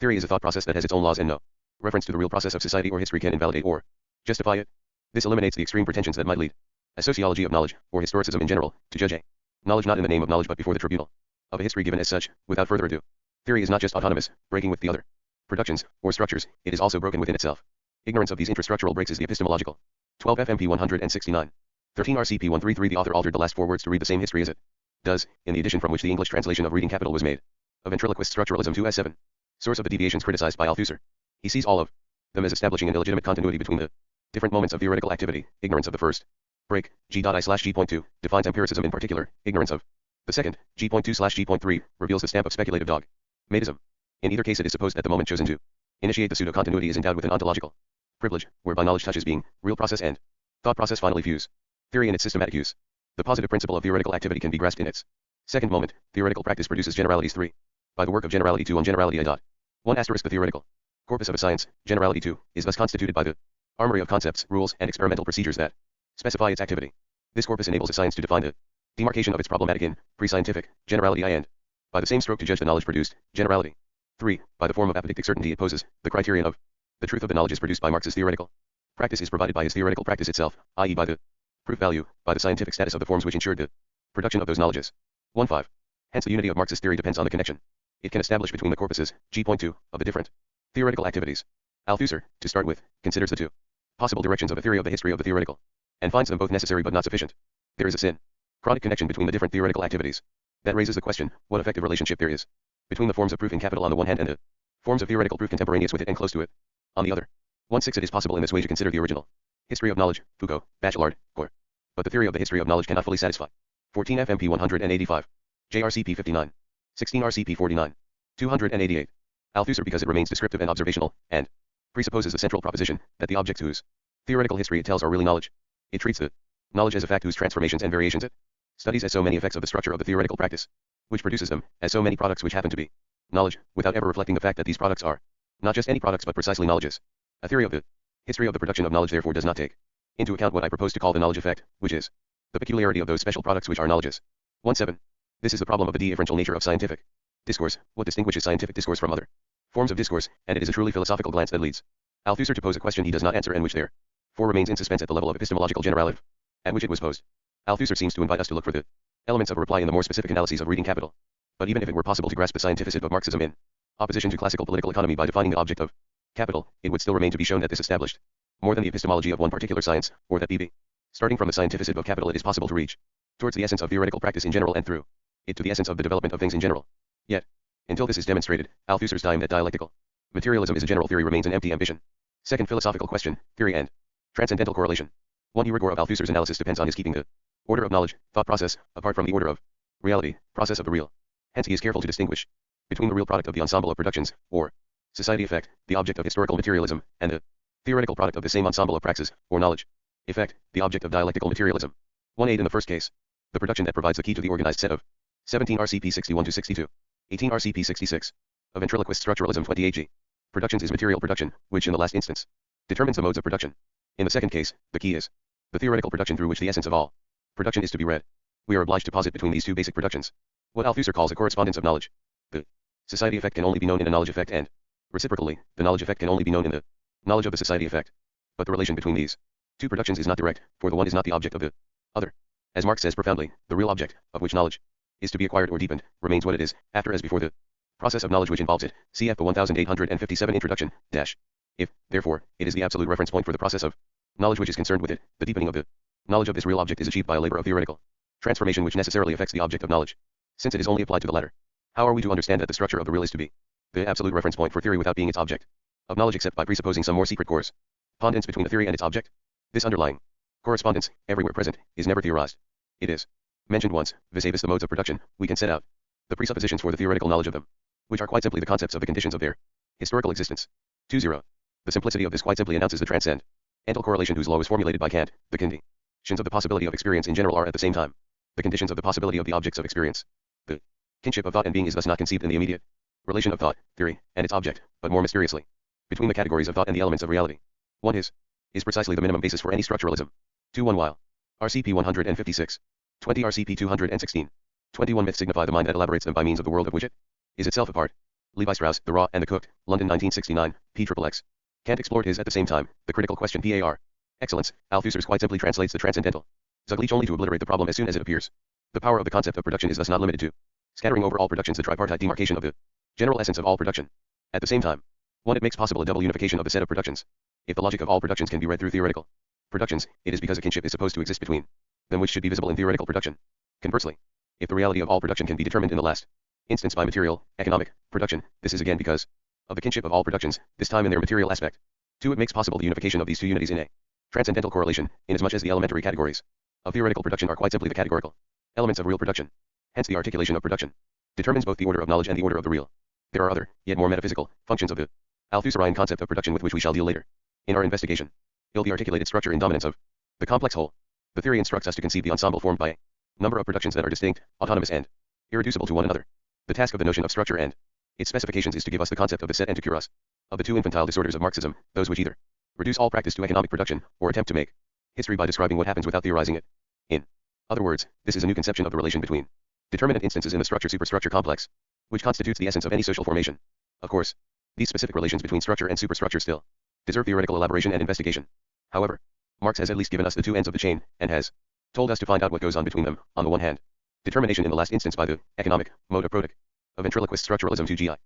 Theory is a thought process that has its own laws and no reference to the real process of society or history can invalidate or justify it. This eliminates the extreme pretensions that might lead a sociology of knowledge, or historicism in general, to judge a knowledge not in the name of knowledge but before the tribunal of a history given as such. Without further ado, theory is not just autonomous, breaking with the other productions, or structures, it is also broken within itself. Ignorance of these intrastructural breaks is the epistemological. 12 FMP 169. 13 RCP 133 The author altered the last four words to read the same history as it does, in the edition from which the English translation of Reading Capital was made. A ventriloquist structuralism 2S7. Source of the deviations criticized by Althusser. He sees all of them as establishing an illegitimate continuity between the different moments of theoretical activity. Ignorance of the first break, G.I/G.2, defines empiricism in particular. Ignorance of the second, G.2/G.3, reveals the stamp of speculative dogmatism. In either case it is supposed that the moment chosen to initiate the pseudo-continuity is endowed with an ontological privilege, whereby knowledge touches being, real process and thought process finally fuse. Theory in its systematic use. The positive principle of theoretical activity can be grasped in its second moment. Theoretical practice produces generalities 3. By the work of generality 2 on generality A. 1 asterisk the theoretical corpus of a science, generality 2, is thus constituted by the armory of concepts, rules, and experimental procedures that specify its activity. This corpus enables a science to define the demarcation of its problematic in pre-scientific generality I and by the same stroke to judge the knowledge produced, generality 3, by the form of apodictic certainty it poses. The criterion of the truth of the knowledge is produced by Marx's theoretical practice is provided by his theoretical practice itself, i.e. by the proof value, by the scientific status of the forms which ensured the production of those knowledges. 1-5. Hence the unity of Marx's theory depends on the connection it can establish between the corpuses, G.2, of the different theoretical activities. Althusser, to start with, considers the two possible directions of a theory of the history of the theoretical, and finds them both necessary but not sufficient. There is a synchronic connection between the different theoretical activities. That raises the question, what effective relationship there is between the forms of proof in capital on the one hand and the forms of theoretical proof contemporaneous with it and close to it on the other. 1-6 It is possible in this way to consider the original history of knowledge, Foucault, Bachelard, Core. But the theory of the history of knowledge cannot fully satisfy. 14 FMP 185. JRCP 59. 16 RCP 49. 288. Althusser because it remains descriptive and observational, and presupposes the central proposition that the objects whose theoretical history it tells are really knowledge. It treats the knowledge as a fact whose transformations and variations it studies as so many effects of the structure of the theoretical practice, which produces them, as so many products which happen to be knowledge, without ever reflecting the fact that these products are not just any products but precisely knowledges. A theory of the history of the production of knowledge therefore does not take into account what I propose to call the knowledge effect, which is the peculiarity of those special products which are knowledges. 1-7. This is the problem of the differential nature of scientific discourse, what distinguishes scientific discourse from other forms of discourse, and it is a truly philosophical glance that leads Althusser to pose a question he does not answer and which therefore remains in suspense at the level of epistemological generality, at which it was posed. Althusser seems to invite us to look for the elements of a reply in the more specific analyses of Reading Capital. But even if it were possible to grasp the scientificity of Marxism in opposition to classical political economy by defining the object of capital, it would still remain to be shown that this established more than the epistemology of one particular science, or that BB. Starting from the scientificity of capital it is possible to reach towards the essence of theoretical practice in general and through it to the essence of the development of things in general. Yet, until this is demonstrated, Althusser's time that dialectical materialism is a general theory remains an empty ambition. Second philosophical question, theory and transcendental correlation. One rigor of Althusser's analysis depends on his keeping the order of knowledge, thought process, apart from the order of reality, process of the real. Hence he is careful to distinguish between the real product of the ensemble of productions, or society effect, the object of historical materialism, and the theoretical product of the same ensemble of praxis, or knowledge effect, the object of dialectical materialism. 1.8 in the first case, the production that provides the key to the organized set of 17 RCP 61-62, 18 RCP 66, of ventriloquist structuralism 28G. Productions is material production, which in the last instance determines the modes of production. In the second case, the key is the theoretical production through which the essence of all production is to be read. We are obliged to posit between these two basic productions what Althusser calls a correspondence of knowledge. The society effect can only be known in a knowledge effect, and reciprocally, the knowledge effect can only be known in the knowledge of the society effect. But the relation between these two productions is not direct, for the one is not the object of the other. As Marx says profoundly, the real object, of which knowledge is to be acquired or deepened, remains what it is, after as before the process of knowledge which involves it, cf. the 1857 introduction, dash. If, therefore, it is the absolute reference point for the process of knowledge which is concerned with it, the deepening of the knowledge of this real object is achieved by a labor of theoretical transformation which necessarily affects the object of knowledge, since it is only applied to the latter. How are we to understand that the structure of the real is to be the absolute reference point for theory without being its object of knowledge, except by presupposing some more secret correspondence between the theory and its object? This underlying correspondence, everywhere present, is never theorized. It is mentioned once, vis a vis the modes of production. We can set out the presuppositions for the theoretical knowledge of them, which are quite simply the concepts of the conditions of their historical existence. 2.0. The simplicity of this quite simply announces the transcendental correlation whose law was formulated by Kant. The conditions of the possibility of experience in general are at the same time the conditions of the possibility of the objects of experience. The kinship of thought and being is thus not conceived in the immediate relation of thought, theory, and its object, but more mysteriously between the categories of thought and the elements of reality. 1 is precisely the minimum basis for any structuralism. 2.1 While RCP 156, 20 RCP 216, 21 myths signify the mind that elaborates them by means of the world of which it is itself a part. Levi Strauss, The Raw and the Cooked, London 1969, PXXX. Kant explored his at the same time, the critical question par. Excellence. Althusser's quite simply translates the transcendental Zugleich only to obliterate the problem as soon as it appears. The power of the concept of production is thus not limited to scattering over all productions the tripartite demarcation of the general essence of all production. At the same time, 1 it makes possible a double unification of the set of productions. If the logic of all productions can be read through theoretical productions, it is because a kinship is supposed to exist between them which should be visible in theoretical production. Conversely, if the reality of all production can be determined in the last instance by material, economic, production, this is again because of the kinship of all productions, this time in their material aspect. 2 it makes possible the unification of these two unities in a transcendental correlation, inasmuch as the elementary categories of theoretical production are quite simply the categorical elements of real production. Hence the articulation of production determines both the order of knowledge and the order of the real. There are other, yet more metaphysical, functions of the Althusserine concept of production with which we shall deal later in our investigation. The articulated structure in dominance of the complex whole. The theory instructs us to conceive the ensemble formed by a number of productions that are distinct, autonomous and irreducible to one another. The task of the notion of structure and its specifications is to give us the concept of the set and to cure us of the two infantile disorders of Marxism, those which either reduce all practice to economic production, or attempt to make history by describing what happens without theorizing it. In other words, this is a new conception of the relation between determinate instances in the structure-superstructure complex, which constitutes the essence of any social formation. Of course, these specific relations between structure and superstructure still deserve theoretical elaboration and investigation. However, Marx has at least given us the two ends of the chain, and has told us to find out what goes on between them. On the one hand, determination in the last instance by the economic mode of product of ventriloquist structuralism to GI.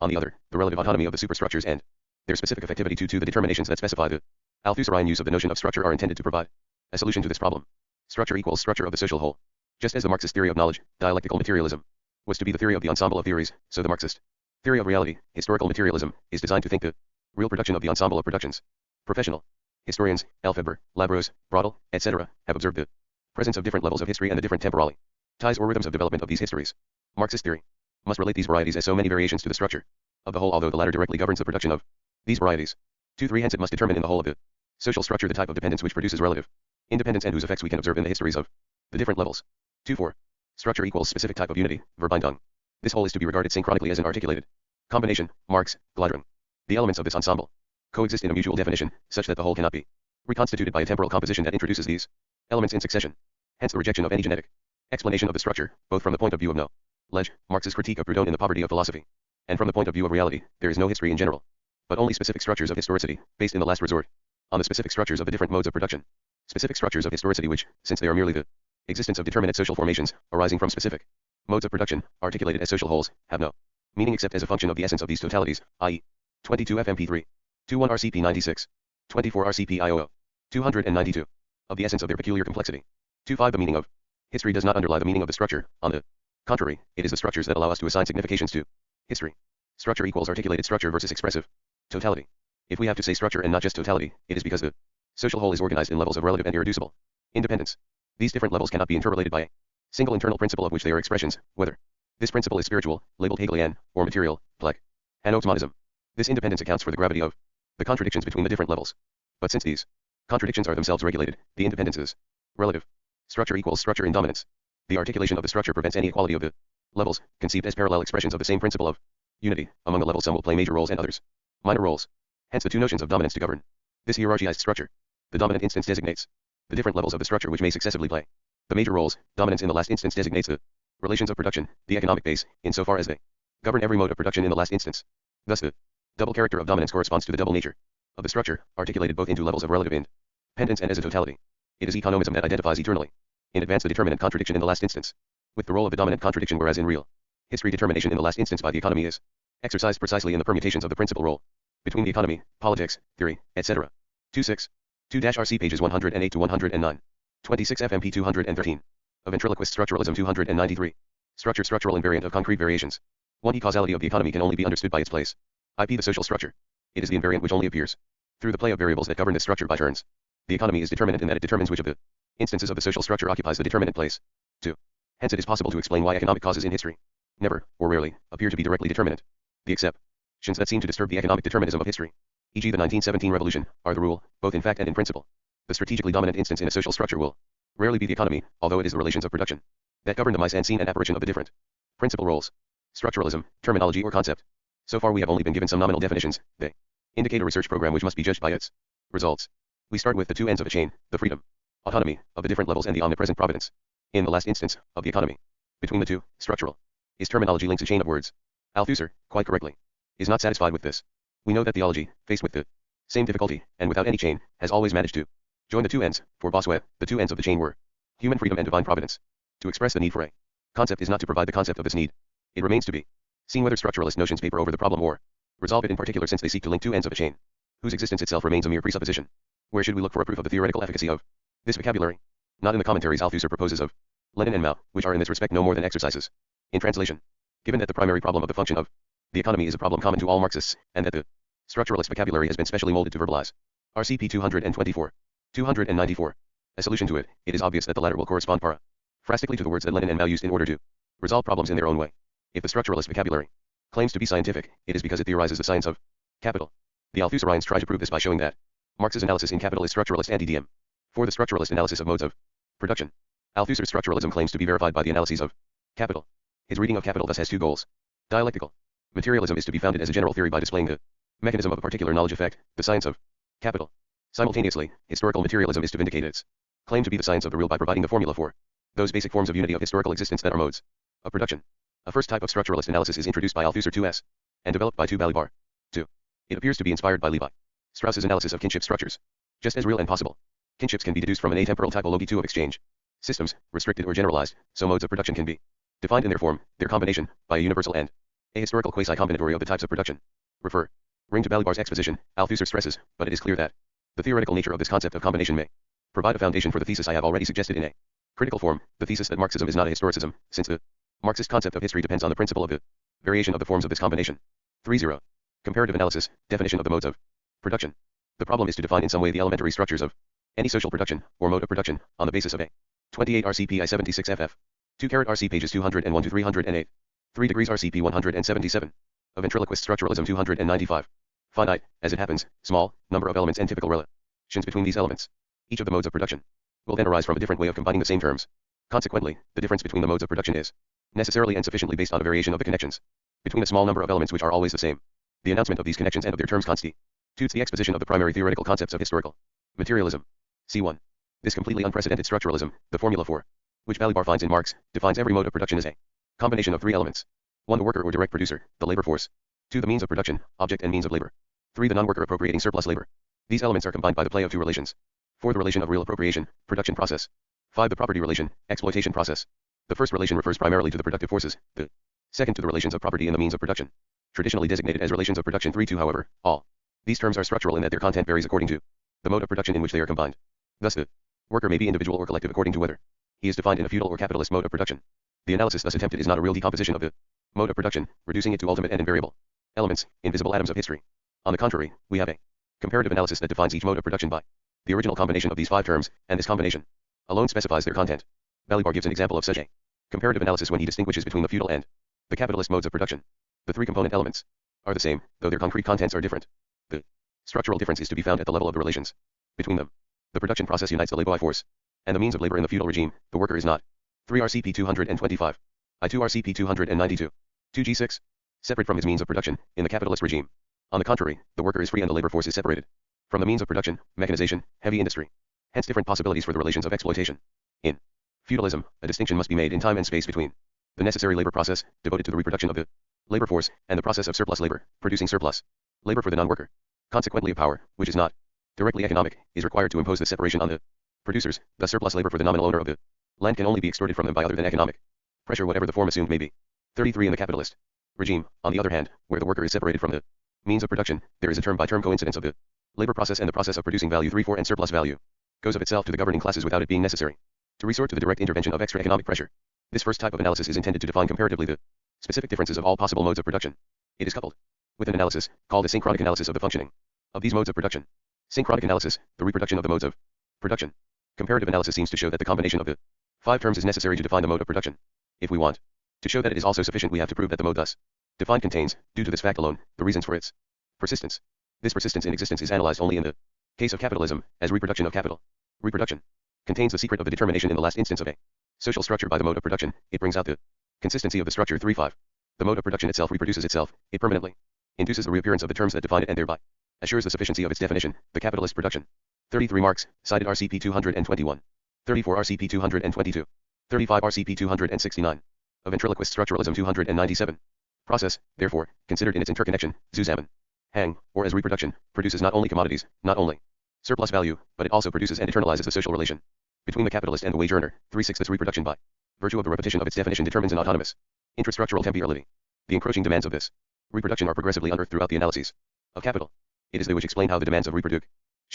On the other, the relative autonomy of the superstructures and their specific effectivity to the determinations that specify the Althusserine use of the notion of structure are intended to provide a solution to this problem. Structure equals structure of the social whole. Just as the Marxist theory of knowledge, dialectical materialism, was to be the theory of the ensemble of theories, so the Marxist theory of reality, historical materialism, is designed to think the real production of the ensemble of productions. Professional historians, Lefebvre, Labros, Brodel, etc., have observed the presence of different levels of history and the different temporally ties or rhythms of development of these histories. Marxist theory must relate these varieties as so many variations to the structure of the whole, although the latter directly governs the production of these varieties. 2.3 Hence it must determine in the whole of the social structure the type of dependence which produces relative independence and whose effects we can observe in the histories of the different levels. 2.4 Structure equals specific type of unity, Verbindung. This whole is to be regarded synchronically as an articulated combination, Marx, Gladrung. The elements of this ensemble coexist in a mutual definition, such that the whole cannot be reconstituted by a temporal composition that introduces these elements in succession. Hence the rejection of any genetic explanation of the structure, both from the point of view of knowledge, Marx's critique of Proudhon in The Poverty of Philosophy, and from the point of view of reality. There is no history in general, but only specific structures of historicity, based in the last resort on the specific structures of the different modes of production. Specific structures of historicity which, since they are merely the existence of determinate social formations, arising from specific modes of production, articulated as social wholes, have no meaning except as a function of the essence of these totalities, i.e. 22 FMP3, 21 RCP 96, 24 RCP IOO, 292, of the essence of their peculiar complexity. 2.5 The meaning of history does not underlie the meaning of the structure. On the contrary, it is the structures that allow us to assign significations to history. Structure equals articulated structure versus expressive totality. If we have to say structure and not just totality, it is because the social whole is organized in levels of relative and irreducible independence. These different levels cannot be interrelated by a single internal principle of which they are expressions, whether this principle is spiritual, labeled Hegelian, or material, like anoxmonism. This independence accounts for the gravity of the contradictions between the different levels. But since these contradictions are themselves regulated, the independence is relative. Structure equals structure in dominance. The articulation of the structure prevents any equality of the levels, conceived as parallel expressions of the same principle of unity. Among the levels, some will play major roles and others minor roles. Hence the two notions of dominance to govern this hierarchized structure. The dominant instance designates the different levels of the structure which may successively play the major roles. Dominance in the last instance designates the relations of production, the economic base, insofar as they govern every mode of production in the last instance. Thus the double character of dominance corresponds to the double nature of the structure, articulated both into levels of relative independence and as a totality. It is economism that identifies eternally in advance the determinant contradiction in the last instance with the role of the dominant contradiction, whereas in real history determination in the last instance by the economy is exercised precisely in the permutations of the principal role between the economy, politics, theory, etc. 26. 2-RC pages 108 to 109. 26 FMP 213. A ventriloquist structuralism 293. Structure structural invariant of concrete variations. 1. The causality of the economy can only be understood by its place. IP the social structure. It is the invariant which only appears through the play of variables that govern this structure by turns. The economy is determinate in that it determines which of the instances of the social structure occupies the determinate place. 2. Hence it is possible to explain why economic causes in history never, or rarely, appear to be directly determinate. The exceptions that seem to disturb the economic determinism of history, e.g. the 1917 revolution, are the rule, both in fact and in principle. The strategically dominant instance in a social structure will rarely be the economy, although it is the relations of production that govern the mise en scene and apparition of the different principal roles. Structuralism, terminology or concept. So far we have only been given some nominal definitions. They indicate a research program which must be judged by its results. We start with the two ends of a chain, the freedom, autonomy, of the different levels and the omnipresent providence, in the last instance, of the economy. Between the two, structural is terminology links a chain of words. Althusser, quite correctly, is not satisfied with this. We know that theology, faced with the same difficulty, and without any chain, has always managed to join the two ends. For Bossuet, the two ends of the chain were human freedom and divine providence. To express the need for a concept is not to provide the concept of this need. It remains to be seen whether structuralist notions paper over the problem or resolve it in particular, since they seek to link two ends of a chain, whose existence itself remains a mere presupposition. Where should we look for a proof of the theoretical efficacy of this vocabulary? Not in the commentaries Althusser proposes of Lenin and Mao, which are in this respect no more than exercises in translation. Given that the primary problem of the function of the economy is a problem common to all Marxists, and that the structuralist vocabulary has been specially molded to verbalize RCP 224. 294. A solution to it, it is obvious that the latter will correspond paraphrastically to the words that Lenin and Mao used in order to resolve problems in their own way. If the structuralist vocabulary claims to be scientific, it is because it theorizes the science of capital. The Althusserians try to prove this by showing that Marx's analysis in Capital is structuralist anti-DM. For the structuralist analysis of modes of production, Althusser's structuralism claims to be verified by the analyses of Capital. His reading of Capital thus has two goals. Dialectical materialism is to be founded as a general theory by displaying the mechanism of a particular knowledge effect, the science of Capital. Simultaneously, historical materialism is to vindicate its claim to be the science of the real by providing the formula for those basic forms of unity of historical existence that are modes of production. A first type of structuralist analysis is introduced by Althusser 2s and developed by Balibar 2. It appears to be inspired by Levi Strauss's analysis of kinship structures. Just as real and possible kinships can be deduced from an atemporal typology 2 of exchange systems, restricted or generalized, so modes of production can be defined in their form, their combination, by a universal and a historical quasi-combinatory of the types of production. Refer. Ring to Balibar's exposition, Althusser stresses, but it is clear that the theoretical nature of this concept of combination may provide a foundation for the thesis I have already suggested in a critical form, the thesis that Marxism is not a historicism, since the Marxist concept of history depends on the principle of the variation of the forms of this combination. 30. Comparative analysis, definition of the modes of production. The problem is to define in some way the elementary structures of any social production, or mode of production, on the basis of a 28 RCP I-76 FF. 2 RC pages 201 to 308. 3 degrees RCP 177. A ventriloquist structuralism 295. Finite, as it happens, small, number of elements and typical relations between these elements. Each of the modes of production will then arise from a different way of combining the same terms. Consequently, the difference between the modes of production is necessarily and sufficiently based on a variation of the connections between a small number of elements which are always the same. The announcement of these connections and of their terms constitutes the exposition of the primary theoretical concepts of historical materialism. C1. This completely unprecedented structuralism, the formula for which Balibar finds in Marx, defines every mode of production as a combination of three elements. 1. The worker or direct producer, the labor force. 2. The means of production, object and means of labor. 3. The non-worker appropriating surplus labor. These elements are combined by the play of two relations. 4. The relation of real appropriation, production process. 5. The property relation, exploitation process. The first relation refers primarily to the productive forces, the second to the relations of property and the means of production. Traditionally designated as relations of production 3-2, however, all these terms are structural in that their content varies according to the mode of production in which they are combined. Thus the worker may be individual or collective according to whether he is defined in a feudal or capitalist mode of production. The analysis thus attempted is not a real decomposition of the mode of production, reducing it to ultimate and invariable elements, invisible atoms of history. On the contrary, we have a Comparative analysis that defines each mode of production by the original combination of these 5 terms, and this combination alone specifies their content. Balibar gives an example of such a comparative analysis when he distinguishes between the feudal and the capitalist modes of production. The 3 component elements are the same, though their concrete contents are different. The structural difference is to be found at the level of the relations between them. The production process unites the labor force and the means of labor in the feudal regime. The worker is not 3 RCP 225, I2 RCP 292, 2G6, separate from his means of production in the capitalist regime. On the contrary, the worker is free and the labor force is separated from the means of production, mechanization, heavy industry. Hence different possibilities for the relations of exploitation. In feudalism, a distinction must be made in time and space between the necessary labor process, devoted to the reproduction of the labor force, and the process of surplus labor, producing surplus labor for the non-worker. Consequently, a power, which is not directly economic, is required to impose this separation on the producers. Thus surplus labor for the nominal owner of the land can only be extorted from them by other than economic pressure, whatever the form assumed may be. 33. In the capitalist regime, on the other hand, where the worker is separated from the means of production, there is a term-by-term coincidence of the labor process and the process of producing value. 34. And surplus value goes of itself to the governing classes without it being necessary to resort to the direct intervention of extra economic pressure. This first type of analysis is intended to define comparatively the specific differences of all possible modes of production. It is coupled with an analysis called a synchronic analysis of the functioning of these modes of production. Synchronic analysis, the reproduction of the modes of production. Comparative analysis seems to show that the combination of the 5 terms is necessary to define the mode of production. If we want to show that it is also sufficient, we have to prove that the mode thus defined contains, due to this fact alone, the reasons for its persistence. This persistence in existence is analyzed only in the case of capitalism, as reproduction of capital. Reproduction contains the secret of the determination in the last instance of a social structure by the mode of production. It brings out the consistency of the structure. 3.5. The mode of production itself reproduces itself. It permanently induces the reappearance of the terms that define it and thereby assures the sufficiency of its definition, the capitalist production. 33. Marx, cited RCP 221. 34. RCP 222. 35. RCP 269. A ventriloquist structuralism 297. Process, therefore, considered in its interconnection, Zusammen hang, or as reproduction, produces not only commodities, not only surplus value, but it also produces and eternalizes the social relation between the capitalist and the wage earner. 3.6. This reproduction by virtue of the repetition of its definition determines an autonomous intrastructural temporality. The encroaching demands of this reproduction are progressively unearthed throughout the analyses of capital. It is they which explain how the demands of reproduction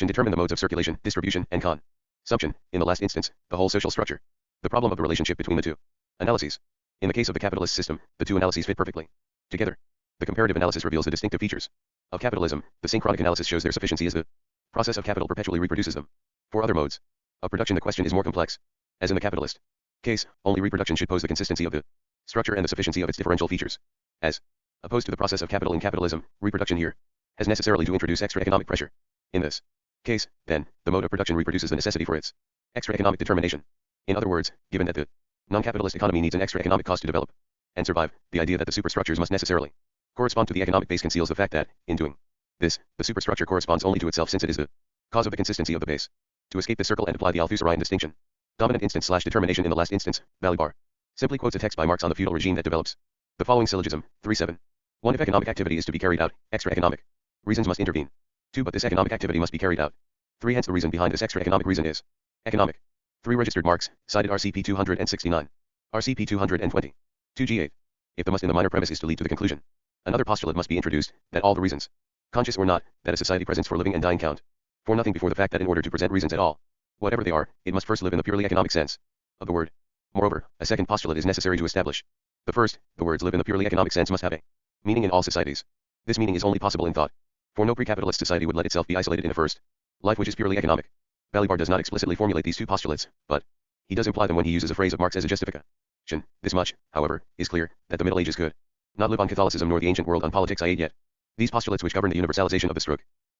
determine the modes of circulation, distribution, and consumption, in the last instance, the whole social structure. The problem of the relationship between the 2 analyses. In the case of the capitalist system, the 2 analyses fit perfectly together. The comparative analysis reveals the distinctive features of capitalism. The synchronic analysis shows their sufficiency as the process of capital perpetually reproduces them. For other modes of production, the question is more complex. As in the capitalist case, only reproduction should pose the consistency of the structure and the sufficiency of its differential features. As opposed to the process of capital in capitalism, reproduction here has necessarily to introduce extra economic pressure. In this case, then, the mode of production reproduces the necessity for its extra economic determination. In other words, given that the non-capitalist economy needs an extra economic cost to develop and survive, the idea that the superstructures must necessarily correspond to the economic base conceals the fact that, in doing this, the superstructure corresponds only to itself, since it is the cause of the consistency of the base. To escape this circle and apply the Althusserian distinction, dominant instance / determination in the last instance, Balibar simply quotes a text by Marx on the feudal regime that develops the following syllogism. 3.7. 1. If economic activity is to be carried out, extra economic reasons must intervene. 2. But this economic activity must be carried out. 3. Hence the reason behind this extra economic reason is economic. 3. Registered Marx, cited RCP 269. RCP 220. 2G8. If the must in the minor premise is to lead to the conclusion, another postulate must be introduced, that all the reasons, conscious or not, that a society presents for living and dying count for nothing before the fact that in order to present reasons at all, whatever they are, it must first live in the purely economic sense of the word. Moreover, a second postulate is necessary to establish. The first, the words live in the purely economic sense, must have a meaning in all societies. This meaning is only possible in thought, for no pre-capitalist society would let itself be isolated in a first life which is purely economic. Balibar does not explicitly formulate these 2 postulates, but he does imply them when he uses a phrase of Marx as a justification. This much, however, is clear, that the Middle Ages could not live on Catholicism nor the ancient world on politics. I8 yet. These postulates which govern the universalization of the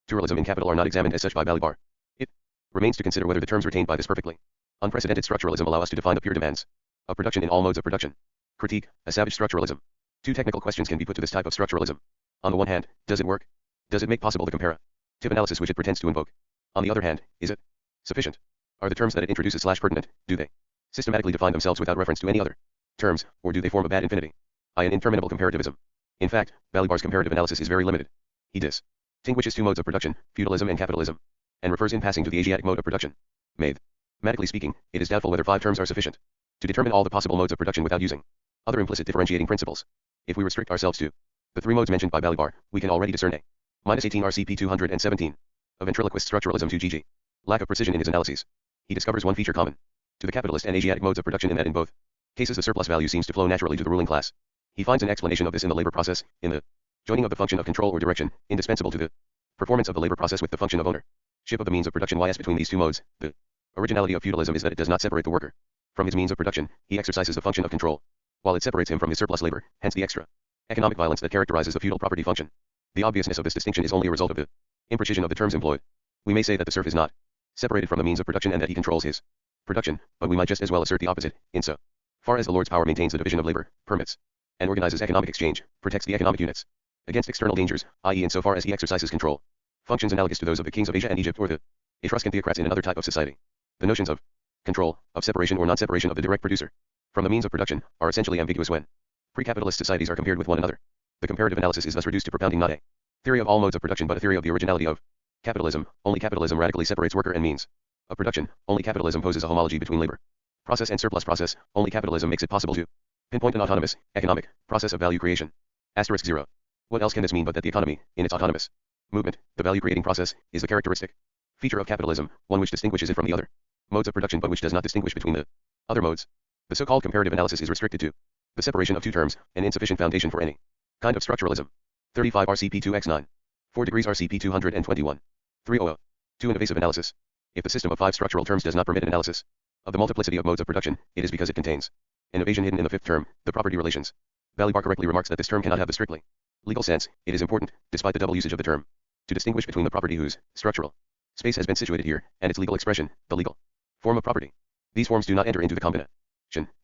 structuralism in capital are not examined as such by Balibar. It remains to consider whether the terms retained by this perfectly unprecedented structuralism allow us to define the pure demands of production in all modes of production. Critique, a savage structuralism. 2 technical questions can be put to this type of structuralism. On the one hand, does it work? Does it make possible the comparative analysis which it pretends to invoke? On the other hand, is it sufficient? Are the terms that it introduces / pertinent? Do they systematically define themselves without reference to any other terms, or do they form a bad infinity? An interminable comparativism. In fact, Balibar's comparative analysis is very limited. He distinguishes 2 modes of production, feudalism and capitalism, and refers in passing to the Asiatic mode of production. Mathematically speaking, it is doubtful whether 5 terms are sufficient to determine all the possible modes of production without using other implicit differentiating principles. If we restrict ourselves to the 3 modes mentioned by Balibar, we can already discern a -18 RCP 217. A ventriloquist structuralism 2GG. Lack of precision in his analyses. He discovers one feature common to the capitalist and Asiatic modes of production, in that in both cases the surplus value seems to flow naturally to the ruling class. He finds an explanation of this in the labor process, in the joining of the function of control or direction, indispensable to the Performance of the labor process with the function of ownership of the means of production y. Between these two modes, the originality of feudalism is that it does not separate the worker from his means of production. He exercises the function of control, while it separates him from his surplus labor, hence the extra economic violence that characterizes the feudal property function. The obviousness of this distinction is only a result of the imprecision of the terms employed. We may say that the serf is not separated from the means of production and that he controls his production, but we might just as well assert the opposite, in so far as the lord's power maintains the division of labor, permits, and organizes economic exchange, protects the economic units against external dangers, i.e. insofar as he exercises control functions analogous to those of the kings of Asia and Egypt or the Etruscan theocrats in another type of society. The notions of control, of separation or non-separation of the direct producer from the means of production, are essentially ambiguous when pre-capitalist societies are compared with one another. The comparative analysis is thus reduced to propounding not a theory of all modes of production but a theory of the originality of capitalism. Only capitalism radically separates worker and means of production. Only capitalism poses a homology between labor process and surplus process. Only capitalism makes it possible to pinpoint an autonomous, economic, process of value creation. Asterisk 0. What else can this mean but that the economy, in its autonomous movement, the value-creating process, is the characteristic feature of capitalism, one which distinguishes it from the other modes of production but which does not distinguish between the other modes. The so-called comparative analysis is restricted to the separation of two terms, an insufficient foundation for any kind of structuralism. 35 RCP 2x9. 4 degrees RCP 221. 300. 2. An evasive analysis. If the system of 5 structural terms does not permit an analysis of the multiplicity of modes of production, it is because it contains an evasion hidden in the fifth term, the property relations. Balibar correctly remarks that this term cannot have the strictly legal sense. It is important, despite the double usage of the term, to distinguish between the property whose structural space has been situated here, and its legal expression, the legal form of property. These forms do not enter into the combination.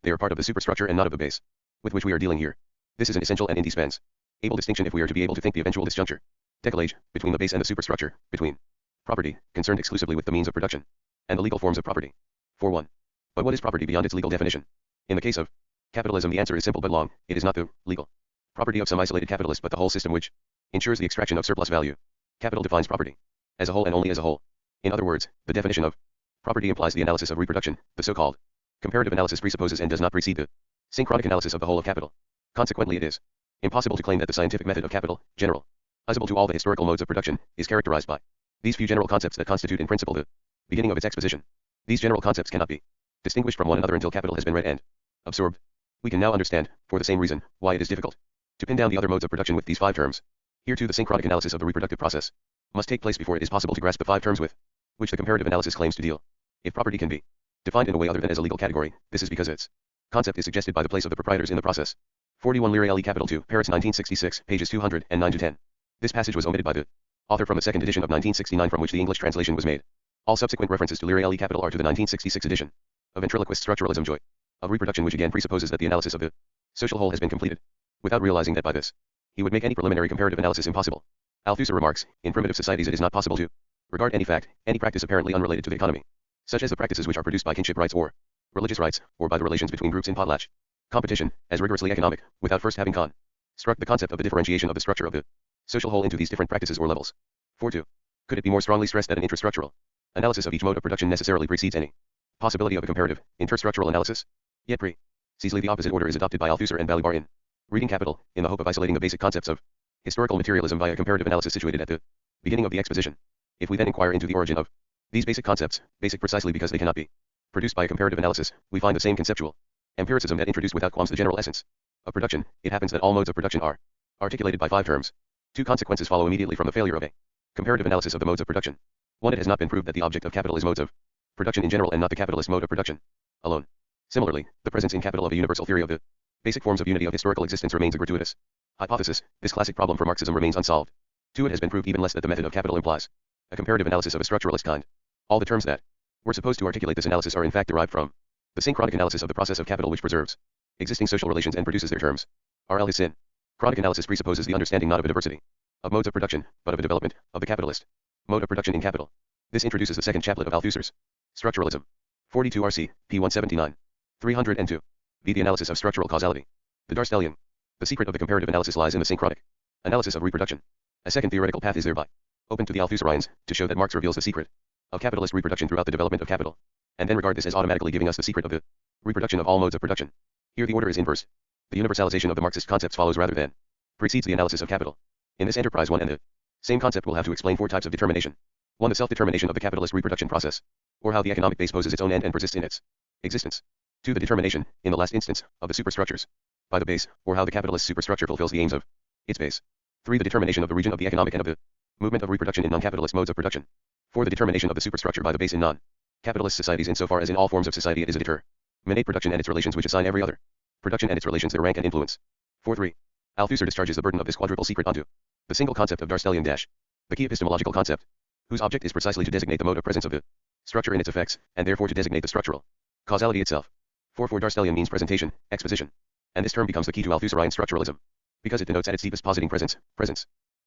They are part of the superstructure and not of the base with which we are dealing here. This is an essential and indispensable distinction if we are to be able to think the eventual disjuncture, decalage, between the base and the superstructure, between property, concerned exclusively with the means of production, and the legal forms of property. 4.1. But what is property beyond its legal definition? In the case of capitalism, the answer is simple but long. It is not the legal property of some isolated capitalist but the whole system which ensures the extraction of surplus value. Capital defines property as a whole and only as a whole. In other words, the definition of property implies the analysis of reproduction. The so-called comparative analysis presupposes and does not precede the synchronic analysis of the whole of capital. Consequently, it is impossible to claim that the scientific method of capital, generalizable to all the historical modes of production, is characterized by these few general concepts that constitute in principle the beginning of its exposition. These general concepts cannot be distinguished from one another until capital has been read and absorbed. We can now understand, for the same reason, why it is difficult to pin down the other modes of production with these 5 terms. Here too the synchronic analysis of the reproductive process must take place before it is possible to grasp the 5 terms with which the comparative analysis claims to deal. If property can be defined in a way other than as a legal category, this is because its concept is suggested by the place of the proprietors in the process. 41 Lire Le Capital 2, Paris 1966, pages 209 to 10. This passage was omitted by the author from the second edition of 1969 from which the English translation was made. All subsequent references to Lire Le Capital are to the 1966 edition of ventriloquist structuralism joy of reproduction, which again presupposes that the analysis of the social whole has been completed, without realizing that by this he would make any preliminary comparative analysis impossible. Althusser remarks, in primitive societies it is not possible to regard any fact, any practice apparently unrelated to the economy, such as the practices which are produced by kinship rights or religious rights, or by the relations between groups in potlatch competition, as rigorously economic, without first having struck the concept of the differentiation of the structure of the social whole into these different practices or levels. 4.2. Could it be more strongly stressed that an intrastructural analysis of each mode of production necessarily precedes any possibility of a comparative, interstructural analysis? Yet precisely the opposite order is adopted by Althusser and Balibar in Reading Capital, in the hope of isolating the basic concepts of historical materialism via comparative analysis situated at the beginning of the exposition. If we then inquire into the origin of these basic concepts, basic precisely because they cannot be produced by a comparative analysis, we find the same conceptual empiricism that introduced without qualms the general essence of production. It happens that all modes of production are articulated by 5 terms. 2 consequences follow immediately from the failure of a comparative analysis of the modes of production. 1. It has not been proved that the object of capital is modes of production in general and not the capitalist mode of production alone. Similarly, the presence in capital of a universal theory of the basic forms of unity of historical existence remains a gratuitous hypothesis. This classic problem for Marxism remains unsolved. 2. It has been proved even less that the method of capital implies a comparative analysis of a structuralist kind. All the terms that were supposed to articulate this analysis are in fact derived from the synchronic analysis of the process of capital, which preserves existing social relations and produces their terms. R.L. His synchronic analysis presupposes the understanding not of a diversity of modes of production, but of a development of the capitalist mode of production in capital. This introduces the second chaplet of Althusser's structuralism. 42 RC, p. 179. 302. B. The analysis of structural causality. The Darstellian. The secret of the comparative analysis lies in the synchronic analysis of reproduction. A second theoretical path is thereby open to the Althusserians, to show that Marx reveals the secret of capitalist reproduction throughout the development of capital, and then regard this as automatically giving us the secret of the reproduction of all modes of production. Here the order is inverse. The universalization of the Marxist concepts follows rather than precedes the analysis of capital. In this enterprise, one and the same concept will have to explain 4 types of determination. 1. The self-determination of the capitalist reproduction process, or how the economic base poses its own end and persists in its existence. 2. The determination, in the last instance, of the superstructures by the base, or how the capitalist superstructure fulfills the aims of its base. 3. The determination of the region of the economic and of the Movement of reproduction in non-capitalist modes of production. 4. The determination of the superstructure by the base in non-capitalist societies insofar as in all forms of society it is a determinate production and its relations which assign every other production and its relations their rank and influence. 4.3. Althusser discharges the burden of this quadruple secret onto the single concept of Darstellian the key epistemological concept, whose object is precisely to designate the mode of presence of the structure in its effects, and therefore to designate the structural causality itself. 4.4. Darstellian means presentation, exposition, and this term becomes the key to Althusserian structuralism, because it denotes at its deepest positing presence,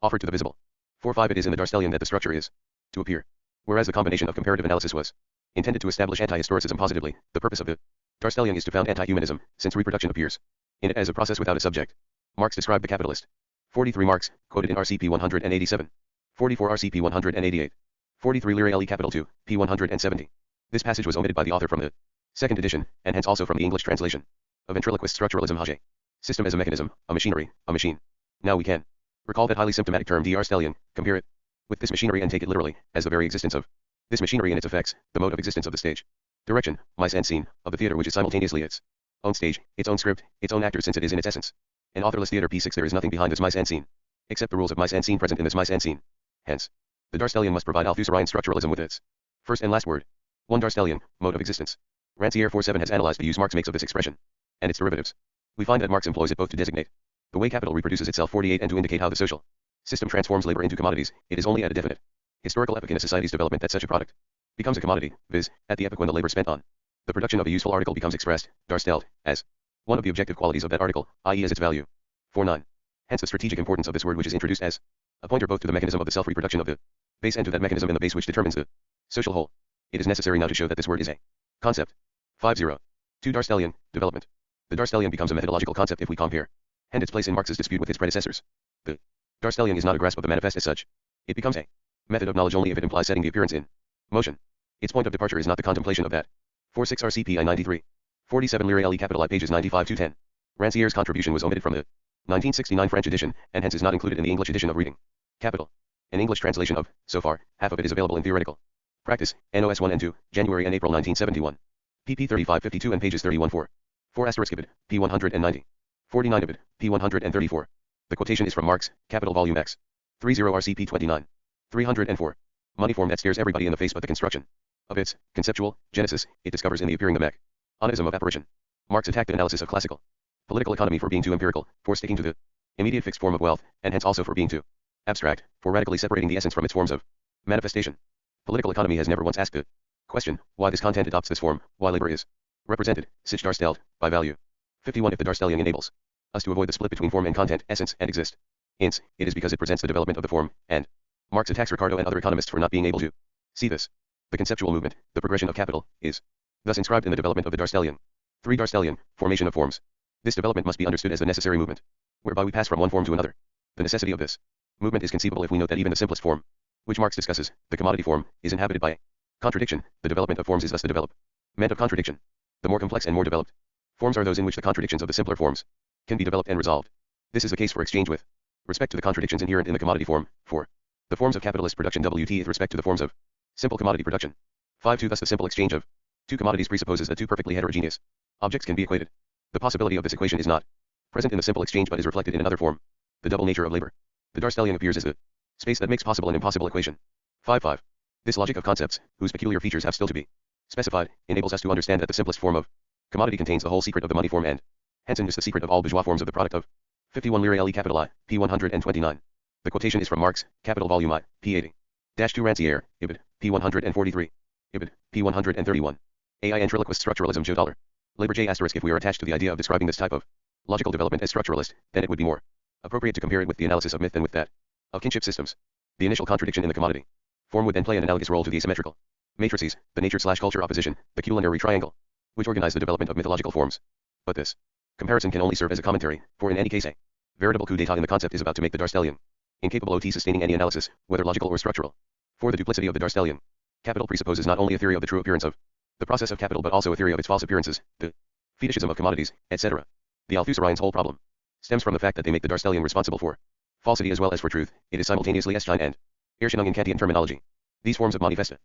offered to the visible. 4.5. It is in the Darstellian that the structure is to appear, whereas the combination of comparative analysis was intended to establish anti-historicism positively. The purpose of the Darstellian is to found anti-humanism, since reproduction appears in it as a process without a subject. Marx described the capitalist. 43. Marx, quoted in RCP 187. 44. RCP 188. 43. Lire Le Capital 2, p. 170. This passage was omitted by the author from the second edition, and hence also from the English translation of Ventriloquist Structuralism Hage. System as a mechanism, a machinery, a machine. Now we can recall that highly symptomatic term Darstellian, compare it with this machinery and take it literally, as the very existence of this machinery and its effects, the mode of existence of the stage, direction, mise en scene, of the theater which is simultaneously its own stage, its own script, its own actors since it is in its essence an authorless theater. P6. There is nothing behind this mise en scene, except the rules of mise en scene present in this mise en scene. Hence, the Darstellian must provide Althusserian structuralism with its first and last word. 1. Darstellian, mode of existence. Rancière 47 has analyzed the use Marx makes of this expression and its derivatives. We find that Marx employs it both to designate the way capital reproduces itself 48 and to indicate how the social system transforms labor into commodities. It is only at a definite historical epoch in a society's development that such a product becomes a commodity, viz., at the epoch when the labor spent on the production of a useful article becomes expressed, darstellt, as one of the objective qualities of that article, i.e. as its value. 4.9. Hence the strategic importance of this word which is introduced as a pointer both to the mechanism of the self-reproduction of the base and to that mechanism in the base which determines the social whole. It is necessary now to show that this word is a concept. 5.0. 2. Darstellian, development. The Darstellian becomes a methodological concept if we compare and its place in Marx's dispute with its predecessors. The Darstellian is not a grasp of the manifest as such. It becomes a method of knowledge only if it implies setting the appearance in motion. Its point of departure is not the contemplation of that. 4.6. RCPI 93. 47. Lire Le Capital I pages 95 to 10. Rancière's contribution was omitted from the 1969 French edition, and hence is not included in the English edition of Reading Capital. An English translation of, so far, half of it is available in theoretical practice, NOS 1 and 2, January and April 1971. pp 35-52 and pages 31-4. 4 ibid, p. 190. 49 ibid, p. 134. The quotation is from Marx, Capital Volume X. 30 RCP 29. 304. Money form that stares everybody in the face but the construction of its conceptual genesis, it discovers in the appearing the mechanism of apparition. Marx attacked the analysis of classical political economy for being too empirical, for sticking to the immediate fixed form of wealth, and hence also for being too abstract, for radically separating the essence from its forms of manifestation. Political economy has never once asked the question, why this content adopts this form, why labor is represented, sich darstellt, by value. 51. If the Darstellian enables us to avoid the split between form and content, essence and exist, it is because it presents the development of the form, and Marx attacks Ricardo and other economists for not being able to see this. The conceptual movement, the progression of capital, is thus inscribed in the development of the Darstellian. 3. Darstellian, formation of forms. This development must be understood as the necessary movement, whereby we pass from one form to another. The necessity of this movement is conceivable if we note that even the simplest form, which Marx discusses, the commodity form, is inhabited by contradiction. The development of forms is thus the development of contradiction. The more complex and more developed forms are those in which the contradictions of the simpler forms can be developed and resolved. This is the case for exchange with respect to the contradictions inherent in the commodity form, for the forms of capitalist production WT with respect to the forms of simple commodity production. 5.2 Thus the simple exchange of two commodities presupposes that two perfectly heterogeneous objects can be equated. The possibility of this equation is not present in the simple exchange but is reflected in another form, the double nature of labor. The Darstellian appears as the space that makes possible an impossible equation. 5.5 This logic of concepts, whose peculiar features have still to be specified, enables us to understand that the simplest form of commodity contains the whole secret of the money form and hence is the secret of all bourgeois forms of the product of 51 Lire Le Capital I, p. 129. The quotation is from Marx, Capital Volume I, p. 80. -2 Rancière, ibid, p. 143. Ibid, p. 131. AI Ventriloquist Structuralism Joe Dollar. Labor J**. If we are attached to the idea of describing this type of logical development as structuralist, then it would be more appropriate to compare it with the analysis of myth than with that of kinship systems. The initial contradiction in the commodity form would then play an analogous role to the asymmetrical matrices, the nature/culture opposition, the culinary triangle, which organize the development of mythological forms. But this comparison can only serve as a commentary, for in any case a veritable coup d'état in the concept is about to make the Darstellian incapable of sustaining any analysis, whether logical or structural. For the duplicity of the Darstellian capital presupposes not only a theory of the true appearance of the process of capital but also a theory of its false appearances, the fetishism of commodities, etc. The Althusserians' whole problem stems from the fact that they make the Darstellian responsible for falsity as well as for truth. It is simultaneously Erscheinung and Erscheinung in Kantian terminology. These forms of manifestation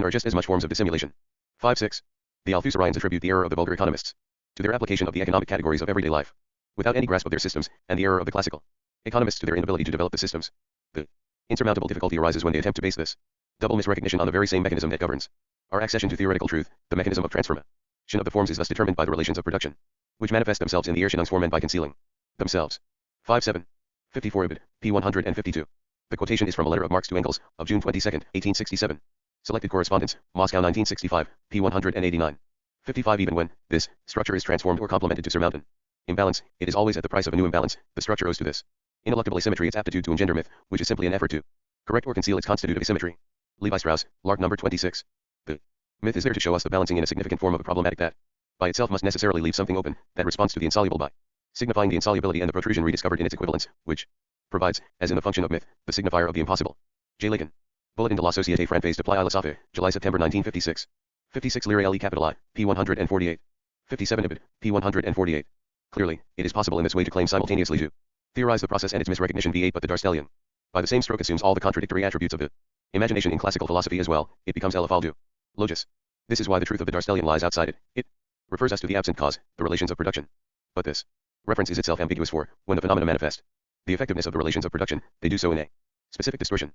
are just as much forms of dissimulation. 5.6 The Althusserians attribute the error of the vulgar economists to their application of the economic categories of everyday life, without any grasp of their systems, and the error of the classical economists to their inability to develop the systems. The Insurmountable difficulty arises when they attempt to base this double misrecognition on the very same mechanism that governs our accession to theoretical truth. The mechanism of transformation of the forms is thus determined by the relations of production, which manifest themselves in the Erscheinungsform and by concealing themselves. 5-7. 54 ibid. p. 152. The quotation is from a letter of Marx to Engels, of June 22, 1867. Selected correspondence, Moscow 1965, p. 189. 55 Even when this structure is transformed or complemented to surmount an imbalance, it is always at the price of a new imbalance. The structure owes to this ineluctable asymmetry its aptitude to engender myth, which is simply an effort to correct or conceal its constitutive asymmetry. Levi Strauss, Lark number 26. The myth is there to show us the balancing in a significant form of a problematic that by itself must necessarily leave something open, that responds to the insoluble by signifying the insolubility and the protrusion rediscovered in its equivalence, which provides, as in the function of myth, the signifier of the impossible. J. Lacan. Bulletin de la Société Française de Philosophe, July-September 1956. 56 Lire Le Capital I, p. 148. 57 Ibid, p. 148. Clearly, it is possible in this way to claim simultaneously to theorize the process and its misrecognition v8, but the Darstellian by the same stroke assumes all the contradictory attributes of the imagination in classical philosophy as well. It becomes elefaldu logis. This is why the truth of the Darstellian lies outside it. It refers us to the absent cause, the relations of production. But this reference is itself ambiguous, for when the phenomena manifest the effectiveness of the relations of production, they do so in a specific distortion.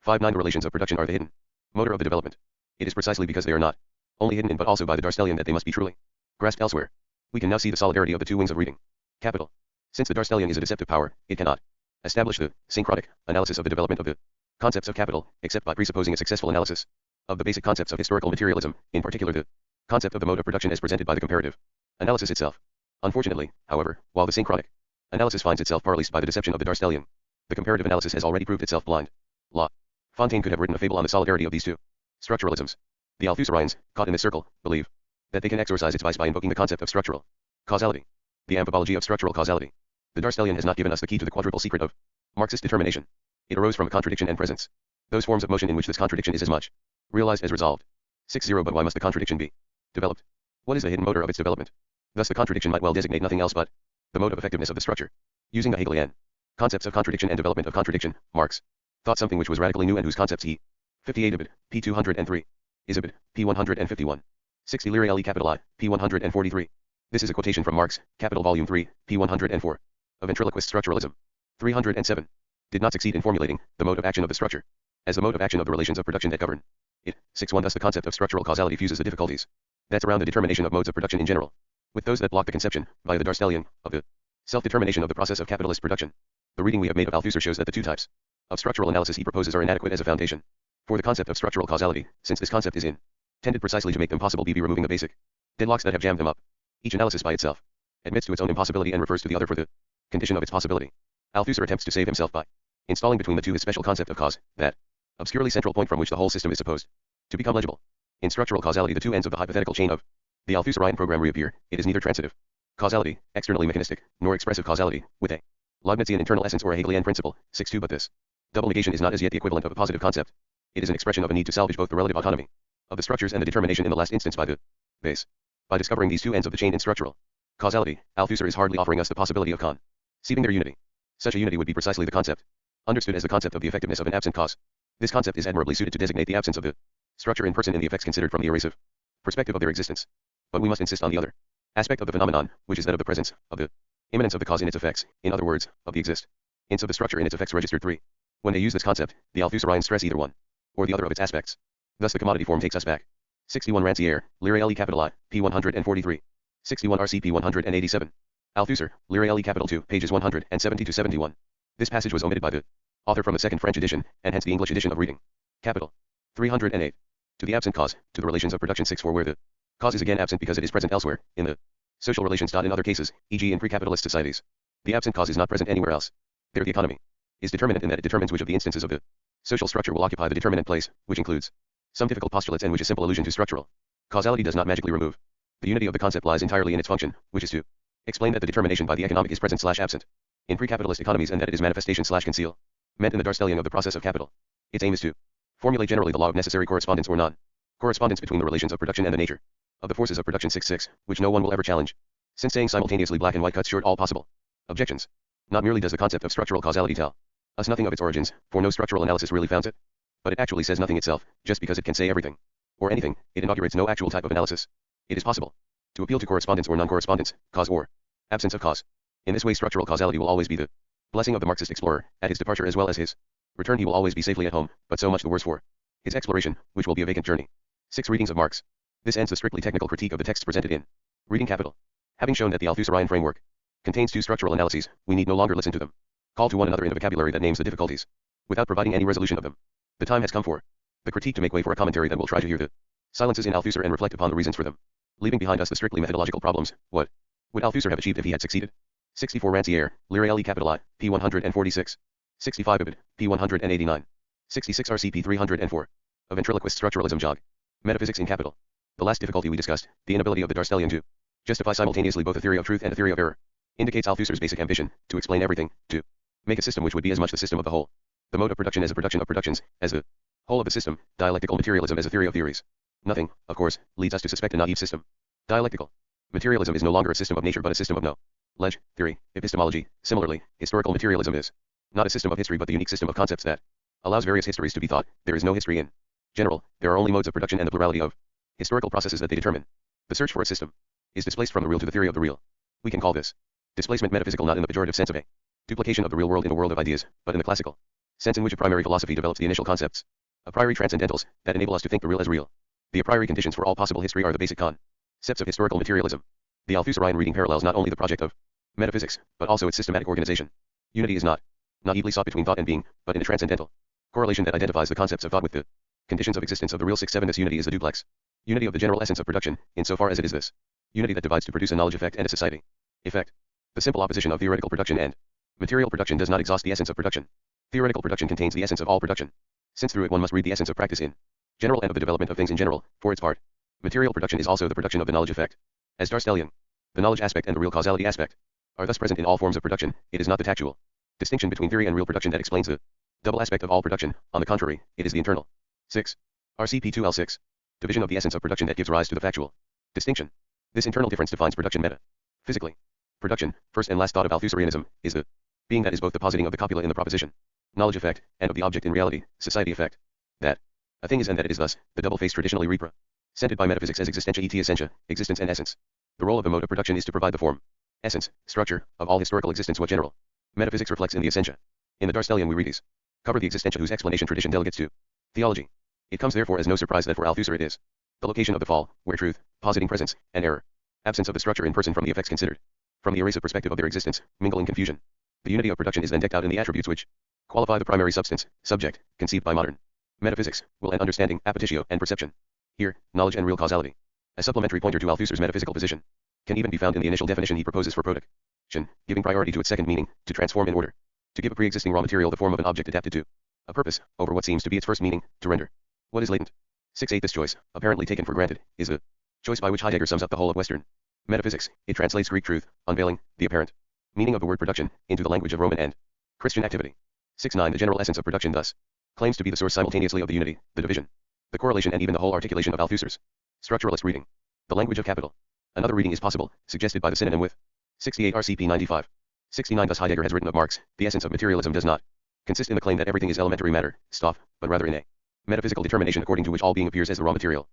5-9 The relations of production are the hidden motor of the development. It is precisely because they are not only hidden in but also by the Darstellian that they must be truly grasped elsewhere. We can now see the solidarity of the two wings of reading. Capital. Since the Darstellian is a deceptive power, it cannot establish the synchronic analysis of the development of the concepts of capital, except by presupposing a successful analysis of the basic concepts of historical materialism, in particular the concept of the mode of production as presented by the comparative analysis itself. Unfortunately, however, while the synchronic analysis finds itself paralysed by the deception of the Darstellian, the comparative analysis has already proved itself blind. La Fontaine could have written a fable on the solidarity of these two structuralisms. The Althusserians, caught in this circle, believe that they can exorcise its vice by invoking the concept of structural causality, the amphibology of structural causality. The Darstellian has not given us the key to the quadruple secret of Marxist determination. It arose from a contradiction and presence, those forms of motion in which this contradiction is as much realized as resolved. 6-0 But why must the contradiction be developed? What is the hidden motor of its development? Thus the contradiction might well designate nothing else but the mode of effectiveness of the structure. Using the Hegelian concepts of contradiction and development of contradiction, Marx thought something which was radically new and whose concepts he 58 Ibid, p. 203. Is Ibid, p. 151. 60 Lire Le Capital I, p. 143. This is a quotation from Marx, Capital Volume 3, p. 104. A ventriloquist structuralism. 307. Did not succeed in formulating the mode of action of the structure as the mode of action of the relations of production that govern it. 6-1 Thus the concept of structural causality fuses the difficulties that surround the determination of modes of production in general with those that block the conception, via the Darstellian, of the self-determination of the process of capitalist production. The reading we have made of Althusser shows that the two types of structural analysis he proposes are inadequate as a foundation for the concept of structural causality, since this concept is intended precisely to make them possible, be removing the basic deadlocks that have jammed them up. Each analysis by itself admits to its own impossibility and refers to the other for the condition of its possibility. Althusser attempts to save himself by installing between the two his special concept of cause, that obscurely central point from which the whole system is supposed to become legible. In structural causality the two ends of the hypothetical chain of the Althusserian program reappear. It is neither transitive causality, externally mechanistic, nor expressive causality, with a Leibnizian internal essence or a Hegelian principle. 6-2 But this double negation is not as yet the equivalent of a positive concept. It is an expression of a need to salvage both the relative autonomy of the structures and the determination in the last instance by the base. By discovering these two ends of the chain in structural causality, Althusser is hardly offering us the possibility of conceiving their unity. Such a unity would be precisely the concept understood as the concept of the effectiveness of an absent cause. This concept is admirably suited to designate the absence of the structure in person in the effects considered from the erasive perspective of their existence. But we must insist on the other aspect of the phenomenon, which is that of the presence of the immanence of the cause in its effects, in other words, of the existence of the structure in its effects. Registered 3. When they use this concept, the Althusserians stress either one or the other of its aspects. Thus the commodity form takes us back. 61 Rancière, Lire Le Capital I, p. 143. 61 RCP 187. Althusser, Lire Le Capital 2, pages 170-71. This passage was omitted by the author from the second French edition, and hence the English edition of Reading Capital. 308. To the absent cause, to the relations of production. 6-4 Where the cause is again absent because it is present elsewhere, in the social relations. In other cases, e.g. in pre-capitalist societies, the absent cause is not present anywhere else. There the economy is determinate in that it determines which of the instances of the social structure will occupy the determinant place, which includes some difficult postulates and which a simple allusion to structural causality does not magically remove. The unity of the concept lies entirely in its function, which is to explain that the determination by the economic is present/absent in pre-capitalist economies, and that it is manifestation/conceal meant in the Darstellian of the process of capital. Its aim is to formulate generally the law of necessary correspondence or non-correspondence between the relations of production and the nature of the forces of production. 6-6, which no one will ever challenge, since saying simultaneously black and white cuts short all possible objections. Not merely does the concept of structural causality tell us nothing of its origins, for no structural analysis really founds it, but it actually says nothing itself. Just because it can say everything or anything, it inaugurates no actual type of analysis. It is possible to appeal to correspondence or non-correspondence, cause or absence of cause. In this way structural causality will always be the blessing of the Marxist explorer, at his departure as well as his Return he will always be safely at home, but so much the worse for his exploration, which will be a vacant journey. 6 Readings of Marx. This ends the strictly technical critique of the texts presented in Reading Capital. Having shown that the Althusserian framework contains 2 structural analyses, we need no longer listen to them. Call to one another in the vocabulary that names the difficulties, without providing any resolution of them. The time has come for the critique to make way for a commentary that will try to hear the silences in Althusser and reflect upon the reasons for them. Leaving behind us the strictly methodological problems, what would Althusser have achieved if he had succeeded? 64 Rancière, Lire Le capital I, p. 146. 65 Ibid, p. 189. 66 RCP 304. A ventriloquist structuralism jog. Metaphysics in capital. The last difficulty we discussed, the inability of the Darstellian to justify simultaneously both a theory of truth and a theory of error, indicates Althusser's basic ambition, to explain everything, to make a system which would be as much the system of the whole, the mode of production as a production of productions, as the whole of the system, dialectical materialism as a theory of theories. Nothing, of course, leads us to suspect a naive system. Dialectical materialism is no longer a system of nature but a system of knowledge, theory, epistemology. Similarly, historical materialism is not a system of history but the unique system of concepts that allows various histories to be thought. There is no history in general, there are only modes of production and the plurality of historical processes that they determine. The search for a system is displaced from the real to the theory of the real. We can call this displacement metaphysical, not in the pejorative sense of a duplication of the real world in a world of ideas, but in the classical sense in which a primary philosophy develops the initial concepts, a priori transcendentals, that enable us to think the real as real. The a priori conditions for all possible history are the basic concepts of historical materialism. The Althusserian reading parallels not only the project of metaphysics, but also its systematic organization. Unity is not naively sought between thought and being, but in a transcendental correlation that identifies the concepts of thought with the conditions of existence of the real. 6-7 This unity is the duplex unity of the general essence of production, insofar as it is this unity that divides to produce a knowledge effect and a society effect. The simple opposition of theoretical production and material production does not exhaust the essence of production. Theoretical production contains the essence of all production, since through it one must read the essence of practice in general and of the development of things in general. For its part, material production is also the production of the knowledge effect. As Darstellian, the knowledge aspect and the real causality aspect are thus present in all forms of production. It is not the tactual distinction between theory and real production that explains the double aspect of all production. On the contrary, it is the internal 6 RCP 2L6 division of the essence of production that gives rise to the factual distinction. This internal difference defines production metaphysically. Production, first and last thought of Althusserianism, is the being that is both the positing of the copula in the proposition, knowledge effect, and of the object in reality, society effect. That a thing is and that it is thus, the double face traditionally represented by metaphysics as existentia et essentia, existence and essence. The role of the mode of production is to provide the form, essence, structure, of all historical existence what general metaphysics reflects in the essentia. In the Darstellian we read these cover the existentia whose explanation tradition delegates to theology. It comes therefore as no surprise that for Althusser it is the location of the fall, where truth, positing presence, and error, absence of the structure in person from the effects considered, from the erasive perspective of their existence, mingle in confusion. The unity of production is then decked out in the attributes which qualify the primary substance, subject, conceived by modern metaphysics, will and understanding, appetitio, and perception. Here, knowledge and real causality, a supplementary pointer to Althusser's metaphysical position, can even be found in the initial definition he proposes for production, giving priority to its second meaning, to transform in order to give a pre-existing raw material the form of an object adapted to a purpose, over what seems to be its first meaning, to render what is latent. 6-8 This choice, apparently taken for granted, is a choice by which Heidegger sums up the whole of Western metaphysics. It translates Greek truth, unveiling the apparent meaning of the word production, into the language of Roman and Christian activity. 6-9 The general essence of production thus claims to be the source simultaneously of the unity, the division, the correlation and even the whole articulation of Althusser's structuralist reading. The language of capital. Another reading is possible, suggested by the synonym with 68 RCP 95. 69 Thus Heidegger has written of Marx, the essence of materialism does not consist in the claim that everything is elementary matter, stuff, but rather in a metaphysical determination according to which all being appears as the raw material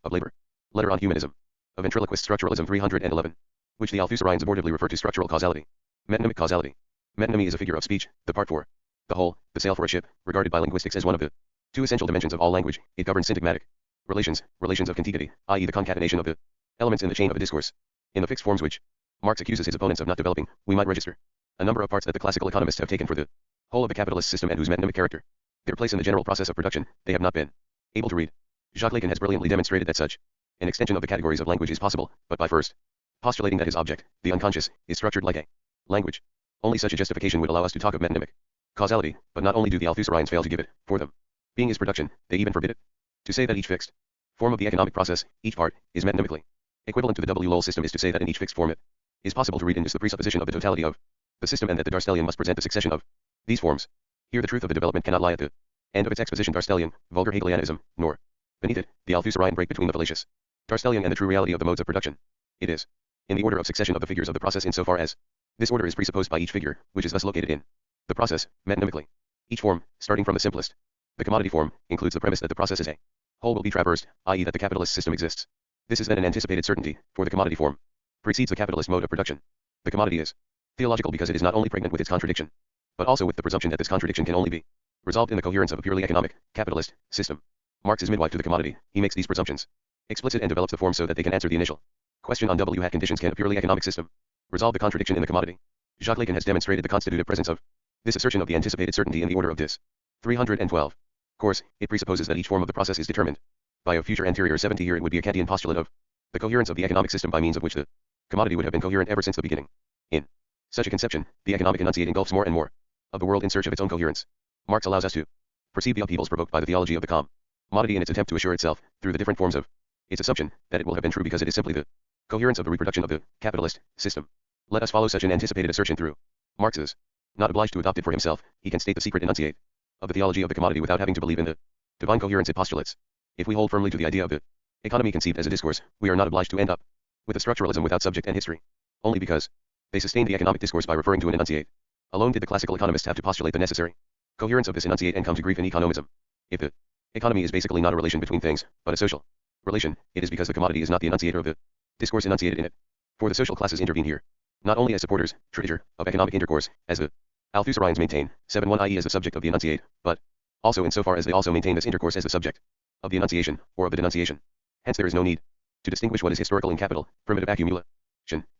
of labor. Letter on Humanism. A ventriloquist structuralism 311. Which the Althusserians abortively refer to structural causality. Metonymic causality. Metonymy is a figure of speech, the part for the whole, the sail for a ship, regarded by linguistics as one of the 2 essential dimensions of all language. It governs syntagmatic relations, relations of contiguity, i.e. the concatenation of the elements in the chain of a discourse. In the fixed forms which Marx accuses his opponents of not developing, we might register a number of parts that the classical economists have taken for the whole of the capitalist system and whose metonymic character, their place in the general process of production, they have not been able to read. Jacques Lacan has brilliantly demonstrated that such an extension of the categories of language is possible, but by first postulating that his object, the unconscious, is structured like a language. Only such a justification would allow us to talk of metonymic causality, but not only do the Althusserians fail to give it, for them being is production, they even forbid it. To say that each fixed form of the economic process, each part, is metonymically equivalent to the W-Lowell system is to say that in each fixed form it is possible to read into the presupposition of the totality of the system and that the Darstellian must present the succession of these forms. Here the truth of the development cannot lie at the end of its exposition Darstellian, vulgar Hegelianism, nor beneath it, the Althusserian break between the fallacious Darstellian and the true reality of the modes of production. It is in the order of succession of the figures of the process insofar as this order is presupposed by each figure, which is thus located in the process, metonymically. Each form, starting from the simplest, the commodity form, includes the premise that the process as a whole will be traversed, i.e. that the capitalist system exists. This is then an anticipated certainty, for the commodity form precedes the capitalist mode of production. The commodity is theological because it is not only pregnant with its contradiction, but also with the presumption that this contradiction can only be resolved in the coherence of a purely economic, capitalist, system. Marx is midwife to the commodity. He makes these presumptions explicit and develops the form so that they can answer the initial question on W hat conditions. Can a purely economic system resolve the contradiction in the commodity? Jacques Lacan has demonstrated the constitutive presence of this assertion of the anticipated certainty in the order of this. 312. Of course, it presupposes that each form of the process is determined by a future anterior 70 year. It would be a Kantian postulate of the coherence of the economic system by means of which the commodity would have been coherent ever since the beginning. In such a conception, the economic enunciate engulfs more and more of the world in search of its own coherence. Marx allows us to perceive the upheavals provoked by the theology of the commodity in its attempt to assure itself, through the different forms of its assumption, that it will have been true because it is simply the coherence of the reproduction of the capitalist system. Let us follow such an anticipated assertion through. Marx is not obliged to adopt it for himself. He can state the secret enunciate of the theology of the commodity without having to believe in the divine coherence it postulates. If we hold firmly to the idea of the economy conceived as a discourse, we are not obliged to end up with a structuralism without subject and history. Only because they sustain the economic discourse by referring to an enunciate alone did the classical economists have to postulate the necessary coherence of this enunciate and come to grief in economism. If the economy is basically not a relation between things, but a social relation, it is because the commodity is not the enunciator of the discourse enunciated in it. For the social classes intervene here, not only as supporters, treasure, of economic intercourse, as the Althusserines maintain, 7.1 i.e. as the subject of the enunciate, but also insofar as they also maintain this intercourse as the subject of the enunciation, or of the denunciation. Hence there is no need to distinguish what is historical in capital, primitive accumulation,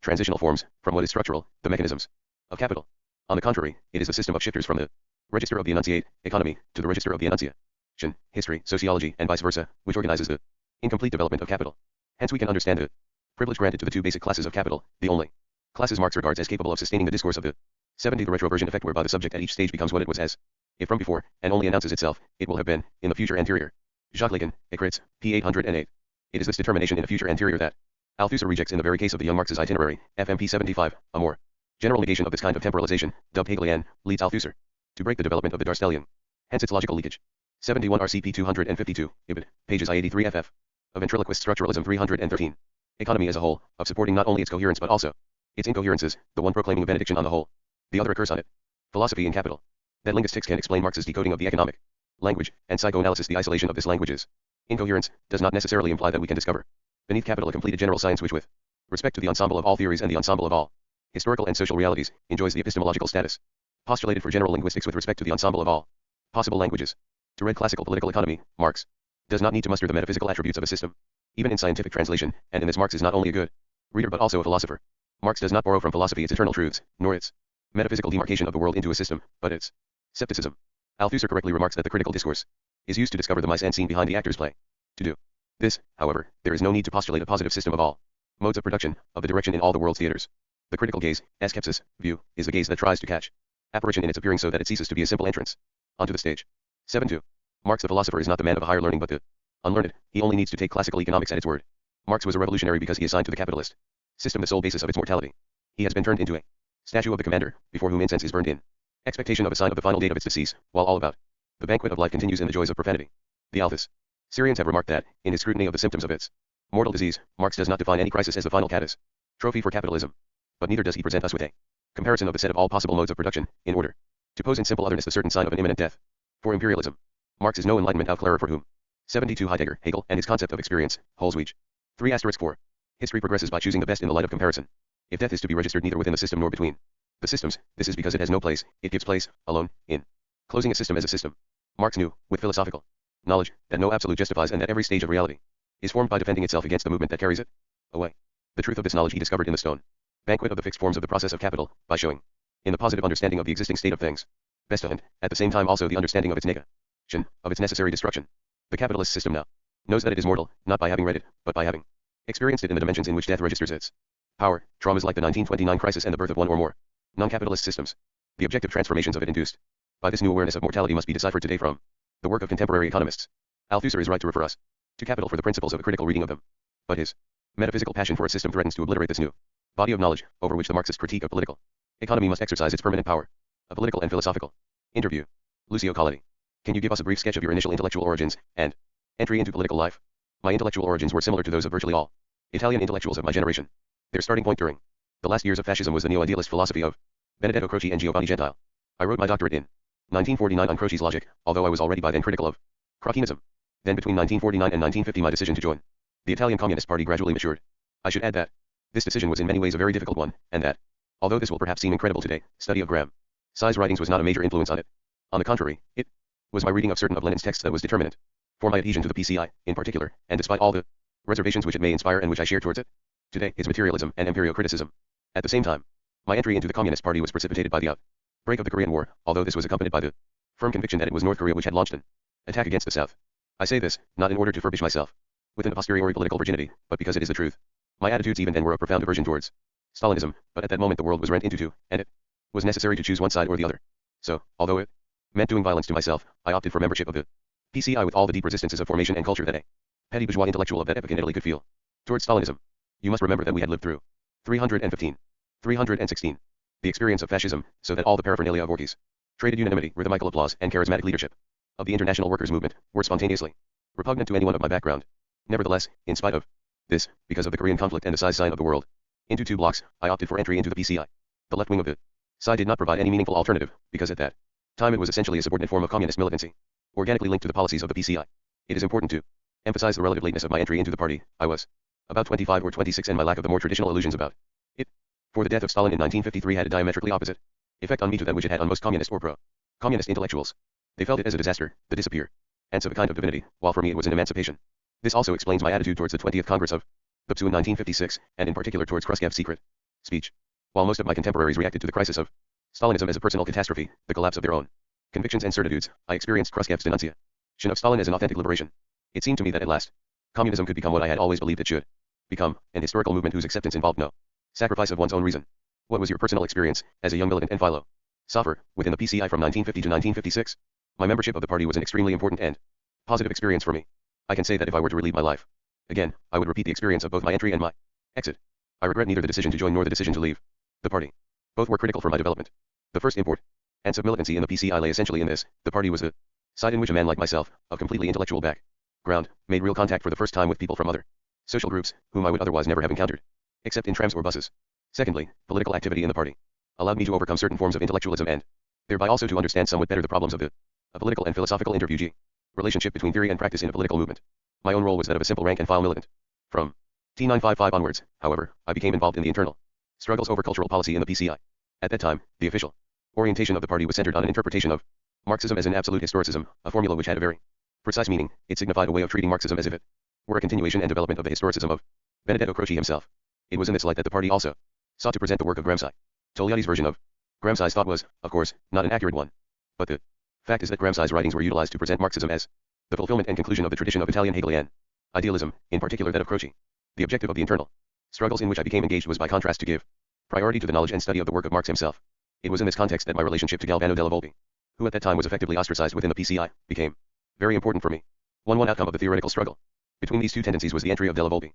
transitional forms, from what is structural, the mechanisms of capital. On the contrary, it is the system of shifters from the register of the enunciate, economy, to the register of the enunciation, history, sociology, and vice versa, which organizes the incomplete development of capital. Hence we can understand the privilege granted to the two basic classes of capital, the only classes Marx regards as capable of sustaining the discourse of the 70, the retroversion effect whereby the subject at each stage becomes what it was as if from before, and only announces itself, it will have been, in the future anterior. Jacques Lacan, Écrits, p. 808. It is this determination in the future anterior that Althusser rejects in the very case of the young Marx's itinerary, FMP 75, a more general negation of this kind of temporalization, dubbed Hegelian, leads Althusser to break the development of the Darstellian. Hence its logical leakage. 71 RCP 252, Ibid, pages I83 FF. Of ventriloquist structuralism 313. Economy as a whole, of supporting not only its coherence but also its incoherences, the one proclaiming a benediction on the whole, the other a curse on it. Philosophy in capital. That linguistics can explain Marx's decoding of the economic language, and psychoanalysis the isolation of this language's incoherence, does not necessarily imply that we can discover beneath capital a completed general science which with respect to the ensemble of all theories and the ensemble of all historical and social realities, enjoys the epistemological status postulated for general linguistics with respect to the ensemble of all possible languages. To read classical political economy, Marx does not need to muster the metaphysical attributes of a system, even in scientific translation, and in this Marx is not only a good reader but also a philosopher. Marx does not borrow from philosophy its eternal truths, nor its metaphysical demarcation of the world into a system, but its scepticism. Althusser correctly remarks that the critical discourse is used to discover the mise en scene behind the actor's play. To do this, however, there is no need to postulate a positive system of all modes of production, of the direction in all the world's theaters. The critical gaze, askepsis, view, is the gaze that tries to catch apparition in its appearing so that it ceases to be a simple entrance onto the stage. 7.2. Marx the philosopher is not the man of a higher learning but the unlearned. He only needs to take classical economics at its word. Marx was a revolutionary because he assigned to the capitalist system the sole basis of its mortality. He has been turned into a statue of the commander, before whom incense is burned in expectation of a sign of the final date of its decease, while all about the banquet of life continues in the joys of profanity. The Althus Syrians have remarked that, in his scrutiny of the symptoms of its mortal disease, Marx does not define any crisis as the final catastrophe for capitalism. But neither does he present us with a comparison of the set of all possible modes of production, in order to pose in simple otherness the certain sign of an imminent death. For imperialism, Marx is no enlightenment outclarer for whom 72 Heidegger, Hegel, and his concept of experience, holds Weech. 3*4. History progresses by choosing the best in the light of comparison. If death is to be registered neither within the system nor between the systems, this is because it has no place, it gives place, alone, in closing a system as a system. Marx knew, with philosophical knowledge, that no absolute justifies and that every stage of reality is formed by defending itself against the movement that carries it away. The truth of this knowledge he discovered in the stone banquet of the fixed forms of the process of capital, by showing, in the positive understanding of the existing state of things, best and, at the same time also the understanding of its negation, of its necessary destruction. The capitalist system now knows that it is mortal, not by having read it, but by having experienced it in the dimensions in which death registers its power. Traumas like the 1929 crisis and the birth of one or more non-capitalist systems. The objective transformations of it induced by this new awareness of mortality must be deciphered today from the work of contemporary economists. Althusser is right to refer us to capital for the principles of a critical reading of them. But his metaphysical passion for a system threatens to obliterate this new body of knowledge, over which the Marxist critique of political economy must exercise its permanent power. A political and philosophical interview. Lucio Colletti. Can you give us a brief sketch of your initial intellectual origins, and entry into political life? My intellectual origins were similar to those of virtually all Italian intellectuals of my generation. Their starting point during the last years of fascism was the neo-idealist philosophy of Benedetto Croce and Giovanni Gentile. I wrote my doctorate in 1949 on Croce's logic, although I was already by then critical of Crockianism. Then between 1949 and 1950 my decision to join the Italian Communist Party gradually matured. I should add that this decision was in many ways a very difficult one, and that, although this will perhaps seem incredible today, study of Graham Si's writings was not a major influence on it. On the contrary, it was my reading of certain of Lenin's texts that was determinant for my adhesion to the PCI, in particular, and despite all the reservations which it may inspire and which I share towards it. Today, its materialism and empirio-criticism. At the same time, my entry into the Communist Party was precipitated by the outbreak of the Korean War, although this was accompanied by the firm conviction that it was North Korea which had launched an attack against the South. I say this, not in order to furbish myself with an a posteriori political virginity, but because it is the truth. My attitudes even then were a profound aversion towards Stalinism, but at that moment the world was rent into two, and it was necessary to choose one side or the other. So, although it meant doing violence to myself, I opted for membership of the PCI with all the deep resistances of formation and culture that a petty bourgeois intellectual of that epoch in Italy could feel towards Stalinism. You must remember that we had lived through 315, 316, the experience of fascism, so that all the paraphernalia of orgies, traded unanimity, rhythmical applause, and charismatic leadership of the international workers' movement were spontaneously repugnant to anyone of my background. Nevertheless, in spite of this, because of the Korean conflict and the size sign of the world into two blocks, I opted for entry into the PCI. The left wing of the side did not provide any meaningful alternative, because at that time it was essentially a subordinate form of communist militancy, organically linked to the policies of the PCI. It is important to emphasize the relative lateness of my entry into the party. I was about 25 or 26, and my lack of the more traditional illusions about it. For the death of Stalin in 1953 had a diametrically opposite effect on me to that which it had on most communist or pro-communist intellectuals. They felt it as a disaster, the disappearance of a kind of divinity, while for me it was an emancipation. This also explains my attitude towards the 20th Congress of the PSU in 1956, and in particular towards Khrushchev's secret speech. While most of my contemporaries reacted to the crisis of Stalinism as a personal catastrophe, the collapse of their own convictions and certitudes, I experienced Khrushchev's denunciation of Stalin as an authentic liberation. It seemed to me that at last, communism could become what I had always believed it should become, an historical movement whose acceptance involved no sacrifice of one's own reason. What was your personal experience, as a young militant and philosopher, within the PCI from 1950 to 1956? My membership of the party was an extremely important and positive experience for me. I can say that if I were to relive my life again, I would repeat the experience of both my entry and my exit. I regret neither the decision to join nor the decision to leave the party. Both were critical for my development. The first import and militancy in the PCI lay essentially in this: the party was the side in which a man like myself, of completely intellectual background, made real contact for the first time with people from other social groups, whom I would otherwise never have encountered, except in trams or buses. Secondly, political activity in the party allowed me to overcome certain forms of intellectualism and thereby also to understand somewhat better the problems of a political and philosophical interviewee relationship between theory and practice in a political movement. My own role was that of a simple rank-and-file militant. From T955 onwards, however, I became involved in the internal struggles over cultural policy in the PCI. At that time, the official orientation of the party was centered on an interpretation of Marxism as an absolute historicism, a formula which had a very precise meaning. It signified a way of treating Marxism as if it were a continuation and development of the historicism of Benedetto Croce himself. It was in this light that the party also sought to present the work of Gramsci. Togliatti's version of Gramsci's thought was, of course, not an accurate one. But the fact is that Gramsci's writings were utilized to present Marxism as the fulfillment and conclusion of the tradition of Italian Hegelian idealism, in particular that of Croce. The objective of the internal struggles in which I became engaged was by contrast to give priority to the knowledge and study of the work of Marx himself. It was in this context that my relationship to Galvano della Volpe, who at that time was effectively ostracized within the PCI, became very important for me. One outcome of the theoretical struggle between these two tendencies was the entry of della Volpe,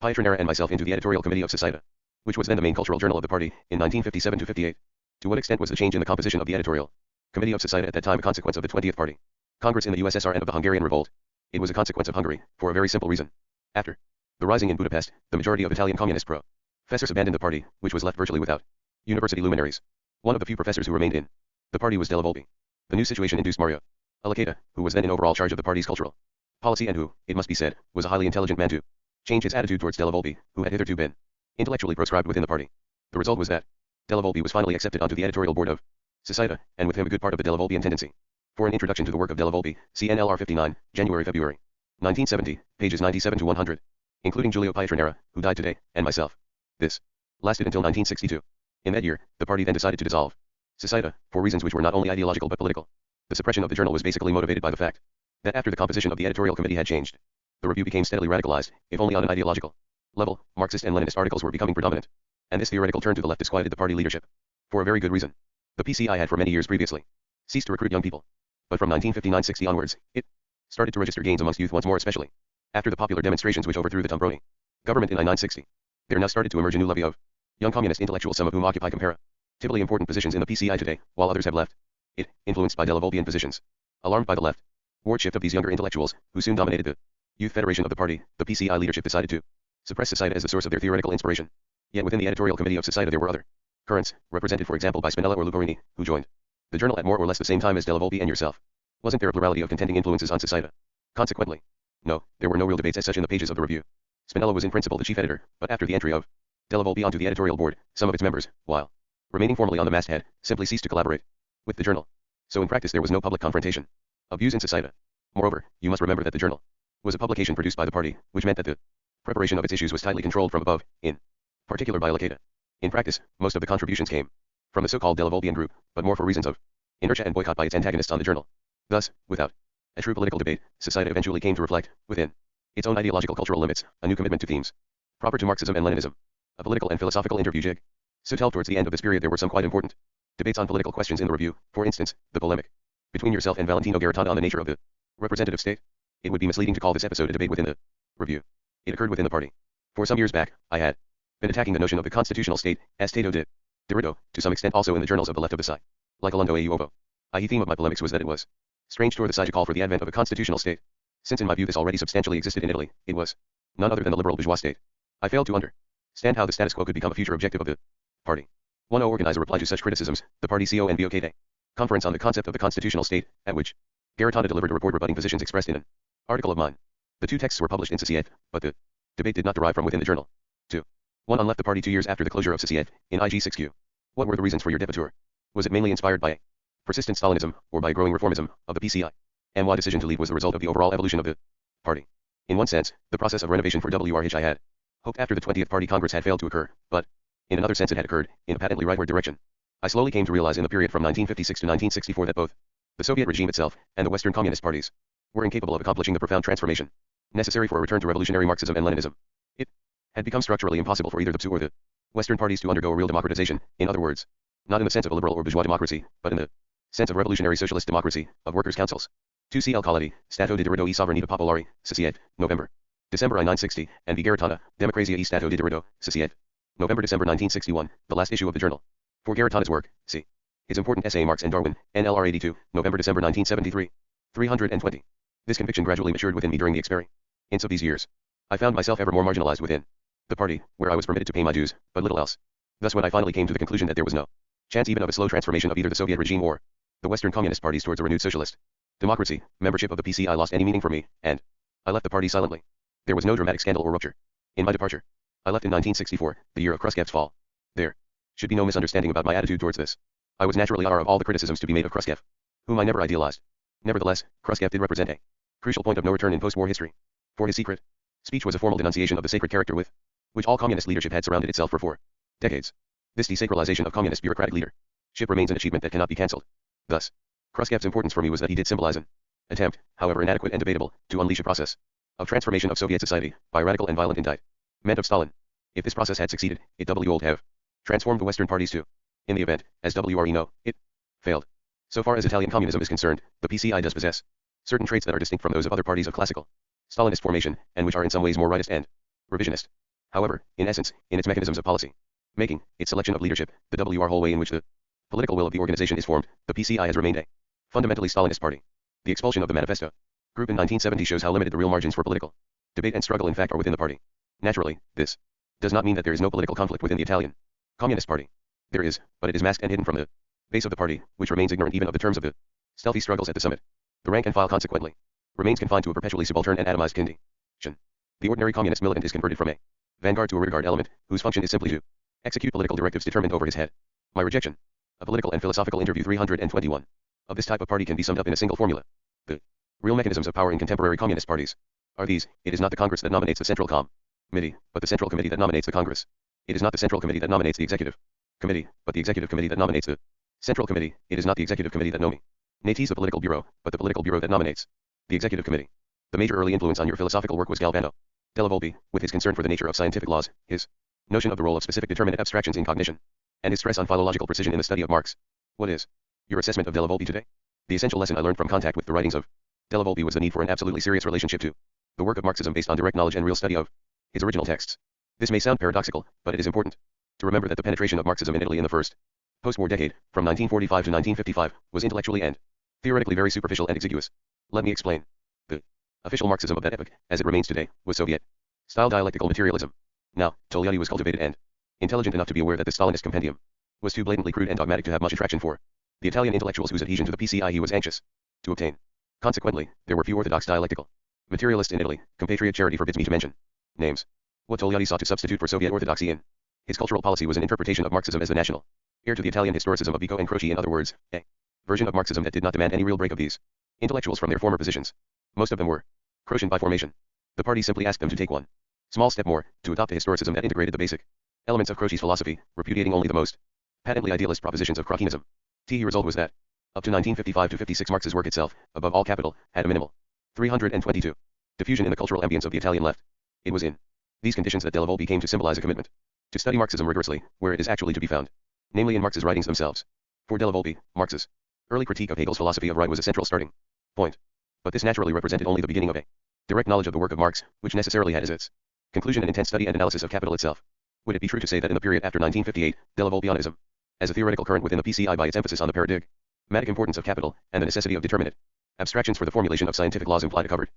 Pietranera and myself into the editorial committee of Societa, which was then the main cultural journal of the party, in 1957-58. To what extent was the change in the composition of the editorial committee of Societa at that time a consequence of the 20th Party Congress in the USSR and of the Hungarian Revolt? It was a consequence of Hungary, for a very simple reason. After the rising in Budapest, the majority of Italian communist professors abandoned the party, which was left virtually without university luminaries. One of the few professors who remained in the party was della Volpe. The new situation induced Mario Alicata, who was then in overall charge of the party's cultural policy and who, it must be said, was a highly intelligent man, to change his attitude towards della Volpe, who had hitherto been intellectually proscribed within the party. The result was that della Volpe was finally accepted onto the editorial board of Societa, and with him a good part of the della Volpean tendency. For an introduction to the work of della Volpe, see NLR 59, January-February 1970, pages 97 to 100, including Giulio Pietranera, who died today, and myself. This lasted until 1962. In that year, the party then decided to dissolve Societa, for reasons which were not only ideological but political. The suppression of the journal was basically motivated by the fact that after the composition of the editorial committee had changed, the review became steadily radicalized, if only on an ideological level. Marxist and Leninist articles were becoming predominant, and this theoretical turn to the left disquieted the party leadership. For a very good reason. The PCI had for many years previously ceased to recruit young people, but from 1959-60 onwards, it started to register gains amongst youth once more, especially after the popular demonstrations which overthrew the Tambroni government in 1960. There now started to emerge a new levy of young communist intellectuals, some of whom occupy comparatively important positions in the PCI today, while others have left it, influenced by della Volpean positions. Alarmed by the left ward shift of these younger intellectuals, who soon dominated the youth federation of the party, the PCI leadership decided to suppress Societa as the source of their theoretical inspiration. Yet within the editorial committee of Societa there were other currents, represented for example by Spinella or Lucarini, who joined the journal at more or less the same time as della Volpe and yourself. Wasn't there a plurality of contending influences on Societa? Consequently, no, there were no real debates as such in the pages of the review. Spinella was in principle the chief editor, but after the entry of della Volpe onto the editorial board, some of its members, while remaining formally on the masthead, simply ceased to collaborate with the journal. So in practice there was no public confrontation. Abuse in society. Moreover, you must remember that the journal was a publication produced by the party, which meant that the preparation of its issues was tightly controlled from above, in particular by Laceda. In practice, most of the contributions came from the so-called Delavolpian group, but more for reasons of inertia and boycott by its antagonists on the journal. Thus, without a true political debate, society eventually came to reflect, within its own ideological cultural limits, a new commitment to themes proper to Marxism and Leninism. A political and philosophical interview jig. So tell towards the end of this period there were some quite important debates on political questions in the review, for instance, the polemic between yourself and Valentino Garitano on the nature of the representative state. It would be misleading to call this episode a debate within the review. It occurred within the party. For some years back, I had been attacking the notion of the constitutional state, as Tato did. Derrida, to some extent also in the journals of the left of the side. Like Alondo a Uovo. The theme of my polemics was that it was strange toward the side to call for the advent of a constitutional state, since in my view this already substantially existed in Italy. It was none other than the liberal bourgeois state. I failed to understand how the status quo could become a future objective of the party. One organizer replied to such criticisms, the party CO and BOK Day conference on the concept of the constitutional state, at which Garitano delivered a report rebutting positions expressed in an article of mine. The two texts were published in Societe, but the debate did not derive from within the journal. 2. One on left the party 2 years after the closure of Societe, in IG6Q. What were the reasons for your departure? Was it mainly inspired by persistent Stalinism, or by growing reformism, of the PCI? And why decision to leave was the result of the overall evolution of the party? In one sense, the process of renovation for WRH I had hoped after the 20th Party Congress had failed to occur, but in another sense it had occurred, in a patently rightward direction. I slowly came to realize in the period from 1956 to 1964 that both the Soviet regime itself and the Western communist parties were incapable of accomplishing the profound transformation necessary for a return to revolutionary Marxism and Leninism. It had become structurally impossible for either the PSU or the Western parties to undergo a real democratization, in other words, not in the sense of a liberal or bourgeois democracy, but in the sense of revolutionary socialist democracy, of workers' councils. 2 CL Colletti, Stato di diritto e sovranità popolare, Societe, November. December I 960, and V. Garitano, Democrazia e Stato di diritto, Societe. November-December 1961, the last issue of the journal. For Garitano's work, see his important essay Marx and Darwin, NLR 82, November-December 1973. 320. This conviction gradually matured within me during the experience of these years. I found myself ever more marginalized within the party, where I was permitted to pay my dues, but little else. Thus when I finally came to the conclusion that there was no chance even of a slow transformation of either the Soviet regime or the Western communist parties towards a renewed socialist democracy, membership of the PCI lost any meaning for me, and I left the party silently. There was no dramatic scandal or rupture in my departure. I left in 1964, the year of Khrushchev's fall. There should be no misunderstanding about my attitude towards this. I was naturally aware of all the criticisms to be made of Khrushchev, whom I never idealized. Nevertheless, Khrushchev did represent a crucial point of no return in post-war history. For his secret speech was a formal denunciation of the sacred character with which all communist leadership had surrounded itself for 4 decades. This desacralization of communist bureaucratic leadership remains an achievement that cannot be cancelled. Thus, Khrushchev's importance for me was that he did symbolize an attempt, however inadequate and debatable, to unleash a process of transformation of Soviet society by radical and violent indictment of Stalin. If this process had succeeded, it would have transformed the Western parties too. In the event, as WRE know, it failed. So far as Italian communism is concerned, the PCI does possess certain traits that are distinct from those of other parties of classical Stalinist formation, and which are in some ways more rightist and revisionist. However, in essence, in its mechanisms of policy making, its selection of leadership, the whole way in which the political will of the organization is formed, the PCI has remained a fundamentally Stalinist party. The expulsion of the Manifesto group in 1970 shows how limited the real margins for political debate and struggle in fact are within the party. Naturally, this does not mean that there is no political conflict within the Italian Communist Party. There is, but it is masked and hidden from the base of the party, which remains ignorant even of the terms of the stealthy struggles at the summit. The rank and file consequently remains confined to a perpetually subaltern and atomized condition. The ordinary communist militant is converted from a vanguard to a rearguard element, whose function is simply to execute political directives determined over his head. My rejection. A political and philosophical interview 321. Of this type of party can be summed up in a single formula. The real mechanisms of power in contemporary communist parties are these: it is not the Congress that nominates the Central Committee, but the Central Committee that nominates the Congress. It is not the Central Committee that nominates the Executive Committee, but the Executive Committee that nominates the Central Committee. It is not the Executive Committee that nominates the Political Bureau, but the Political Bureau that nominates the Executive Committee. The major early influence on your philosophical work was Galvano Della Volpe, with his concern for the nature of scientific laws, his notion of the role of specific determinate abstractions in cognition, and his stress on philological precision in the study of Marx. What is your assessment of Della Volpe today? The essential lesson I learned from contact with the writings of Della Volpe was the need for an absolutely serious relationship to the work of Marxism based on direct knowledge and real study of his original texts. This may sound paradoxical, but it is important to remember that the penetration of Marxism in Italy in the first post-war decade, from 1945 to 1955, was intellectually and theoretically very superficial and exiguous. Let me explain. The official Marxism of that epoch, as it remains today, was Soviet-style dialectical materialism. Now, Togliatti was cultivated and intelligent enough to be aware that the Stalinist compendium was too blatantly crude and dogmatic to have much attraction for the Italian intellectuals whose adhesion to the PCI he was anxious to obtain. Consequently, there were few orthodox dialectical materialists in Italy. Compatriot charity forbids me to mention names. What Togliatti sought to substitute for Soviet orthodoxy in his cultural policy was an interpretation of Marxism as the national heir to the Italian historicism of Vico and Croce. In other words, a version of Marxism that did not demand any real break of these Intellectuals from their former positions. Most of them were Croatian by formation. The party simply asked them to take one small step more, to adopt a historicism that integrated the basic elements of Croce's philosophy, repudiating only the most patently idealist propositions of Crockenism. The result was that, up to 1955 to 56, Marx's work itself, above all capital, had a minimal 322 diffusion in the cultural ambience of the Italian left. It was in these conditions that Della Volpe came to symbolize a commitment to study Marxism rigorously, where it is actually to be found, namely in Marx's writings themselves. For Della Volpe, Marx's early critique of Hegel's philosophy of right was a central starting point. But this naturally represented only the beginning of a direct knowledge of the work of Marx, which necessarily had as its conclusion an intense study and analysis of capital itself. Would it be true to say that in the period after 1958, Della Volpeanism, as a theoretical current within the PCI by its emphasis on the paradigmatic importance of capital, and the necessity of determinate abstractions for the formulation of scientific laws implied a covered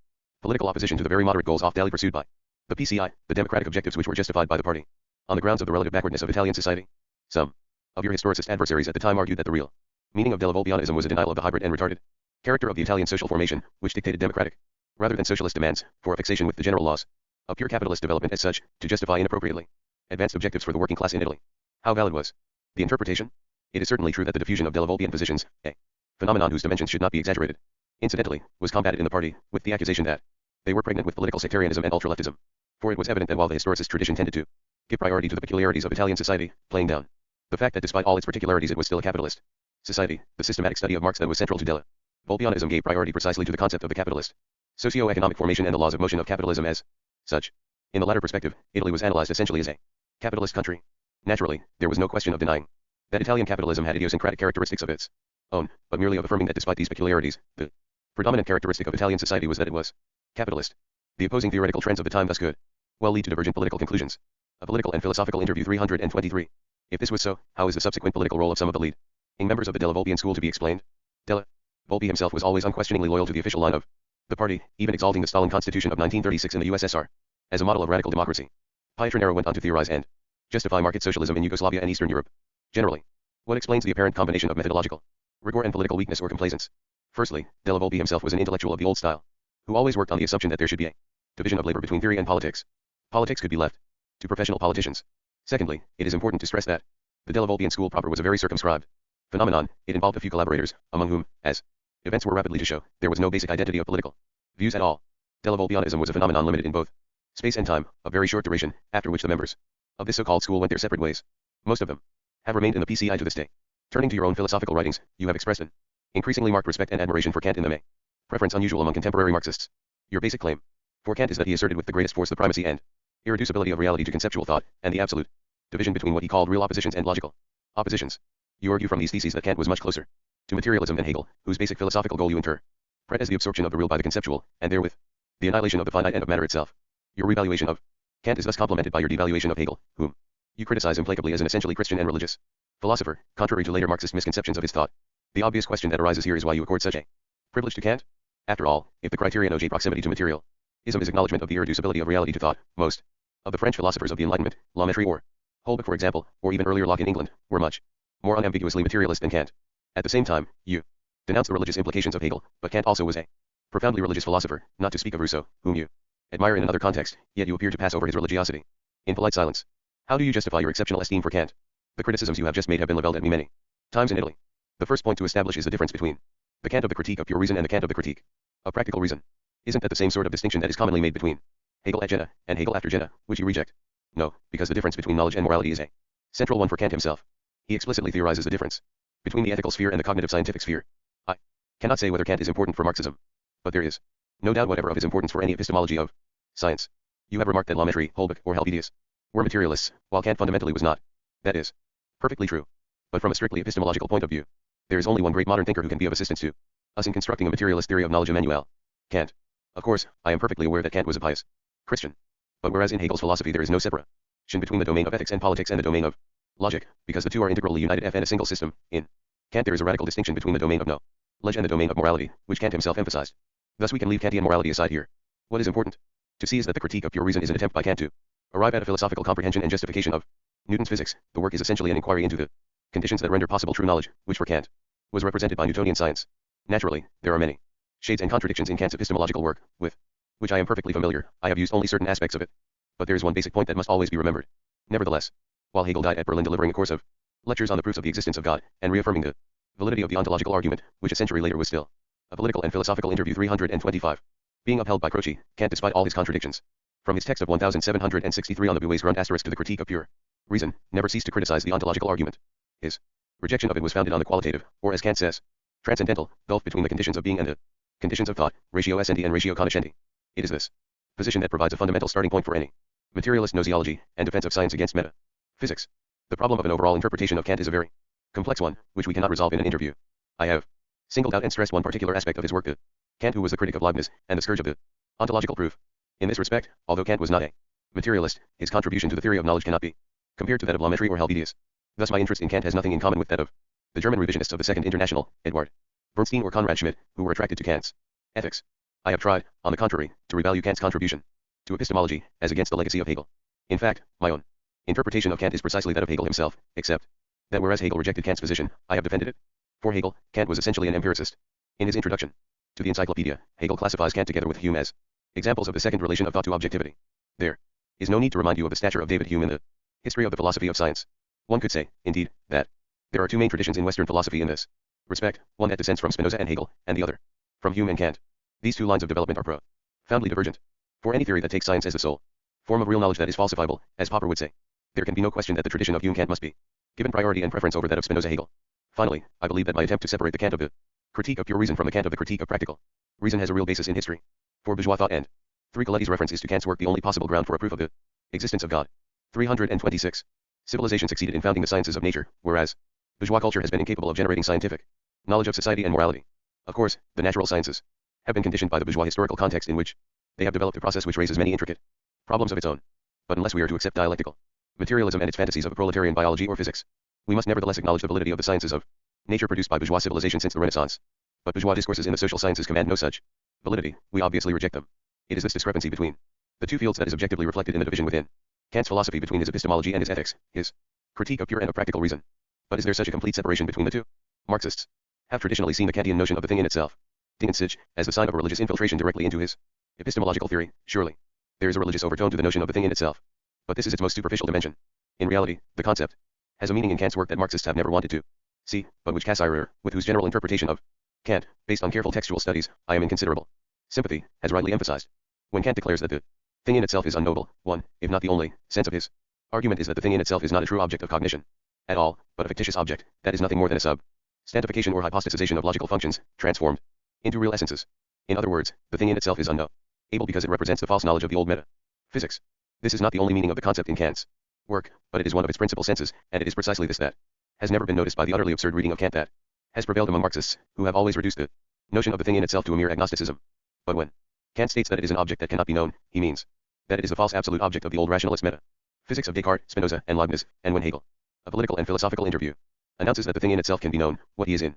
political opposition to the very moderate goals oft-daily pursued by the PCI, the democratic objectives which were justified by the party, on the grounds of the relative backwardness of Italian society? Some of your historicist adversaries at the time argued that the real meaning of Della Volpeanism was a denial of the hybrid and retarded character of the Italian social formation, which dictated democratic, rather than socialist demands, for a fixation with the general laws of pure capitalist development as such, to justify inappropriately advanced objectives for the working class in Italy. How valid was the interpretation? It is certainly true that the diffusion of Della Volpean positions, a phenomenon whose dimensions should not be exaggerated, incidentally, was combated in the party, with the accusation that they were pregnant with political sectarianism and ultraleftism. For it was evident that while the historicist tradition tended to give priority to the peculiarities of Italian society, playing down the fact that despite all its particularities it was still a capitalist society, the systematic study of Marx that was central to Della Volpeanism gave priority precisely to the concept of the capitalist socio-economic formation and the laws of motion of capitalism as such. In the latter perspective, Italy was analyzed essentially as a capitalist country. Naturally, there was no question of denying that Italian capitalism had idiosyncratic characteristics of its own, but merely of affirming that despite these peculiarities, the predominant characteristic of Italian society was that it was capitalist. The opposing theoretical trends of the time thus could well lead to divergent political conclusions. A Political and Philosophical Interview 323. If this was so, how is the subsequent political role of some of the leading members of the Della Volpean school to be explained? Della Volpe himself was always unquestioningly loyal to the official line of the party, even exalting the Stalin Constitution of 1936 in the USSR as a model of radical democracy. Pietranero went on to theorize and justify market socialism in Yugoslavia and Eastern Europe. Generally, what explains the apparent combination of methodological rigor and political weakness or complaisance? Firstly, Della Volpe himself was an intellectual of the old style, who always worked on the assumption that there should be a division of labor between theory and politics. Politics could be left to professional politicians. Secondly, it is important to stress that the Della Volpean school proper was a very circumscribed phenomenon. It involved a few collaborators, among whom, as events were rapidly to show, there was no basic identity of political views at all. Della Volpeanism was a phenomenon limited in both space and time, of very short duration, after which the members of this so-called school went their separate ways. Most of them have remained in the PCI to this day. Turning to your own philosophical writings, you have expressed an increasingly marked respect and admiration for Kant in them, a preference unusual among contemporary Marxists. Your basic claim for Kant is that he asserted with the greatest force the primacy and irreducibility of reality to conceptual thought, and the absolute division between what he called real oppositions and logical oppositions. You argue from these theses that Kant was much closer to materialism than Hegel, whose basic philosophical goal you interpret as the absorption of the real by the conceptual, and therewith the annihilation of the finite and of matter itself. Your revaluation of Kant is thus complemented by your devaluation of Hegel, whom you criticize implacably as an essentially Christian and religious philosopher, contrary to later Marxist misconceptions of his thought. The obvious question that arises here is why you accord such a privilege to Kant. After all, if the criterion of proximity to materialism is acknowledgement of the irreducibility of reality to thought, most of the French philosophers of the Enlightenment, La Mettrie or Holbach for example, or even earlier Locke in England, were much more unambiguously materialist than Kant. At the same time, you denounce the religious implications of Hegel, but Kant also was a profoundly religious philosopher, not to speak of Rousseau, whom you admire in another context, yet you appear to pass over his religiosity in polite silence. How do you justify your exceptional esteem for Kant? The criticisms you have just made have been leveled at me many times in Italy. The first point to establish is the difference between the Kant of the critique of pure reason and the Kant of the critique of practical reason. Isn't that the same sort of distinction that is commonly made between Hegel at Jena and Hegel after Jena, which you reject? No, because the difference between knowledge and morality is a central one for Kant himself. He explicitly theorizes the difference between the ethical sphere and the cognitive scientific sphere. I cannot say whether Kant is important for Marxism, but there is no doubt whatever of his importance for any epistemology of science. You have remarked that La Mettrie, Holbach, or Helvetius were materialists, while Kant fundamentally was not. That is perfectly true. But from a strictly epistemological point of view, there is only one great modern thinker who can be of assistance to us in constructing a materialist theory of knowledge, Immanuel Kant. Of course, I am perfectly aware that Kant was a pious Christian. But whereas in Hegel's philosophy there is no separation between the domain of ethics and politics and the domain of logic, because the two are integrally united and a single system, in Kant there is a radical distinction between the domain of knowledge and the domain of morality, which Kant himself emphasized. Thus we can leave Kantian morality aside here. What is important to see is that the critique of pure reason is an attempt by Kant to arrive at a philosophical comprehension and justification of Newton's physics. The work is essentially an inquiry into the conditions that render possible true knowledge, which for Kant was represented by Newtonian science. Naturally, there are many shades and contradictions in Kant's epistemological work, with which I am perfectly familiar. I have used only certain aspects of it. But there is one basic point that must always be remembered. Nevertheless, while Hegel died at Berlin delivering a course of lectures on the proofs of the existence of God, and reaffirming the validity of the ontological argument, which a century later was still A Political and Philosophical Interview 325. Being upheld by Croce, Kant despite all his contradictions. From his text of 1763 on the Bue's Grund asterisk to the critique of pure reason, never ceased to criticize the ontological argument. His rejection of it was founded on the qualitative, or as Kant says, transcendental, gulf between the conditions of being and the conditions of thought, ratio essendi and ratio cognoscendi. It is this position that provides a fundamental starting point for any materialist gnoseology and defense of science against metaphysics. The problem of an overall interpretation of Kant is a very complex one, which we cannot resolve in an interview. I have singled out and stressed one particular aspect of his work, Kant, who was the critic of Leibniz and the scourge of the ontological proof. In this respect, although Kant was not a materialist, his contribution to the theory of knowledge cannot be compared to that of Lametrie or Helvetius. Thus my interest in Kant has nothing in common with that of the German revisionists of the Second International, Eduard Bernstein or Konrad Schmidt, who were attracted to Kant's ethics. I have tried, on the contrary, to revalue Kant's contribution to epistemology as against the legacy of Hegel. In fact, my own interpretation of Kant is precisely that of Hegel himself, except that whereas Hegel rejected Kant's position, I have defended it. For Hegel, Kant was essentially an empiricist. In his introduction to the Encyclopedia, Hegel classifies Kant together with Hume as examples of the second relation of thought to objectivity. There is no need to remind you of the stature of David Hume in the history of the philosophy of science. One could say, indeed, that there are two main traditions in Western philosophy in this respect, one that descends from Spinoza and Hegel, and the other from Hume and Kant. These two lines of development are profoundly divergent. For any theory that takes science as the sole form of real knowledge that is falsifiable, as Popper would say, there can be no question that the tradition of Hume-Kant must be given priority and preference over that of Spinoza-Hegel. Finally, I believe that my attempt to separate the Kant of the critique of pure reason from the Kant of the critique of practical reason has a real basis in history. For bourgeois thought and 3 Coletti's reference is to Kant's work the only possible ground for a proof of the existence of God. 326. Civilization succeeded in founding the sciences of nature, whereas bourgeois culture has been incapable of generating scientific knowledge of society and morality. Of course, the natural sciences have been conditioned by the bourgeois historical context in which they have developed a process which raises many intricate problems of its own. But unless we are to accept dialectical materialism and its fantasies of a proletarian biology or physics, we must nevertheless acknowledge the validity of the sciences of nature produced by bourgeois civilization since the Renaissance. But bourgeois discourses in the social sciences command no such validity. We obviously reject them. It is this discrepancy between the two fields that is objectively reflected in the division within Kant's philosophy between his epistemology and his ethics, his critique of pure and of practical reason. But is there such a complete separation between the two? Marxists have traditionally seen the Kantian notion of the thing in itself, Ding and Sich, as the sign of a religious infiltration directly into his epistemological theory. Surely, there is a religious overtone to the notion of the thing in itself. But this is its most superficial dimension. In reality, the concept has a meaning in Kant's work that Marxists have never wanted to see, but which Cassirer, with whose general interpretation of Kant, based on careful textual studies, I am in considerable sympathy, has rightly emphasized. When Kant declares that the thing in itself is unknowable, one, if not the only, sense of his argument is that the thing in itself is not a true object of cognition at all, but a fictitious object, that is nothing more than a substantification or hypostasization of logical functions, transformed into real essences. In other words, the thing in itself is unknowable because it represents the false knowledge of the old metaphysics. This is not the only meaning of the concept in Kant's work, but it is one of its principal senses, and it is precisely this that has never been noticed by the utterly absurd reading of Kant that has prevailed among Marxists, who have always reduced the notion of the thing in itself to a mere agnosticism. But when Kant states that it is an object that cannot be known, he means that it is the false absolute object of the old rationalist metaphysics of Descartes, Spinoza, and Leibniz, and when Hegel, a political and philosophical interview, announces that the thing in itself can be known, what he is in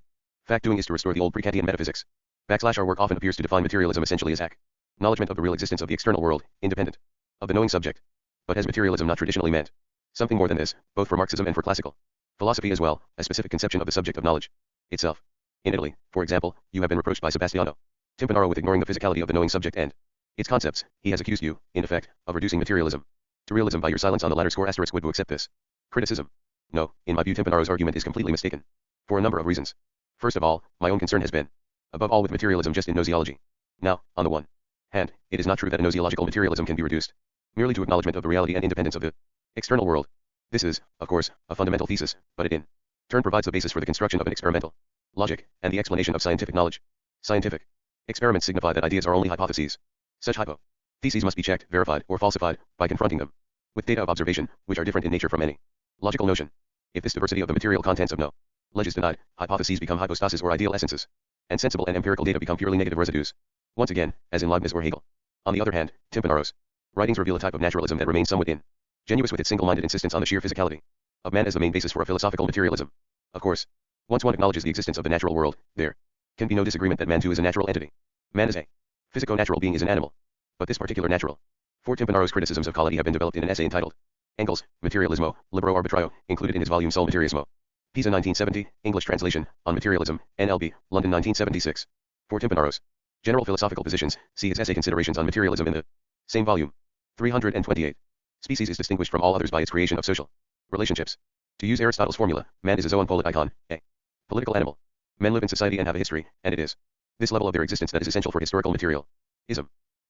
fact doing is to restore the old pre-Kantian metaphysics. Our work often appears to define materialism essentially as acknowledgement of the real existence of the external world, independent of the knowing subject. But has materialism not traditionally meant something more than this, both for Marxism and for classical philosophy as well, a specific conception of the subject of knowledge itself? In Italy, for example, you have been reproached by Sebastiano Timpanaro with ignoring the physicality of the knowing subject and its concepts. He has accused you, in effect, of reducing materialism to realism by your silence on the latter score. Would you accept this criticism? No, in my view Timpanaro's argument is completely mistaken. For a number of reasons. First of all, my own concern has been, above all, with materialism just in gnoseology. Now, on the one hand, it is not true that a gnoseological materialism can be reduced merely to acknowledgement of the reality and independence of the external world. This is, of course, a fundamental thesis, but it in turn provides the basis for the construction of an experimental logic, and the explanation of scientific knowledge. Scientific experiments signify that ideas are only hypotheses. Such hypotheses must be checked, verified, or falsified, by confronting them with data of observation, which are different in nature from any logical notion. If this diversity of the material contents of knowledge is denied, hypotheses become hypostases or ideal essences, and sensible and empirical data become purely negative residues. Once again, as in Leibniz or Hegel. On the other hand, Timpanaro's writings reveal a type of naturalism that remains somewhat ingenuous with its single-minded insistence on the sheer physicality of man as the main basis for a philosophical materialism. Of course, once one acknowledges the existence of the natural world, there can be no disagreement that man too is a natural entity. Man as a physico-natural being is an animal. But this particular natural. For Timpanaro's criticisms of Coletti have been developed in an essay entitled Engels, Materialismo, Libero Arbitrario, included in his volume Sol Materialismo. Pisa 1970, English translation, on Materialism, NLB, London 1976. For Timpanaro's general philosophical positions, see his essay Considerations on Materialism in the same volume. 328. Species is distinguished from all others by its creation of social relationships. To use Aristotle's formula, man is a zoon polit icon, a political animal. Men live in society and have a history, and it is This level of their existence that is essential for historical materialism.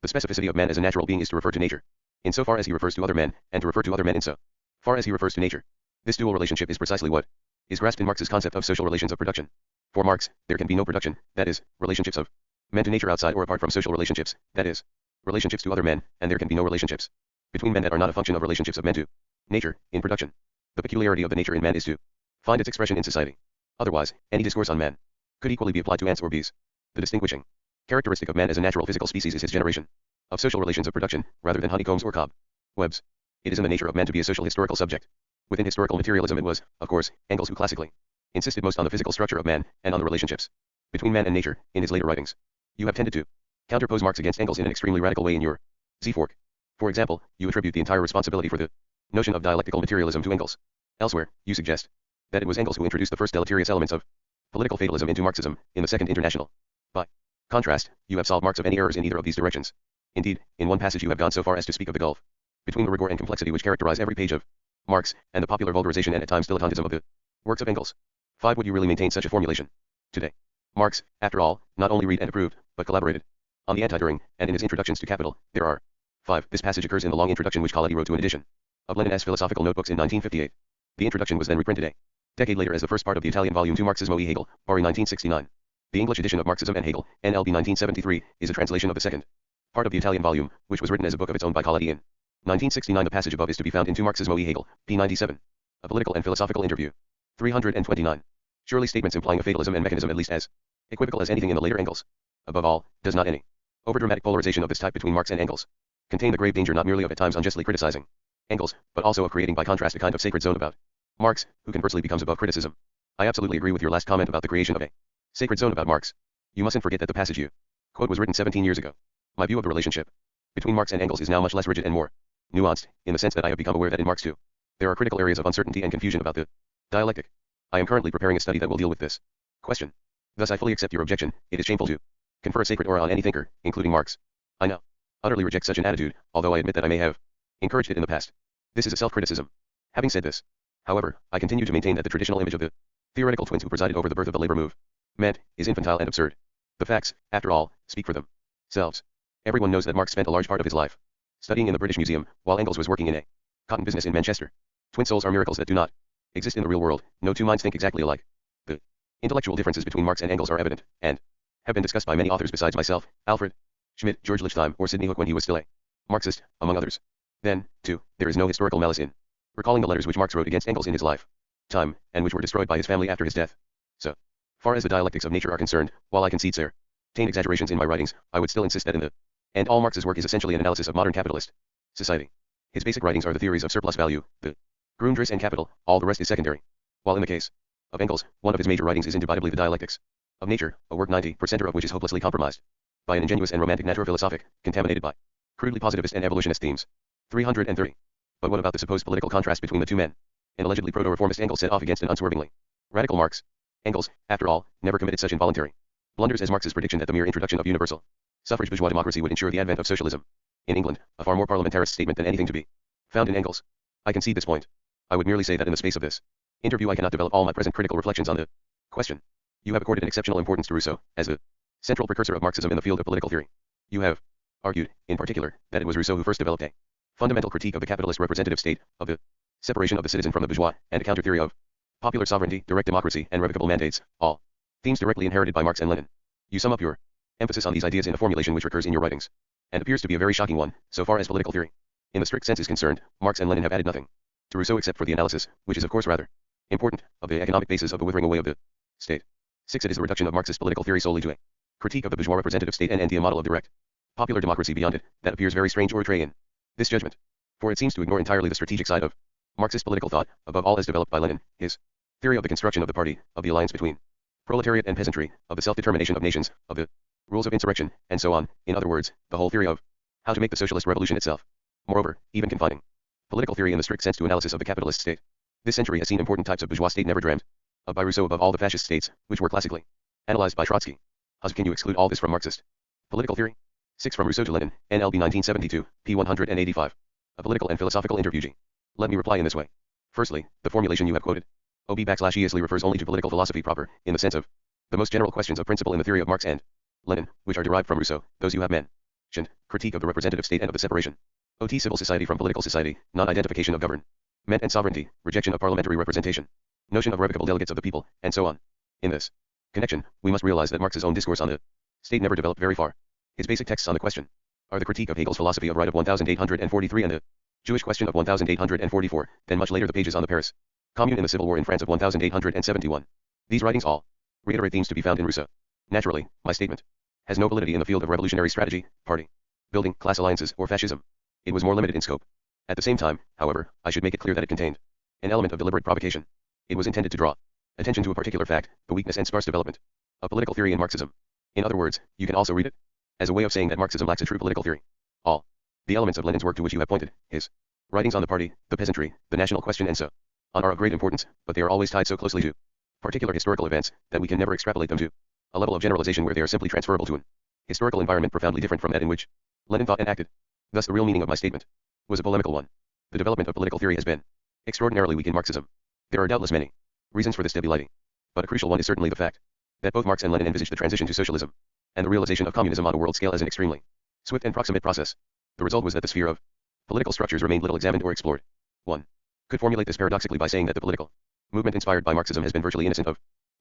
The specificity of man as a natural being is to refer to nature, in so far as he refers to other men, and to refer to other men in so far as he refers to nature. This dual relationship is precisely what is grasped in Marx's concept of social relations of production. For Marx, there can be no production, that is, relationships of men to nature outside or apart from social relationships, that is, relationships to other men, and there can be no relationships between men that are not a function of relationships of men to nature, in production. The peculiarity of the nature in man is to find its expression in society. Otherwise, any discourse on man could equally be applied to ants or bees. The distinguishing characteristic of man as a natural physical species is his generation of social relations of production, rather than honeycombs or cobwebs. It is in the nature of man to be a social historical subject. Within historical materialism it was, of course, Engels who classically insisted most on the physical structure of man, and on the relationships between man and nature, in his later writings. You have tended to counterpose Marx against Engels in an extremely radical way in your Z-fork. For example, you attribute the entire responsibility for the notion of dialectical materialism to Engels. Elsewhere, you suggest that it was Engels who introduced the first deleterious elements of political fatalism into Marxism, in the Second International. By contrast, you have solved Marx of any errors in either of these directions. Indeed, in one passage you have gone so far as to speak of the gulf between the rigor and complexity which characterize every page of Marx, and the popular vulgarization and at times dilettantism of the works of Engels. 5. Would you really maintain such a formulation today? Marx, after all, not only read and approved, but collaborated on the anti-during, and in his introductions to Capital, there are 5. This passage occurs in the long introduction which Khaledi wrote to an edition of Lenin's philosophical notebooks in 1958. The introduction was then reprinted a decade later as the first part of the Italian volume to Marxismo e Hegel, Bari 1969. The English edition of Marxism and Hegel, NLB 1973, is a translation of the second part of the Italian volume, which was written as a book of its own by Khaledi in 1969. The passage above is to be found in To Marxismo e Hegel, p. 97. A political and philosophical interview. 329. Surely statements implying a fatalism and mechanism at least as equivocal as anything in the later Engels. Above all, does not any overdramatic polarization of this type between Marx and Engels contain the grave danger not merely of at times unjustly criticizing Engels, but also of creating by contrast a kind of sacred zone about Marx, who conversely becomes above criticism. I absolutely agree with your last comment about the creation of a sacred zone about Marx. You mustn't forget that the passage you quote was written 17 years ago. My view of the relationship between Marx and Engels is now much less rigid and more nuanced, in the sense that I have become aware that in Marx too, there are critical areas of uncertainty and confusion about the dialectic. I am currently preparing a study that will deal with this question. Thus I fully accept your objection. It is shameful to confer a sacred aura on any thinker, including Marx. I now utterly reject such an attitude, although I admit that I may have encouraged it in the past. This is a self-criticism. Having said this, however, I continue to maintain that the traditional image of the theoretical twins who presided over the birth of the labor movement is infantile and absurd. The facts, after all, speak for themselves. Everyone knows that Marx spent a large part of his life studying in the British Museum, while Engels was working in a cotton business in Manchester. Twin souls are miracles that do not exist in the real world. No two minds think exactly alike. The intellectual differences between Marx and Engels are evident, and have been discussed by many authors besides myself, Alfred Schmidt, George Lichtheim, or Sidney Hook when he was still a Marxist, among others. Then, too, there is no historical malice in recalling the letters which Marx wrote against Engels in his lifetime, and which were destroyed by his family after his death. So far as the dialectics of nature are concerned, while I concede certain exaggerations in my writings, I would still insist that in the end all Marx's work is essentially an analysis of modern capitalist society. His basic writings are the theories of surplus value, the Grundrisse and capital, all the rest is secondary. While in the case of Engels, one of his major writings is indubitably the dialectics of nature, a work 90% of which is hopelessly compromised by an ingenuous and romantic naturphilosophic, contaminated by crudely positivist and evolutionist themes. 330. But what about the supposed political contrast between the two men? An allegedly proto-reformist Engels set off against an unswervingly radical Marx. Engels, after all, never committed such involuntary blunders as Marx's prediction that the mere introduction of universal suffrage bourgeois democracy would ensure the advent of socialism in England, a far more parliamentarist statement than anything to be found in Engels. I concede this point. I would merely say that in the space of this interview I cannot develop all my present critical reflections on the question. You have accorded an exceptional importance to Rousseau, as the central precursor of Marxism in the field of political theory. You have argued, in particular, that it was Rousseau who first developed a fundamental critique of the capitalist representative state, of the separation of the citizen from the bourgeois, and a counter-theory of popular sovereignty, direct democracy, and revocable mandates, all themes directly inherited by Marx and Lenin. You sum up your emphasis on these ideas in a formulation which recurs in your writings, and appears to be a very shocking one, so far as political theory in the strict sense is concerned. Marx and Lenin have added nothing to Rousseau except for the analysis, which is of course rather important, of the economic basis of the withering away of the state. 6. It is the reduction of Marxist political theory solely to a critique of the bourgeois representative state and a model of direct popular democracy beyond it, that appears very strange or outré in this judgment. For it seems to ignore entirely the strategic side of Marxist political thought, above all as developed by Lenin, his theory of the construction of the party, of the alliance between proletariat and peasantry, of the self-determination of nations, of the rules of insurrection, and so on, in other words, the whole theory of how to make the socialist revolution itself. Moreover, even confining political theory in the strict sense to analysis of the capitalist state, this century has seen important types of bourgeois state never dreamed of by Rousseau above all the fascist states, which were classically analyzed by Trotsky. How can you exclude all this from Marxist political theory? 6. From Rousseau to Lenin, NLB 1972, p. 185. A political and philosophical interview G. Let me reply in this way. Firstly, the formulation you have quoted, OB/Easily refers only to political philosophy proper, in the sense of the most general questions of principle in the theory of Marx and Lenin, which are derived from Rousseau, those you have mentioned, critique of the representative state and of the separation. OT civil society from political society, non-identification of government and sovereignty, rejection of parliamentary representation, notion of revocable delegates of the people, and so on. In this connection, we must realize that Marx's own discourse on the state never developed very far. His basic texts on the question are the critique of Hegel's philosophy of right of 1843 and the Jewish question of 1844, then much later the pages on the Paris Commune in the Civil War in France of 1871. These writings all reiterate themes to be found in Rousseau. Naturally, my statement has no validity in the field of revolutionary strategy, party building, class alliances, or fascism. It was more limited in scope. At the same time, however, I should make it clear that it contained an element of deliberate provocation. It was intended to draw attention to a particular fact, the weakness and sparse development of political theory in Marxism. In other words, you can also read it as a way of saying that Marxism lacks a true political theory. All the elements of Lenin's work to which you have pointed, his writings on the party, the peasantry, the national question and so on are of great importance, but they are always tied so closely to particular historical events that we can never extrapolate them to a level of generalization where they are simply transferable to an historical environment profoundly different from that in which Lenin thought and acted. Thus the real meaning of my statement was a polemical one. The development of political theory has been extraordinarily weak in Marxism. There are doubtless many reasons for this debility, but a crucial one is certainly the fact that both Marx and Lenin envisaged the transition to socialism and the realization of communism on a world scale as an extremely swift and proximate process. The result was that the sphere of political structures remained little examined or explored. One could formulate this paradoxically by saying that the political movement inspired by Marxism has been virtually innocent of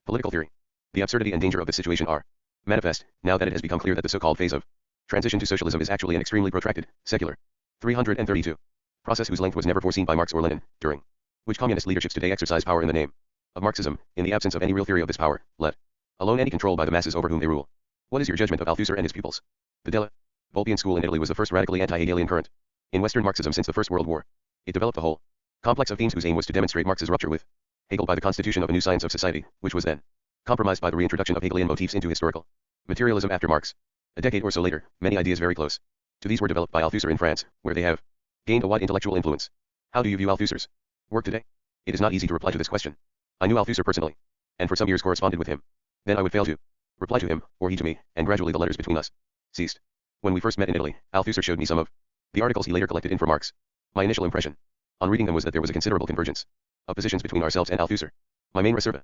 political theory. The absurdity and danger of this situation are manifest, now that it has become clear that the so-called phase of transition to socialism is actually an extremely protracted, secular, 332 process whose length was never foreseen by Marx or Lenin, during which communist leaderships today exercise power in the name of Marxism, in the absence of any real theory of this power, let alone any control by the masses over whom they rule. What is your judgment of Althusser and his pupils? The Della Volpian school in Italy was the first radically anti-Hegelian current in Western Marxism since the First World War. It developed the whole complex of themes whose aim was to demonstrate Marx's rupture with Hegel by the constitution of a new science of society, which was then compromised by the reintroduction of Hegelian motifs into historical materialism after Marx. A decade or so later, many ideas very close to these were developed by Althusser in France, where they have gained a wide intellectual influence. How do you view Althusser's work today? It is not easy to reply to this question. I knew Althusser personally, and for some years corresponded with him. Then I would fail to reply to him, or he to me, and gradually the letters between us ceased. When we first met in Italy, Althusser showed me some of the articles he later collected in for Marx. My initial impression on reading them was that there was a considerable convergence of positions between ourselves and Althusser. My main reservation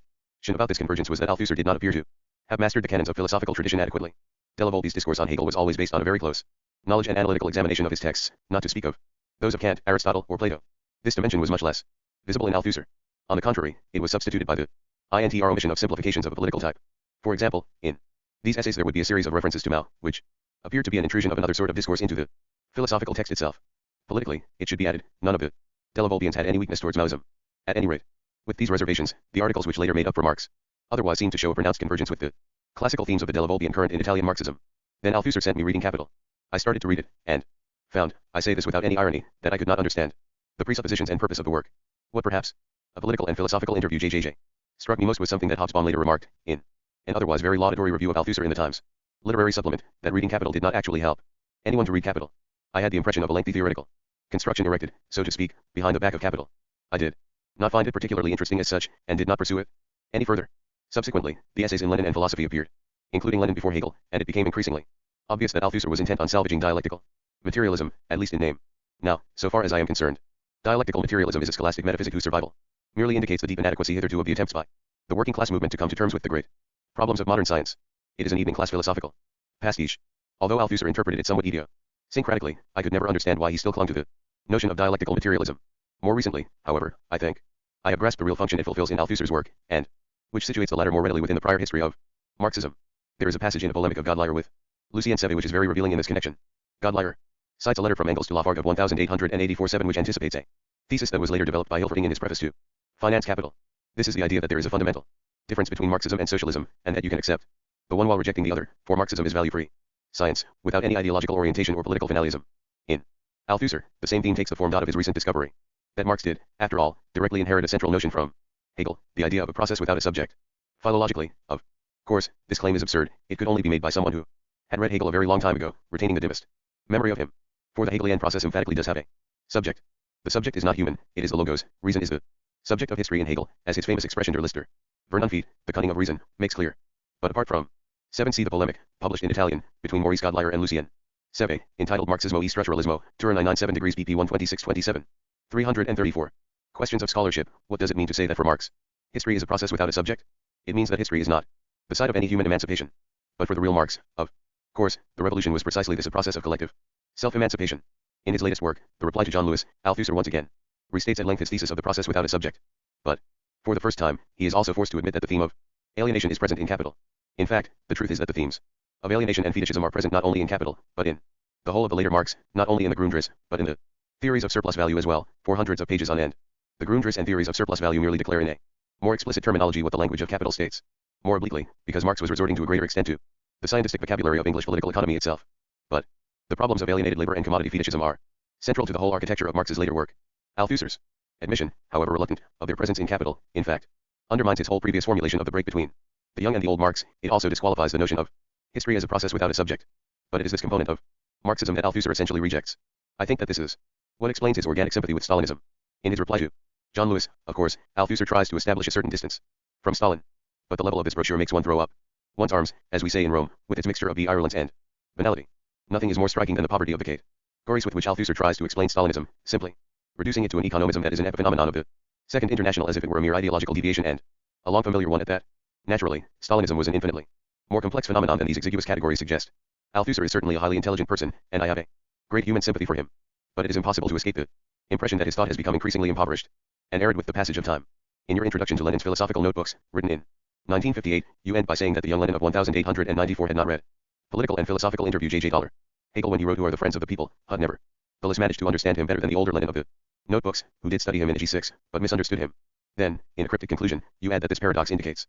about this convergence was that Althusser did not appear to have mastered the canons of philosophical tradition adequately. Della Volpi's discourse on Hegel was always based on a very close knowledge and analytical examination of his texts, not to speak of those of Kant, Aristotle, or Plato. This dimension was much less visible in Althusser. On the contrary, it was substituted by the omission of simplifications of a political type. For example, in these essays there would be a series of references to Mao, which appeared to be an intrusion of another sort of discourse into the philosophical text itself. Politically, it should be added, none of the Della Volpians had any weakness towards Maoism. At any rate, with these reservations, the articles which later made up for Marx otherwise seemed to show a pronounced convergence with the classical themes of the Della Volpian current in Italian Marxism. Then Althusser sent me reading Capital. I started to read it, and found, I say this without any irony, that I could not understand the presuppositions and purpose of the work. What perhaps a political and philosophical interview JJJ struck me most was something that Hobsbawm later remarked, in an otherwise very laudatory review of Althusser in the Times Literary Supplement, that reading Capital did not actually help anyone to read Capital. I had the impression of a lengthy theoretical construction erected, so to speak, behind the back of Capital. I did not find it particularly interesting as such, and did not pursue it any further. Subsequently, the essays in Lenin and philosophy appeared, including Lenin before Hegel, and it became increasingly obvious that Althusser was intent on salvaging dialectical materialism, at least in name. Now, so far as I am concerned, dialectical materialism is a scholastic metaphysic whose survival merely indicates the deep inadequacy hitherto of the attempts by the working class movement to come to terms with the great problems of modern science. It is an evening class philosophical pastiche. Although Althusser interpreted it somewhat idiosyncratically, I could never understand why he still clung to the notion of dialectical materialism. More recently, however, I think I have grasped the real function it fulfills in Althusser's work, and which situates the latter more readily within the prior history of Marxism. There is a passage in a polemic of Godlier with Lucien Seve which is very revealing in this connection. Godlier cites a letter from Engels to Lafargue of 1884-7 which anticipates a thesis that was later developed by Hilferding in his preface to Finance Capital. This is the idea that there is a fundamental difference between Marxism and socialism, and that you can accept the one while rejecting the other, for Marxism is value-free science, without any ideological orientation or political finalism. In Althusser, the same theme takes the form of his recent discovery that Marx did, after all, directly inherit a central notion from Hegel, the idea of a process without a subject. Philologically, of course, this claim is absurd. It could only be made by someone who had read Hegel a very long time ago, retaining the dimmest memory of him. For the Hegelian process emphatically does have a subject. The subject is not human, it is the logos. Reason is the subject of history in Hegel, as his famous expression der Lister, Vernunft, the cunning of reason, makes clear. But apart from 7c the polemic, published in Italian, between Maurice Godlier and Lucien Seve, entitled Marxismo e Structuralismo, Turin 997 degrees BP 12627. 334. Questions of scholarship. What does it mean to say that for Marx, history is a process without a subject? It means that history is not the site of any human emancipation. But for the real Marx, of course, the revolution was precisely this, a process of collective self-emancipation. In his latest work, The Reply to John Lewis, Althusser once again restates at length his thesis of the process without a subject. But, for the first time, he is also forced to admit that the theme of alienation is present in Capital. In fact, the truth is that the themes of alienation and fetishism are present not only in Capital, but in the whole of the later Marx, not only in the Grundrisse, but in the theories of surplus value as well, for hundreds of pages on end. The Grundrisse and theories of surplus value merely declare in a more explicit terminology what the language of Capital states. More obliquely, because Marx was resorting to a greater extent to the scientific vocabulary of English political economy itself. But the problems of alienated labor and commodity fetishism are central to the whole architecture of Marx's later work. Althusser's admission, however reluctant, of their presence in Capital, in fact, undermines his whole previous formulation of the break between the young and the old Marx. It also disqualifies the notion of history as a process without a subject. But it is this component of Marxism that Althusser essentially rejects. I think that this is what explains his organic sympathy with Stalinism. In his reply to John Lewis, of course, Althusser tries to establish a certain distance from Stalin. But the level of this brochure makes one throw up one's arms, as we say in Rome, with its mixture of virulence and banality. Nothing is more striking than the poverty of the categories with which Althusser tries to explain Stalinism, simply reducing it to an economism that is an epiphenomenon of the Second International as if it were a mere ideological deviation, and a long familiar one at that. Naturally, Stalinism was an infinitely more complex phenomenon than these exiguous categories suggest. Althusser is certainly a highly intelligent person, and I have a great human sympathy for him. But it is impossible to escape the impression that his thought has become increasingly impoverished and arid with the passage of time. In your introduction to Lenin's philosophical notebooks, written in 1958, you end by saying that the young Lenin of 1894 had not read Political and Philosophical Interview J.J. Hegel when he wrote Who Are the Friends of the People, had never thus managed to understand him better than the older Lenin of the notebooks, who did study him in G6, but misunderstood him. Then, in a cryptic conclusion, you add that this paradox indicates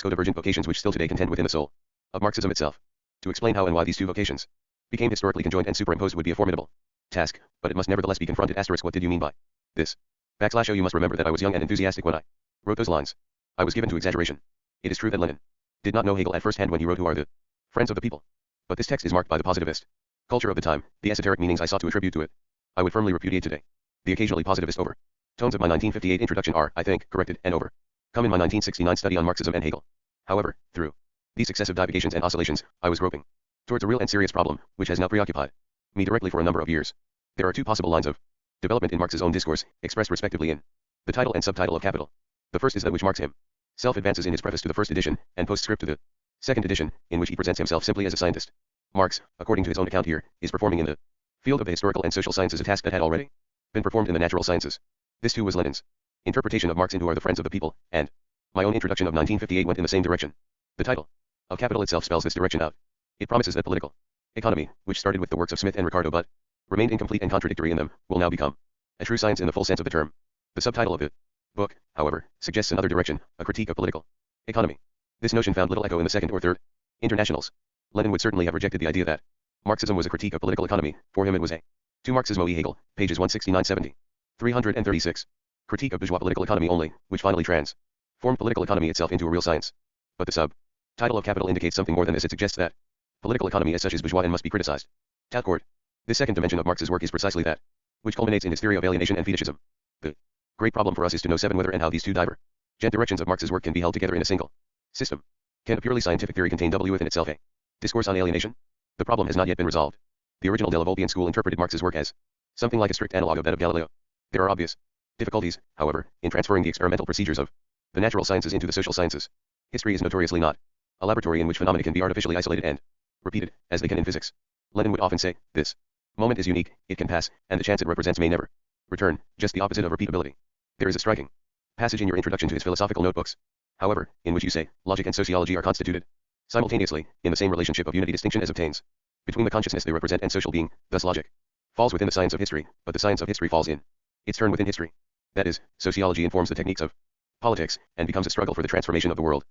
divergent vocations which still today contend within the soul of Marxism itself. To explain how and why these two vocations became historically conjoined and superimposed would be a formidable task, but it must nevertheless be confronted. What did you mean by this? /O You must remember that I was young and enthusiastic when I wrote those lines. I was given to exaggeration. It is true that Lenin did not know Hegel at first hand when he wrote Who Are the Friends of the People. But this text is marked by the positivist culture of the time, the esoteric meanings I sought to attribute to it. I would firmly repudiate today. The occasionally positivist overtones of my 1958 introduction are, I think, corrected and overcome in my 1969 study on Marxism and Hegel. However, through these successive divagations and oscillations, I was groping towards a real and serious problem, which has now preoccupied me directly for a number of years. There are two possible lines of development in Marx's own discourse, expressed respectively in the title and subtitle of Capital. The first is that which Marx himself advances in his preface to the first edition, and postscript to the second edition, in which he presents himself simply as a scientist. Marx, according to his own account here, is performing in the field of the historical and social sciences a task that had already been performed in the natural sciences. This too was Lenin's interpretation of Marx in Who Are the Friends of the People, and my own introduction of 1958 went in the same direction. The title of Capital itself spells this direction out. It promises that political economy, which started with the works of Smith and Ricardo but remained incomplete and contradictory in them, will now become a true science in the full sense of the term. The subtitle of the book, however, suggests another direction, a critique of political economy. This notion found little echo in the Second or Third Internationals. Lenin would certainly have rejected the idea that Marxism was a critique of political economy. For him it was a to Marxismo e Hegel, pages 169-70. 336. Critique of bourgeois political economy only, which finally transformed political economy itself into a real science. But the subtitle of Capital indicates something more than this. It suggests that political economy as such is bourgeois and must be criticized. Talcourt. This second dimension of Marx's work is precisely that which culminates in his theory of alienation and fetishism. The great problem for us is to know whether and how these two divergent directions of Marx's work can be held together in a single system. Can a purely scientific theory contain within itself a discourse on alienation? The problem has not yet been resolved. The original de la Volpian school interpreted Marx's work as something like a strict analog of that of Galileo. There are obvious difficulties, however, in transferring the experimental procedures of the natural sciences into the social sciences. History is notoriously not a laboratory in which phenomena can be artificially isolated and repeated, as they can in physics. Lenin would often say, this moment is unique, it can pass, and the chance it represents may never return, just the opposite of repeatability. There is a striking passage in your introduction to his philosophical notebooks, however, in which you say, logic and sociology are constituted simultaneously, in the same relationship of unity distinction as obtains between the consciousness they represent and social being. Thus logic falls within the science of history, but the science of history falls in its turn within history. That is, sociology informs the techniques of politics, and becomes a struggle for the transformation of the world.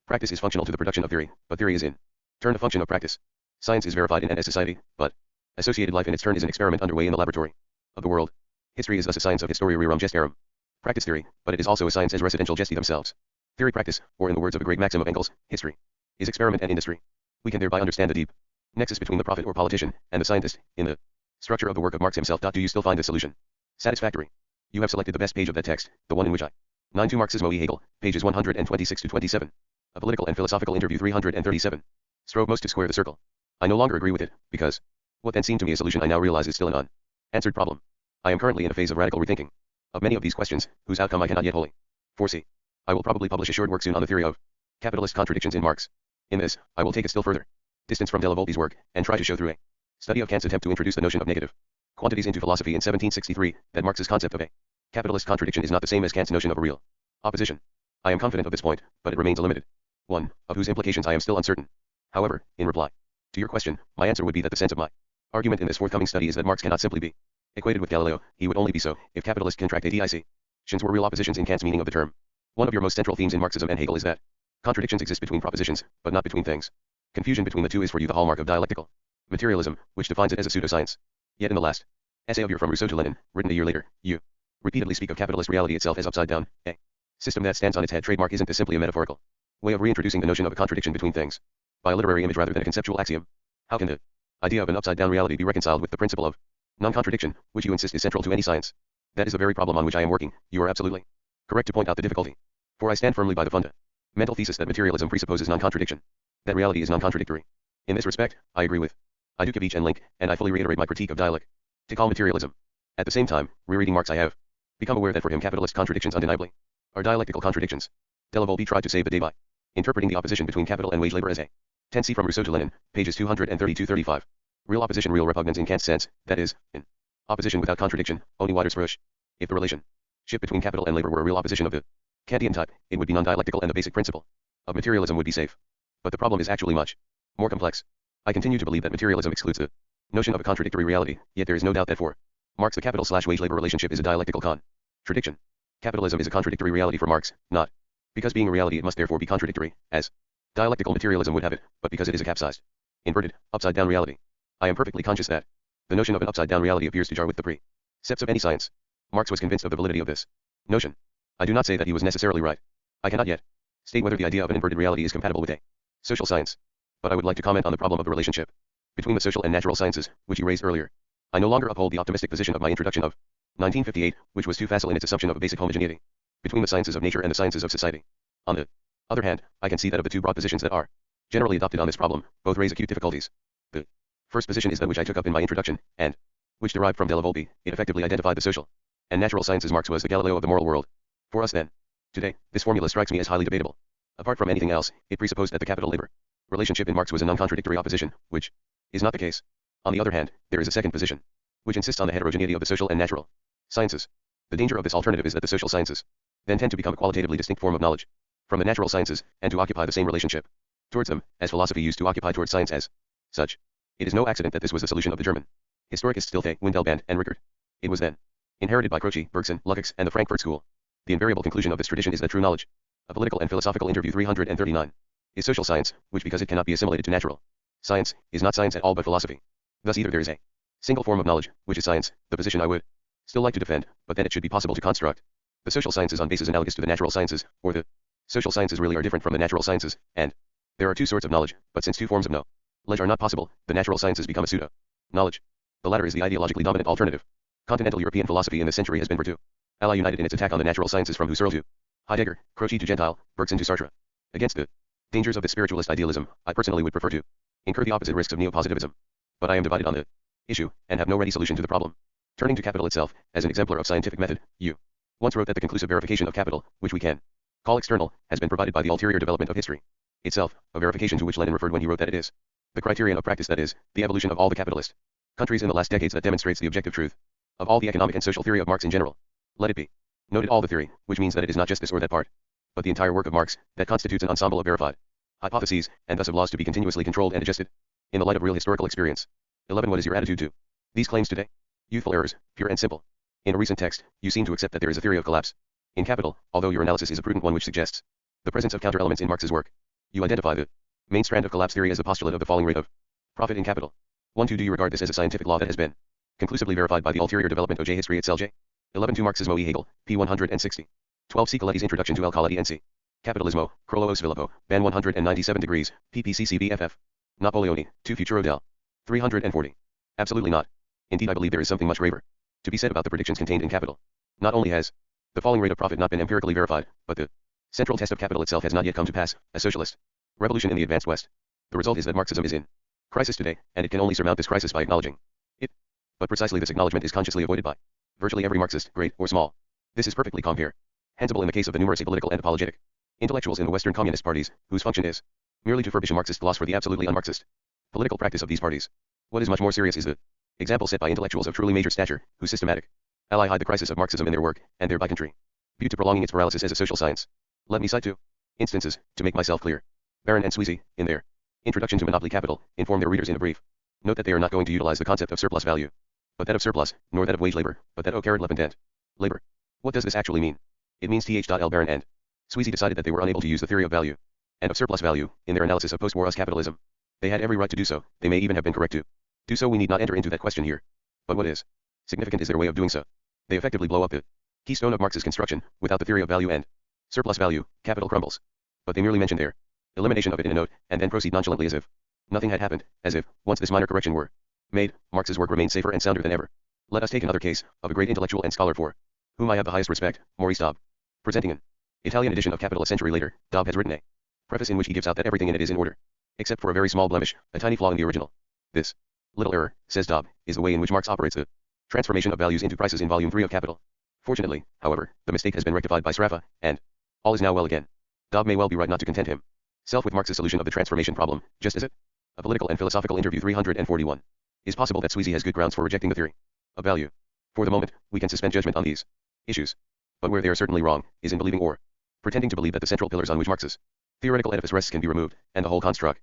Practice is functional to the production of theory, but theory is in turn a function of practice. Science is verified in and as society, but associated life in its turn is an experiment underway in the laboratory of the world. History is thus a science of historia rerum gestarum, practice theory, but it is also a science as residential gesti themselves. Theory practice, or in the words of a great maxim of Engels, history is experiment and industry. We can thereby understand the deep nexus between the prophet or politician and the scientist in the structure of the work of Marx himself. Do you still find this solution satisfactory? You have selected the best page of that text, the one in which I 9 Marxismo e Hegel, pages 126-27. A Political and Philosophical Interview 337. Strove most to square the circle. I no longer agree with it, because what then seemed to me a solution I now realize is still an unanswered problem. I am currently in a phase of radical rethinking of many of these questions, whose outcome I cannot yet wholly foresee. I will probably publish a short work soon on the theory of capitalist contradictions in Marx. In this, I will take it still further. distance from Delavolpe's work, and try to show through a study of Kant's attempt to introduce the notion of negative quantities into philosophy in 1763, that Marx's concept of a capitalist contradiction is not the same as Kant's notion of a real opposition. I am confident of this point, but it remains a limited one, of whose implications I am still uncertain. However, in reply to your question, my answer would be that the sense of my argument in this forthcoming study is that Marx cannot simply be equated with Galileo. He would only be so if capitalist contradictions were real oppositions in Kant's meaning of the term. One of your most central themes in Marxism and Hegel is that contradictions exist between propositions, but not between things. Confusion between the two is for you the hallmark of dialectical materialism, which defines it as a pseudoscience. Yet in the last essay of your From Rousseau to Lenin, written a year later, you repeatedly speak of capitalist reality itself as upside down, a system that stands on its head. Trademark. Isn't this simply a metaphorical way of reintroducing the notion of a contradiction between things by a literary image rather than a conceptual axiom? How can the idea of an upside down reality be reconciled with the principle of non-contradiction, which you insist is central to any science? That is the very problem on which I am working. You are absolutely correct to point out the difficulty. For I stand firmly by the fundamental thesis that materialism presupposes non-contradiction, that reality is non-contradictory. In this respect, I agree with Idukevich and Link, and I fully reiterate my critique of dialectical materialism. At the same time, rereading Marx I have become aware that for him capitalist contradictions undeniably are dialectical contradictions. Delavolpe tried to save the day by interpreting the opposition between capital and wage labor as a 10c from Rousseau to Lenin, pages 232-35. Real opposition, real repugnance in Kant's sense, that is, in opposition without contradiction, only Widersprüche. If the relationship between capital and labor were a real opposition of the Kantian type, it would be non-dialectical and the basic principle of materialism would be safe. But the problem is actually much more complex. I continue to believe that materialism excludes the notion of a contradictory reality, yet there is no doubt that for Marx the capital/wage labor relationship is a dialectical contradiction. Capitalism is a contradictory reality for Marx, not because being a reality it must therefore be contradictory, as dialectical materialism would have it, but because it is a capsized, inverted, upside-down reality. I am perfectly conscious that the notion of an upside-down reality appears to jar with the precepts of any science. Marx was convinced of the validity of this notion. I do not say that he was necessarily right. I cannot yet state whether the idea of an inverted reality is compatible with a social science. But I would like to comment on the problem of the relationship between the social and natural sciences, which you raised earlier. I no longer uphold the optimistic position of my introduction of 1958, which was too facile in its assumption of a basic homogeneity between the sciences of nature and the sciences of society. On the other hand, I can see that of the two broad positions that are generally adopted on this problem, both raise acute difficulties. The first position is that which I took up in my introduction, and which derived from Delavolpe. It effectively identified the social and natural sciences. Marx was the Galileo of the moral world. For us then, today, this formula strikes me as highly debatable. Apart from anything else, it presupposed that the capital-labor relationship in Marx was a non-contradictory opposition, which is not the case. On the other hand, there is a second position, which insists on the heterogeneity of the social and natural sciences. The danger of this alternative is that the social sciences then tend to become a qualitatively distinct form of knowledge from the natural sciences, and to occupy the same relationship towards them, as philosophy used to occupy towards science as such. It is no accident that this was the solution of the German historicists Tilke, Windelband, and Rickert. It was then inherited by Croce, Bergson, Lukács, and the Frankfurt School. The invariable conclusion of this tradition is that true knowledge, a political and philosophical interview 339, is social science, which because it cannot be assimilated to natural science, is not science at all but philosophy. Thus either there is a single form of knowledge, which is science, the position I would still like to defend, but then it should be possible to construct the social sciences on bases analogous to the natural sciences, or the social sciences really are different from the natural sciences, and there are two sorts of knowledge, but since two forms of knowledge are not possible, the natural sciences become a pseudo-knowledge. The latter is the ideologically dominant alternative. Continental European philosophy in this century has been virtue ally united in its attack on the natural sciences, from Husserl to Heidegger, Croce to Gentile, Bergson to Sartre. Against the dangers of this spiritualist idealism, I personally would prefer to incur the opposite risks of neo-positivism. But I am divided on the issue, and have no ready solution to the problem. Turning to capital itself, as an exemplar of scientific method, you once wrote that the conclusive verification of capital, which we can call external, has been provided by the ulterior development of history itself, a verification to which Lenin referred when he wrote that it is the criterion of practice, that is, the evolution of all the capitalist countries in the last decades, that demonstrates the objective truth of all the economic and social theory of Marx in general. Let it be noted, all the theory, which means that it is not just this or that part, but the entire work of Marx, that constitutes an ensemble of verified hypotheses, and thus of laws to be continuously controlled and adjusted in the light of real historical experience. 11. What is your attitude to these claims today? Youthful errors, pure and simple. In a recent text, you seem to accept that there is a theory of collapse in capital, although your analysis is a prudent one which suggests the presence of counter-elements in Marx's work. You identify the main strand of collapse theory as the postulate of the falling rate of profit in capital. 1. 2. Do you regard this as a scientific law that has been conclusively verified by the ulterior development of history itself? 11. 2. Marxismo e Hegel, p. 160. 12. C. Coletti's Introduction to Alcaladi NC. Capitalismo, Crollo o Sviluppo, ban 197 degrees, ppccbff. Napoleoni, 2. Futuro del. 340. Absolutely not. Indeed, I believe there is something much graver to be said about the predictions contained in Capital. Not only has the falling rate of profit not been empirically verified, but the central test of capital itself has not yet come to pass, a socialist revolution in the advanced West. The result is that Marxism is in crisis today, and it can only surmount this crisis by acknowledging it. But precisely this acknowledgement is consciously avoided by virtually every Marxist, great or small. This is perfectly comprehensible in the case of the numerous apolitical and apologetic intellectuals in the Western communist parties, whose function is merely to furbish a Marxist gloss for the absolutely un-Marxist political practice of these parties. What is much more serious is the example set by intellectuals of truly major stature, whose systematic ally hide the crisis of Marxism in their work, and thereby contribute to prolonging its paralysis as a social science. Let me cite two instances, to make myself clear. Baron and Sweezy, in their Introduction to Monopoly Capital, inform their readers in a brief note that they are not going to utilize the concept of surplus value, but that of surplus, nor that of wage labor, but that o-lependent labor. What does this actually mean? It means Th.L. Baron and Sweezy decided that they were unable to use the theory of value and of surplus value in their analysis of post-war US capitalism. They had every right to do so, they may even have been correct to do so. We need not enter into that question here. But what is significant is their way of doing so. They effectively blow up the keystone of Marx's construction. Without the theory of value and surplus value, capital crumbles. But they merely mention their elimination of it in a note, and then proceed nonchalantly as if nothing had happened, as if, once this minor correction were made, Marx's work remained safer and sounder than ever. Let us take another case, of a great intellectual and scholar for whom I have the highest respect, Maurice Dobb. Presenting an Italian edition of Capital a century later, Dobb has written a preface in which he gives out that everything in it is in order, except for a very small blemish, a tiny flaw in the original. This little error, says Dobb, is the way in which Marx operates the transformation of values into prices in Volume 3 of Capital. Fortunately, however, the mistake has been rectified by Sraffa, and all is now well again. Dobb may well be right not to content himself with Marx's solution of the transformation problem, just as it, a political and philosophical interview 341. Is possible that Sweezy has good grounds for rejecting the theory of value. For the moment, we can suspend judgment on these issues. But where they are certainly wrong, is in believing or pretending to believe that the central pillars on which Marx's theoretical edifice rests can be removed, and the whole construction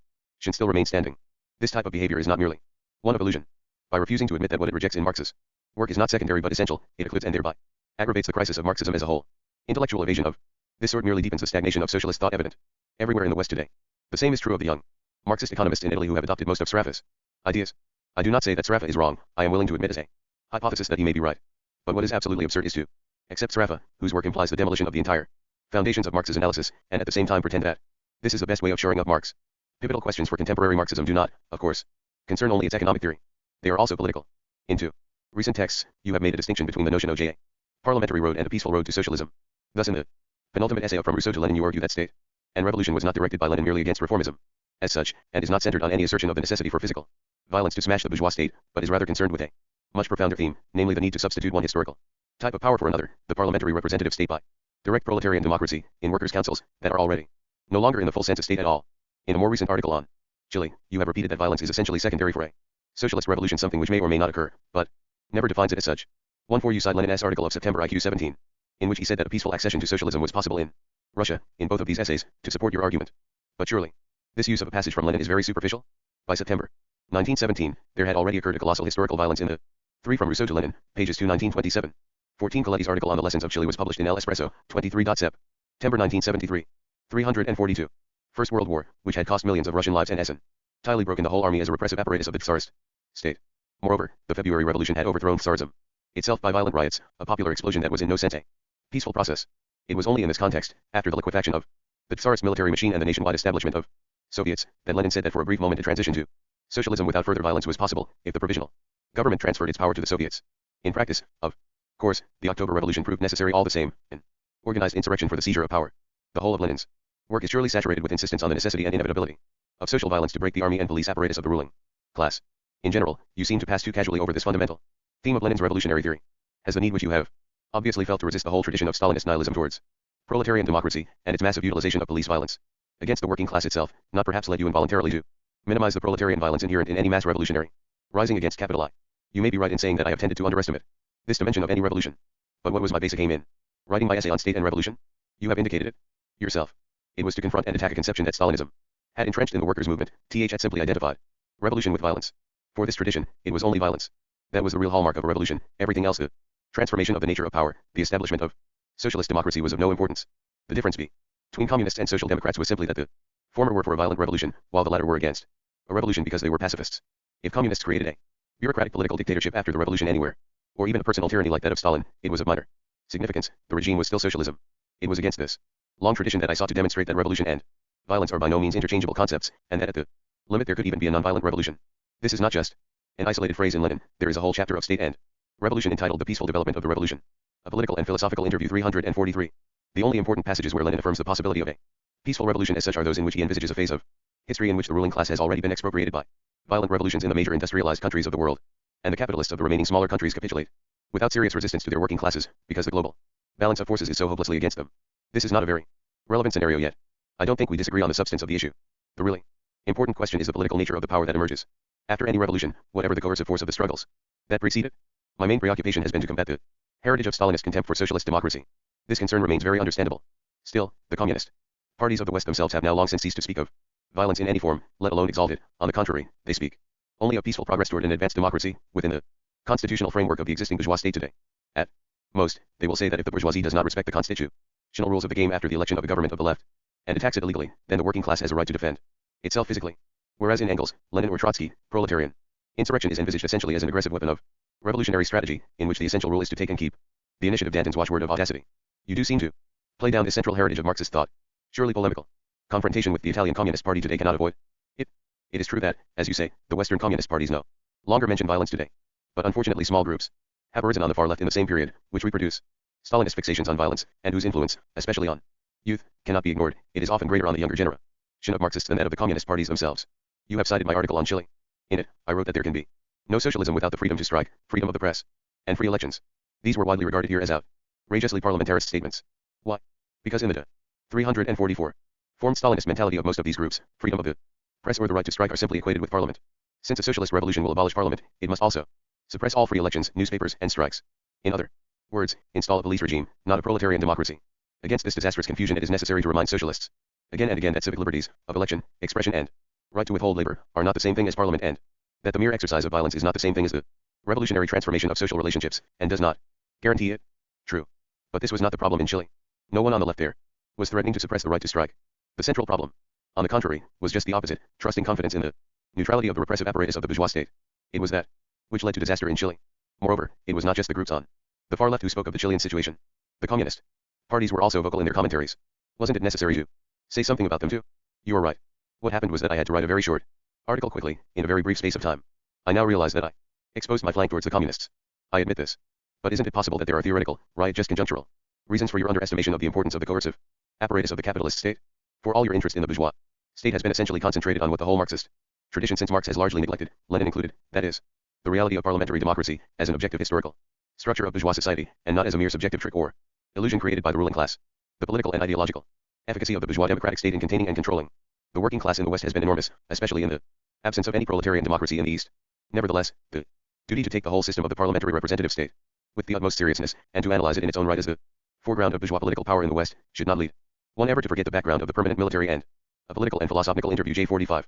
still remain standing. This type of behavior is not merely one of illusion. By refusing to admit that what it rejects in Marx's work is not secondary but essential, it occludes and thereby aggravates the crisis of Marxism as a whole. Intellectual evasion of this sort merely deepens the stagnation of socialist thought evident everywhere in the West today. The same is true of the young Marxist economists in Italy who have adopted most of Sraffa's ideas. I do not say that Sraffa is wrong. I am willing to admit as a hypothesis that he may be right. But what is absolutely absurd is to accept Sraffa, whose work implies the demolition of the entire foundations of Marx's analysis, and at the same time pretend that this is the best way of shoring up Marx. Pivotal questions for contemporary Marxism do not, of course, concern only its economic theory. They are also political. In two recent texts, you have made a distinction between the notion of a parliamentary road and a peaceful road to socialism. Thus in the penultimate essay of From Rousseau to Lenin you argue that state and revolution was not directed by Lenin merely against reformism as such, and is not centered on any assertion of the necessity for physical violence to smash the bourgeois state, but is rather concerned with a much profounder theme, namely the need to substitute one historical type of power for another, the parliamentary representative state by direct proletarian democracy, in workers' councils, that are already no longer in the full sense a state at all. In a more recent article on Chile, you have repeated that violence is essentially secondary for a socialist revolution, something which may or may not occur, but never defines it as such. 1 You cite Lenin's article of September IQ 17, in which he said that a peaceful accession to socialism was possible in Russia, in both of these essays, to support your argument. But surely, this use of a passage from Lenin is very superficial. By September 1917, there had already occurred a colossal historical violence in the 3 From Rousseau to Lenin, pages 219-27. 14 Coletti's article on the lessons of Chile was published in El Espresso, 23. September 1973. 342. First World War, which had cost millions of Russian lives and has entirely broken the whole army as a repressive apparatus of the Tsarist state. Moreover, the February Revolution had overthrown Tsarism itself by violent riots, a popular explosion that was in no sense a peaceful process. It was only in this context, after the liquefaction of the Tsarist military machine and the nationwide establishment of Soviets, that Lenin said that for a brief moment a transition to socialism without further violence was possible, if the provisional government transferred its power to the Soviets. In practice, of course, the October Revolution proved necessary all the same, an organized insurrection for the seizure of power. The whole of Lenin's work is surely saturated with insistence on the necessity and inevitability of social violence to break the army and police apparatus of the ruling class. In general, you seem to pass too casually over this fundamental theme of Lenin's revolutionary theory. Has the need which you have obviously felt to resist the whole tradition of Stalinist nihilism towards proletarian democracy, and its massive utilization of police violence against the working class itself, not perhaps led you involuntarily to minimize the proletarian violence inherent in any mass revolutionary rising against capital I. You may be right in saying that I have tended to underestimate this dimension of any revolution. But what was my basic aim in writing my essay on state and revolution? You have indicated it yourself. It was to confront and attack a conception that Stalinism had entrenched in the workers' movement. Had simply identified revolution with violence. For this tradition, it was only violence that was the real hallmark of a revolution. Everything else, the transformation of the nature of power, the establishment of socialist democracy, was of no importance. The difference between communists and social democrats was simply that the former were for a violent revolution, while the latter were against a revolution because they were pacifists. If communists created a bureaucratic political dictatorship after the revolution anywhere, or even a personal tyranny like that of Stalin, it was of minor significance. The regime was still socialism. It was against this long tradition that I sought to demonstrate that revolution and violence are by no means interchangeable concepts, and that at the limit there could even be a non-violent revolution. This is not just an isolated phrase in Lenin. There is a whole chapter of state and revolution entitled The Peaceful Development of the Revolution. A Political and Philosophical Interview 343. The only important passages where Lenin affirms the possibility of a peaceful revolution as such are those in which he envisages a phase of history in which the ruling class has already been expropriated by violent revolutions in the major industrialized countries of the world, and the capitalists of the remaining smaller countries capitulate without serious resistance to their working classes, because the global balance of forces is so hopelessly against them. This is not a very relevant scenario yet. I don't think we disagree on the substance of the issue. The really Important question is the political nature of the power that emerges after any revolution, whatever the coercive force of the struggles that precede it. My main preoccupation has been to combat the heritage of Stalinist contempt for socialist democracy. This concern remains very understandable. Still, the communist parties of the West themselves have now long since ceased to speak of violence in any form, let alone exalt it. On the contrary, they speak only of peaceful progress toward an advanced democracy, within the constitutional framework of the existing bourgeois state today. At most, they will say that if the bourgeoisie does not respect the constitutional rules of the game after the election of a government of the left, and attacks it illegally, then the working class has a right to defend itself physically. Whereas in Engels, Lenin or Trotsky, proletarian insurrection is envisaged essentially as an aggressive weapon of revolutionary strategy, in which the essential rule is to take and keep the initiative. Danton's watchword of audacity. You do seem to play down this central heritage of Marxist thought. Surely polemical confrontation with the Italian Communist Party today cannot avoid it. It is true that, as you say, the Western Communist parties no longer mention violence today. But unfortunately small groups have arisen on the far left in the same period, which reproduce Stalinist fixations on violence, and whose influence, especially on youth, cannot be ignored. It is often greater on the younger generation of Marxists than that of the communist parties themselves. You have cited my article on Chile. In it, I wrote that there can be no socialism without the freedom to strike, freedom of the press, and free elections. These were widely regarded here as outrageously parliamentarist statements. Why? Because in the 344 formed Stalinist mentality of most of these groups, freedom of the press or the right to strike are simply equated with parliament. Since a socialist revolution will abolish parliament, it must also suppress all free elections, newspapers, and strikes. In other words, install a police regime, not a proletarian democracy. Against this disastrous confusion it is necessary to remind socialists again and again that civic liberties of election, expression and right to withhold labor are not the same thing as parliament, and that the mere exercise of violence is not the same thing as the revolutionary transformation of social relationships, and does not guarantee it. True. But this was not the problem in Chile. No one on the left there was threatening to suppress the right to strike. The central problem, on the contrary, was just the opposite, trusting confidence in the neutrality of the repressive apparatus of the bourgeois state. It was that which led to disaster in Chile. Moreover, it was not just the groups on the far left who spoke of the Chilean situation. The communist parties were also vocal in their commentaries. Wasn't it necessary to say something about them too? You are right. What happened was that I had to write a very short article quickly, in a very brief space of time. I now realize that I exposed my flank towards the communists. I admit this. But isn't it possible that there are theoretical, just conjunctural reasons for your underestimation of the importance of the coercive apparatus of the capitalist state? For all your interest in the bourgeois state has been essentially concentrated on what the whole Marxist tradition since Marx has largely neglected, Lenin included, that is, the reality of parliamentary democracy, as an objective historical structure of bourgeois society, and not as a mere subjective trick or illusion created by the ruling class. The political and ideological efficacy of the bourgeois democratic state in containing and controlling the working class in the West has been enormous, especially in the absence of any proletarian democracy in the East. Nevertheless, the duty to take the whole system of the parliamentary representative state with the utmost seriousness, and to analyze it in its own right as the foreground of bourgeois political power in the West, should not lead one ever to forget the background of the permanent military and a political and philosophical interview. J45.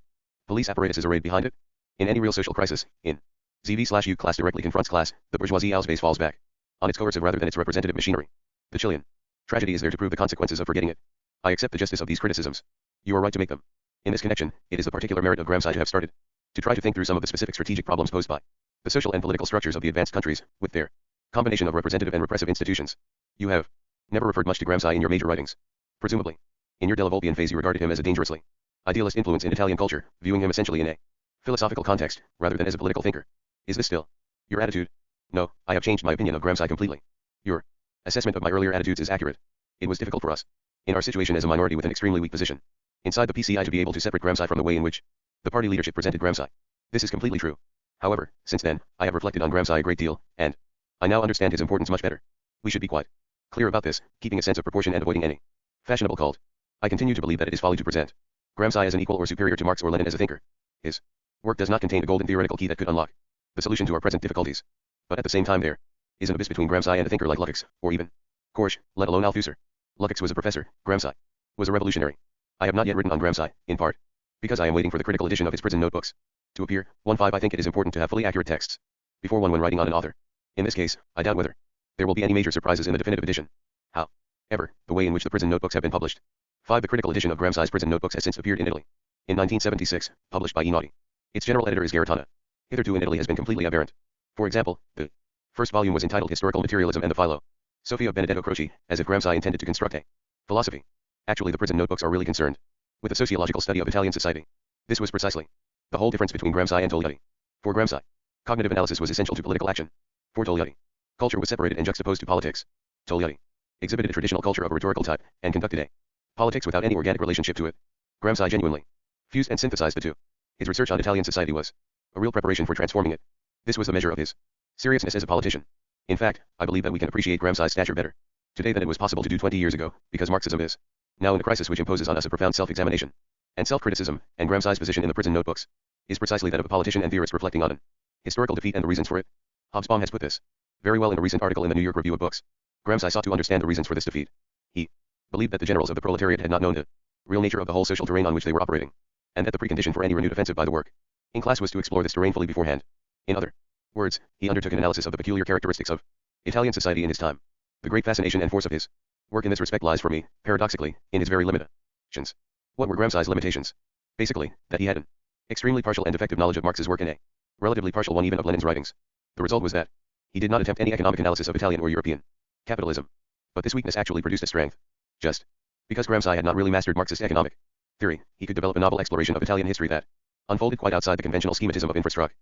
Police apparatus is arrayed behind it. In any real social crisis, in ZV/U class directly confronts class, the bourgeoisie base falls back on its coercive rather than its representative machinery. The Chilean tragedy is there to prove the consequences of forgetting it. I accept the justice of these criticisms. You are right to make them. In this connection, it is the particular merit of Gramsci to have started to try to think through some of the specific strategic problems posed by the social and political structures of the advanced countries, with their combination of representative and repressive institutions. You have never referred much to Gramsci in your major writings. Presumably, in your Delavolpian phase you regarded him as a dangerously idealist influence in Italian culture, viewing him essentially in a philosophical context, rather than as a political thinker. Is this still your attitude? No, I have changed my opinion of Gramsci completely. Your assessment of my earlier attitudes is accurate. It was difficult for us, in our situation as a minority with an extremely weak position inside the PCI, to be able to separate Gramsci from the way in which the party leadership presented Gramsci. This is completely true. However, since then, I have reflected on Gramsci a great deal, and I now understand his importance much better. We should be quite clear about this, keeping a sense of proportion and avoiding any fashionable cult. I continue to believe that it is folly to present Gramsci as an equal or superior to Marx or Lenin as a thinker. His work does not contain a golden theoretical key that could unlock the solution to our present difficulties. But at the same time there is an abyss between Gramsci and a thinker like Lukács, or even Korsch, let alone Althusser. Lukács was a professor, Gramsci was a revolutionary. I have not yet written on Gramsci, in part because I am waiting for the critical edition of his prison notebooks to appear. 1.5 I think it is important to have fully accurate texts before one when writing on an author. In this case, I doubt whether there will be any major surprises in the definitive edition. However, the way in which the prison notebooks have been published. 5. The critical edition of Gramsci's prison notebooks has since appeared in Italy. In 1976, published by Einaudi. Its general editor is Garitano. Hitherto in Italy has been completely aberrant. For example, the first volume was entitled Historical Materialism and the Philo Sophia of Benedetto Croce, as if Gramsci intended to construct a philosophy. Actually, the prison notebooks are really concerned with a sociological study of Italian society. This was precisely the whole difference between Gramsci and Togliatti. For Gramsci, cognitive analysis was essential to political action. For Togliatti, culture was separated and juxtaposed to politics. Togliatti exhibited a traditional culture of a rhetorical type, and conducted a politics without any organic relationship to it. Gramsci genuinely fused and synthesized the two. His research on Italian society was a real preparation for transforming it. This was the measure of his seriousness as a politician. In fact, I believe that we can appreciate Gramsci's stature better today than it was possible to do 20 years ago, because Marxism is now in a crisis which imposes on us a profound self-examination. and self-criticism, and Gramsci's position in the prison notebooks, is precisely that of a politician and theorist reflecting on an historical defeat and the reasons for it. Hobsbawm has put this very well in a recent article in the New York Review of Books. Gramsci sought to understand the reasons for this defeat. He believed that the generals of the proletariat had not known the real nature of the whole social terrain on which they were operating, and that the precondition for any renewed offensive by the working class was to explore this terrain fully beforehand. In other words, he undertook an analysis of the peculiar characteristics of Italian society in his time. The great fascination and force of his work in this respect lies for me, paradoxically, in his very limitations. What were Gramsci's limitations? Basically, that he had an extremely partial and defective knowledge of Marx's work and a relatively partial one even of Lenin's writings. The result was that he did not attempt any economic analysis of Italian or European capitalism. But this weakness actually produced a strength. Just because Gramsci had not really mastered Marxist economic theory, he could develop a novel exploration of Italian history that unfolded quite outside the conventional schematism of infrastructure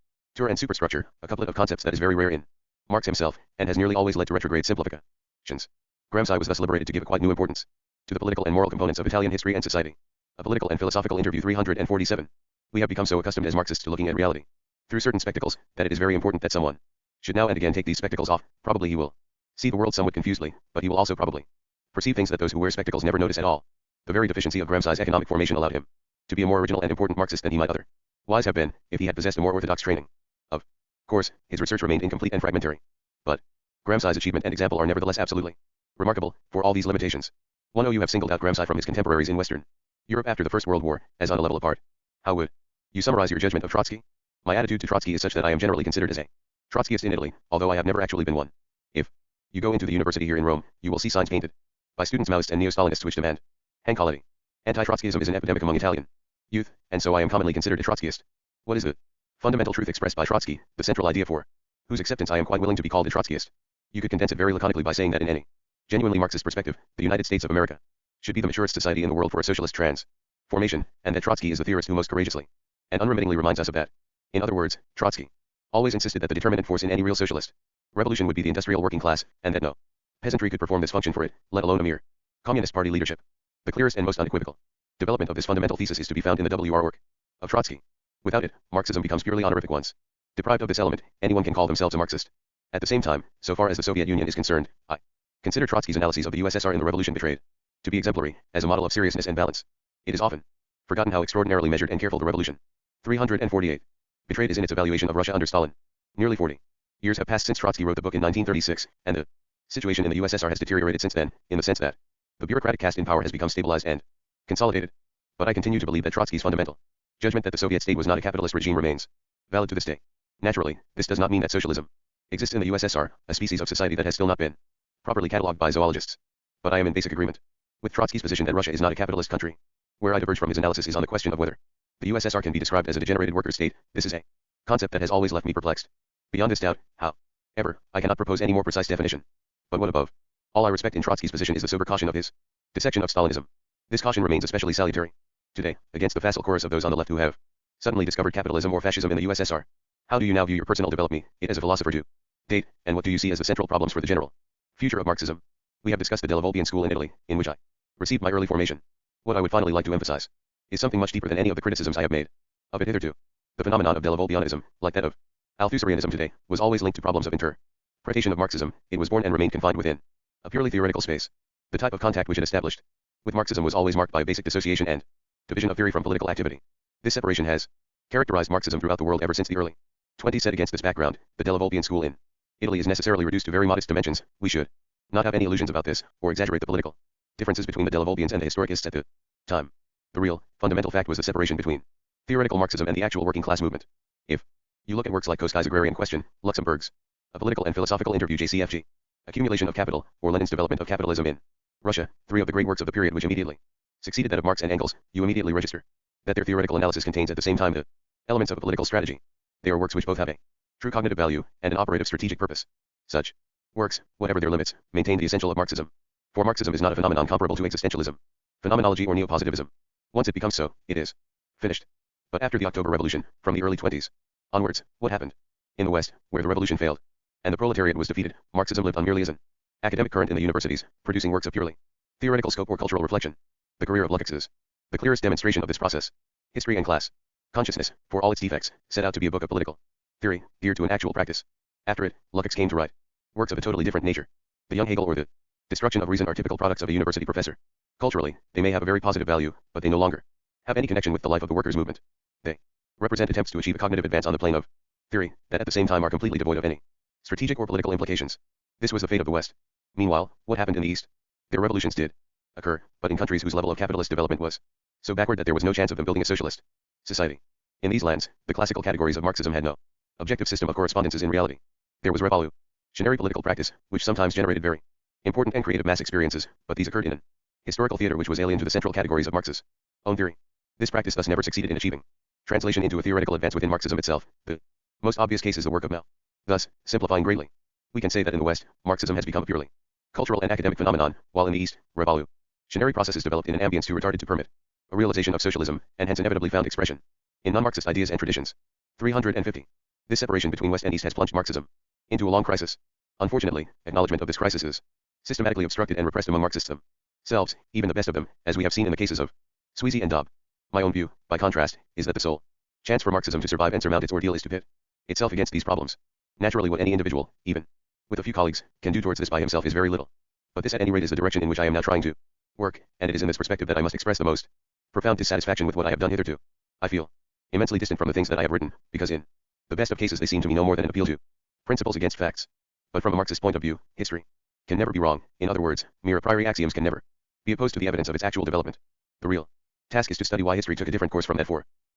and superstructure, a couplet of concepts that is very rare in Marx himself, and has nearly always led to retrograde simplifications. Gramsci was thus liberated to give a quite new importance to the political and moral components of Italian history and society. A Political and Philosophical Interview 347. We have become so accustomed as Marxists to looking at reality through certain spectacles, that it is very important that someone should now and again take these spectacles off. Probably he will see the world somewhat confusedly, but he will also probably perceive things that those who wear spectacles never notice at all. The very deficiency of Gramsci's economic formation allowed him to be a more original and important Marxist than he might otherwise have been, if he had possessed a more orthodox training. Of course, his research remained incomplete and fragmentary. But Gramsci's achievement and example are nevertheless absolutely remarkable, for all these limitations. 1. You have singled out Gramsci from his contemporaries in Western Europe after the First World War, as on a level apart. How would you summarize your judgment of Trotsky? My attitude to Trotsky is such that I am generally considered as a Trotskyist in Italy, although I have never actually been one. If you go into the university here in Rome, you will see signs painted by students Maoists and Neo-Stalinists which demand Hankality. Anti-Trotskyism is an epidemic among Italian youth, and so I am commonly considered a Trotskyist. What is the fundamental truth expressed by Trotsky, the central idea for whose acceptance I am quite willing to be called a Trotskyist? You could condense it very laconically by saying that in any genuinely Marxist perspective, the United States of America should be the maturest society in the world for a socialist transformation, and that Trotsky is the theorist who most courageously and unremittingly reminds us of that. In other words, Trotsky always insisted that the determinant force in any real socialist revolution would be the industrial working class, and that no peasantry could perform this function for it, let alone a mere Communist Party leadership. The clearest and most unequivocal development of this fundamental thesis is to be found in the W.R. work of Trotsky. Without it, Marxism becomes purely honorific. Once deprived of this element, anyone can call themselves a Marxist. At the same time, so far as the Soviet Union is concerned, I consider Trotsky's analyses of the USSR in the revolution betrayed to be exemplary, as a model of seriousness and balance. It is often forgotten how extraordinarily measured and careful the revolution 348 betrayed is in its evaluation of Russia under Stalin. Nearly 40 years have passed since Trotsky wrote the book in 1936, and the situation in the USSR has deteriorated since then, in the sense that the bureaucratic caste in power has become stabilized and consolidated. But I continue to believe that Trotsky's fundamental judgment that the Soviet state was not a capitalist regime remains valid to this day. Naturally, this does not mean that socialism exists in the USSR, a species of society that has still not been properly catalogued by zoologists. But I am in basic agreement with Trotsky's position that Russia is not a capitalist country. Where I diverge from his analysis is on the question of whether the USSR can be described as a degenerated worker state. This is a concept that has always left me perplexed. Beyond this doubt, however, I cannot propose any more precise definition. But what above all I respect in Trotsky's position is the sober caution of his dissection of Stalinism. This caution remains especially salutary today, against the facile chorus of those on the left who have suddenly discovered capitalism or fascism in the USSR. How do you now view your personal development, it as a philosopher to date, and what do you see as the central problems for the general future of Marxism? We have discussed the Della Volpian school in Italy, in which I received my early formation. What I would finally like to emphasize is something much deeper than any of the criticisms I have made of it hitherto. The phenomenon of Della Volpianism, like that of Althusserianism today, was always linked to problems of interpretation of Marxism. It was born and remained confined within a purely theoretical space. The type of contact which it established with Marxism was always marked by a basic dissociation and division of theory from political activity. This separation has characterized Marxism throughout the world ever since the early 20s. Set against this background, the Della Volpian school in Italy is necessarily reduced to very modest dimensions. We should not have any illusions about this, or exaggerate the political differences between the Della Volpians and the historicists at the time. The real, fundamental fact was the separation between theoretical Marxism and the actual working class movement. If you look at works like Koskai's Agrarian Question, Luxemburg's A Political and Philosophical Interview JCFG, Accumulation of Capital, or Lenin's Development of Capitalism in Russia, three of the great works of the period which immediately succeeded that of Marx and Engels, you immediately register that their theoretical analysis contains at the same time the elements of a political strategy. They are works which both have a true cognitive value and an operative strategic purpose. Such works, whatever their limits, maintain the essential of Marxism. For Marxism is not a phenomenon comparable to existentialism, phenomenology or neopositivism. Once it becomes so, it is finished. But after the October Revolution, from the early 20s onwards, what happened? In the West, where the revolution failed, and the proletariat was defeated, Marxism lived on merely as an academic current in the universities, producing works of purely theoretical scope or cultural reflection. The career of Lukács is the clearest demonstration of this process. History and Class Consciousness, for all its defects, set out to be a book of political theory, dear to an actual practice. After it, Lukács came to write works of a totally different nature. The young Hegel or the destruction of reason are typical products of a university professor. Culturally, they may have a very positive value, but they no longer have any connection with the life of the workers' movement. They represent attempts to achieve a cognitive advance on the plane of theory that at the same time are completely devoid of any strategic or political implications. This was the fate of the West. Meanwhile, what happened in the East? Their revolutions did occur, but in countries whose level of capitalist development was so backward that there was no chance of them building a socialist society. In these lands, the classical categories of Marxism had no objective system of correspondences in reality. There was revolutionary political practice, which sometimes generated very important and creative mass experiences, but these occurred in an historical theater which was alien to the central categories of Marx's own theory. This practice thus never succeeded in achieving translation into a theoretical advance within Marxism itself. The most obvious case is the work of Mao. Thus, simplifying greatly, we can say that in the West, Marxism has become a purely cultural and academic phenomenon, while in the East, revolutionary processes developed in an ambience too retarded to permit a realization of socialism, and hence inevitably found expression in non-Marxist ideas and traditions. 350. This separation between West and East has plunged Marxism into a long crisis. Unfortunately, acknowledgement of this crisis is systematically obstructed and repressed among Marxists themselves, even the best of them, as we have seen in the cases of Sweezy and Dobb. My own view, by contrast, is that the sole chance for Marxism to survive and surmount its ordeal is to pit itself against these problems. Naturally, what any individual, even with a few colleagues, can do towards this by himself is very little. But this at any rate is the direction in which I am now trying to work, and it is in this perspective that I must express the most profound dissatisfaction with what I have done hitherto. I feel immensely distant from the things that I have written, because in the best of cases they seem to me no more than an appeal to principles against facts. But from a Marxist point of view, history can never be wrong. In other words, mere a priori axioms can never be opposed to the evidence of its actual development. The real task is to study why history took a different course from that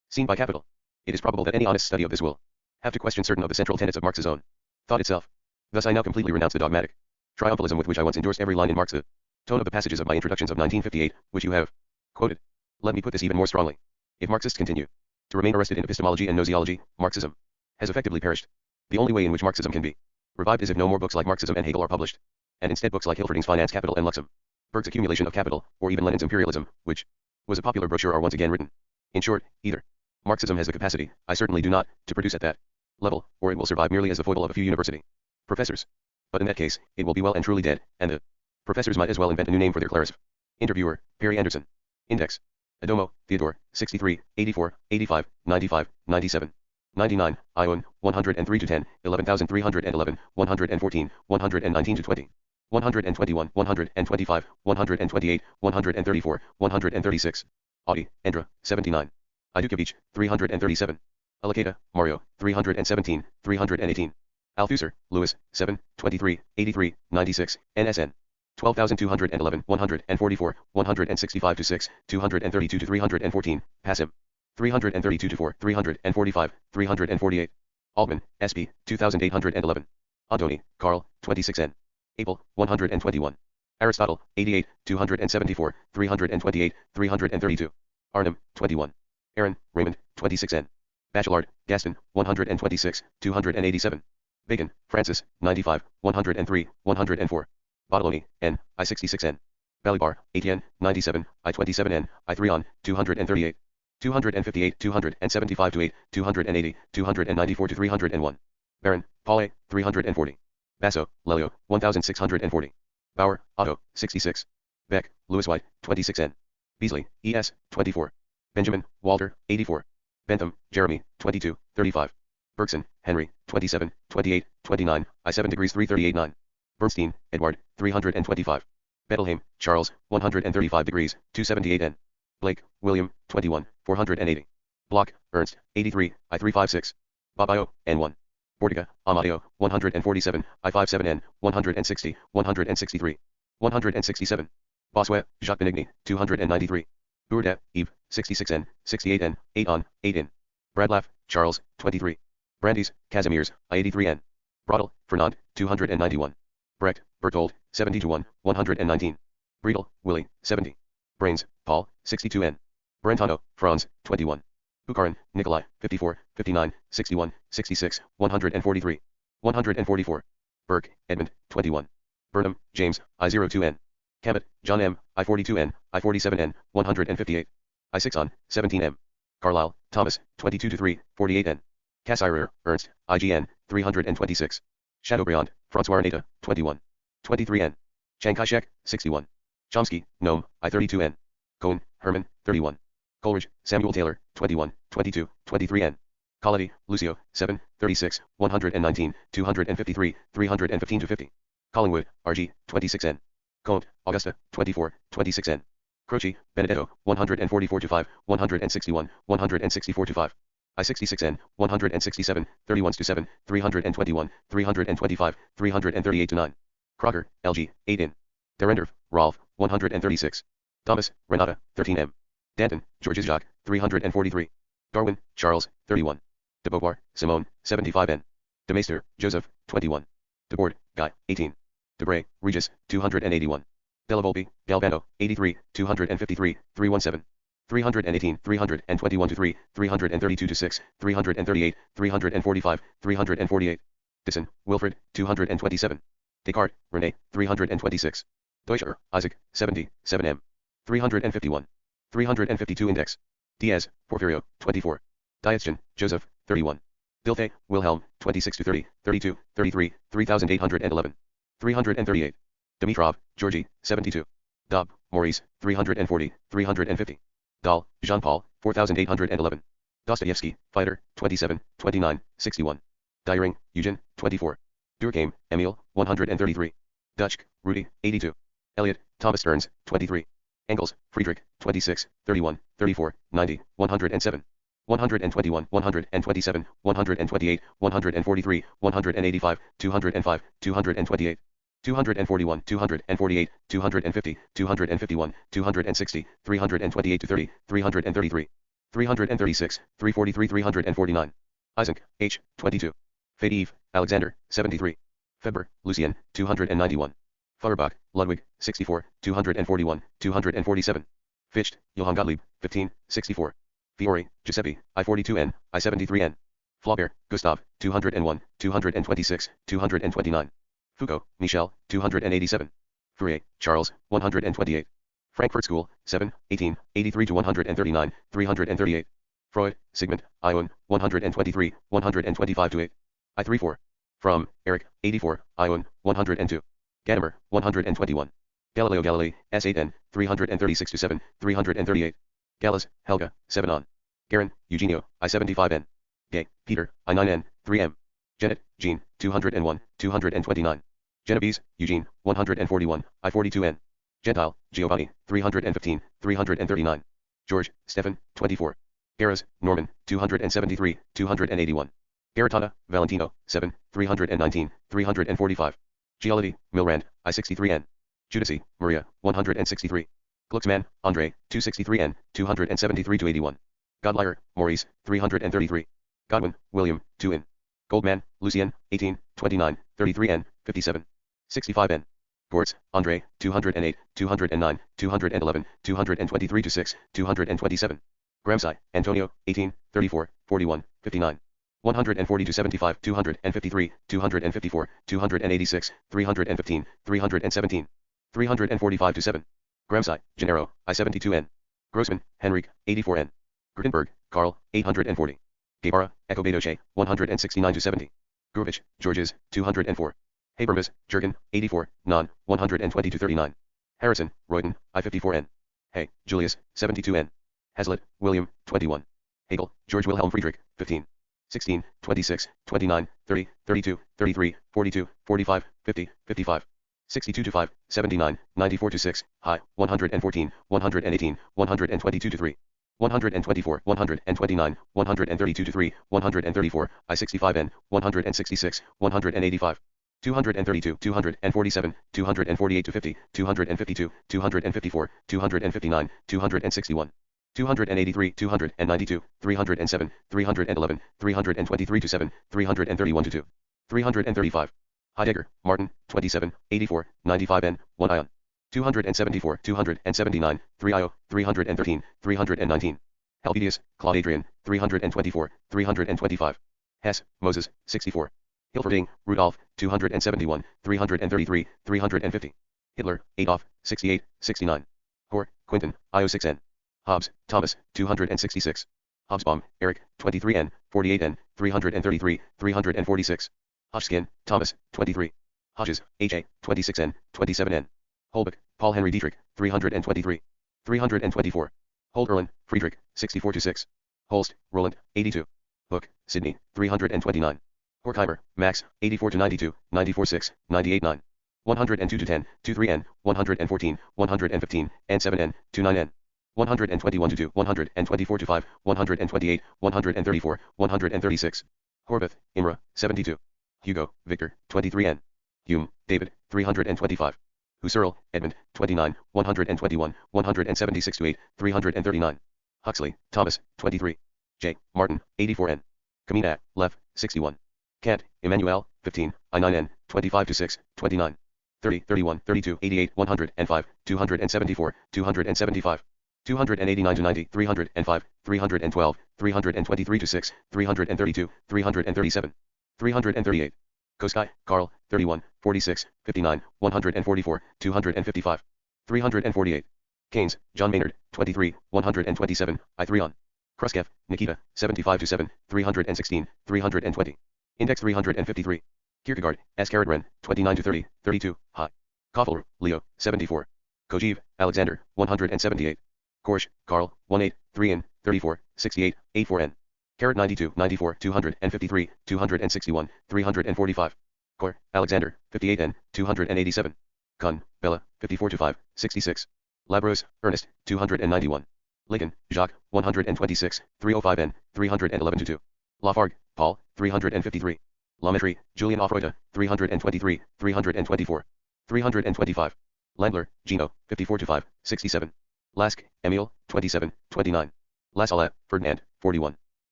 seen by capital. It is probable that any honest study of this will have to question certain of the central tenets of Marx's own thought itself. Thus I now completely renounce the dogmatic triumphalism with which I once endorsed every line in Marx. The tone of the passages of my introductions of 1958, which you have quoted. Let me put this even more strongly. If Marxists continue to remain arrested in epistemology and gnoseology, Marxism has effectively perished. The only way in which Marxism can be revived is if no more books like Marxism and Hegel are published, and instead books like Hilferding's Finance Capital and Luxemburg's Accumulation of Capital, or even Lenin's Imperialism, which was a popular brochure, are once again written. In short, either Marxism has the capacity, I certainly do not, to produce at that level, or it will survive merely as the foible of a few university professors. But in that case, it will be well and truly dead, and the professors might as well invent a new name for their clerics. Interviewer, Perry Anderson. Index. Adomo, Theodore, 63, 84, 85, 95, 97, 99, Ion, 103 to 10, 11,311, 114, 119 to 20, 121, 125, 128, 134, 136. Audi, Andra, 79. Idukevich, 337. Alicata, Mario, 317, 318. Althusser, Louis, 7, 23, 83, 96, NSN. 12,211, 144, 165 to 6, 232 to 314, Passim. 332 to 4, 345, 348. Altman, SP, 2811. Antoni, Carl, 26N. Abel, 121. Aristotle, 88, 274, 328, 332. Arnhem, 21. Aaron, Raymond, 26N. Bachelard, Gaston, 126, 287. Bacon, Francis, 95, 103, 104. Bottoloni, N, I66N. Balibar, Etienne, 97, I27N, I3on, 238. 258, 275 to 8, 280, 294 to 301. Baron, Paul A, 340. Basso, Lelio, 1640. Bauer, Otto, 66. Beck, Louis White, 26N. Beasley, E.S., 24. Benjamin, Walter, 84. Bentham, Jeremy, 22, 35. Bergson, Henry, 27, 28, 29, I7 degrees 338 9. Bernstein, Edward, 325. Bettelheim, Charles, 135 degrees, 278 N. Blake, William, 21, 480. Bloch, Ernst, 83, I356. Babio, N1. Bordiga, Amadeo, 147, I57N, 160, 163. 167. Bossuet, Jacques Benigni, 293. Bourdet, Yves, 66N, 68N, 8 on, 8 in. Bradlaugh, Charles, 23. Brandes, Casimirs, I83N. Brodel, Fernand, 291. Brecht, Berthold, 70 to 1, 119. Breedel, Willie, 70. Brains, Paul, 62N. Brentano, Franz, 21. Bukharin, Nikolai, 54, 59, 61, 66, 143. 144. Burke, Edmund, 21. Burnham, James, I02N. Cabot, John M, I42N, I47N, 158. I6on, 17M. Carlyle, Thomas, 22 to 3, 48N. Cassirer, Ernst, IGN, 326. Chateaubriand, François Arnata, 21. 23N. Chiang Kai-shek, 61. Chomsky, Noam, I32N. Cohen, Herman, 31. Coleridge, Samuel Taylor, 21, 22, 23N. Colletti, Lucio, 7, 36, 119, 253, 315 to 50. Collingwood, R.G., 26N. Comte, Augusta, 24, 26N. Croce, Benedetto, 144 to 5, 161, 164 to 5. I66N, 167, 31 to 7, 321, 325, 338 to 9. Crocker, LG, 8 in. Derendorf, Rolf, 136. Thomas, Renata, 13M. Danton, Georges Jacques, 343. Darwin, Charles, 31. De Beauvoir, Simone, 75N. De Maester, Joseph, 21. De Board, Guy, 18. De Bray, Regis, 281. Della Volpe, Galvano, 83, 253, 317. 318, 321 to 3, 332 to 6, 338, 345, 348. Dyson, Wilfred, 227. Descartes, René, 326. Deutscher, Isaac, 70, 7M. 351. 352 Index. Diaz, Porfirio, 24. Dietzgen, Joseph, 31. Dilthey, Wilhelm, 26 to 30, 32, 33, 3811. 338. Dimitrov, Georgi, 72. Dobb, Maurice, 340, 350. Dahl, Jean-Paul, 4811. Dostoevsky, Fighter, 27, 29, 61. Dyering, Eugen, 24. Durkheim, Emil, 133. Dutschke, Rudy, 82. Eliot, Thomas Stearns, 23. Engels, Friedrich, 26, 31, 34, 90, 107. 121, 127, 128, 143, 185, 205, 228. 241, 248, 250, 251, 260, 328 to 30, 333. 336, 343, 349. Isaac, H, 22. Fedeve, Alexander, 73. Feber, Lucien, 291. Feuerbach, Ludwig, 64, 241, 247. Fichte, Johann Gottlieb, 15, 64. Fiore, Giuseppe, I42N, I73N. Flaubert, Gustave, 201, 226, 229. Foucault, Michel, 287. Fourier, Charles, 128. Frankfurt School, 7, 18, 83 to 139, 338. Freud, Sigmund, Ion, 123, 125 to 8. I34. From, Eric, 84, Ion, 102. Gadamer, 121. Galileo Galilei, S8N, 336 to 7, 338. Gallus, Helga, 7 on. Garin, Eugenio, I75N. Gay, Peter, I9N, 3M. Janet, Jean, 201, 229. Genovese, Eugene, 141, I42N. Gentile, Giovanni, 315, 339. George, Stephen, 24. Garas, Norman, 273, 281. Garitana, Valentino, 7, 319, 345. Giolitti, Milrand, I63N. Judici, Maria, 163. Glucksmann, Andre, 263N, 273 to 81. Godlier, Maurice, 333. Godwin, William, 2 in. Goldman, Lucien, 18, 29, 33N, 57. 65N. Gortz, Andre, 208, 209, 211, 223 to 6, 227. Gramsci, Antonio, 18, 34, 41, 59. 140 to 75, 253, 254, 286, 315, 317. 345 to 7. Gramsci, Gennaro, I72N. Grossman, Henrik, 84N. Gutenberg, Karl, 840. Guevara, Ecobadoche, 169 to 70. Gurvich, Georges, 204. Habermas, Jurgen, 84, Non, 120 to 39. Harrison, Royden, I54N. Hay, Julius, 72N. Hazlitt, William, 21. Hegel, George Wilhelm Friedrich, 15. 16, 26, 29, 30, 32, 33, 42, 45, 50, 55. 62 to 5, 79, 94 to 6, high, 114, 118, 122 to 3. 124, 129, 132 to 3, 134, I65N, 166, 185. 232, 247, 248 to 50, 252, 254, 259, 261. 283, 292, 307, 311, 323 to 7, 331 to 2. 335. Heidegger, Martin, 27, 84, 95N, 1 ion. 274, 279, 3 io, 313, 319. Helvetius, Claude Adrian, 324, 325. Hess, Moses, 64. Hilferding, Rudolf, 271, 333, 350. Hitler, Adolf, 68, 69. Hoare, Quinton, IO6N. Hobbes, Thomas, 266. Hobsbawm, Eric, 23N, 48N, 333, 346. Hodgkin, Thomas, 23. Hodges, H.A., 26N, 27N. Holbeck, Paul Henry Dietrich, 323. 324. Holderlin, Friedrich, 64 to 6. Holst, Roland, 82. Hook, Sidney, 329. Horkheimer, Max, 84 to 92, 94 6, 98 9. 102 to 10, 23n, 114, 115, and 7n, 29n. 121 to 2, 124 to 5, 128, 134, 136. Horvath, Imra, 72. Hugo, Victor, 23n. Hume, David, 325. Husserl, Edmund, 29, 121, 176 to 8, 339. Huxley, Thomas, 23. J. Martin, 84n. Kamina, Lev, 61. Kant, Emmanuel, 15, I9n, 25 to 6, 29. 30, 31, 32, 88, 105, 274, 275. 289 to 90, 305, 312, 323 to 6, 332, 337. 338. Koskai, Karl, 31, 46, 59, 144, 255. 348. Keynes, John Maynard, 23, 127, I3 on. Kruskev, Nikita, 75 to 7, 316, 320. Index 353. Kierkegaard, S. Karadren, 29 to 30, 32, Ha. Koffler, Leo, 74. Kojiv, Alexander, 178. Korsch, Karl, 18, 3n, 34, 68, 84n. Carat 92, 94, 253, 261, 345. Kor, Alexander, 58n, 287. Kuhn, Bella, 54 to 5, 66. Labros, Ernest, 291. Lincoln, Jacques, 126, 305n, 311 to 2. Lafargue, Paul, 353. Lametrie, Julian Offreuta, 323, 324. 325. Landler, Gino, 54 to 5, 67. Lask, Emile, 27, 29. Lassalle, Ferdinand, 41.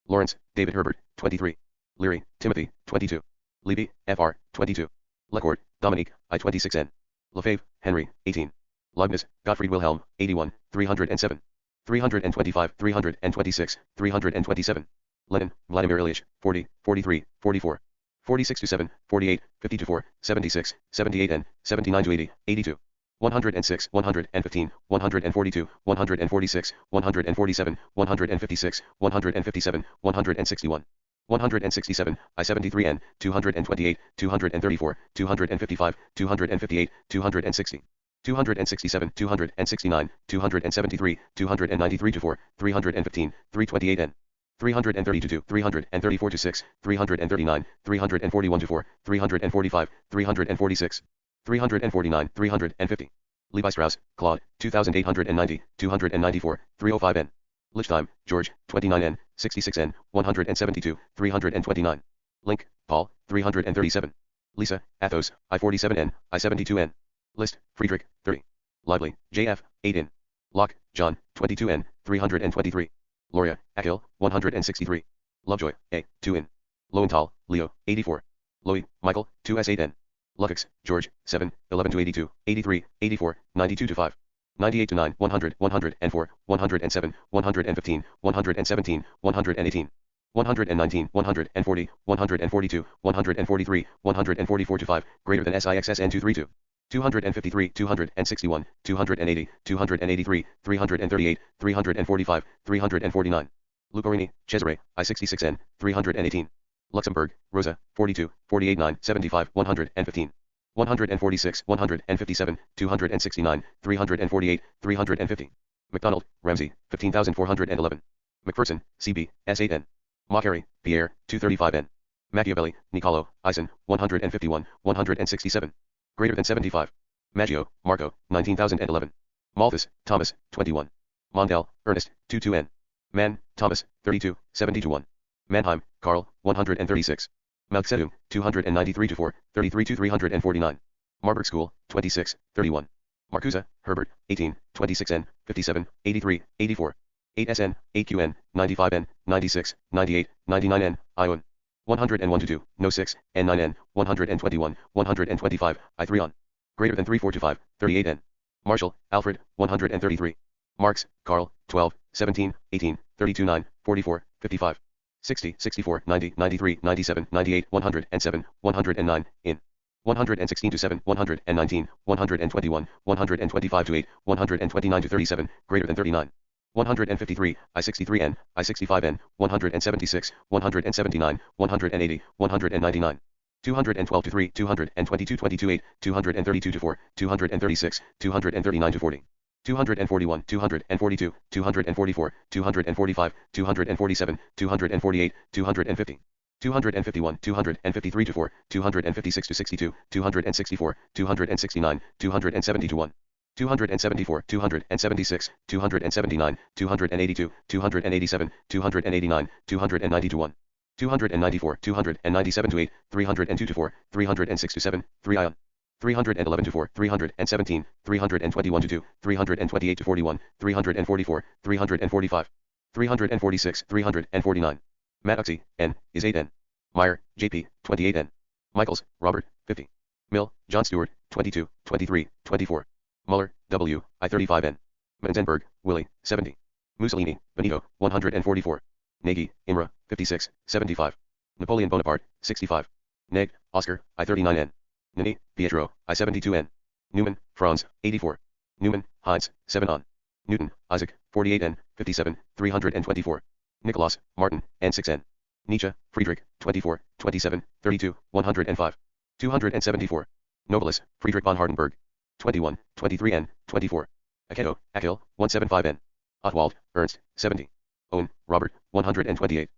Lawrence, David Herbert, 23. Leary, Timothy, 22. Levy, Fr, 22. Lecourt, Dominique, I26n. Lefebvre, Henry, 18. Leibniz, Gottfried Wilhelm, 81, 307. 325, 326, 327. Lenin, Vladimir Ilyich, 40, 43, 44. 46 to 7, 48, 50 to 4, 76, 78n, 79 to 80, 82. 106, 115, 142, 146, 147, 156, 157, 161. 167, I73n, 228, 234, 255, 258, 260. 267, 269, 273, 293 to 4, 315, 328n. 330 to 2, 334 to 6, 339, 341 to 4, 345, 346. 349, 350. Levi Strauss, Claude, 2890, 294, 305n. Lichtheim, George, 29n, 66n, 172, 329. Link, Paul, 337. Lisa, Athos, I47n, I72n. List, Friedrich, 30. Lively, JF, 8n. Locke, John, 22n, 323. Loria, Akil, 163. Lovejoy, A, 2n. Lowenthal, Leo, 84. Lowy, Michael, 2s8n. Lukacs, George, 7, 11 to 82, 83, 84, 92 to 5. 98 to 9, 100, 104, 107, 115, 117, 118. 119, 140, 142, 143, 144 to 5, greater than SIXSN 232. 253, 261, 280, 283, 338, 345, 349. Lucarini, Cesare, I66N, 318. Luxembourg, Rosa, 42, 48 9, 75, 115. 146, 157, 269, 348, 350. MacDonald, Ramsey, 15,411. McPherson, CB, S8N. Macquarie, Pierre, 235N. Machiavelli, Niccolo, Eisen, 151, 167. Greater than 75. Maggio, Marco, 19,011. Malthus, Thomas, 21. Mondale, Ernest, 22N. Mann, Thomas, 32, 70-1. Mannheim, Karl, 136. Malksedum, 293 to 4, 33 to 349. Marburg School, 26, 31. Marcuse, Herbert, 18, 26N, 57, 83, 84. 8SN, 8QN, 95N, 96, 98, 99N, Ion. 101 to 2, no 6, N9N, 121, 125, I3 on. Greater than 34 to 5, 38N. Marshall, Alfred, 133. Marx, Karl, 12, 17, 18, 32 9, 44, 55. 60, 64, 90, 93, 97, 98, 107, 109, in. 116 to 7, 119, 121, 125 to 8, 129 to 37, greater than 39. 153, I63N, I65N, 176, 179, 180, 199. 212 to 3, 222 22 8, 232 to 4, 236, 239 to 40. 241, 242, 244, 245, 247, 248, 250. 251, 253 to 4, 256 to 62, 264, 269, 270 to 1. 274, 276, 279, 282, 287, 289, 290 to 1. 294, 297 to 8, 302 to 4, 306 to 7, 3 ion. 311 to 4, 317, 321 to 2, 328 to 41, 344, 345, 346, 349. Matuxi, N, is 8N. Meyer, J.P., 28N. Michaels, Robert, 50. Mill, John Stewart, 22, 23, 24. Muller, W, I 35N. Menzenberg, Willie, 70. Mussolini, Benito, 144. Nagy, Imre, 56, 75. Napoleon Bonaparte, 65. Neg, Oscar, I 39N. Nini, Pietro, I 72N. Newman, Franz, 84. Newman, Heinz, 7 on. Newton, Isaac, 48N, 57, 324. Nicholas, Martin, N6N. Nietzsche, Friedrich, 24, 27, 32, 105. 274. Nobilis, Friedrich von Hardenberg. 21, 23N, 24. Aketo, Akil, 175N. Ottwald, Ernst, 70. Owen, Robert, 128.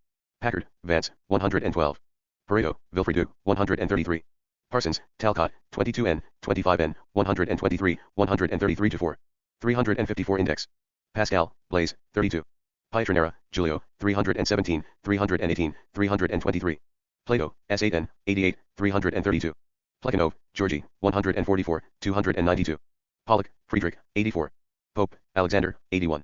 Packard, Vance, 112. Pareto, Wilfried, 133. Parsons, Talcott, 22N, 25N, 123, 133 to 4. 354 Index. Pascal, Blaise, 32. Pietranera, Giulio, 317, 318, 323. Plato, S8N, 88, 332. Plekhanov, Georgi, 144, 292. Pollock, Friedrich, 84. Pope, Alexander, 81.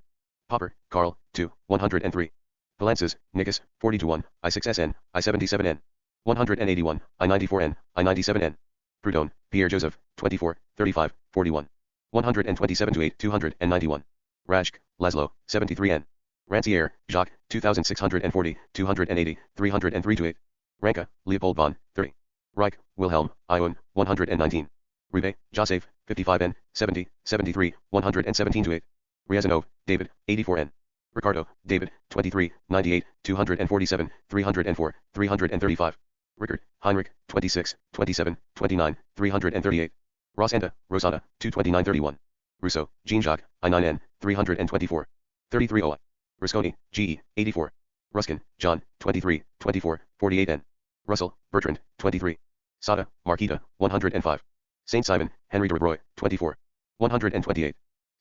Popper, Karl, 2, 103. Valances, Nicus, 40-1, I6SN, I77N. 181, I94N, I97N. Proudhon, Pierre Joseph, 24, 35, 41. 127-8, 291. Rajk, Laszlo, 73N. Rancière, Jacques, 2640, 280, 303-8. Ranka, Leopold von, 30. Reich, Wilhelm, Ion, 119. Ribe, Joseph, 55N, 70, 73, 117-8. Ryazanov, David, 84N. Ricardo, David, 23, 98, 247, 304, 335. Rickard, Heinrich, 26, 27, 29, 338. Rosanda, Rosanna, 229-31. Rousseau, Jean-Jacques, I9N, 324. 33-0. Rusconi, G.E., 84. Ruskin, John, 23, 24, 48N. Russell, Bertrand, 23. Sada, Marquita, 105. Saint Simon, Henry de Roy, 24. 128.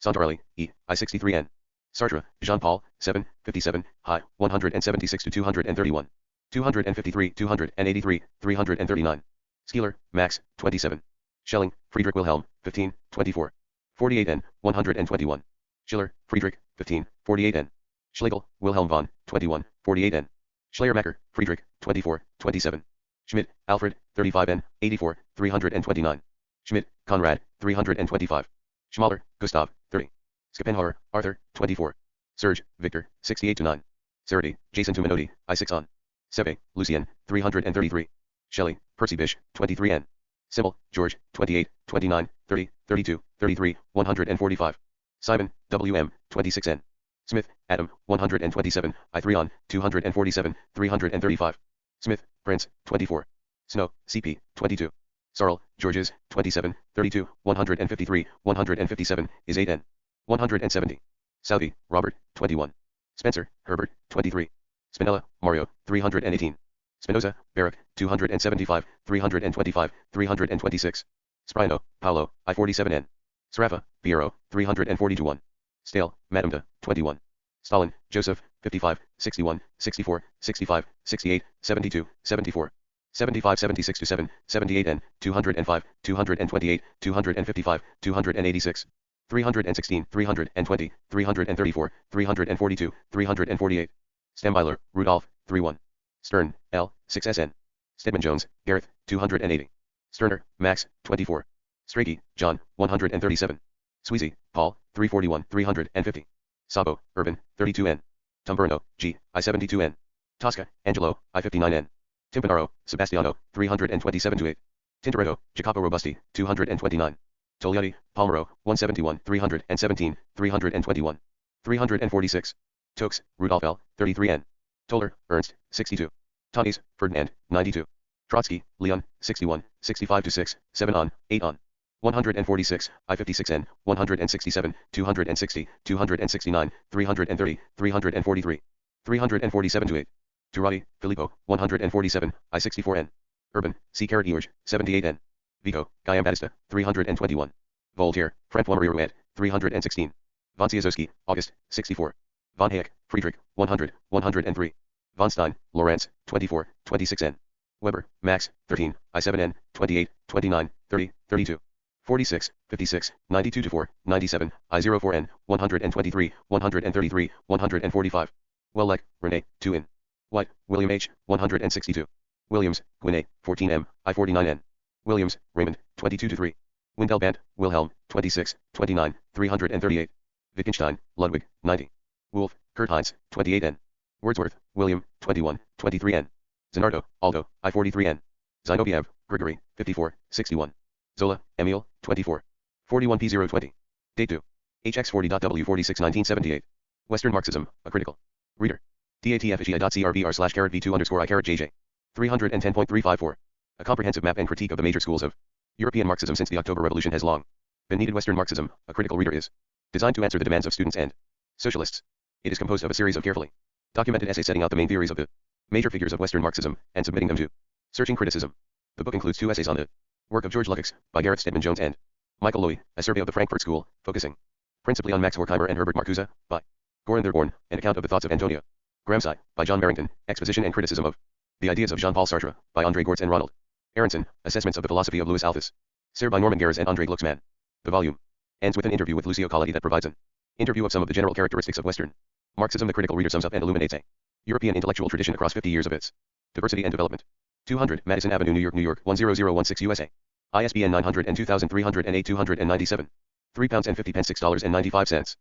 Santarelli, E., I63N. Sartre, Jean-Paul, 7, 57, high, 176 to 231. 253, 283, 339. Skeeler, Max, 27. Schelling, Friedrich Wilhelm, 15, 24. 48N, 121. Schiller, Friedrich, 15, 48N. Schlegel, Wilhelm von, 21, 48N. Schleiermacher, Friedrich, 24, 27. Schmidt, Alfred, 35N, 84, 329. Schmidt, Conrad, 325. Schmaler, Gustav, 30. Schopenhauer, Arthur, 24. Serge, Victor, 68-9. Cerity, Jason Tuminotti, I6 on. Seve, Lucien, 333. Shelley, Percy Bysshe, 23N. Sybil, George, 28, 29, 30, 32, 33, 145. Simon, W.M., 26N. Smith, Adam, 127, I3 on, 247, 335. Smith, Prince, 24. Snow, C.P., 22. Sarl, Georges, 27, 32, 153, 157, is 8N. 170. Southey, Robert, 21. Spencer, Herbert, 23. Spinella, Mario, 318. Spinoza, Barak, 275, 325, 326. Sprino, Paolo, I47N. Sraffa, Piero, 340-1. Stale, Madame de, 21. Stalin, Joseph, 55, 61, 64, 65, 68, 72, 74. 75, 76 to 7, 78N, 205, 228, 255, 286. 316, 320, 334, 342, 348. Stembiler, Rudolph, 31. Stern, L, 6SN. Stedman Jones, Gareth, 280. Sterner, Max, 24. Strachey, John, 137. Sweezy, Paul, 341, 350. Sabo, Urban, 32N. Tumberno, G, I72N. Tosca, Angelo, I59N. Timpanaro, Sebastiano, 327-8. Tintoretto, Jacopo Robusti, 229. Togliatti, Palmero, 171, 317, 321. 346. Tokes, Rudolph L, 33N. Toller, Ernst, 62. Tonnes, Ferdinand, 92. Trotsky, Leon, 61, 65-6, 7 on, 8 on. 146, I56N, 167, 260, 269, 330, 343. 347-8. Turati, Filippo, 147, I64N. Urban, C. Eorge, 78N. Vico, Guillaume Battista, 321. Voltaire, Francois Marie Rouet, 316. Von Cieszewski, August, 64. Von Hayek, Friedrich, 100, 103. Von Stein, Lawrence, 24, 26N. Weber, Max, 13, I7N, 28, 29, 30, 32. 46, 56, 92-4, 97, I04N, 123, 133, 145. Wellek, Rene, 2N. White, William H., 162. Williams, Gwynne, 14M, I49N. Williams, Raymond, 22-3. Windelband, Wilhelm, 26, 29, 338. Wittgenstein, Ludwig, 90. Wolf, Kurt Heinz, 28N. Wordsworth, William, 21, 23N. Zanardo, Aldo, I43N. Zinoviev, Grigory, 54, 61. Zola, Emil, 24. 41p020. Date 2. HX40.W46 1978. Western Marxism, a critical. Reader. datfgi.crbr/v2_i_jj. 310.354. A comprehensive map and critique of the major schools of European Marxism since the October Revolution has long been needed. Western Marxism, a critical reader is designed to answer the demands of students and socialists. It is composed of a series of carefully documented essays setting out the main theories of the major figures of Western Marxism and submitting them to searching criticism. The book includes 2 essays on the work of George Lukács, by Garrett Stedman Jones and Michael Lowy, a survey of the Frankfurt School, focusing principally on Max Horkheimer and Herbert Marcuse, by Goran Thurborn, an account of the thoughts of Antonio Gramsci, by John Barrington, exposition and criticism of the ideas of Jean-Paul Sartre, by André Gortz and Ronald Aronson, assessments of the philosophy of Louis Althus, Serre by Norman Garris and André Glucksmann. The volume ends with an interview with Lucio Colletti that provides an interview of some of the general characteristics of Western Marxism. The critical reader sums up and illuminates a European intellectual tradition across 50 years of its diversity and development. 200 Madison Avenue, New York, New York, 10016 USA. ISBN 902-308-297. £3.50, $6.95.